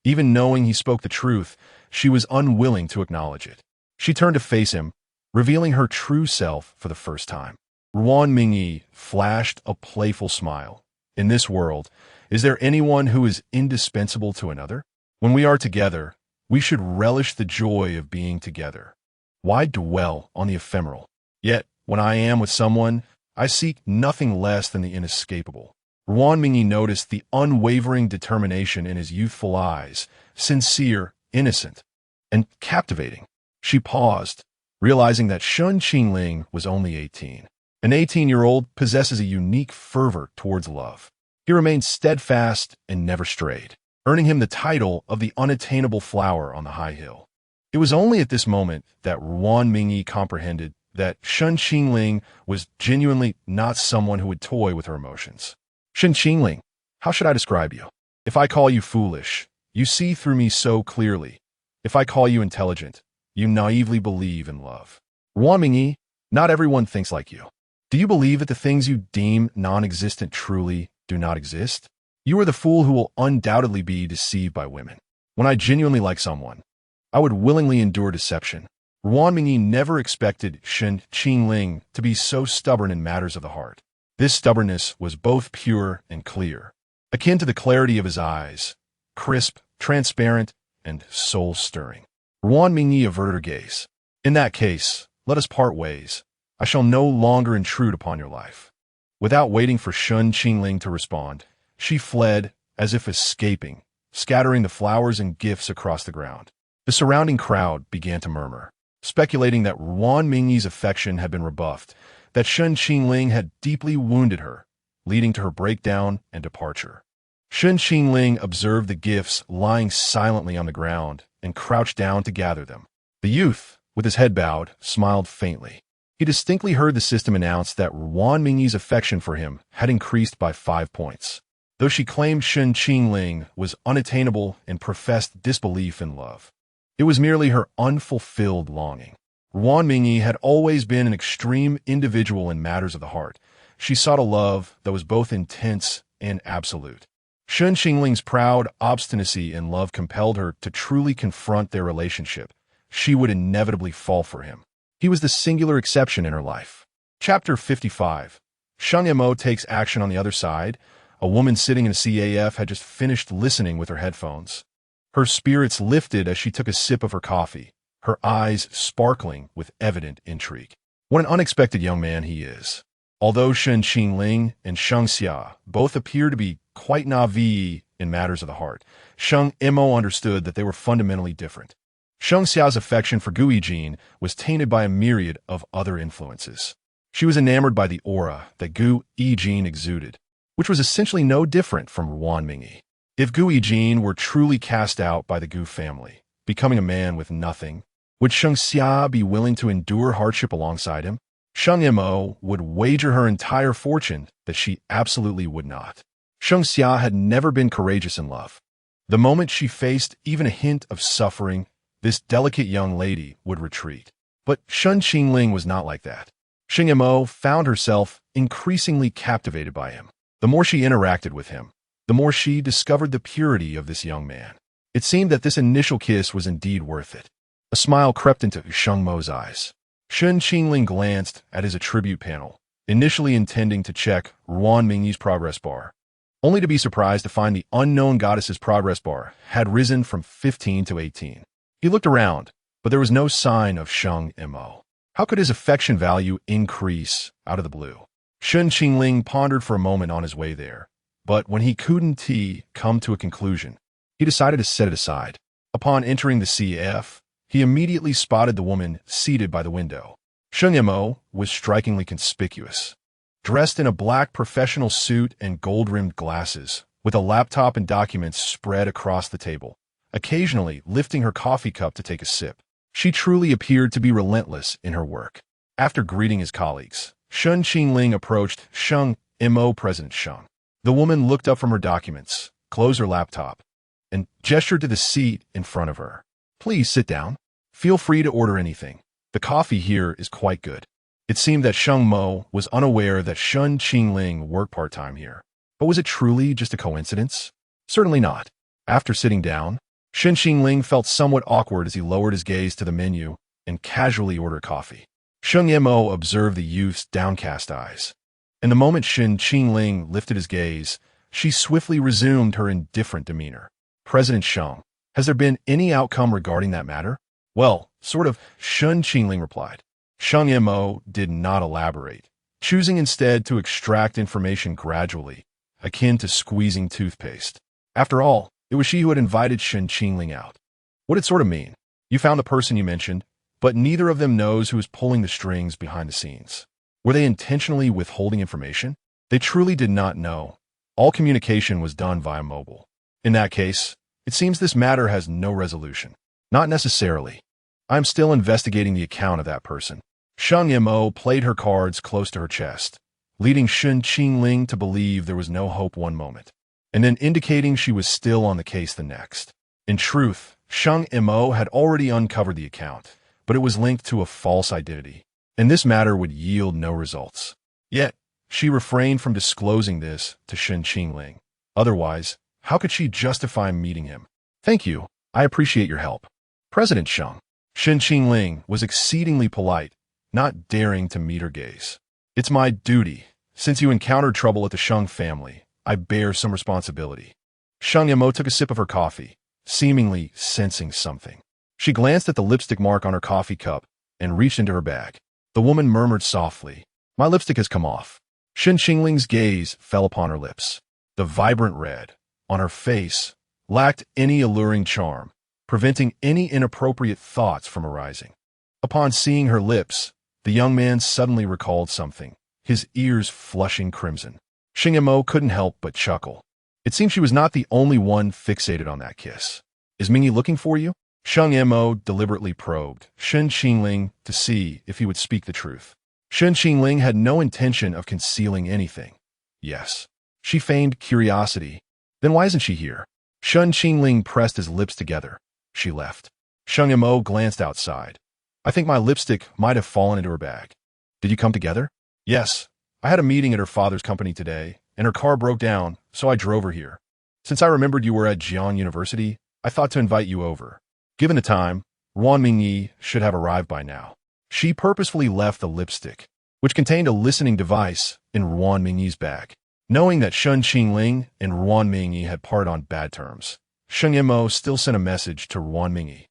Even knowing he spoke the truth, she was unwilling to acknowledge it. She turned to face him, revealing her true self for the first time. Ruan Mingyi flashed a playful smile. In this world, is there anyone who is indispensable to another? When we are together, we should relish the joy of being together. Why dwell on the ephemeral? Yet, when I am with someone, I seek nothing less than the inescapable. Ruan Mingyi noticed the unwavering determination in his youthful eyes, sincere, innocent, and captivating. She paused, realizing that Shen Qingling was only 18. An 18-year-old possesses a unique fervor towards love. He remained steadfast and never strayed, earning him the title of the unattainable flower on the high hill. It was only at this moment that Ruan Mingyi comprehended that Shen Qingling was genuinely not someone who would toy with her emotions. Shen Qingling, how should I describe you? If I call you foolish, you see through me so clearly. If I call you intelligent, you naively believe in love. Ruan Mingyi, not everyone thinks like you. Do you believe that the things you deem non-existent truly do not exist? You are the fool who will undoubtedly be deceived by women. When I genuinely like someone, I would willingly endure deception. Ruan Mingyi never expected Shen Qingling to be so stubborn in matters of the heart. This stubbornness was both pure and clear, akin to the clarity of his eyes, crisp, transparent, and soul-stirring. Ruan Mingyi averted her gaze. In that case, let us part ways. I shall no longer intrude upon your life. Without waiting for Shen Qingling to respond, she fled as if escaping, scattering the flowers and gifts across the ground. The surrounding crowd began to murmur, speculating that Ruan Mingyi's affection had been rebuffed, that Shen Qingling had deeply wounded her, leading to her breakdown and departure. Shen Qingling observed the gifts lying silently on the ground and crouched down to gather them. The youth, with his head bowed, smiled faintly. He distinctly heard the system announce that Ruan Mingyi's affection for him had increased by 5 points. Though she claimed Shen Qingling was unattainable and professed disbelief in love, it was merely her unfulfilled longing. Ruan Mingyi had always been an extreme individual in matters of the heart. She sought a love that was both intense and absolute. Shen Qingling's proud obstinacy in love compelled her to truly confront their relationship. She would inevitably fall for him. He was the singular exception in her life. Chapter 55. Shang Yamo takes action on the other side. A woman sitting in a CAF had just finished listening with her headphones. Her spirits lifted as she took a sip of her coffee, her eyes sparkling with evident intrigue. What an unexpected young man he is. Although Shen Qingling and Sheng Xia both appear to be quite naive in matters of the heart, Sheng Mo understood that they were fundamentally different. Sheng Xia's affection for Gu Yijin was tainted by a myriad of other influences. She was enamored by the aura that Gu Yijin exuded, which was essentially no different from Wan Mingyi. If Gu Yijin were truly cast out by the Gu family, becoming a man with nothing, would Sheng Xia be willing to endure hardship alongside him? Sheng Mo would wager her entire fortune that she absolutely would not. Sheng Xia had never been courageous in love. The moment she faced even a hint of suffering, this delicate young lady would retreat. But Shen Qingling was not like that. Sheng Mo found herself increasingly captivated by him. The more she interacted with him, the more she discovered the purity of this young man. It seemed that this initial kiss was indeed worth it. A smile crept into Sheng Mo's eyes. Shen Qingling glanced at his attribute panel, initially intending to check Wan Mingyi's progress bar, only to be surprised to find the unknown goddess's progress bar had risen from 15 to 18. He looked around, but there was no sign of Sheng Mo. How could his affection value increase out of the blue? Shen Qingling pondered for a moment on his way there, but when he couldn't come to a conclusion, he decided to set it aside. Upon entering the CF, he immediately spotted the woman seated by the window. Sheng Mo was strikingly conspicuous. Dressed in a black professional suit and gold-rimmed glasses, with a laptop and documents spread across the table, occasionally lifting her coffee cup to take a sip. She truly appeared to be relentless in her work. After greeting his colleagues, Shen Qingling approached Sheng Mo President Sheng. The woman looked up from her documents, closed her laptop, and gestured to the seat in front of her. "Please sit down. Feel free to order anything. The coffee here is quite good." It seemed that Sheng Mo was unaware that Shen Qingling worked part-time here. But was it truly just a coincidence? Certainly not. After sitting down, Shen Qingling felt somewhat awkward as he lowered his gaze to the menu and casually ordered coffee. Sheng Mo observed the youth's downcast eyes. And the moment Shen Qingling lifted his gaze, she swiftly resumed her indifferent demeanor. "President Sheng, has there been any outcome regarding that matter?" "Well, sort of," Shen Qingling replied. Sheng Mo did not elaborate, choosing instead to extract information gradually, akin to squeezing toothpaste. After all, it was she who had invited Shen Qingling out. What did it sort of mean? You found the person you mentioned, but neither of them knows who is pulling the strings behind the scenes. Were they intentionally withholding information? They truly did not know. All communication was done via mobile. In that case, it seems this matter has no resolution. Not necessarily. I am still investigating the account of that person. Sheng Mo played her cards close to her chest, leading Shen Qingling to believe there was no hope one moment, and then indicating she was still on the case the next. In truth, Sheng Mo had already uncovered the account, but it was linked to a false identity, and this matter would yield no results. Yet, she refrained from disclosing this to Shen Qingling. Otherwise, how could she justify meeting him? "Thank you. I appreciate your help, President Sheng." Shen Qingling was exceedingly polite, not daring to meet her gaze. "It's my duty. Since you encountered trouble at the Sheng family, I bear some responsibility." Sheng Mo took a sip of her coffee, seemingly sensing something. She glanced at the lipstick mark on her coffee cup and reached into her bag. The woman murmured softly, "My lipstick has come off." Shen Qingling's gaze fell upon her lips. The vibrant red on her face lacked any alluring charm, preventing any inappropriate thoughts from arising. Upon seeing her lips, the young man suddenly recalled something, his ears flushing crimson. Sheng Mo couldn't help but chuckle. It seemed she was not the only one fixated on that kiss. "Is Mingyi looking for you?" Sheng Mo deliberately probed Shen Qingling to see if he would speak the truth. Shen Qingling had no intention of concealing anything. "Yes." She feigned curiosity. "Then why isn't she here?" Shen Qingling pressed his lips together. She left. Sheng Mo glanced outside. "I think my lipstick might have fallen into her bag." "Did you come together?" "Yes. I had a meeting at her father's company today, and her car broke down, so I drove her here. Since I remembered you were at Jian University, I thought to invite you over. Given the time, Wan Mingyi should have arrived by now." She purposefully left the lipstick, which contained a listening device, in Wan Mingyi's bag. Knowing that Shen Qingling and Wan Mingyi had parted on bad terms, Sheng Mo still sent a message to Wan Mingyi.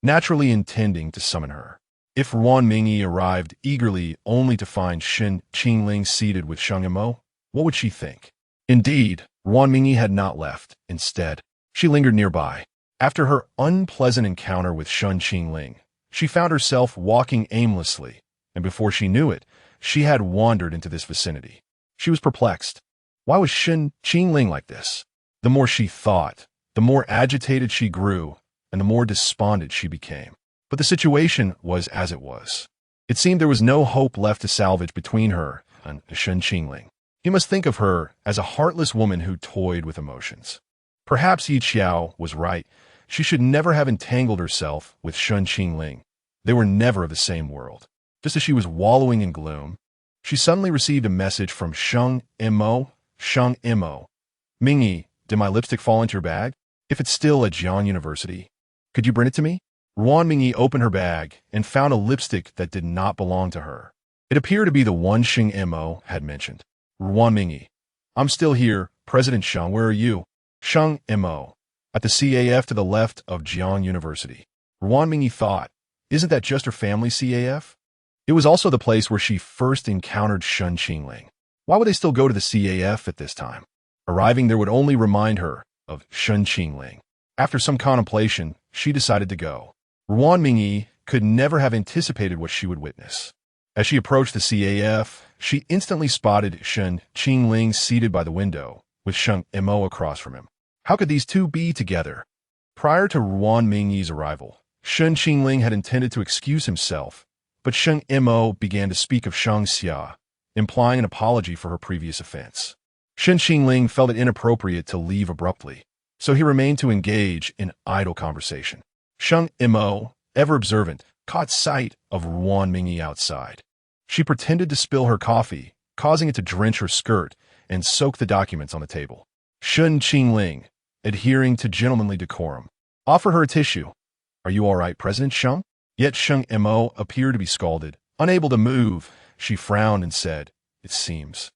naturally intending to summon her. If Ruan Mingyi arrived eagerly only to find Shen Qingling seated with Sheng Imo, what would she think? Indeed, Ruan Mingyi had not left. Instead, she lingered nearby. After her unpleasant encounter with Shen Qingling, she found herself walking aimlessly, and before she knew it, she had wandered into this vicinity. She was perplexed. Why was Shen Qingling like this? The more she thought, the more agitated she grew, and the more despondent she became. But the situation was as it was. It seemed there was no hope left to salvage between her and Shen Qingling. He must think of her as a heartless woman who toyed with emotions. Perhaps Yi Qiao was right. She should never have entangled herself with Shen Qingling. They were never of the same world. Just as she was wallowing in gloom, she suddenly received a message from Sheng Imo. Sheng Imo. Mingyi, did my lipstick fall into your bag? If it's still at Jian University, could you bring it to me? Ruan Mingyi opened her bag and found a lipstick that did not belong to her. It appeared to be the one Sheng Imo had mentioned. Ruan Mingyi. I'm still here. President Sheng, where are you? Sheng Imo. At the CAF to the left of Jian University. Ruan Mingyi thought, isn't that just her family CAF? It was also the place where she first encountered Shen Qingling. Why would they still go to the CAF at this time? Arriving there would only remind her of Shen Qingling. After some contemplation, she decided to go. Ruan Mingyi could never have anticipated what she would witness. As she approached the CAF, she instantly spotted Shen Qingling seated by the window, with Sheng Imo across from him. How could these two be together? Prior to Ruan Mingyi's arrival, Shen Qingling had intended to excuse himself, but Sheng Imo began to speak of Shang Xia, implying an apology for her previous offense. Shen Qingling felt it inappropriate to leave abruptly, so he remained to engage in idle conversation. Sheng Imo, ever observant, caught sight of Ruan Mingyi outside. She pretended to spill her coffee, causing it to drench her skirt and soak the documents on the table. Shen Qingling, adhering to gentlemanly decorum, offered her a tissue. Are you all right, President Sheng? Yet Sheng Imo appeared to be scalded. Unable to move, she frowned and said, it seems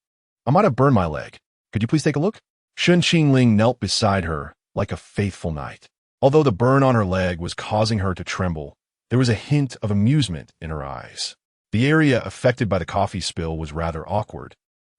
I might have burned my leg. Could you please take a look? Shen Qingling knelt beside her like a faithful knight. Although the burn on her leg was causing her to tremble, there was a hint of amusement in her eyes. The area affected by the coffee spill was rather awkward,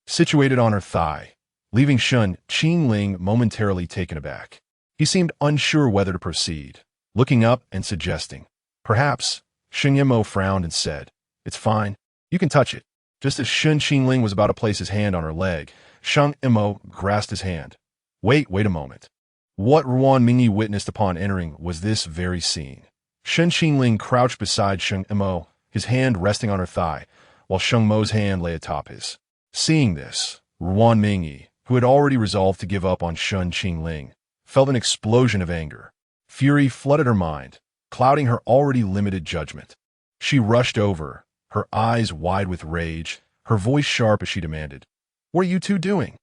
situated on her thigh, leaving Shen Qingling momentarily taken aback. He seemed unsure whether to proceed, looking up and suggesting, perhaps. Sheng Imo frowned and said, it's fine, you can touch it. Just as Shen Qingling was about to place his hand on her leg, Sheng Imo grasped his hand. Wait a moment. What Ruan Mingyi witnessed upon entering was this very scene. Shen Qingling crouched beside Sheng Imo, his hand resting on her thigh, while Sheng Mo's hand lay atop his. Seeing this, Ruan Mingyi, who had already resolved to give up on Shen Qingling, felt an explosion of anger. Fury flooded her mind, clouding her already limited judgment. She rushed over, her eyes wide with rage, her voice sharp as she demanded, what are you two doing?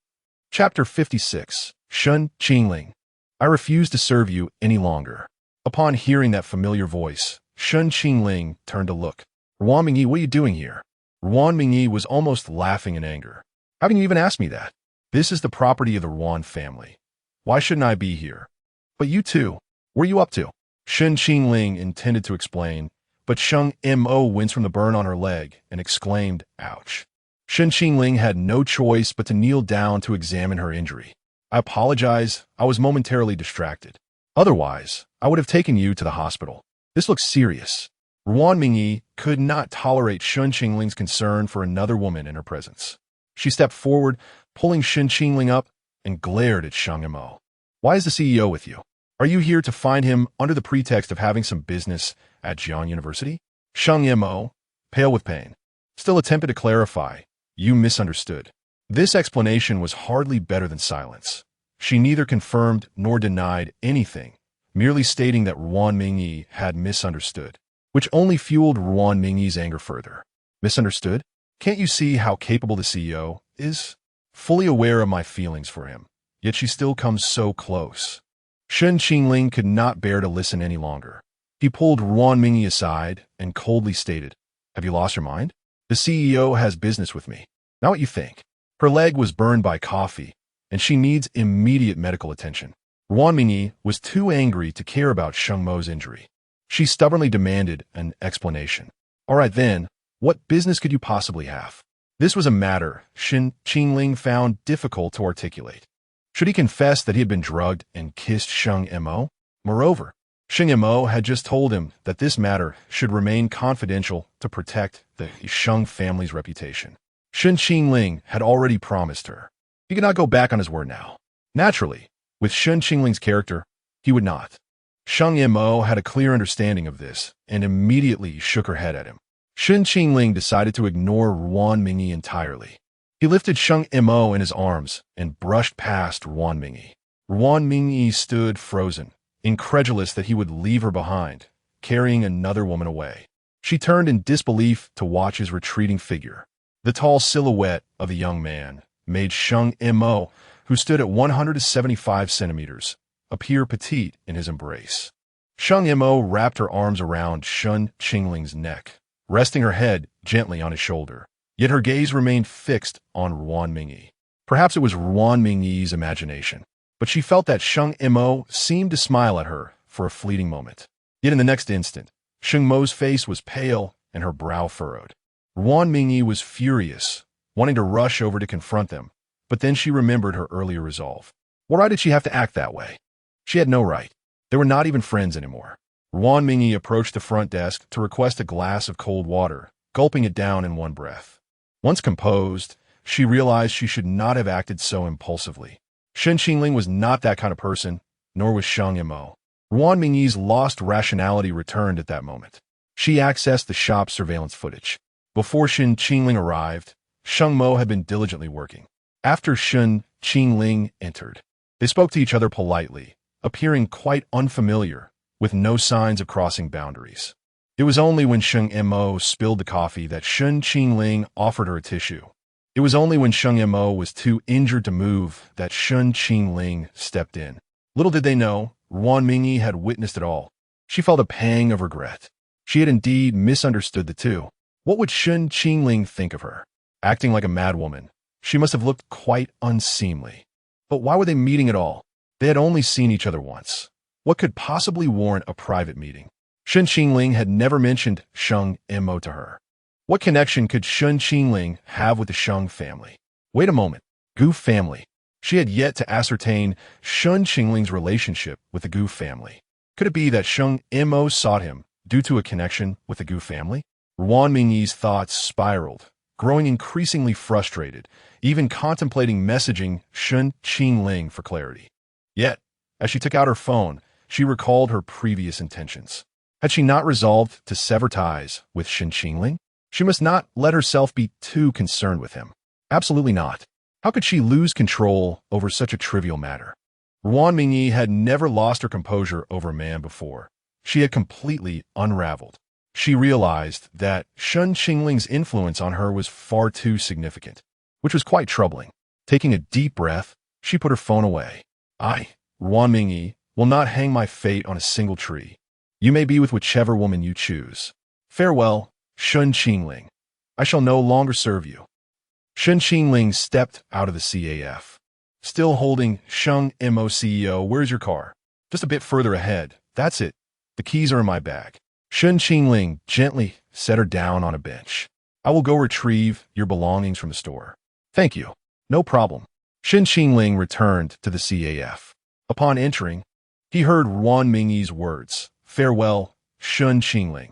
Chapter 56. Shen Qingling. I refuse to serve you any longer. Upon hearing that familiar voice, Shen Qingling turned to look. Ruan Mingyi, what are you doing here? Ruan Mingyi was almost laughing in anger. How can you even ask me that? This is the property of the Ruan family. Why shouldn't I be here? But you two, what are you up to? Shen Qingling intended to explain, but Sheng Imo winced from the burn on her leg and exclaimed, ouch. Shen Qingling had no choice but to kneel down to examine her injury. I apologize, I was momentarily distracted. Otherwise, I would have taken you to the hospital. This looks serious. Ruan Mingyi could not tolerate Shen Qingling's concern for another woman in her presence. She stepped forward, pulling Shen Qingling up, and glared at Sheng Imo. Why is the CEO with you? Are you here to find him under the pretext of having some business at Jian University? Sheng Imo, pale with pain, still attempted to clarify. You misunderstood. This explanation was hardly better than silence. She neither confirmed nor denied anything, merely stating that Ruan Mingyi had misunderstood, which only fueled Ruan Mingyi's anger further. Misunderstood? Can't you see how capable the CEO is? Fully aware of my feelings for him, yet she still comes so close. Shen Qingling could not bear to listen any longer. He pulled Ruan Mingyi aside and coldly stated, have you lost your mind? The CEO has business with me. Not what you think. Her leg was burned by coffee, and she needs immediate medical attention. Ruan Mingyi was too angry to care about Sheng Mo's injury. She stubbornly demanded an explanation. All right then, what business could you possibly have? This was a matter Shen Qingling found difficult to articulate. Should he confess that he had been drugged and kissed Sheng Mo? Moreover, Sheng Mo had just told him that this matter should remain confidential to protect the Sheng family's reputation. Shen Qingling had already promised her. He could not go back on his word now. Naturally, with Shen Qingling's character, he would not. Sheng Mo had a clear understanding of this and immediately shook her head at him. Shen Qingling decided to ignore Ruan Mingyi entirely. He lifted Sheng Mo in his arms and brushed past Ruan Mingyi. Ruan Mingyi stood frozen, incredulous that he would leave her behind, carrying another woman away. She turned in disbelief to watch his retreating figure. The tall silhouette of the young man made Sheng Mo, who stood at 175 centimeters, appear petite in his embrace. Sheng Mo wrapped her arms around Shen Qingling's neck, resting her head gently on his shoulder. Yet her gaze remained fixed on Ruan Mingyi. Perhaps it was Ruan Mingyi's imagination, but she felt that Sheng Mo seemed to smile at her for a fleeting moment. Yet in the next instant, Sheng Mo's face was pale and her brow furrowed. Ruan Mingyi was furious, wanting to rush over to confront them, but then she remembered her earlier resolve. What right did she have to act that way? She had no right. They were not even friends anymore. Ruan Mingyi approached the front desk to request a glass of cold water, gulping it down in one breath. Once composed, she realized she should not have acted so impulsively. Shen Qingling was not that kind of person, nor was Sheng Mo. Ruan Mingyi's lost rationality returned at that moment. She accessed the shop's surveillance footage. Before Shen Qingling arrived, Sheng Mo had been diligently working. After Shen Qingling entered, they spoke to each other politely, appearing quite unfamiliar, with no signs of crossing boundaries. It was only when Sheng Mo spilled the coffee that Shen Qingling offered her a tissue. It was only when Sheng Mo was too injured to move that Shen Qingling stepped in. Little did they know, Ruan Mingyi had witnessed it all. She felt a pang of regret. She had indeed misunderstood the two. What would Shen Qingling think of her? Acting like a madwoman, she must have looked quite unseemly. But why were they meeting at all? They had only seen each other once. What could possibly warrant a private meeting? Shen Qingling had never mentioned Sheng Mo to her. What connection could Shen Qingling have with the Sheng family? Wait a moment. Gu family. She had yet to ascertain Shen Qingling's relationship with the Gu family. Could it be that Sheng Mo sought him due to a connection with the Gu family? Ruan Mingyi's thoughts spiraled, growing increasingly frustrated, even contemplating messaging Shen Qingling for clarity. Yet, as she took out her phone, she recalled her previous intentions. Had she not resolved to sever ties with Shen Qingling? She must not let herself be too concerned with him. Absolutely not. How could she lose control over such a trivial matter? Ruan Mingyi had never lost her composure over a man before. She had completely unraveled. She realized that Shen Qingling's influence on her was far too significant, which was quite troubling. Taking a deep breath, she put her phone away. I, Ruan Mingyi, will not hang my fate on a single tree. You may be with whichever woman you choose. Farewell, Shen Qingling. I shall no longer serve you. Shen Qingling stepped out of the CAF. Still holding Sheng Mo CEO, where's your car? Just a bit further ahead. That's it. The keys are in my bag. Shen Qingling gently set her down on a bench. I will go retrieve your belongings from the store. Thank you. No problem. Shen Qingling returned to the CAF. Upon entering, he heard Ruan Mingyi's words. Farewell, Shen Qingling.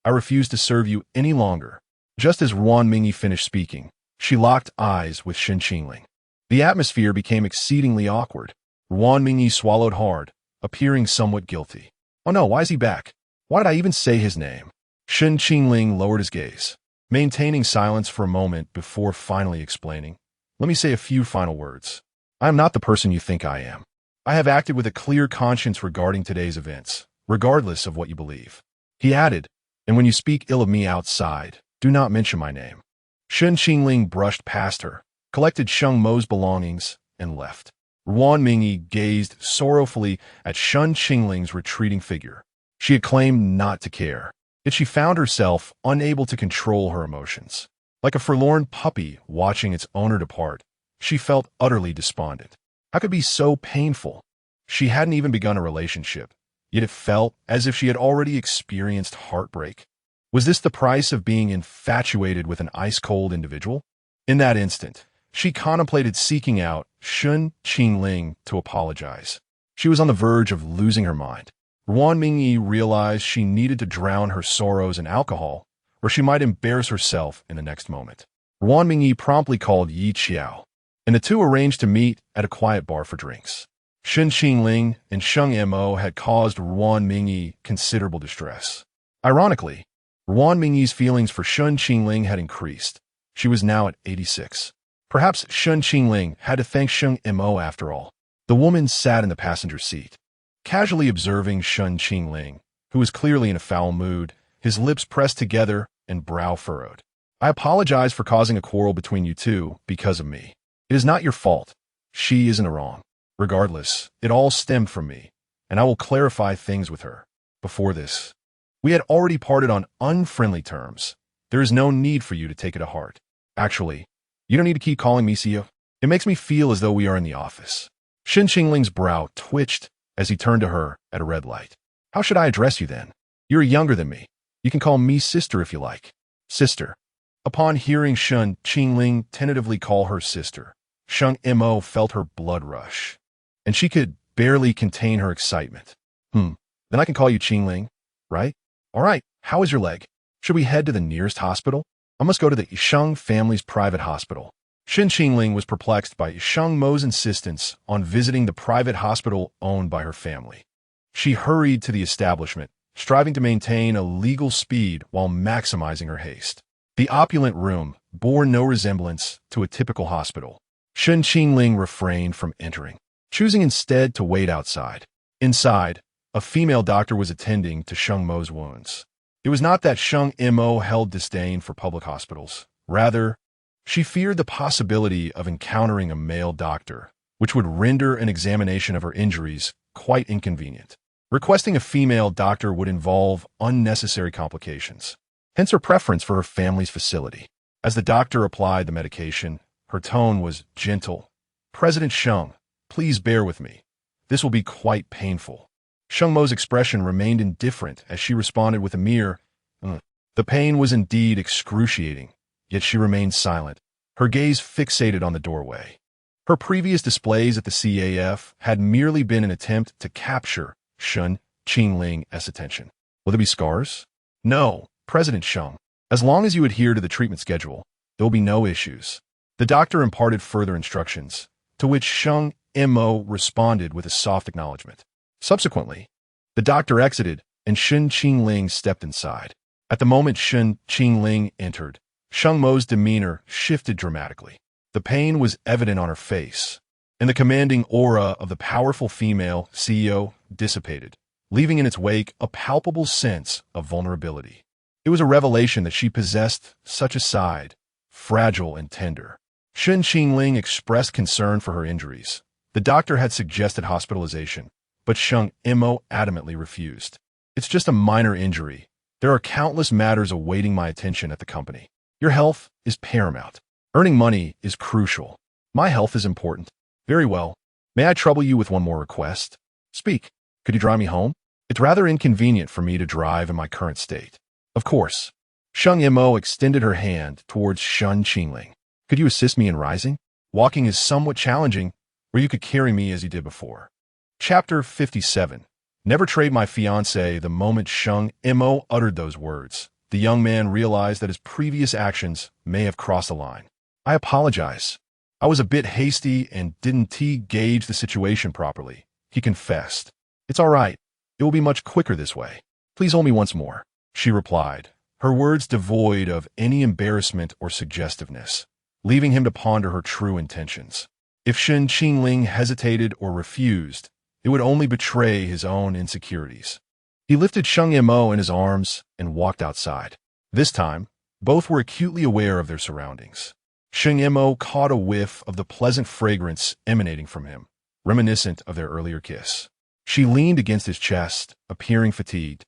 I refuse to serve you any longer. Just as Ruan Mingyi finished speaking, she locked eyes with Shen Qingling. The atmosphere became exceedingly awkward. Ruan Mingyi swallowed hard, appearing somewhat guilty. Oh no, why is he back? Why did I even say his name? Shen Qingling lowered his gaze, maintaining silence for a moment before finally explaining. Let me say a few final words. I am not the person you think I am. I have acted with a clear conscience regarding today's events, regardless of what you believe. He added, and when you speak ill of me outside, do not mention my name. Shen Qingling brushed past her, collected Sheng Mo's belongings, and left. Ruan Mingyi gazed sorrowfully at Shen Qingling's retreating figure. She had claimed not to care, yet she found herself unable to control her emotions. Like a forlorn puppy watching its owner depart, she felt utterly despondent. How could it be so painful? She hadn't even begun a relationship, yet it felt as if she had already experienced heartbreak. Was this the price of being infatuated with an ice-cold individual? In that instant, she contemplated seeking out Shen Qingling to apologize. She was on the verge of losing her mind. Ruan Mingyi realized she needed to drown her sorrows in alcohol, or she might embarrass herself in the next moment. Ruan Mingyi promptly called Yi Qiao, and the two arranged to meet at a quiet bar for drinks. Shen Qingling and Sheng Mo had caused Ruan Mingyi considerable distress. Ironically, Ruan Mingyi's feelings for Shen Qingling had increased. She was now at 86. Perhaps Shen Qingling had to thank Sheng Mo after all. The woman sat in the passenger seat, casually observing Shen Qingling, who was clearly in a foul mood, his lips pressed together and brow furrowed. I apologize for causing a quarrel between you two because of me. It is not your fault. She is in the wrong. Regardless, it all stemmed from me, and I will clarify things with her. Before this, we had already parted on unfriendly terms. There is no need for you to take it to heart. Actually, you don't need to keep calling me CEO. It makes me feel as though we are in the office. Shen Qingling's brow twitched as he turned to her at a red light. How should I address you then? You're younger than me. You can call me sister if you like. Sister. Upon hearing Shen Qingling tentatively call her sister, Sheng Mo felt her blood rush, and she could barely contain her excitement. Then I can call you Qingling, right? All right, how is your leg? Should we head to the nearest hospital? I must go to the Sheng family's private hospital. Shen Qingling was perplexed by Sheng Mo's insistence on visiting the private hospital owned by her family. She hurried to the establishment, striving to maintain a legal speed while maximizing her haste. The opulent room bore no resemblance to a typical hospital. Shen Qingling refrained from entering, choosing instead to wait outside. Inside, a female doctor was attending to Sheng Mo's wounds. It was not that Sheng Mo held disdain for public hospitals. Rather, she feared the possibility of encountering a male doctor, which would render an examination of her injuries quite inconvenient. Requesting a female doctor would involve unnecessary complications, hence her preference for her family's facility. As the doctor applied the medication, her tone was gentle. President Sheng, please bear with me. This will be quite painful. Sheng Mo's expression remained indifferent as she responded with a mere, The pain was indeed excruciating, yet she remained silent, her gaze fixated on the doorway. Her previous displays at the CAF had merely been an attempt to capture Shen Qingling's attention. Will there be scars? No, President Sheng. As long as you adhere to the treatment schedule, there will be no issues. The doctor imparted further instructions, to which Sheng Mo responded with a soft acknowledgement. Subsequently, the doctor exited, and Shen Qingling stepped inside. At the moment Shen Qingling entered, Sheng Mo's demeanor shifted dramatically. The pain was evident on her face, and the commanding aura of the powerful female CEO dissipated, leaving in its wake a palpable sense of vulnerability. It was a revelation that she possessed such a side, fragile and tender. Shen Qingling expressed concern for her injuries. The doctor had suggested hospitalization, but Sheng Mo adamantly refused. It's just a minor injury. There are countless matters awaiting my attention at the company. Your health is paramount. Earning money is crucial. My health is important. Very well. May I trouble you with one more request? Speak. Could you drive me home? It's rather inconvenient for me to drive in my current state. Of course. Sheng Mo extended her hand towards Shen Qingling. Could you assist me in rising? Walking is somewhat challenging, or you could carry me as you did before. Chapter 57. Never trade my fiancée. The moment Sheng Mo uttered those words, the young man realized that his previous actions may have crossed the line. I apologize. I was a bit hasty and didn't gauge the situation properly, he confessed. It's all right. It will be much quicker this way. Please hold me once more, she replied, her words devoid of any embarrassment or suggestiveness, leaving him to ponder her true intentions. If Shen Qingling hesitated or refused, it would only betray his own insecurities. He lifted Sheng Mo in his arms and walked outside. This time, both were acutely aware of their surroundings. Sheng Mo caught a whiff of the pleasant fragrance emanating from him, reminiscent of their earlier kiss. She leaned against his chest, appearing fatigued,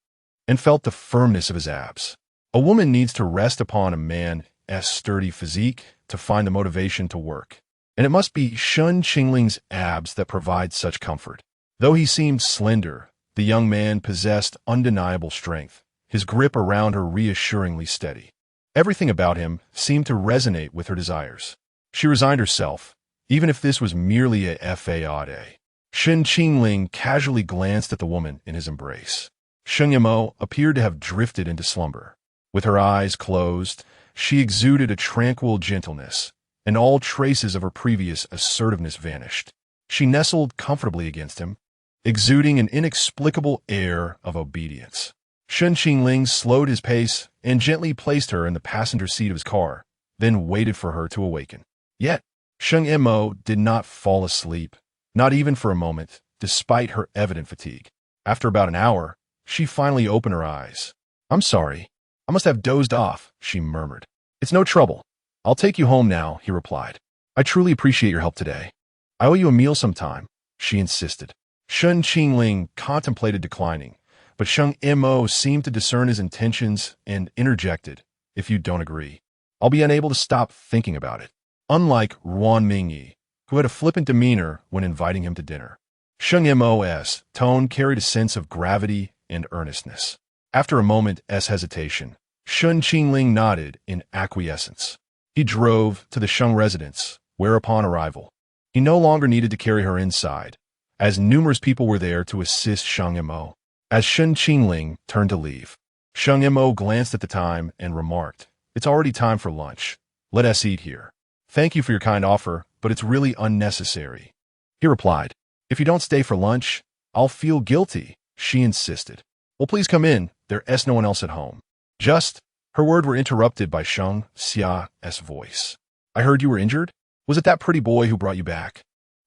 and felt the firmness of his abs. A woman needs to rest upon a man's sturdy physique to find the motivation to work, and it must be Shen Qingling's abs that provide such comfort. Though he seemed slender, The young man possessed undeniable strength, his grip around her reassuringly steady. Everything about him seemed to resonate with her desires. She resigned herself, even if this was merely a fade. Shen Qingling casually glanced at the woman in his embrace. Sheng Yimou appeared to have drifted into slumber. With her eyes closed, she exuded a tranquil gentleness, and all traces of her previous assertiveness vanished. She nestled comfortably against him, exuding an inexplicable air of obedience. Shen Qingling slowed his pace and gently placed her in the passenger seat of his car, then waited for her to awaken. Yet, Sheng Yimou did not fall asleep, not even for a moment, despite her evident fatigue. After about an hour, she finally opened her eyes. "I'm sorry. I must have dozed off," she murmured. "It's no trouble. I'll take you home now," he replied. "I truly appreciate your help today. I owe you a meal sometime," she insisted. Shen Qingling contemplated declining, but Sheng Yimou seemed to discern his intentions and interjected, "If you don't agree, I'll be unable to stop thinking about it." Unlike Ruan Mingyi, who had a flippant demeanor when inviting him to dinner, Sheng Yimou's tone carried a sense of gravity and earnestness. After a moment's hesitation, Shen Qingling nodded in acquiescence. He drove to the Sheng residence, where upon arrival, he no longer needed to carry her inside, as numerous people were there to assist Sheng Yimou. As Shen Qingling turned to leave, Sheng Yimou glanced at the time and remarked, "It's already time for lunch. Let us eat here. Thank you for your kind offer, but it's really unnecessary." He replied, "If you don't stay for lunch, I'll feel guilty," she insisted. "Well, please come in. There's no one else at home." Her words were interrupted by Sheng Xia's voice. "I heard you were injured? Was it that pretty boy who brought you back?"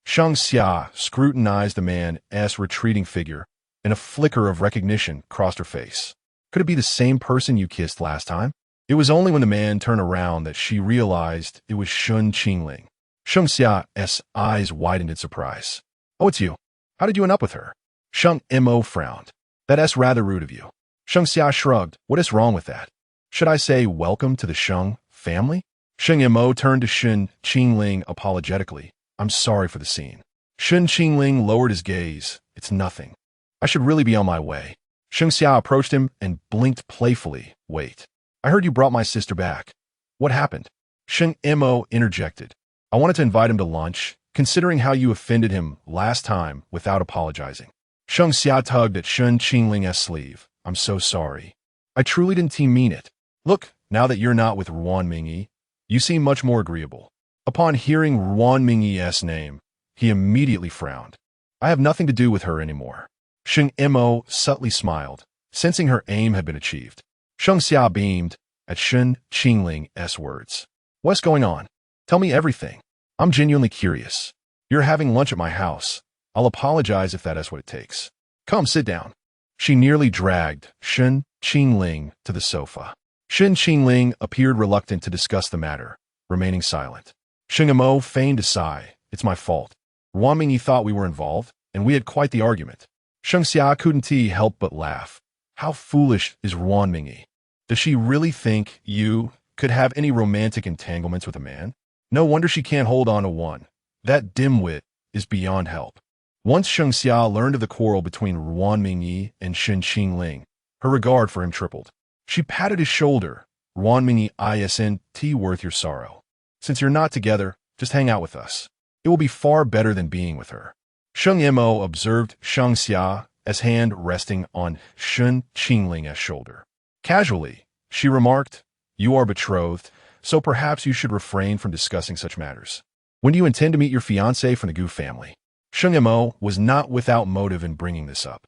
Sheng Xia scrutinized the man's retreating figure, and a flicker of recognition crossed her face. "Could it be the same person you kissed last time?" It was only when the man turned around that she realized it was Shen Qingling. Sheng Xia's eyes widened in surprise. "Oh, it's you. How did you end up with her?" Sheng Yimou frowned. "That's rather rude of you." Sheng Xia shrugged. "What is wrong with that? Should I say welcome to the Sheng family?" Sheng Yimou turned to Shen Qingling apologetically. "I'm sorry for the scene." Shen Qingling lowered his gaze. "It's nothing. I should really be on my way." Sheng Xia approached him and blinked playfully. "Wait. I heard you brought my sister back. What happened?" Sheng Yimou interjected. "I wanted to invite him to lunch, considering how you offended him last time without apologizing." Sheng Xia tugged at Shen Qingling's sleeve. "I'm so sorry. I truly didn't mean it. Look, now that you're not with Ruan Mingyi, you seem much more agreeable." Upon hearing Ruan Mingyi's name, he immediately frowned. "I have nothing to do with her anymore." Sheng Yimou subtly smiled, sensing her aim had been achieved. Sheng Xia beamed at Shen Qingling's words. "What's going on? Tell me everything. I'm genuinely curious. You're having lunch at my house. I'll apologize if that is what it takes. Come, sit down." She nearly dragged Shen Qingling to the sofa. Shen Qingling appeared reluctant to discuss the matter, remaining silent. Sheng Yimou feigned a sigh. "It's my fault. Ruan Mingyi thought we were involved, and we had quite the argument." Sheng Xia couldn't help but laugh. "How foolish is Ruan Mingyi? Does she really think you could have any romantic entanglements with a man? No wonder she can't hold on to one. That dimwit is beyond help." Once Sheng Xia learned of the quarrel between Ruan Mingyi and Shen Qingling, her regard for him tripled. She patted his shoulder. "Ruan Mingyi isn't worth your sorrow. Since you're not together, just hang out with us. It will be far better than being with her." Sheng Yimou observed Sheng Xia's hand resting on Shen Qingling's shoulder. Casually, she remarked, "You are betrothed, so perhaps you should refrain from discussing such matters. When do you intend to meet your fiancée from the Gu family?" Sheng Yimou was not without motive in bringing this up.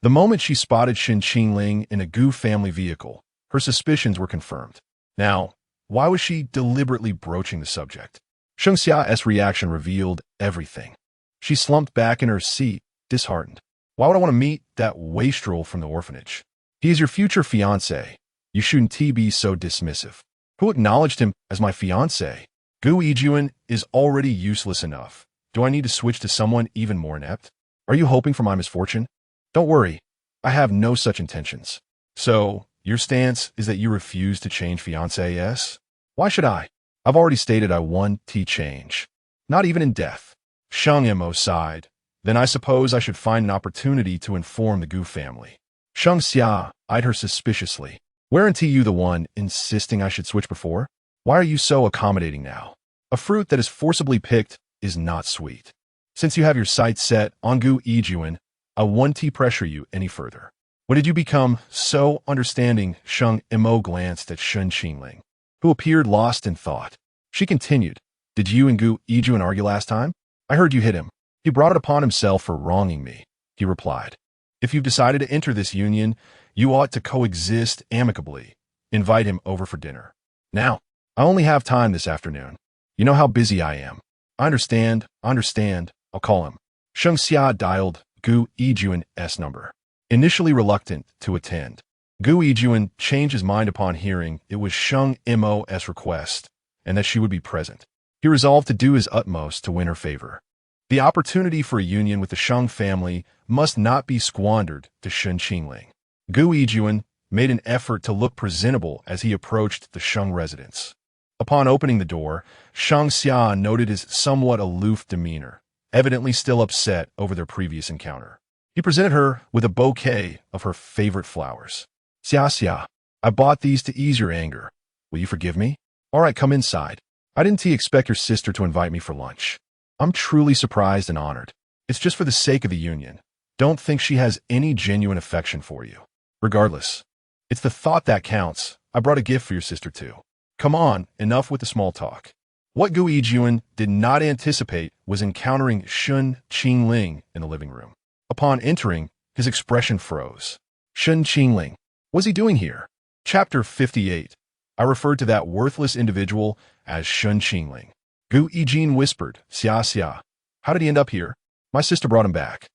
The moment she spotted Shen Qingling in a Gu family vehicle, her suspicions were confirmed. Now, why was she deliberately broaching the subject? Sheng Xia's reaction revealed everything. She slumped back in her seat, disheartened. "Why would I want to meet that wastrel from the orphanage? He is your future fiancé. You shouldn't be so dismissive." "Who acknowledged him as my fiancé? Gu Yijuan is already useless enough. Do I need to switch to someone even more inept? Are you hoping for my misfortune?" "Don't worry. I have no such intentions." "So, your stance is that you refuse to change fiancés? Why should I? I've already stated I want to change. Not even in death." Sheng Yimou sighed, Then I suppose I should find an opportunity to inform the Gu family. Sheng Xia eyed her suspiciously. Weren't you the one insisting I should switch before? Why are you so accommodating now? A fruit that is forcibly picked is not sweet. Since you have your sights set on Gu Yijuan, I won't pressure you any further. When did you become so understanding? Sheng Mo glanced at Shen Qingling, who appeared lost in thought. She continued, Did you and Gu Yijuan argue last time? I heard you hit him. He brought it upon himself for wronging me, he replied. If you've decided to enter this union, you ought to coexist amicably. Invite him over for dinner. Now, I only have time this afternoon. You know how busy I am. I understand. I'll call him. Sheng Xia dialed Gu Yijuan's number. Initially reluctant to attend, Gu Yijuan changed his mind upon hearing it was Sheng Mo's request and that she would be present. He resolved to do his utmost to win her favor. The opportunity for a union with the Sheng family must not be squandered to Shen Qingling. Gu Yijuan made an effort to look presentable as he approached the Sheng residence. Upon opening the door, Sheng Xia noted his somewhat aloof demeanor, evidently still upset over their previous encounter. He presented her with a bouquet of her favorite flowers. Xia, I bought these to ease your anger. Will you forgive me? All right, come inside. I didn't expect your sister to invite me for lunch. I'm truly surprised and honored. It's just for the sake of the union. Don't think she has any genuine affection for you. Regardless, it's the thought that counts. I brought a gift for your sister too. Come on, enough with the small talk. What Gu Yijuan did not anticipate was encountering Shen Qingling in the living room. Upon entering, his expression froze. Shen Qingling, what's he doing here? Chapter 58. I referred to that worthless individual as Shen Qingling. Gu Yijuan whispered, Xia, how did he end up here? My sister brought him back.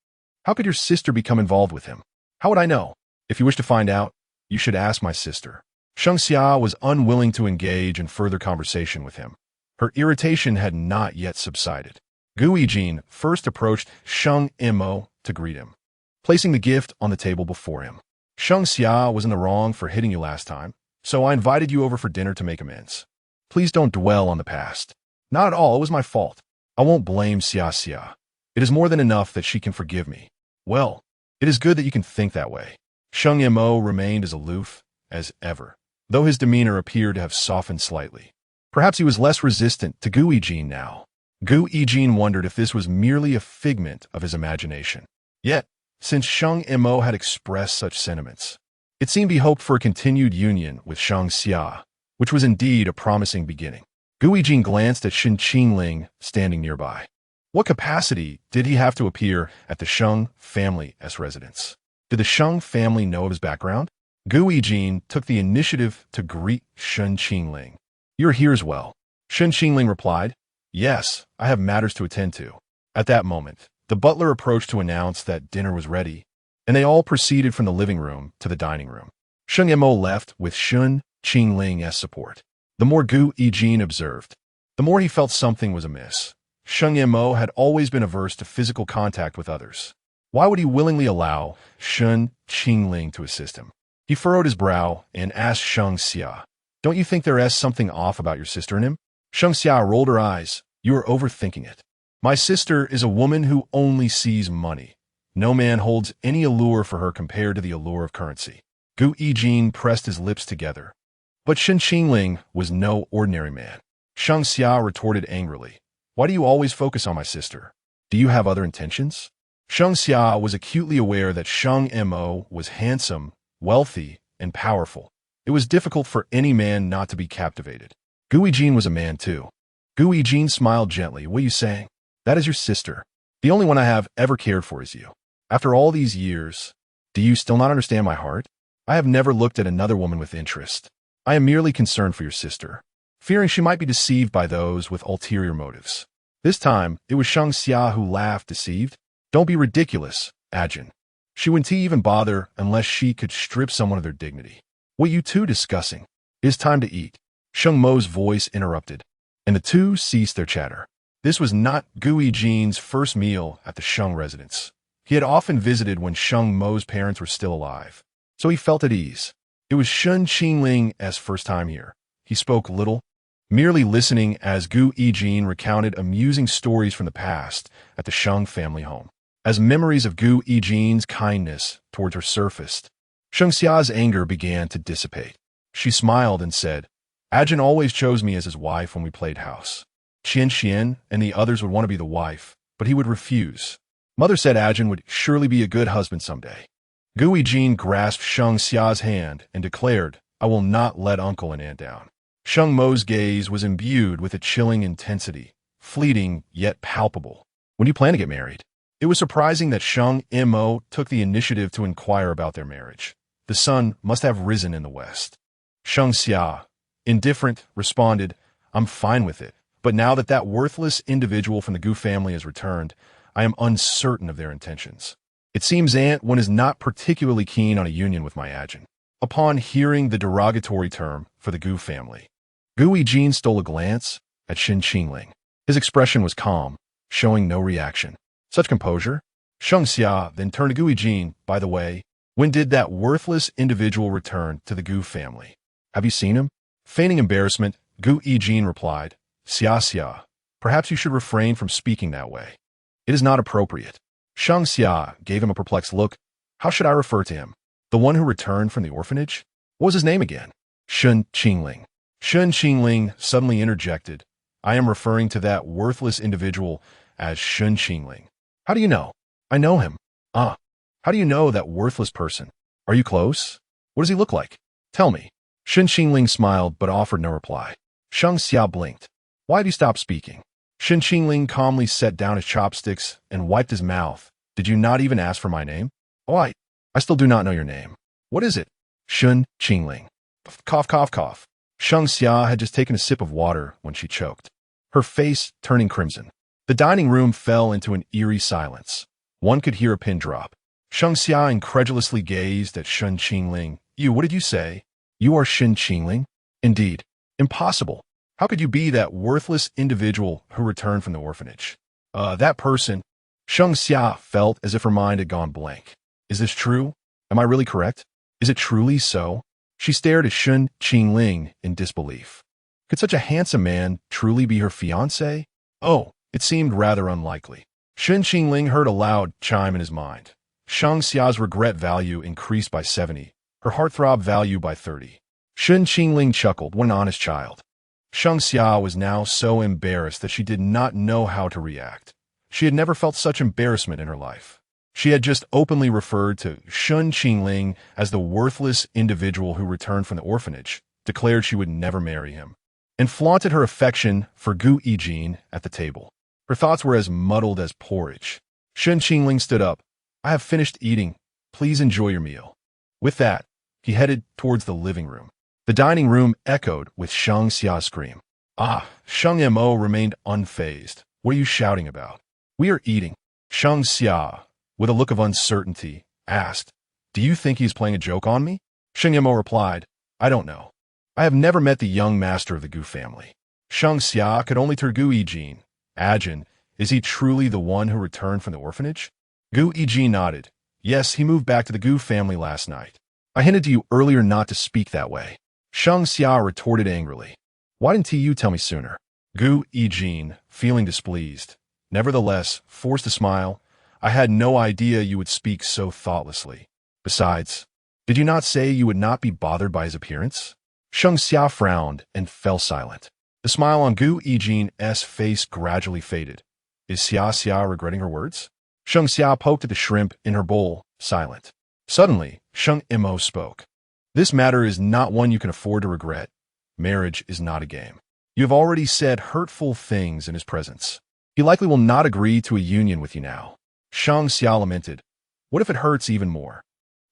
How could your sister become involved with him? How would I know? If you wish to find out, you should ask my sister. Sheng Xia was unwilling to engage in further conversation with him. Her irritation had not yet subsided. Gu Yijuan first approached Sheng Mo to greet him, placing the gift on the table before him. Sheng Xia was in the wrong for hitting you last time, so I invited you over for dinner to make amends. Please don't dwell on the past. Not at all, it was my fault. I won't blame Xia. It is more than enough that she can forgive me. Well, it is good that you can think that way. Sheng Mo remained as aloof as ever, though his demeanor appeared to have softened slightly. Perhaps he was less resistant to Gu Yijuan now. Gu Yijuan wondered if this was merely a figment of his imagination. Yet, since Sheng Mo had expressed such sentiments, it seemed he hoped for a continued union with Sheng Xia, which was indeed a promising beginning. Gu Yijuan glanced at Shen Qingling standing nearby. What capacity did he have to appear at the Sheng family's residence? Did the Sheng family know of his background? Gu Yijuan took the initiative to greet Shen Qingling. You're here as well. Shen Qingling replied, Yes, I have matters to attend to. At that moment, the butler approached to announce that dinner was ready, and they all proceeded from the living room to the dining room. Sheng Mo left with Shen Qingling's support. The more Gu Yijuan observed, the more he felt something was amiss. Sheng Mo had always been averse to physical contact with others. Why would he willingly allow Shen Qingling to assist him? He furrowed his brow and asked Sheng Xia, Don't you think there is something off about your sister and him? Sheng Xia rolled her eyes. You are overthinking it. My sister is a woman who only sees money. No man holds any allure for her compared to the allure of currency. Gu Yijuan pressed his lips together. But Shen Qingling was no ordinary man. Sheng Xia retorted angrily. Why do you always focus on my sister? Do you have other intentions? Sheng Xia was acutely aware that Sheng Mo was handsome, wealthy, and powerful. It was difficult for any man not to be captivated. Gu Yijuan was a man too. Gu Yijuan smiled gently. What are you saying? That is your sister. The only one I have ever cared for is you. After all these years, do you still not understand my heart? I have never looked at another woman with interest. I am merely concerned for your sister, fearing she might be deceived by those with ulterior motives. This time, it was Sheng Xia who laughed, deceived. Don't be ridiculous, Ajin. She wouldn't even bother unless she could strip someone of their dignity. What are you two discussing? It is time to eat. Sheng Mo's voice interrupted, and the two ceased their chatter. This was not Gu Yijuan's first meal at the Sheng residence. He had often visited when Sheng Mo's parents were still alive, so he felt at ease. It was Shen Qingling's first time here. He spoke little, merely listening as Gu Yijuan recounted amusing stories from the past at the Sheng family home. As memories of Gu Yijin's kindness towards her surfaced, Sheng Xia's anger began to dissipate. She smiled and said, Ajin always chose me as his wife when we played house. Qian Xian and the others would want to be the wife, but he would refuse. Mother said Ajin would surely be a good husband someday. Gu Yijin grasped Sheng Xia's hand and declared, I will not let uncle and aunt down. Sheng Mo's gaze was imbued with a chilling intensity, fleeting yet palpable. When do you plan to get married? It was surprising that Sheng Mo took the initiative to inquire about their marriage. The sun must have risen in the west. Sheng Xia, indifferent, responded, I'm fine with it, but now that that worthless individual from the Gu family has returned, I am uncertain of their intentions. It seems Aunt Wen is not particularly keen on a union with my Ajin. Upon hearing the derogatory term for the Gu family, Gu Yijin stole a glance at Shen Qingling. His expression was calm, showing no reaction. Such composure? Sheng Xia then turned to Gu Yijin, by the way, when did that worthless individual return to the Gu family? Have you seen him? Feigning embarrassment, Gu Yijin replied, Xia, perhaps you should refrain from speaking that way. It is not appropriate. Sheng Xia gave him a perplexed look. How should I refer to him? The one who returned from the orphanage? What was his name again? Shen Qingling. Shen Qingling suddenly interjected, I am referring to that worthless individual as Shen Qingling. How do you know? I know him. How do you know that worthless person? Are you close? What does he look like? Tell me. Shen Qingling smiled but offered no reply. Sheng Xia blinked. Why have you stopped speaking? Shen Qingling calmly set down his chopsticks and wiped his mouth. Did you not even ask for my name? Oh, I still do not know your name. What is it? Shen Qingling. Cough, cough, cough. Sheng Xia had just taken a sip of water when she choked, her face turning crimson. The dining room fell into an eerie silence. One could hear a pin drop. Sheng Xia incredulously gazed at Shen Qingling. What did you say? You are Shen Qingling? Indeed. Impossible. How could you be that worthless individual who returned from the orphanage? That person. Sheng Xia felt as if her mind had gone blank. Is this true? Am I really correct? Is it truly so? She stared at Shen Qingling in disbelief. Could such a handsome man truly be her fiancé? Oh, it seemed rather unlikely. Shen Qingling heard a loud chime in his mind. Sheng Xia's regret value increased by 70, her heartthrob value by 30. Shen Qingling chuckled, what an honest child. Sheng Xia was now so embarrassed that she did not know how to react. She had never felt such embarrassment in her life. She had just openly referred to Shen Qingling as the worthless individual who returned from the orphanage, declared she would never marry him, and flaunted her affection for Gu Yijin at the table. Her thoughts were as muddled as porridge. Shen Qingling stood up. I have finished eating. Please enjoy your meal. With that, he headed towards the living room. The dining room echoed with Sheng Xia's scream. Sheng Mo remained unfazed. What are you shouting about? We are eating. Sheng Xia, with a look of uncertainty, asked, Do you think he's playing a joke on me? Sheng Mo replied, I don't know. I have never met the young master of the Gu family. Sheng Xia could only turn Gu Yijin. Ajin, is he truly the one who returned from the orphanage? Gu Yijin nodded. Yes, he moved back to the Gu family last night. I hinted to you earlier not to speak that way. Sheng Xia retorted angrily. Why didn't you tell me sooner? Gu Yijin, feeling displeased, nevertheless forced a smile. I had no idea you would speak so thoughtlessly. Besides, did you not say you would not be bothered by his appearance? Sheng Xia frowned and fell silent. The smile on Gu Yijin's face gradually faded. Is Xia regretting her words? Sheng Xia poked at the shrimp in her bowl, silent. Suddenly, Sheng Mo spoke. This matter is not one you can afford to regret. Marriage is not a game. You have already said hurtful things in his presence. He likely will not agree to a union with you now. Sheng Xia lamented. What if it hurts even more?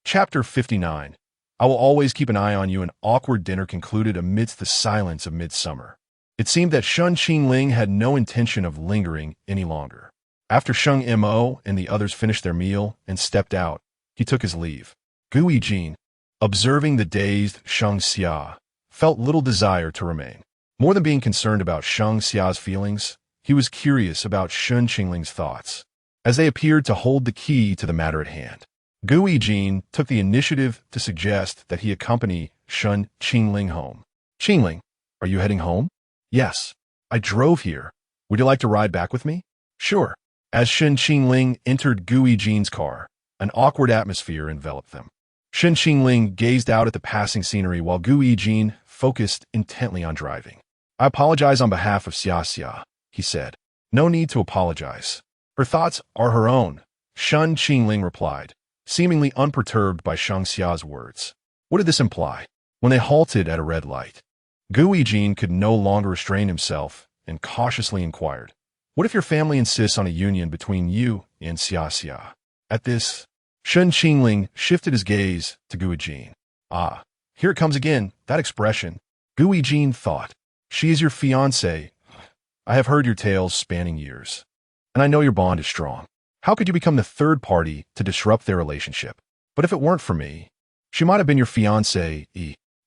Chapter 59. I will always keep an eye on you. An awkward dinner concluded amidst the silence of midsummer. It seemed that Shen Qingling had no intention of lingering any longer. After Sheng Mo and the others finished their meal and stepped out, he took his leave. Gu Yijin, observing the dazed Sheng Xia, felt little desire to remain. More than being concerned about Sheng Xia's feelings, he was curious about Shen Qingling's thoughts, as they appeared to hold the key to the matter at hand. Gu Yijin took the initiative to suggest that he accompany Shen Qingling home. Qingling, are you heading home? Yes. I drove here. Would you like to ride back with me? Sure. As Shen Qingling entered Gu Yijin's car, an awkward atmosphere enveloped them. Shen Qingling gazed out at the passing scenery while Gu Yijin focused intently on driving. "I apologize on behalf of Xia," he said. "No need to apologize. Her thoughts are her own," Shen Qingling replied, seemingly unperturbed by Shang Xia's words. What did this imply? When they halted at a red light, Gu Yijin could no longer restrain himself and cautiously inquired, "What if your family insists on a union between you and Xia?" At this, Shen Qingling shifted his gaze to Gu Yijin. "Ah, here it comes again, that expression," Gu Yijin thought. "She is your fiancée. I have heard your tales spanning years, and I know your bond is strong. How could you become the third party to disrupt their relationship? But if it weren't for me, she might have been your fiancée.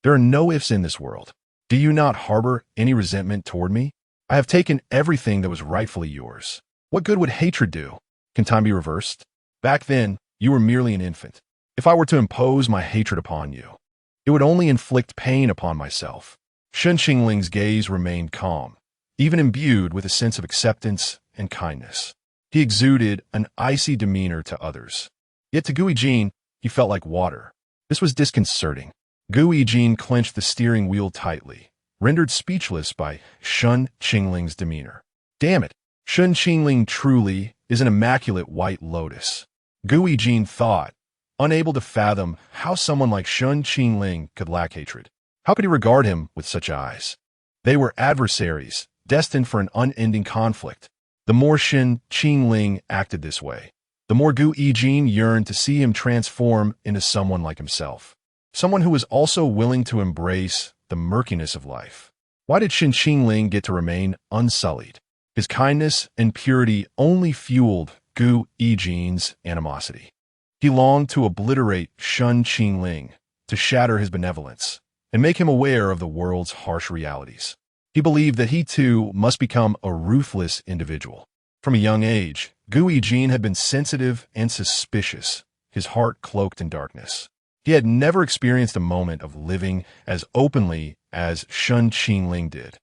There are no ifs in this world. Do you not harbor any resentment toward me? I have taken everything that was rightfully yours. What good would hatred do? Can time be reversed? Back then, you were merely an infant. If I were to impose my hatred upon you, it would only inflict pain upon myself." Shen Qingling's gaze remained calm, even imbued with a sense of acceptance and kindness. He exuded an icy demeanor to others. Yet to Gu Yijin, he felt like water. This was disconcerting. Gu Yijin clenched the steering wheel tightly, rendered speechless by Shen Qingling's demeanor. Damn it, Shen Qingling truly is an immaculate white lotus. Gu Yijin thought, unable to fathom how someone like Shen Qingling could lack hatred. How could he regard him with such eyes? They were adversaries, destined for an unending conflict. The more Shen Qingling acted this way, the more Gu Yijin yearned to see him transform into someone like himself. Someone who was also willing to embrace the murkiness of life. Why did Shen Qingling get to remain unsullied? His kindness and purity only fueled Gu Yijin's animosity. He longed to obliterate Shen Qingling, to shatter his benevolence, and make him aware of the world's harsh realities. He believed that he too must become a ruthless individual. From a young age, Gu Yijin had been sensitive and suspicious, his heart cloaked in darkness. He had never experienced a moment of living as openly as Shen Qingling did.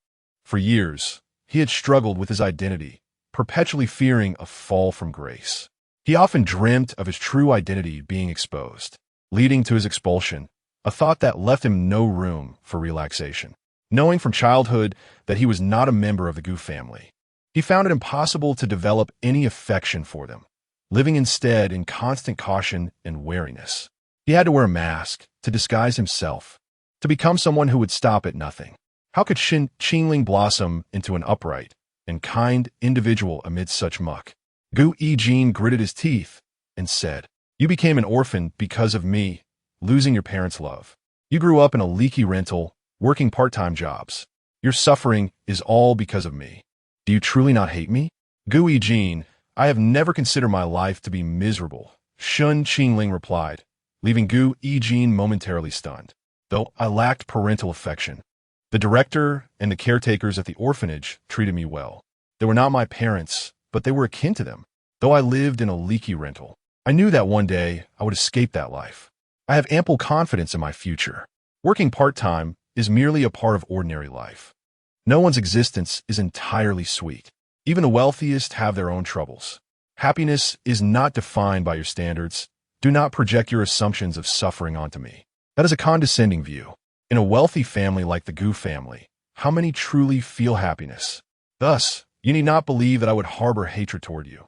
For years, he had struggled with his identity, perpetually fearing a fall from grace. He often dreamt of his true identity being exposed, leading to his expulsion, a thought that left him no room for relaxation. Knowing from childhood that he was not a member of the Gu family, he found it impossible to develop any affection for them, living instead in constant caution and wariness. He had to wear a mask to disguise himself, to become someone who would stop at nothing. How could Shen Qingling blossom into an upright and kind individual amid such muck? Gu Yijin gritted his teeth and said, "You became an orphan because of me, losing your parents' love. You grew up in a leaky rental, working part-time jobs. Your suffering is all because of me. Do you truly not hate me?" Gu Yijin, "I have never considered my life to be miserable," Shen Qingling replied, leaving Gu Yijin momentarily stunned. "Though I lacked parental affection, the director and the caretakers at the orphanage treated me well. They were not my parents, but they were akin to them. Though I lived in a leaky rental, I knew that one day I would escape that life. I have ample confidence in my future. Working part-time is merely a part of ordinary life. No one's existence is entirely sweet. Even the wealthiest have their own troubles. Happiness is not defined by your standards. Do not project your assumptions of suffering onto me. That is a condescending view. In a wealthy family like the Gu family, how many truly feel happiness? Thus, you need not believe that I would harbor hatred toward you,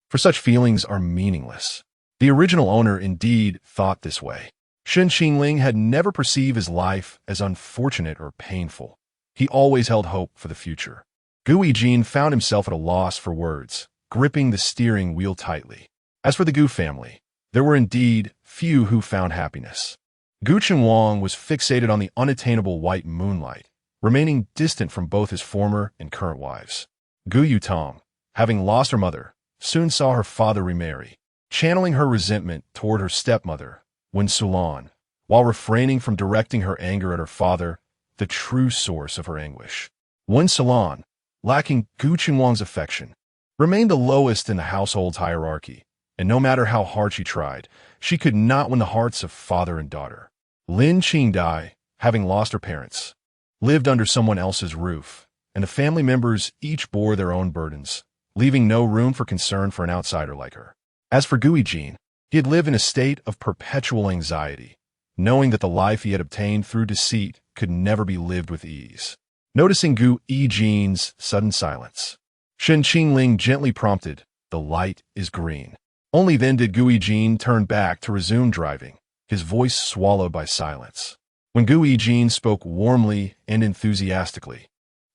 for such feelings are meaningless." The original owner indeed thought this way. Shen Qingling had never perceived his life as unfortunate or painful. He always held hope for the future. Gu Yijin found himself at a loss for words, gripping the steering wheel tightly. As for the Gu family, there were indeed few who found happiness. Gu Qinhuang was fixated on the unattainable white moonlight, remaining distant from both his former and current wives. Gu Yutong, having lost her mother, soon saw her father remarry, channeling her resentment toward her stepmother, Wen Sulan, while refraining from directing her anger at her father, the true source of her anguish. Wen Sulan, lacking Gu Qinhuang's affection, remained the lowest in the household's hierarchy, and no matter how hard she tried, she could not win the hearts of father and daughter. Lin Qingdai, having lost her parents, lived under someone else's roof, and the family members each bore their own burdens, leaving no room for concern for an outsider like her. As for Gu Yijin, he had lived in a state of perpetual anxiety, knowing that the life he had obtained through deceit could never be lived with ease. Noticing Gu Yijin's sudden silence, Shen Qingling gently prompted, "The light is green." Only then did Gu Yijin turn back to resume driving, his voice swallowed by silence. When Gu Yijin spoke warmly and enthusiastically,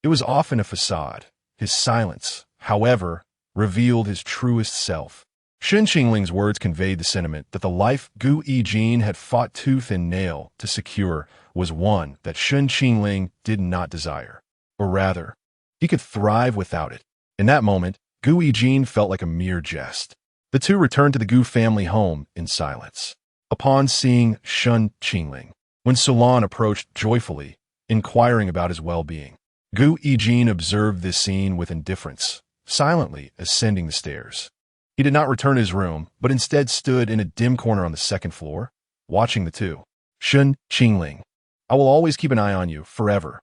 it was often a facade. His silence, however, revealed his truest self. Shen Qingling's words conveyed the sentiment that the life Gu Yijin had fought tooth and nail to secure was one that Shen Qingling did not desire. Or rather, he could thrive without it. In that moment, Gu Yijin felt like a mere jest. The two returned to the Gu family home in silence. Upon seeing Shen Qingling, when Sulan approached joyfully, inquiring about his well-being, Gu Yijin observed this scene with indifference, silently ascending the stairs. He did not return to his room, but instead stood in a dim corner on the second floor, watching the two. "Shen Qingling, I will always keep an eye on you, forever."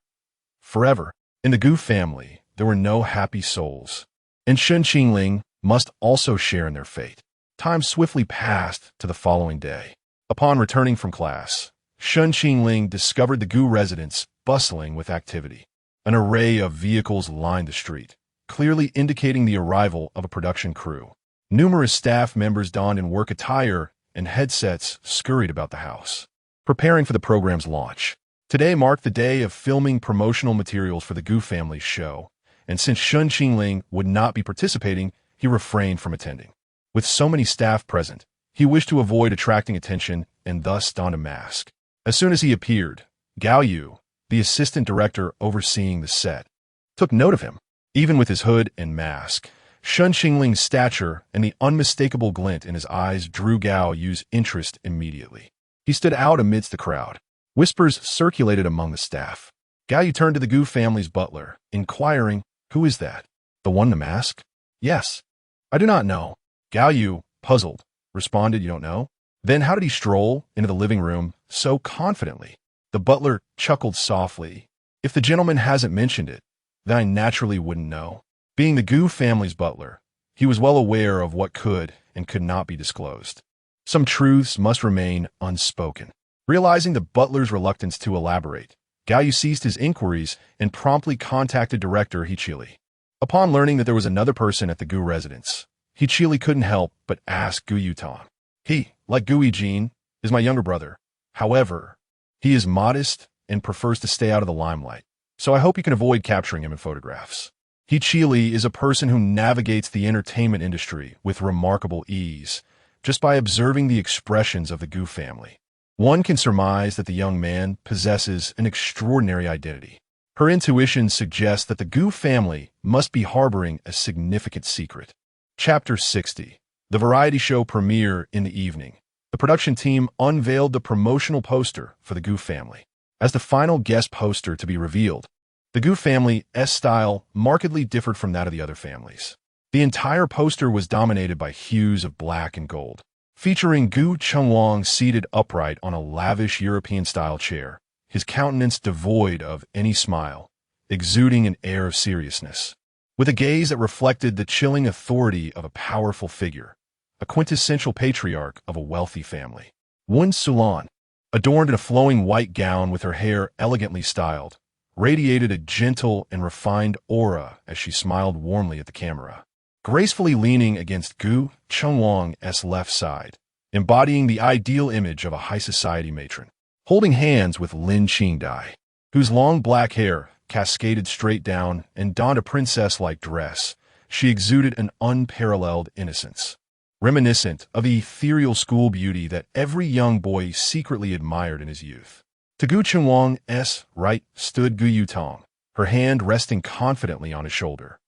Forever. In the Gu family, there were no happy souls, and Shen Qingling must also share in their fate. Time swiftly passed to the following day. Upon returning from class, Shen Qingling discovered the Gu residence bustling with activity. An array of vehicles lined the street, clearly indicating the arrival of a production crew. Numerous staff members donned in work attire and headsets scurried about the house, preparing for the program's launch. Today marked the day of filming promotional materials for the Gu family's show, and since Shen Qingling would not be participating, he refrained from attending. With so many staff present, he wished to avoid attracting attention and thus donned a mask. As soon as he appeared, Gao Yu, the assistant director overseeing the set, took note of him. Even with his hood and mask, Shen Qingling's stature and the unmistakable glint in his eyes drew Gao Yu's interest immediately. He stood out amidst the crowd. Whispers circulated among the staff. Gao Yu turned to the Gu family's butler, inquiring, "Who is that? The one in the mask?" "Yes." "I do not know." Gao Yu, puzzled, responded, "You don't know? Then how did he stroll into the living room so confidently?" The butler chuckled softly. "If the gentleman hasn't mentioned it, then I naturally wouldn't know." Being the Gu family's butler, he was well aware of what could and could not be disclosed. Some truths must remain unspoken. Realizing the butler's reluctance to elaborate, Gao Yu ceased his inquiries and promptly contacted director Hichili. Upon learning that there was another person at the Gu residence, Hichili couldn't help but ask Gu Yutong. "He, like Gu Yijin, is my younger brother. However, he is modest and prefers to stay out of the limelight, so I hope you can avoid capturing him in photographs." Hichili is a person who navigates the entertainment industry with remarkable ease, just by observing the expressions of the Gu family. One can surmise that the young man possesses an extraordinary identity. Her intuition suggests that the Gu family must be harboring a significant secret. Chapter 60. The variety show premiere in the evening. The production team unveiled the promotional poster for the Gu family. As the final guest poster to be revealed, the Gu family's style markedly differed from that of the other families. The entire poster was dominated by hues of black and gold, featuring Gu Chengwang seated upright on a lavish European-style chair, his countenance devoid of any smile, exuding an air of seriousness. With a gaze that reflected the chilling authority of a powerful figure, a quintessential patriarch of a wealthy family. Wen Sulan, adorned in a flowing white gown with her hair elegantly styled, radiated a gentle and refined aura as she smiled warmly at the camera, gracefully leaning against Gu Chengwang's left side, embodying the ideal image of a high society matron. Holding hands with Lin Qingdai, whose long black hair cascaded straight down and donned a princess-like dress, she exuded an unparalleled innocence, reminiscent of the ethereal school beauty that every young boy secretly admired in his youth. To Gu Chengwang's right stood Gu Yutong, her hand resting confidently on his shoulder.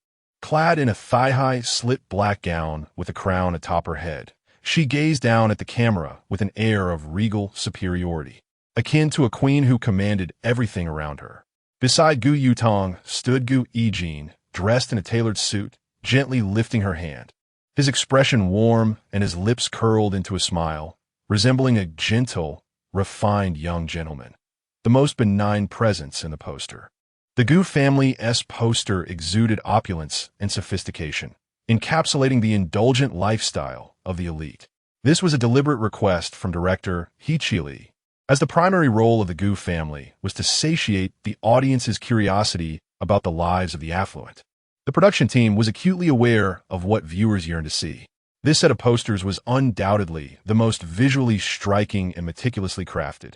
Clad in a thigh-high, slit-black gown with a crown atop her head, she gazed down at the camera with an air of regal superiority, akin to a queen who commanded everything around her. Beside Gu Yutong stood Gu Yijin, dressed in a tailored suit, gently lifting her hand, his expression warm and his lips curled into a smile, resembling a gentle, refined young gentleman, the most benign presence in the poster. The Gu family's poster exuded opulence and sophistication, encapsulating the indulgent lifestyle of the elite. This was a deliberate request from director He Chi, as the primary role of the Gu family was to satiate the audience's curiosity about the lives of the affluent. The production team was acutely aware of what viewers yearned to see. This set of posters was undoubtedly the most visually striking and meticulously crafted.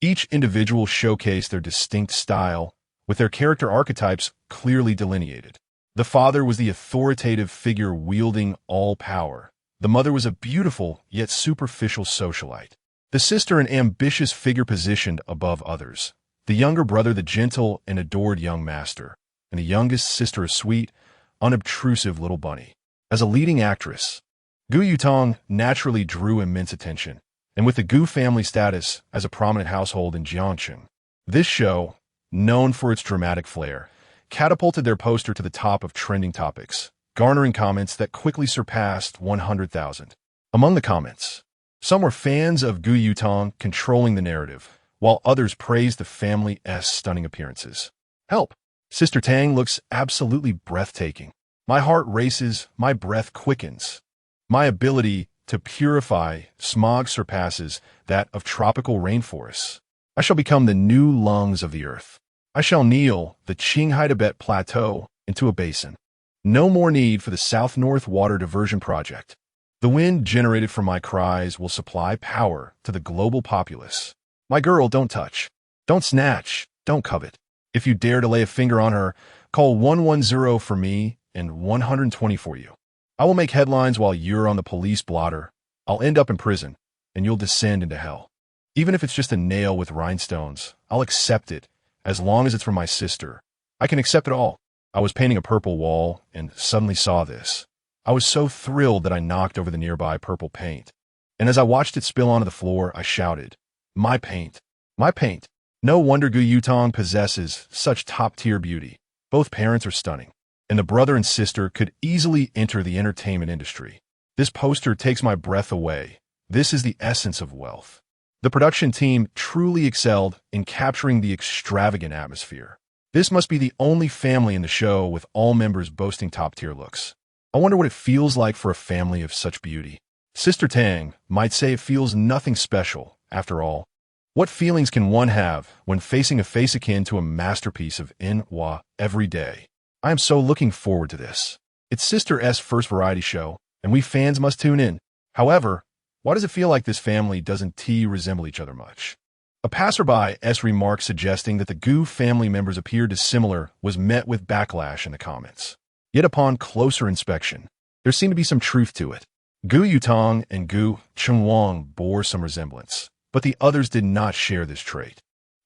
Each individual showcased their distinct style, with their character archetypes clearly delineated. The father was the authoritative figure wielding all power. The mother was a beautiful yet superficial socialite. The sister an ambitious figure positioned above others. The younger brother the gentle and adored young master. And the youngest sister a sweet, unobtrusive little bunny. As a leading actress, Gu Yutong naturally drew immense attention, and with the Gu family status as a prominent household in Jiangcheng, this show, known for its dramatic flair, catapulted their poster to the top of trending topics, garnering comments that quickly surpassed 100,000. Among the comments, some were fans of Gu Yutong controlling the narrative, while others praised the family's stunning appearances. Help! Sister Tang looks absolutely breathtaking. My heart races, my breath quickens. My ability to purify smog surpasses that of tropical rainforests. I shall become the new lungs of the earth. I shall kneel the Qinghai Tibet Plateau into a basin. No more need for the South-North Water Diversion Project. The wind generated from my cries will supply power to the global populace. My girl, don't touch. Don't snatch. Don't covet. If you dare to lay a finger on her, call 110 for me and 120 for you. I will make headlines while you're on the police blotter. I'll end up in prison, and you'll descend into hell. Even if it's just a nail with rhinestones, I'll accept it, as long as it's from my sister. I can accept it all. I was painting a purple wall and suddenly saw this. I was so thrilled that I knocked over the nearby purple paint. And as I watched it spill onto the floor, I shouted, "My paint! My paint!" No wonder Gu Yutong possesses such top-tier beauty. Both parents are stunning, and the brother and sister could easily enter the entertainment industry. This poster takes my breath away. This is the essence of wealth. The production team truly excelled in capturing the extravagant atmosphere. This must be the only family in the show with all members boasting top-tier looks. I wonder what it feels like for a family of such beauty. Sister Tang might say it feels nothing special, after all. What feelings can one have when facing a face akin to a masterpiece of en-hua every day? I am so looking forward to this. It's Sister S' first variety show, and we fans must tune in. However, why does it feel like this family doesn't resemble each other much? A passerby's remark suggesting that the Gu family members appeared dissimilar was met with backlash in the comments. Yet upon closer inspection, there seemed to be some truth to it. Gu Yutong and Gu Chengwang bore some resemblance, but the others did not share this trait.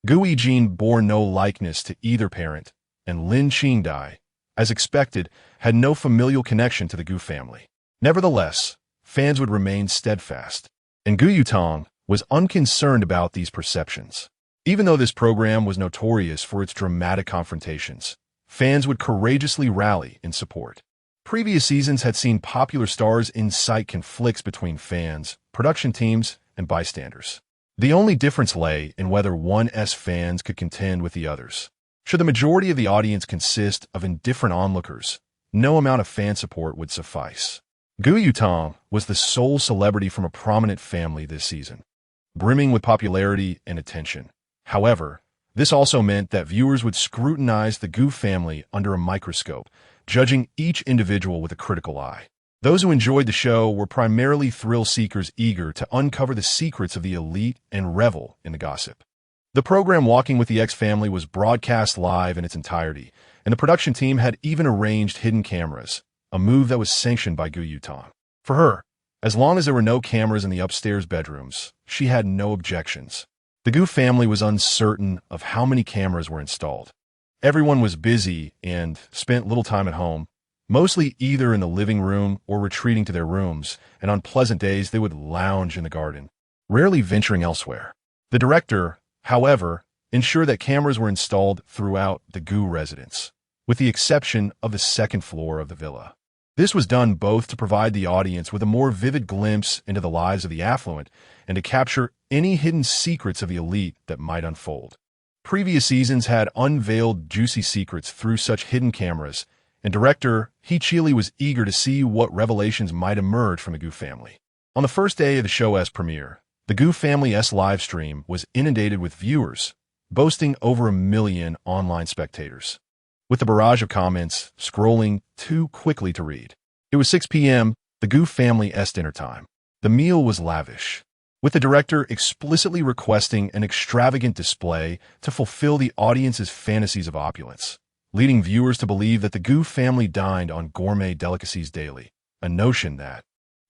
Gu Yijin bore no likeness to either parent, and Lin Qingdai, as expected, had no familial connection to the Gu family. Nevertheless, fans would remain steadfast, and Gu Yutong was unconcerned about these perceptions. Even though this program was notorious for its dramatic confrontations, fans would courageously rally in support. Previous seasons had seen popular stars incite conflicts between fans, production teams, and bystanders. The only difference lay in whether one's fans could contend with the others. Should the majority of the audience consist of indifferent onlookers, no amount of fan support would suffice. Gu Yutong was the sole celebrity from a prominent family this season, brimming with popularity and attention. However, this also meant that viewers would scrutinize the Gu family under a microscope, judging each individual with a critical eye. Those who enjoyed the show were primarily thrill-seekers eager to uncover the secrets of the elite and revel in the gossip. The program Walking with the X Family was broadcast live in its entirety, and the production team had even arranged hidden cameras, a move that was sanctioned by Gu Yutong. For her, as long as there were no cameras in the upstairs bedrooms, she had no objections. The Gu family was uncertain of how many cameras were installed. Everyone was busy and spent little time at home, mostly either in the living room or retreating to their rooms, and on pleasant days they would lounge in the garden, rarely venturing elsewhere. The director, however, ensured that cameras were installed throughout the Gu residence, with the exception of the second floor of the villa. This was done both to provide the audience with a more vivid glimpse into the lives of the affluent and to capture any hidden secrets of the elite that might unfold. Previous seasons had unveiled juicy secrets through such hidden cameras, and director He Chili was eager to see what revelations might emerge from the Gu family. On the first day of the show's premiere, the Gu family's live stream was inundated with viewers, boasting over 1 million online spectators, with the barrage of comments scrolling too quickly to read. It was 6 p.m., the Gu family's dinner time. The meal was lavish, with the director explicitly requesting an extravagant display to fulfill the audience's fantasies of opulence, leading viewers to believe that the Gu family dined on gourmet delicacies daily, a notion that,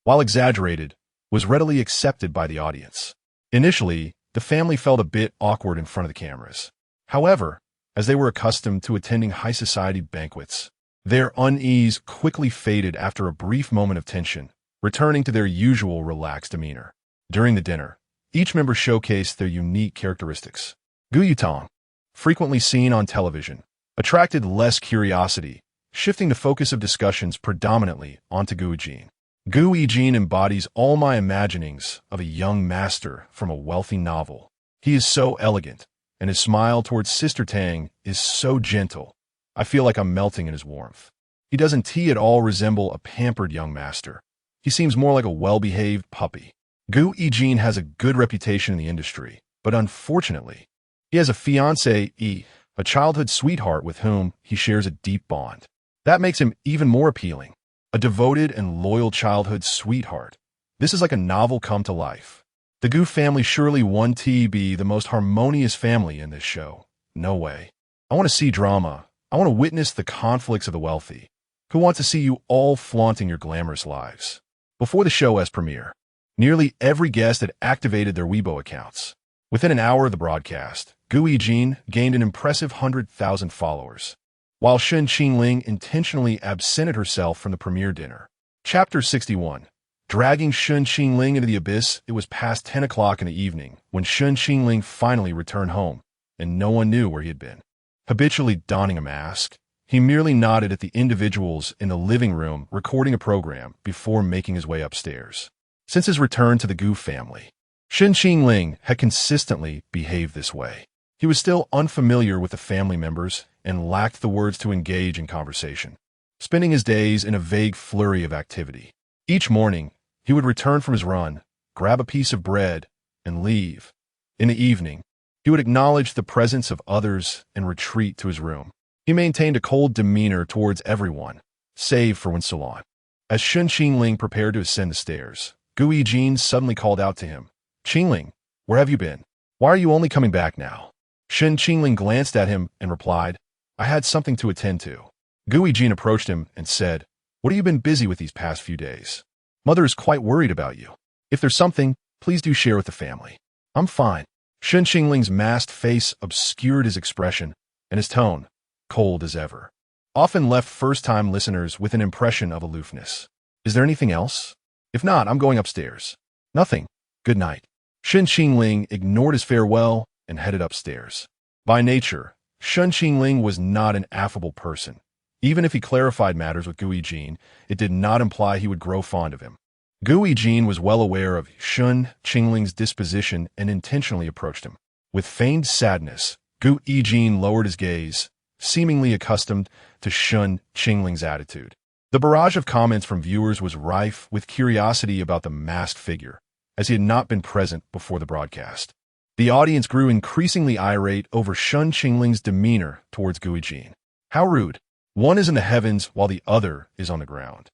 while exaggerated, was readily accepted by the audience. Initially, the family felt a bit awkward in front of the cameras. However, as they were accustomed to attending high society banquets, their unease quickly faded after a brief moment of tension, returning to their usual relaxed demeanor. During the dinner, each member showcased their unique characteristics. Gu Yutong, frequently seen on television, attracted less curiosity, shifting the focus of discussions predominantly onto Gu Yijin. Gu Yijin embodies all my imaginings of a young master from a wealthy novel. He is so elegant, and his smile towards Sister Tang is so gentle. I feel like I'm melting in his warmth. He doesn't at all resemble a pampered young master. He seems more like a well-behaved puppy. Gu Yijin has a good reputation in the industry, but unfortunately, he has a fiancée, a childhood sweetheart with whom he shares a deep bond. That makes him even more appealing. A devoted and loyal childhood sweetheart. This is like a novel come to life. The Gu family surely won to be the most harmonious family in this show. No way. I want to see drama. I want to witness the conflicts of the wealthy, who want to see you all flaunting your glamorous lives. Before the show's premiere, nearly every guest had activated their Weibo accounts. Within an hour of the broadcast, Gu Yijin gained an impressive 100,000 followers, while Shen Qingling intentionally absented herself from the premiere dinner. Chapter 61. Dragging Shen Qingling into the abyss. It was past 10 o'clock in the evening when Shen Qingling finally returned home, and no one knew where he had been. Habitually donning a mask, he merely nodded at the individuals in the living room recording a program before making his way upstairs. Since his return to the Gu family, Shen Qingling had consistently behaved this way. He was still unfamiliar with the family members and lacked the words to engage in conversation, spending his days in a vague flurry of activity. Each morning, he would return from his run, grab a piece of bread, and leave. In the evening, he would acknowledge the presence of others and retreat to his room. He maintained a cold demeanor towards everyone, save for when Salon. As Shen Qingling prepared to ascend the stairs, Gu Yijin suddenly called out to him, "Qingling, where have you been? Why are you only coming back now?" Shen Qingling glanced at him and replied, "I had something to attend to." Gu Yijin approached him and said, "What have you been busy with these past few days? Mother is quite worried about you. If there's something, please do share with the family." "I'm fine." Shen Qingling's masked face obscured his expression, and his tone, cold as ever, often left first-time listeners with an impression of aloofness. "Is there anything else? If not, I'm going upstairs." "Nothing. Good night." Shen Qingling ignored his farewell and headed upstairs. By nature, Shen Qingling was not an affable person. Even if he clarified matters with Gu Yijin, it did not imply he would grow fond of him. Gu Yijin was well aware of Shen Qingling's disposition and intentionally approached him. With feigned sadness, Gu Yijin lowered his gaze, seemingly accustomed to Shen Qingling's attitude. The barrage of comments from viewers was rife with curiosity about the masked figure, as he had not been present before the broadcast. The audience grew increasingly irate over Shen Qingling's demeanor towards Gu Yijin. How rude. One is in the heavens while the other is on the ground.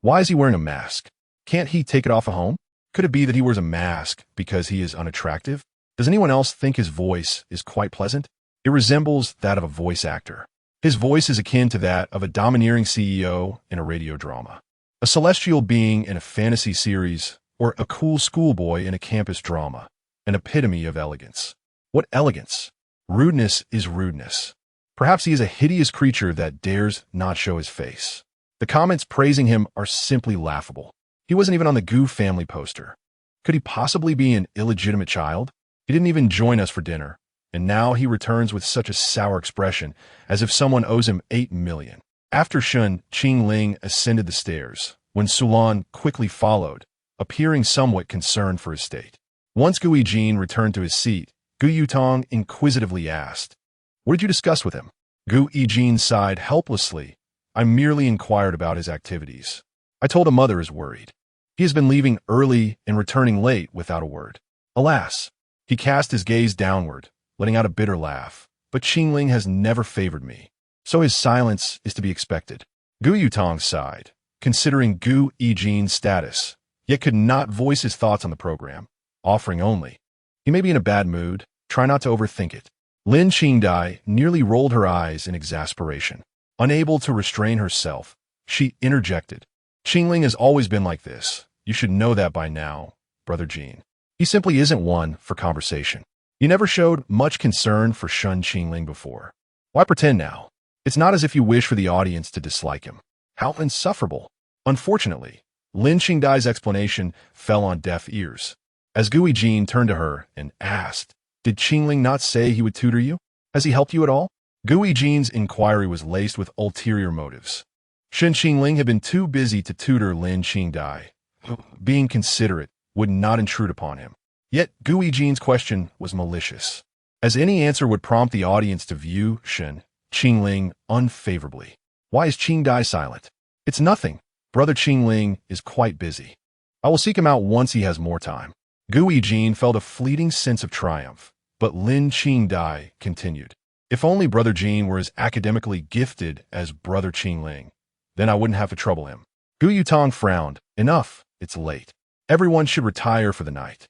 Why is he wearing a mask? Can't he take it off at home? Could it be that he wears a mask because he is unattractive? Does anyone else think his voice is quite pleasant? It resembles that of a voice actor. His voice is akin to that of a domineering CEO in a radio drama, a celestial being in a fantasy series, or a cool schoolboy in a campus drama, an epitome of elegance. What elegance? Rudeness is rudeness. Perhaps he is a hideous creature that dares not show his face. The comments praising him are simply laughable. He wasn't even on the Gu family poster. Could he possibly be an illegitimate child? He didn't even join us for dinner, and now he returns with such a sour expression, as if someone owes him 8 million. After Shen Qingling ascended the stairs, when Sulan quickly followed, appearing somewhat concerned for his state. Once Gu Yijin returned to his seat, Gu Yutong inquisitively asked, "What did you discuss with him?" Gu Yijin sighed helplessly I merely inquired about his activities. I told him mother is worried. He has been leaving early and returning late without a word. Alas, he cast his gaze downward, letting out a bitter laugh. But Qingling has never favored me, so his silence is to be expected. Gu Yutong sighed, considering Gu Yijin's status, yet could not voice his thoughts on the program, offering only. He may be in a bad mood, try not to overthink it. Lin Qingdai nearly rolled her eyes in exasperation. Unable to restrain herself, she interjected. Qingling has always been like this. You should know that by now, Brother Jean. He simply isn't one for conversation. You never showed much concern for Shen Qingling before. Why pretend now? It's not as if you wish for the audience to dislike him. How insufferable. Unfortunately, Lin Qingdai's explanation fell on deaf ears. As Gu Yijin turned to her and asked, "Did Qingling not say he would tutor you? Has he helped you at all?" Gu Yijin's inquiry was laced with ulterior motives. Shen Qingling had been too busy to tutor Lin Qingdai, who, being considerate, would not intrude upon him. Yet Gu Yijin's question was malicious, as any answer would prompt the audience to view Shen Qingling unfavorably. Why is Qingdai silent? It's nothing. Brother Qingling is quite busy. I will seek him out once he has more time. Gu Yijin felt a fleeting sense of triumph, but Lin Qingdai continued. If only Brother Jean were as academically gifted as Brother Qingling, then I wouldn't have to trouble him. Gu Yutong frowned. Enough, it's late. Everyone should retire for the night.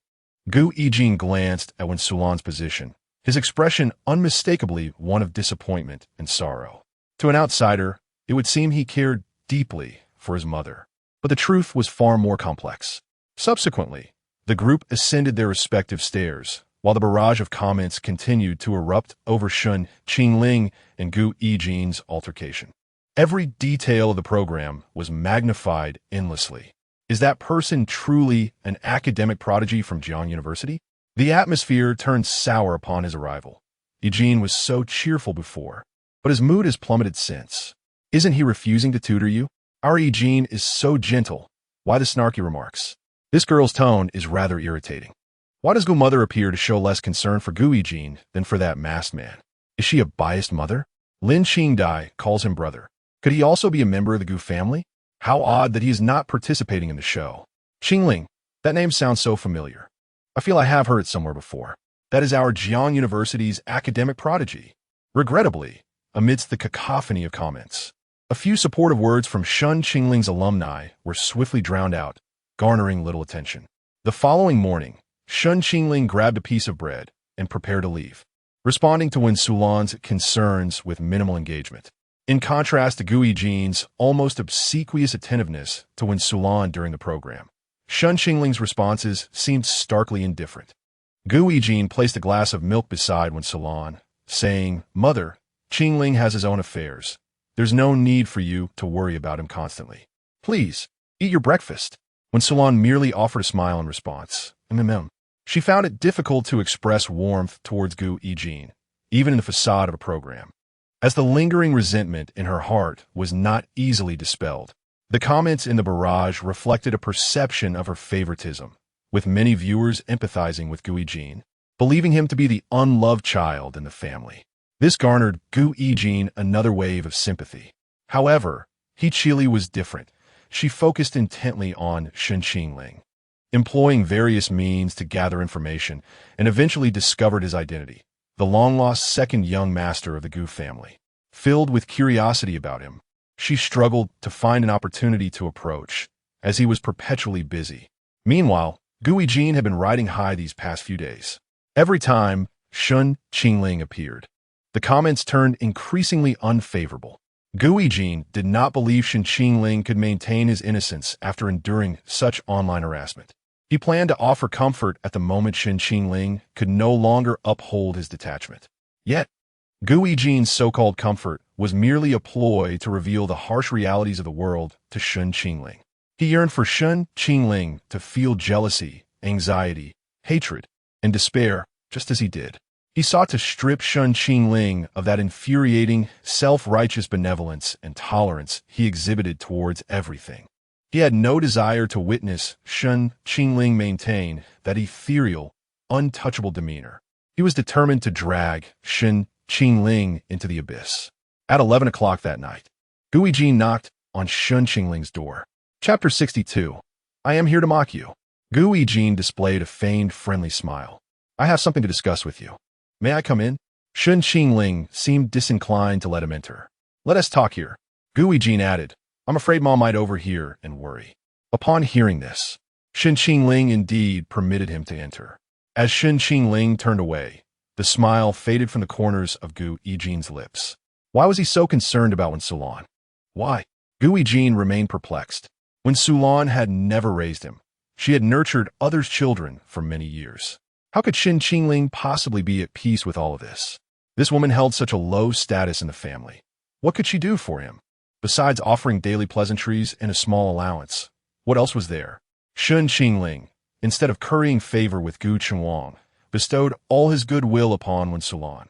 Gu Yijin glanced at Wen Sulan's position, his expression unmistakably one of disappointment and sorrow. To an outsider, it would seem he cared deeply for his mother, but the truth was far more complex. Subsequently, the group ascended their respective stairs, while the barrage of comments continued to erupt over Shen Qingling and Gu Yijin's altercation. Every detail of the program was magnified endlessly. Is that person truly an academic prodigy from Jiang University? The atmosphere turned sour upon his arrival. Yijin was so cheerful before, but his mood has plummeted since. Isn't he refusing to tutor you? Our Yijin is so gentle. Why the snarky remarks? This girl's tone is rather irritating. Why does Gu mother appear to show less concern for Gu Yijin than for that masked man? Is she a biased mother? Lin Qingdai calls him brother. Could he also be a member of the Gu family? How odd that he is not participating in the show. Qingling, that name sounds so familiar. I feel I have heard it somewhere before. That is our Jiang University's academic prodigy. Regrettably, amidst the cacophony of comments, a few supportive words from Shen Qingling's alumni were swiftly drowned out, garnering little attention. The following morning, Shen Qingling grabbed a piece of bread and prepared to leave, responding to Wen Sulan's concerns with minimal engagement. In contrast to Gu Yijin's almost obsequious attentiveness to Wen Sulan during the program, Shen Qingling's responses seemed starkly indifferent. Gu Yijin placed a glass of milk beside Wen Sulan, saying, "Mother, Qingling has his own affairs. There's no need for you to worry about him constantly. Please, eat your breakfast." Wen Sulan merely offered a smile in response. She found it difficult to express warmth towards Gu Yijin, even in the facade of a program, as the lingering resentment in her heart was not easily dispelled. The comments in the barrage reflected a perception of her favoritism, with many viewers empathizing with Gu Yijin, believing him to be the unloved child in the family. This garnered Gu Yijin another wave of sympathy. However, Chili was different. She focused intently on Shen Qingling, employing various means to gather information, and eventually discovered his identity, the long-lost second young master of the Gu family. Filled with curiosity about him, she struggled to find an opportunity to approach, as he was perpetually busy. Meanwhile, Gu Yijin had been riding high these past few days. Every time Shen Qingling appeared, the comments turned increasingly unfavorable. Gu Yijin did not believe Shen Qingling could maintain his innocence after enduring such online harassment. He planned to offer comfort at the moment Shen Qingling could no longer uphold his detachment. Yet, Gu Yijin's so-called comfort was merely a ploy to reveal the harsh realities of the world to Shen Qingling. He yearned for Shen Qingling to feel jealousy, anxiety, hatred, and despair, just as he did. He sought to strip Shen Qingling of that infuriating, self-righteous benevolence and tolerance he exhibited towards everything. He had no desire to witness Shen Qingling maintain that ethereal, untouchable demeanor. He was determined to drag Shen Qingling into the abyss. At 11 o'clock that night, Gu Yijin knocked on Shen Qingling's door. Chapter 62. I am here to mock you. Gu Yijin displayed a feigned friendly smile. I have something to discuss with you. May I come in? Shen Qingling seemed disinclined to let him enter. Let us talk here. Gu Yijin added, I'm afraid Mom might overhear and worry. Upon hearing this, Shen Qingling indeed permitted him to enter. As Shen Qingling turned away, the smile faded from the corners of Gu Yijin's lips. Why was he so concerned about Wensulan? Why? Gu Yijin remained perplexed. Wensulan had never raised him. She had nurtured others' children for many years. How could Shen Qingling possibly be at peace with all of this? This woman held such a low status in the family. What could she do for him? Besides offering daily pleasantries and a small allowance, what else was there? Shen Qingling, instead of currying favor with Gu Chunwang, bestowed all his goodwill upon Wensulan.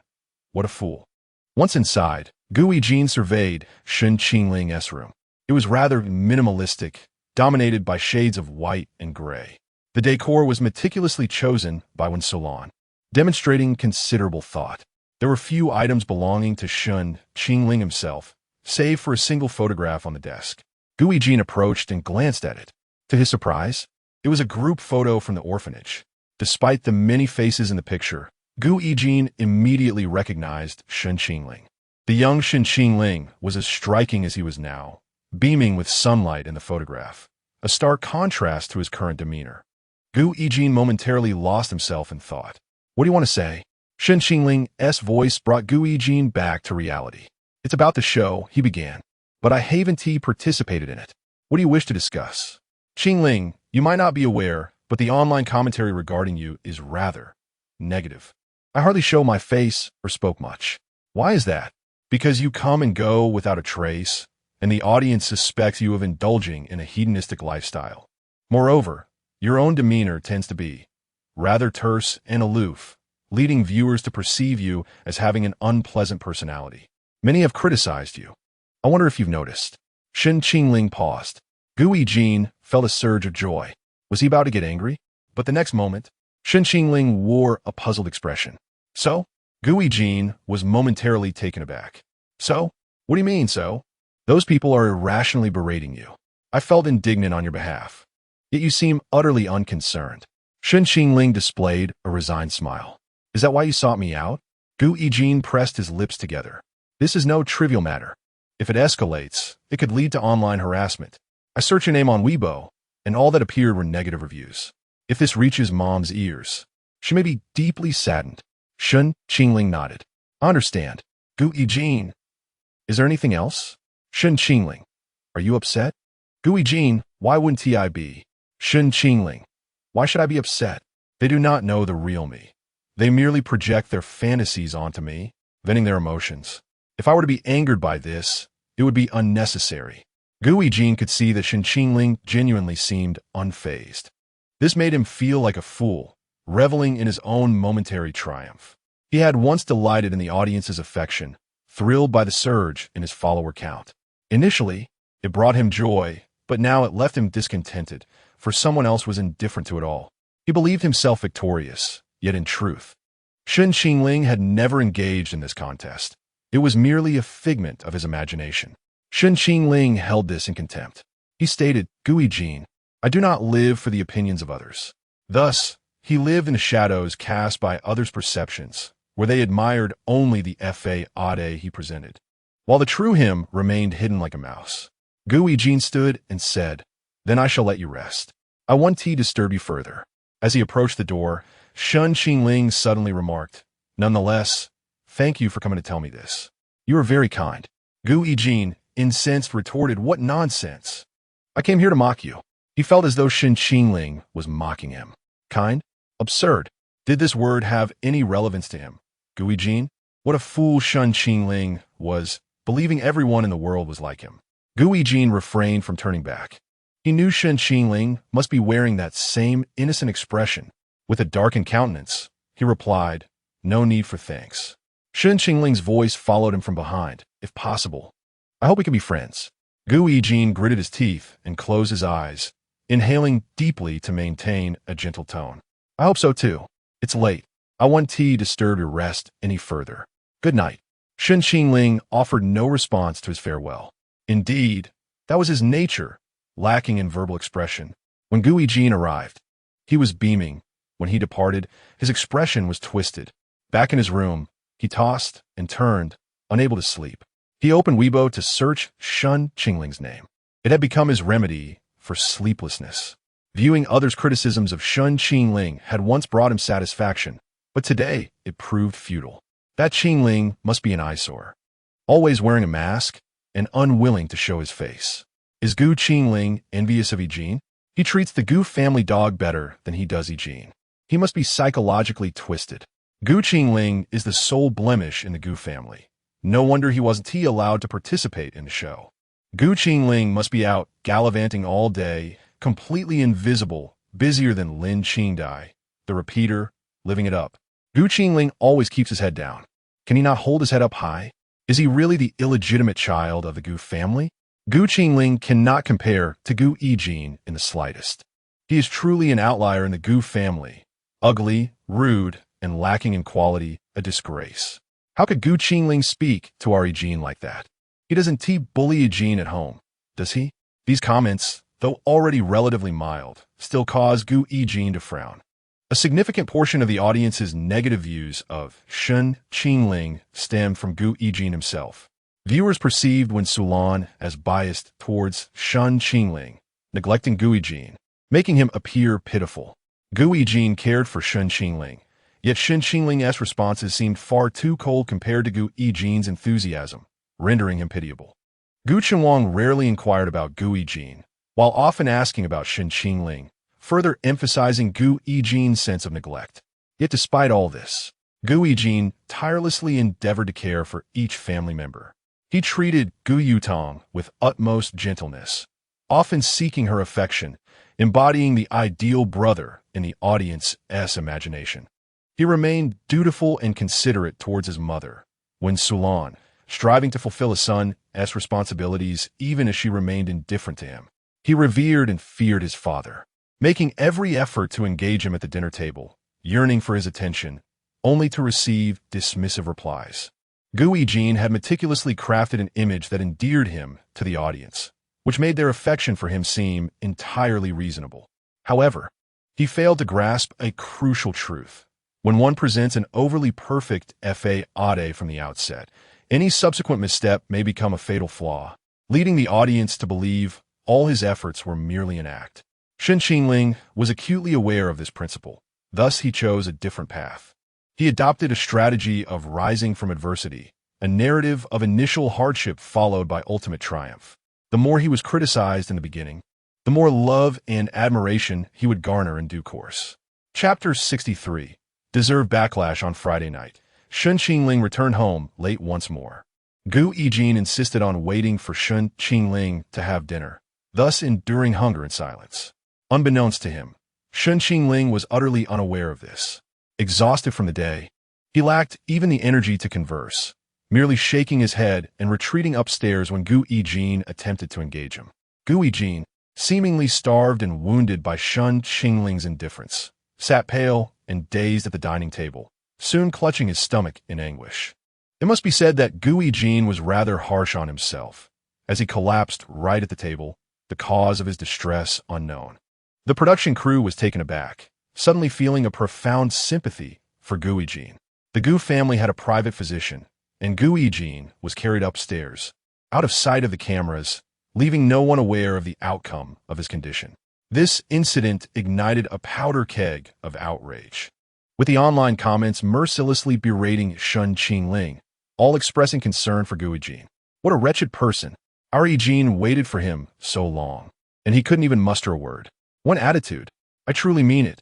What a fool. Once inside, Gu Yijin surveyed Shen Qingling's room. It was rather minimalistic, dominated by shades of white and gray. The decor was meticulously chosen by Wensulan, demonstrating considerable thought. There were few items belonging to Shen Qingling himself, save for a single photograph on the desk. Gu Yijin approached and glanced at it. To his surprise, it was a group photo from the orphanage. Despite the many faces in the picture, Gu Yijin immediately recognized Shen Qingling. The young Shen Qingling was as striking as he was now, beaming with sunlight in the photograph, a stark contrast to his current demeanor. Gu Yijin momentarily lost himself in thought. What do you want to say? Shen Qingling's voice brought Gu Yijin back to reality. It's about the show, he began, but I haven't participated in it. What do you wish to discuss? Qingling, you might not be aware, but the online commentary regarding you is rather negative. I hardly show my face or spoke much. Why is that? Because you come and go without a trace, and the audience suspects you of indulging in a hedonistic lifestyle. Moreover, your own demeanor tends to be rather terse and aloof, leading viewers to perceive you as having an unpleasant personality. Many have criticized you. I wonder if you've noticed. Shen Qingling paused. Gu Yijin felt a surge of joy. Was he about to get angry? But the next moment, Shen Qingling wore a puzzled expression. So? Gu Yijin was momentarily taken aback. So? What do you mean, so? Those people are irrationally berating you. I felt indignant on your behalf. Yet you seem utterly unconcerned. Shen Qingling displayed a resigned smile. Is that why you sought me out? Gu Yijin pressed his lips together. This is no trivial matter. If it escalates, it could lead to online harassment. I searched your name on Weibo, and all that appeared were negative reviews. If this reaches Mom's ears, she may be deeply saddened. Shen Qingling nodded. I understand. Gu Yijin. Is there anything else? Shen Qingling. Are you upset? Gu Yijin, why wouldn't I be? Shen Qingling. Why should I be upset? They do not know the real me. They merely project their fantasies onto me, venting their emotions. If I were to be angered by this, it would be unnecessary. Gu Yijin could see that Shen Qingling genuinely seemed unfazed. This made him feel like a fool, reveling in his own momentary triumph. He had once delighted in the audience's affection, thrilled by the surge in his follower count. Initially, it brought him joy, but now it left him discontented, for someone else was indifferent to it all. He believed himself victorious, yet in truth, Shen Qingling had never engaged in this contest. It was merely a figment of his imagination. Shen Qingling held this in contempt. He stated, Gu Yijin, I do not live for the opinions of others. Thus, he lived in the shadows cast by others' perceptions, where they admired only the fade he presented, while the true him remained hidden like a mouse. Gu Yijin stood and said, Then I shall let you rest. I won't disturb you further. As he approached the door, Shen Qingling suddenly remarked, Nonetheless, thank you for coming to tell me this. You are very kind. Gu Yijin, incensed, retorted, What nonsense! I came here to mock you. He felt as though Shen Qingling was mocking him. Kind? Absurd. Did this word have any relevance to him? Gu Yijin? What a fool Shen Qingling was, believing everyone in the world was like him. Gu Yijin refrained from turning back. He knew Shen Qingling must be wearing that same innocent expression. With a darkened countenance, he replied, No need for thanks. Shen Qingling's voice followed him from behind. If possible, I hope we can be friends. Gu Yijin gritted his teeth and closed his eyes, inhaling deeply to maintain a gentle tone. I hope so too. It's late. I won't disturb your rest any further. Good night. Shen Qingling offered no response to his farewell. Indeed, that was his nature, lacking in verbal expression. When Gu Yijin arrived, he was beaming. When he departed, his expression was twisted. Back in his room, he tossed and turned, unable to sleep. He opened Weibo to search Shen Qingling's name. It had become his remedy for sleeplessness. Viewing others' criticisms of Shen Qingling had once brought him satisfaction, but today it proved futile. That Qingling must be an eyesore, always wearing a mask and unwilling to show his face. Is Gu Qingling envious of Yijin? He treats the Gu family dog better than he does Yijin. He must be psychologically twisted. Gu Qingling is the sole blemish in the Gu family. No wonder he wasn't allowed to participate in the show. Gu Qingling must be out gallivanting all day, completely invisible, busier than Lin Qingdai, the repeater, living it up. Gu Qingling always keeps his head down. Can he not hold his head up high? Is he really the illegitimate child of the Gu family? Gu Qingling cannot compare to Gu Yijin in the slightest. He is truly an outlier in the Gu family. Ugly, rude, and lacking in quality, a disgrace. How could Gu Qingling speak to our Yijin like that? He doesn't bully Yijin at home, does he? These comments, though already relatively mild, still cause Gu Yijin to frown. A significant portion of the audience's negative views of Shen Qingling stem from Gu Yijin himself. Viewers perceived Wen Sulan as biased towards Shen Qingling, neglecting Gu Yijin, making him appear pitiful. Gu Yijin cared for Shen Qingling, yet Shen Qingling's responses seemed far too cold compared to Gu Yijin's enthusiasm, rendering him pitiable. Gu Chenwang rarely inquired about Gu Yijin, while often asking about Shen Qingling, further emphasizing Gu Yijin's sense of neglect. Yet despite all this, Gu Yijin tirelessly endeavored to care for each family member. He treated Gu Yutong with utmost gentleness, often seeking her affection, embodying the ideal brother in the audience's imagination. He remained dutiful and considerate towards his mother, Wen Sulan, striving to fulfill his son's responsibilities even as she remained indifferent to him. He revered and feared his father, making every effort to engage him at the dinner table, yearning for his attention, only to receive dismissive replies. Gu Yijin had meticulously crafted an image that endeared him to the audience, which made their affection for him seem entirely reasonable. However, he failed to grasp a crucial truth. When one presents an overly perfect faade from the outset, any subsequent misstep may become a fatal flaw, leading the audience to believe all his efforts were merely an act. Shen Qingling was acutely aware of this principle. Thus, he chose a different path. He adopted a strategy of rising from adversity, a narrative of initial hardship followed by ultimate triumph. The more he was criticized in the beginning, the more love and admiration he would garner in due course. Chapter 63. Deserved backlash on Friday night. Shen Qingling returned home late once more. Gu Yijin insisted on waiting for Shen Qingling to have dinner, thus enduring hunger in silence. Unbeknownst to him, Shen Qingling was utterly unaware of this. Exhausted from the day, he lacked even the energy to converse, merely shaking his head and retreating upstairs when Gu Yijin attempted to engage him. Gu Yijin, seemingly starved and wounded by Shen Qingling's indifference, sat pale and dazed at the dining table, soon clutching his stomach in anguish. It must be said that Gu Yijin was rather harsh on himself, as he collapsed right at the table, the cause of his distress unknown. The production crew was taken aback, suddenly feeling a profound sympathy for Gu Yijin. The Gu family had a private physician, and Gu Yijin was carried upstairs, out of sight of the cameras, leaving no one aware of the outcome of his condition. This incident ignited a powder keg of outrage, with the online comments mercilessly berating Shen Qingling, all expressing concern for Gu Yijin. What a wretched person. Our Yijin waited for him so long, and he couldn't even muster a word. One attitude. I truly mean it.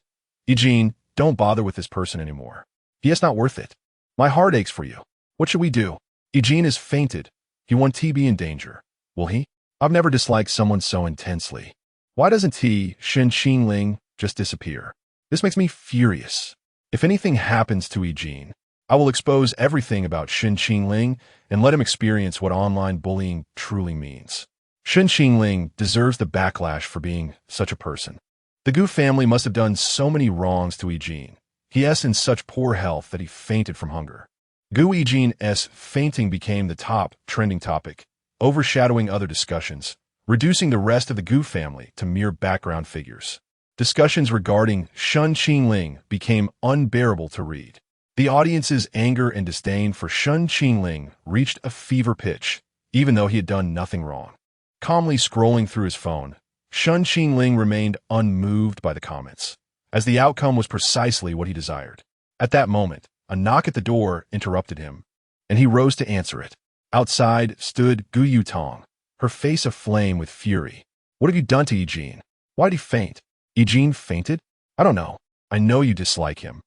Yijin, don't bother with this person anymore. He is not worth it. My heart aches for you. What should we do? Yijin has fainted. He won't be in danger. Will he? I've never disliked someone so intensely. Why doesn't Shen Qingling, just disappear? This makes me furious. If anything happens to Yijin, I will expose everything about Shen Qingling and let him experience what online bullying truly means. Shen Qingling deserves the backlash for being such a person. The Gu family must have done so many wrongs to Yijin. He is in such poor health that he fainted from hunger. Gu Yijin's fainting became the top trending topic, overshadowing other discussions, reducing the rest of the Gu family to mere background figures. Discussions regarding Shen Qingling became unbearable to read. The audience's anger and disdain for Shen Qingling reached a fever pitch, even though he had done nothing wrong. Calmly scrolling through his phone, Shen Qingling remained unmoved by the comments, as the outcome was precisely what he desired. At that moment, a knock at the door interrupted him, and he rose to answer it. Outside stood Gu Yutong, her face aflame with fury. "What have you done to Eugene? Why'd he faint?" "Eugene fainted? I don't know. I know you dislike him.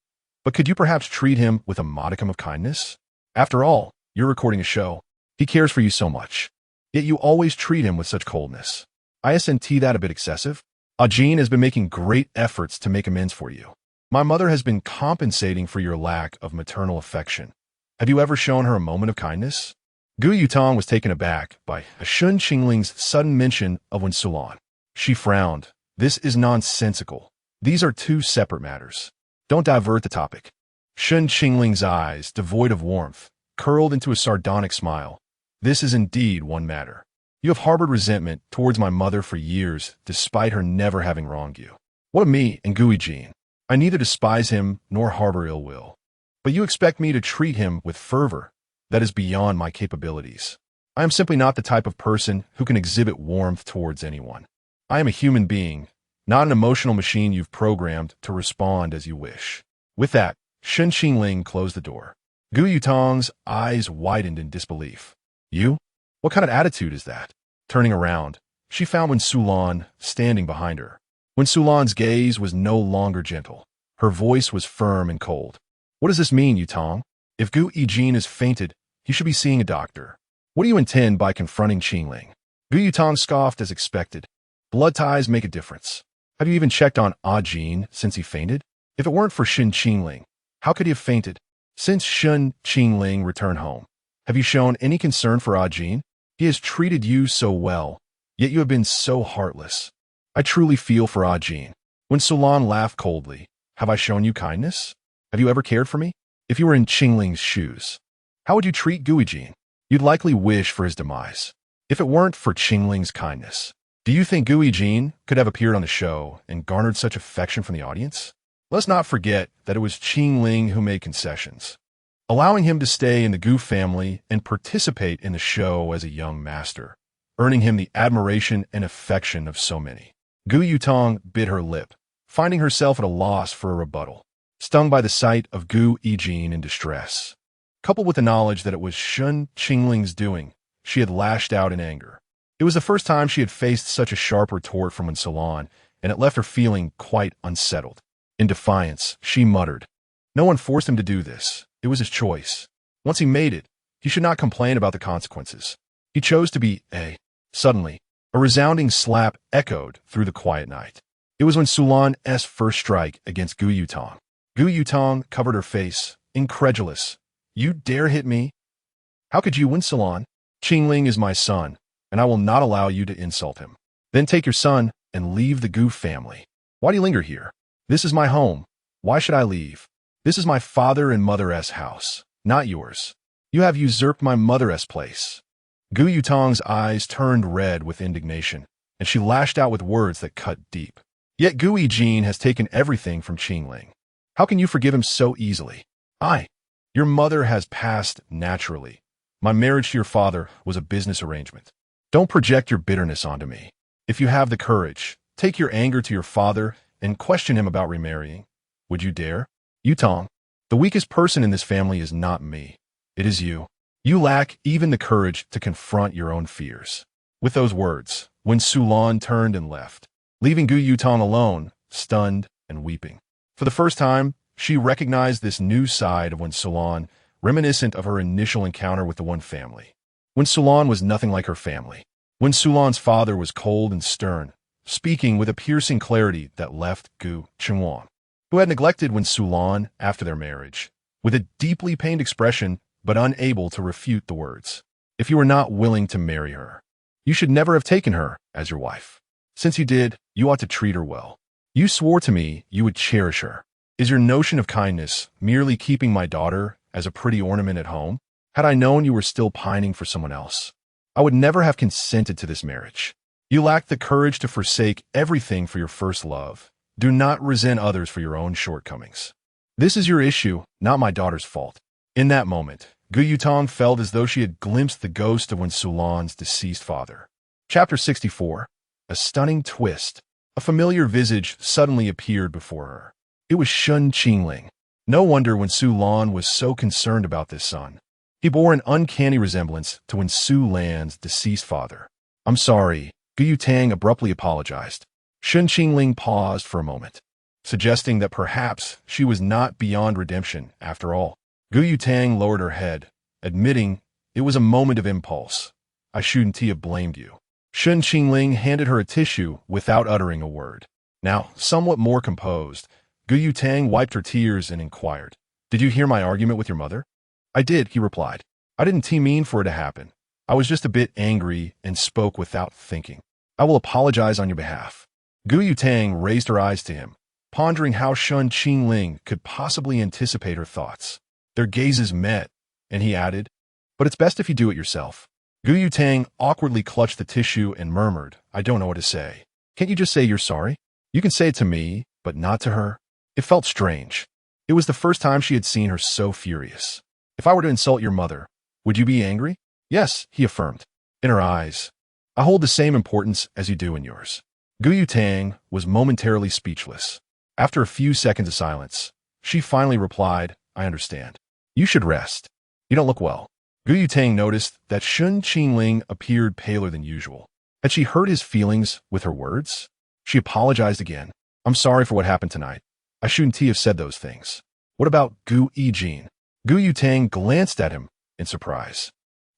But could you perhaps treat him with a modicum of kindness? After all, you're recording a show. He cares for you so much. Yet you always treat him with such coldness. Isn't that a bit excessive? Eugene has been making great efforts to make amends for you. My mother has been compensating for your lack of maternal affection. Have you ever shown her a moment of kindness?" Gu Yutong was taken aback by Shen Qingling's sudden mention of Wensulan. She frowned. "This is nonsensical. These are two separate matters. Don't divert the topic." Shen Qingling's eyes, devoid of warmth, curled into a sardonic smile. "This is indeed one matter. You have harbored resentment towards my mother for years, despite her never having wronged you. What of me and Gu Yijin? I neither despise him nor harbor ill will. But you expect me to treat him with fervor that is beyond my capabilities. I am simply not the type of person who can exhibit warmth towards anyone. I am a human being, not an emotional machine you've programmed to respond as you wish." With that, Shen Qingling closed the door. Gu Yutong's eyes widened in disbelief. "You? What kind of attitude is that?" Turning around, she found Wensulan standing behind her. Wensulan's gaze was no longer gentle. Her voice was firm and cold. "What does this mean, Yutong? If Gu Yijin has fainted, he should be seeing a doctor. What do you intend by confronting Qingling?" Gu Yutong scoffed as expected. "Blood ties make a difference. Have you even checked on Jin since he fainted? If it weren't for Shen Qingling, how could he have fainted? Since Shen Qingling returned home, have you shown any concern for Jin? He has treated you so well, yet you have been so heartless. I truly feel for Jin." Wensulan laughed coldly. "Have I shown you kindness? Have you ever cared for me? If you were in Qingling's shoes, how would you treat Gu Yijin? You'd likely wish for his demise. If it weren't for Qingling's kindness, do you think Gu Yijin could have appeared on the show and garnered such affection from the audience? Let's not forget that it was Qingling who made concessions, allowing him to stay in the Gu family and participate in the show as a young master, earning him the admiration and affection of so many." Gu Yutong bit her lip, finding herself at a loss for a rebuttal, stung by the sight of Gu Yijin in distress. Coupled with the knowledge that it was Shen Qingling's doing, she had lashed out in anger. It was the first time she had faced such a sharp retort from Wensulan, and it left her feeling quite unsettled. In defiance, she muttered, "No one forced him to do this. It was his choice. Once he made it, he should not complain about the consequences. He chose to be a..." Suddenly, a resounding slap echoed through the quiet night. It was Wensulan's first strike against Gu Yutong. Gu Yutong covered her face, incredulous. "You dare hit me? How could you, Wensulan? Qingling is my son, and I will not allow you to insult him. Then take your son and leave the Gu family. Why do you linger here? This is my home. Why should I leave? This is my father and mother's house, not yours. You have usurped my mother's place." Gu Yutong's eyes turned red with indignation, and she lashed out with words that cut deep. "Yet Gu Yijin has taken everything from Qingling. How can you forgive him so easily? Your mother has passed naturally. My marriage to your father was a business arrangement. Don't project your bitterness onto me. If you have the courage, take your anger to your father and question him about remarrying. Would you dare? Yutong, the weakest person in this family is not me. It is you. You lack even the courage to confront your own fears." With those words, Wensulan turned and left, leaving Gu Yutong alone, stunned and weeping. For the first time, she recognized this new side of Wensulan, reminiscent of her initial encounter with the One family. Wensulan was nothing like her family. Wensulan's father was cold and stern, speaking with a piercing clarity that left Gu Qinhuang, who had neglected Wensulan after their marriage, with a deeply pained expression but unable to refute the words. "If you were not willing to marry her, you should never have taken her as your wife. Since you did, you ought to treat her well. You swore to me you would cherish her. Is your notion of kindness merely keeping my daughter as a pretty ornament at home? Had I known you were still pining for someone else, I would never have consented to this marriage. You lack the courage to forsake everything for your first love. Do not resent others for your own shortcomings. This is your issue, not my daughter's fault. In that moment, Gu Yutong felt as though she had glimpsed the ghost of Wen Sulan's deceased father. Chapter 64. A stunning twist. A familiar visage suddenly appeared before her. It was Shen Qingling. No wonder Wen Sulan was so concerned about this son. He bore an uncanny resemblance to Wen Sulan's deceased father. I'm sorry, Gu Yutang abruptly apologized. Shen Qingling paused for a moment, suggesting that perhaps she was not beyond redemption after all. Gu Yutang lowered her head, admitting it was a moment of impulse. I shouldn't have blamed you. Shen Qingling handed her a tissue without uttering a word. Now, somewhat more composed, Gu Yutang wiped her tears and inquired, Did you hear my argument with your mother? I did, he replied. I didn't mean for it to happen. I was just a bit angry and spoke without thinking. I will apologize on your behalf. Gu Yutang raised her eyes to him, pondering how Shen Qingling could possibly anticipate her thoughts. Their gazes met, and he added, But it's best if you do it yourself. Gu Yutang awkwardly clutched the tissue and murmured, I don't know what to say. Can't you just say you're sorry? You can say it to me, but not to her. It felt strange. It was the first time she had seen her so furious. If I were to insult your mother, would you be angry? Yes, he affirmed. In her eyes, I hold the same importance as you do in yours. Gu Yutang was momentarily speechless. After a few seconds of silence, she finally replied, I understand. You should rest. You don't look well. Gu Yutang noticed that Shen Qingling appeared paler than usual. Had she hurt his feelings with her words? She apologized again. I'm sorry for what happened tonight. I shouldn't have said those things. What about Gu Yijin? Gu Yutang glanced at him in surprise,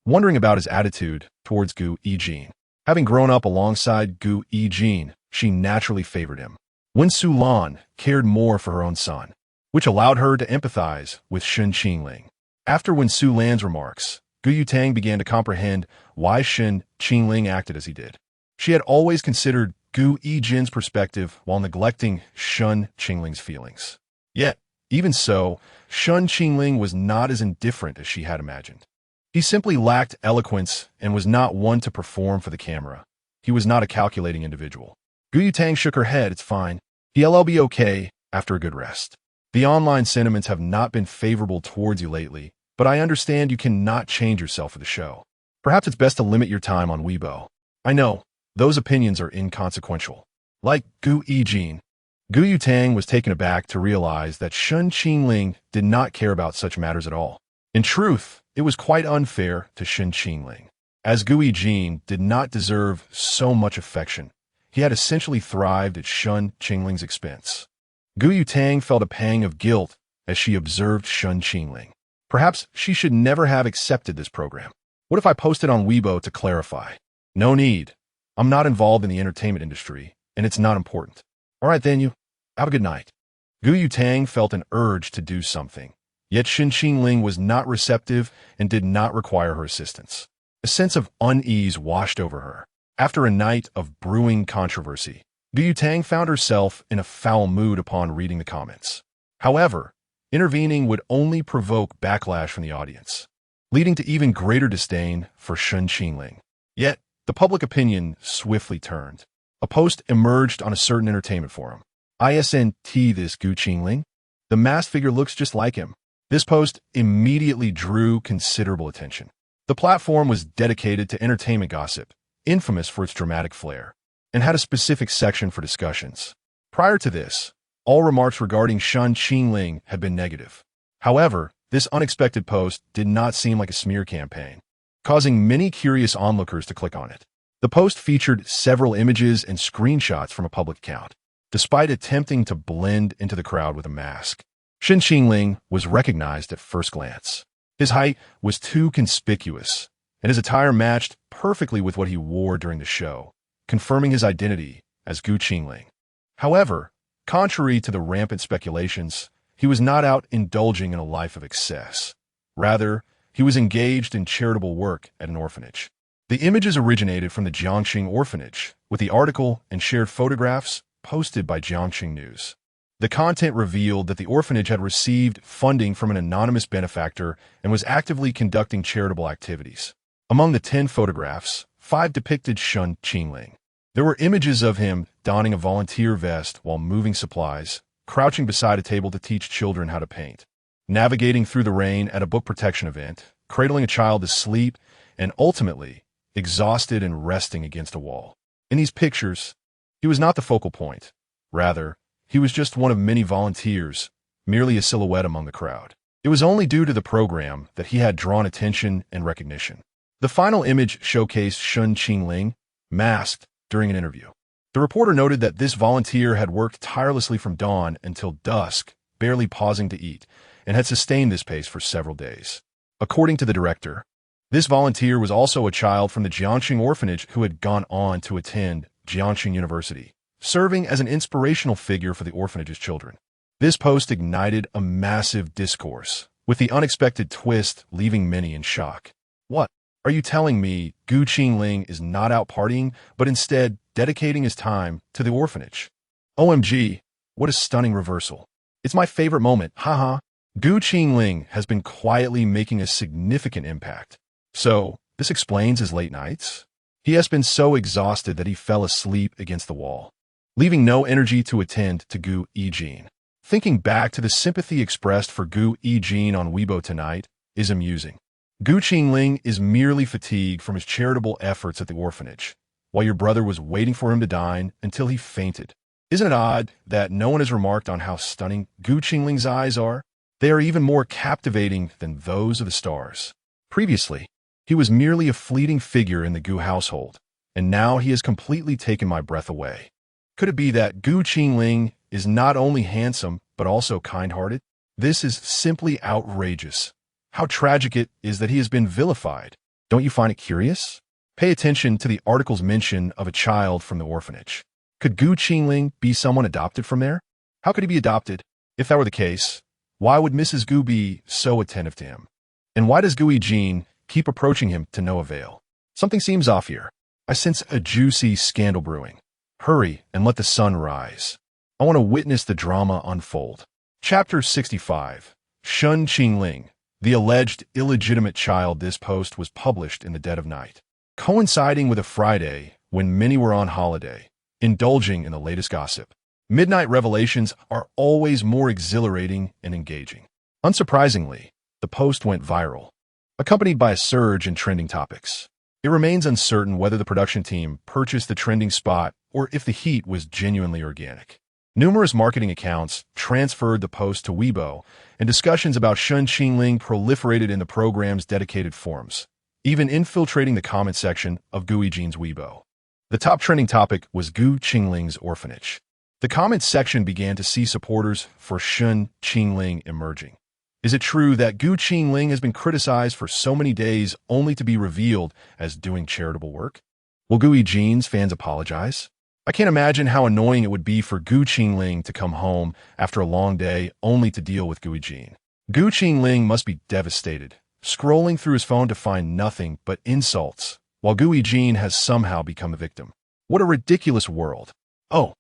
wondering about his attitude towards Gu Yijin. Having grown up alongside Gu Yijin, she naturally favored him. Wen Sulan cared more for her own son, which allowed her to empathize with Shen Qingling. After Wen Sulan's remarks, Gu Yutang began to comprehend why Shen Qingling acted as he did. She had always considered Gu Yijin's perspective while neglecting Shen Qingling's feelings. Yet, even so, Shen Qingling was not as indifferent as she had imagined. He simply lacked eloquence and was not one to perform for the camera. He was not a calculating individual. Gu Yutang shook her head. It's fine. He'll be okay after a good rest. The online sentiments have not been favorable towards you lately, but I understand you cannot change yourself for the show. Perhaps it's best to limit your time on Weibo. I know, those opinions are inconsequential. Like Gu Yijin, Gu Yutang was taken aback to realize that Shen Qingling did not care about such matters at all. In truth, it was quite unfair to Shen Qingling, as Gu Yijin did not deserve so much affection. He had essentially thrived at Shen Qingling's expense. Gu Yutang felt a pang of guilt as she observed Shen Qingling. Perhaps she should never have accepted this program. What if I posted on Weibo to clarify? No need. I'm not involved in the entertainment industry, and it's not important. All right, then you. Have a good night. Gu Yutang felt an urge to do something, yet Shen Qingling was not receptive and did not require her assistance. A sense of unease washed over her. After a night of brewing controversy, Gu Yutang found herself in a foul mood upon reading the comments. However, intervening would only provoke backlash from the audience, leading to even greater disdain for Shen Qingling. Yet, the public opinion swiftly turned. A post emerged on a certain entertainment forum. ISNT this Gu Qingling? The masked figure looks just like him. This post immediately drew considerable attention. The platform was dedicated to entertainment gossip, infamous for its dramatic flair, and had a specific section for discussions. Prior to this, all remarks regarding Shen Qingling had been negative. However, this unexpected post did not seem like a smear campaign, causing many curious onlookers to click on it. The post featured several images and screenshots from a public account. Despite attempting to blend into the crowd with a mask, Shen Qingling was recognized at first glance. His height was too conspicuous, and his attire matched perfectly with what he wore during the show, confirming his identity as Gu Qingling. However, contrary to the rampant speculations, he was not out indulging in a life of excess. Rather, he was engaged in charitable work at an orphanage. The images originated from the Jiangxing orphanage, with the article and shared photographs posted by Jiangxing News. The content revealed that the orphanage had received funding from an anonymous benefactor and was actively conducting charitable activities. Among the 10 photographs, 5 depicted Shen Qingling. There were images of him donning a volunteer vest while moving supplies, crouching beside a table to teach children how to paint, navigating through the rain at a book protection event, cradling a child to sleep, and ultimately, exhausted and resting against a wall. In these pictures, he was not the focal point. Rather, he was just one of many volunteers, merely a silhouette among the crowd. It was only due to the program that he had drawn attention and recognition. The final image showcased Shen Qingling, masked, during an interview. The reporter noted that this volunteer had worked tirelessly from dawn until dusk, barely pausing to eat, and had sustained this pace for several days. According to the director, this volunteer was also a child from the Jiangxing orphanage who had gone on to attend Jiangxing University, serving as an inspirational figure for the orphanage's children. This post ignited a massive discourse, with the unexpected twist leaving many in shock. What? Are you telling me Gu Qingling is not out partying, but instead dedicating his time to the orphanage? OMG, what a stunning reversal. It's my favorite moment, haha. Gu Qingling has been quietly making a significant impact. So, this explains his late nights? He has been so exhausted that he fell asleep against the wall, leaving no energy to attend to Gu Yijin. Thinking back to the sympathy expressed for Gu Yijin on Weibo tonight is amusing. Gu Qingling is merely fatigued from his charitable efforts at the orphanage, while your brother was waiting for him to dine until he fainted. Isn't it odd that no one has remarked on how stunning Gu Qingling's eyes are? They are even more captivating than those of the stars. Previously, he was merely a fleeting figure in the Gu household, and now he has completely taken my breath away. Could it be that Gu Qingling is not only handsome, but also kind-hearted? This is simply outrageous. How tragic it is that he has been vilified. Don't you find it curious? Pay attention to the article's mention of a child from the orphanage. Could Gu Qingling be someone adopted from there? How could he be adopted? If that were the case, why would Mrs. Gu be so attentive to him? And why does Gu Yijin keep approaching him to no avail? Something seems off here. I sense a juicy scandal brewing. Hurry and let the sun rise. I want to witness the drama unfold. Chapter 65. Shen Qingling, the alleged illegitimate child. This post was published in the dead of night, coinciding with a Friday when many were on holiday, indulging in the latest gossip. Midnight revelations are always more exhilarating and engaging. Unsurprisingly, the post went viral, accompanied by a surge in trending topics. It remains uncertain whether the production team purchased the trending spot or if the heat was genuinely organic. Numerous marketing accounts transferred the post to Weibo, and discussions about Shen Qingling proliferated in the program's dedicated forums, even infiltrating the comment section of Gu Yijin's Weibo. The top trending topic was Gu Qingling's orphanage. The comment section began to see supporters for Shen Qingling emerging. Is it true that Gu Qingling has been criticized for so many days only to be revealed as doing charitable work? Will Gu Yijin's fans apologize? I can't imagine how annoying it would be for Gu Qingling to come home after a long day only to deal with Gu Yijin. Gu Qingling must be devastated, scrolling through his phone to find nothing but insults, while Gu Yijin has somehow become a victim. What a ridiculous world. Oh,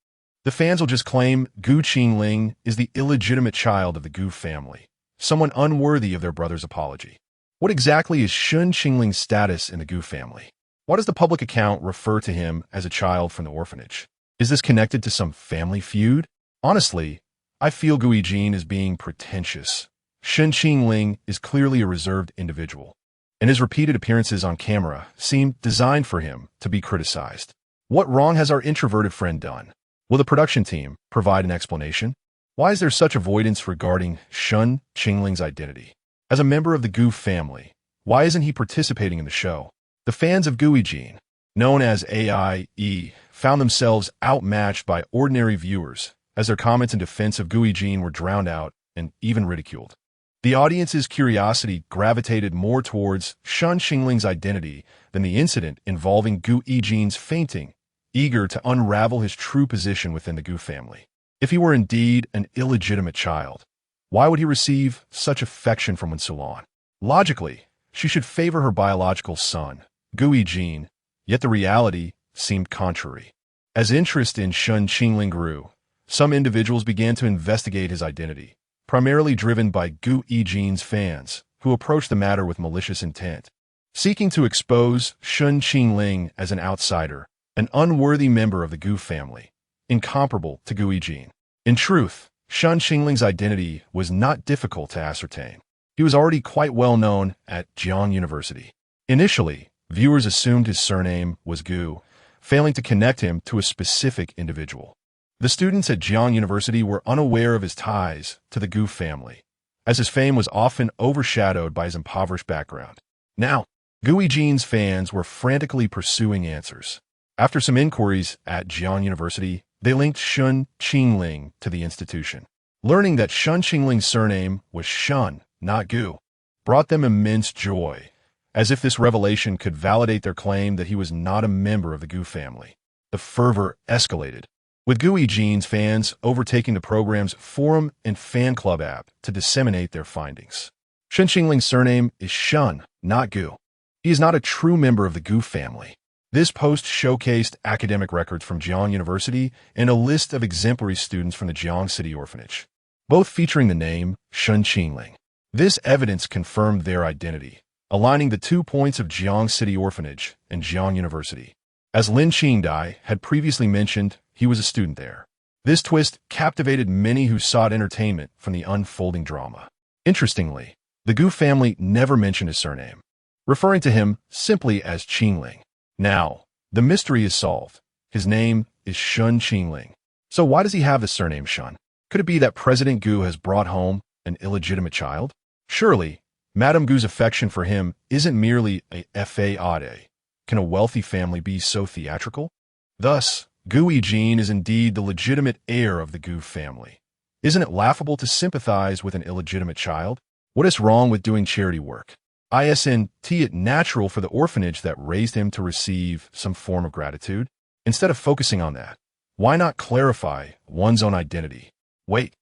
the fans will just claim Gu Qingling is the illegitimate child of the Gu family, someone unworthy of their brother's apology. What exactly is Shen Qingling's status in the Gu family? Why does the public account refer to him as a child from the orphanage? Is this connected to some family feud? Honestly, I feel Gu Yijin is being pretentious. Shen Qingling is clearly a reserved individual, and his repeated appearances on camera seem designed for him to be criticized. What wrong has our introverted friend done? Will the production team provide an explanation? Why is there such avoidance regarding Shen Qingling's identity? As a member of the Gu family, why isn't he participating in the show? The fans of Gu Yijin, known as AIE, found themselves outmatched by ordinary viewers as their comments in defense of Gu Yijin were drowned out and even ridiculed. The audience's curiosity gravitated more towards Shen Qingling's identity than the incident involving Gu Yijin's fainting, eager to unravel his true position within the Gu family. If he were indeed an illegitimate child, why would he receive such affection from Wen-Sulon? Logically, she should favor her biological son, Gu Yijin, yet the reality seemed contrary. As interest in Shen Qingling grew, some individuals began to investigate his identity, primarily driven by Gu Yijin's fans, who approached the matter with malicious intent. seeking to expose Shen Qingling as an outsider, an unworthy member of the Gu family, incomparable to Gu Yijin. In truth, Shen Qingling's identity was not difficult to ascertain. He was already quite well known at Jiang University. Initially, viewers assumed his surname was Gu, failing to connect him to a specific individual. The students at Jiang University were unaware of his ties to the Gu family, as his fame was often overshadowed by his impoverished background. Now, Gu Yijin's fans were frantically pursuing answers. After some inquiries at Jiang University, they linked Shen Qingling to the institution. Learning that Shen Qingling's surname was Shen, not Gu, brought them immense joy, as if this revelation could validate their claim that he was not a member of the Gu family. The fervor escalated, with Gu Yijin's fans overtaking the program's forum and fan club app to disseminate their findings. Shen Qingling's surname is Shen, not Gu. He is not a true member of the Gu family. This post showcased academic records from Jiang University and a list of exemplary students from the Jiang City Orphanage, both featuring the name Shen Qingling. This evidence confirmed their identity, aligning the 2 points of Jiang City Orphanage and Jiang University. As Lin Qingdai had previously mentioned, he was a student there. This twist captivated many who sought entertainment from the unfolding drama. Interestingly, the Gu family never mentioned his surname, referring to him simply as Qingling. Now, the mystery is solved. His name is Shen Qingling. So why does he have the surname Shen? Could it be that President Gu has brought home an illegitimate child? Surely, Madame Gu's affection for him isn't merely a fade. Can a wealthy family be so theatrical? Thus, Gu Yijin is indeed the legitimate heir of the Gu family. Isn't it laughable to sympathize with an illegitimate child? What is wrong with doing charity work? Isn't it natural for the orphanage that raised him to receive some form of gratitude? Instead of focusing on that, why not clarify one's own identity? Wait,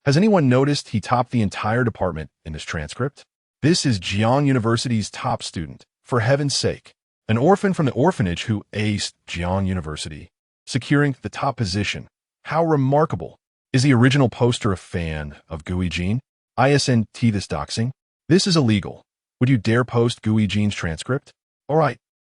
has anyone noticed he topped the entire department in this transcript? This is Jiang University's top student, for heaven's sake. An orphan from the orphanage who aced Jiang University, securing the top position. How remarkable. Is the original poster a fan of Gu Yijin? Isn't this doxing? This is illegal. Would you dare post Gu Yijin's transcript? Alright.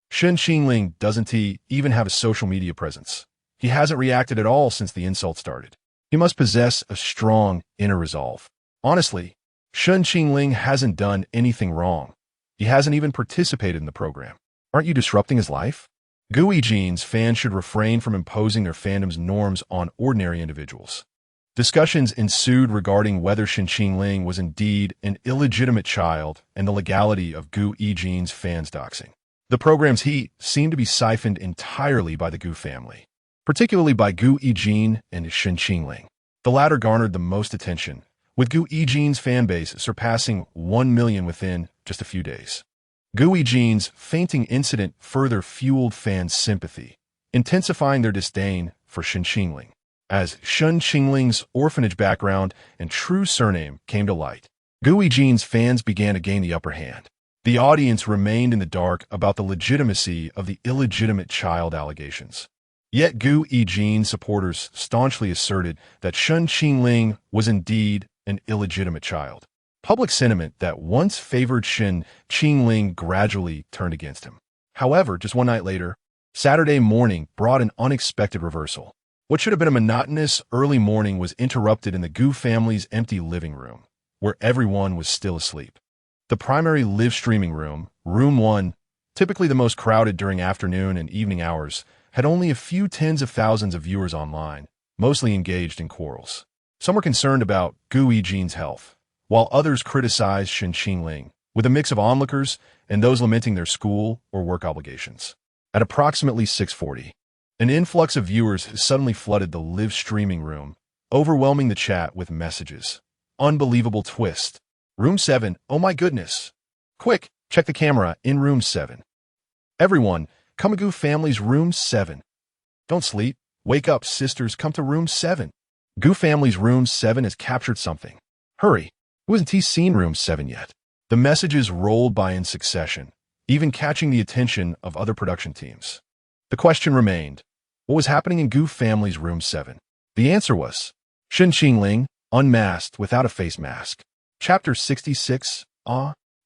Shen Qingling doesn't even have a social media presence. He hasn't reacted at all since the insult started. He must possess a strong inner resolve. Honestly, Shen Qingling hasn't done anything wrong. He hasn't even participated in the program. Aren't you disrupting his life? Gu Yijin's fans should refrain from imposing their fandom's norms on ordinary individuals. Discussions ensued regarding whether Shen Qingling was indeed an illegitimate child and the legality of Gu Yijin's fans doxing. The program's heat seemed to be siphoned entirely by the Gu family, particularly by Gu Yijin and Shen Qingling. The latter garnered the most attention, with Gu Yijin's fanbase surpassing 1 million within just a few days. Gu Yijin's fainting incident further fueled fans' sympathy, intensifying their disdain for Shen Qingling. As Shen Qingling's orphanage background and true surname came to light, Gu Yijin's fans began to gain the upper hand. The audience remained in the dark about the legitimacy of the illegitimate child allegations. Yet Gu Yijin supporters staunchly asserted that Shen Qingling was indeed an illegitimate child. Public sentiment that once favored Shen Qingling gradually turned against him. However, just one night later, Saturday morning brought an unexpected reversal. What should have been a monotonous early morning was interrupted in the Gu family's empty living room, where everyone was still asleep. The primary live streaming room, Room 1, typically the most crowded during afternoon and evening hours, had only a few tens of thousands of viewers online, mostly engaged in quarrels. Some were concerned about Gu Yijin's health, while others criticized Shen Qingling, with a mix of onlookers and those lamenting their school or work obligations. At approximately 6:40, an influx of viewers suddenly flooded the live streaming room, overwhelming the chat with messages. Unbelievable twist. Room 7, oh my goodness. Quick, check the camera in Room 7. Everyone, come to Gu family's Room 7. Don't sleep. Wake up, sisters, come to Room 7. Gu family's Room 7 has captured something. Hurry. Who hasn't seen Room 7 yet? The messages rolled by in succession, even catching the attention of other production teams. The question remained, what was happening in Gu family's Room 7? The answer was, Shen Qingling, unmasked without a face mask. Chapter 66,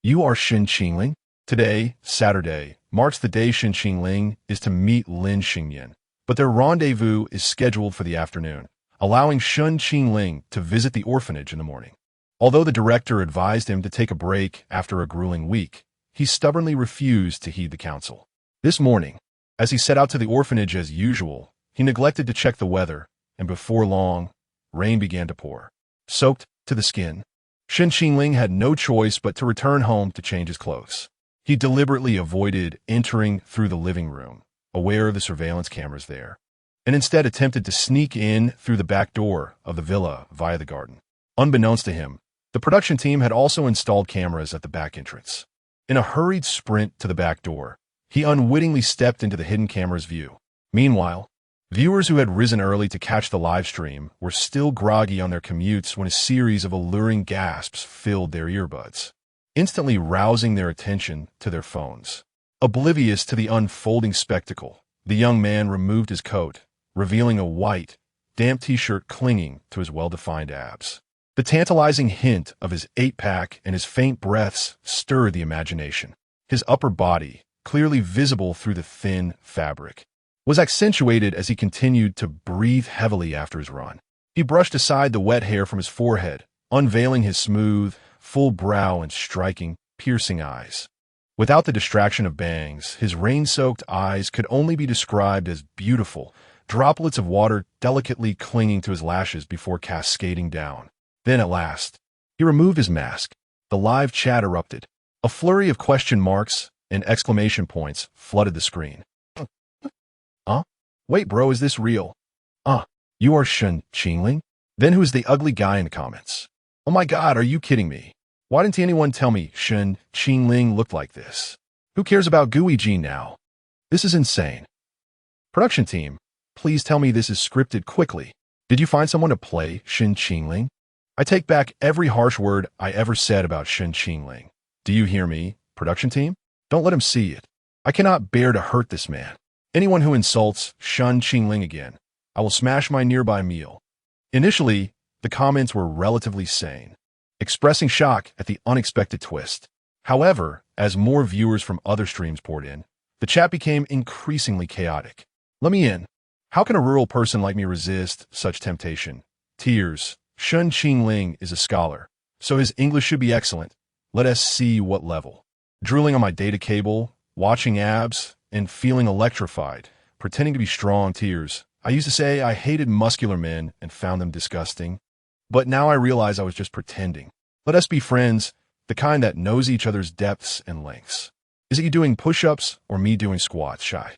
you are Shen Qingling? Today, Saturday, marks the day Shen Qingling is to meet Lin Xingyan, but their rendezvous is scheduled for the afternoon, allowing Shen Qingling to visit the orphanage in the morning. Although the director advised him to take a break after a grueling week, he stubbornly refused to heed the counsel. This morning, as he set out to the orphanage as usual, he neglected to check the weather, and before long, rain began to pour. Soaked to the skin, Shen Qingling had no choice but to return home to change his clothes. He deliberately avoided entering through the living room, aware of the surveillance cameras there, and instead attempted to sneak in through the back door of the villa via the garden. Unbeknownst to him, the production team had also installed cameras at the back entrance. In a hurried sprint to the back door, he unwittingly stepped into the hidden camera's view. Meanwhile, viewers who had risen early to catch the live stream were still groggy on their commutes when a series of alluring gasps filled their earbuds, instantly rousing their attention to their phones. Oblivious to the unfolding spectacle, the young man removed his coat, revealing a white, damp t-shirt clinging to his well-defined abs. The tantalizing hint of his eight-pack and his faint breaths stirred the imagination. His upper body, clearly visible through the thin fabric, was accentuated as he continued to breathe heavily after his run. He brushed aside the wet hair from his forehead, unveiling his smooth, full brow and striking, piercing eyes. Without the distraction of bangs, his rain-soaked eyes could only be described as beautiful, droplets of water delicately clinging to his lashes before cascading down. Then, at last, he removed his mask. The live chat erupted. A flurry of question marks and exclamation points flooded the screen. Wait, bro, is this real? You are Shen Qingling? Then who's the ugly guy in the comments? Oh my god, are you kidding me? Why didn't anyone tell me Shen Qingling looked like this? Who cares about Gooey Gene now? This is insane. Production team, please tell me this is scripted quickly. Did you find someone to play Shen Qingling? I take back every harsh word I ever said about Shen Qingling. Do you hear me, production team? Don't let him see it. I cannot bear to hurt this man. Anyone who insults Shen Qingling again, I will smash my nearby meal. Initially, the comments were relatively sane, expressing shock at the unexpected twist. However, as more viewers from other streams poured in, the chat became increasingly chaotic. Let me in. How can a rural person like me resist such temptation? Tears. Shen Qingling is a scholar, so his English should be excellent. Let us see what level. Drooling on my data cable, watching abs, and feeling electrified, pretending to be strong. Tears. I used to say I hated muscular men and found them disgusting, but now I realize I was just pretending. Let us be friends, the kind that knows each other's depths and lengths. Is it you doing push-ups or me doing squats, shy?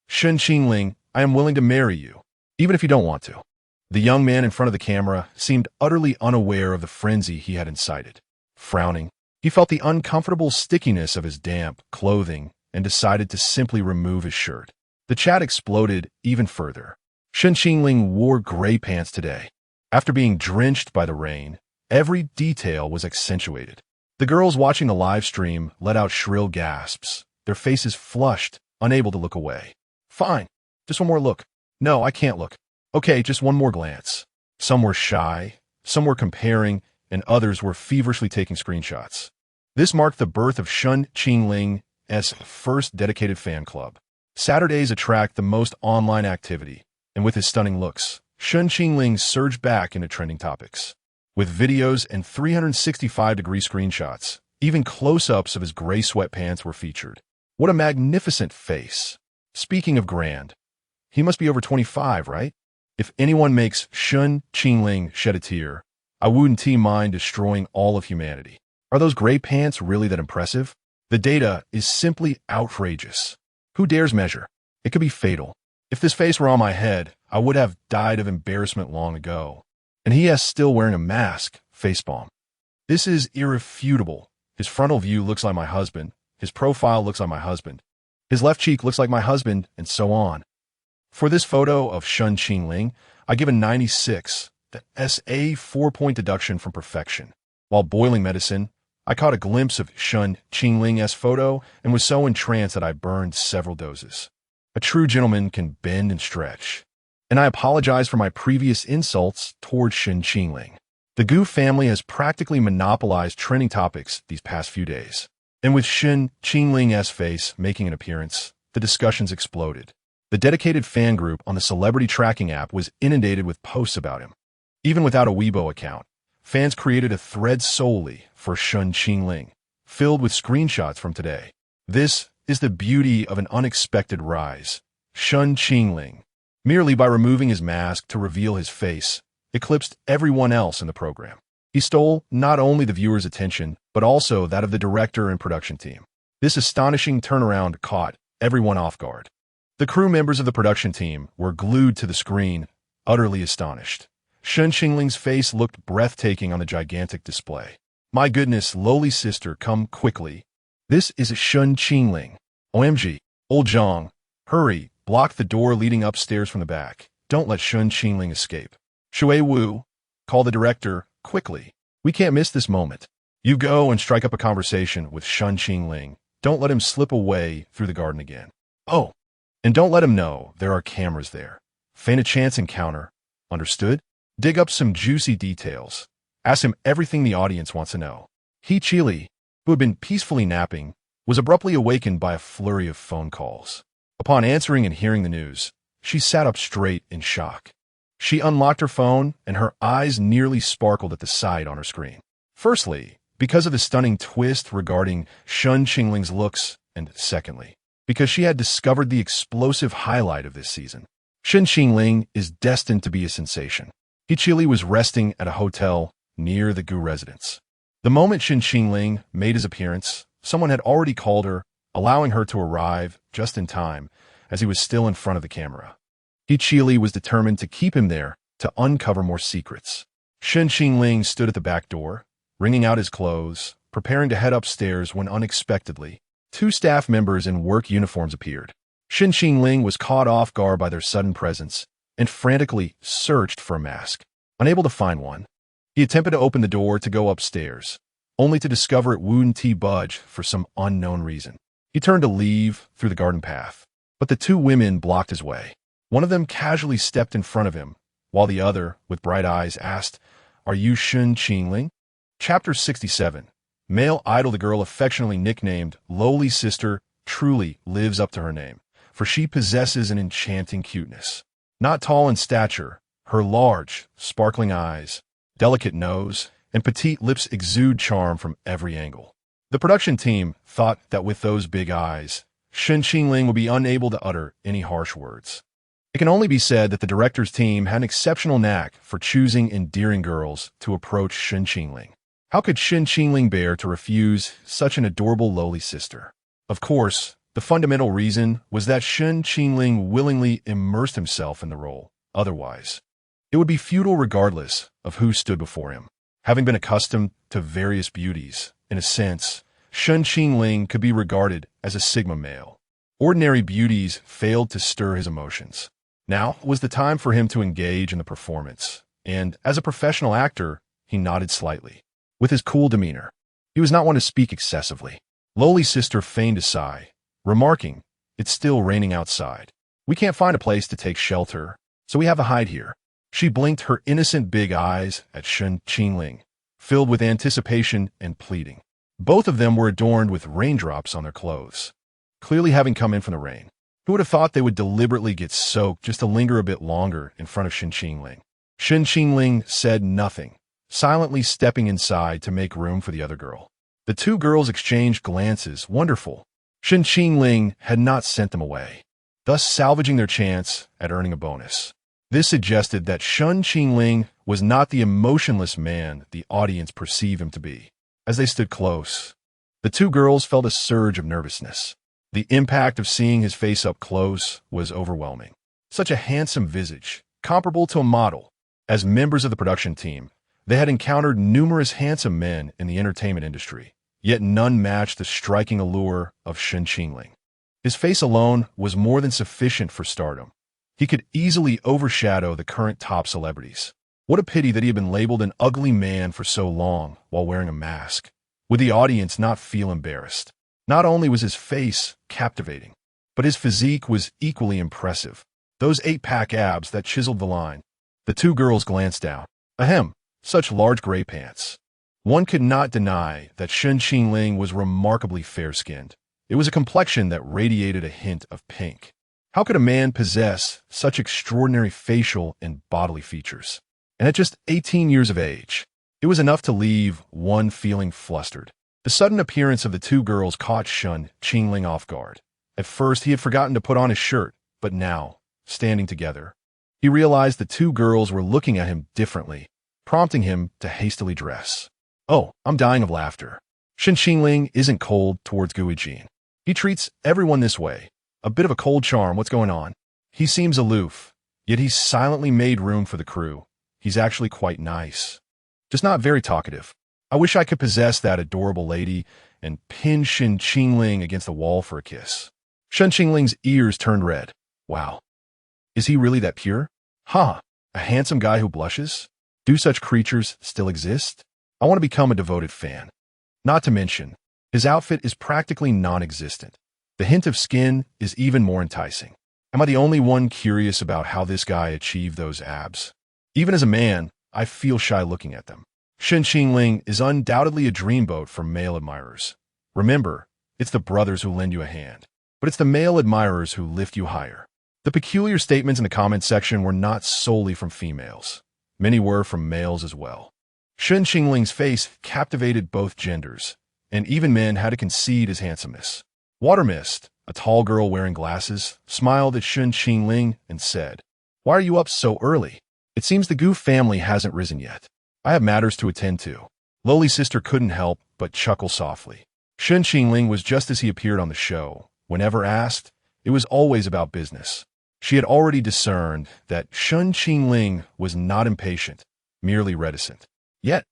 Shen Qingling, I am willing to marry you, even if you don't want to. The young man in front of the camera seemed utterly unaware of the frenzy he had incited. Frowning, he felt the uncomfortable stickiness of his damp clothing and decided to simply remove his shirt. The chat exploded even further. Shen Qingling wore gray pants today. After being drenched by the rain, every detail was accentuated. The girls watching the live stream let out shrill gasps, their faces flushed, unable to look away. Fine, just one more look. No, I can't look. Okay, just one more glance. Some were shy, some were comparing, and others were feverishly taking screenshots. This marked the birth of Shen Qingling's first dedicated fan club. Saturdays attract the most online activity, and with his stunning looks, Shen Qingling surged back into trending topics. With videos and 365-degree screenshots, even close-ups of his gray sweatpants were featured. What a magnificent face. Speaking of grand, he must be over 25, right? If anyone makes Shen Qingling shed a tear, I wouldn't mind destroying all of humanity. Are those gray pants really that impressive? The data is simply outrageous. Who dares measure? It could be fatal. If this face were on my head, I would have died of embarrassment long ago. And he is still wearing a mask, facepalm. This is irrefutable. His frontal view looks like my husband. His profile looks like my husband. His left cheek looks like my husband, and so on. For this photo of Shen Qingling, I give a 96, the SA 4-point deduction from perfection. While boiling medicine, I caught a glimpse of Shen Qingling's photo and was so entranced that I burned several doses. A true gentleman can bend and stretch. And I apologize for my previous insults towards Shen Qingling. The Gu family has practically monopolized trending topics these past few days. And with Shen Qingling's face making an appearance, the discussions exploded. The dedicated fan group on the celebrity tracking app was inundated with posts about him. Even without a Weibo account, fans created a thread solely for Shen Qingling, filled with screenshots from today. This is the beauty of an unexpected rise. Shen Qingling, merely by removing his mask to reveal his face, eclipsed everyone else in the program. He stole not only the viewer's attention, but also that of the director and production team. This astonishing turnaround caught everyone off guard. The crew members of the production team were glued to the screen, utterly astonished. Shen Qingling's face looked breathtaking on the gigantic display. My goodness, lowly sister, come quickly. This is a Shen Qingling. OMG. Old Zhang, hurry, block the door leading upstairs from the back. Don't let Shen Qingling escape. Shui Wu, call the director, quickly. We can't miss this moment. You go and strike up a conversation with Shen Qingling. Don't let him slip away through the garden again. Oh, and don't let him know there are cameras there. Feign a chance encounter. Understood? Dig up some juicy details. Ask him everything the audience wants to know. He Chili, who had been peacefully napping, was abruptly awakened by a flurry of phone calls. Upon answering and hearing the news, she sat up straight in shock. She unlocked her phone, and her eyes nearly sparkled at the sight on her screen. Firstly, because of the stunning twist regarding Shen Qingling's looks, and secondly, because she had discovered the explosive highlight of this season. Shen Qingling is destined to be a sensation. He Chili was resting at a hotel near the Gu residence. The moment Shen Qingling made his appearance, someone had already called her, allowing her to arrive just in time, as he was still in front of the camera. He Chili was determined to keep him there to uncover more secrets. Shen Qingling stood at the back door, wringing out his clothes, preparing to head upstairs when unexpectedly, two staff members in work uniforms appeared. Shen Qingling was caught off guard by their sudden presence and frantically searched for a mask. Unable to find one, he attempted to open the door to go upstairs, only to discover it wouldn't budge for some unknown reason. He turned to leave through the garden path, but the two women blocked his way. One of them casually stepped in front of him, while the other, with bright eyes, asked, "Are you Shen Qingling?" Chapter 67. Male idol. The girl affectionately nicknamed Lowly Sister truly lives up to her name, for she possesses an enchanting cuteness. Not tall in stature, her large, sparkling eyes, delicate nose, and petite lips exude charm from every angle. The production team thought that with those big eyes, Shen Qingling would be unable to utter any harsh words. It can only be said that the director's team had an exceptional knack for choosing endearing girls to approach Shen Qingling. How could Shen Qingling bear to refuse such an adorable lowly sister? Of course, the fundamental reason was that Shen Qingling willingly immersed himself in the role. Otherwise, it would be futile regardless of who stood before him. Having been accustomed to various beauties, in a sense, Shen Qingling could be regarded as a Sigma male. Ordinary beauties failed to stir his emotions. Now was the time for him to engage in the performance, and as a professional actor, he nodded slightly. With his cool demeanor, he was not one to speak excessively. Lowly Sister feigned a sigh, remarking, "It's still raining outside. We can't find a place to take shelter, so we have to hide here." She blinked her innocent big eyes at Shen Qingling, filled with anticipation and pleading. Both of them were adorned with raindrops on their clothes, clearly having come in from the rain. Who would have thought they would deliberately get soaked just to linger a bit longer in front of Shen Qingling? Shen Qingling said nothing, silently stepping inside to make room for the other girl. The two girls exchanged glances. Wonderful. Shen Qingling had not sent them away, thus salvaging their chance at earning a bonus. This suggested that Shen Qingling was not the emotionless man the audience perceived him to be. As they stood close, the two girls felt a surge of nervousness. The impact of seeing his face up close was overwhelming. Such a handsome visage, comparable to a model. As members of the production team, they had encountered numerous handsome men in the entertainment industry, yet none matched the striking allure of Shen Qingling. His face alone was more than sufficient for stardom. He could easily overshadow the current top celebrities. What a pity that he had been labeled an ugly man for so long while wearing a mask. Would the audience not feel embarrassed? Not only was his face captivating, but his physique was equally impressive. Those 8-pack abs that chiseled the line. The two girls glanced down. Ahem, such large gray pants. One could not deny that Shen Qingling was remarkably fair-skinned. It was a complexion that radiated a hint of pink. How could a man possess such extraordinary facial and bodily features? And at just 18 years of age, it was enough to leave one feeling flustered. The sudden appearance of the two girls caught Shen Qingling off guard. At first, he had forgotten to put on his shirt, but now, standing together, he realized the two girls were looking at him differently, prompting him to hastily dress. Oh, I'm dying of laughter. Shen Qingling isn't cold towards Guijin. He treats everyone this way. A bit of a cold charm, what's going on? He seems aloof, yet he's silently made room for the crew. He's actually quite nice. Just not very talkative. I wish I could possess that adorable lady and pin Shen Qingling against the wall for a kiss. Shen Qingling's ears turned red. Wow. Is he really that pure? Ha! A handsome guy who blushes? Do such creatures still exist? I want to become a devoted fan. Not to mention, his outfit is practically non-existent. The hint of skin is even more enticing. Am I the only one curious about how this guy achieved those abs? Even as a man, I feel shy looking at them. Shen Qingling is undoubtedly a dreamboat for male admirers. Remember, it's the brothers who lend you a hand, but it's the male admirers who lift you higher. The peculiar statements in the comment section were not solely from females. Many were from males as well. Shen Qingling's face captivated both genders, and even men had to concede his handsomeness. Watermist, a tall girl wearing glasses, smiled at Shen Qingling and said, "Why are you up so early? It seems the Gu family hasn't risen yet. I have matters to attend to." Lowly sister couldn't help but chuckle softly. Shen Qingling was just as he appeared on the show. Whenever asked, it was always about business. She had already discerned that Shen Qingling was not impatient, merely reticent. Yet,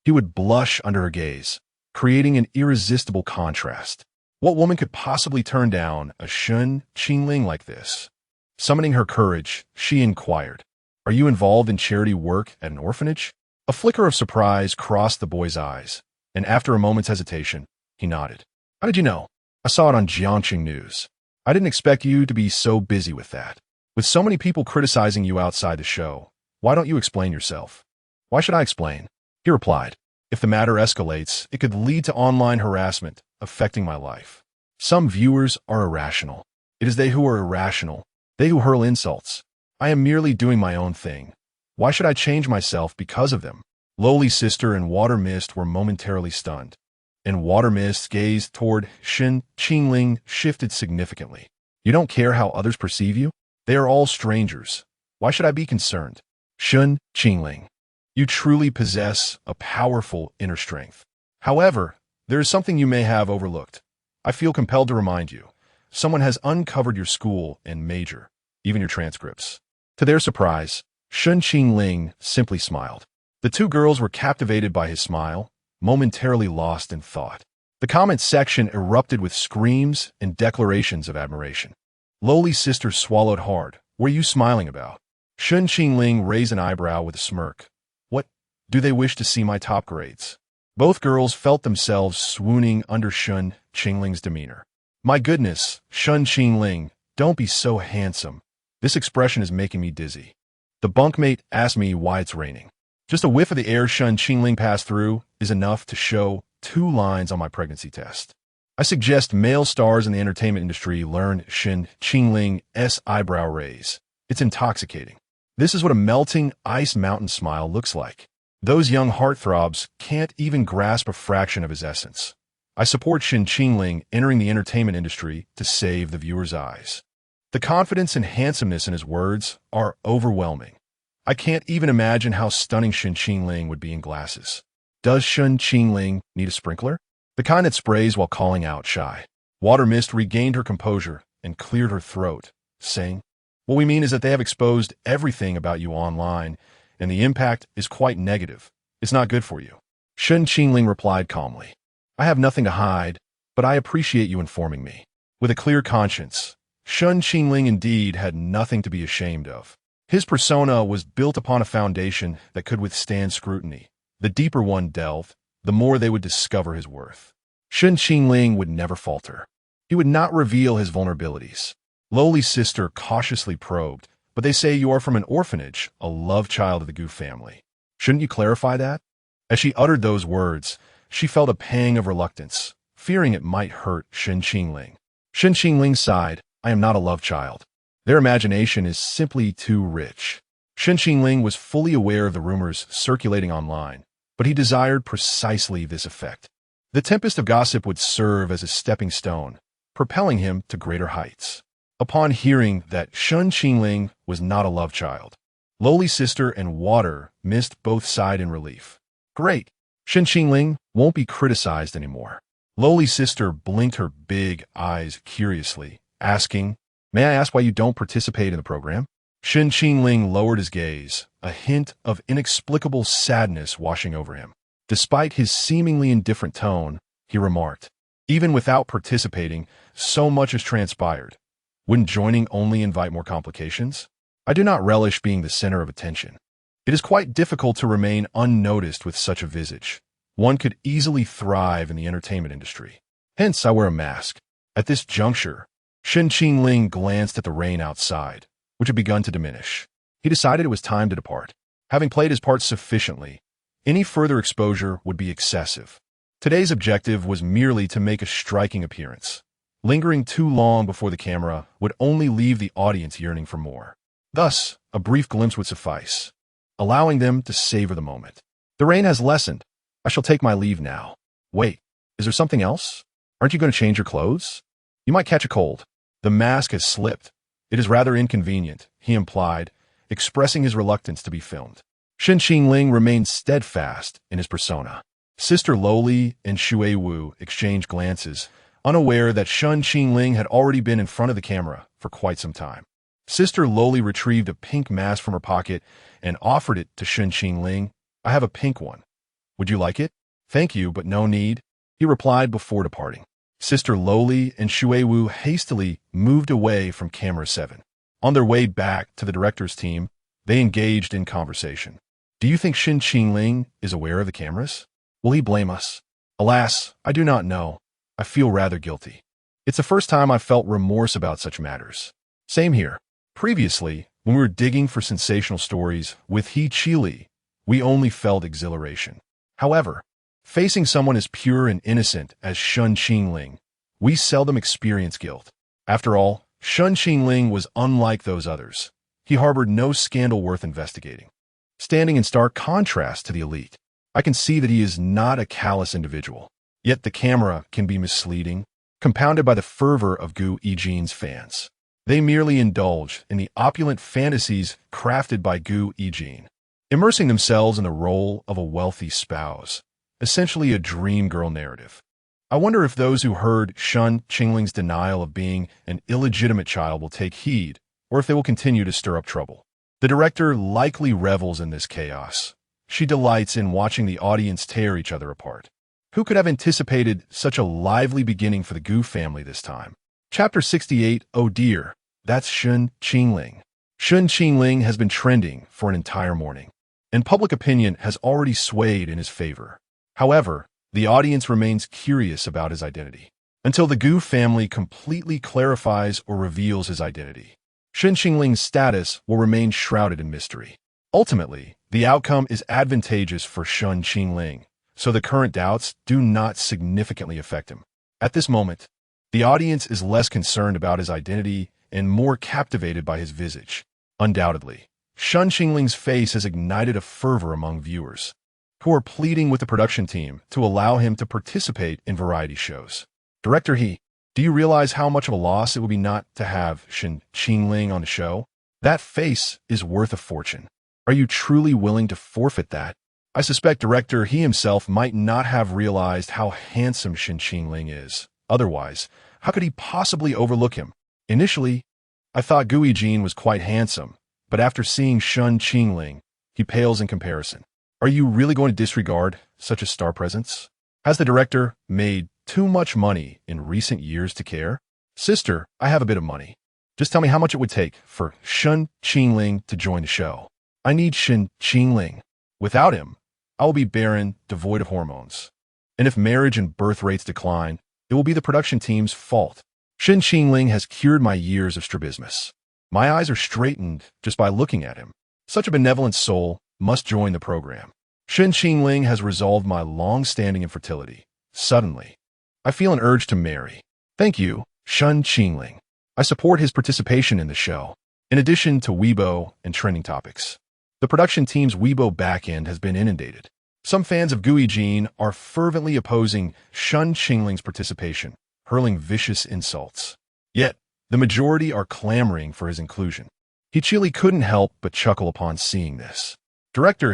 he would blush under her gaze, creating an irresistible contrast. What woman could possibly turn down a Shen Qingling like this? Summoning her courage, she inquired, "Are you involved in charity work at an orphanage?" A flicker of surprise crossed the boy's eyes, and after a moment's hesitation, he nodded. "How did you know?" "I saw it on Jiangxing News. I didn't expect you to be so busy with that. With so many people criticizing you outside the show, why don't you explain yourself?" "Why should I explain?" He replied, "If the matter escalates, it could lead to online harassment, affecting my life. Some viewers are irrational. It is they who are irrational, they who hurl insults. I am merely doing my own thing. Why should I change myself because of them?" Lowly sister and Water Mist were momentarily stunned, and Water Mist's gaze toward Shen Qingling shifted significantly. "You don't care how others perceive you? They are all strangers. Why should I be concerned?" Shen Qingling, you truly possess a powerful inner strength. However, there is something you may have overlooked. I feel compelled to remind you. Someone has uncovered your school and major, even your transcripts. To their surprise, Shen Qingling simply smiled. The two girls were captivated by his smile, momentarily lost in thought. The comment section erupted with screams and declarations of admiration. Lowly sister swallowed hard. "What are you smiling about?" Shen Qingling raised an eyebrow with a smirk. "What? Do they wish to see my top grades?" Both girls felt themselves swooning under Shen Qingling's demeanor. "My goodness, Shen Qingling, don't be so handsome. This expression is making me dizzy." The bunkmate asked me why it's raining. Just a whiff of the air Shen Qingling passed through is enough to show 2 lines on my pregnancy test. I suggest male stars in the entertainment industry learn Shen Qingling's eyebrow raise. It's intoxicating. This is what a melting ice mountain smile looks like. Those young heartthrobs can't even grasp a fraction of his essence. I support Shen Qingling entering the entertainment industry to save the viewer's eyes. The confidence and handsomeness in his words are overwhelming. I can't even imagine how stunning Shen Qingling would be in glasses. Does Shen Qingling need a sprinkler? The kind that sprays while calling out shy. Water Mist regained her composure and cleared her throat, saying, "What we mean is that they have exposed everything about you online, and the impact is quite negative. It's not good for you." Shen Qingling replied calmly, "I have nothing to hide, but I appreciate you informing me." With a clear conscience, Shen Qingling indeed had nothing to be ashamed of. His persona was built upon a foundation that could withstand scrutiny. The deeper one delved, the more they would discover his worth. Shen Qingling would never falter. He would not reveal his vulnerabilities. Lowly sister cautiously probed, "But they say you are from an orphanage, a love child of the Gu family. Shouldn't you clarify that?" As she uttered those words, she felt a pang of reluctance, fearing it might hurt Shen Qingling. Shen Qingling sighed, I am not a love child. Their imagination is simply too rich. Shen Qingling was fully aware of the rumors circulating online, but he desired precisely this effect. The tempest of gossip would serve as a stepping stone, propelling him to greater heights. Upon hearing that Shen Qingling was not a love child, Lowly Sister and Water missed both sighed in relief. Great! Shen Qingling won't be criticized anymore. Lowly Sister blinked her big eyes curiously, asking, May I ask why you don't participate in the program? Shen Qingling lowered his gaze, a hint of inexplicable sadness washing over him. Despite his seemingly indifferent tone, he remarked, Even without participating, so much has transpired. Wouldn't joining only invite more complications? I do not relish being the center of attention. It is quite difficult to remain unnoticed with such a visage. One could easily thrive in the entertainment industry. Hence, I wear a mask. At this juncture, Shen Qingling glanced at the rain outside, which had begun to diminish. He decided it was time to depart. Having played his part sufficiently, any further exposure would be excessive. Today's objective was merely to make a striking appearance. Lingering too long before the camera would only leave the audience yearning for more. Thus, a brief glimpse would suffice, allowing them to savor the moment. The rain has lessened. I shall take my leave now. Wait, is there something else? Aren't you going to change your clothes? You might catch a cold. The mask has slipped. It is rather inconvenient, he implied, expressing his reluctance to be filmed. Shen Qingling remained steadfast in his persona. Sister Lowly and Shui Wu exchanged glances, unaware that Shen Qingling had already been in front of the camera for quite some time. Sister Lowly retrieved a pink mask from her pocket and offered it to Shen Qingling. I have a pink one. Would you like it? Thank you, but no need, he replied before departing. Sister Lowly and Shui Wu hastily moved away from camera 7. On their way back to the director's team, they engaged in conversation. Do you think Shen Qingling is aware of the cameras? Will he blame us? Alas, I do not know. I feel rather guilty. It's the first time I've felt remorse about such matters. Same here. Previously, when we were digging for sensational stories with He Qili, we only felt exhilaration. However, facing someone as pure and innocent as Shen Qingling, we seldom experience guilt. After all, Shen Qingling was unlike those others. He harbored no scandal worth investigating. Standing in stark contrast to the elite, I can see that he is not a callous individual. Yet the camera can be misleading, compounded by the fervor of Gu Yijin's fans. They merely indulge in the opulent fantasies crafted by Gu Yijin, immersing themselves in the role of a wealthy spouse, essentially a dream girl narrative. I wonder if those who heard Shen Qingling's denial of being an illegitimate child will take heed, or if they will continue to stir up trouble. The director likely revels in this chaos. She delights in watching the audience tear each other apart. Who could have anticipated such a lively beginning for the Gu family this time? Chapter 68, Oh dear, that's Shen Qingling. Shen Qingling has been trending for an entire morning, and public opinion has already swayed in his favor. However, the audience remains curious about his identity, until the Gu family completely clarifies or reveals his identity. Shen Qingling's status will remain shrouded in mystery. Ultimately, the outcome is advantageous for Shen Qingling, so the current doubts do not significantly affect him. At this moment, the audience is less concerned about his identity and more captivated by his visage. Undoubtedly, Shen Qingling's face has ignited a fervor among viewers, who are pleading with the production team to allow him to participate in variety shows. Director He, do you realize how much of a loss it would be not to have Shen Qingling on the show? That face is worth a fortune. Are you truly willing to forfeit that? I suspect Director He himself might not have realized how handsome Shen Qingling is. Otherwise, how could he possibly overlook him? Initially, I thought Gu Yijin was quite handsome, but after seeing Shen Qingling, he pales in comparison. Are you really going to disregard such a star presence? Has the director made too much money in recent years to care? Sister, I have a bit of money. Just tell me how much it would take for Shen Qingling to join the show. I need Shen Qingling. Without him, I will be barren, devoid of hormones. And if marriage and birth rates decline, it will be the production team's fault. Shen Qingling has cured my years of strabismus. My eyes are straightened just by looking at him. Such a benevolent soul must join the program. Shen Qingling has resolved my long-standing infertility. Suddenly, I feel an urge to marry. Thank you, Shen Qingling. I support his participation in the show, in addition to Weibo and trending topics. The production team's Weibo backend has been inundated. Some fans of Gui Jin are fervently opposing Shen Qingling's participation, hurling vicious insults. Yet, the majority are clamoring for his inclusion. He couldn't help but chuckle upon seeing this. Director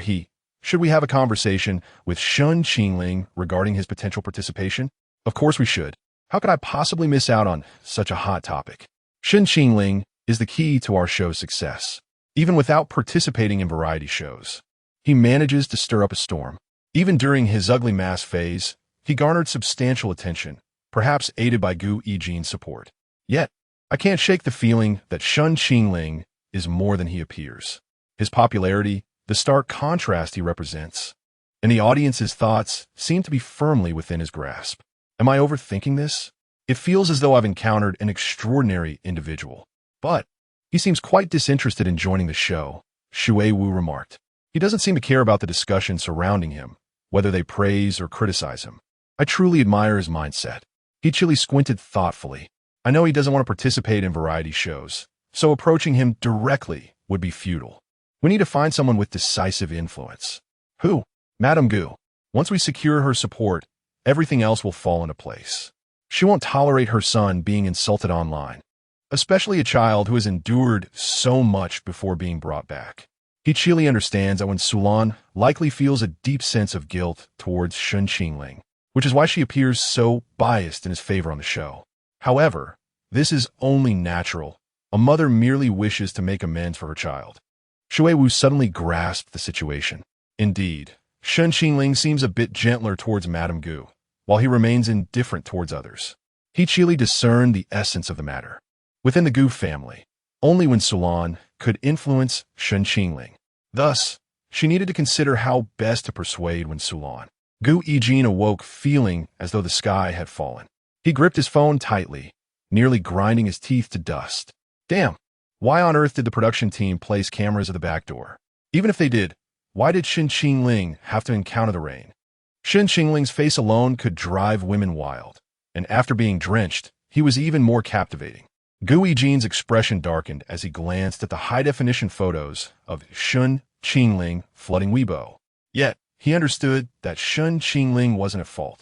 should we have a conversation with Shen Qingling regarding his potential participation? Of course we should. How could I possibly miss out on such a hot topic? Shen Qingling is the key to our show's success. Even without participating in variety shows, he manages to stir up a storm. Even during his ugly mask phase, he garnered substantial attention, perhaps aided by Gu Yijin's support. Yet, I can't shake the feeling that Shen Qingling is more than he appears. His popularity, the stark contrast he represents, and the audience's thoughts seem to be firmly within his grasp. Am I overthinking this? It feels as though I've encountered an extraordinary individual. But he seems quite disinterested in joining the show, Shui Wu remarked. He doesn't seem to care about the discussion surrounding him, whether they praise or criticize him. I truly admire his mindset. He squinted thoughtfully. I know he doesn't want to participate in variety shows, so approaching him directly would be futile. We need to find someone with decisive influence. Who? Madame Gu. Once we secure her support, everything else will fall into place. She won't tolerate her son being insulted online, especially a child who has endured so much before being brought back. He understands that when Sulan likely feels a deep sense of guilt towards Shen Qingling, which is why she appears so biased in his favor on the show. However, this is only natural. A mother merely wishes to make amends for her child. Shui Wu suddenly grasped the situation. Indeed, Shen Qingling seems a bit gentler towards Madame Gu, while he remains indifferent towards others. He discerned the essence of the matter. Within the Gu family, only when Sulan could influence Shen Qingling. Thus, she needed to consider how best to persuade when Sulan. Gu Yijin awoke feeling as though the sky had fallen. He gripped his phone tightly, nearly grinding his teeth to dust. Damn, why on earth did the production team place cameras at the back door? Even if they did, why did Shen Qingling have to encounter the rain? Shen Qingling's face alone could drive women wild, and after being drenched, he was even more captivating. Gu Yijin's expression darkened as he glanced at the high-definition photos of Shen Qingling flooding Weibo. Yet, he understood that Shen Qingling wasn't at fault.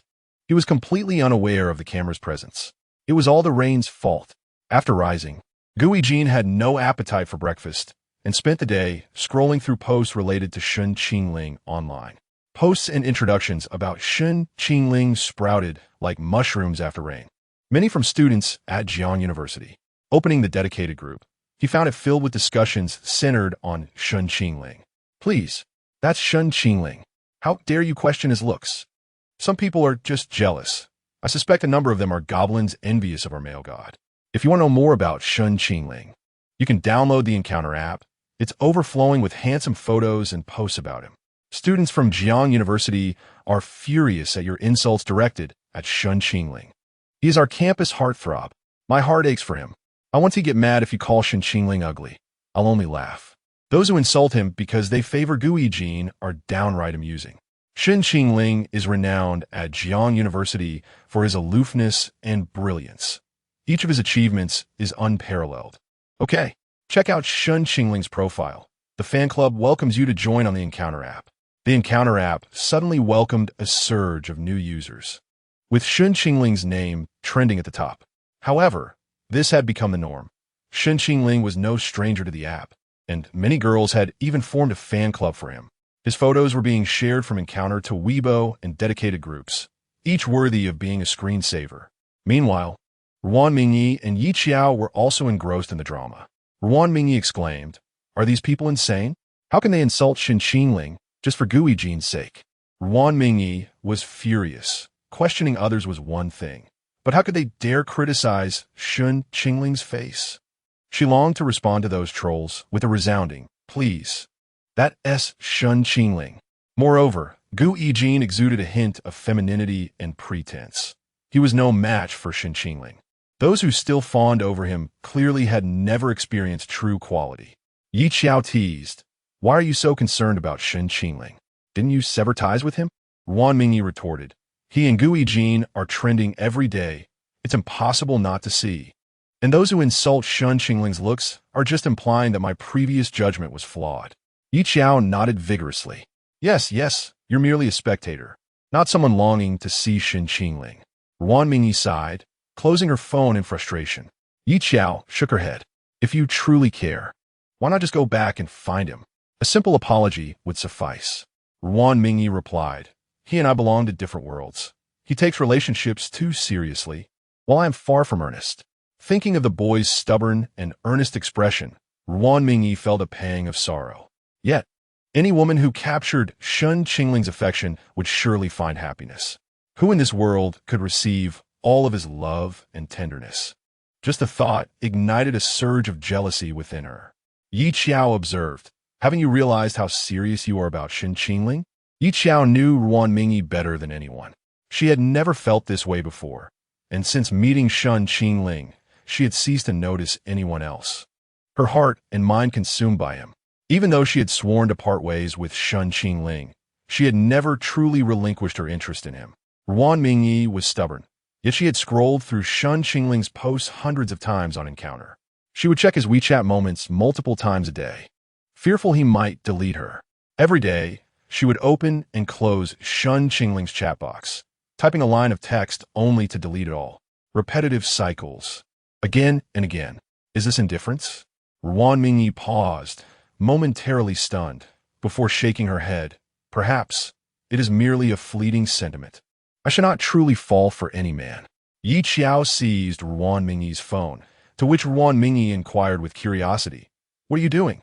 He was completely unaware of the camera's presence. It was all the rain's fault. After rising, Gu Yijin had no appetite for breakfast and spent the day scrolling through posts related to Shen Qingling online. Posts and introductions about Shen Qingling sprouted like mushrooms after rain. Many from students at Jiang University. Opening the dedicated group, he found it filled with discussions centered on Shen Qingling. Please, that's Shen Qingling. How dare you question his looks? Some people are just jealous. I suspect a number of them are goblins envious of our male god. If you want to know more about Shen Qingling, you can download the Encounter app. It's overflowing with handsome photos and posts about him. Students from Jiang University are furious at your insults directed at Shen Qingling. He is our campus heartthrob. My heart aches for him. I want to get mad if you call Shen Qingling ugly. I'll only laugh. Those who insult him because they favor Gu Yijin are downright amusing. Shen Qingling is renowned at Jiang University for his aloofness and brilliance. Each of his achievements is unparalleled. Okay, check out Shen Qingling's profile. The fan club welcomes you to join on the Encounter app. The Encounter app suddenly welcomed a surge of new users, with Shen Qingling's name trending at the top. However, this had become the norm. Shen Qingling was no stranger to the app, and many girls had even formed a fan club for him. His photos were being shared from Encounter to Weibo and dedicated groups, each worthy of being a screensaver. Meanwhile, Ruan Mingyi and Yi Qiao were also engrossed in the drama. Ruan Mingyi exclaimed, "Are these people insane? How can they insult Shen Qingling just for Gu Yijin's sake?" Ruan Mingyi was furious. Questioning others was one thing, but how could they dare criticize Shen Qingling's face? She longed to respond to those trolls with a resounding, "Please, that's Shen Qingling." Moreover, Gu Yijin exuded a hint of femininity and pretense. He was no match for Shen Qingling. Those who still fawned over him clearly had never experienced true quality. Yi Qiao teased, "Why are you so concerned about Shen Qingling? Didn't you sever ties with him? Ruan Mingyi retorted. He and Gui Jin are trending every day. It's impossible not to see. And those who insult Shen Qingling's looks are just implying that my previous judgment was flawed. Yi Qiao nodded vigorously. Yes, you're merely a spectator, not someone longing to see Shen Qingling. Ruan Mingyi sighed, closing her phone in frustration. Yi Qiao shook her head. If you truly care, why not just go back and find him? A simple apology would suffice. Ruan Mingyi replied. He and I belong to different worlds. He takes relationships too seriously, while I am far from earnest. Thinking of the boy's stubborn and earnest expression, Ruan Mingyi felt a pang of sorrow. Yet, any woman who captured Shen Qingling's affection would surely find happiness. Who in this world could receive all of his love and tenderness? Just the thought ignited a surge of jealousy within her. Yi Qiao observed, haven't you realized how serious you are about Shen Qingling? Yi Qiao knew Ruan Mingyi better than anyone. She had never felt this way before, and since meeting Shen Qingling, she had ceased to notice anyone else. Her heart and mind consumed by him. Even though she had sworn to part ways with Shen Qingling, she had never truly relinquished her interest in him. Ruan Mingyi was stubborn, yet she had scrolled through Shen Qingling's posts hundreds of times on encounter. She would check his WeChat moments multiple times a day, fearful he might delete her. Every day, she would open and close Shen Qingling's chat box, typing a line of text only to delete it all. Repetitive cycles. Again and again. Is this indifference? Ruan Mingyi paused, momentarily stunned, before shaking her head. Perhaps it is merely a fleeting sentiment. I should not truly fall for any man. Yi Qiao seized Ruan Mingyi's phone, to which Ruan Mingyi inquired with curiosity. What are you doing?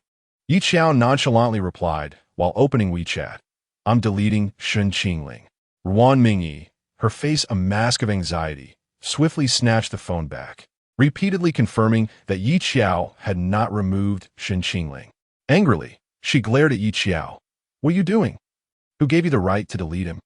Yi Qiao nonchalantly replied, while opening WeChat. I'm deleting Shen Qingling. Ruan Mingyi, her face a mask of anxiety, swiftly snatched the phone back, repeatedly confirming that Yi Qiao had not removed Shen Qingling. Angrily, she glared at Yi Qiao. What are you doing? Who gave you the right to delete him?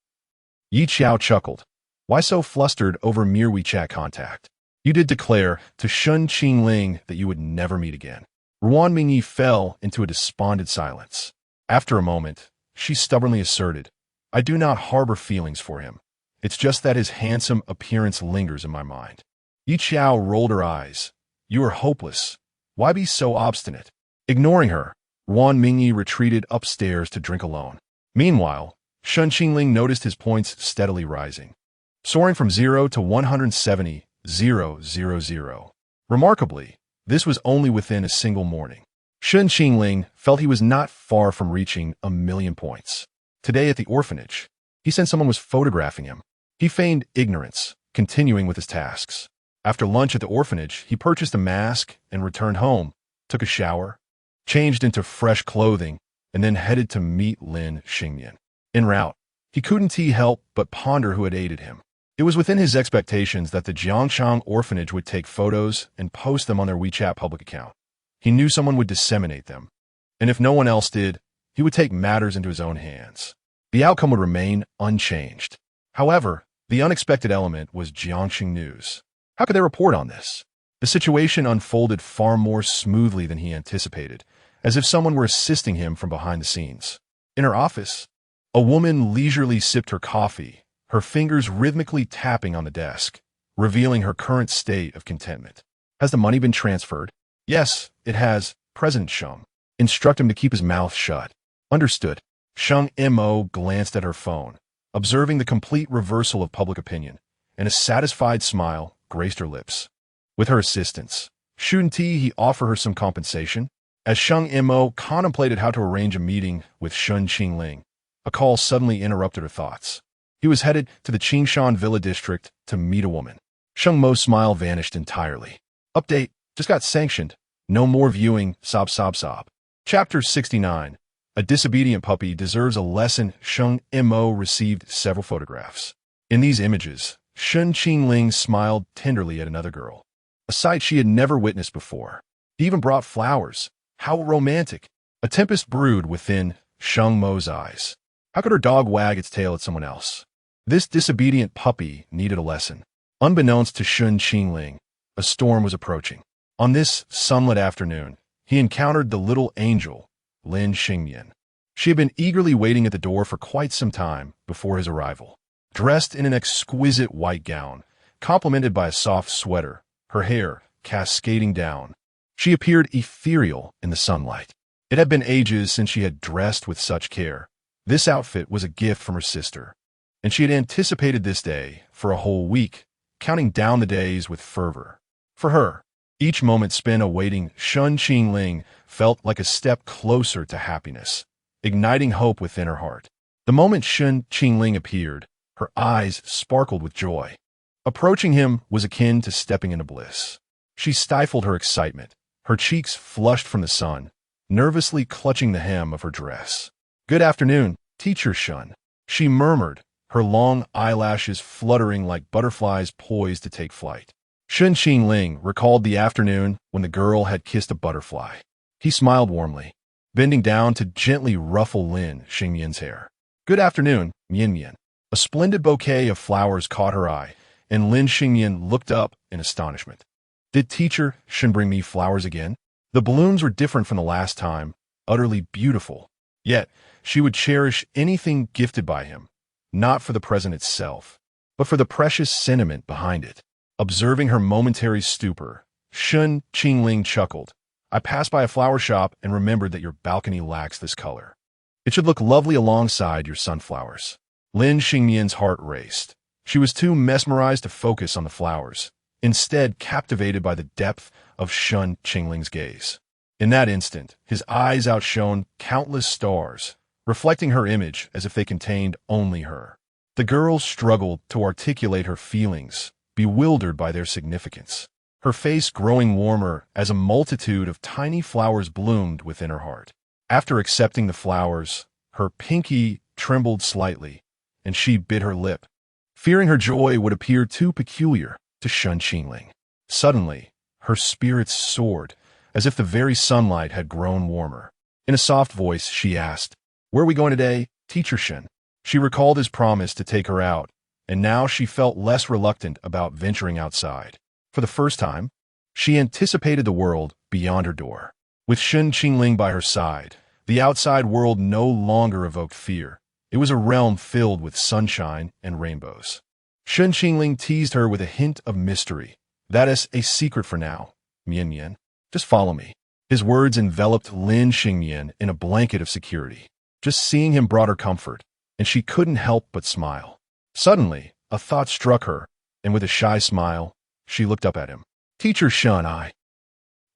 Yi Qiao chuckled. Why so flustered over mere WeChat contact? You did declare to Shen Qingling that you would never meet again. Ruan Mingyi fell into a despondent silence. After a moment, she stubbornly asserted, I do not harbor feelings for him. It's just that his handsome appearance lingers in my mind. Yi Qiao rolled her eyes. You are hopeless. Why be so obstinate? Ignoring her, Ruan Mingyi retreated upstairs to drink alone. Meanwhile, Shen Qingling noticed his points steadily rising, soaring from 0 to 170,000. Remarkably, this was only within a single morning. Shen Qingling felt he was not far from reaching 1,000,000 points. Today at the orphanage, he sensed someone was photographing him. He feigned ignorance, continuing with his tasks. After lunch at the orphanage, he purchased a mask and returned home, took a shower, changed into fresh clothing, and then headed to meet Lin Xingmian. En route, he couldn't help but ponder who had aided him. It was within his expectations that the Jiangchang orphanage would take photos and post them on their WeChat public account. He knew someone would disseminate them, and if no one else did, he would take matters into his own hands. The outcome would remain unchanged. However, the unexpected element was Jiangxing News. How could they report on this? The situation unfolded far more smoothly than he anticipated, as if someone were assisting him from behind the scenes. In her office, a woman leisurely sipped her coffee, her fingers rhythmically tapping on the desk, revealing her current state of contentment. Has the money been transferred? Yes, it has, President Sheng. Instruct him to keep his mouth shut. Understood. Sheng Mo glanced at her phone, observing the complete reversal of public opinion, and a satisfied smile graced her lips. With her assistance, shouldn't he offer her some compensation? As Sheng Mo contemplated how to arrange a meeting with Shen Qingling, a call suddenly interrupted her thoughts. He was headed to the Qingshan Villa district to meet a woman. Sheng Mo's smile vanished entirely. Update, just got sanctioned. No more viewing, sob. Chapter 69. A disobedient puppy deserves a lesson. Sheng Mo received several photographs. In these images, Shen Qingling smiled tenderly at another girl, a sight she had never witnessed before. He even brought flowers. How romantic. A tempest brewed within Sheng Mo's eyes. How could her dog wag its tail at someone else? This disobedient puppy needed a lesson. Unbeknownst to Shen Qingling, a storm was approaching. On this sunlit afternoon, he encountered the little angel, Lin Xingmian. She had been eagerly waiting at the door for quite some time before his arrival. Dressed in an exquisite white gown, complemented by a soft sweater, her hair cascading down, she appeared ethereal in the sunlight. It had been ages since she had dressed with such care. This outfit was a gift from her sister, and she had anticipated this day for a whole week, counting down the days with fervor. For her, each moment spent awaiting Shen Qingling felt like a step closer to happiness, igniting hope within her heart. The moment Shen Qingling appeared, her eyes sparkled with joy. Approaching him was akin to stepping into bliss. She stifled her excitement, her cheeks flushed from the sun, nervously clutching the hem of her dress. "Good afternoon, Teacher Shen," she murmured, her long eyelashes fluttering like butterflies poised to take flight. Shen Qingling recalled the afternoon when the girl had kissed a butterfly. He smiled warmly, bending down to gently ruffle Lin Xingmian's hair. "Good afternoon, Mian." A splendid bouquet of flowers caught her eye, and Lin Xingmian looked up in astonishment. "Did Teacher Shen bring me flowers again?" The balloons were different from the last time, utterly beautiful. Yet, she would cherish anything gifted by him, not for the present itself, but for the precious sentiment behind it. Observing her momentary stupor, Shen Qingling chuckled. "I passed by a flower shop and remembered that your balcony lacks this color. It should look lovely alongside your sunflowers." Lin Xingmian's heart raced. She was too mesmerized to focus on the flowers, instead captivated by the depth of Shen Qingling's gaze. In that instant, his eyes outshone countless stars, reflecting her image as if they contained only her. The girl struggled to articulate her feelings, bewildered by their significance, her face growing warmer as a multitude of tiny flowers bloomed within her heart. After accepting the flowers, her pinky trembled slightly, and she bit her lip, fearing her joy would appear too peculiar to Shen Qingling. Suddenly, her spirits soared, as if the very sunlight had grown warmer. In a soft voice, she asked, "Where are we going today, Teacher Shen?" She recalled his promise to take her out, and now she felt less reluctant about venturing outside. For the first time, she anticipated the world beyond her door. With Shen Qingling by her side, the outside world no longer evoked fear. It was a realm filled with sunshine and rainbows. Shen Qingling teased her with a hint of mystery. "That is a secret for now, Mian. Just follow me." His words enveloped Lin Xingmian in a blanket of security. Just seeing him brought her comfort, and she couldn't help but smile. Suddenly, a thought struck her, and with a shy smile, she looked up at him. "Teacher Shen, I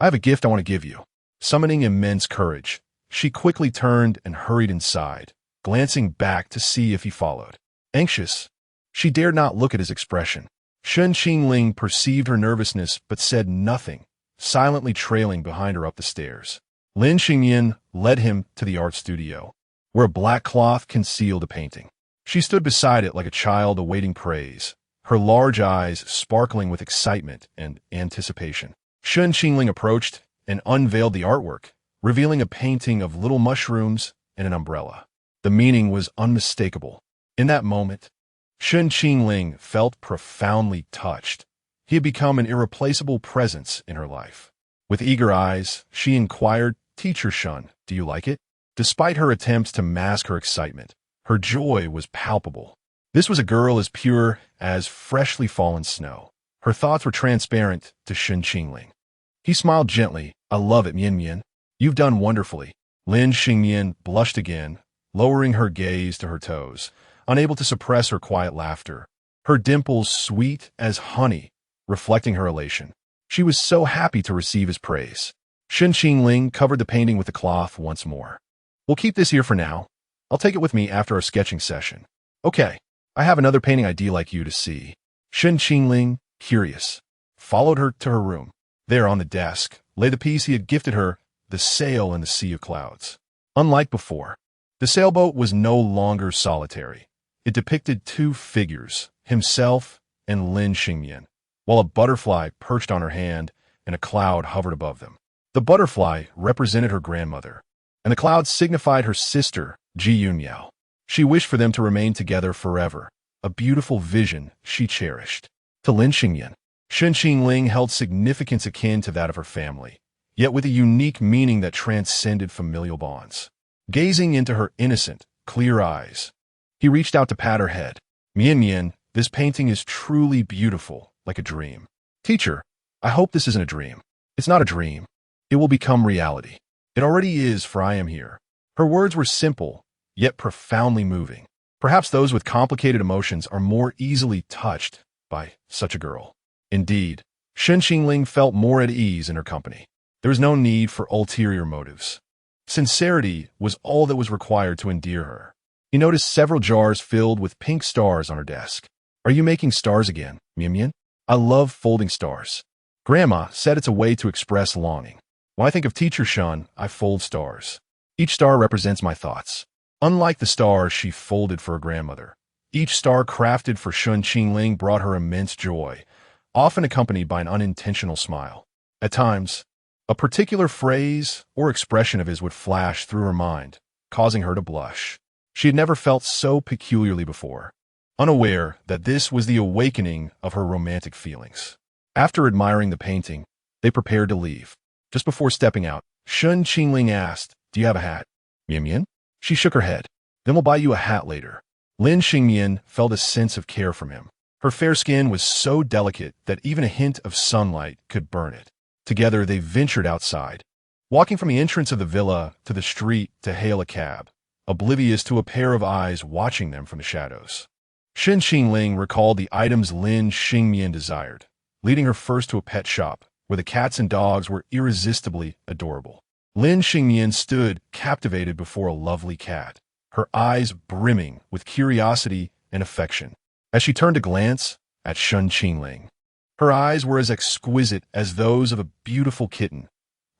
have a gift I want to give you." Summoning immense courage, she quickly turned and hurried inside, glancing back to see if he followed. Anxious, she dared not look at his expression. Shen Qingling perceived her nervousness but said nothing, silently trailing behind her up the stairs. Lin Xingmian led him to the art studio, where a black cloth concealed a painting. She stood beside it like a child awaiting praise, her large eyes sparkling with excitement and anticipation. Shen Qingling approached and unveiled the artwork, revealing a painting of little mushrooms and an umbrella. The meaning was unmistakable. In that moment, Shen Qingling felt profoundly touched. He had become an irreplaceable presence in her life. With eager eyes, she inquired, "Teacher Shen, do you like it?" Despite her attempts to mask her excitement, her joy was palpable. This was a girl as pure as freshly fallen snow. Her thoughts were transparent to Shen Qingling. He smiled gently. "I love it, Mian. You've done wonderfully." Lin Xingmian blushed again, lowering her gaze to her toes, unable to suppress her quiet laughter, her dimples sweet as honey, reflecting her elation. She was so happy to receive his praise. Shen Qingling covered the painting with the cloth once more. "We'll keep this here for now. I'll take it with me after our sketching session." "Okay, I have another painting I'd like you to see." Shen Qingling, curious, followed her to her room. There on the desk lay the piece he had gifted her, the sail in the sea of clouds. Unlike before, the sailboat was no longer solitary. It depicted two figures, himself and Lin Xingmian, while a butterfly perched on her hand and a cloud hovered above them. The butterfly represented her grandmother, and the cloud signified her sister, Ji Yunyao. She wished for them to remain together forever, a beautiful vision she cherished. To Lin Xingmian, Shen Qingling held significance akin to that of her family, yet with a unique meaning that transcended familial bonds. gazing into her innocent, clear eyes. He reached out to pat her head. Mian, this painting is truly beautiful, like a dream. Teacher, I hope this isn't a dream. It's not a dream. It will become reality. It already is, for I am here. Her words were simple, yet profoundly moving. Perhaps those with complicated emotions are more easily touched by such a girl. Indeed, Shen Qingling felt more at ease in her company. There was no need for ulterior motives. Sincerity was all that was required to endear her. He noticed several jars filled with pink stars on her desk. Are you making stars again, Mian? I love folding stars. Grandma said it's a way to express longing. When I think of Teacher Shun, I fold stars. Each star represents my thoughts. Unlike the stars she folded for her grandmother, each star crafted for Shen Qingling brought her immense joy, often accompanied by an unintentional smile. At times, a particular phrase or expression of his would flash through her mind, causing her to blush. She had never felt so peculiarly before, unaware that this was the awakening of her romantic feelings. After admiring the painting, they prepared to leave. Just before stepping out, Shen Qingling asked, "Do you have a hat?" Mian? She shook her head. "Then we'll buy you a hat later." Lin Xingmian felt a sense of care from him. Her fair skin was so delicate that even a hint of sunlight could burn it. Together they ventured outside, walking from the entrance of the villa to the street to hail a cab, oblivious to a pair of eyes watching them from the shadows. Shen Qingling recalled the items Lin Xingmian desired, leading her first to a pet shop, where the cats and dogs were irresistibly adorable. Lin Xingmian stood captivated before a lovely cat, her eyes brimming with curiosity and affection. As she turned to glance at Shen Qingling, her eyes were as exquisite as those of a beautiful kitten,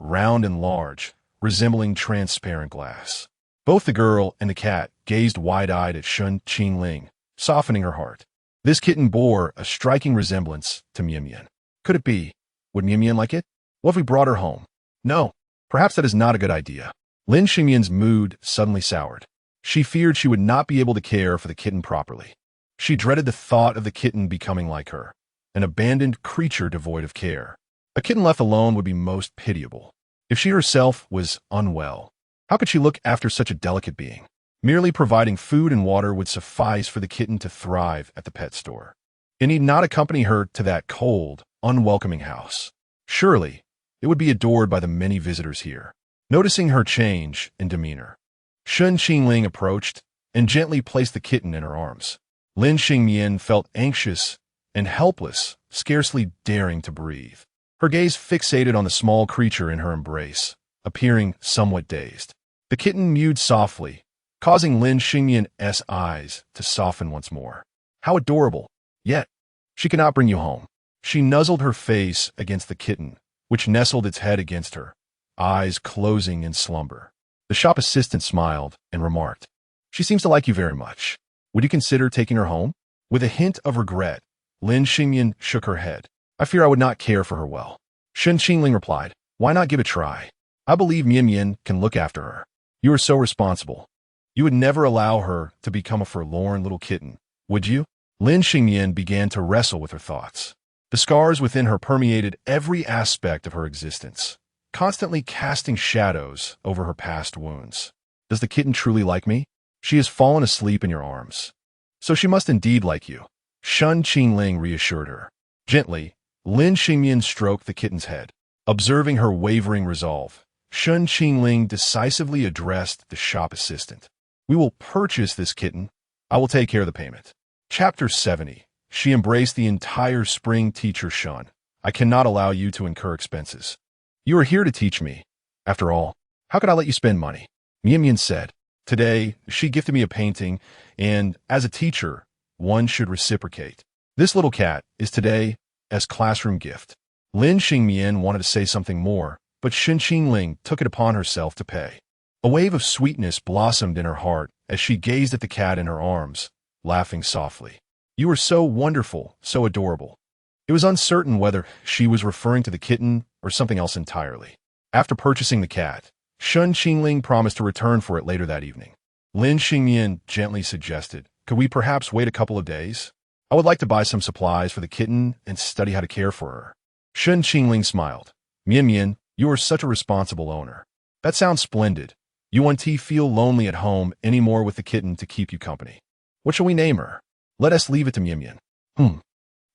round and large, resembling transparent glass. Both the girl and the cat gazed wide-eyed at Shen Qingling, softening her heart. This kitten bore a striking resemblance to Mian. Could it be? Would Mian like it? What if we brought her home? No, perhaps that is not a good idea. Lin Xingmian's mood suddenly soured. She feared she would not be able to care for the kitten properly. She dreaded the thought of the kitten becoming like her, an abandoned creature devoid of care. A kitten left alone would be most pitiable. If she herself was unwell, how could she look after such a delicate being? Merely providing food and water would suffice for the kitten to thrive at the pet store. It need not accompany her to that cold, unwelcoming house. Surely, it would be adored by the many visitors here. Noticing her change in demeanor, Shen Qingling approached and gently placed the kitten in her arms. Lin Xingmian felt anxious and helpless, scarcely daring to breathe. Her gaze fixated on the small creature in her embrace, appearing somewhat dazed. The kitten mewed softly, causing Lin Xingmian's eyes to soften once more. How adorable! Yet, she cannot bring you home. She nuzzled her face against the kitten, which nestled its head against her, eyes closing in slumber. The shop assistant smiled and remarked, "She seems to like you very much. Would you consider taking her home?" With a hint of regret, Lin Xingmian shook her head. "I fear I would not care for her well." Shen Qingling replied, "Why not give it a try? I believe Mian can look after her. You are so responsible. You would never allow her to become a forlorn little kitten, would you?" Lin Xingmian began to wrestle with her thoughts. The scars within her permeated every aspect of her existence, constantly casting shadows over her past wounds. Does the kitten truly like me? She has fallen asleep in your arms. So she must indeed like you. Shen Qingling reassured her. Gently, Lin Xingmian stroked the kitten's head. Observing her wavering resolve, Shen Qingling decisively addressed the shop assistant. "We will purchase this kitten. I will take care of the payment." Chapter 70. She embraced the entire spring teacher Shun. "I cannot allow you to incur expenses. You are here to teach me. After all, how could I let you spend money?" Mian said. "Today, she gifted me a painting, and as a teacher, one should reciprocate. This little cat is today as classroom gift." Lin Xingmian wanted to say something more, but Shen Qingling took it upon herself to pay. A wave of sweetness blossomed in her heart as she gazed at the cat in her arms, laughing softly. "You are so wonderful, so adorable." It was uncertain whether she was referring to the kitten or something else entirely. After purchasing the cat, Shen Qingling promised to return for it later that evening. Lin Xingmian gently suggested, "Could we perhaps wait a couple of days? I would like to buy some supplies for the kitten and study how to care for her." Shen Qingling smiled. "Mian, you are such a responsible owner." "That sounds splendid. You won't feel lonely at home anymore with the kitten to keep you company. What shall we name her? Let us leave it to Mian Mian.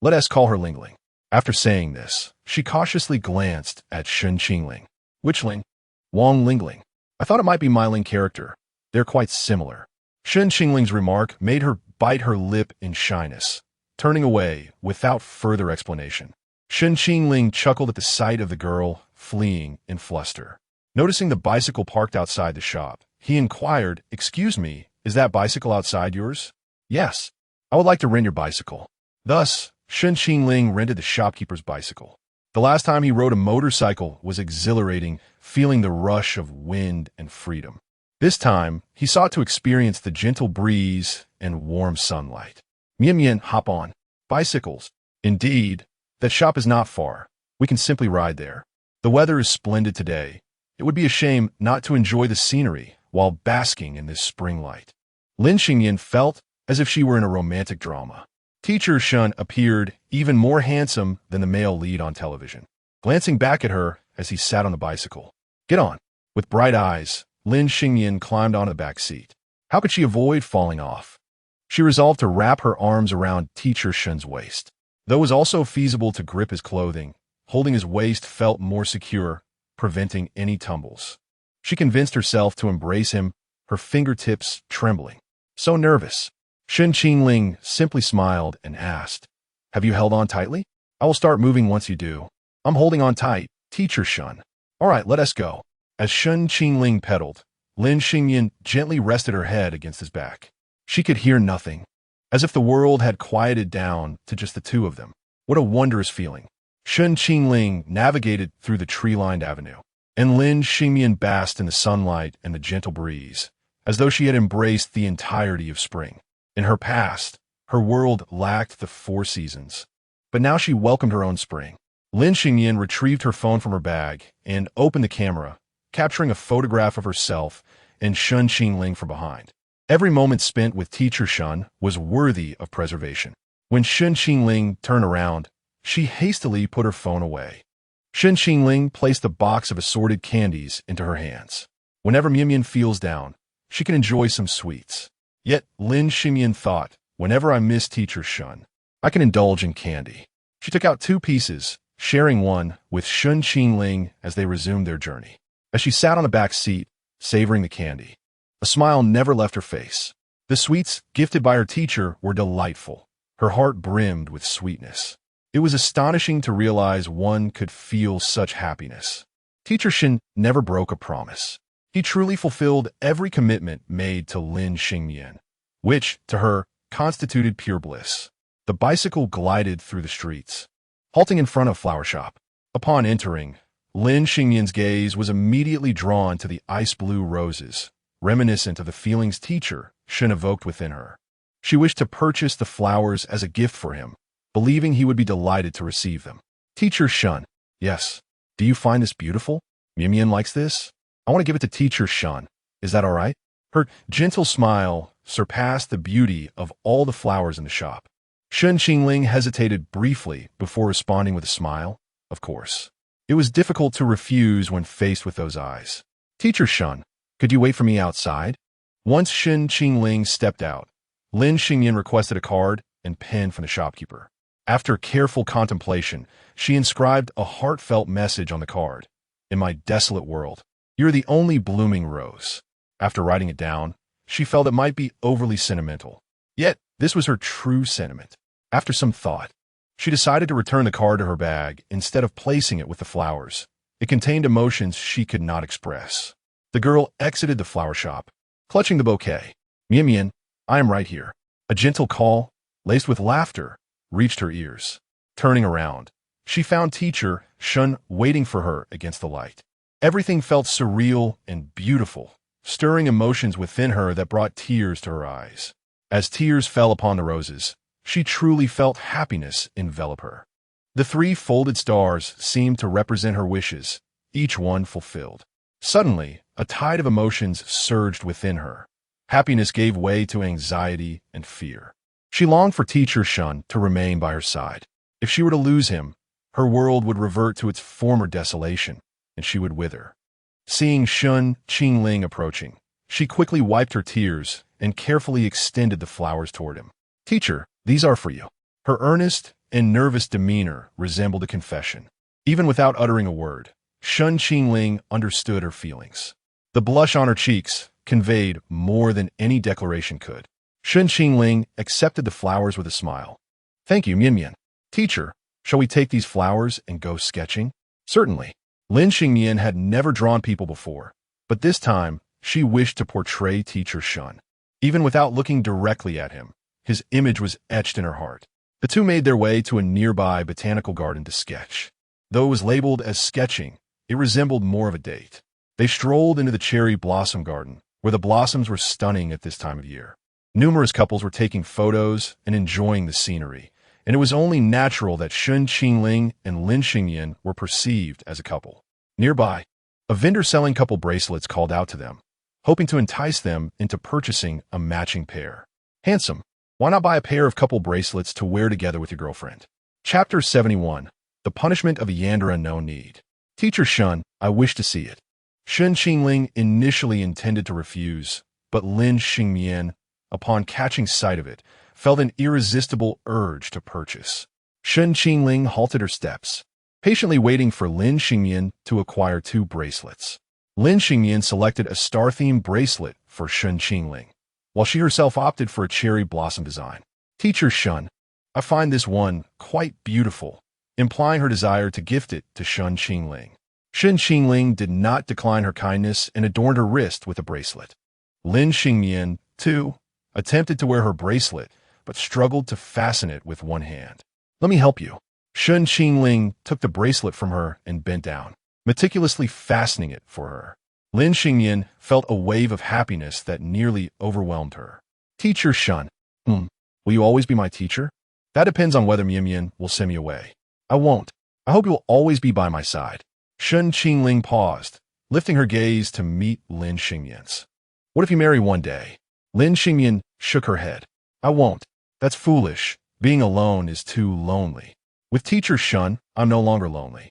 Let us call her Lingling. After saying this, she cautiously glanced at Shen Qingling. Which Ling? Wang Lingling. I thought it might be my Ling character. They're quite similar. Shen Qingling's remark made her bite her lip in shyness, turning away without further explanation. Shen Qingling chuckled at the sight of the girl fleeing in fluster. Noticing the bicycle parked outside the shop, he inquired, "Excuse me, is that bicycle outside yours?" "Yes. I would like to rent your bicycle." Thus, Shen Qingling rented the shopkeeper's bicycle. The last time he rode a motorcycle was exhilarating, feeling the rush of wind and freedom. This time, he sought to experience the gentle breeze and warm sunlight. Mian Mian, hop on. Bicycles. Indeed, that shop is not far. We can simply ride there. The weather is splendid today. It would be a shame not to enjoy the scenery while basking in this spring light. Lin Xingyan felt as if she were in a romantic drama. Teacher Shun appeared even more handsome than the male lead on television, glancing back at her as he sat on the bicycle. "Get on." With bright eyes, Lin Xingyan climbed onto the back seat. How could she avoid falling off? She resolved to wrap her arms around Teacher Shun's waist. Though it was also feasible to grip his clothing, holding his waist felt more secure, preventing any tumbles. She convinced herself to embrace him, her fingertips trembling. So nervous. Shen Qingling simply smiled and asked, "Have you held on tightly? I will start moving once you do." "I'm holding on tight, Teacher Shun." "All right, let us go." As Shen Qingling pedaled, Lin Xingyan gently rested her head against his back. She could hear nothing, as if the world had quieted down to just the two of them. What a wondrous feeling. Shen Qingling navigated through the tree-lined avenue, and Lin Xingyan basked in the sunlight and the gentle breeze, as though she had embraced the entirety of spring. In her past, her world lacked the four seasons, but now she welcomed her own spring. Lin Xingyan retrieved her phone from her bag and opened the camera, capturing a photograph of herself and Shen Qingling from behind. Every moment spent with Teacher Shun was worthy of preservation. When Shen Qingling turned around, she hastily put her phone away. Shen Qingling placed a box of assorted candies into her hands. Whenever Mian Mian feels down, she can enjoy some sweets. Yet Lin Xingyan thought, whenever I miss Teacher Shun, I can indulge in candy. She took out 2 pieces, sharing one with Shen Qingling as they resumed their journey. As she sat on the back seat, savoring the candy, a smile never left her face. The sweets gifted by her teacher were delightful. Her heart brimmed with sweetness. It was astonishing to realize one could feel such happiness. Teacher Shen never broke a promise. He truly fulfilled every commitment made to Lin Xingyan, which, to her, constituted pure bliss. The bicycle glided through the streets, halting in front of a flower shop. Upon entering, Lin Xingyan's gaze was immediately drawn to the ice-blue roses, reminiscent of the feelings Teacher Shen evoked within her. She wished to purchase the flowers as a gift for him, believing he would be delighted to receive them. Teacher Shun, yes. Do you find this beautiful? Mian Mian likes this? I want to give it to Teacher Shun. Is that all right? Her gentle smile surpassed the beauty of all the flowers in the shop. Shen Qingling hesitated briefly before responding with a smile. Of course. It was difficult to refuse when faced with those eyes. Teacher Shun, could you wait for me outside? Once Shen Qingling stepped out, Lin Xingyan requested a card and pen from the shopkeeper. After careful contemplation, she inscribed a heartfelt message on the card. In my desolate world, you're the only blooming rose. After writing it down, she felt it might be overly sentimental. Yet, this was her true sentiment. After some thought, she decided to return the card to her bag instead of placing it with the flowers. It contained emotions she could not express. The girl exited the flower shop, clutching the bouquet. Mian Mian, I am right here. A gentle call, laced with laughter, reached her ears. Turning around, she found Teacher Shun waiting for her against the light. Everything felt surreal and beautiful, stirring emotions within her that brought tears to her eyes. As tears fell upon the roses, she truly felt happiness envelop her. The 3 folded stars seemed to represent her wishes, each one fulfilled. Suddenly, a tide of emotions surged within her. Happiness gave way to anxiety and fear. She longed for Teacher Shun to remain by her side. If she were to lose him, her world would revert to its former desolation, and she would wither. Seeing Shen Qingling approaching, she quickly wiped her tears and carefully extended the flowers toward him. "Teacher, these are for you." Her earnest and nervous demeanor resembled a confession. Even without uttering a word, Shen Qingling understood her feelings. The blush on her cheeks conveyed more than any declaration could. Shen Qingling accepted the flowers with a smile. "Thank you, Mian Mian." "Teacher, shall we take these flowers and go sketching?" "Certainly." Lin Xingmian had never drawn people before, but this time she wished to portray Teacher Shen. Even without looking directly at him, his image was etched in her heart. The two made their way to a nearby botanical garden to sketch. Though it was labeled as sketching, it resembled more of a date. They strolled into the cherry blossom garden, where the blossoms were stunning at this time of year. Numerous couples were taking photos and enjoying the scenery, and it was only natural that Shen Qingling and Lin Xingyan were perceived as a couple. Nearby, a vendor selling couple bracelets called out to them, hoping to entice them into purchasing a matching pair. "Handsome, why not buy a pair of couple bracelets to wear together with your girlfriend?" Chapter 71. The Punishment of a Yandere No Need. "Teacher Shen, I wish to see it." Shen Qingling initially intended to refuse, but Lin Xingmian, upon catching sight of it, felt an irresistible urge to purchase. Shen Qingling halted her steps, patiently waiting for Lin Xingmian to acquire 2 bracelets. Lin Xingmian selected a star-themed bracelet for Shen Qingling, while she herself opted for a cherry blossom design. "Teacher Shen, I find this one quite beautiful," implying her desire to gift it to Shen Qingling. Shen Qingling did not decline her kindness and adorned her wrist with a bracelet. Lin Xingmian, too, attempted to wear her bracelet, but struggled to fasten it with one hand. "Let me help you." Shen Qingling took the bracelet from her and bent down, meticulously fastening it for her. Lin Xingmian felt a wave of happiness that nearly overwhelmed her. "Teacher Shen, will you always be my teacher?" "That depends on whether Mian Mian will send me away." "I won't. I hope you will always be by my side." Shen Qingling paused, lifting her gaze to meet Lin Xingmian's. "What if you marry one day?" Lin Xingmian shook her head. "I won't. That's foolish. Being alone is too lonely. With Teacher Shen, I'm no longer lonely."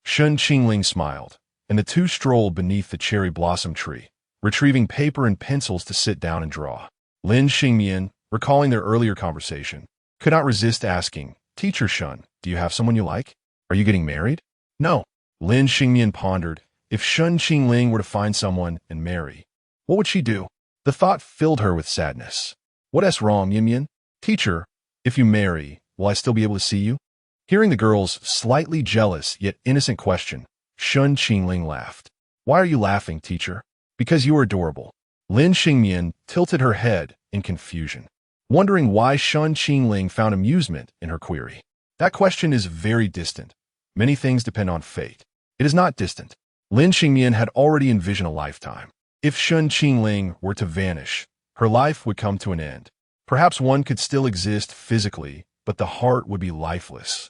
Shen Qingling smiled, and the two strolled beneath the cherry blossom tree, retrieving paper and pencils to sit down and draw. Lin Xingmian, recalling their earlier conversation, could not resist asking, "Teacher Shen, do you have someone you like? Are you getting married?" "No." Lin Xingmian pondered. If Shen Qingling were to find someone and marry, what would she do? The thought filled her with sadness. "What is wrong, Mian Mian?" "Teacher, if you marry, will I still be able to see you?" Hearing the girl's slightly jealous yet innocent question, Shen Qingling laughed. "Why are you laughing, teacher?" "Because you are adorable." Lin Xingmian tilted her head in confusion, wondering why Shen Qingling found amusement in her query. That question is very distant. Many things depend on fate. It is not distant. Lin Xingmian had already envisioned a lifetime. If Shen Qingling were to vanish, her life would come to an end. Perhaps one could still exist physically, but the heart would be lifeless,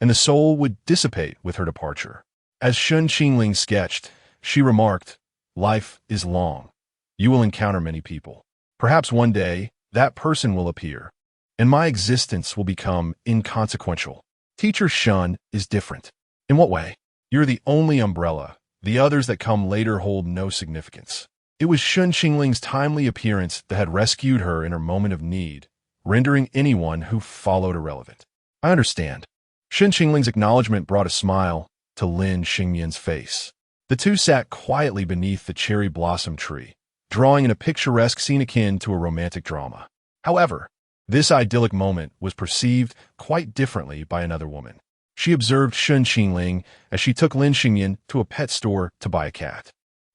and the soul would dissipate with her departure. As Shen Qingling sketched, she remarked, "Life is long. You will encounter many people. Perhaps one day, that person will appear, and my existence will become inconsequential. Teacher Shen is different." "In what way?" "You're the only umbrella. The others that come later hold no significance." It was Shen Qingling's timely appearance that had rescued her in her moment of need, rendering anyone who followed irrelevant. "I understand." Shen Qingling's acknowledgement brought a smile to Lin Xingmian's face. The two sat quietly beneath the cherry blossom tree, drawing in a picturesque scene akin to a romantic drama. However, this idyllic moment was perceived quite differently by another woman. She observed Shen Qingling as she took Lin Xingmian to a pet store to buy a cat.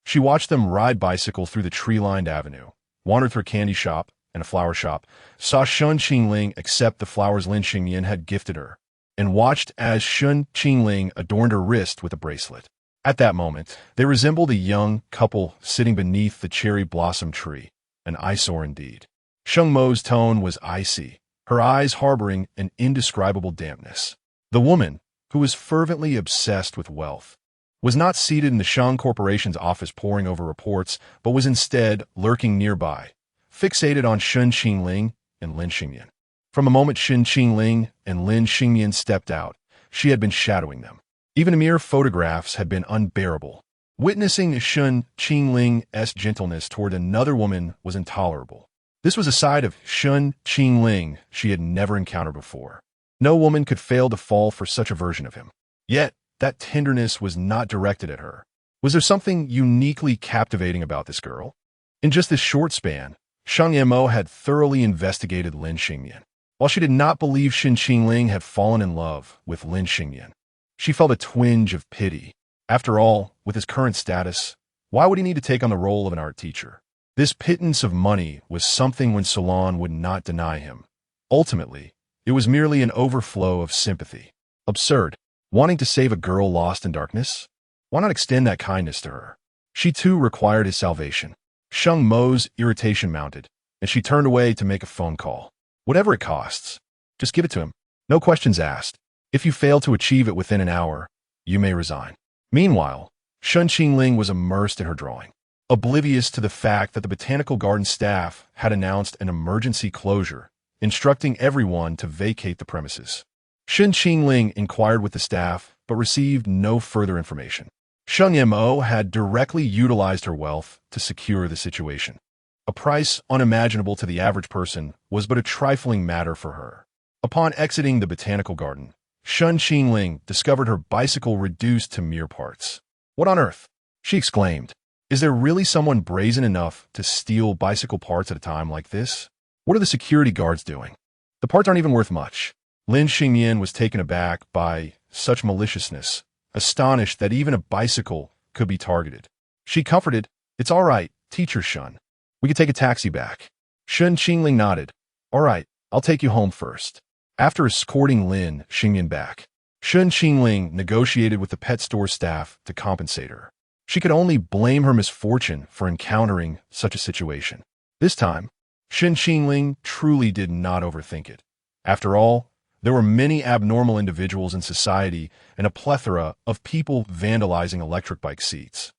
She watched them ride bicycles through the tree-lined avenue, wandered through a candy shop and a flower shop, saw Shen Qingling accept the flowers Lin Xingmian had gifted her, and watched as Shen Qingling adorned her wrist with a bracelet. At that moment, they resembled a young couple sitting beneath the cherry blossom tree, an eyesore indeed. Sheng Mo's tone was icy, her eyes harboring an indescribable dampness. The woman, who was fervently obsessed with wealth, was not seated in the Shang Corporation's office poring over reports, but was instead lurking nearby, fixated on Shen Qingling and Lin Xingmian. From the moment Shen Qingling and Lin Xingmian stepped out, she had been shadowing them. Even mere photographs had been unbearable. Witnessing Shen Qingling's gentleness toward another woman was intolerable. This was a side of Shen Qingling she had never encountered before. No woman could fail to fall for such a version of him. Yet, that tenderness was not directed at her. Was there something uniquely captivating about this girl? In just this short span, Sheng Mo had thoroughly investigated Lin Xingyan. While she did not believe Shen Qingling had fallen in love with Lin Xingyan, she felt a twinge of pity. After all, with his current status, why would he need to take on the role of an art teacher? This pittance of money was something when Salon would not deny him. Ultimately, it was merely an overflow of sympathy. Absurd. Wanting to save a girl lost in darkness? Why not extend that kindness to her? She too required his salvation. Sheng Mo's irritation mounted, and she turned away to make a phone call. Whatever it costs, just give it to him. No questions asked. If you fail to achieve it within an hour, you may resign. Meanwhile, Shen Qingling was immersed in her drawing, oblivious to the fact that the botanical garden staff had announced an emergency closure, instructing everyone to vacate the premises. Shen Qingling inquired with the staff, but received no further information. Sheng Mo had directly utilized her wealth to secure the situation. A price unimaginable to the average person was but a trifling matter for her. Upon exiting the botanical garden, Shen Qingling discovered her bicycle reduced to mere parts. What on earth? She exclaimed. Is there really someone brazen enough to steal bicycle parts at a time like this? What are the security guards doing? The parts aren't even worth much. Lin Xingyan was taken aback by such maliciousness, astonished that even a bicycle could be targeted. She comforted, "It's all right, teacher Shun. We could take a taxi back." Shen Qingling nodded. "All right, I'll take you home first." After escorting Lin Xingyan back, Shen Qingling negotiated with the pet store staff to compensate her. She could only blame her misfortune for encountering such a situation. This time, Shen Qingling truly did not overthink it. After all, there were many abnormal individuals in society and a plethora of people vandalizing electric bike seats.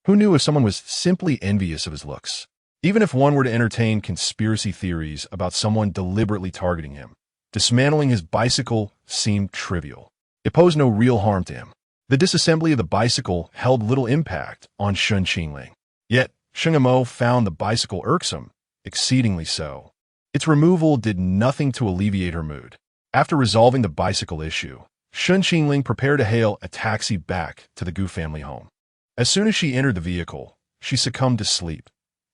Who knew if someone was simply envious of his looks? Even if one were to entertain conspiracy theories about someone deliberately targeting him, dismantling his bicycle seemed trivial. It posed no real harm to him. The disassembly of the bicycle held little impact on Shen Qingling. Yet, Sheng Mo found the bicycle irksome, exceedingly so. Its removal did nothing to alleviate her mood. After resolving the bicycle issue, Shen Qingling prepared to hail a taxi back to the Gu family home. As soon as she entered the vehicle, she succumbed to sleep,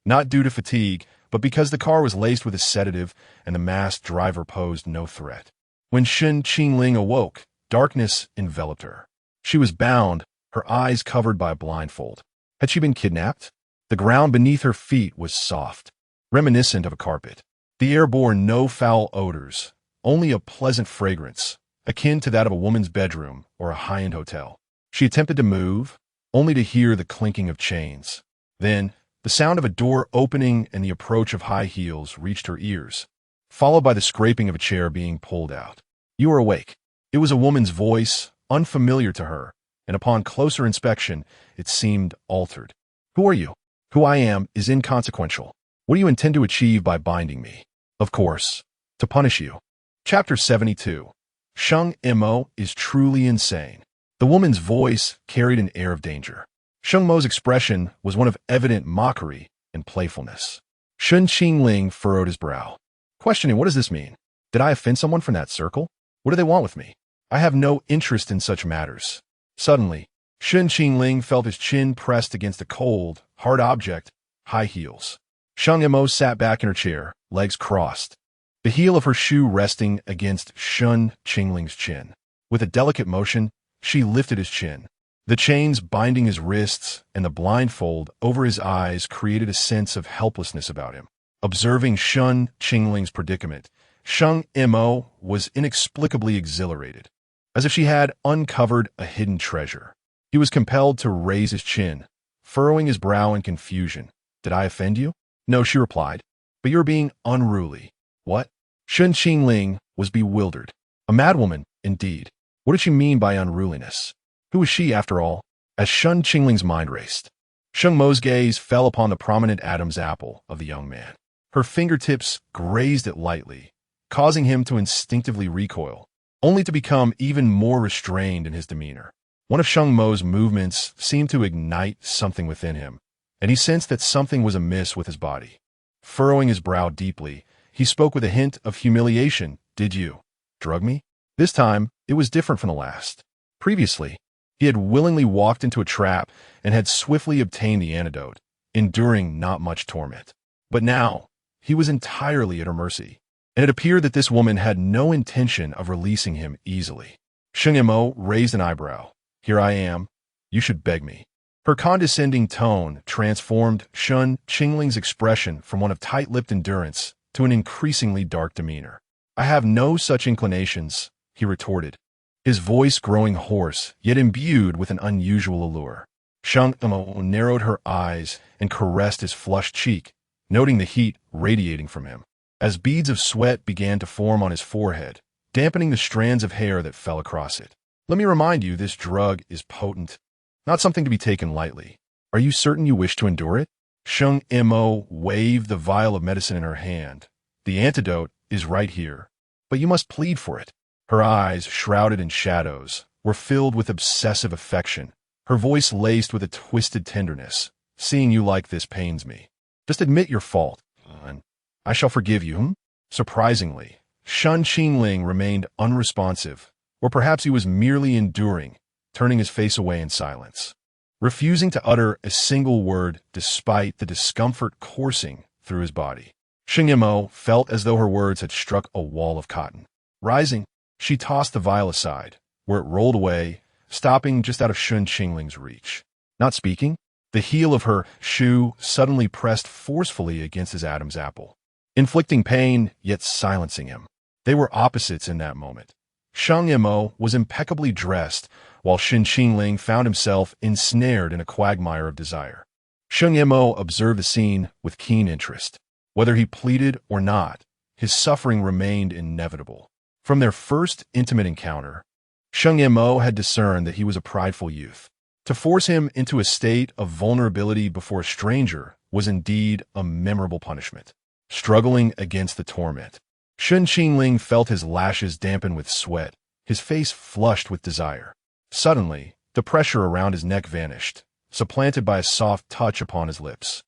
not due to fatigue, but because the car was laced with a sedative and the masked driver posed no threat. When Shen Qingling awoke, darkness enveloped her. She was bound, her eyes covered by a blindfold. Had she been kidnapped? The ground beneath her feet was soft, reminiscent of a carpet. The air bore no foul odors, only a pleasant fragrance, akin to that of a woman's bedroom or a high-end hotel. She attempted to move, only to hear the clinking of chains. Then, the sound of a door opening and the approach of high heels reached her ears, followed by the scraping of a chair being pulled out. "You are awake." It was a woman's voice, unfamiliar to her, and upon closer inspection, it seemed altered. "Who are you?" "Who I am is inconsequential. What do you intend to achieve by binding me?" "Of course, to punish you." Chapter 72. Sheng Mo is truly insane. The woman's voice carried an air of danger. Sheng Mo's expression was one of evident mockery and playfulness. Shen Qingling furrowed his brow, questioning, what does this mean? Did I offend someone from that circle? What do they want with me? I have no interest in such matters. Suddenly, Shen Qingling felt his chin pressed against a cold, hard object, high heels. Sheng Mo sat back in her chair, legs crossed, the heel of her shoe resting against Shen Qingling's chin. With a delicate motion, she lifted his chin. The chains binding his wrists and the blindfold over his eyes created a sense of helplessness about him. Observing Shen Qingling's predicament, Sheng Mo was inexplicably exhilarated, as if she had uncovered a hidden treasure. He was compelled to raise his chin, furrowing his brow in confusion. "Did I offend you?" "No," she replied, "but you're being unruly." "What?" Shen Qingling was bewildered. A madwoman, indeed. What did she mean by unruliness? Who was she, after all? As Shen Qingling's mind raced, Sheng Mo's gaze fell upon the prominent Adam's apple of the young man. Her fingertips grazed it lightly, causing him to instinctively recoil, only to become even more restrained in his demeanor. One of Sheng Mo's movements seemed to ignite something within him, and he sensed that something was amiss with his body. Furrowing his brow deeply, he spoke with a hint of humiliation. "Did you drug me?" This time, it was different from the last. Previously, he had willingly walked into a trap and had swiftly obtained the antidote, enduring not much torment. But now, he was entirely at her mercy, and it appeared that this woman had no intention of releasing him easily. Sheng Mo raised an eyebrow. "Here I am. You should beg me." Her condescending tone transformed Shen Qingling's expression from one of tight-lipped endurance to an increasingly dark demeanor. "I have no such inclinations," he retorted, his voice growing hoarse, yet imbued with an unusual allure. Sheng Mo narrowed her eyes and caressed his flushed cheek, noting the heat radiating from him, as beads of sweat began to form on his forehead, dampening the strands of hair that fell across it. "Let me remind you, this drug is potent, not something to be taken lightly. Are you certain you wish to endure it?" Sheng Mo waved the vial of medicine in her hand. "The antidote is right here, but you must plead for it." Her eyes, shrouded in shadows, were filled with obsessive affection, her voice laced with a twisted tenderness. "Seeing you like this pains me. Just admit your fault, and I shall forgive you." Surprisingly, Shen Qingling remained unresponsive, or perhaps he was merely enduring, turning his face away in silence, refusing to utter a single word despite the discomfort coursing through his body. Sheng Mo felt as though her words had struck a wall of cotton. Rising, she tossed the vial aside, where it rolled away, stopping just out of Shen Qingling's reach. Not speaking, the heel of her shoe suddenly pressed forcefully against his Adam's apple, inflicting pain yet silencing him. They were opposites in that moment. Sheng Mo was impeccably dressed, while Shen Qingling found himself ensnared in a quagmire of desire. Sheng Mo observed the scene with keen interest. Whether he pleaded or not, his suffering remained inevitable. From their first intimate encounter, Sheng Mo had discerned that he was a prideful youth. To force him into a state of vulnerability before a stranger was indeed a memorable punishment. Struggling against the torment, Shen Qingling felt his lashes dampen with sweat, his face flushed with desire. Suddenly, the pressure around his neck vanished, supplanted by a soft touch upon his lips.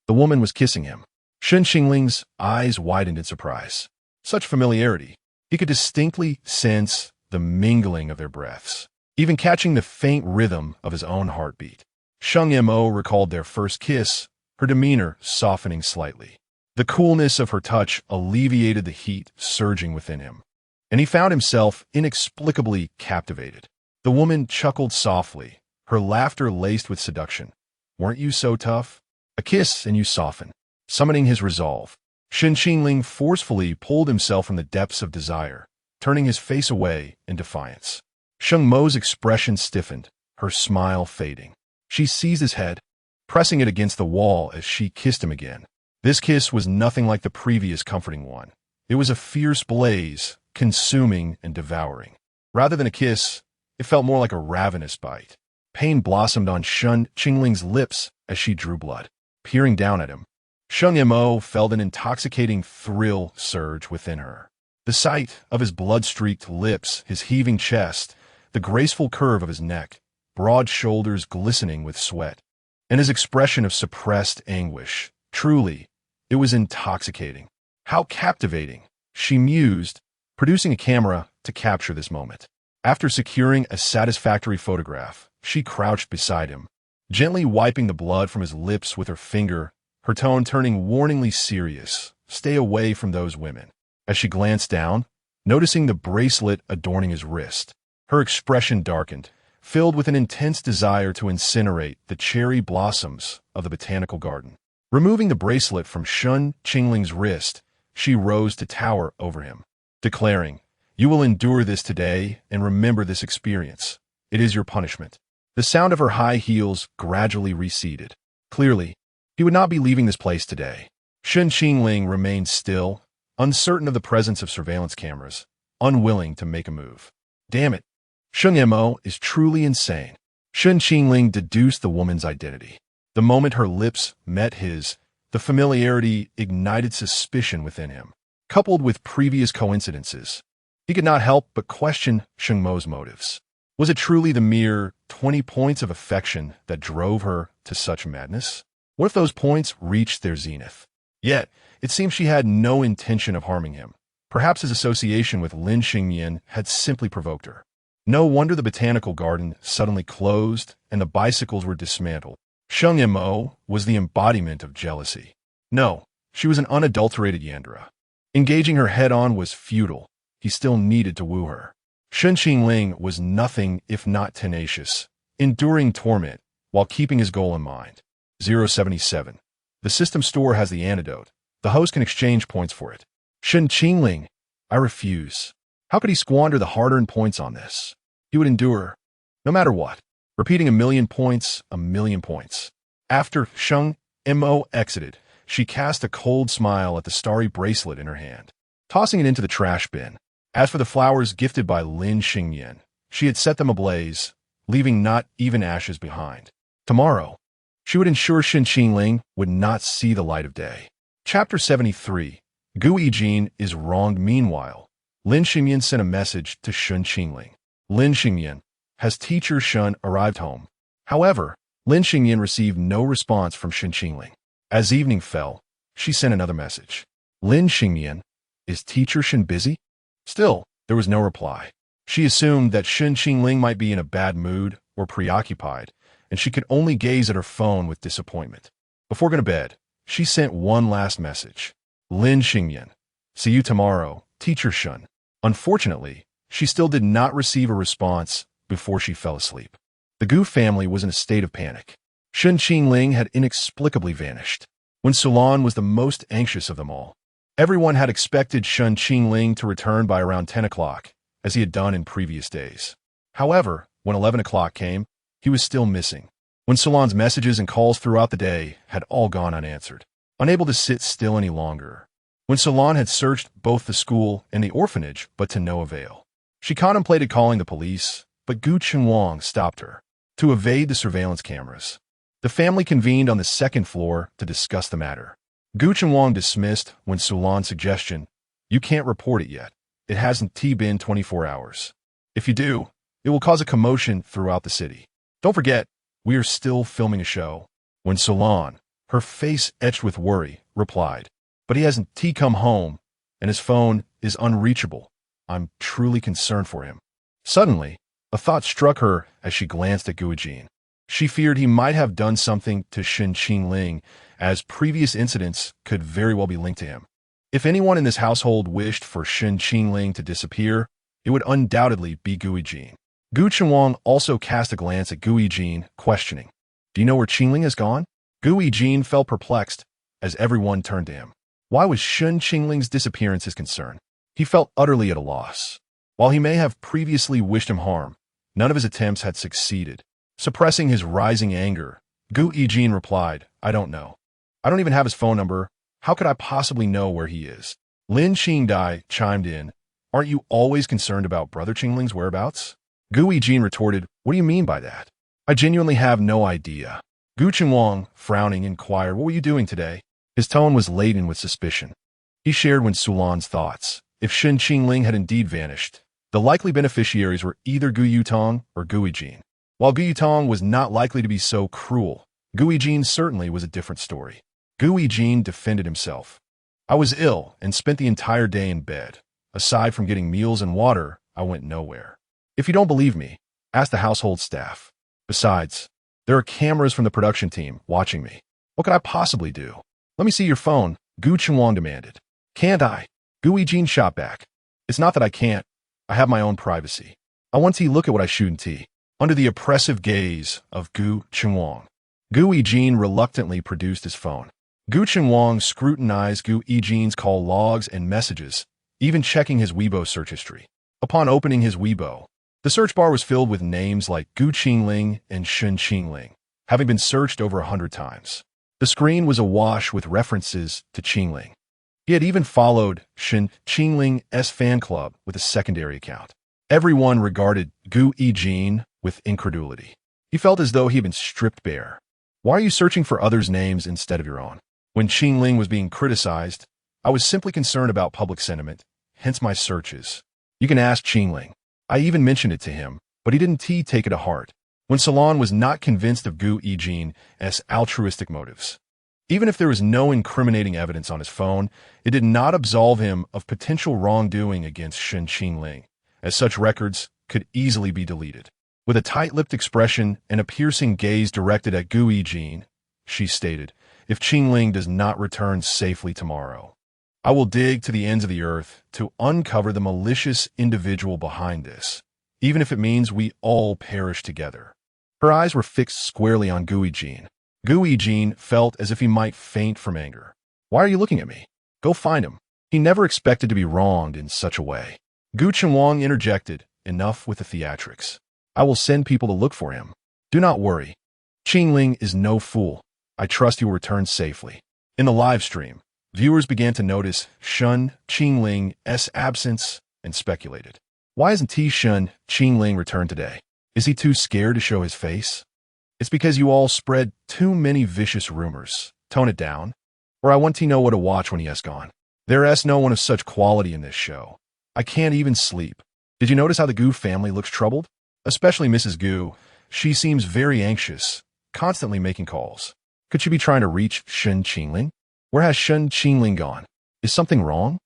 The woman was kissing him. Shen Qingling's eyes widened in surprise. Such familiarity. He could distinctly sense the mingling of their breaths, even catching the faint rhythm of his own heartbeat. Sheng Mo recalled their first kiss, her demeanor softening slightly. The coolness of her touch alleviated the heat surging within him, and he found himself inexplicably captivated. The woman chuckled softly, her laughter laced with seduction. "Weren't you so tough? A kiss and you soften." Summoning his resolve, Shen Qingling forcefully pulled himself from the depths of desire, turning his face away in defiance. Sheng Mo's expression stiffened, her smile fading. She seized his head, pressing it against the wall as she kissed him again. This kiss was nothing like the previous comforting one. It was a fierce blaze, consuming and devouring. Rather than a kiss, it felt more like a ravenous bite. Pain blossomed on Shen Qingling's lips as she drew blood. Peering down at him, Sheng Mo felt an intoxicating thrill surge within her. The sight of his blood-streaked lips, his heaving chest, the graceful curve of his neck, broad shoulders glistening with sweat, and his expression of suppressed anguish. Truly, it was intoxicating. How captivating, she mused, producing a camera to capture this moment. After securing a satisfactory photograph, she crouched beside him, gently wiping the blood from his lips with her finger, her tone turning warningly serious. "Stay away from those women." As she glanced down, noticing the bracelet adorning his wrist, her expression darkened, filled with an intense desire to incinerate the cherry blossoms of the botanical garden. Removing the bracelet from Shen Qingling's wrist, she rose to tower over him, declaring, "You will endure this today and remember this experience. It is your punishment." The sound of her high heels gradually receded. Clearly, he would not be leaving this place today. Shen Qingling remained still, uncertain of the presence of surveillance cameras, unwilling to make a move. Damn it, Sheng Mo is truly insane. Shen Qingling deduced the woman's identity. The moment her lips met his, the familiarity ignited suspicion within him. Coupled with previous coincidences, he could not help but question Sheng Mo's motives. Was it truly the mere 20 points of affection that drove her to such madness? What if those points reached their zenith? Yet, it seems she had no intention of harming him. Perhaps his association with Lin Xingyan had simply provoked her. No wonder the botanical garden suddenly closed and the bicycles were dismantled. Sheng Mo was the embodiment of jealousy. No, she was an unadulterated Yandera. Engaging her head-on was futile. He still needed to woo her. Shen Qingling was nothing if not tenacious, enduring torment while keeping his goal in mind. 077. The system store has the antidote. The host can exchange points for it. Shen Qingling, I refuse. How could he squander the hard-earned points on this? He would endure, no matter what, repeating a million points. After Sheng Mo exited, she cast a cold smile at the starry bracelet in her hand, tossing it into the trash bin. As for the flowers gifted by Lin Xingyan, she had set them ablaze, leaving not even ashes behind. Tomorrow, she would ensure Shen Qingling would not see the light of day. Chapter 73. Gu Yijin is wronged. Meanwhile, Lin Xingyan sent a message to Shen Qingling. Lin Xingyan, has teacher Shen arrived home? However, Lin Xingyan received no response from Shen Qingling. As evening fell, she sent another message. Lin Xingyan, is teacher Shen busy? Still, there was no reply. She assumed that Shen Qingling might be in a bad mood or preoccupied, and she could only gaze at her phone with disappointment. Before going to bed, she sent one last message. Lin Xingyan, see you tomorrow, teacher Shen. Unfortunately, she still did not receive a response before she fell asleep. The Gu family was in a state of panic. Shen Qingling had inexplicably vanished. When Sulan was the most anxious of them all, everyone had expected Shen Qingling to return by around 10 o'clock, as he had done in previous days. However, when 11 o'clock came, he was still missing. When Sulan's messages and calls throughout the day had all gone unanswered, unable to sit still any longer. When Sulan had searched both the school and the orphanage, but to no avail. She contemplated calling the police, but Gu Chenwang stopped her. To evade the surveillance cameras, the family convened on the second floor to discuss the matter. Gu Chenwang dismissed when Sulan's suggestion, you can't report it yet. It hasn't been 24 hours. If you do, it will cause a commotion throughout the city. Don't forget, we are still filming a show. When Sulan, her face etched with worry, replied, but he hasn't come home, and his phone is unreachable. I'm truly concerned for him. Suddenly, a thought struck her as she glanced at Gu Yijin. She feared he might have done something to Shen Qingling, as previous incidents could very well be linked to him. If anyone in this household wished for Shen Qingling to disappear, it would undoubtedly be Gu Yijin. Gu Chenwang also cast a glance at Gu Yijin, questioning, do you know where Qingling has gone? Gu Yijin felt perplexed as everyone turned to him. Why was Shen Qingling's disappearance his concern? He felt utterly at a loss. While he may have previously wished him harm, none of his attempts had succeeded. Suppressing his rising anger, Gu Yijin replied, I don't know. I don't even have his phone number. How could I possibly know where he is? Lin Qingdai chimed in, aren't you always concerned about Brother Qingling's whereabouts? Gu Yijin retorted, what do you mean by that? I genuinely have no idea. Gu Chenwang, frowning, inquired, what were you doing today? His tone was laden with suspicion. He shared when Sulan's thoughts. If Shen Qingling had indeed vanished, the likely beneficiaries were either Gu Yutong or Gu Yijin. While Gu Yutong was not likely to be so cruel, Gu Yijin certainly was a different story. Gu Yijin defended himself. I was ill and spent the entire day in bed. Aside from getting meals and water, I went nowhere. If you don't believe me, ask the household staff. Besides, there are cameras from the production team watching me. What could I possibly do? Let me see your phone, Gu Chenwang demanded. Can't I? Gu Yijin shot back. It's not that I can't. I have my own privacy. I want to look at what I shoot in tea. Under the oppressive gaze of Gu Chenwang, Gu Yijin reluctantly produced his phone. Gu Chenwang scrutinized Gu Yijin's call logs and messages, even checking his Weibo search history. Upon opening his Weibo, the search bar was filled with names like Gu Qingling and Shen Qingling, having been searched over 100 times. The screen was awash with references to Qingling. He had even followed Shen Qingling's fan club with a secondary account. Everyone regarded Gu Yijin with incredulity. He felt as though he had been stripped bare. Why are you searching for others' names instead of your own? When Qingling was being criticized, I was simply concerned about public sentiment, hence my searches. You can ask Qingling. I even mentioned it to him, but he didn't take it to heart when Salon was not convinced of Gu Yijin's altruistic motives. Even if there was no incriminating evidence on his phone, it did not absolve him of potential wrongdoing against Shen Qingling, as such records could easily be deleted. With a tight-lipped expression and a piercing gaze directed at Gu Yijin, she stated, "If Qingling does not return safely tomorrow, I will dig to the ends of the earth to uncover the malicious individual behind this, even if it means we all perish together." Her eyes were fixed squarely on Gu Yijin. Gu Yijin felt as if he might faint from anger. "Why are you looking at me? Go find him." He never expected to be wronged in such a way. Gu Chenwang interjected, "Enough with the theatrics. I will send people to look for him. Do not worry. Qingling is no fool. I trust he will return safely." In the live stream, viewers began to notice Shen Qingling's absence and speculated. Why hasn't Shen Qingling returned today? Is he too scared to show his face? It's because you all spread too many vicious rumors. Tone it down. Or I want to know what to watch when he has gone. There is no one of such quality in this show. I can't even sleep. Did you notice how the Gu family looks troubled? Especially Mrs. Gu. She seems very anxious, constantly making calls. Could she be trying to reach Shen Qingling? Where has Shen Qingling gone? Is something wrong?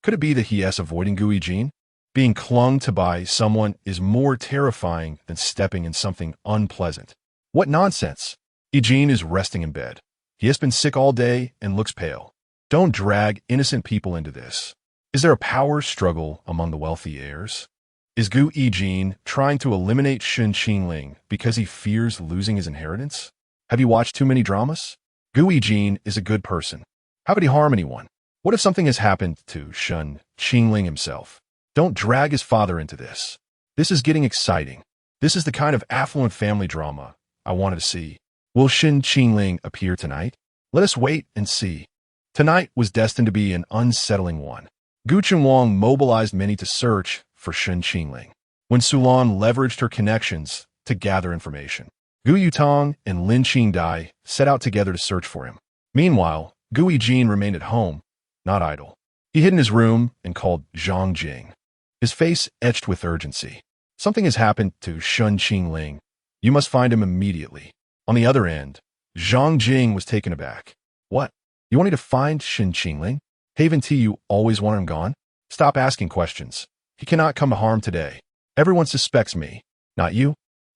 Could it be that he is avoiding Gu Yijin? Being clung to by someone is more terrifying than stepping in something unpleasant. What nonsense! Yijin is resting in bed. He has been sick all day and looks pale. Don't drag innocent people into this. Is there a power struggle among the wealthy heirs? Is Gu Yijin trying to eliminate Shen Qingling because he fears losing his inheritance? Have you watched too many dramas? Gu Yijin is a good person. How could he harm anyone? What if something has happened to Shen Qingling himself? Don't drag his father into this. This is getting exciting. This is the kind of affluent family drama I wanted to see. Will Shen Qingling appear tonight? Let us wait and see. Tonight was destined to be an unsettling one. Gu Chenwang mobilized many to search for Shen Qingling. When Sulan leveraged her connections to gather information, Gu Yutong and Lin Qingdai set out together to search for him. Meanwhile, Gu Yijin remained at home, not idle. He hid in his room and called Zhang Jing, his face etched with urgency. "Something has happened to Shen Qingling. You must find him immediately." On the other end, Zhang Jing was taken aback. "What? You want me to find Shen Qingling? Haven't you always wanted him gone? Stop asking questions. He cannot come to harm today. Everyone suspects me, not you.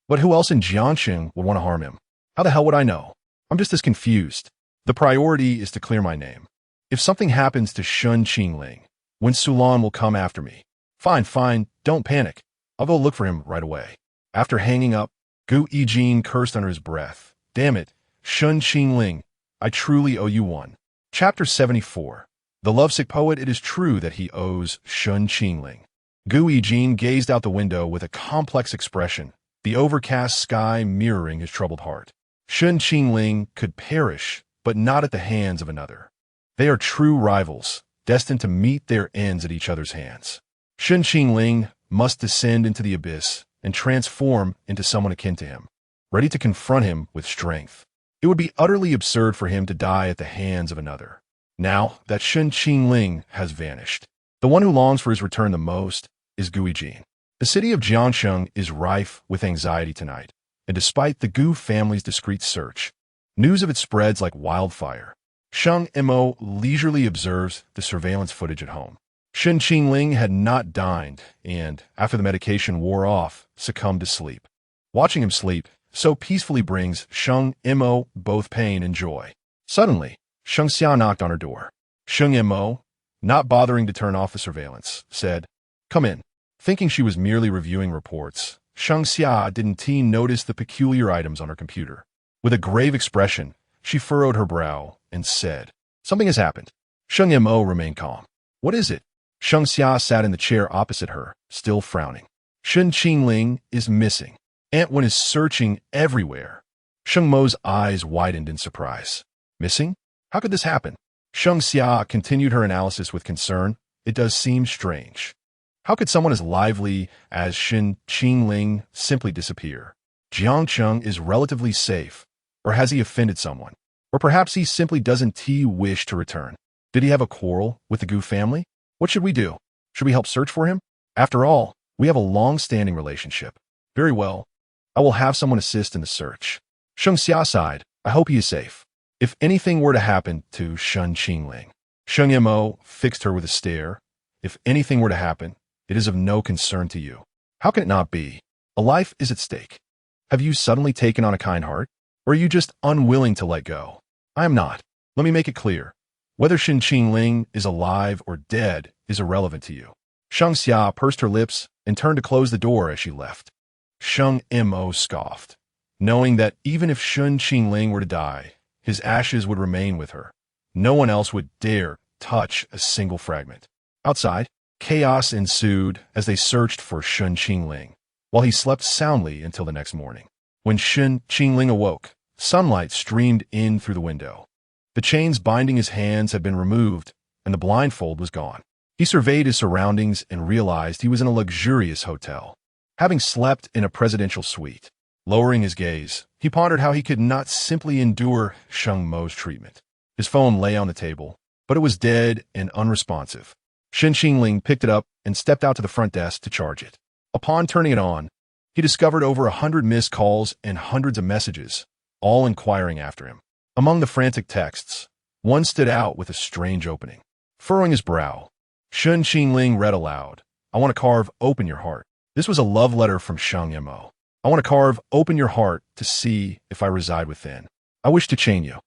But who else in Jiangxing would want to harm him? How the hell would I know? I'm just as confused. The priority is to clear my name. If something happens to Shen Qingling, when Sulan will come after me. Fine, don't panic. I'll go look for him right away." After hanging up, Gu Yijin cursed under his breath. "Damn it, Shen Qingling, I truly owe you one." Chapter 74. The lovesick poet. It is true that he owes Shen Qingling. Gu Yijin gazed out the window with a complex expression, the overcast sky mirroring his troubled heart. Shen Qingling could perish, but not at the hands of another. They are true rivals, destined to meet their ends at each other's hands. Shen Qingling must descend into the abyss and transform into someone akin to him, ready to confront him with strength. It would be utterly absurd for him to die at the hands of another. Now that Shen Qingling has vanished, the one who longs for his return the most is Gu Yijin. The city of Jiangsheng is rife with anxiety tonight, and despite the Gu family's discreet search, news of it spreads like wildfire. Sheng Mo leisurely observes the surveillance footage at home. Shen Qingling had not dined and, after the medication wore off, succumbed to sleep. Watching him sleep so peacefully brings Sheng Mo both pain and joy. Suddenly, Sheng Xia knocked on her door. Sheng Mo, not bothering to turn off the surveillance, said, "Come in." Thinking she was merely reviewing reports, Sheng Xia didn't notice the peculiar items on her computer. With a grave expression, she furrowed her brow and said, "Something has happened." Sheng Mo remained calm. "What is it?" Sheng Xia sat in the chair opposite her, still frowning. "Shen Qingling is missing. Aunt Wen is searching everywhere." Sheng Mo's eyes widened in surprise. "Missing? How could this happen?" Sheng Xia continued her analysis with concern. "It does seem strange. How could someone as lively as Shen Qingling simply disappear? Jiangcheng is relatively safe. Or has he offended someone? Or perhaps he simply doesn't wish to return. Did he have a quarrel with the Gu family? What should we do? Should we help search for him? After all, we have a long-standing relationship. Very well. I will have someone assist in the search. Sheng Xia sighed. I hope he is safe. If anything were to happen to Shen Qingling. Sheng Mo fixed her with a stare. If anything were to happen, it is of no concern to you. How can it not be? A life is at stake. Have you suddenly taken on a kind heart? Or are you just unwilling to let go? I am not. Let me make it clear. Whether Shen Qingling is alive or dead is irrelevant to you. Sheng Xia pursed her lips and turned to close the door as she left. Sheng Mo scoffed, knowing that even if Shen Qingling were to die, his ashes would remain with her. No one else would dare touch a single fragment. Outside, chaos ensued as they searched for Shen Qingling, while he slept soundly until the next morning. When Shen Qingling awoke, sunlight streamed in through the window. The chains binding his hands had been removed, and the blindfold was gone. He surveyed his surroundings and realized he was in a luxurious hotel, having slept in a presidential suite. Lowering his gaze, he pondered how he could not simply endure Sheng Mo's treatment. His phone lay on the table, but it was dead and unresponsive. Shen Qingling picked it up and stepped out to the front desk to charge it. Upon turning it on, he discovered over 100 missed calls and hundreds of messages, all inquiring after him. Among the frantic texts, one stood out with a strange opening. Furrowing his brow, Shen Qingling read aloud, I want to carve open your heart. This was a love letter from Sheng Mo. I want to carve open your heart to see if I reside within. I wish to chain you,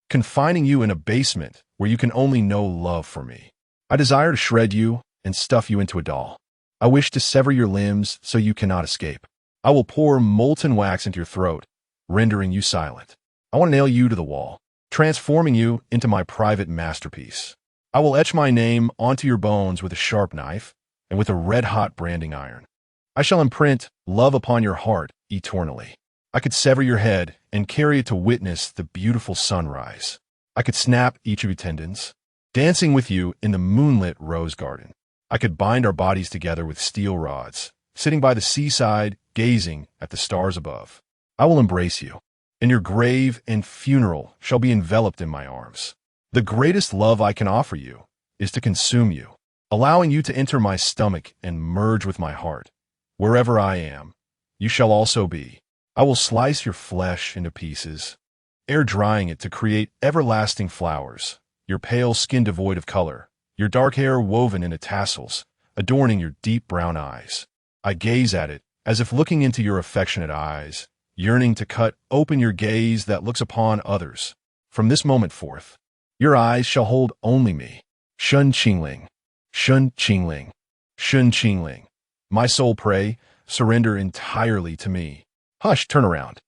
confining you in a basement where you can only know love for me. I desire to shred you and stuff you into a doll. I wish to sever your limbs so you cannot escape. I will pour molten wax into your throat, rendering you silent. I want to nail you to the wall, transforming you into my private masterpiece. I will etch my name onto your bones with a sharp knife and with a red-hot branding iron. I shall imprint love upon your heart eternally. I could sever your head and carry it to witness the beautiful sunrise. I could snap each of your tendons, dancing with you in the moonlit rose garden. I could bind our bodies together with steel rods, sitting by the seaside, gazing at the stars above. I will embrace you, and your grave and funeral shall be enveloped in my arms. The greatest love I can offer you is to consume you, allowing you to enter my stomach and merge with my heart. Wherever I am, you shall also be. I will slice your flesh into pieces, air drying it to create everlasting flowers, your pale skin devoid of color, your dark hair woven into tassels, adorning your deep brown eyes. I gaze at it as if looking into your affectionate eyes, yearning to cut open your gaze that looks upon others. From this moment forth, your eyes shall hold only me. Shen Qingling, Shen Qingling, Shen Qingling. My soul pray, surrender entirely to me. Hush, turn around.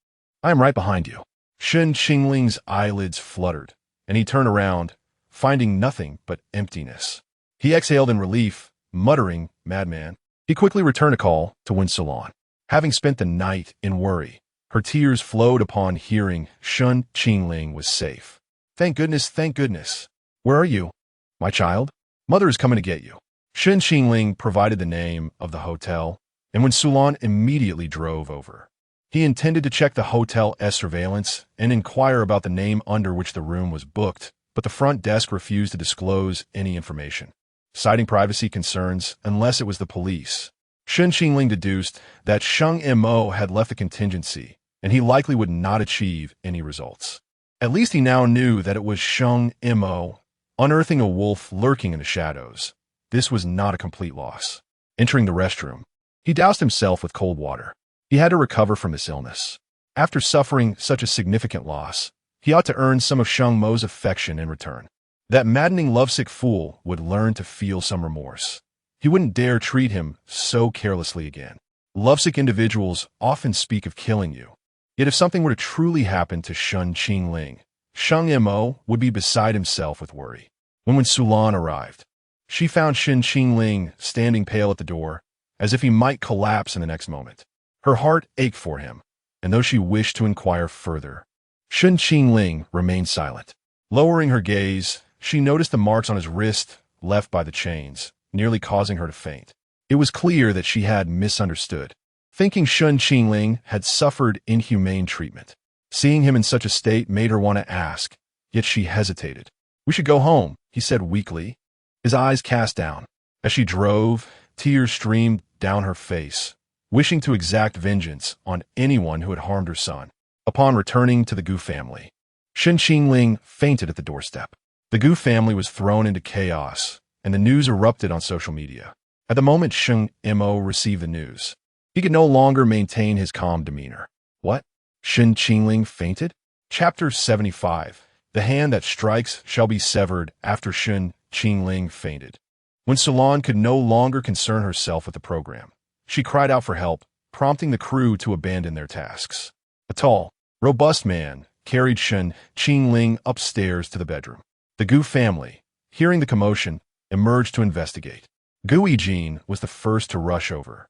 I am right behind you. Shen Qingling's eyelids fluttered, and he turned around, finding nothing but emptiness. He exhaled in relief, muttering, madman. He quickly returned a call to Wen Salon. Having spent the night in worry, her tears flowed upon hearing Shen Qingling was safe. Thank goodness, thank goodness. Where are you? My child? Mother is coming to get you. Shen Qingling provided the name of the hotel, and Wen Salon immediately drove over. He intended to check the hotel's surveillance and inquire about the name under which the room was booked, but the front desk refused to disclose any information, citing privacy concerns unless it was the police. Shen Qingling deduced that Sheng Mo had left the contingency, and he likely would not achieve any results. At least he now knew that it was Sheng Mo, unearthing a wolf lurking in the shadows. This was not a complete loss. Entering the restroom, he doused himself with cold water. He had to recover from this illness. After suffering such a significant loss, he ought to earn some of Sheng Mo's affection in return. That maddening lovesick fool would learn to feel some remorse. He wouldn't dare treat him so carelessly again. Lovesick individuals often speak of killing you. Yet if something were to truly happen to Shen Qingling, Sheng Mo would be beside himself with worry. When Sulan arrived, she found Shen Qingling standing pale at the door, as if he might collapse in the next moment. Her heart ached for him, and though she wished to inquire further, Shen Qingling remained silent. Lowering her gaze, she noticed the marks on his wrist left by the chains, nearly causing her to faint. It was clear that she had misunderstood, thinking Shen Qingling had suffered inhumane treatment. Seeing him in such a state made her want to ask, yet she hesitated. We should go home, he said weakly, his eyes cast down. As she drove, tears streamed down her face. wishing to exact vengeance on anyone who had harmed her son. Upon returning to the Gu family, Shen Qingling fainted at the doorstep. The Gu family was thrown into chaos, and the news erupted on social media. At the moment Shen Mo received the news, he could no longer maintain his calm demeanor. What? Shen Qingling fainted? Chapter 75. The hand that strikes shall be severed after Shen Qingling fainted. When Salon could no longer concern herself with the program, she cried out for help, prompting the crew to abandon their tasks. A tall, robust man carried Shen Qingling upstairs to the bedroom. The Gu family, hearing the commotion, emerged to investigate. Gu Yijin was the first to rush over,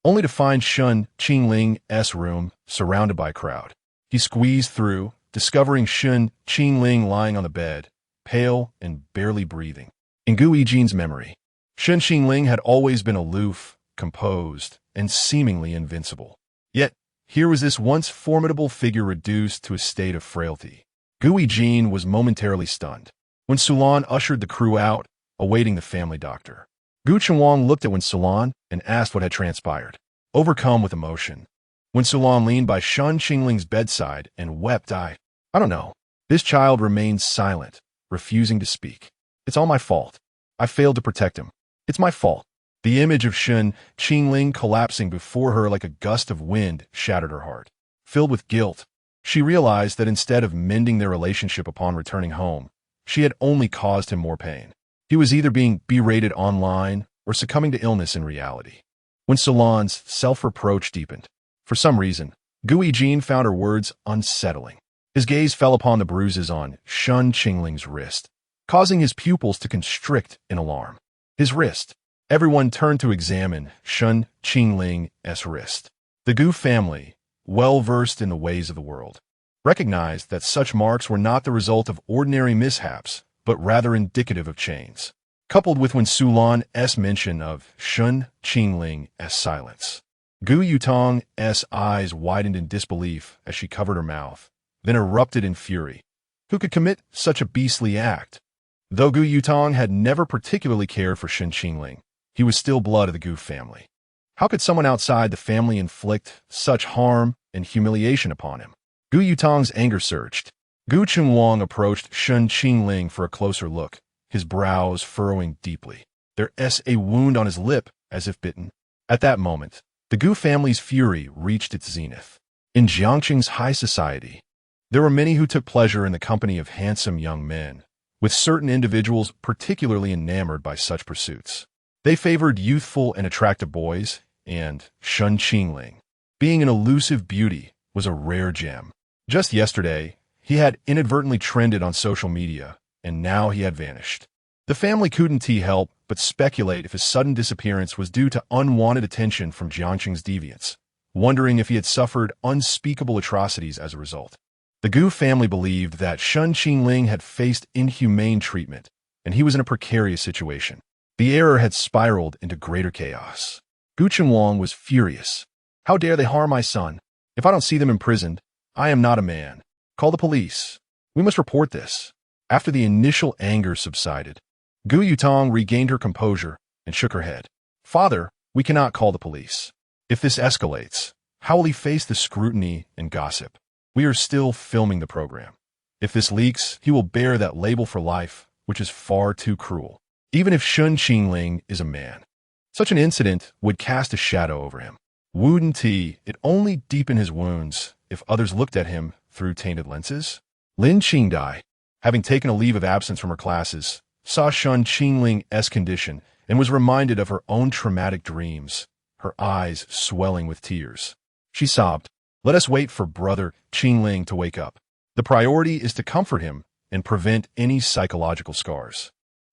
only to find Shen Qingling's room surrounded by a crowd. He squeezed through, discovering Shen Qingling lying on the bed, pale and barely breathing. In Gu Yijin's memory, Shen Qingling had always been aloof, composed, and seemingly invincible. Yet, here was this once formidable figure reduced to a state of frailty. Gu Yijin was momentarily stunned when Sulan ushered the crew out, awaiting the family doctor. Gu Chenwang looked at Sulan and asked what had transpired, overcome with emotion. When Sulan leaned by Shen Qingling's bedside and wept, I don't know. This child remained silent, refusing to speak. It's all my fault. I failed to protect him. It's my fault. The image of Shen Qingling collapsing before her like a gust of wind shattered her heart. Filled with guilt, she realized that instead of mending their relationship upon returning home, she had only caused him more pain. He was either being berated online or succumbing to illness in reality. When Solan's self-reproach deepened, for some reason, Gu Yijin found her words unsettling. His gaze fell upon the bruises on Shen Qingling's wrist, causing his pupils to constrict in alarm. His wrist. Everyone turned to examine Shen Qingling's wrist. The Gu family, well versed in the ways of the world, recognized that such marks were not the result of ordinary mishaps, but rather indicative of chains. Coupled with when Sulan's mention of Shen Qingling's silence, Gu Yutong's eyes widened in disbelief as she covered her mouth, then erupted in fury. Who could commit such a beastly act? Though Gu Yutong had never particularly cared for Shen Qingling, he was still blood of the Gu family. How could someone outside the family inflict such harm and humiliation upon him? Gu Yutong's anger surged. Gu Chenwang approached Shen Qingling for a closer look, his brows furrowing deeply. There's a wound on his lip, as if bitten. At that moment, the Gu family's fury reached its zenith. In Jiangqing's high society, there were many who took pleasure in the company of handsome young men, with certain individuals particularly enamored by such pursuits. They favored youthful and attractive boys, and Shen Qingling, being an elusive beauty, was a rare gem. Just yesterday, he had inadvertently trended on social media, and now he had vanished. The family couldn't help but speculate if his sudden disappearance was due to unwanted attention from Jiangqing's deviants, wondering if he had suffered unspeakable atrocities as a result. The Gu family believed that Shen Qingling had faced inhumane treatment, and he was in a precarious situation. The error had spiraled into greater chaos. Gu Chenwang was furious. How dare they harm my son? If I don't see them imprisoned, I am not a man. Call the police. We must report this. After the initial anger subsided, Gu Yutong regained her composure and shook her head. Father, we cannot call the police. If this escalates, how will he face the scrutiny and gossip? We are still filming the program. If this leaks, he will bear that label for life, which is far too cruel. Even if Shen Qingling is a man, such an incident would cast a shadow over him. Wouldn't it only deepen his wounds if others looked at him through tainted lenses? Lin Qingdai, having taken a leave of absence from her classes, saw Shen Qingling's condition and was reminded of her own traumatic dreams, her eyes swelling with tears. She sobbed, "Let us wait for Brother Qingling to wake up. The priority is to comfort him and prevent any psychological scars."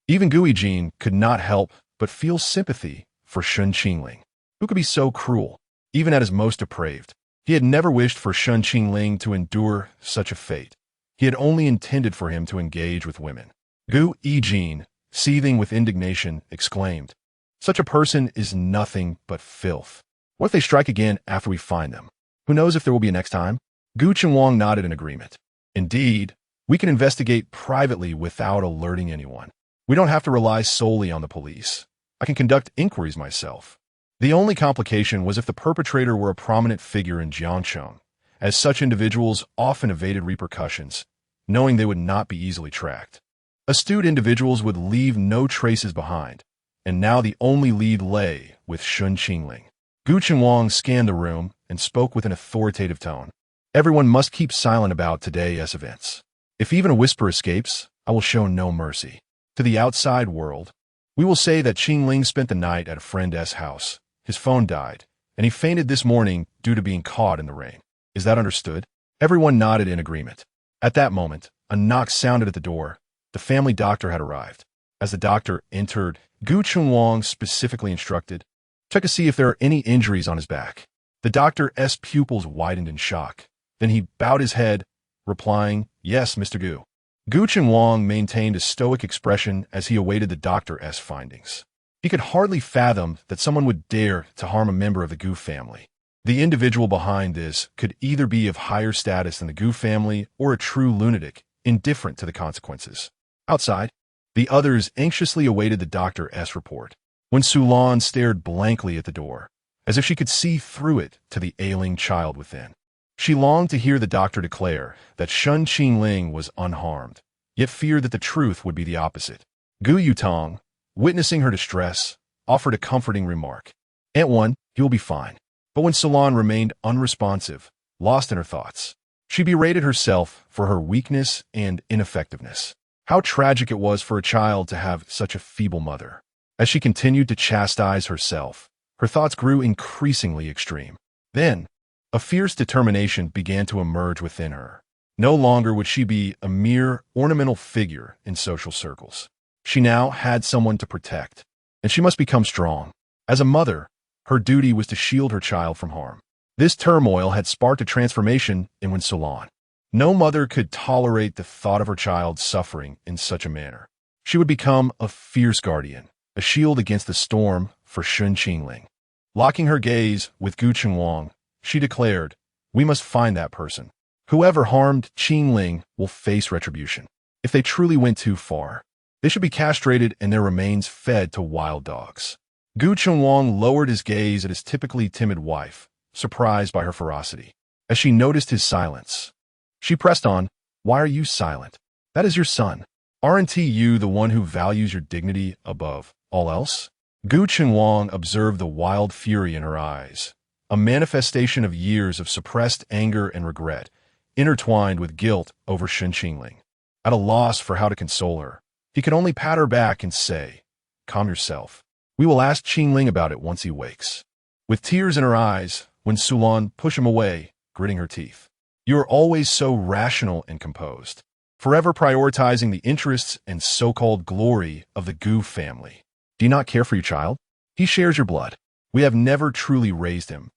Even Gu Yijin could not help but feel sympathy for Shen Qingling. Who could be so cruel, even at his most depraved? He had never wished for Shen Qingling to endure such a fate. He had only intended for him to engage with women. Gu Yijin, seething with indignation, exclaimed, "Such a person is nothing but filth. What if they strike again after we find them? Who knows if there will be a next time?" Gu Chenwang nodded in agreement. "Indeed, we can investigate privately without alerting anyone. We don't have to rely solely on the police. I can conduct inquiries myself." The only complication was if the perpetrator were a prominent figure in Jiangcheng, as such individuals often evaded repercussions, knowing they would not be easily tracked. Astute individuals would leave no traces behind, and now the only lead lay with Shen Qingling. Gu Qinhuang scanned the room and spoke with an authoritative tone. Everyone must keep silent about today's events. If even a whisper escapes, I will show no mercy. To the outside world, we will say that Qingling spent the night at a friend's house. His phone died, and he fainted this morning due to being caught in the rain. Is that understood? Everyone nodded in agreement. At that moment, a knock sounded at the door. The family doctor had arrived. As the doctor entered, Gu Qinhuang specifically instructed, "Check to see if there are any injuries on his back." The doctor's pupils widened in shock. Then he bowed his head, replying, "Yes, Mr. Gu." Gu Qinhuang maintained a stoic expression as he awaited the doctor's findings. He could hardly fathom that someone would dare to harm a member of the Gu family. The individual behind this could either be of higher status than the Gu family or a true lunatic, indifferent to the consequences. Outside, the others anxiously awaited the doctor's report. When Sulan stared blankly at the door, as if she could see through it to the ailing child within. She longed to hear the doctor declare that Shen Qingling was unharmed, yet feared that the truth would be the opposite. Gu Yutong, witnessing her distress, offered a comforting remark. "Aunt One, he will be fine." But when Sulan remained unresponsive, lost in her thoughts, she berated herself for her weakness and ineffectiveness. How tragic it was for a child to have such a feeble mother. As she continued to chastise herself, her thoughts grew increasingly extreme. Then, a fierce determination began to emerge within her. No longer would she be a mere ornamental figure in social circles. She now had someone to protect, and she must become strong. As a mother, her duty was to shield her child from harm. This turmoil had sparked a transformation in Wen Sulan. No mother could tolerate the thought of her child suffering in such a manner. She would become a fierce guardian, a shield against the storm for Shen Qingling. Locking her gaze with Gu Qinhuang, she declared, "We must find that person. Whoever harmed Qingling will face retribution. If they truly went too far, they should be castrated and their remains fed to wild dogs." Gu Qinhuang lowered his gaze at his typically timid wife, surprised by her ferocity. As she noticed his silence, she pressed on, "Why are you silent? That is your son. Aren't you the one who values your dignity above all else?" Gu Qinhuang observed the wild fury in her eyes, a manifestation of years of suppressed anger and regret, intertwined with guilt over Shen Qingling. At a loss for how to console her, he could only pat her back and say, "Calm yourself. We will ask Qingling about it once he wakes." With tears in her eyes, when Sulan pushed him away, gritting her teeth. "You are always so rational and composed, forever prioritizing the interests and so-called glory of the Gu family. Do you not care for your child? He shares your blood. We have never truly raised him,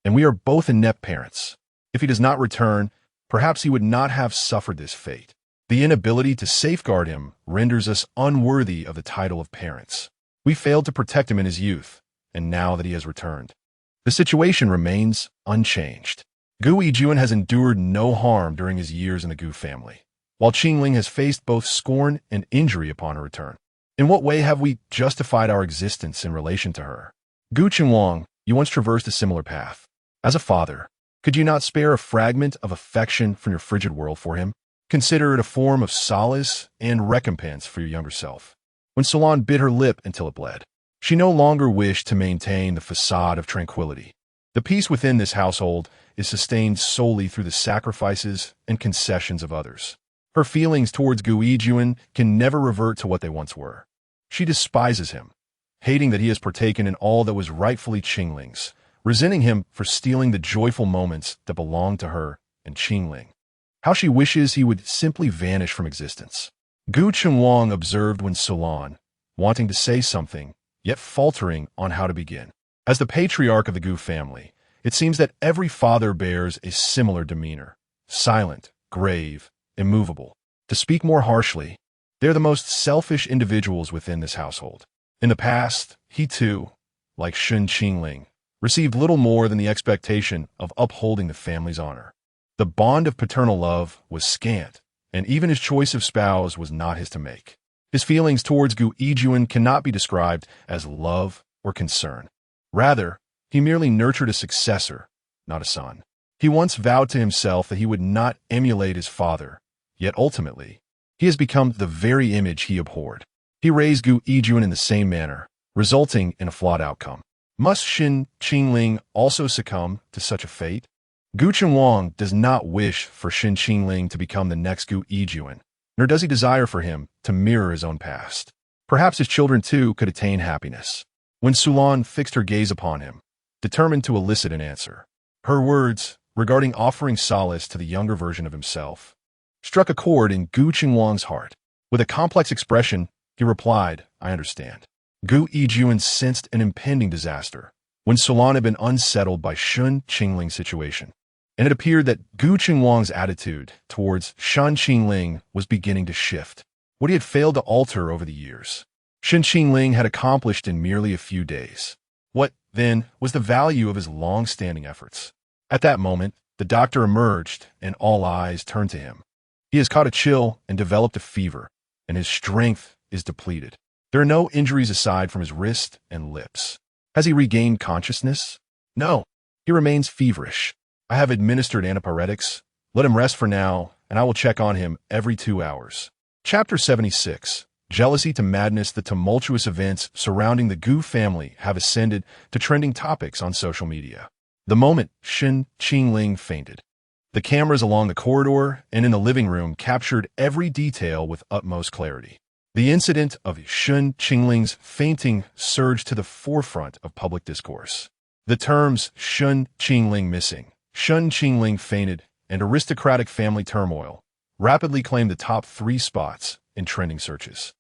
and we are both inept parents. If he does not return, perhaps he would not have suffered this fate. The inability to safeguard him renders us unworthy of the title of parents. We failed to protect him in his youth, and now that he has returned, the situation remains unchanged. Gu Yijuan has endured no harm during his years in the Gu family, while Qingling has faced both scorn and injury upon her return. In what way have we justified our existence in relation to her? Gu Qinhuang, you once traversed a similar path. As a father, could you not spare a fragment of affection from your frigid world for him? Consider it a form of solace and recompense for your younger self." When Sulan bit her lip until it bled, she no longer wished to maintain the facade of tranquility. The peace within this household is sustained solely through the sacrifices and concessions of others. Her feelings towards Gu Yijuan can never revert to what they once were. She despises him, hating that he has partaken in all that was rightfully Qingling's, resenting him for stealing the joyful moments that belonged to her and Qingling. How she wishes he would simply vanish from existence. Gu Qinhuang observed when Sulan, wanting to say something, yet faltering on how to begin. As the patriarch of the Gu family, it seems that every father bears a similar demeanor, silent, grave, immovable. To speak more harshly, they're the most selfish individuals within this household. In the past, he too, like Shen Qingling, received little more than the expectation of upholding the family's honor. The bond of paternal love was scant, and even his choice of spouse was not his to make. His feelings towards Gu Yijuan cannot be described as love or concern. Rather, he merely nurtured a successor, not a son. He once vowed to himself that he would not emulate his father, yet ultimately, he has become the very image he abhorred. He raised Gu Yijun in the same manner, resulting in a flawed outcome. Must Shen Qingling also succumb to such a fate? Gu Chengwang does not wish for Shen Qingling to become the next Gu Yijun, nor does he desire for him to mirror his own past. Perhaps his children too could attain happiness. When Sulan fixed her gaze upon him, determined to elicit an answer, her words, regarding offering solace to the younger version of himself, struck a chord in Gu Chengwang's heart. With a complex expression, he replied, "I understand." Gu Yijun sensed an impending disaster when Sulan had been unsettled by Shen Qingling's situation, and it appeared that Gu Chengwang's attitude towards Shen Qingling was beginning to shift. What he had failed to alter over the years, Shen Qingling had accomplished in merely a few days. What, then, was the value of his long-standing efforts? At that moment, the doctor emerged, and all eyes turned to him. He has caught a chill and developed a fever, and his strength is depleted. There are no injuries aside from his wrist and lips. Has he regained consciousness? No, he remains feverish. I have administered antipyretics. Let him rest for now, and I will check on him every 2 hours. Chapter 76. Jealousy to madness. The tumultuous events surrounding the Gu family have ascended to trending topics on social media. The moment Shen Qingling fainted, the cameras along the corridor and in the living room captured every detail with utmost clarity. The incident of Shen Qingling's fainting surged to the forefront of public discourse. The terms Shen Qingling missing, Shen Qingling fainted, and aristocratic family turmoil rapidly claimed the top 3 spots in trending searches.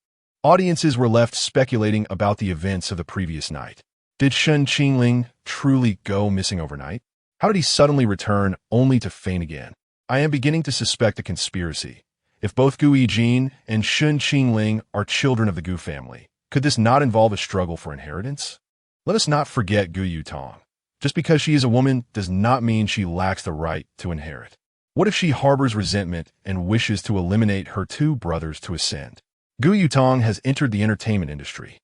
Audiences were left speculating about the events of the previous night. Did Shen Qingling truly go missing overnight? How did he suddenly return only to faint again? I am beginning to suspect a conspiracy. If both Gu Yijin and Shen Qingling are children of the Gu family, could this not involve a struggle for inheritance? Let us not forget Gu Yutong. Just because she is a woman does not mean she lacks the right to inherit. What if she harbors resentment and wishes to eliminate her 2 brothers to ascend? Gu Yutong has entered the entertainment industry.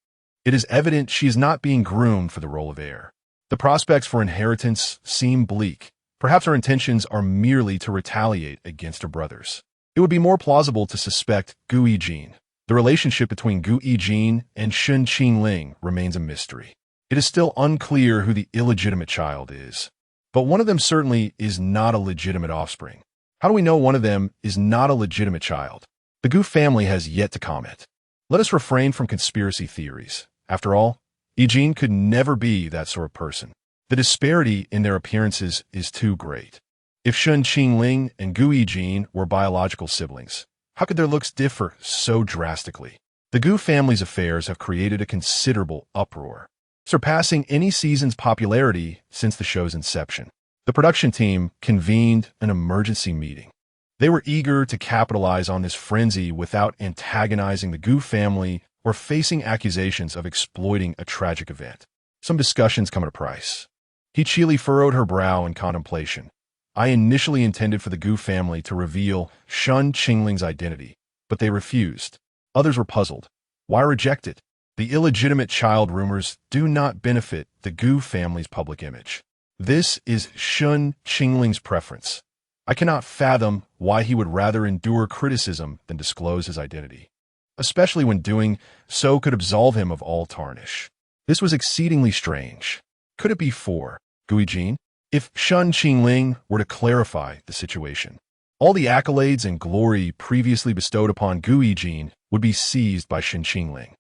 It is evident she is not being groomed for the role of heir. The prospects for inheritance seem bleak. Perhaps her intentions are merely to retaliate against her brothers. It would be more plausible to suspect Gu Yijin. The relationship between Gu Yijin and Shen Qingling remains a mystery. It is still unclear who the illegitimate child is, but one of them certainly is not a legitimate offspring. How do we know one of them is not a legitimate child? The Gu family has yet to comment. Let us refrain from conspiracy theories. After all, Yijin could never be that sort of person. The disparity in their appearances is too great. If Shen Qingling and Gu Yijin were biological siblings, how could their looks differ so drastically? The Gu family's affairs have created a considerable uproar, surpassing any season's popularity since the show's inception. The production team convened an emergency meeting. They were eager to capitalize on this frenzy without antagonizing the Gu family or facing accusations of exploiting a tragic event. Some discussions come at a price. He chilly furrowed her brow in contemplation. I initially intended for the Gu family to reveal Shen Qingling's identity, but they refused. Others were puzzled. Why reject it? The illegitimate child rumors do not benefit the Gu family's public image. This is Shen Qingling's preference. I cannot fathom why he would rather endure criticism than disclose his identity, especially when doing so could absolve him of all tarnish. This was exceedingly strange. Could it be for Gu Yijin? If Shen Qingling were to clarify the situation, all the accolades and glory previously bestowed upon Gu Yijin would be seized by Shen Qingling.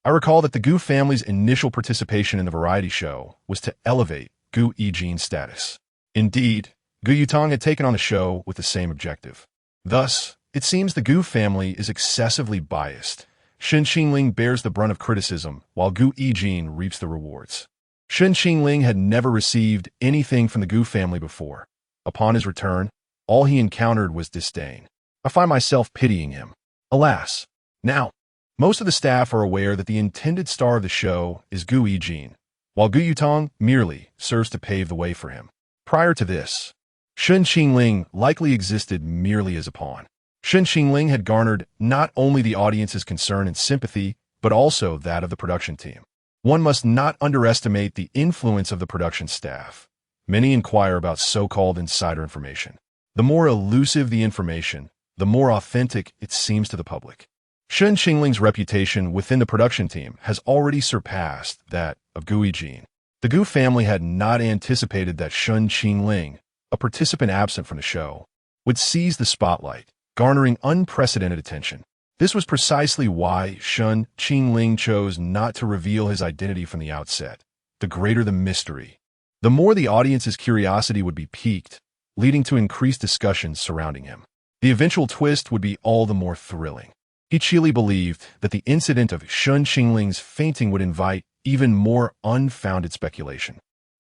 I recall that the Gu family's initial participation in the variety show was to elevate Gu Yijin's status. Indeed, Gu Yutong had taken on the show with the same objective. Thus, it seems the Gu family is excessively biased. Shen Qingling bears the brunt of criticism, while Gu Yijin reaps the rewards. Shen Qingling had never received anything from the Gu family before. Upon his return, all he encountered was disdain. I find myself pitying him. Alas, now, most of the staff are aware that the intended star of the show is Gu Yijin, while Gu Yutong merely serves to pave the way for him. Prior to this, Shen Qingling likely existed merely as a pawn. Shen Qingling had garnered not only the audience's concern and sympathy, but also that of the production team. One must not underestimate the influence of the production staff. Many inquire about so-called insider information. The more elusive the information, the more authentic it seems to the public. Shen Qingling's reputation within the production team has already surpassed that of Gu Yijin. The Gu family had not anticipated that Shen Qingling, a participant absent from the show, would seize the spotlight, garnering unprecedented attention. This was precisely why Shen Qingling chose not to reveal his identity from the outset. The greater the mystery, the more the audience's curiosity would be piqued, leading to increased discussions surrounding him. The eventual twist would be all the more thrilling. He chilly believed that the incident of Shen Qingling's fainting would invite even more unfounded speculation.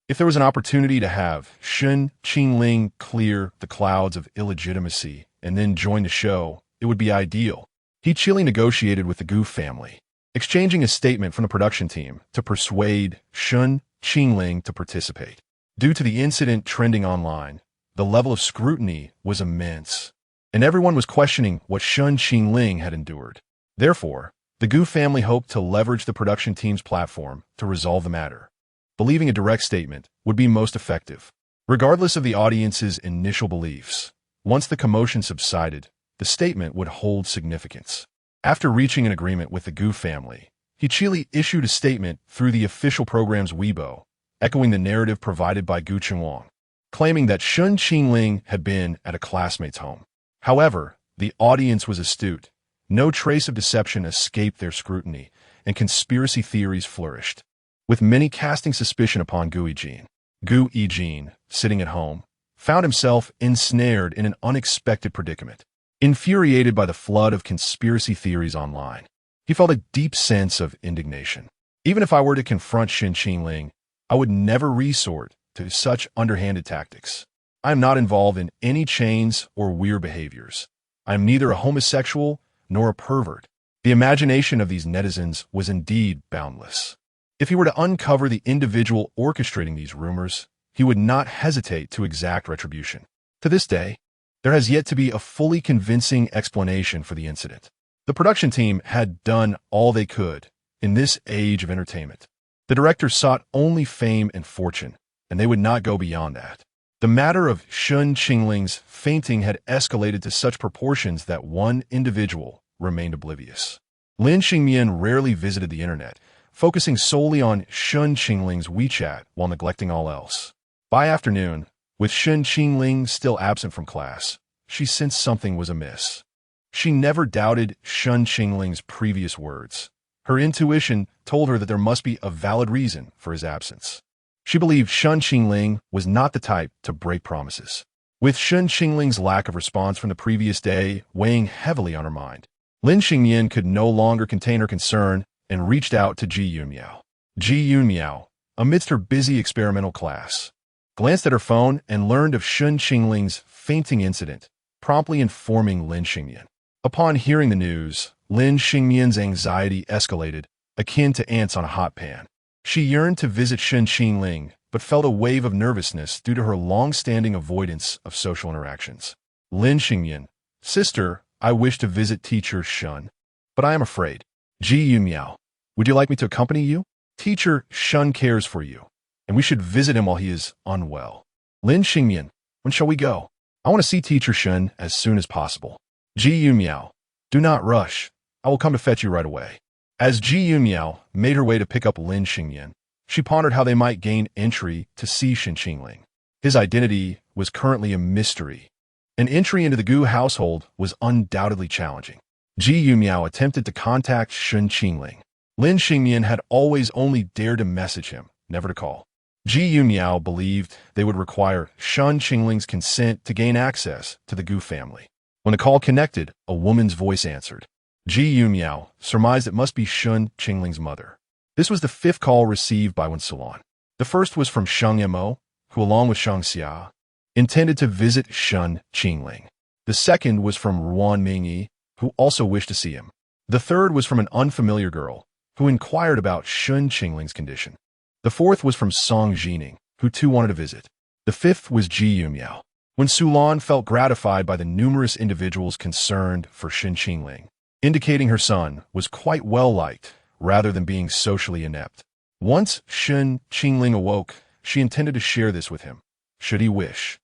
If there was an opportunity to have Shen Qingling clear the clouds of illegitimacy and then join the show, it would be ideal. He chilly negotiated with the Gu family, exchanging a statement from the production team to persuade Shen Qingling to participate. Due to the incident trending online, the level of scrutiny was immense, and everyone was questioning what Shen Qingling had endured. Therefore, the Gu family hoped to leverage the production team's platform to resolve the matter, believing a direct statement would be most effective. Regardless of the audience's initial beliefs, once the commotion subsided, the statement would hold significance. After reaching an agreement with the Gu family, he chilly issued a statement through the official program's Weibo, echoing the narrative provided by Gu Chengwang, claiming that Shen Qingling had been at a classmate's home. However, the audience was astute. No trace of deception escaped their scrutiny, and conspiracy theories flourished, with many casting suspicion upon Gu Yijin. Gu Yijin, sitting at home, found himself ensnared in an unexpected predicament. Infuriated by the flood of conspiracy theories online, he felt a deep sense of indignation. Even if I were to confront Shen Qingling, I would never resort to such underhanded tactics. I am not involved in any chains or weird behaviors. I am neither a homosexual nor a pervert. The imagination of these netizens was indeed boundless. If he were to uncover the individual orchestrating these rumors, he would not hesitate to exact retribution. To this day, there has yet to be a fully convincing explanation for the incident. The production team had done all they could in this age of entertainment. The director sought only fame and fortune, and they would not go beyond that. The matter of Shen Qingling's fainting had escalated to such proportions that one individual remained oblivious. Lin Xingmian rarely visited the internet, focusing solely on Shen Qingling's WeChat while neglecting all else. By afternoon, with Shen Qingling still absent from class, she sensed something was amiss. She never doubted Shen Qingling's previous words. Her intuition told her that there must be a valid reason for his absence. She believed Shen Qingling was not the type to break promises. With Shen Qingling's lack of response from the previous day weighing heavily on her mind, Lin Xingmian could no longer contain her concern and reached out to Ji Yunmiao. Ji Yunmiao, amidst her busy experimental class, glanced at her phone and learned of Shen Qingling's fainting incident, promptly informing Lin Xingmian. Upon hearing the news, Lin Xingmian's anxiety escalated, akin to ants on a hot pan. She yearned to visit Shen Qingling, but felt a wave of nervousness due to her long-standing avoidance of social interactions. Lin Xingmian, sister, I wish to visit teacher Shen, but I am afraid. Ji Yunmiao, would you like me to accompany you? Teacher Shen cares for you, and we should visit him while he is unwell. Lin Xingmian, when shall we go? I want to see teacher Shen as soon as possible. Ji Yunmiao, do not rush. I will come to fetch you right away. As Ji Yunmiao made her way to pick up Lin Xingmian, she pondered how they might gain entry to see Shen Qingling. His identity was currently a mystery. An entry into the Gu household was undoubtedly challenging. Ji Yunmiao attempted to contact Shen Qingling. Lin Xingmian had always only dared to message him, never to call. Ji Yunmiao believed they would require Shen Qingling's consent to gain access to the Gu family. When the call connected, a woman's voice answered. Ji Yunmiao surmised it must be Shen Qingling's mother. This was the fifth call received by Wen Salon. The first was from Sheng Mo, who along with Shang Xia, intended to visit Shen Qingling. The second was from Ruan Mingyi, who also wished to see him. The third was from an unfamiliar girl, who inquired about Shen Qingling's condition. The fourth was from Song Jining, who too wanted to visit. The fifth was Ji Yunmiao. When Sulan felt gratified by the numerous individuals concerned for Shen Qingling, indicating her son was quite well-liked rather than being socially inept. Once Shen Qingling awoke, she intended to share this with him, should he wish.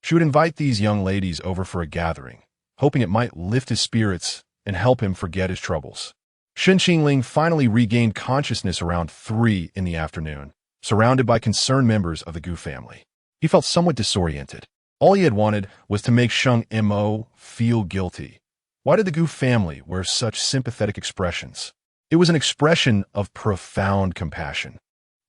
She would invite these young ladies over for a gathering, hoping it might lift his spirits and help him forget his troubles. Shen Qingling finally regained consciousness around 3 in the afternoon, surrounded by concerned members of the Gu family. He felt somewhat disoriented. All he had wanted was to make Sheng Mo feel guilty. Why did the Gu family wear such sympathetic expressions? It was an expression of profound compassion,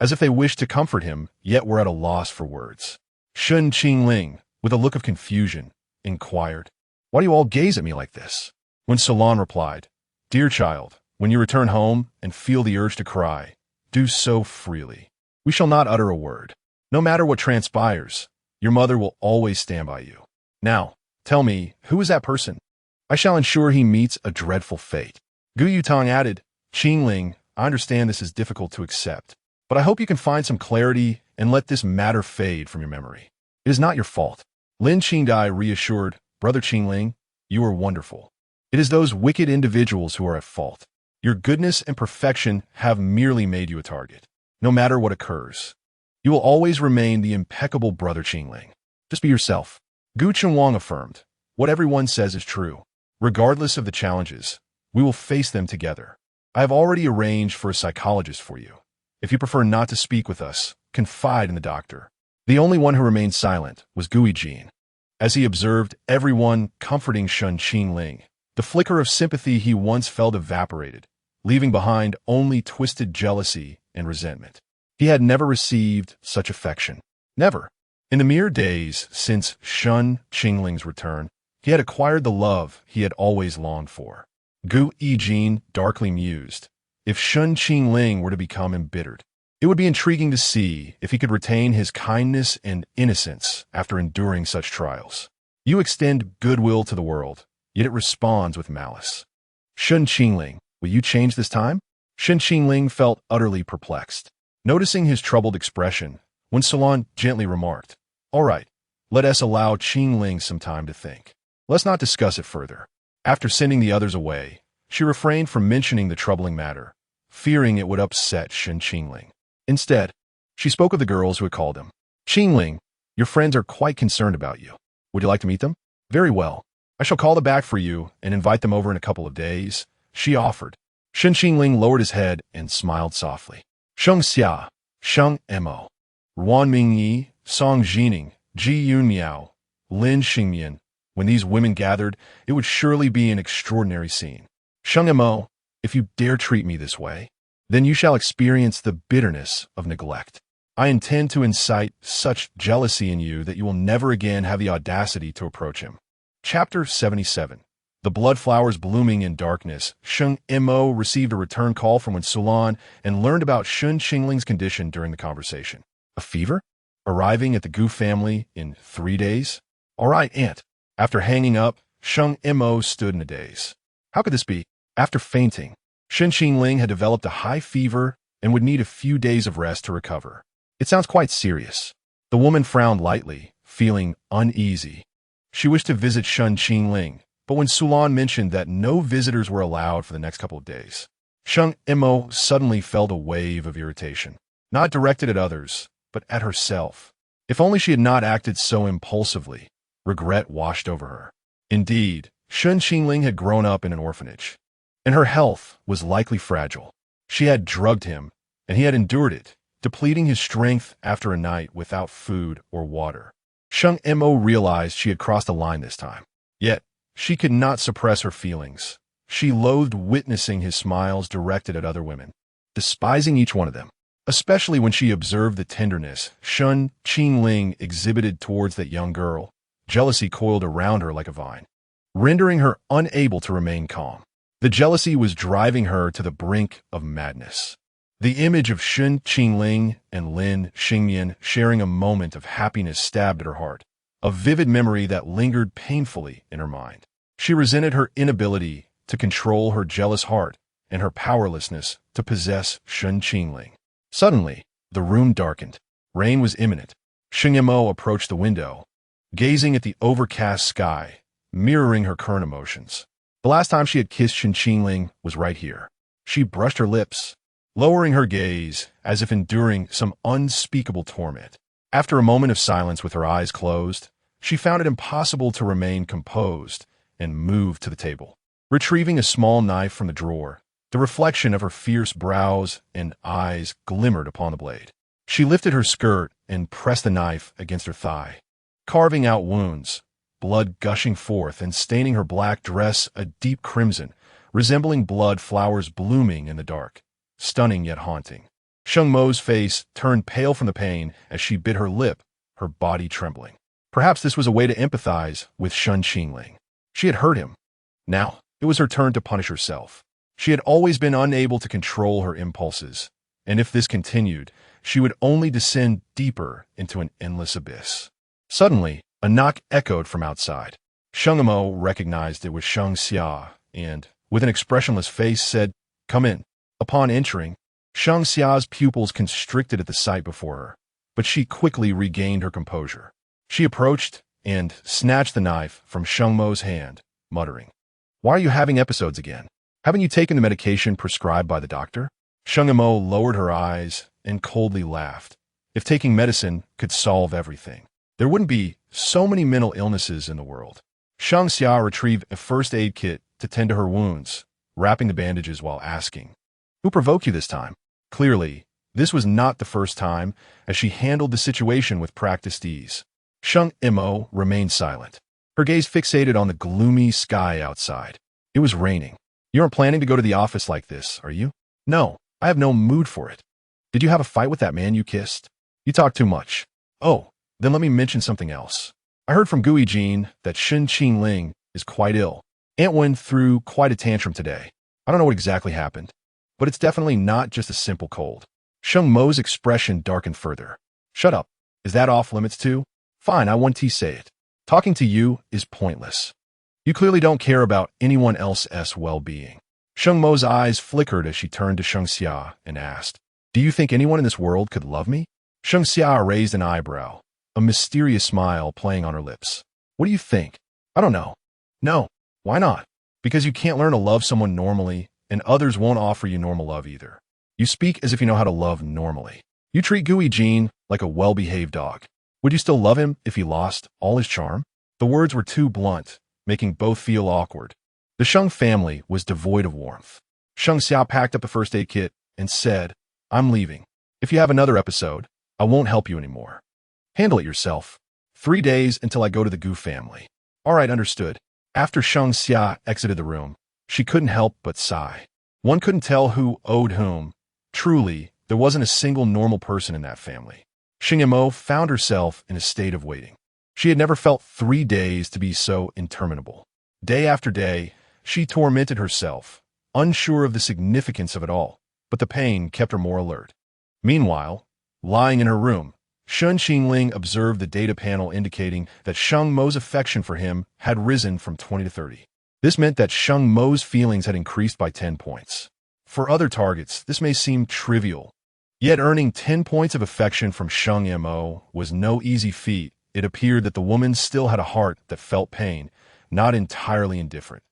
as if they wished to comfort him, yet were at a loss for words. Shen Qingling, with a look of confusion, inquired, "Why do you all gaze at me like this?" When Salon replied, "Dear child, when you return home and feel the urge to cry, do so freely. We shall not utter a word. No matter what transpires, your mother will always stand by you. Now, tell me, who is that person? I shall ensure he meets a dreadful fate." Gu Yutong added, "Qingling, I understand this is difficult to accept, but I hope you can find some clarity and let this matter fade from your memory. It is not your fault." Lin Qingdai reassured, "Brother Qingling, you are wonderful. It is those wicked individuals who are at fault. Your goodness and perfection have merely made you a target. No matter what occurs, you will always remain the impeccable Brother Qingling. Just be yourself." Gu Chunwang affirmed, "What everyone says is true. Regardless of the challenges, we will face them together. I have already arranged for a psychologist for you. If you prefer not to speak with us, confide in the doctor." The only one who remained silent was Gui Jin. As he observed everyone comforting Shen Qingling, the flicker of sympathy he once felt evaporated, leaving behind only twisted jealousy and resentment. He had never received such affection. Never. In the mere days since Shen Qingling's return, he had acquired the love he had always longed for. Gu Yijin darkly mused, if Shen Qingling were to become embittered, it would be intriguing to see if he could retain his kindness and innocence after enduring such trials. You extend goodwill to the world, yet it responds with malice. Shen Qingling, will you change this time? Shen Qingling felt utterly perplexed. Noticing his troubled expression, when Salon gently remarked, "All right, let us allow Qingling some time to think. Let's not discuss it further." After sending the others away, she refrained from mentioning the troubling matter, fearing it would upset Shen Qingling. Instead, she spoke of the girls who had called him. "Qingling, your friends are quite concerned about you. Would you like to meet them?" "Very well. I shall call them back for you and invite them over in a couple of days," she offered. Shen Qingling lowered his head and smiled softly. Sheng Xia, Sheng Mo, Ruan Mingyi, Song Jining, Ji Yun Miao, Lin Xingmian. When these women gathered, it would surely be an extraordinary scene. "Sheng Mo, if you dare treat me this way, then you shall experience the bitterness of neglect. I intend to incite such jealousy in you that you will never again have the audacity to approach him." Chapter 77. The blood flowers blooming in darkness, Sheng Mo received a return call from Wen Sulan and learned about Shen Qingling's condition during the conversation. A fever? Arriving at the Gu family in 3 days? "All right, Aunt." After hanging up, Sheng Mo stood in a daze. How could this be? After fainting, Shen Qingling had developed a high fever and would need a few days of rest to recover. It sounds quite serious. The woman frowned lightly, feeling uneasy. She wished to visit Shen Qingling, but when Sulan mentioned that no visitors were allowed for the next couple of days, Sheng Mo suddenly felt a wave of irritation, not directed at others, but at herself. If only she had not acted so impulsively. Regret washed over her. Indeed, Shen Qingling had grown up in an orphanage, and her health was likely fragile. She had drugged him, and he had endured it, depleting his strength after a night without food or water. Sheng Mo realized she had crossed a line this time. Yet, she could not suppress her feelings. She loathed witnessing his smiles directed at other women, despising each one of them, especially when she observed the tenderness Shen Qingling exhibited towards that young girl. Jealousy coiled around her like a vine, rendering her unable to remain calm. The jealousy was driving her to the brink of madness. The image of Shen Qingling and Lin Xingmian sharing a moment of happiness stabbed at her heart, a vivid memory that lingered painfully in her mind. She resented her inability to control her jealous heart and her powerlessness to possess Shen Qingling. Suddenly, the room darkened. Rain was imminent. Sheng Mo approached the window, gazing at the overcast sky, mirroring her current emotions. The last time she had kissed Shen Qingling was right here. She brushed her lips, lowering her gaze as if enduring some unspeakable torment. After a moment of silence with her eyes closed, she found it impossible to remain composed and moved to the table. Retrieving a small knife from the drawer, the reflection of her fierce brows and eyes glimmered upon the blade. She lifted her skirt and pressed the knife against her thigh, carving out wounds, blood gushing forth and staining her black dress a deep crimson, resembling blood flowers blooming in the dark, stunning yet haunting. Sheng Mo's face turned pale from the pain as she bit her lip, her body trembling. Perhaps this was a way to empathize with Shen Qingling. She had hurt him. Now, it was her turn to punish herself. She had always been unable to control her impulses, and if this continued, she would only descend deeper into an endless abyss. Suddenly, a knock echoed from outside. Sheng Mo recognized it was Sheng Xia and, with an expressionless face, said, "Come in." Upon entering, Sheng Xia's pupils constricted at the sight before her, but she quickly regained her composure. She approached and snatched the knife from Sheng Mo's hand, muttering, "Why are you having episodes again? Haven't you taken the medication prescribed by the doctor?" Sheng Mo lowered her eyes and coldly laughed. If taking medicine could solve everything, there wouldn't be so many mental illnesses in the world. Sheng Xia retrieved a first aid kit to tend to her wounds, wrapping the bandages while asking, "Who provoked you this time?" Clearly, this was not the first time, as she handled the situation with practiced ease. Sheng Mo remained silent, her gaze fixated on the gloomy sky outside. It was raining. "You aren't planning to go to the office like this, are you?" "No, I have no mood for it." "Did you have a fight with that man you kissed?" "You talk too much." "Oh, then let me mention something else. I heard from Gui Jin that Shen Qingling is quite ill. Aunt Wen threw quite a tantrum today. I don't know what exactly happened, but it's definitely not just a simple cold." Sheng Mo's expression darkened further. "Shut up. Is that off limits too? Fine, I want to say it. Talking to you is pointless. You clearly don't care about anyone else's well-being." Sheng Mo's eyes flickered as she turned to Sheng Xia and asked, "Do you think anyone in this world could love me?" Sheng Xia raised an eyebrow, a mysterious smile playing on her lips. "What do you think?" "I don't know." "No. Why not?" "Because you can't learn to love someone normally, and others won't offer you normal love either. You speak as if you know how to love normally. You treat Gui Jin like a well-behaved dog. Would you still love him if he lost all his charm?" The words were too blunt, making both feel awkward. The Sheng family was devoid of warmth. Sheng Xia packed up a first aid kit and said, "I'm leaving. If you have another episode, I won't help you anymore. Handle it yourself. 3 days until I go to the Gu family." "All right, understood." After Sheng Xia exited the room, she couldn't help but sigh. One couldn't tell who owed whom. Truly, there wasn't a single normal person in that family. Sheng Mo found herself in a state of waiting. She had never felt 3 days to be so interminable. Day after day, she tormented herself, unsure of the significance of it all, but the pain kept her more alert. Meanwhile, lying in her room, Shen Qingling observed the data panel indicating that Sheng Mo's affection for him had risen from 20 to 30. This meant that Sheng Mo's feelings had increased by 10 points. For other targets, this may seem trivial, yet earning 10 points of affection from Sheng Mo was no easy feat. It appeared that the woman still had a heart that felt pain, not entirely indifferent.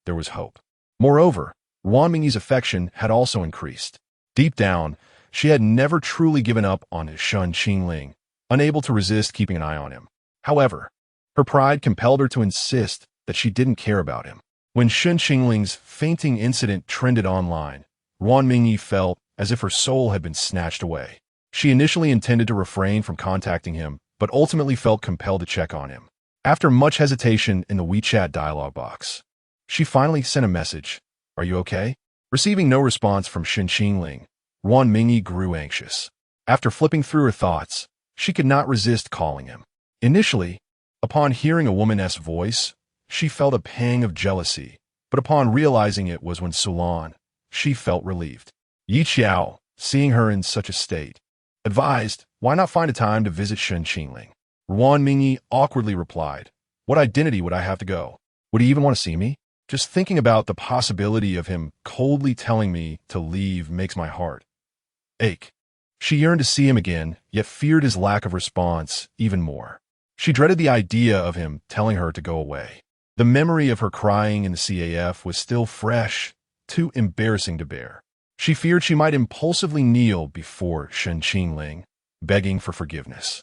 There was hope. Moreover, Wan Mingyi's affection had also increased. Deep down, she had never truly given up on Shen Qingling, unable to resist keeping an eye on him. However, her pride compelled her to insist that she didn't care about him. When Shen Qingling's fainting incident trended online, Wan Mingyi felt as if her soul had been snatched away. She initially intended to refrain from contacting him, but ultimately felt compelled to check on him. After much hesitation in the WeChat dialog box, she finally sent a message, "Are you okay?" Receiving no response from Shen Qingling, Wan Mingyi grew anxious. After flipping through her thoughts, she could not resist calling him. Initially, upon hearing a woman's voice, she felt a pang of jealousy, but upon realizing it was when Sulan, she felt relieved. Yi Qiao, seeing her in such a state, advised, "Why not find a time to visit Shen Qingling?" Wan Mingyi awkwardly replied, "What identity would I have to go? Would he even want to see me? Just thinking about the possibility of him coldly telling me to leave makes my heart ache." She yearned to see him again, yet feared his lack of response even more. She dreaded the idea of him telling her to go away. The memory of her crying in the CAF was still fresh, too embarrassing to bear. She feared she might impulsively kneel before Shen Qingling, begging for forgiveness.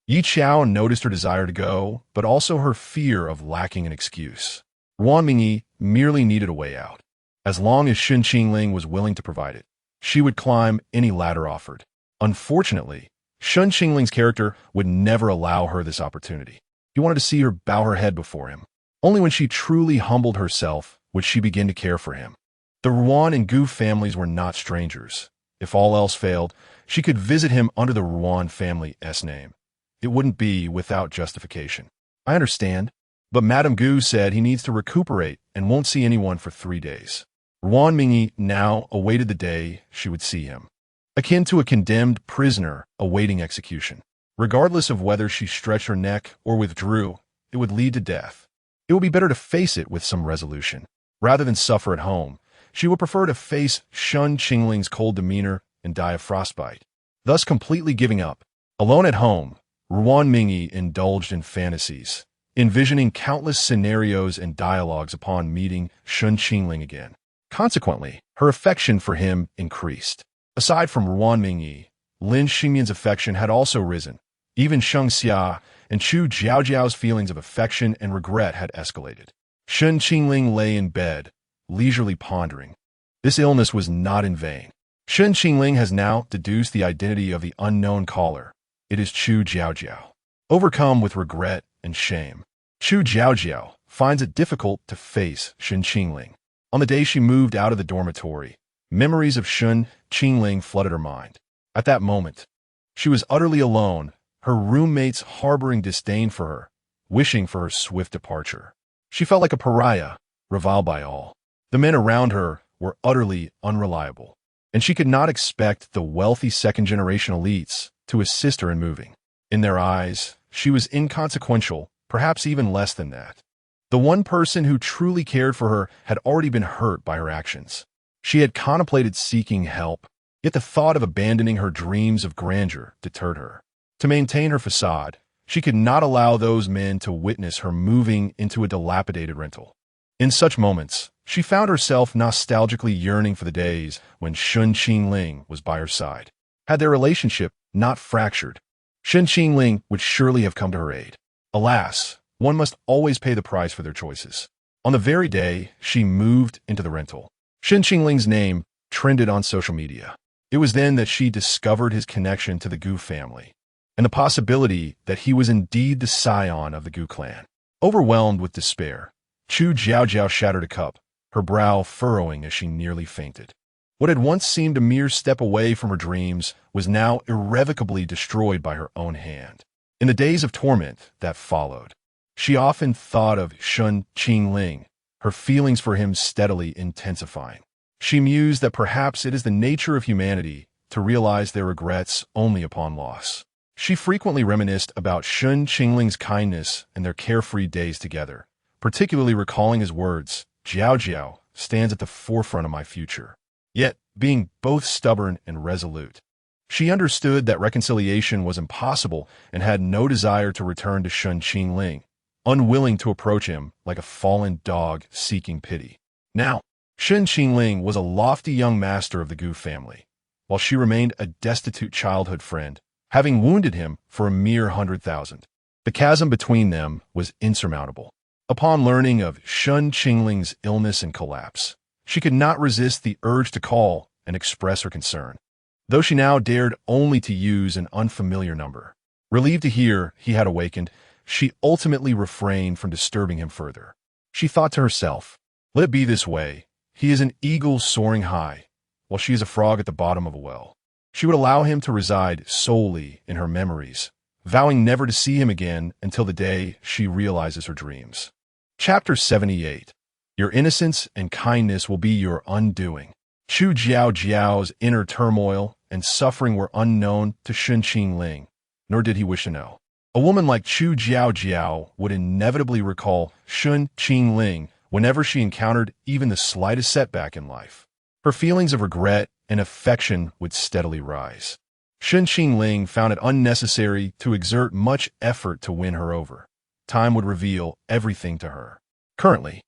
Yi Qiao noticed her desire to go, but also her fear of lacking an excuse. Ruan Mingyi merely needed a way out. As long as Shen Qingling was willing to provide it, she would climb any ladder offered. Unfortunately, Shen Qingling's character would never allow her this opportunity. He wanted to see her bow her head before him. Only when she truly humbled herself would she begin to care for him. The Ruan and Gu families were not strangers. If all else failed, she could visit him under the Ruan family's name. It wouldn't be without justification. I understand, but Madame Gu said he needs to recuperate and won't see anyone for 3 days. Ruan Mingyi now awaited the day she would see him, akin to a condemned prisoner awaiting execution. Regardless of whether she stretched her neck or withdrew, it would lead to death. It would be better to face it with some resolution. Rather than suffer at home, she would prefer to face Shen Qingling's cold demeanor and die of frostbite, thus completely giving up. Alone at home, Ruan Mingyi indulged in fantasies, envisioning countless scenarios and dialogues upon meeting Shen Qingling again. Consequently, her affection for him increased. Aside from Ruan Mingyi, Lin Xingmian's affection had also risen. Even Sheng Xia and Chu Jiaojiao's feelings of affection and regret had escalated. Shen Qingling lay in bed, leisurely pondering. This illness was not in vain. Shen Qingling has now deduced the identity of the unknown caller. It is Chu Jiaojiao. Overcome with regret and shame, Chu Jiaojiao finds it difficult to face Shen Qingling. On the day she moved out of the dormitory, memories of Shen Qingling flooded her mind. At that moment, she was utterly alone, her roommates harboring disdain for her, wishing for her swift departure. She felt like a pariah, reviled by all. The men around her were utterly unreliable, and she could not expect the wealthy second-generation elites to assist her in moving. In their eyes, she was inconsequential, perhaps even less than that. The one person who truly cared for her had already been hurt by her actions. She had contemplated seeking help, yet the thought of abandoning her dreams of grandeur deterred her. To maintain her facade, she could not allow those men to witness her moving into a dilapidated rental. In such moments, she found herself nostalgically yearning for the days when Shen Qingling was by her side. Had their relationship not fractured, Shen Qingling would surely have come to her aid. Alas, one must always pay the price for their choices. On the very day she moved into the rental, Shen Qingling's name trended on social media. It was then that she discovered his connection to the Gu family, and the possibility that he was indeed the scion of the Gu clan. Overwhelmed with despair, Chu Jiaojiao shattered a cup, her brow furrowing as she nearly fainted. What had once seemed a mere step away from her dreams was now irrevocably destroyed by her own hand. In the days of torment that followed, she often thought of Shen Qingling, her feelings for him steadily intensifying. She mused that perhaps it is the nature of humanity to realize their regrets only upon loss. She frequently reminisced about Shen Qingling's kindness and their carefree days together, particularly recalling his words, "Jiaojiao stands at the forefront of my future." Yet, being both stubborn and resolute, she understood that reconciliation was impossible and had no desire to return to Shen Qingling, unwilling to approach him like a fallen dog seeking pity. Now, Shen Qingling was a lofty young master of the Gu family, while she remained a destitute childhood friend, having wounded him for a mere 100,000. The chasm between them was insurmountable. Upon learning of Shen Qingling's illness and collapse, she could not resist the urge to call and express her concern, though she now dared only to use an unfamiliar number. Relieved to hear he had awakened, she ultimately refrained from disturbing him further. She thought to herself, "Let it be this way. He is an eagle soaring high, while she is a frog at the bottom of a well." She would allow him to reside solely in her memories, vowing never to see him again until the day she realizes her dreams. Chapter 78. Your innocence and kindness will be your undoing. Chu Jiaojiao's inner turmoil and suffering were unknown to Shen Qingling, nor did he wish to know. A woman like Chu Jiaojiao would inevitably recall Shen Qingling whenever she encountered even the slightest setback in life. Her feelings of regret and affection would steadily rise. Shen Qingling found it unnecessary to exert much effort to win her over. Time would reveal everything to her. Currently,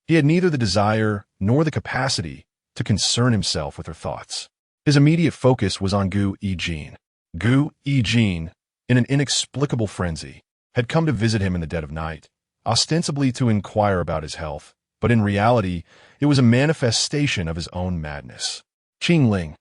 he had neither the desire nor the capacity to concern himself with her thoughts. His immediate focus was on Gu Yijin. Gu Yijin, in an inexplicable frenzy, had come to visit him in the dead of night, ostensibly to inquire about his health, but in reality, it was a manifestation of his own madness. "Qingling,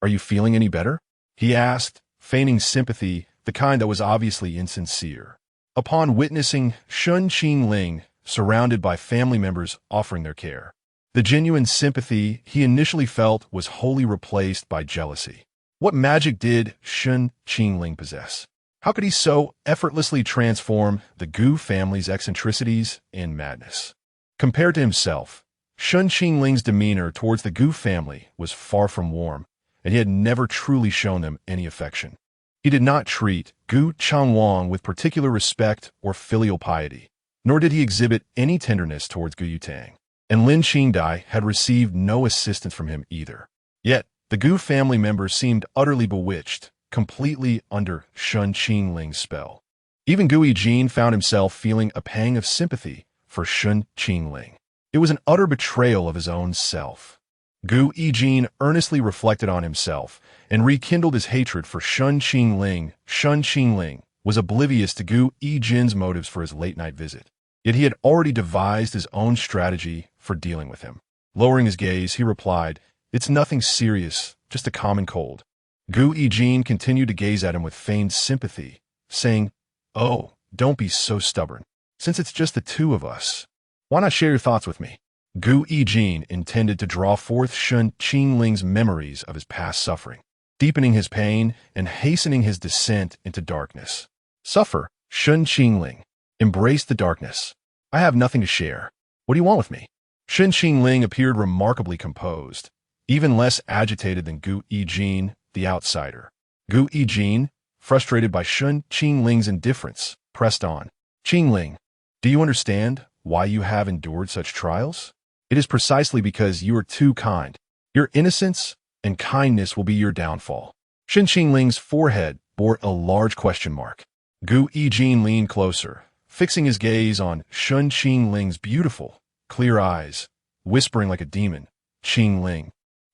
are you feeling any better?" he asked, feigning sympathy, the kind that was obviously insincere. Upon witnessing Shen Qingling surrounded by family members offering their care, the genuine sympathy he initially felt was wholly replaced by jealousy. What magic did Shen Qingling possess? How could he so effortlessly transform the Gu family's eccentricities in madness? Compared to himself, Shen Qingling's demeanor towards the Gu family was far from warm, and he had never truly shown them any affection. He did not treat Gu Changwang with particular respect or filial piety, nor did he exhibit any tenderness towards Gu Yutang, and Lin Qingdai had received no assistance from him either. Yet, the Gu family members seemed utterly bewitched, completely under Shen Qingling's spell. Even Gu Yijin found himself feeling a pang of sympathy for Shen Qingling. It was an utter betrayal of his own self. Gu Yijin earnestly reflected on himself and rekindled his hatred for Shen Qingling. Shen Qingling was oblivious to Gu Yijin's motives for his late-night visit, yet he had already devised his own strategy for dealing with him. Lowering his gaze, he replied, "It's nothing serious, just a common cold." Gu Yijin continued to gaze at him with feigned sympathy, saying, "Oh, don't be so stubborn. Since it's just the two of us, why not share your thoughts with me?" Gu Yijin intended to draw forth Shen Qingling's memories of his past suffering, deepening his pain and hastening his descent into darkness. "Suffer, Shen Qingling. Embrace the darkness. I have nothing to share. What do you want with me?" Shen Qingling appeared remarkably composed, even less agitated than Gu Yijin, the outsider. Gu Yijin, frustrated by Shen Qingling's indifference, pressed on. "Qingling, do you understand why you have endured such trials? It is precisely because you are too kind. Your innocence and kindness will be your downfall." Shen Qingling's forehead bore a large question mark. Gu Yijin leaned closer, fixing his gaze on Shen Qingling's beautiful, clear eyes, whispering like a demon, "Qingling,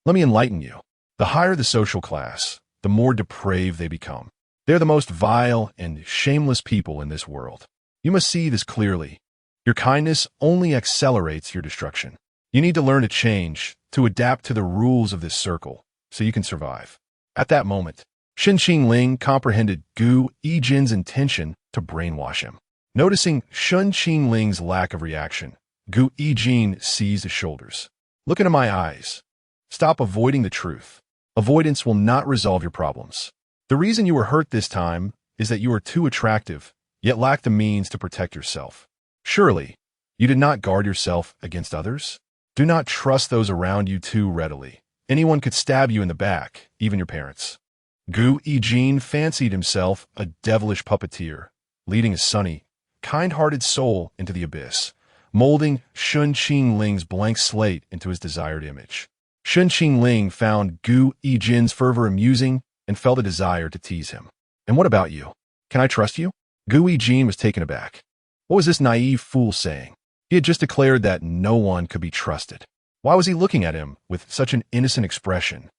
let me enlighten you. The higher the social class, the more depraved they become. They're the most vile and shameless people in this world. You must see this clearly. Your kindness only accelerates your destruction. You need to learn to change, to adapt to the rules of this circle, so you can survive." At that moment, Shen Qingling comprehended Gu Yijin's intention to brainwash him. Noticing Shen Qingling's lack of reaction, Gu Yijin seized his shoulders. "Look into my eyes. Stop avoiding the truth. Avoidance will not resolve your problems. The reason you were hurt this time is that you are too attractive, yet lack the means to protect yourself. Surely, you did not guard yourself against others? Do not trust those around you too readily. Anyone could stab you in the back, even your parents." Gu Yijin fancied himself a devilish puppeteer, leading a sunny, kind-hearted soul into the abyss, molding Shen Qingling's blank slate into his desired image. Shen Qingling found Gu Yijin's fervor amusing and felt a desire to tease him. "And what about you? Can I trust you?" Gu Yijin was taken aback. What was this naive fool saying? He had just declared that no one could be trusted. Why was he looking at him with such an innocent expression?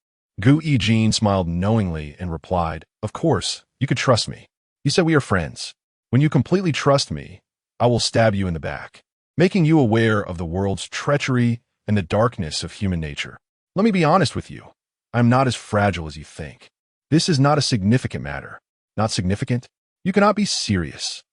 Gu Yijin smiled knowingly and replied, "Of course, you could trust me. You said we are friends. When you completely trust me, I will stab you in the back, making you aware of the world's treachery and the darkness of human nature. Let me be honest with you. I am not as fragile as you think. This is not a significant matter." "Not significant? You cannot be serious."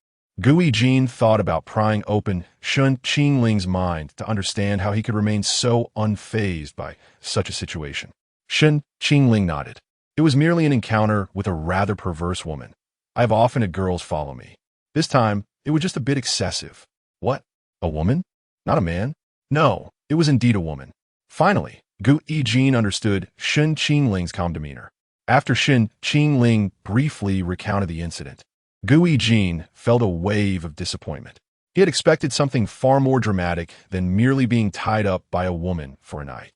Gu Yijin thought about prying open Shen Qingling's mind to understand how he could remain so unfazed by such a situation. Shen Qingling nodded. "It was merely an encounter with a rather perverse woman. I have often had girls follow me. This time, it was just a bit excessive." "What? A woman? Not a man?" "No, it was indeed a woman." Finally, Gu Yijin understood Shen Qingling's calm demeanor. After Shen Qingling briefly recounted the incident, Gu Yijin felt a wave of disappointment. He had expected something far more dramatic than merely being tied up by a woman for a night.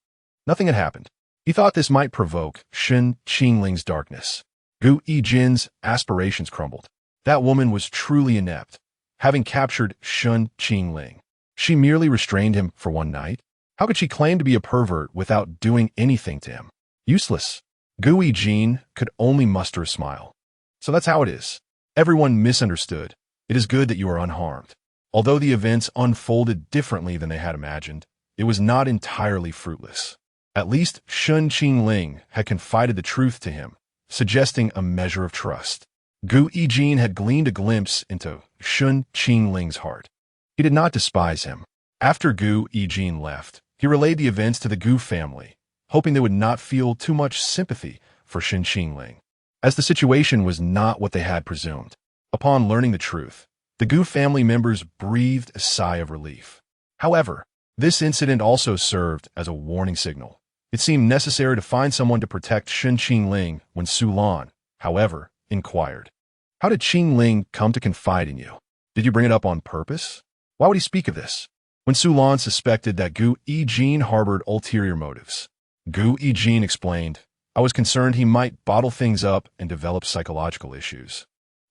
Nothing had happened. He thought this might provoke Shen Qingling's darkness. Gu Yijin's aspirations crumbled. That woman was truly inept, having captured Shen Qingling. She merely restrained him for one night. How could she claim to be a pervert without doing anything to him? Useless. Gu Yijin could only muster a smile. So that's how it is. Everyone misunderstood. It is good that you are unharmed. Although the events unfolded differently than they had imagined, it was not entirely fruitless. At least Shen Qingling had confided the truth to him, suggesting a measure of trust. Gu Yijin had gleaned a glimpse into Shen Qingling's heart. He did not despise him. After Gu Yijin left, he relayed the events to the Gu family, hoping they would not feel too much sympathy for Shen Qingling, as the situation was not what they had presumed. Upon learning the truth, the Gu family members breathed a sigh of relief. However, this incident also served as a warning signal. It seemed necessary to find someone to protect Shen Qingling when Su Lan, however, inquired, "How did Qingling come to confide in you? Did you bring it up on purpose? Why would he speak of this?" When Su Lan suspected that Gu Yijin harbored ulterior motives, Gu Yijin explained, "I was concerned he might bottle things up and develop psychological issues.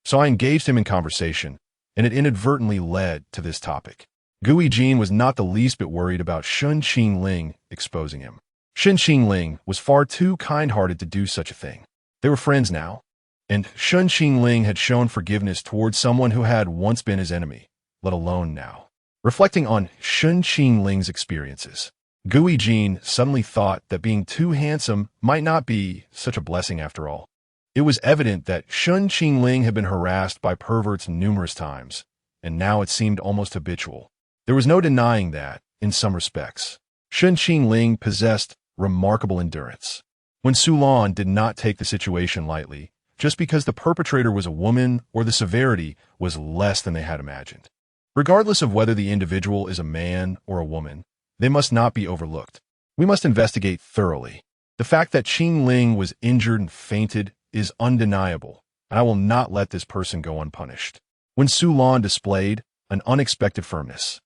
So I engaged him in conversation, and it inadvertently led to this topic." Gu Yijin was not the least bit worried about Shen Qingling exposing him. Shen Qingling was far too kind-hearted to do such a thing. They were friends now, and Shen Qingling had shown forgiveness towards someone who had once been his enemy, let alone now. Reflecting on Shen Qingling's experiences, Gu Yijin suddenly thought that being too handsome might not be such a blessing after all. It was evident that Shen Qingling had been harassed by perverts numerous times, and now it seemed almost habitual. There was no denying that, in some respects, Shen Qingling possessed remarkable endurance. When Su Lan did not take the situation lightly, just because the perpetrator was a woman or the severity was less than they had imagined. Regardless of whether the individual is a man or a woman, they must not be overlooked. We must investigate thoroughly. The fact that Qingling was injured and fainted is undeniable, and I will not let this person go unpunished. When Su Lan displayed an unexpected firmness,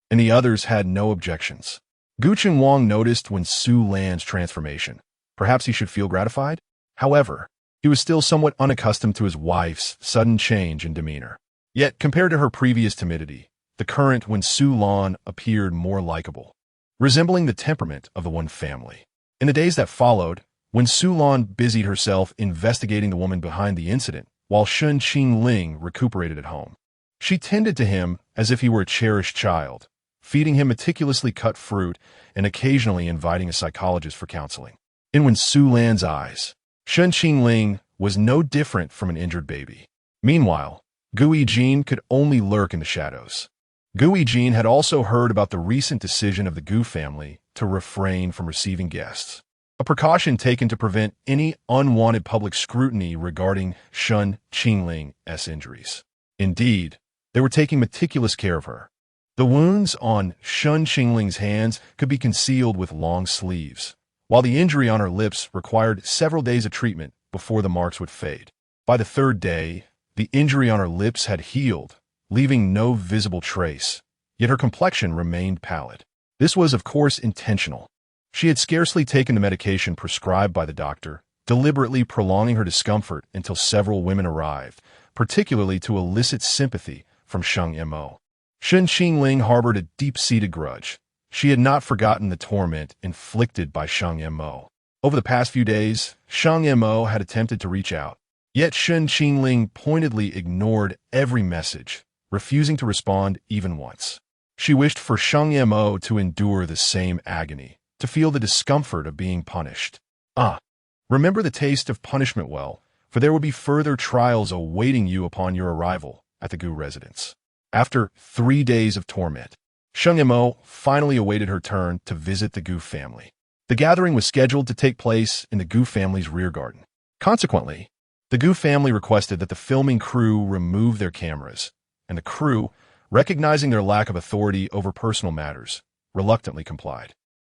and the others had no objections, Gu Qinhuang noticed when Su Lan's transformation. Perhaps he should feel gratified? However, he was still somewhat unaccustomed to his wife's sudden change in demeanor. Yet, compared to her previous timidity, the current when Su Lan appeared more likable, resembling the temperament of the one family. In the days that followed, when Su Lan busied herself investigating the woman behind the incident, while Shen Qingling recuperated at home, she tended to him as if he were a cherished child, feeding him meticulously cut fruit and occasionally inviting a psychologist for counseling. In when Su Lan's eyes, Shen Qingling was no different from an injured baby. Meanwhile, Gu Yijin could only lurk in the shadows. Gu Yijin had also heard about the recent decision of the Gu family to refrain from receiving guests, a precaution taken to prevent any unwanted public scrutiny regarding Shen Qingling's injuries. Indeed, they were taking meticulous care of her. The wounds on Shen Qingling's hands could be concealed with long sleeves, while the injury on her lips required several days of treatment before the marks would fade. By the third day, the injury on her lips had healed, leaving no visible trace, yet her complexion remained pallid. This was, of course, intentional. She had scarcely taken the medication prescribed by the doctor, deliberately prolonging her discomfort until several women arrived, particularly to elicit sympathy from Sheng Mo. Shen Qingling harbored a deep-seated grudge. She had not forgotten the torment inflicted by Sheng Mo. Over the past few days, Sheng Mo had attempted to reach out, yet Shen Qingling pointedly ignored every message, refusing to respond even once. She wished for Sheng Mo to endure the same agony, to feel the discomfort of being punished. Remember the taste of punishment well, for there will be further trials awaiting you upon your arrival at the Gu residence. After 3 days of torment, Sheng Mo finally awaited her turn to visit the Gu family. The gathering was scheduled to take place in the Gu family's rear garden. Consequently, the Gu family requested that the filming crew remove their cameras, and the crew, recognizing their lack of authority over personal matters, reluctantly complied.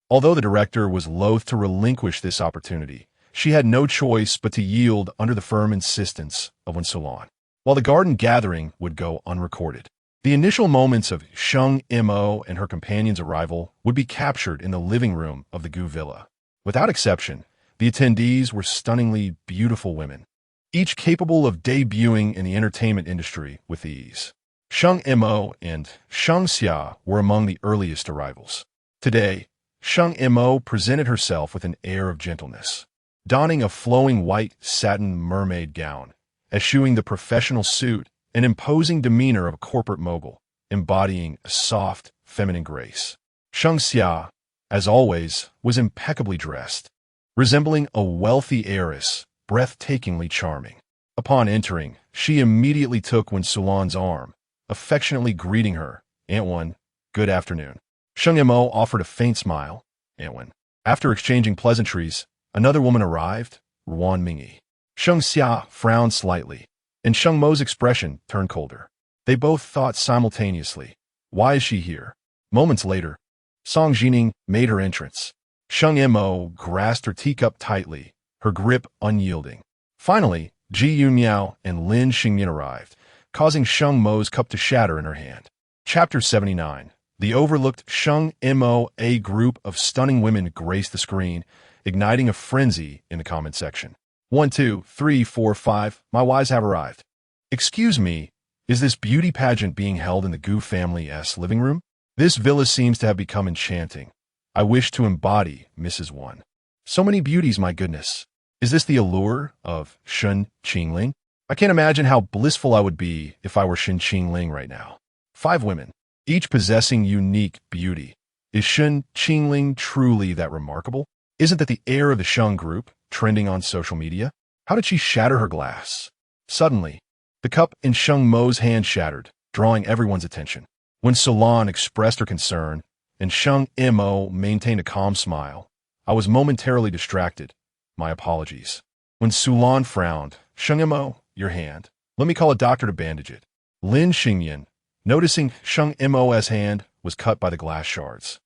Although the director was loath to relinquish this opportunity, she had no choice but to yield under the firm insistence of Wen Sulan. While the garden gathering would go unrecorded, the initial moments of Sheng Mo and her companion's arrival would be captured in the living room of the Gu villa. Without exception, the attendees were stunningly beautiful women, each capable of debuting in the entertainment industry with ease. Sheng Mo and Sheng Xia were among the earliest arrivals. Today, Sheng Mo presented herself with an air of gentleness, donning a flowing white satin mermaid gown, eschewing the professional suit and imposing demeanor of a corporate mogul, embodying a soft, feminine grace. Sheng Xia, as always, was impeccably dressed, resembling a wealthy heiress, breathtakingly charming. Upon entering, she immediately took Wen Sulan's arm, affectionately greeting her. "Aunt Wen, good afternoon." Sheng Mo offered a faint smile. "Aunt Wen." After exchanging pleasantries, another woman arrived, Ruan Mingyi. Sheng Xia frowned slightly, and Sheng Mo's expression turned colder. They both thought simultaneously, "Why is she here?" Moments later, Song Jining made her entrance. Sheng Mo grasped her teacup tightly, her grip unyielding. Finally, Ji Yunmiao and Lin Xingyan arrived, causing Sheng Mo's cup to shatter in her hand. Chapter 79. The overlooked Sheng Mo. A group of stunning women graced the screen, igniting a frenzy in the comment section. 1, 2, 3, 4, 5, my wives have arrived. Excuse me, is this beauty pageant being held in the Gu family's living room? This villa seems to have become enchanting. I wish to embody Mrs. One. So many beauties, my goodness. Is this the allure of Shen Qingling? I can't imagine how blissful I would be if I were Shen Qingling right now. 5 women, each possessing unique beauty. Is Shen Qingling truly that remarkable? Isn't that the heir of the Sheng group, trending on social media? How did she shatter her glass? Suddenly, the cup in Sheng Mo's hand shattered, drawing everyone's attention. When Sulan expressed her concern, and Sheng Mo maintained a calm smile, I was momentarily distracted. My apologies. When Sulan frowned, Sheng Mo, your hand. Let me call a doctor to bandage it. Lin Xingyan, noticing Sheng Mo's hand was cut by the glass shards,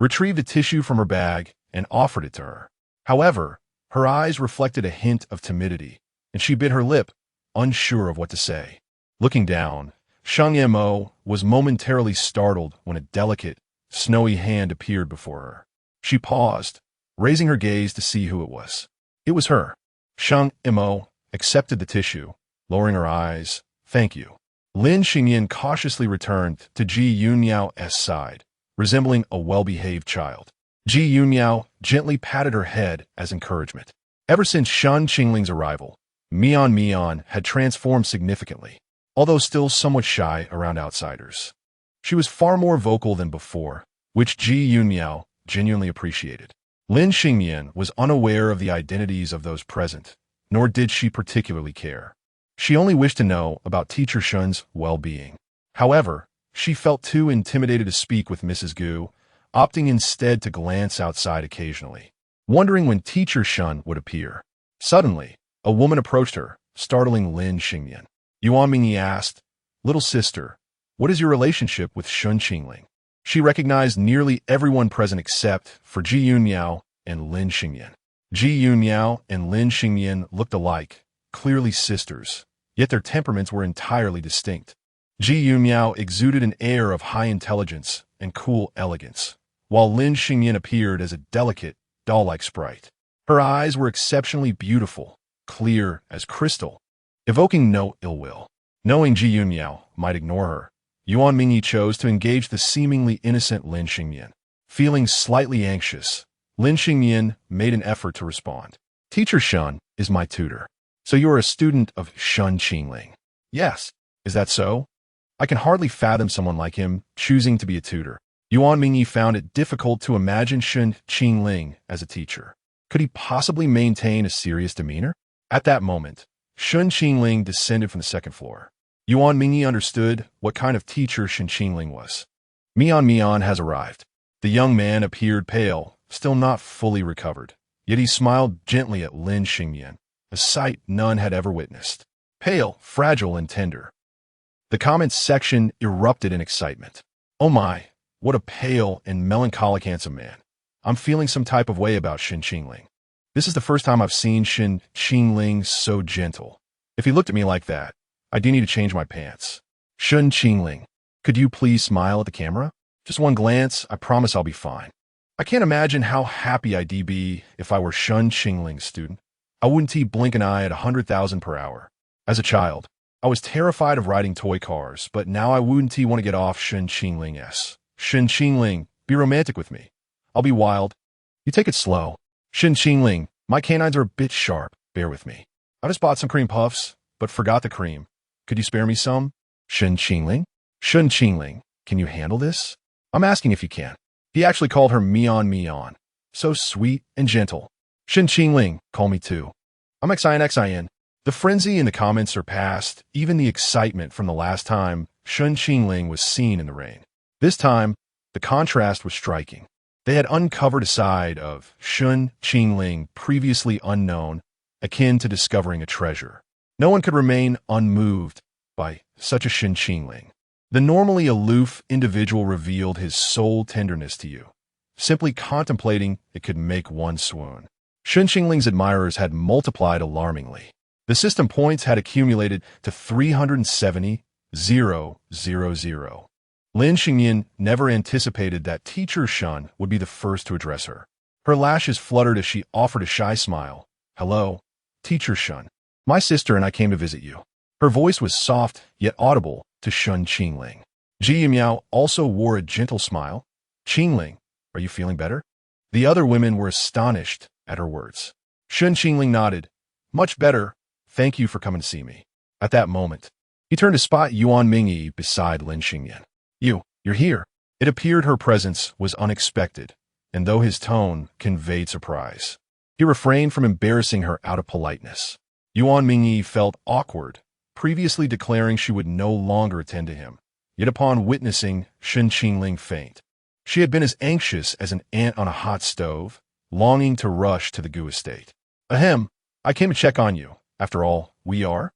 retrieved a tissue from her bag and offered it to her. However, her eyes reflected a hint of timidity, and she bit her lip, unsure of what to say. Looking down, Sheng Mo was momentarily startled when a delicate, snowy hand appeared before her. She paused, raising her gaze to see who it was. It was her. Sheng Mo accepted the tissue, lowering her eyes. "Thank you." Lin Xingyan cautiously returned to Ji Yunmiao's side, resembling a well-behaved child. Ji Yunmiao gently patted her head as encouragement. Ever since Shen Qingling's arrival, Mian had transformed significantly, although still somewhat shy around outsiders. She was far more vocal than before, which Ji Yunmiao genuinely appreciated. Lin Xingyan was unaware of the identities of those present, nor did she particularly care. She only wished to know about Teacher Shen's well-being. However, she felt too intimidated to speak with Mrs. Gu, opting instead to glance outside occasionally, wondering when Teacher Shen would appear. Suddenly, a woman approached her, startling Lin Xingyan. Yuan Mingyi asked, "Little sister, what is your relationship with Shen Qingling?" She recognized nearly everyone present except for Ji Yunmiao and Lin Xingyan. Ji Yunmiao and Lin Xingyan looked alike, clearly sisters, yet their temperaments were entirely distinct. Ji Yunmiao exuded an air of high intelligence and cool elegance, while Lin Xingyan appeared as a delicate, doll-like sprite. Her eyes were exceptionally beautiful, clear as crystal, evoking no ill will. Knowing Ji Yunmiao might ignore her, Yuan Mingyi chose to engage the seemingly innocent Lin Xingyan. Feeling slightly anxious, Lin Xingyan made an effort to respond. "Teacher Shen is my tutor. So you are a student of Shen Qingling?" "Yes. Is that so?" I can hardly fathom someone like him choosing to be a tutor. Yuan Mingyi found it difficult to imagine Shen Qingling as a teacher. Could he possibly maintain a serious demeanor? At that moment, Shen Qingling descended from the second floor. Yuan Mingyi understood what kind of teacher Shen Qingling was. Mian has arrived. The young man appeared pale, still not fully recovered, yet he smiled gently at Lin Xingyan, a sight none had ever witnessed. Pale, fragile, and tender. The comments section erupted in excitement. "Oh my, what a pale and melancholic handsome man. I'm feeling some type of way about Shen Qingling. This is the first time I've seen Shen Qingling so gentle. If he looked at me like that, I do need to change my pants. Shen Qingling, could you please smile at the camera? Just one glance, I promise I'll be fine. I can't imagine how happy I'd be if I were Shen Qingling's student. I wouldn't blink an eye at 100,000 per hour. As a child, I was terrified of riding toy cars, but now I wouldn't want to get off Shen Qingling's. Shen Qingling, be romantic with me. I'll be wild. You take it slow. Shen Qingling, my canines are a bit sharp. Bear with me. I just bought some cream puffs, but forgot the cream. Could you spare me some? Shen Qingling? Shen Qingling, can you handle this? I'm asking if you can. He actually called her Mian. So sweet and gentle. Shen Qingling, call me too. I'm XIN. The frenzy in the comments surpassed even the excitement from the last time Shen Qingling was seen in the rain. This time, the contrast was striking. They had uncovered a side of Shen Qingling previously unknown, akin to discovering a treasure. No one could remain unmoved by such a Shen Qingling. The normally aloof individual revealed his soul tenderness to you. Simply contemplating it could make one swoon. Shen Qingling's admirers had multiplied alarmingly. The system points had accumulated to 370,000. Lin Xingyan never anticipated that teacher Shen would be the first to address her. Her lashes fluttered as she offered a shy smile. Hello, teacher Shen. My sister and I came to visit you. Her voice was soft yet audible to Shen Qingling. Ji Yimiao also wore a gentle smile. Qingling, are you feeling better? The other women were astonished at her words. Shen Qingling nodded. Much better. Thank you for coming to see me. At that moment, he turned to spot Yuan Mingyi beside Lin Xingyan. You're here. It appeared her presence was unexpected, and though his tone conveyed surprise, he refrained from embarrassing her out of politeness. Yuan Mingyi felt awkward, previously declaring she would no longer attend to him. Yet upon witnessing Shen Qingling faint, she had been as anxious as an ant on a hot stove, longing to rush to the Gu estate. Ahem, I came to check on you. After all, we are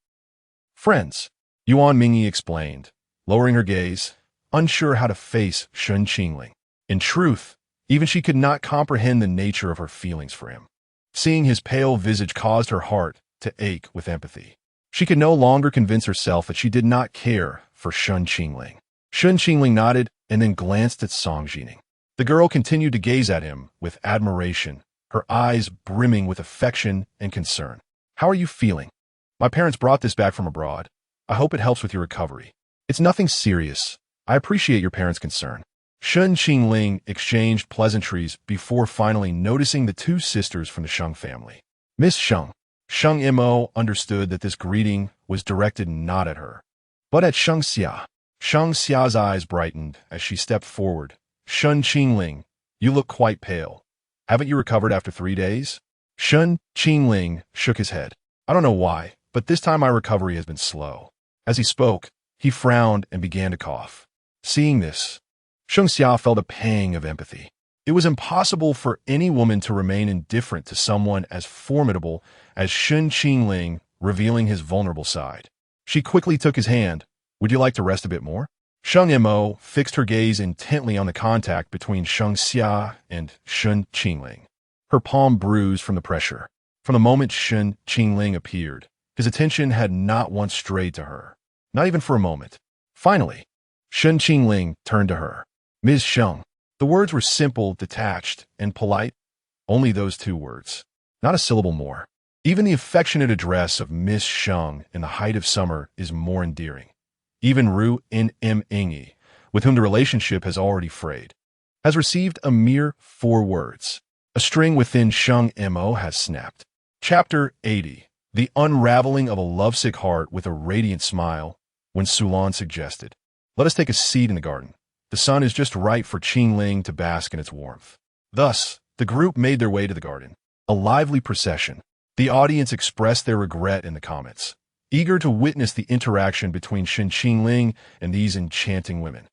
friends, Yuan Mingyi explained, lowering her gaze, unsure how to face Shen Qingling. In truth, even she could not comprehend the nature of her feelings for him. Seeing his pale visage caused her heart to ache with empathy. She could no longer convince herself that she did not care for Shen Qingling. Shen Qingling nodded and then glanced at Song Jining. The girl continued to gaze at him with admiration, her eyes brimming with affection and concern. How are you feeling? My parents brought this back from abroad. I hope it helps with your recovery. It's nothing serious. I appreciate your parents' concern. Shen Qingling exchanged pleasantries before finally noticing the two sisters from the Sheng family. Miss Sheng. Sheng Mo understood that this greeting was directed not at her, but at Sheng Xia. Sheng Xia's eyes brightened as she stepped forward. Shen Qingling, you look quite pale. Haven't you recovered after 3 days? Shen Qingling shook his head. I don't know why, but this time my recovery has been slow. As he spoke, he frowned and began to cough. Seeing this, Sheng Xia felt a pang of empathy. It was impossible for any woman to remain indifferent to someone as formidable as Shen Qingling revealing his vulnerable side. She quickly took his hand. Would you like to rest a bit more? Sheng Mo fixed her gaze intently on the contact between Sheng Xia and Shen Qingling. Her palm bruised from the pressure. From the moment Shen Qingling appeared, his attention had not once strayed to her. Not even for a moment. Finally, Shen Qingling turned to her. Ms. Sheng. The words were simple, detached, and polite. Only those 2 words. Not a syllable more. Even the affectionate address of Miss Sheng in the height of summer is more endearing. Even Ru Ingyi, with whom the relationship has already frayed, has received a mere 4 words. A string within Sheng Mo has snapped. Chapter 80. The unraveling of a lovesick heart with a radiant smile, when Sulan suggested, let us take a seat in the garden. The sun is just right for Qingling to bask in its warmth. Thus, the group made their way to the garden. A lively procession. The audience expressed their regret in the comments, eager to witness the interaction between Shen Qingling and these enchanting women.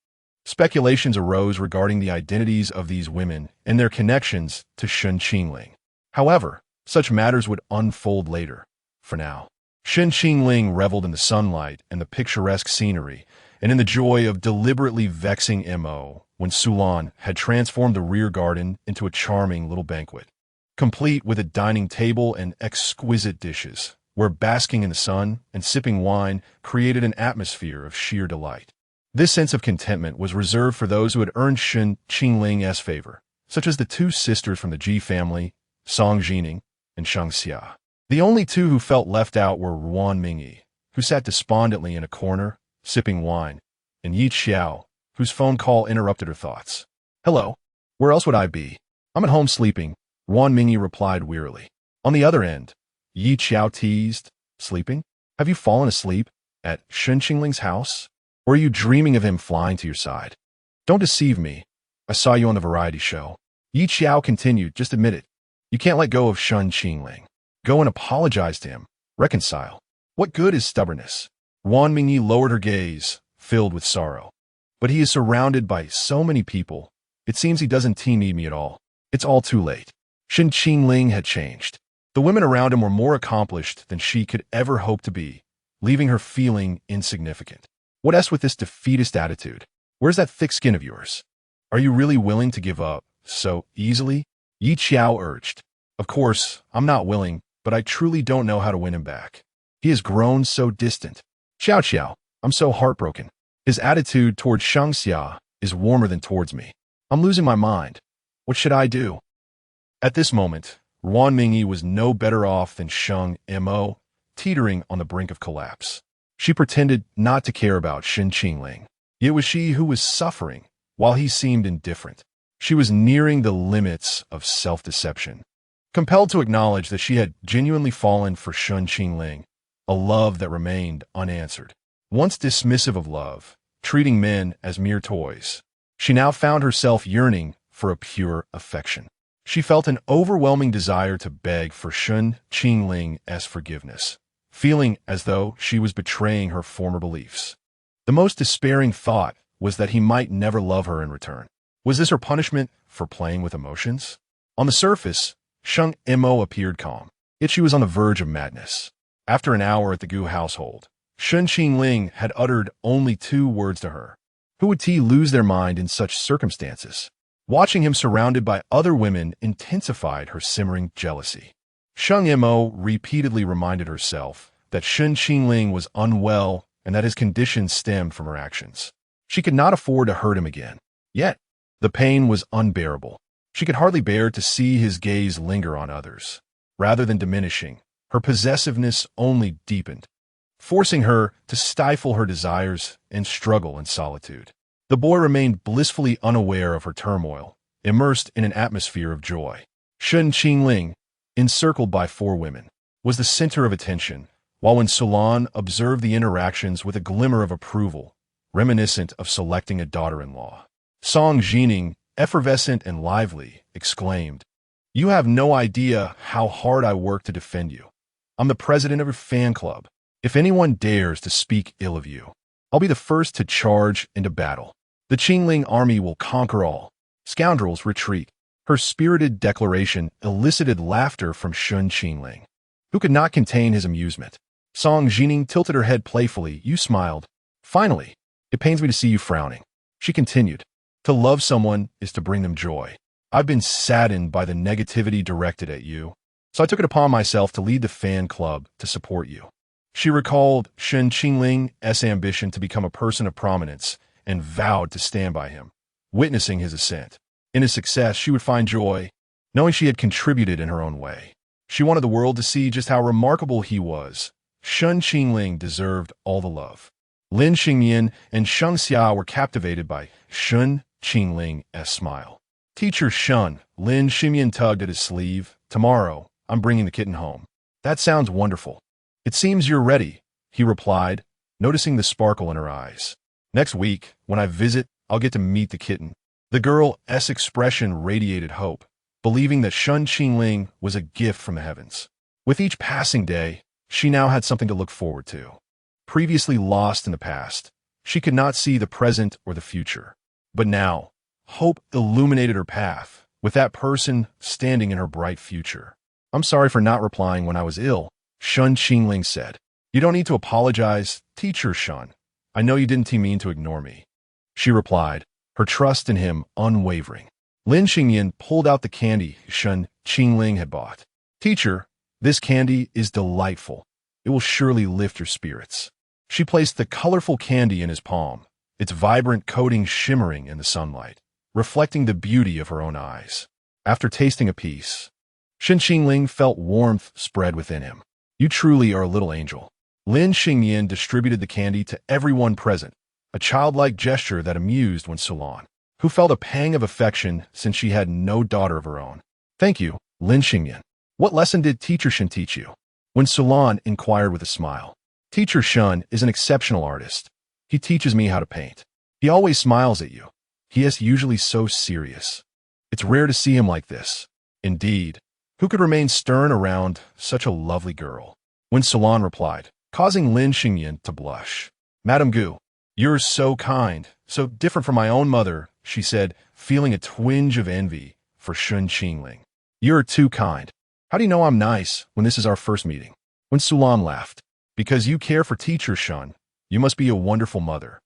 Speculations arose regarding the identities of these women and their connections to Shen Qingling. However, such matters would unfold later. For now, Shen Qingling reveled in the sunlight and the picturesque scenery, and in the joy of deliberately vexing Mo when Sulan had transformed the rear garden into a charming little banquet, complete with a dining table and exquisite dishes, where basking in the sun and sipping wine created an atmosphere of sheer delight. This sense of contentment was reserved for those who had earned Shen Qingling's favor, such as the 2 sisters from the Ji family, Song Jining and Sheng Xia. The only 2 who felt left out were Yuan Mingyi, who sat despondently in a corner, sipping wine, and Yi Xiao, whose phone call interrupted her thoughts. Hello. Where else would I be? I'm at home sleeping, Wan Mingyi replied wearily. On the other end, Yi Qiao teased, sleeping? Have you fallen asleep at Shen Qingling's house? Or are you dreaming of him flying to your side? Don't deceive me. I saw you on the variety show. Yi Qiao continued, just admit it. You can't let go of Shen Qingling. Go and apologize to him. Reconcile. What good is stubbornness? Wan Mingyi lowered her gaze, filled with sorrow. But he is surrounded by so many people. It seems he doesn't need me at all. It's all too late. Shen Qingling had changed. The women around him were more accomplished than she could ever hope to be, leaving her feeling insignificant. What else with this defeatist attitude? Where's that thick skin of yours? Are you really willing to give up so easily? Yi Qiao urged. Of course, I'm not willing, but I truly don't know how to win him back. He has grown so distant. Xiao Xiao, I'm so heartbroken. His attitude towards Shangxia is warmer than towards me. I'm losing my mind. What should I do? At this moment, Wan Mingyi was no better off than Sheng Mo, teetering on the brink of collapse. She pretended not to care about Shen Qingling. It was she who was suffering, while he seemed indifferent. She was nearing the limits of self-deception. Compelled to acknowledge that she had genuinely fallen for Shen Qingling, a love that remained unanswered. Once dismissive of love, treating men as mere toys, she now found herself yearning for a pure affection. She felt an overwhelming desire to beg for Shen Qingling's forgiveness, feeling as though she was betraying her former beliefs. The most despairing thought was that he might never love her in return. Was this her punishment for playing with emotions? On the surface, Sheng Mo appeared calm, yet she was on the verge of madness. After an hour at the Gu household, Shen Qingling had uttered only 2 words to her. Who would lose their mind in such circumstances? Watching him surrounded by other women intensified her simmering jealousy. Sheng Mo repeatedly reminded herself that Shen Qingling was unwell and that his condition stemmed from her actions. She could not afford to hurt him again. Yet, the pain was unbearable. She could hardly bear to see his gaze linger on others. Rather than diminishing, her possessiveness only deepened, forcing her to stifle her desires and struggle in solitude. The boy remained blissfully unaware of her turmoil, immersed in an atmosphere of joy. Shen Qingling, encircled by 4 women, was the center of attention, while when Solon observed the interactions with a glimmer of approval, reminiscent of selecting a daughter-in-law. Song Jining, effervescent and lively, exclaimed, "You have no idea how hard I work to defend you. I'm the president of your fan club. If anyone dares to speak ill of you, I'll be the first to charge into battle. The Qingling army will conquer all. Scoundrels, retreat." Her spirited declaration elicited laughter from Shen Qingling, who could not contain his amusement. Song Jining tilted her head playfully. "You smiled. Finally, it pains me to see you frowning." She continued, "To love someone is to bring them joy. I've been saddened by the negativity directed at you, so I took it upon myself to lead the fan club to support you." She recalled Shen Qingling's ambition to become a person of prominence and vowed to stand by him, witnessing his ascent. In his success, she would find joy, knowing she had contributed in her own way. She wanted the world to see just how remarkable he was. Shen Qingling deserved all the love. Lin Xingyan and Sheng Xia were captivated by Shen Qingling's smile. "Teacher Shen," Lin Xingyan tugged at his sleeve, "tomorrow, I'm bringing the kitten home." "That sounds wonderful. It seems you're ready," he replied, noticing the sparkle in her eyes. "Next week, when I visit, I'll get to meet the kitten." The girl's expression radiated hope, believing that Shen Qingling was a gift from the heavens. With each passing day, she now had something to look forward to. Previously lost in the past, she could not see the present or the future. But now, hope illuminated her path, with that person standing in her bright future. "I'm sorry for not replying when I was ill," Shen Qingling said. "You don't need to apologize, Teacher Shen. I know you didn't mean to ignore me." She replied, her trust in him unwavering. Lin Xingyan pulled out the candy Shen Qingling had bought. "Teacher, this candy is delightful. It will surely lift your spirits." She placed the colorful candy in his palm, its vibrant coating shimmering in the sunlight, reflecting the beauty of her own eyes. After tasting a piece, Shen Qingling felt warmth spread within him. "You truly are a little angel." Lin Xingyan distributed the candy to everyone present, a childlike gesture that amused when Solon. who felt a pang of affection since she had no daughter of her own. Thank you, Lin Xingyan. What lesson did Teacher Shen teach you? When Sulan inquired with a smile. Teacher Shen is an exceptional artist. He teaches me how to paint. He always smiles at you. He is usually so serious. It's rare to see him like this. Indeed, who could remain stern around such a lovely girl? When Sulan replied, causing Lin Xingyan to blush. Madame Gu, you're so kind, so different from my own mother, she said, feeling a twinge of envy for Shen Qingling. You're too kind. How do you know I'm nice when this is our first meeting? When Sulan laughed. Because you care for Teacher Shen, you must be a wonderful mother.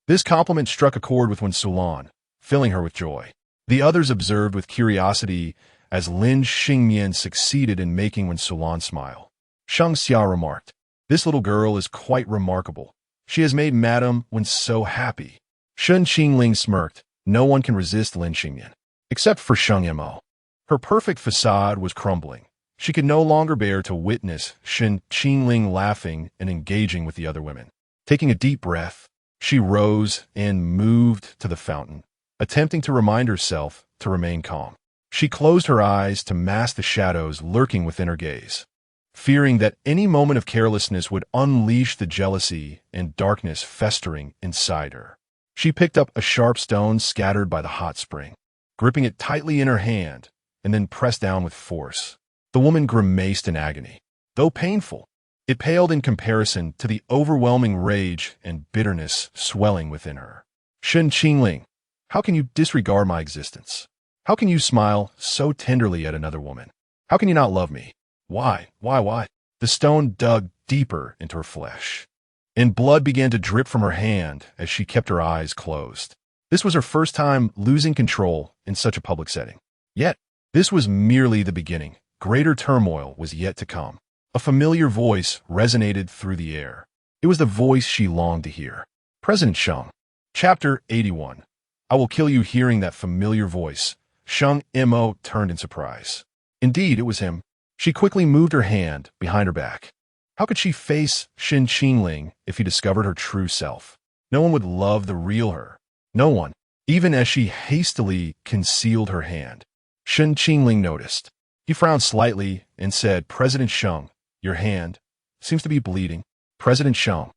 This compliment struck a chord with Wen Sulan, filling her with joy. The others observed with curiosity as Lin Xingyan succeeded in making Wen Sulan smile. Shang Xia remarked, this little girl is quite remarkable. She has made Madame Wen so happy. Shen Qingling smirked. No one can resist Lin Xingyan, except for Sheng Mo. Her perfect facade was crumbling. She could no longer bear to witness Shen Qingling laughing and engaging with the other women. Taking a deep breath, she rose and moved to the fountain, attempting to remind herself to remain calm. She closed her eyes to mask the shadows lurking within her gaze, fearing that any moment of carelessness would unleash the jealousy and darkness festering inside her. She picked up a sharp stone scattered by the hot spring, gripping it tightly in her hand, and then pressed down with force. The woman grimaced in agony. Though painful, it paled in comparison to the overwhelming rage and bitterness swelling within her. Shen Qingling, how can you disregard my existence? How can you smile so tenderly at another woman? How can you not love me? Why? The stone dug deeper into her flesh, and blood began to drip from her hand as she kept her eyes closed. This was her first time losing control in such a public setting. Yet, this was merely the beginning. Greater turmoil was yet to come. A familiar voice resonated through the air. It was the voice she longed to hear. President Sheng. Chapter 81. I will kill you. Hearing that familiar voice, Sheng Mo turned in surprise. Indeed, it was him. She quickly moved her hand behind her back. How could she face Shen Qingling if he discovered her true self? No one would love the real her. No one, even as she hastily concealed her hand. Shen Qingling noticed. He frowned slightly and said, President Sheng, your hand seems to be bleeding. President Sheng.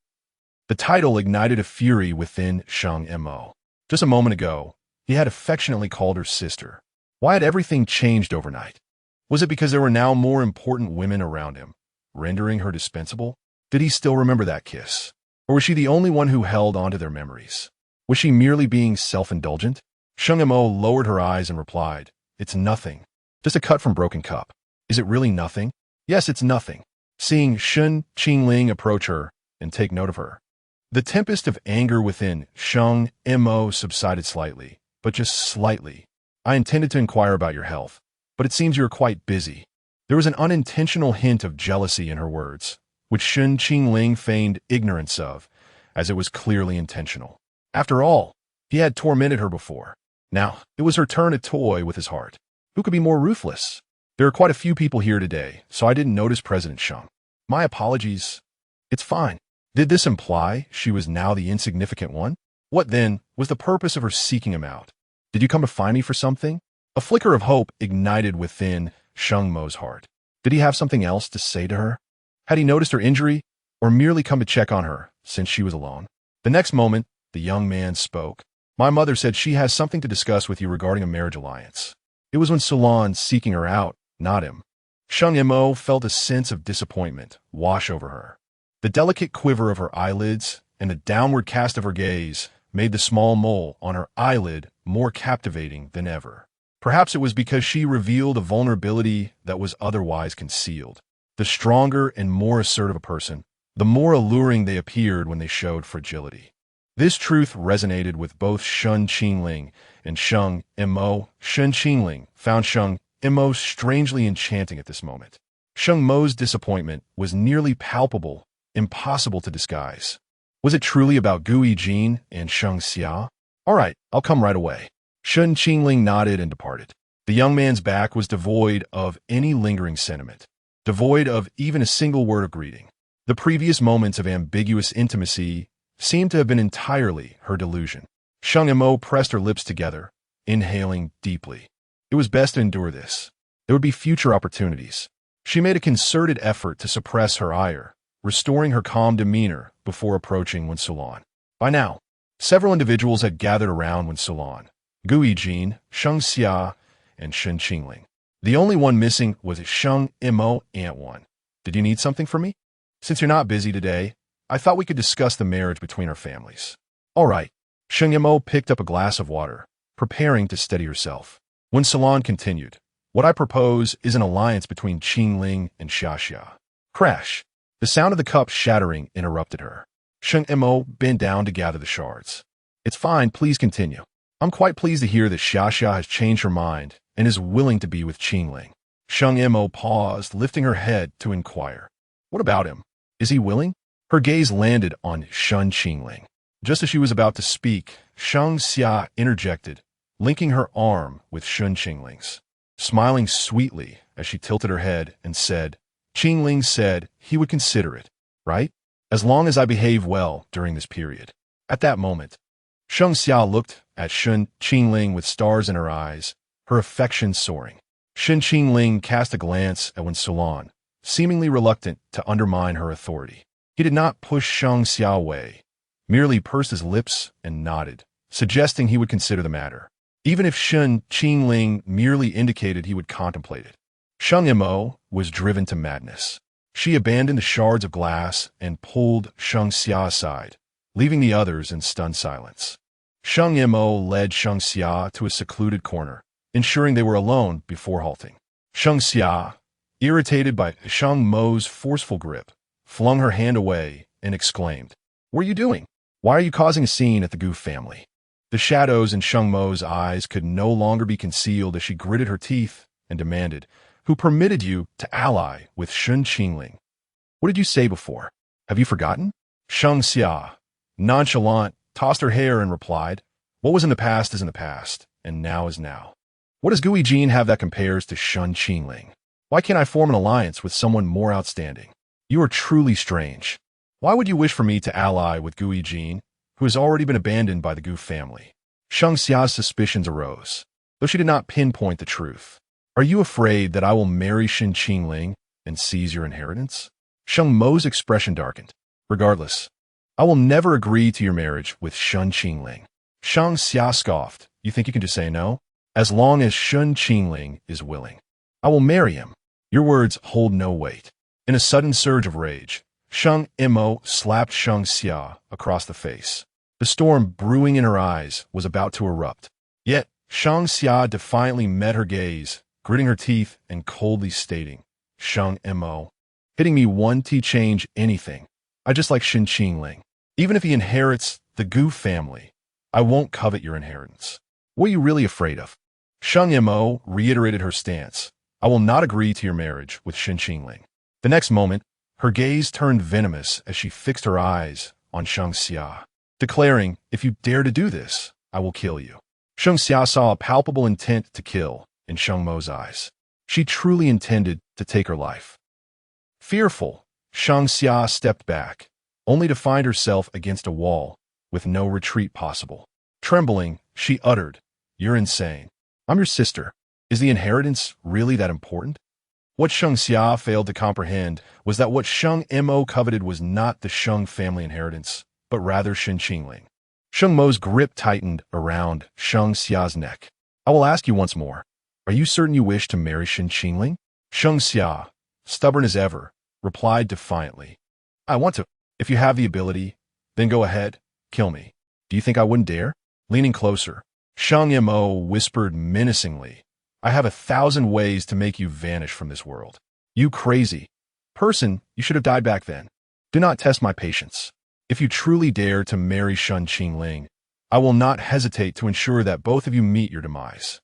The title ignited a fury within Sheng Mo. Just a moment ago, he had affectionately called her sister. Why had everything changed overnight? Was it because there were now more important women around him, rendering her dispensable? Did he still remember that kiss? Or was she the only one who held onto their memories? Was she merely being self-indulgent? Sheng Mo lowered her eyes and replied, It's nothing. Just a cut from broken cup. Is it really nothing? Yes, it's nothing. Seeing Shen Qingling approach her and take note of her, the tempest of anger within Sheng Mo subsided slightly, but just slightly. I intended to inquire about your health, but it seems you are quite busy. There was an unintentional hint of jealousy in her words, which Shen Qingling feigned ignorance of, as it was clearly intentional. After all, he had tormented her before. Now, it was her turn to toy with his heart. Who could be more ruthless? There are quite a few people here today, so I didn't notice President Sheng. My apologies. It's fine. Did this imply she was now the insignificant one? What, then, was the purpose of her seeking him out? Did you come to find me for something? A flicker of hope ignited within Sheng Mo's heart. Did he have something else to say to her? Had he noticed her injury, or merely come to check on her, since she was alone? The next moment, the young man spoke. My mother said she has something to discuss with you regarding a marriage alliance. It was when Sulan seeking her out, not him. Sheng Mo felt a sense of disappointment wash over her. The delicate quiver of her eyelids and the downward cast of her gaze made the small mole on her eyelid more captivating than ever. Perhaps it was because she revealed a vulnerability that was otherwise concealed. The stronger and more assertive a person, the more alluring they appeared when they showed fragility. This truth resonated with both Shen Qingling and Sheng Mo. Shen Qingling found Sheng Mo strangely enchanting at this moment. Sheng Mo's disappointment was nearly palpable, impossible to disguise. Was it truly about Gui Jin and Shang Xia? All right, I'll come right away. Shen Qingling nodded and departed. The young man's back was devoid of any lingering sentiment, devoid of even a single word of greeting. The previous moments of ambiguous intimacy seemed to have been entirely her delusion. Sheng Mo pressed her lips together, inhaling deeply. It was best to endure this. There would be future opportunities. She made a concerted effort to suppress her ire, restoring her calm demeanor before approaching Wen Salon. By now, several individuals had gathered around Wen Salon: Gu Yijin, Sheng Xia, and Shen Qingling. The only one missing was Sheng Mo Ant One. Did you need something from me? Since you're not busy today, I thought we could discuss the marriage between our families. All right. Sheng Mo picked up a glass of water, preparing to steady herself. Wen Salon continued, what I propose is an alliance between Qingling and Xia. Crash. The sound of the cup shattering interrupted her. Sheng Mo bent down to gather the shards. It's fine, please continue. I'm quite pleased to hear that Xia has changed her mind and is willing to be with Qingling. Sheng Mo paused, lifting her head to inquire. What about him? Is he willing? Her gaze landed on Shen Qingling. Just as she was about to speak, Sheng Xia interjected, linking her arm with Shen Qingling's. Smiling sweetly as she tilted her head and said, Qingling said he would consider it, right? As long as I behave well during this period. At that moment, Sheng Xia looked at Shen Qingling with stars in her eyes, her affection soaring. Shen Qingling cast a glance at Wen Salon, seemingly reluctant to undermine her authority. He did not push Sheng Xia away, merely pursed his lips and nodded, suggesting he would consider the matter, even if Shen Qingling merely indicated he would contemplate it. Sheng Mo was driven to madness. She abandoned the shards of glass and pulled Sheng Xia aside, leaving the others in stunned silence. Sheng Mo led Sheng Xia to a secluded corner, ensuring they were alone before halting. Sheng Xia, irritated by Sheng Mo's forceful grip, flung her hand away and exclaimed, What are you doing? Why are you causing a scene at the Gu family? The shadows in Sheng Mo's eyes could no longer be concealed as she gritted her teeth and demanded, Who permitted you to ally with Shen Qingling? What did you say before? Have you forgotten? Sheng Xia, nonchalant, tossed her hair and replied, What was in the past is in the past, and now is now. What does Gu Yijin have that compares to Shen Qingling? Why can't I form an alliance with someone more outstanding? You are truly strange. Why would you wish for me to ally with Gu Yijin, who has already been abandoned by the Gu family? Sheng Xia's suspicions arose, though she did not pinpoint the truth. Are you afraid that I will marry Shen Qingling and seize your inheritance? Sheng Mo's expression darkened. Regardless, I will never agree to your marriage with Shen Qingling. Sheng Xia scoffed. You think you can just say no? As long as Shen Qingling is willing, I will marry him. Your words hold no weight. In a sudden surge of rage, Sheng Mo slapped Sheng Xia across the face. The storm brewing in her eyes was about to erupt. Yet, Sheng Xia defiantly met her gaze, gritting her teeth and coldly stating, Sheng Mo, hitting me one to change anything. I just like Shen Qingling. Even if he inherits the Gu family, I won't covet your inheritance. What are you really afraid of? Sheng Mo reiterated her stance. I will not agree to your marriage with Shen Qingling. The next moment, her gaze turned venomous as she fixed her eyes on Sheng Xia, declaring, If you dare to do this, I will kill you. Sheng Xia saw a palpable intent to kill in Sheng Mo's eyes. She truly intended to take her life. Fearful, Sheng Xia stepped back, only to find herself against a wall with no retreat possible. Trembling, she uttered, You're insane. I'm your sister. Is the inheritance really that important? What Sheng Xia failed to comprehend was that what Sheng Mo coveted was not the Sheng family inheritance, but rather Shen Qingling. Sheng Mo's grip tightened around Sheng Xia's neck. I will ask you once more. Are you certain you wish to marry Shen Qingling? Sheng Xia, stubborn as ever, replied defiantly. I want to. If you have the ability, then go ahead, kill me. Do you think I wouldn't dare? Leaning closer, Sheng Mo whispered menacingly, I have 1,000 ways to make you vanish from this world. You crazy person, you should have died back then. Do not test my patience. If you truly dare to marry Shen Qingling, I will not hesitate to ensure that both of you meet your demise.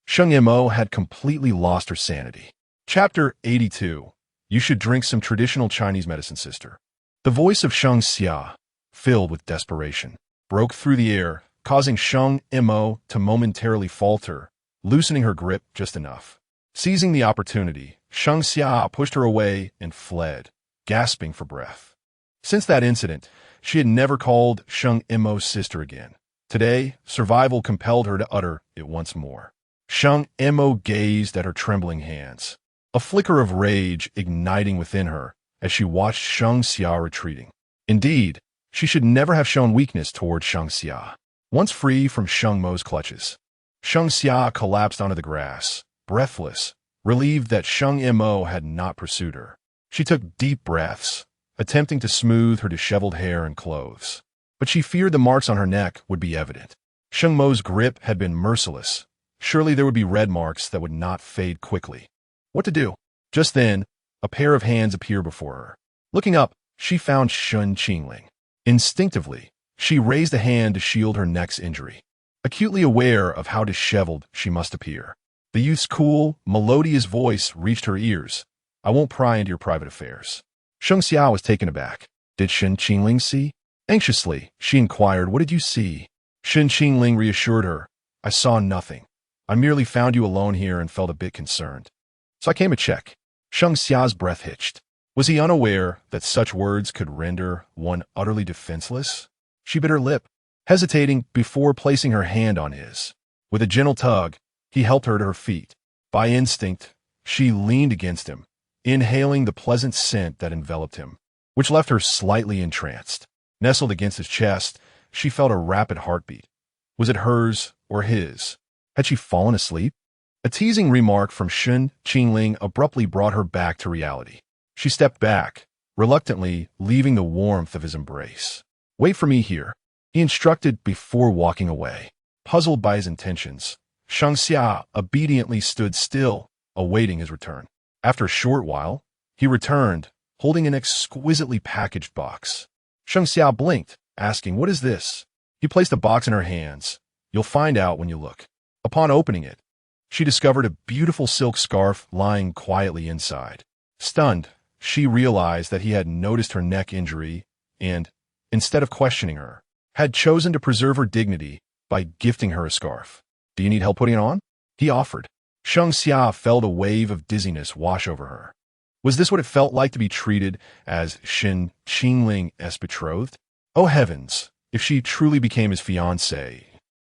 Sheng Mo had completely lost her sanity. Chapter 82. You should drink some traditional Chinese medicine, sister. The voice of Sheng Xia, filled with desperation, broke through the air, causing Sheng Mo to momentarily falter, loosening her grip just enough. Seizing the opportunity, Sheng Xia pushed her away and fled, gasping for breath. Since that incident, she had never called Sheng Mo's sister again, Today, survival compelled her to utter it once more. Sheng Mo gazed at her trembling hands, a flicker of rage igniting within her as she watched Sheng Xia retreating. Indeed, she should never have shown weakness toward Sheng Xia. Once free from Sheng Mo's clutches, Sheng Xia collapsed onto the grass, breathless, relieved that Sheng Mo had not pursued her. She took deep breaths, attempting to smooth her disheveled hair and clothes. But she feared the marks on her neck would be evident. Sheng Mo's grip had been merciless. Surely there would be red marks that would not fade quickly. What to do? Just then, a pair of hands appeared before her. Looking up, she found Hell Shen Qingling. Instinctively, she raised a hand to shield her neck's injury, acutely aware of how disheveled she must appear. The youth's cool, melodious voice reached her ears. "I won't pry into your private affairs." Sheng Xia was taken aback. "Did Hell Shen Qingling see?" Anxiously, she inquired, "What did you see?" Hell Shen Qingling reassured her, "I saw nothing. I merely found you alone here and felt a bit concerned. So I came to check." Sheng Xia's breath hitched. Was he unaware that such words could render one utterly defenseless? She bit her lip, hesitating before placing her hand on his. With a gentle tug, he helped her to her feet. By instinct, she leaned against him, inhaling the pleasant scent that enveloped him, which left her slightly entranced. Nestled against his chest, she felt a rapid heartbeat. Was it hers or his? Had she fallen asleep? A teasing remark from Hell Shen Qingling abruptly brought her back to reality. She stepped back, reluctantly leaving the warmth of his embrace. "Wait for me here," he instructed before walking away. Puzzled by his intentions, Sheng Xia obediently stood still, awaiting his return. After a short while, he returned, holding an exquisitely packaged box. Sheng Xia blinked, asking, "What is this?" He placed the box in her hands. "You'll find out when you look." Upon opening it, she discovered a beautiful silk scarf lying quietly inside. Stunned, she realized that he had noticed her neck injury and, instead of questioning her, had chosen to preserve her dignity by gifting her a scarf. "Do you need help putting it on?" he offered. Sheng Xia felt a wave of dizziness wash over her. Was this what it felt like to be treated as Shen Qingling's betrothed? Oh heavens, if she truly became his fiancée,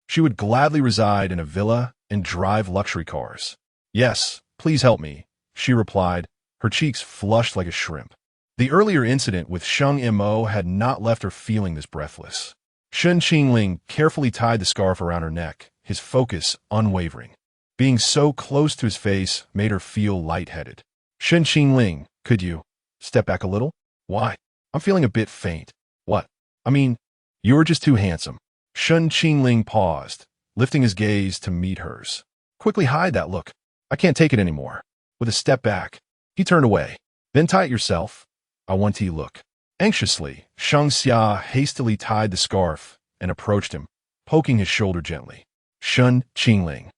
she would gladly reside in a villa and drive luxury cars. "Yes, please help me," she replied, her cheeks flushed like a shrimp. The earlier incident with Sheng Mo had not left her feeling this breathless. Shen Qingling carefully tied the scarf around her neck, his focus unwavering. Being so close to his face made her feel lightheaded. "Shen Qingling, could you step back a little?" "Why? I'm feeling a bit faint." "What? I mean, you're just too handsome." Shen Qingling paused, lifting his gaze to meet hers. "Quickly hide that look. I can't take it anymore." With a step back, he turned away. "Then tie it yourself. I want to look." Anxiously, Sheng Xia hastily tied the scarf and approached him, poking his shoulder gently. "Shen Qingling.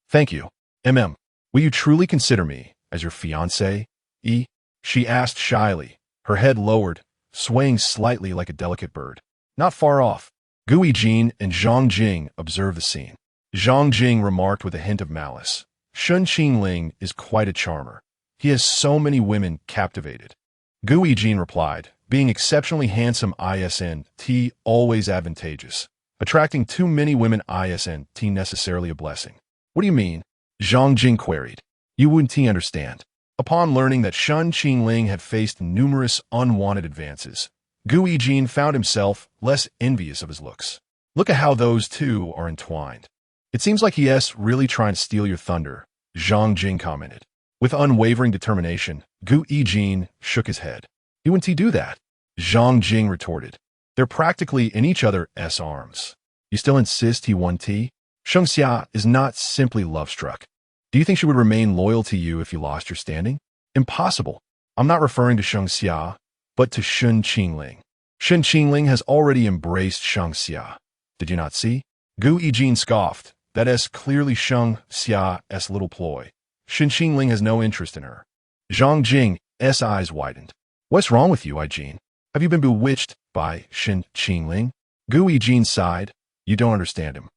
Thank you. Will you truly consider me as your fiancé? She asked shyly, her head lowered, swaying slightly like a delicate bird. Not far off, Gui Jin and Zhang Jing observed the scene. Zhang Jing remarked with a hint of malice, "Shen Qingling is quite a charmer. He has so many women captivated." Gui Jin replied, "Being exceptionally handsome isn't always advantageous. Attracting too many women isn't necessarily a blessing." "What do you mean?" Zhang Jing queried. "You wouldn't understand." Upon learning that Shen Qingling had faced numerous unwanted advances, Gui Jin found himself less envious of his looks. "Look at how those two are entwined. It seems like he's really trying to steal your thunder," Zhang Jing commented. With unwavering determination, Gui Jin shook his head. "He wouldn't do that," Zhang Jing retorted. "They're practically in each other's arms. You still insist he won tea?" Sheng Xia is not simply love-struck. "Do you think she would remain loyal to you if you lost your standing?" "Impossible. I'm not referring to Sheng Xia, but to Shen Qingling. Shen Qingling has already embraced Sheng Xia. Did you not see?" Gui Jin scoffed. "That is clearly Sheng Xia's little ploy. Shen Qingling has no interest in her." Zhang Jing's eyes widened. "What's wrong with you, Jin? Have you been bewitched by Shen Qingling?" Gui Jin sighed. "You don't understand him.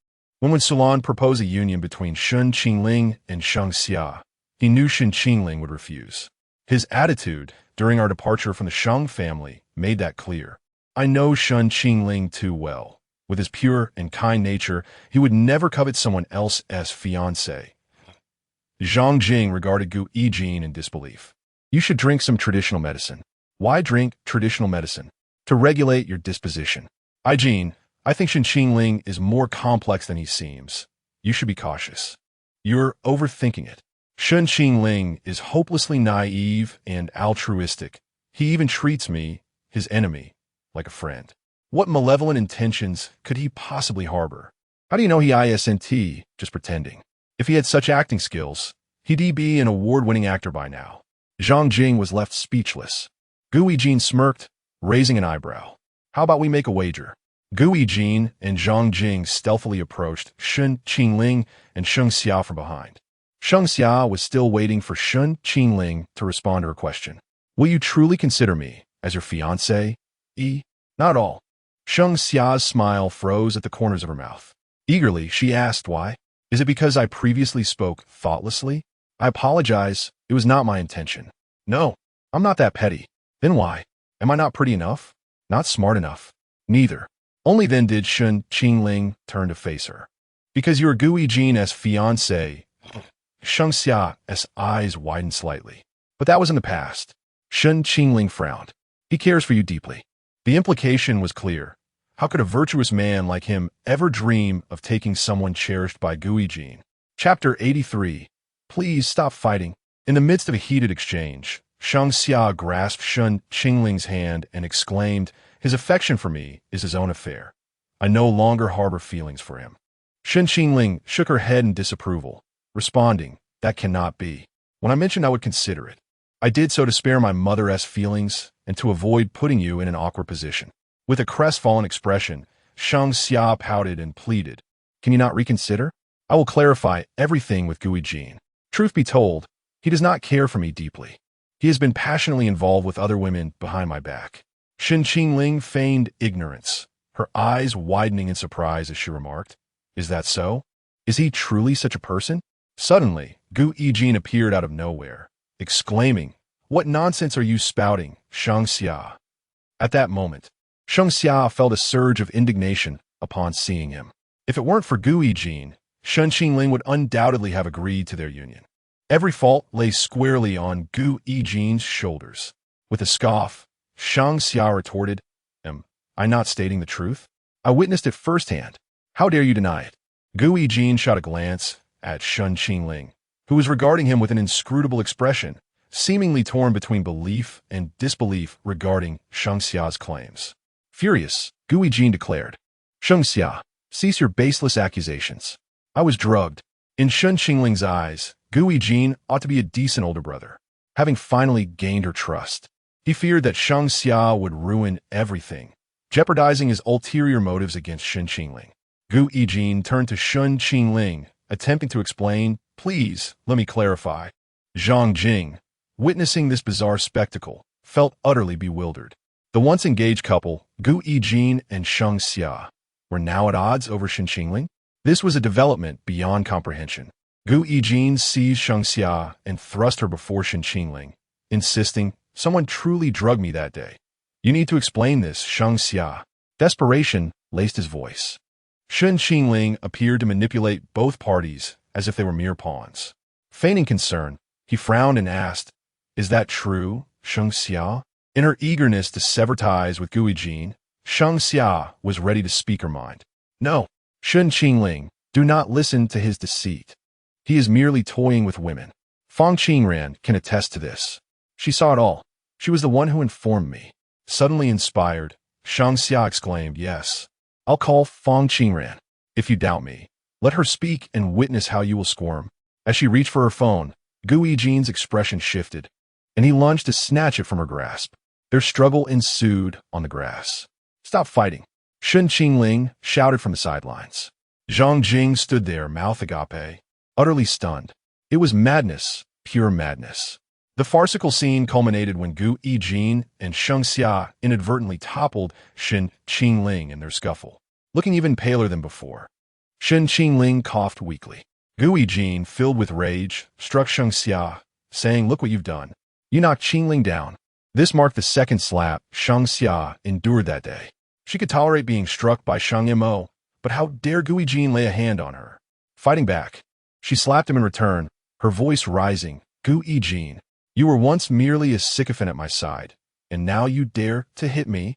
When Salon proposed a union between Shen Qingling and Sheng Xia, he knew Shen Qingling would refuse. His attitude during our departure from the Sheng family made that clear. I know Shen Qingling too well. With his pure and kind nature, he would never covet someone else's fiancée. Zhang Jing regarded Gu Yijin in disbelief. You should drink some traditional medicine. Why drink traditional medicine? To regulate your disposition. Yijin, I think Shen Qingling is more complex than he seems. You should be cautious. You're overthinking it. Shen Qingling is hopelessly naive and altruistic. He even treats me, his enemy, like a friend. What malevolent intentions could he possibly harbor? How do you know he isn't just pretending? If he had such acting skills, he'd be an award-winning actor by now. Zhang Jing was left speechless. Gu Yijin smirked, raising an eyebrow. How about we make a wager? Gu Yijin and Zhang Jing stealthily approached Shen Qingling and Sheng Xia from behind. Sheng Xia was still waiting for Shen Qingling to respond to her question. Will you truly consider me as your fiancé? Not at all. Sheng Xia's smile froze at the corners of her mouth. Eagerly, she asked why. Is it because I previously spoke thoughtlessly? I apologize. It was not my intention. No, I'm not that petty. Then why? Am I not pretty enough? Not smart enough? Neither. Only then did Shen Qingling turn to face her. Because you are Gu Yijin's fiancé. Sheng Xia's eyes widened slightly. But that was in the past. Shen Qingling frowned. He cares for you deeply. The implication was clear. How could a virtuous man like him ever dream of taking someone cherished by Gu Yijin? Chapter 83. Please stop fighting. In the midst of a heated exchange, Sheng Xia grasped Shen Qingling's hand and exclaimed, his affection for me is his own affair. I no longer harbor feelings for him. Shen Qingling shook her head in disapproval, responding, that cannot be. When I mentioned I would consider it, I did so to spare my mother's feelings and to avoid putting you in an awkward position. With a crestfallen expression, Sheng Xia pouted and pleaded, can you not reconsider? I will clarify everything with Gu Yijin. Truth be told, he does not care for me deeply. He has been passionately involved with other women behind my back. Shen Qingling feigned ignorance, her eyes widening in surprise as she remarked, is that so? Is he truly such a person? Suddenly, Gu Yijin appeared out of nowhere, exclaiming, what nonsense are you spouting, Sheng Xia? At that moment, Sheng Xia felt a surge of indignation upon seeing him. If it weren't for Gu Yijin, Shen Qingling would undoubtedly have agreed to their union. Every fault lay squarely on Gu Yijin's shoulders. With a scoff, Sheng Xia retorted, am I not stating the truth? I witnessed it firsthand. How dare you deny it? Gu Yijin shot a glance at Shen Qingling, who was regarding him with an inscrutable expression, seemingly torn between belief and disbelief regarding Sheng Xia's claims. Furious, Gu Yijin declared, Sheng Xia, cease your baseless accusations. I was drugged. In Shen Qingling's eyes, Gu Yijin ought to be a decent older brother. Having finally gained her trust, he feared that Sheng Xia would ruin everything, jeopardizing his ulterior motives against Shen Qingling. Gu Yijin turned to Shen Qingling, attempting to explain, please, let me clarify. Zhang Jing, witnessing this bizarre spectacle, felt utterly bewildered. The once engaged couple, Gu Yijin and Sheng Xia, were now at odds over Shen Qingling. This was a development beyond comprehension. Gu Yijin seized Sheng Xia and thrust her before Shen Qingling, insisting, someone truly drugged me that day. You need to explain this, Sheng Xia. Desperation laced his voice. Shen Qingling appeared to manipulate both parties as if they were mere pawns. Feigning concern, he frowned and asked, is that true, Sheng Xia? In her eagerness to sever ties with Gu Yijin, Sheng Xia was ready to speak her mind. No, Shen Qingling, do not listen to his deceit. He is merely toying with women. Fang Qingran can attest to this. She saw it all. She was the one who informed me. Suddenly inspired, Sheng Xia exclaimed, yes, I'll call Fang Qingran. If you doubt me, let her speak and witness how you will squirm. As she reached for her phone, Gu Yijin's expression shifted, and he lunged to snatch it from her grasp. Their struggle ensued on the grass. Stop fighting, Shen Qingling shouted from the sidelines. Zhang Jing stood there, mouth agape, utterly stunned. It was madness, pure madness. The farcical scene culminated when Gu Yijin and Sheng Xia inadvertently toppled Shen Qingling in their scuffle, looking even paler than before. Shen Qingling coughed weakly. Gu Yijin, filled with rage, struck Sheng Xia, saying, look what you've done. You knocked Qingling down. This marked the second slap Sheng Xia endured that day. She could tolerate being struck by Shang Mo, but how dare Gui Jin lay a hand on her? Fighting back, she slapped him in return, her voice rising. Gui Jin, you were once merely a sycophant at my side, and now you dare to hit me?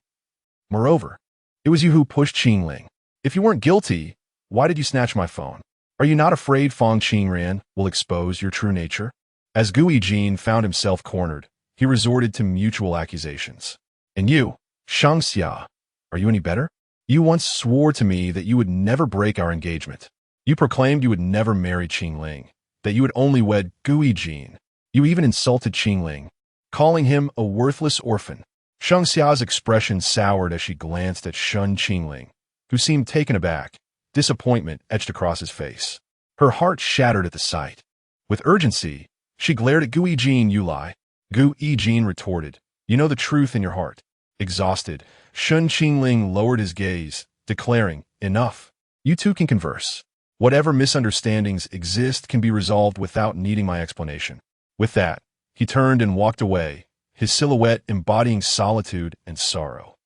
Moreover, it was you who pushed Qingling. If you weren't guilty, why did you snatch my phone? Are you not afraid Fang Qingran will expose your true nature? As Gui Jin found himself cornered, he resorted to mutual accusations. And you, Shang Xia, are you any better? You once swore to me that you would never break our engagement. You proclaimed you would never marry Qingling, that you would only wed Gui Jin. You even insulted Qingling, calling him a worthless orphan. Shang Xia's expression soured as she glanced at Shen Qingling, who seemed taken aback, disappointment etched across his face. Her heart shattered at the sight. With urgency, she glared at Gui Jin. You lie. Gui Jin retorted, you know the truth in your heart. Exhausted, Shen Qingling lowered his gaze, declaring, enough. You two can converse. Whatever misunderstandings exist can be resolved without needing my explanation. With that, he turned and walked away, his silhouette embodying solitude and sorrow.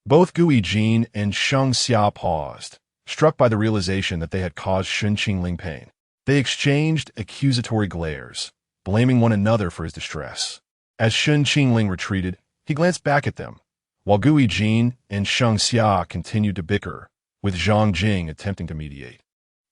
Both Gui Jin and Shang Xia paused, struck by the realization that they had caused Shen Qingling pain. They exchanged accusatory glares, blaming one another for his distress. As Shen Qingling retreated, he glanced back at them, while Gui Jin and Shang Xia continued to bicker, with Zhang Jing attempting to mediate,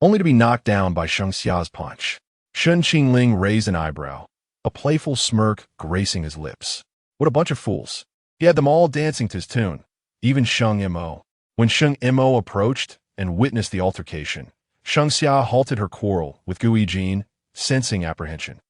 only to be knocked down by Shang Xia's punch. Shen Qingling raised an eyebrow, a playful smirk gracing his lips. What a bunch of fools. He had them all dancing to his tune, even Shang Mo. When Shang Mo approached and witnessed the altercation, Shang Xia halted her quarrel with Gui Jin, sensing apprehension.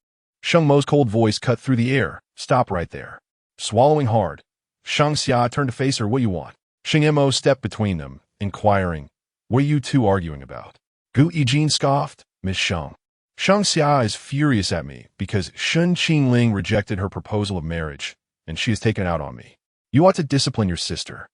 Shang Mo's cold voice cut through the air. Stop right there. Swallowing hard, Shang Xia turned to face her. What do you want? Shang Mo stepped between them, inquiring, what are you two arguing about? Gui Jin scoffed, Miss Shang. Shang Xia is furious at me because Shen Qingling rejected her proposal of marriage, and she has taken it out on me. You ought to discipline your sister.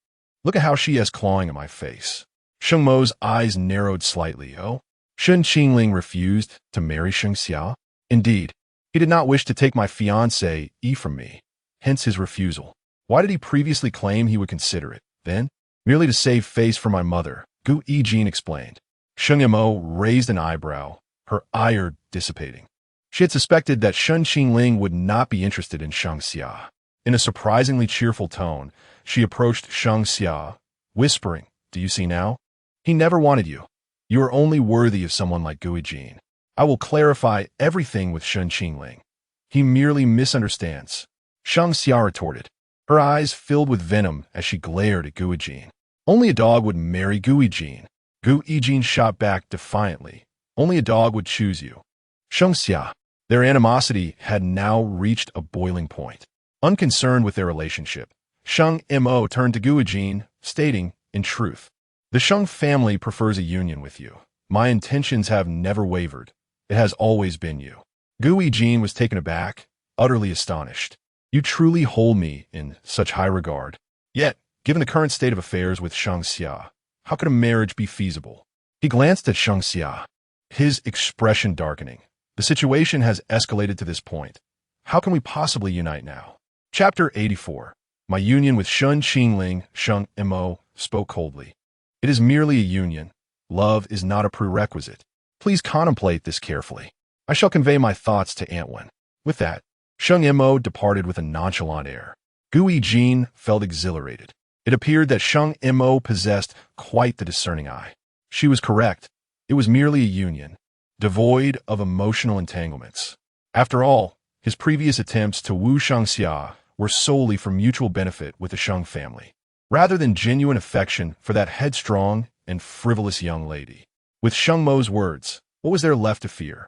Look at how she is clawing at my face. Shang Mo's eyes narrowed slightly. Oh? Shen Qingling refused to marry Shang Xia? Indeed, he did not wish to take my fiancée from me, hence his refusal. Why did he previously claim he would consider it, then? Merely to save face for my mother, Gui Jin explained. Shang Mo raised an eyebrow, her ire dissipating. She had suspected that Shen Qingling would not be interested in Shang Xia. In a surprisingly cheerful tone, she approached Shang Xia, whispering, do you see now? He never wanted you. You are only worthy of someone like Gui Jin. I will clarify everything with Shen Qingling. He merely misunderstands. Shang Xia retorted, her eyes filled with venom as she glared at Gui Jin. Only a dog would marry Gui Jin. Gui Jin shot back defiantly. Only a dog would choose you. Shang Xia. Their animosity had now reached a boiling point. Unconcerned with their relationship, Shang Mo turned to Gui Jin, stating, in truth, the Shang family prefers a union with you. My intentions have never wavered. It has always been you. Gui Jin was taken aback, utterly astonished. You truly hold me in such high regard. Yet, given the current state of affairs with Shang Xia, how could a marriage be feasible? He glanced at Shang Xia, his expression darkening. The situation has escalated to this point. How can we possibly unite now? Chapter 84. My union with Shen Qingling. Shang Mo spoke coldly. It is merely a union. Love is not a prerequisite. Please contemplate this carefully. I shall convey my thoughts to Aunt Wen. With that, Shang Mo departed with a nonchalant air. Gui Jin felt exhilarated. It appeared that Shang Mo possessed quite the discerning eye. She was correct. It was merely a union, devoid of emotional entanglements. After all, his previous attempts to woo Shang Xia were solely for mutual benefit with the Shang family, rather than genuine affection for that headstrong and frivolous young lady. With Shang Mo's words, what was there left to fear?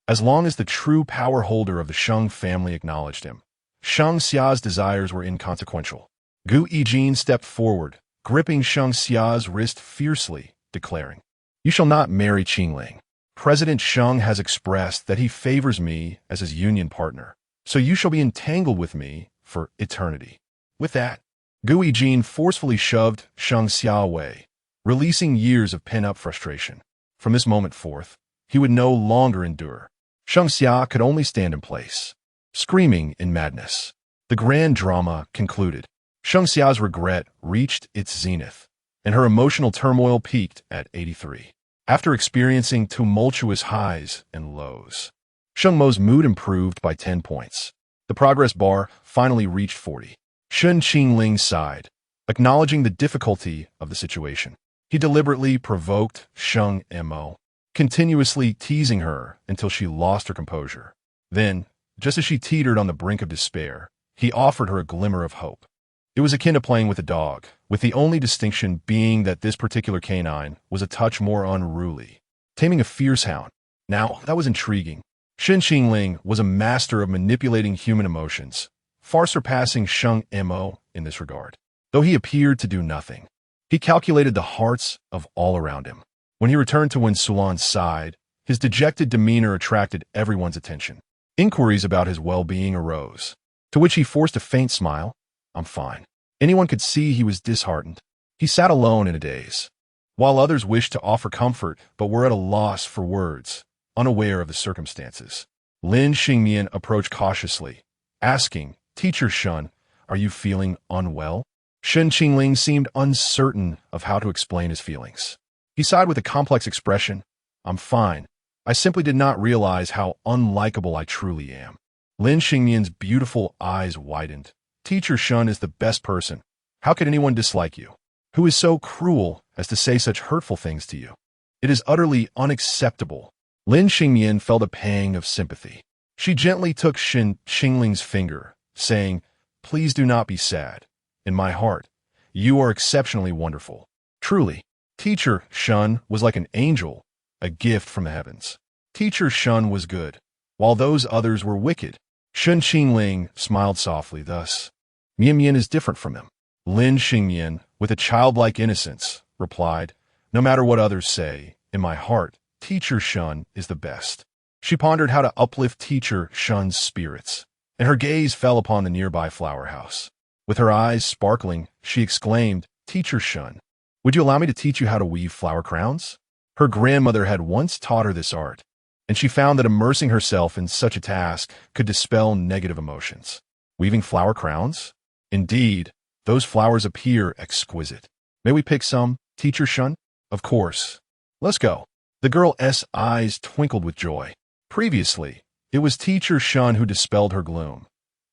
As long as the true power holder of the Shang family acknowledged him, Shang Xia's desires were inconsequential. Gui Jin stepped forward, gripping Shang Xia's wrist fiercely, declaring, you shall not marry Qingling. President Shang has expressed that he favors me as his union partner, so you shall be entangled with me for eternity. With that, Gui Jin forcefully shoved Shang Xia away, releasing years of pent-up frustration. From this moment forth, he would no longer endure. Shang Xia could only stand in place, screaming in madness. The grand drama concluded. Shang Xia's regret reached its zenith. and her emotional turmoil peaked at 83. After experiencing tumultuous highs and lows, Sheng Mo's mood improved by 10 points. The progress bar finally reached 40. Shen Qingling sighed, acknowledging the difficulty of the situation. He deliberately provoked Sheng Mo, continuously teasing her until she lost her composure. Then, just as she teetered on the brink of despair, he offered her a glimmer of hope. It was akin to playing with a dog, with the only distinction being that this particular canine was a touch more unruly. Taming a fierce hound. Now, that was intriguing. Shen Qingling was a master of manipulating human emotions, far surpassing Sheng Mo in this regard. Though he appeared to do nothing, he calculated the hearts of all around him. When he returned to Wen Sulan's side, his dejected demeanor attracted everyone's attention. Inquiries about his well-being arose, to which he forced a faint smile. "I'm fine." Anyone could see he was disheartened. He sat alone in a daze, while others wished to offer comfort but were at a loss for words, unaware of the circumstances. Lin Xingmian approached cautiously, asking, "Teacher Shun, are you feeling unwell?" Shen Qingling seemed uncertain of how to explain his feelings. He sighed with a complex expression. "I'm fine. I simply did not realize how unlikable I truly am." Lin Xingmian's beautiful eyes widened. "Teacher Shun is the best person. How could anyone dislike you? Who is so cruel as to say such hurtful things to you? It is utterly unacceptable." Lin Xingmian felt a pang of sympathy. She gently took Shen Qingling's finger, saying, "Please do not be sad. In my heart, you are exceptionally wonderful. Truly, Teacher Shun was like an angel, a gift from the heavens." Teacher Shun was good, while those others were wicked. Shen Qingling smiled softly thus. "Mian Mian is different from him." Lin Xingmian, with a childlike innocence, replied, "No matter what others say, in my heart, Teacher Shun is the best." She pondered how to uplift Teacher Shun's spirits, and her gaze fell upon the nearby flower house. With her eyes sparkling, she exclaimed, "Teacher Shun, would you allow me to teach you how to weave flower crowns?" Her grandmother had once taught her this art, and she found that immersing herself in such a task could dispel negative emotions. Weaving flower crowns? Indeed, those flowers appear exquisite. "May we pick some, Teacher Shun?" "Of course. Let's go." The girl's eyes twinkled with joy. Previously, it was Teacher Shun who dispelled her gloom.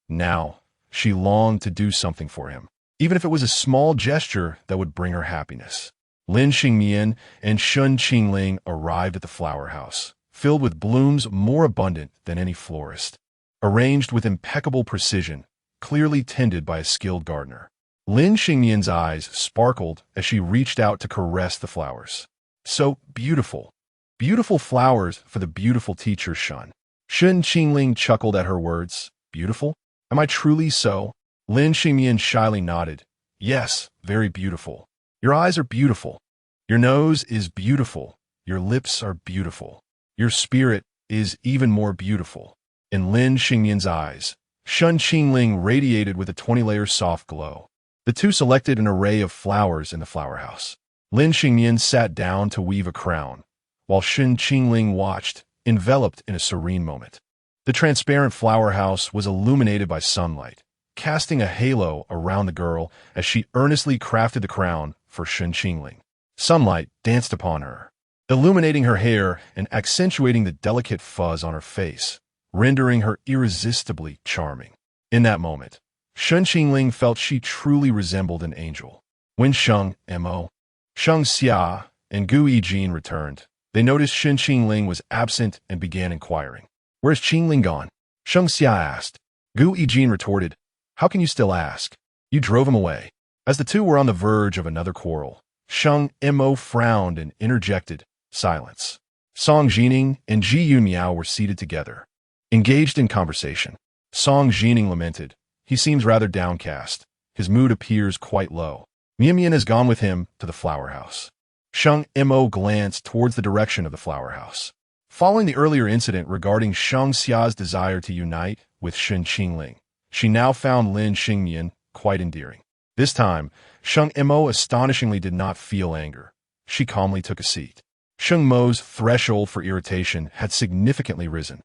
Now, she longed to do something for him, even if it was a small gesture that would bring her happiness. Lin Xingmian and Shen Qingling arrived at the flower house, filled with blooms more abundant than any florist, arranged with impeccable precision, clearly tended by a skilled gardener. Lin Xingmian's eyes sparkled as she reached out to caress the flowers. "So beautiful. Beautiful flowers for the beautiful Teacher Shun." Shen Qingling chuckled at her words. "Beautiful? Am I truly so?" Lin Xingmian shyly nodded. "Yes, very beautiful. Your eyes are beautiful. Your nose is beautiful. Your lips are beautiful. Your spirit is even more beautiful." In Lin Xingmian's eyes, Shen Qingling radiated with a 20-layer soft glow. The two selected an array of flowers in the flower house. Lin Xingmian sat down to weave a crown, while Shen Qingling watched, enveloped in a serene moment. The transparent flower house was illuminated by sunlight, casting a halo around the girl as she earnestly crafted the crown for Shen Qingling. Sunlight danced upon her, illuminating her hair and accentuating the delicate fuzz on her face, rendering her irresistibly charming. In that moment, Shen Qingling felt she truly resembled an angel. When Sheng Mo, Sheng Xia, and Gu Yijin returned, they noticed Shen Qingling was absent and began inquiring. "Where's Qingling gone?" Sheng Xia asked. Gu Yijin retorted, "How can you still ask? You drove him away." As the two were on the verge of another quarrel, Sheng Mo frowned and interjected, "Silence." Song Jining and Ji Yunmiao were seated together, engaged in conversation. Song Jining lamented, "He seems rather downcast. His mood appears quite low. Mian Mian has gone with him to the flower house." Sheng Mo glanced towards the direction of the flower house. Following the earlier incident regarding Sheng Xia's desire to unite with Shen Qingling, she now found Lin Xingmian quite endearing. This time, Sheng Mo astonishingly did not feel anger. She calmly took a seat. Sheng Mo's threshold for irritation had significantly risen.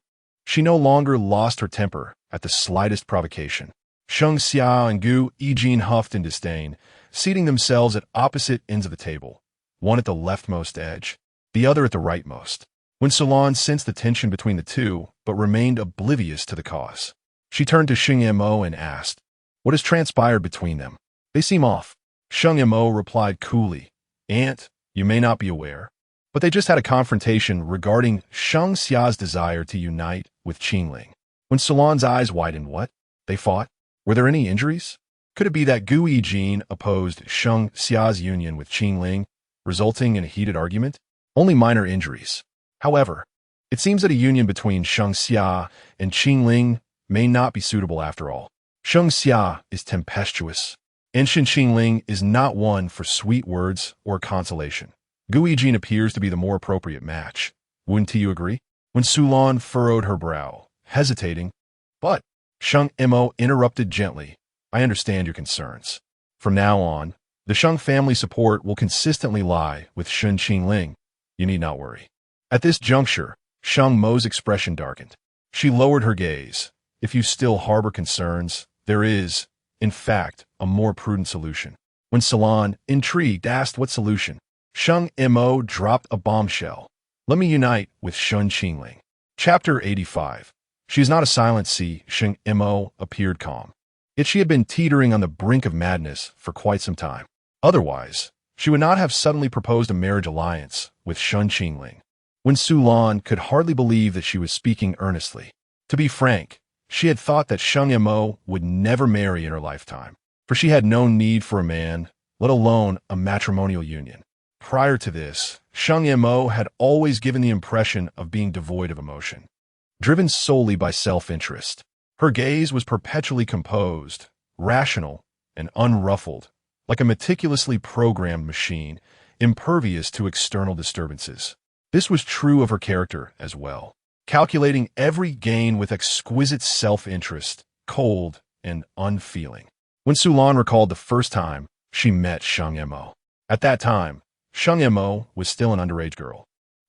She no longer lost her temper at the slightest provocation. Sheng Xia and Gu Yijin huffed in disdain, seating themselves at opposite ends of the table, one at the leftmost edge, the other at the rightmost. When Solon sensed the tension between the two, but remained oblivious to the cause, she turned to Sheng Mo and asked, "What has transpired between them? They seem off." Sheng Mo replied coolly, "Aunt, you may not be aware, but they just had a confrontation regarding Sheng Xia's desire to unite with Qingling." When Solon's eyes widened, "What? They fought? Were there any injuries?" Could it be that Gu Yijin opposed Sheng Xia's union with Qingling, resulting in a heated argument? Only minor injuries. However, it seems that a union between Sheng Xia and Qingling may not be suitable after all. Sheng Xia is tempestuous, and Shen Qingling is not one for sweet words or consolation. Gu Yijin appears to be the more appropriate match. Wouldn't you agree? When Solon furrowed her brow, hesitating, but Sheng Mo interrupted gently, "I understand your concerns. From now on, the Sheng family support will consistently lie with Shen Qingling. You need not worry." At this juncture, Sheng Mo's expression darkened. She lowered her gaze. "If you still harbor concerns, there is, in fact, a more prudent solution." When Solon, intrigued, asked what solution, Sheng Mo dropped a bombshell. "Let me unite with Shen Qingling." Chapter 85. She is not a silent sea. Sheng Mo appeared calm. Yet she had been teetering on the brink of madness for quite some time. Otherwise, she would not have suddenly proposed a marriage alliance with Shen Qingling. When Solon could hardly believe that she was speaking earnestly. To be frank, she had thought that Sheng Mo would never marry in her lifetime, for she had no need for a man, let alone a matrimonial union. Prior to this, Sheng Mo had always given the impression of being devoid of emotion, driven solely by self-interest. Her gaze was perpetually composed, rational, and unruffled, like a meticulously programmed machine, impervious to external disturbances. This was true of her character as well, calculating every gain with exquisite self-interest, cold and unfeeling. When Solon recalled the first time she met Sheng Mo, at that time, Sheng Mo was still an underage girl,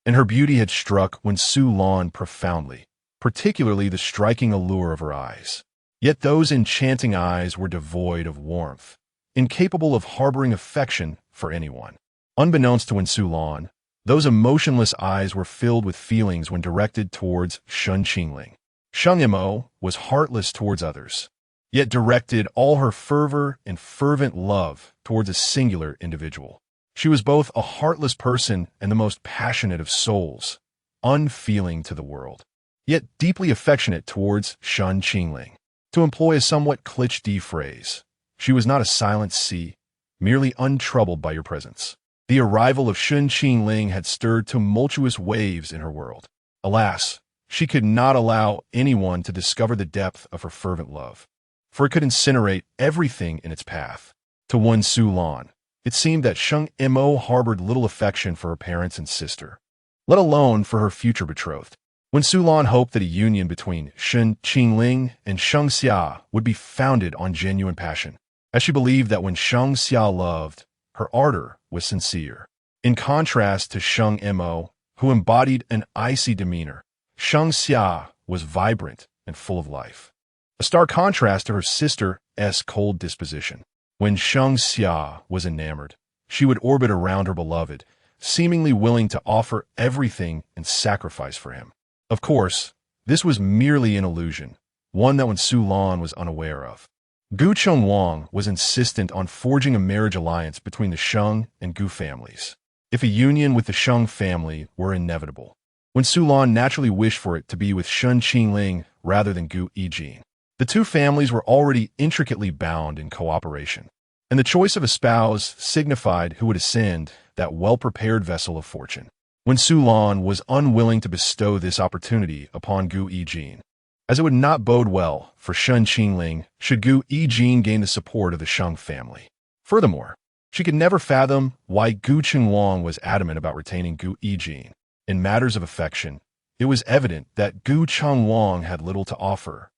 and her beauty had struck when Solon profoundly, particularly the striking allure of her eyes. Yet those enchanting eyes were devoid of warmth, incapable of harboring affection for anyone. Unbeknownst to Solon, those emotionless eyes were filled with feelings when directed towards Shen Qingling. Sheng Mo was heartless towards others, yet directed all her fervor and fervent love towards a singular individual. She was both a heartless person and the most passionate of souls, unfeeling to the world, yet deeply affectionate towards Shen Qingling. To employ a somewhat cliché phrase, she was not a silent sea, merely untroubled by your presence. The arrival of Shen Qingling had stirred tumultuous waves in her world. Alas, she could not allow anyone to discover the depth of her fervent love, for it could incinerate everything in its path. To one Solon, it seemed that Sheng Mo harbored little affection for her parents and sister, let alone for her future betrothed. When Solon hoped that a union between Shen Qingling and Sheng Xia would be founded on genuine passion, as she believed that when Sheng Xia loved, her ardor was sincere. In contrast to Sheng Mo, who embodied an icy demeanor, Sheng Xia was vibrant and full of life, a stark contrast to her sister's cold disposition. When Sheng Xia was enamored, she would orbit around her beloved, seemingly willing to offer everything and sacrifice for him. Of course, this was merely an illusion, one that Solon was unaware of. Gu Chengwang was insistent on forging a marriage alliance between the Sheng and Gu families, if a union with the Sheng family were inevitable. When Solon naturally wished for it to be with Shen Qingling rather than Gu Yijin. The two families were already intricately bound in cooperation, and the choice of a spouse signified who would ascend that well-prepared vessel of fortune. When Solon was unwilling to bestow this opportunity upon Gu Yijin, as it would not bode well for Shen Qingling should Gu Yijin gain the support of the Sheng family. Furthermore, she could never fathom why Gu Chengwang was adamant about retaining Gu Yijin. In matters of affection, it was evident that Gu Chengwang had little to offer,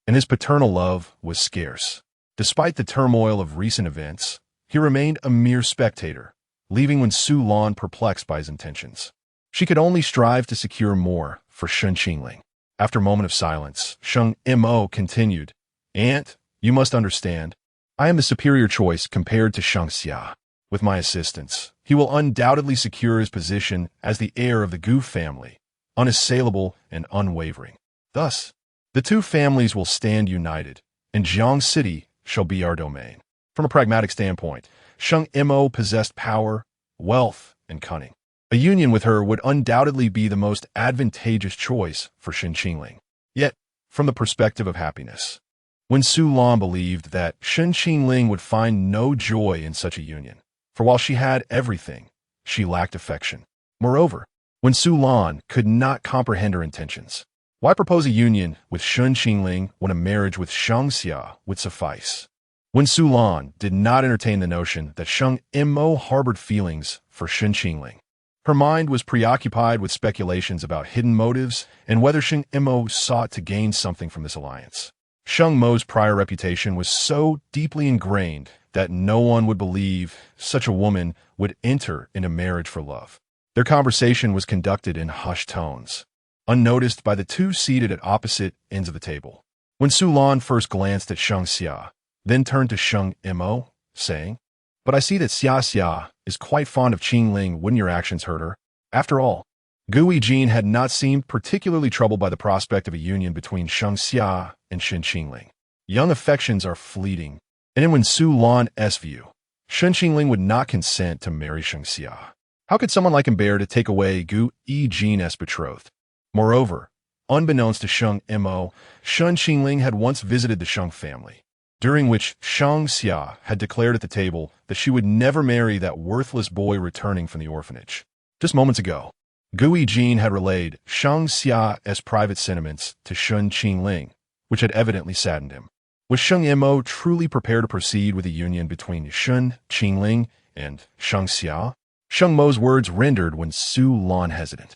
and his paternal love was scarce. Despite the turmoil of recent events, he remained a mere spectator, leaving Solon perplexed by his intentions. She could only strive to secure more for Shen Qingling. After a moment of silence, Sheng Mo continued, "Aunt, You must understand, I am the superior choice compared to Shang Xia. With my assistance, he will undoubtedly secure his position as the heir of the Gu family, unassailable and unwavering. Thus, the two families will stand united, and Jiang City shall be our domain. From a pragmatic standpoint, Sheng Mo possessed power, wealth, and cunning. A union with her would undoubtedly be the most advantageous choice for Shen Qingling. Yet, from the perspective of happiness, when Su Lan believed that Shen Qingling would find no joy in such a union, for while she had everything, she lacked affection. Moreover, when Su Lan could not comprehend her intentions, why propose a union with Shen Qingling when a marriage with Shang Xia would suffice? When Su Lan did not entertain the notion that Sheng Mo harbored feelings for Shen Qingling, her mind was preoccupied with speculations about hidden motives and whether Sheng Mo sought to gain something from this alliance. Sheng Mo's prior reputation was so deeply ingrained that no one would believe such a woman would enter into marriage for love. Their conversation was conducted in hushed tones, unnoticed by the two seated at opposite ends of the table. When Su Lan first glanced at Shang Xia, then turned to Sheng Mo, saying, "But I see that Xia is quite fond of Qingling. Wouldn't your actions hurt her?" After all, Gui Jin had not seemed particularly troubled by the prospect of a union between Shang Xia and Shen Qingling. Young affections are fleeting, and in Su Lan's view, Shen Qingling would not consent to marry Shang Xia. How could someone like him bear to take away Gui Jin's betrothed? Moreover, unbeknownst to Sheng Mo, Shen Qingling had once visited the Sheng family, during which Shang Xia had declared at the table that she would never marry that worthless boy returning from the orphanage. Just moments ago, Gui Jin had relayed Shang Xia's private sentiments to Shen Qingling, which had evidently saddened him. Was Sheng Mo truly prepared to proceed with a union between Shen Qingling and Shang Xia? Sheng Mo's words rendered Su Lan hesitant.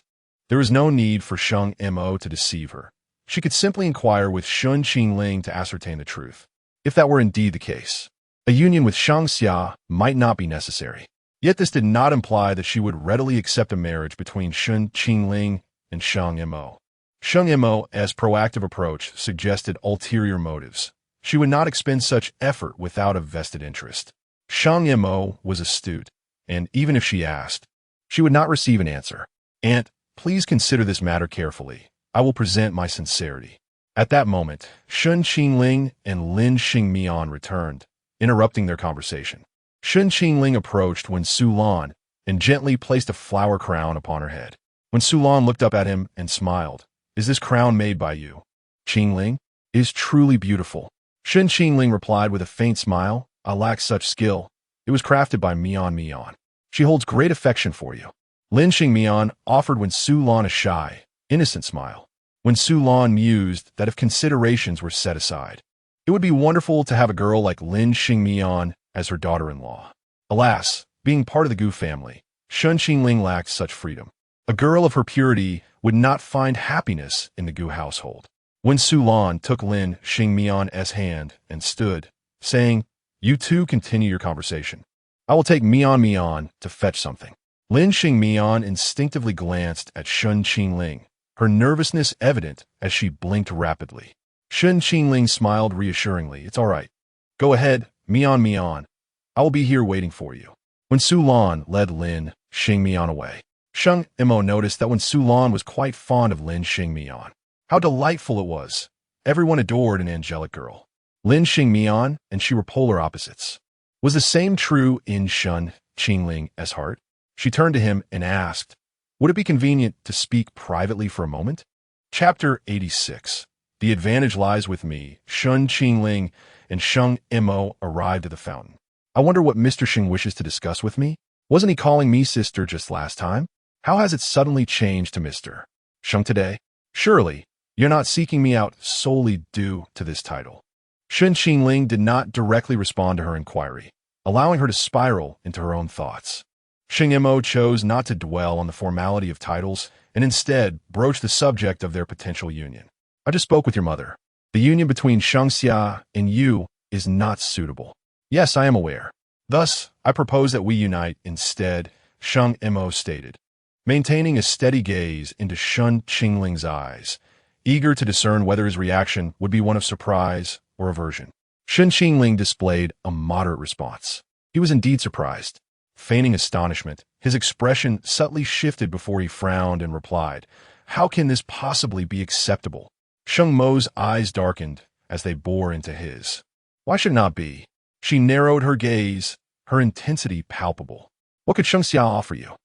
There was no need for Sheng Mo to deceive her. She could simply inquire with Shen Qingling to ascertain the truth. If that were indeed the case, a union with Shang Xia might not be necessary. Yet this did not imply that she would readily accept a marriage between Shen Qingling and Sheng Mo. Sheng Mo's proactive approach suggested ulterior motives. She would not expend such effort without a vested interest. Sheng Mo was astute, and even if she asked, she would not receive an answer. "Aunt, please consider this matter carefully. I will present my sincerity." At that moment, Shen Qingling and Lin Xingmian returned, interrupting their conversation. Shen Qingling approached Su Lan and gently placed a flower crown upon her head. Su Lan looked up at him and smiled. "Is this crown made by you?" "Qingling, it is truly beautiful." Shen Qingling replied with a faint smile, "I lack such skill. It was crafted by Mian. She holds great affection for you." Lin Xingmian offered Su Lan a shy, innocent smile. Su Lan mused that if considerations were set aside, it would be wonderful to have a girl like Lin Xingmian as her daughter-in-law. Alas, being part of the Gu family, Shen Qingling lacked such freedom. A girl of her purity would not find happiness in the Gu household. Su Lan took Lin Xingmian's hand and stood, saying, "You two continue your conversation. I will take Mian to fetch something." Lin Xingmian instinctively glanced at Shen Qingling, her nervousness evident as she blinked rapidly. Shen Qingling smiled reassuringly. "It's all right. Go ahead, Mian. I will be here waiting for you." Su Lan led Lin Xingmian away, Sheng Mo noticed that Su Lan was quite fond of Lin Xingmian. How delightful it was. Everyone adored an angelic girl. Lin Xingmian and she were polar opposites. Was the same true in Shen Qingling's heart? She turned to him and asked, "Would it be convenient to speak privately for a moment?" Chapter 86. The advantage lies with me. Shen Qingling and Sheng Mo arrived at the fountain. "I wonder what Mr. Sheng wishes to discuss with me. Wasn't he calling me sister just last time? How has it suddenly changed to Mr. Sheng today? Surely, you're not seeking me out solely due to this title." Shen Qingling did not directly respond to her inquiry, allowing her to spiral into her own thoughts. Sheng Mo chose not to dwell on the formality of titles and instead broached the subject of their potential union. "I just spoke with your mother. The union between Shang Xia and you is not suitable." "Yes, I am aware. Thus, I propose that we unite instead," Sheng Mo stated, maintaining a steady gaze into Shen Qingling's eyes, eager to discern whether his reaction would be one of surprise or aversion. Shen Qingling displayed a moderate response. He was indeed surprised. Feigning astonishment, his expression subtly shifted before he frowned and replied, "How can this possibly be acceptable?" Sheng Mo's eyes darkened as they bore into his. "Why should it not be?" She narrowed her gaze, her intensity palpable. "What could Sheng Xia offer you?"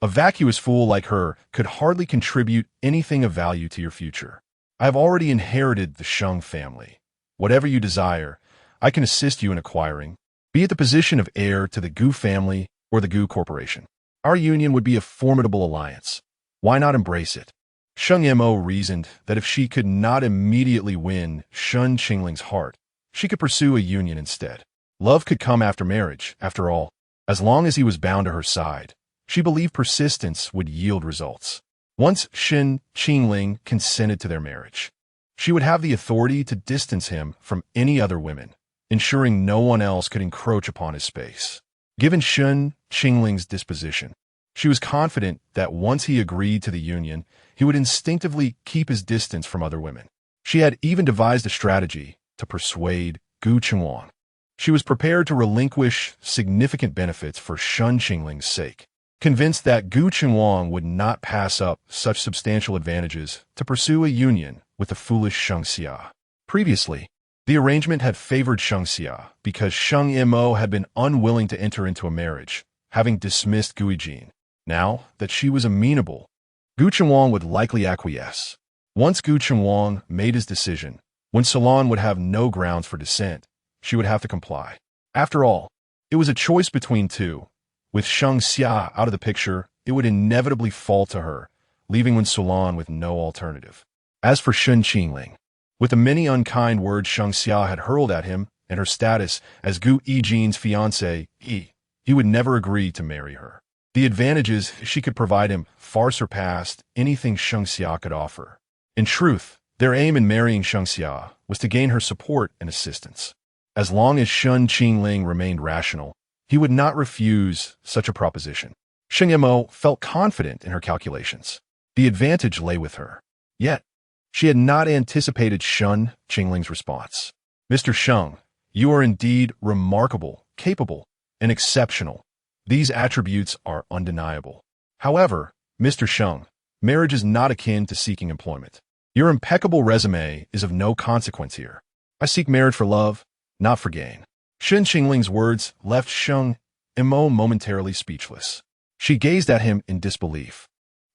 A vacuous fool like her could hardly contribute anything of value to your future. I have already inherited the Sheng family. Whatever you desire, I can assist you in acquiring, be it the position of heir to the Gu family or the Gu Corporation. Our union would be a formidable alliance. Why not embrace it? Sheng Mo reasoned that if she could not immediately win Shen Qingling's heart, she could pursue a union instead. Love could come after marriage, after all. As long as he was bound to her side, she believed persistence would yield results. Once Shen Qingling consented to their marriage, she would have the authority to distance him from any other women, ensuring no one else could encroach upon his space. Given Shen Qingling's disposition, she was confident that once he agreed to the union, he would instinctively keep his distance from other women. She had even devised a strategy to persuade Gu Qinhuang. She was prepared to relinquish significant benefits for Shen Qingling's sake, convinced that Gu Qinhuang would not pass up such substantial advantages to pursue a union with the foolish Sheng Xia. Previously, the arrangement had favored Sheng Xia because Sheng Mo had been unwilling to enter into a marriage, having dismissed Guijin. Now that she was amenable, Gu Qinhuang would likely acquiesce. Once Gu Qinhuang made his decision, when Salon would have no grounds for dissent, she would have to comply. After all, it was a choice between two. With Sheng Xia out of the picture, it would inevitably fall to her, leaving Wen Salon with no alternative. As for Shen Qingling, with the many unkind words Sheng Xia had hurled at him and her status as Gu Yijin's fiancée, he would never agree to marry her. The advantages she could provide him far surpassed anything Sheng Xia could offer. In truth, their aim in marrying Sheng Xia was to gain her support and assistance. As long as Shen Qingling remained rational, he would not refuse such a proposition. Sheng Mo felt confident in her calculations. The advantage lay with her. Yet, she had not anticipated Shen Qingling's response. "Mr. Sheng, you are indeed remarkable, capable, and exceptional. These attributes are undeniable. However, Mr. Sheng, marriage is not akin to seeking employment. Your impeccable resume is of no consequence here. I seek marriage for love, not for gain." Shen Qingling's words left Sheng Mo momentarily speechless. She gazed at him in disbelief.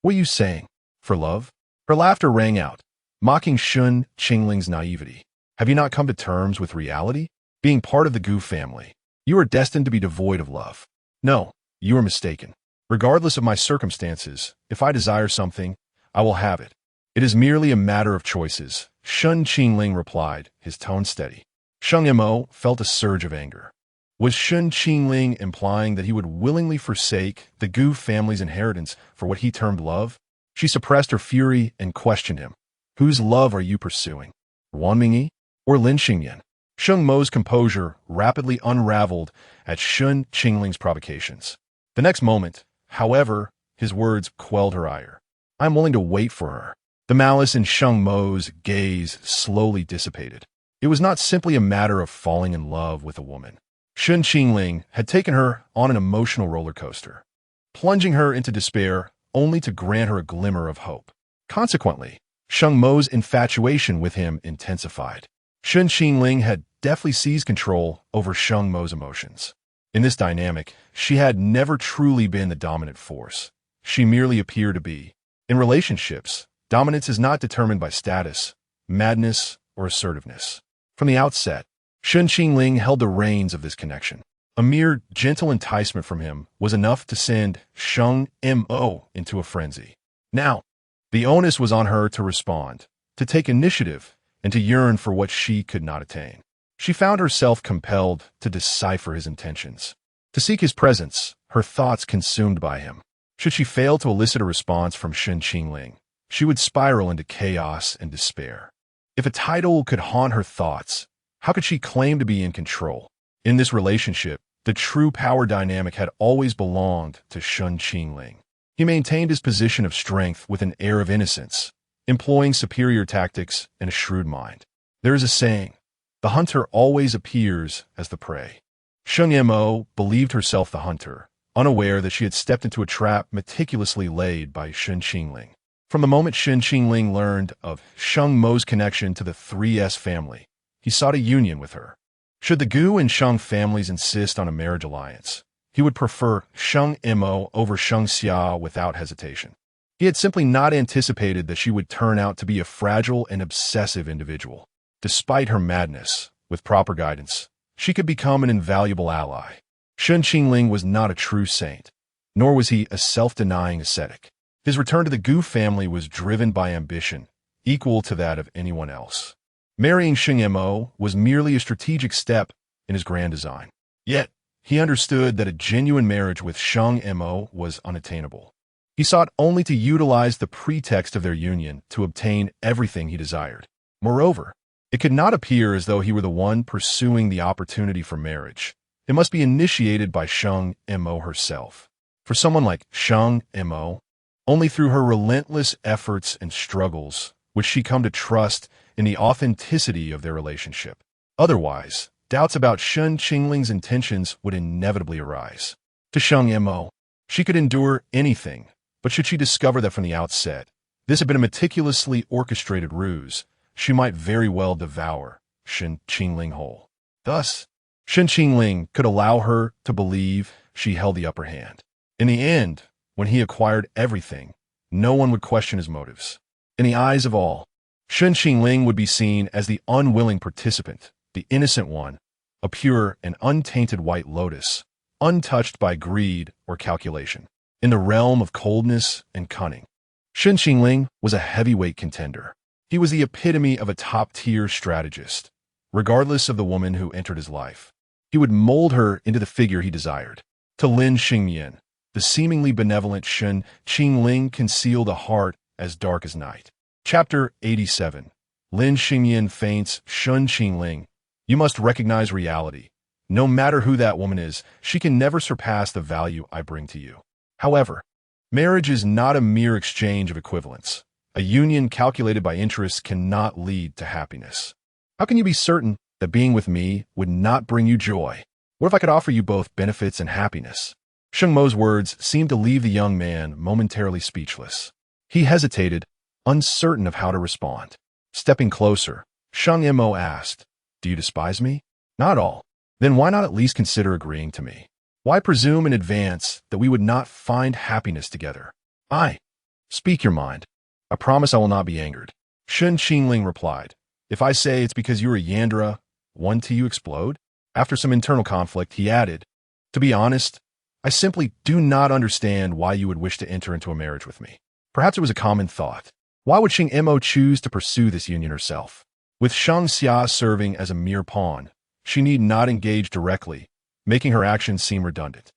"What are you saying? For love?" Her laughter rang out, mocking Shen Qingling's naivety. "Have you not come to terms with reality? Being part of the Gu family, you are destined to be devoid of love. No, you are mistaken. Regardless of my circumstances, if I desire something, I will have it. It is merely a matter of choices," Shen Qingling replied, his tone steady. Sheng Mo felt a surge of anger. Was Shen Qingling implying that he would willingly forsake the Gu family's inheritance for what he termed love? She suppressed her fury and questioned him. "Whose love are you pursuing? Wan Mingyi or Lin Xingyan?" Sheng Mo's composure rapidly unraveled at Shen Qingling's provocations. The next moment, however, his words quelled her ire. "I am willing to wait for her." The malice in Sheng Mo's gaze slowly dissipated. It was not simply a matter of falling in love with a woman. Shen Qingling had taken her on an emotional roller coaster, plunging her into despair only to grant her a glimmer of hope. Consequently, Sheng Mo's infatuation with him intensified. Shen Qingling had deftly seized control over Sheng Mo's emotions. In this dynamic, she had never truly been the dominant force. She merely appeared to be. In relationships, dominance is not determined by status, madness, or assertiveness. From the outset, Shen Qingling held the reins of this connection. A mere gentle enticement from him was enough to send Sheng Mo into a frenzy. Now, the onus was on her to respond, to take initiative, and to yearn for what she could not attain. She found herself compelled to decipher his intentions, to seek his presence, her thoughts consumed by him. Should she fail to elicit a response from Shen Qingling, she would spiral into chaos and despair. If a title could haunt her thoughts, how could she claim to be in control? In this relationship, the true power dynamic had always belonged to Shen Qingling. He maintained his position of strength with an air of innocence, employing superior tactics and a shrewd mind. There is a saying, The hunter always appears as the prey. Sheng Mo believed herself the hunter, unaware that she had stepped into a trap meticulously laid by Shen Qingling. From the moment Shen Qingling learned of Sheng Mo's connection to the 3S family, he sought a union with her. Should the Gu and Sheng families insist on a marriage alliance, he would prefer Sheng Mo over Sheng Xia without hesitation. He had simply not anticipated that she would turn out to be a fragile and obsessive individual. Despite her madness, with proper guidance, she could become an invaluable ally. Shen Qingling was not a true saint, nor was he a self-denying ascetic. His return to the Gu family was driven by ambition, equal to that of anyone else. Marrying Sheng Mo was merely a strategic step in his grand design. Yet, he understood that a genuine marriage with Sheng Mo was unattainable. He sought only to utilize the pretext of their union to obtain everything he desired. Moreover, it could not appear as though he were the one pursuing the opportunity for marriage. It must be initiated by Sheng Mo herself. For someone like Sheng Mo, only through her relentless efforts and struggles would she come to trust in the authenticity of their relationship. Otherwise, doubts about Shen Qingling's intentions would inevitably arise. To Sheng Mo, she could endure anything, but should she discover that from the outset this had been a meticulously orchestrated ruse, she might very well devour Shen Qingling whole. Thus, Shen Qingling could allow her to believe she held the upper hand. In the end, when he acquired everything, no one would question his motives. In the eyes of all, Shen Qingling would be seen as the unwilling participant, the innocent one, a pure and untainted white lotus, untouched by greed or calculation. In the realm of coldness and cunning, Shen Qingling was a heavyweight contender. He was the epitome of a top-tier strategist, regardless of the woman who entered his life. He would mold her into the figure he desired. To Lin Xingyan, the seemingly benevolent Shen Qingling concealed a heart as dark as night. Chapter 87. Lin Xingyan feints Shen Qingling. You must recognize reality. No matter who that woman is, she can never surpass the value I bring to you. However, marriage is not a mere exchange of equivalents. A union calculated by interests cannot lead to happiness. How can you be certain that being with me would not bring you joy? What if I could offer you both benefits and happiness? Sheng Mo's words seemed to leave the young man momentarily speechless. He hesitated, uncertain of how to respond. Stepping closer, Sheng Mo asked, "Do you despise me?" "Not at all." "Then why not at least consider agreeing to me? Why presume in advance that we would not find happiness together?" Speak your mind. I promise I will not be angered." Shen Qingling replied. "If I say it's because you're a Yandra, one till you explode?" After some internal conflict, he added, "To be honest, I simply do not understand why you would wish to enter into a marriage with me." Perhaps it was a common thought. Why would Sheng Mo choose to pursue this union herself? With Sheng Xia serving as a mere pawn, she need not engage directly, making her actions seem redundant.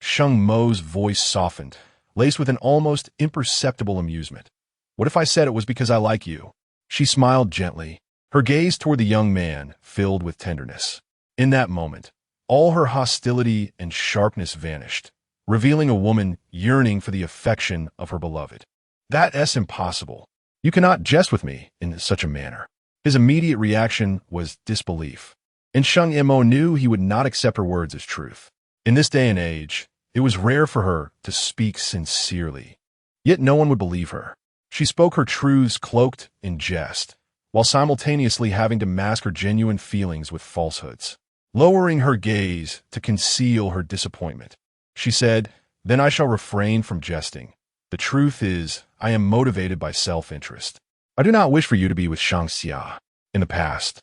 Sheng Mo's voice softened, laced with an almost imperceptible amusement. "What if I said it was because I like you?" She smiled gently, her gaze toward the young man filled with tenderness. In that moment, all her hostility and sharpness vanished, revealing a woman yearning for the affection of her beloved. "That's impossible. You cannot jest with me in such a manner." His immediate reaction was disbelief, and Sheng Mo knew he would not accept her words as truth. In this day and age, it was rare for her to speak sincerely. Yet no one would believe her. She spoke her truths cloaked in jest, while simultaneously having to mask her genuine feelings with falsehoods. Lowering her gaze to conceal her disappointment, she said, "Then I shall refrain from jesting. The truth is, I am motivated by self-interest. I do not wish for you to be with Shang Xia. In the past,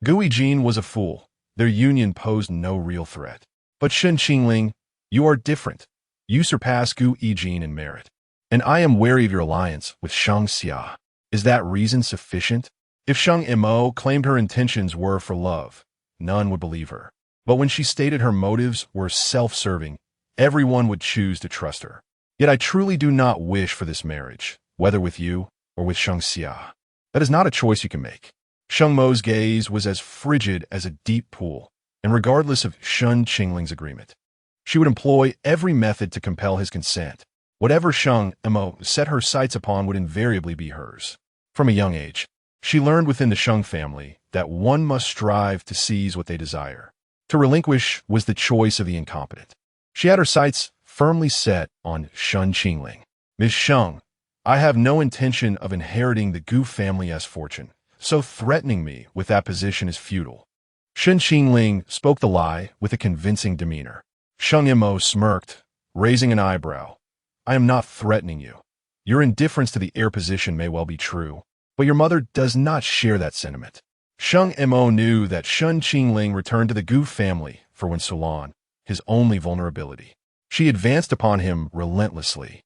Gu Yijin was a fool. Their union posed no real threat. But Shen Qingling, you are different. You surpass Gu Yijin in merit. And I am wary of your alliance with Shang Xia. Is that reason sufficient?" If Sheng Mo claimed her intentions were for love, none would believe her. But when she stated her motives were self-serving, everyone would choose to trust her. "Yet I truly do not wish for this marriage, whether with you or with Shang Xia. That is not a choice you can make." Sheng Mo's gaze was as frigid as a deep pool, and regardless of Shen Qingling's agreement, she would employ every method to compel his consent. Whatever Sheng Mo set her sights upon would invariably be hers. From a young age, She learned within the Sheng family that one must strive to seize what they desire. To relinquish was the choice of the incompetent. She had her sights firmly set on Shen Qingling. Ms. Sheng, I have no intention of inheriting the Gu family's fortune, so threatening me with that position is futile. Shen Qingling spoke the lie with a convincing demeanor. Sheng Mo smirked, raising an eyebrow. I am not threatening you. Your indifference to the heir position may well be true, but your mother does not share that sentiment. Sheng Mo knew that Shen Qingling returned to the Gu family for Wen Sulan, his only vulnerability. She advanced upon him relentlessly.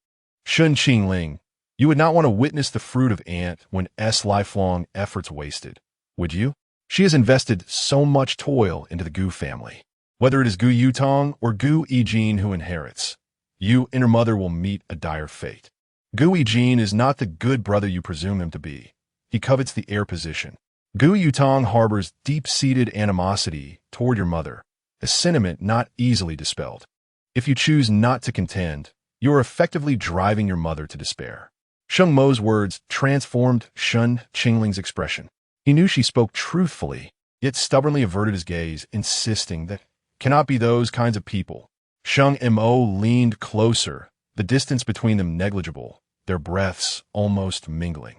Shen Qingling, you would not want to witness the fruit of Aunt Wen's lifelong efforts wasted, would you? She has invested so much toil into the Gu family. Whether it is Gu Yutong or Gu Yijin who inherits, you and your mother will meet a dire fate. Gu Yijin is not the good brother you presume him to be. He covets the heir position. Gu Yutong harbors deep-seated animosity toward your mother, a sentiment not easily dispelled. If you choose not to contend, you are effectively driving your mother to despair. Sheng Mo's words transformed Shen Qingling's expression. He knew she spoke truthfully, yet stubbornly averted his gaze, insisting that cannot be those kinds of people. Sheng Mo leaned closer, the distance between them negligible, their breaths almost mingling.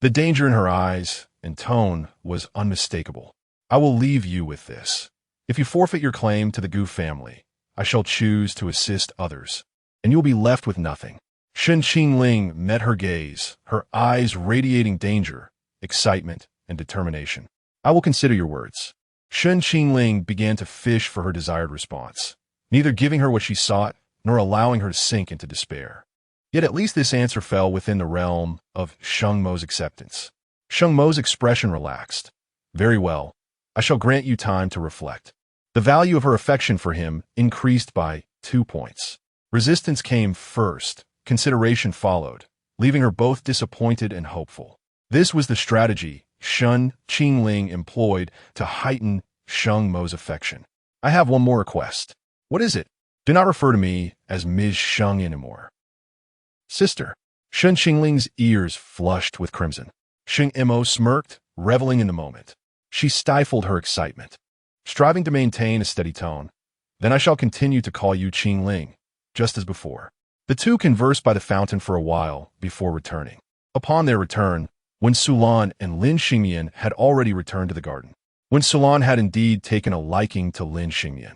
The danger in her eyes and tone was unmistakable. I will leave you with this. If you forfeit your claim to the Gu family, I shall choose to assist others, and you will be left with nothing. Shen Qingling met her gaze, her eyes radiating danger, excitement, and determination. I will consider your words. Shen Qingling began to fish for her desired response, neither giving her what she sought nor allowing her to sink into despair. Yet at least this answer fell within the realm of Sheng Mo's acceptance. Sheng Mo's expression relaxed. Very well, I shall grant you time to reflect. The value of her affection for him increased by 2 points. Resistance came first, consideration followed, leaving her both disappointed and hopeful. This was the strategy Shen Qingling employed to heighten Sheng Mo's affection. I have one more request. What is it? Do not refer to me as Ms. Sheng anymore. Sister. Shen Qingling's ears flushed with crimson. Sheng Mo smirked, reveling in the moment. She stifled her excitement, striving to maintain a steady tone. Then I shall continue to call you Qingling, just as before. The two conversed by the fountain for a while before returning. Upon their return, Wen Sulan and Lin Xingmian had already returned to the garden. Wen Sulan had indeed taken a liking to Lin Xingmian,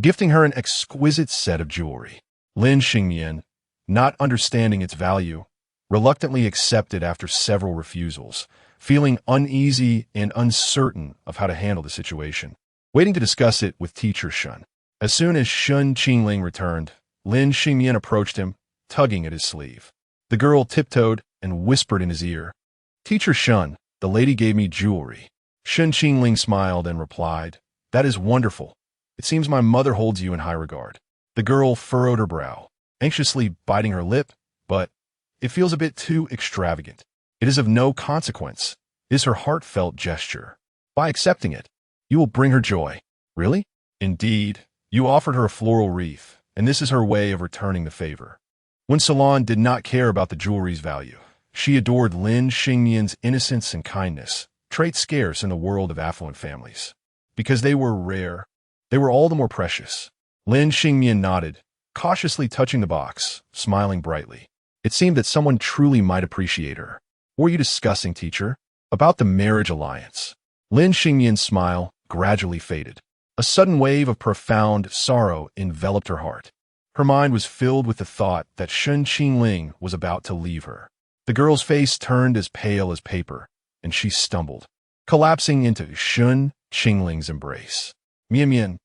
gifting her an exquisite set of jewelry. Lin Xingmian, not understanding its value, reluctantly accepted after several refusals, feeling uneasy and uncertain of how to handle the situation, waiting to discuss it with teacher Shen. As soon as Shen Qingling returned, Lin Xingmian approached him, tugging at his sleeve. The girl tiptoed and whispered in his ear, Teacher Shen, the lady gave me jewelry. Shen Qingling smiled and replied, That is wonderful. It seems my mother holds you in high regard. The girl furrowed her brow, anxiously biting her lip, but it feels a bit too extravagant. It is of no consequence. It is her heartfelt gesture. By accepting it, you will bring her joy. Really? Indeed, you offered her a floral wreath, and this is her way of returning the favor. Wen Sulan did not care about the jewelry's value. She adored Lin Xingmian's innocence and kindness, traits scarce in the world of affluent families. Because they were rare, they were all the more precious. Lin Xingmian nodded, cautiously touching the box, smiling brightly. It seemed that someone truly might appreciate her. What were you discussing, teacher? About the marriage alliance. Lin Xingmian's smile gradually faded. A sudden wave of profound sorrow enveloped her heart. Her mind was filled with the thought that Shen Qingling was about to leave her. The girl's face turned as pale as paper, and she stumbled, collapsing into Shen Qingling's embrace. Mian,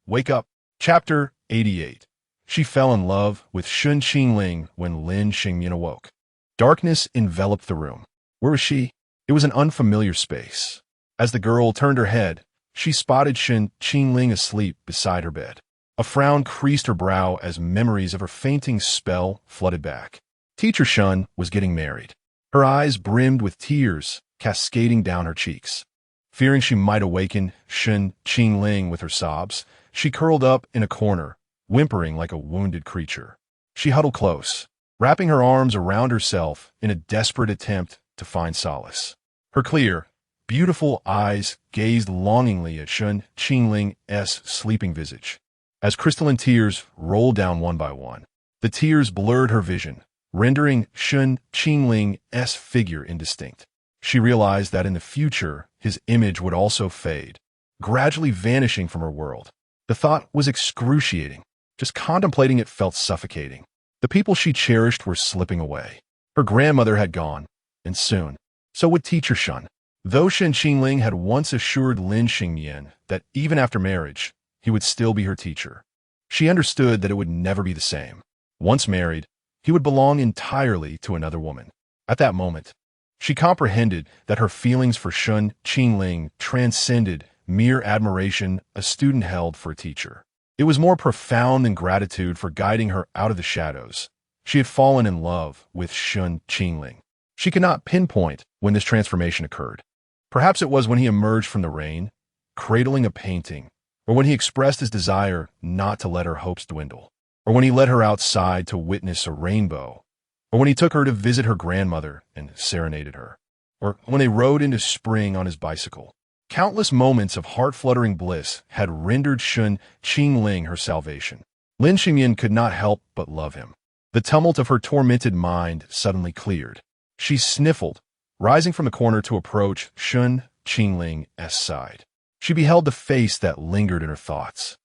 wake up. Chapter 88. She fell in love with Shen Qingling when Lin Xingmian awoke. Darkness enveloped the room. Where was she? It was an unfamiliar space. As the girl turned her head, she spotted Shen Qingling asleep beside her bed. A frown creased her brow as memories of her fainting spell flooded back. Teacher Shen was getting married. Her eyes brimmed with tears, cascading down her cheeks. Fearing she might awaken Shen Qingling with her sobs, she curled up in a corner, whimpering like a wounded creature. She huddled close, wrapping her arms around herself in a desperate attempt to find solace. Her clear, beautiful eyes gazed longingly at Shen Qingling's sleeping visage. As crystalline tears rolled down one by one, the tears blurred her vision, rendering Shen Qingling's figure indistinct. She realized that in the future, his image would also fade, gradually vanishing from her world. The thought was excruciating. Just contemplating it felt suffocating. The people she cherished were slipping away. Her grandmother had gone, and soon, so would teacher Shen. Though Shen Qingling had once assured Lin Xingyan that even after marriage, he would still be her teacher, she understood that it would never be the same. Once married, he would belong entirely to another woman. At that moment, she comprehended that her feelings for Shen Qingling transcended mere admiration a student held for a teacher. It was more profound than gratitude for guiding her out of the shadows. She had fallen in love with Shen Qingling. She could not pinpoint when this transformation occurred. Perhaps it was when he emerged from the rain, cradling a painting, or when he expressed his desire not to let her hopes dwindle, or when he led her outside to witness a rainbow, or when he took her to visit her grandmother and serenaded her, or when they rode into spring on his bicycle. Countless moments of heart-fluttering bliss had rendered Shen Qingling her salvation. Lin Xingyan could not help but love him. The tumult of her tormented mind suddenly cleared. She sniffled, rising from the corner to approach Shen Qingling's side. She beheld the face that lingered in her thoughts,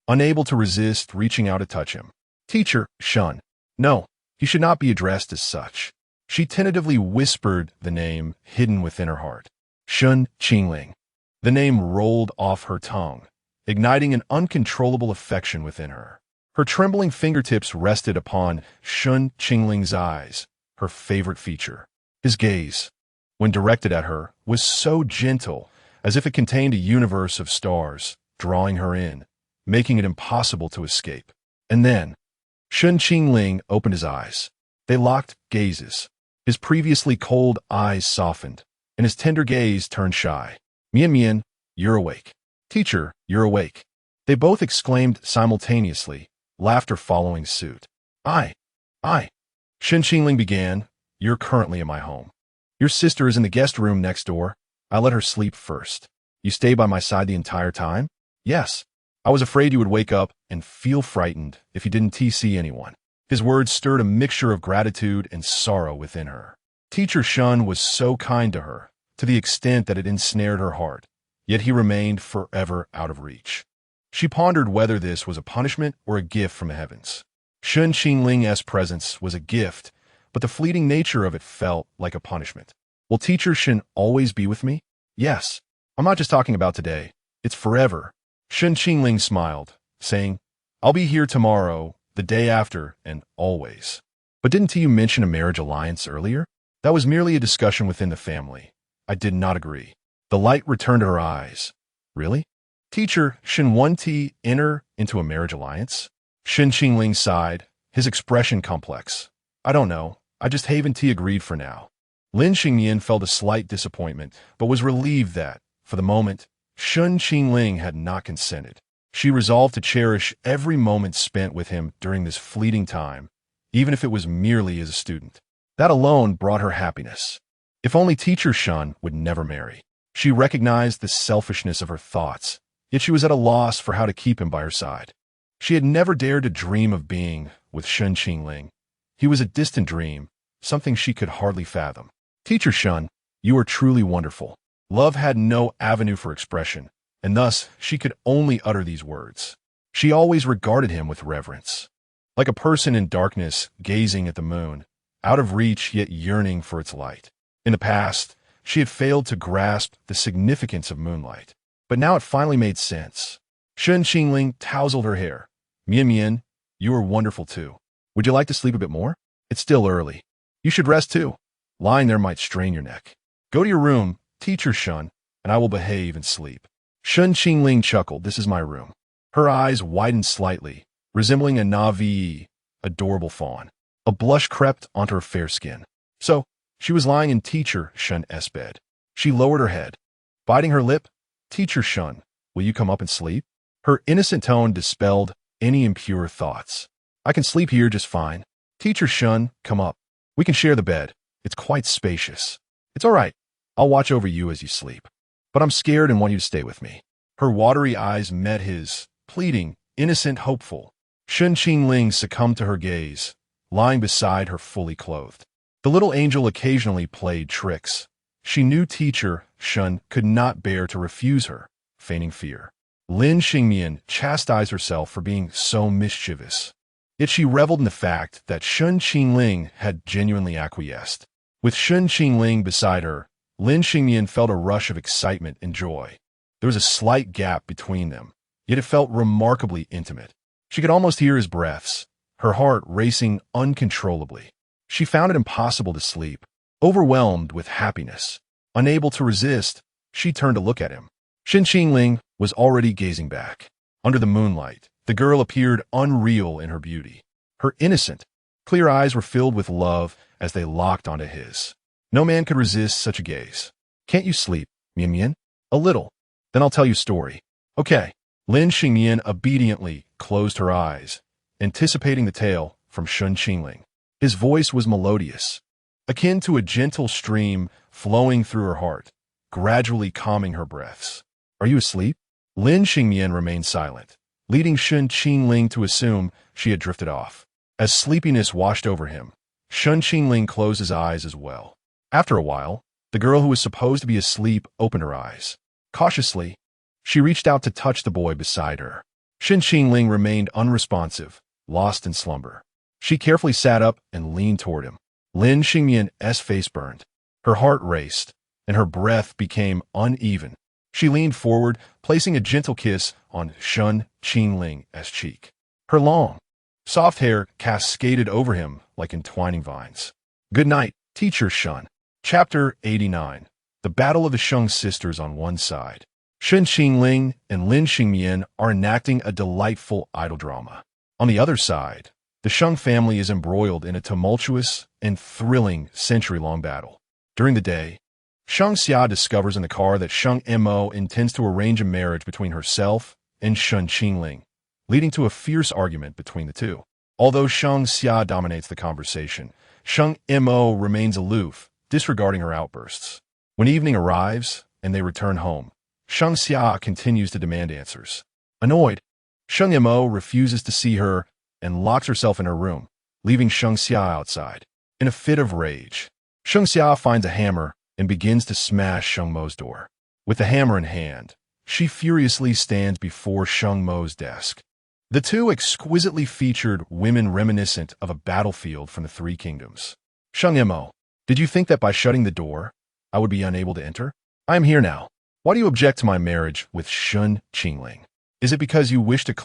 unable to resist reaching out to touch him. Teacher Shen. No, he should not be addressed as such. She tentatively whispered the name hidden within her heart. Shen Qingling. The name rolled off her tongue, igniting an uncontrollable affection within her. Her trembling fingertips rested upon Shen Qingling's eyes, her favorite feature. His gaze, when directed at her, was so gentle, as if it contained a universe of stars, drawing her in, making it impossible to escape. And then, Shen Qingling opened his eyes. They locked gazes. His previously cold eyes softened, and his tender gaze turned shy. Mian Mian, you're awake. Teacher, you're awake. They both exclaimed simultaneously, laughter following suit. I. Shen Qingling began, you're currently in my home. Your sister is in the guest room next door. I let her sleep first. You stay by my side the entire time? Yes. I was afraid you would wake up and feel frightened if you didn't see anyone. His words stirred a mixture of gratitude and sorrow within her. Teacher Shen was so kind to her, to the extent that it ensnared her heart, yet he remained forever out of reach. She pondered whether this was a punishment or a gift from the heavens. Shen Qingling's presence was a gift, but the fleeting nature of it felt like a punishment. Will Teacher Shen always be with me? Yes. I'm not just talking about today. It's forever. Shen Qingling smiled, saying, I'll be here tomorrow, the day after, and always. But didn't you mention a marriage alliance earlier? That was merely a discussion within the family. I did not agree. The light returned to her eyes. Really? Teacher Shen wanted enter into a marriage alliance? Shen Qingling sighed, his expression complex. I don't know. I just haven't agreed for now. Lin Xingyan felt a slight disappointment, but was relieved that, for the moment, Shen Qingling had not consented. She resolved to cherish every moment spent with him during this fleeting time, even if it was merely as a student. That alone brought her happiness. If only Teacher Shen would never marry. She recognized the selfishness of her thoughts, yet she was at a loss for how to keep him by her side. She had never dared to dream of being with Shen Qingling. He was a distant dream, something she could hardly fathom. Teacher Shen, you are truly wonderful. Love had no avenue for expression, and thus she could only utter these words. She always regarded him with reverence, like a person in darkness gazing at the moon, out of reach yet yearning for its light. In the past, she had failed to grasp the significance of moonlight, but now it finally made sense. Shen Qingling tousled her hair. Mian Mian, you are wonderful too. Would you like to sleep a bit more? It's still early. You should rest too. Lying there might strain your neck. Go to your room, Teacher Shen, and I will behave and sleep. Shen Qingling chuckled. This is my room. Her eyes widened slightly, resembling a Navi, adorable fawn. A blush crept onto her fair skin. So, she was lying in Teacher Shen's bed. She lowered her head. Biting her lip, Teacher Shen, will you come up and sleep? Her innocent tone dispelled any impure thoughts. I can sleep here just fine. Teacher Shen, come up. We can share the bed. It's quite spacious. It's all right. I'll watch over you as you sleep. But I'm scared and want you to stay with me. Her watery eyes met his, pleading, innocent, hopeful. Shen Qingling succumbed to her gaze, lying beside her fully clothed. The little angel occasionally played tricks. She knew teacher Shen could not bear to refuse her, feigning fear. Lin Xingmian chastised herself for being so mischievous. Yet she reveled in the fact that Shen Qingling had genuinely acquiesced. With Shen Qingling beside her, Lin Xingmian felt a rush of excitement and joy. There was a slight gap between them, yet it felt remarkably intimate. She could almost hear his breaths, her heart racing uncontrollably. She found it impossible to sleep, overwhelmed with happiness. Unable to resist, she turned to look at him. Shen Qingling was already gazing back. Under the moonlight, the girl appeared unreal in her beauty. Her innocent, clear eyes were filled with love as they locked onto his. No man could resist such a gaze. Can't you sleep, Mian Mian? A little. Then I'll tell you a story. Okay. Lin Xingmian obediently closed her eyes, anticipating the tale from Shen Qingling. His voice was melodious, akin to a gentle stream flowing through her heart, gradually calming her breaths. Are you asleep? Lin Xingmian remained silent, leading Shen Qingling to assume she had drifted off. As sleepiness washed over him, Shen Qingling closed his eyes as well. After a while, the girl who was supposed to be asleep opened her eyes. Cautiously, she reached out to touch the boy beside her. Shen Qingling remained unresponsive, lost in slumber. She carefully sat up and leaned toward him. Lin Xingmian's face burned. Her heart raced, and her breath became uneven. She leaned forward, placing a gentle kiss on Shen Qingling's cheek. Her long, soft hair cascaded over him like entwining vines. Good night, teacher Shen. Chapter 89. The Battle of the Sheng Sisters on one side. Shen Qingling and Lin Xingmian are enacting a delightful idol drama. On the other side, the Sheng family is embroiled in a tumultuous and thrilling century-long battle. During the day, Sheng Xia discovers in the car that Sheng Mo intends to arrange a marriage between herself and Shen Qingling, leading to a fierce argument between the two. Although Sheng Xia dominates the conversation, Sheng Mo remains aloof, disregarding her outbursts. When evening arrives and they return home, Sheng Xia continues to demand answers. Annoyed, Sheng Mo refuses to see her and locks herself in her room, leaving Sheng Xia outside. In a fit of rage, Sheng Xia finds a hammer and begins to smash Sheng Mo's door. With the hammer in hand, she furiously stands before Sheng Mo's desk. The two exquisitely featured women reminiscent of a battlefield from the Three Kingdoms. Sheng Mo, did you think that by shutting the door, I would be unable to enter? I am here now. Why do you object to my marriage with Shen Qingling? Is it because you wish to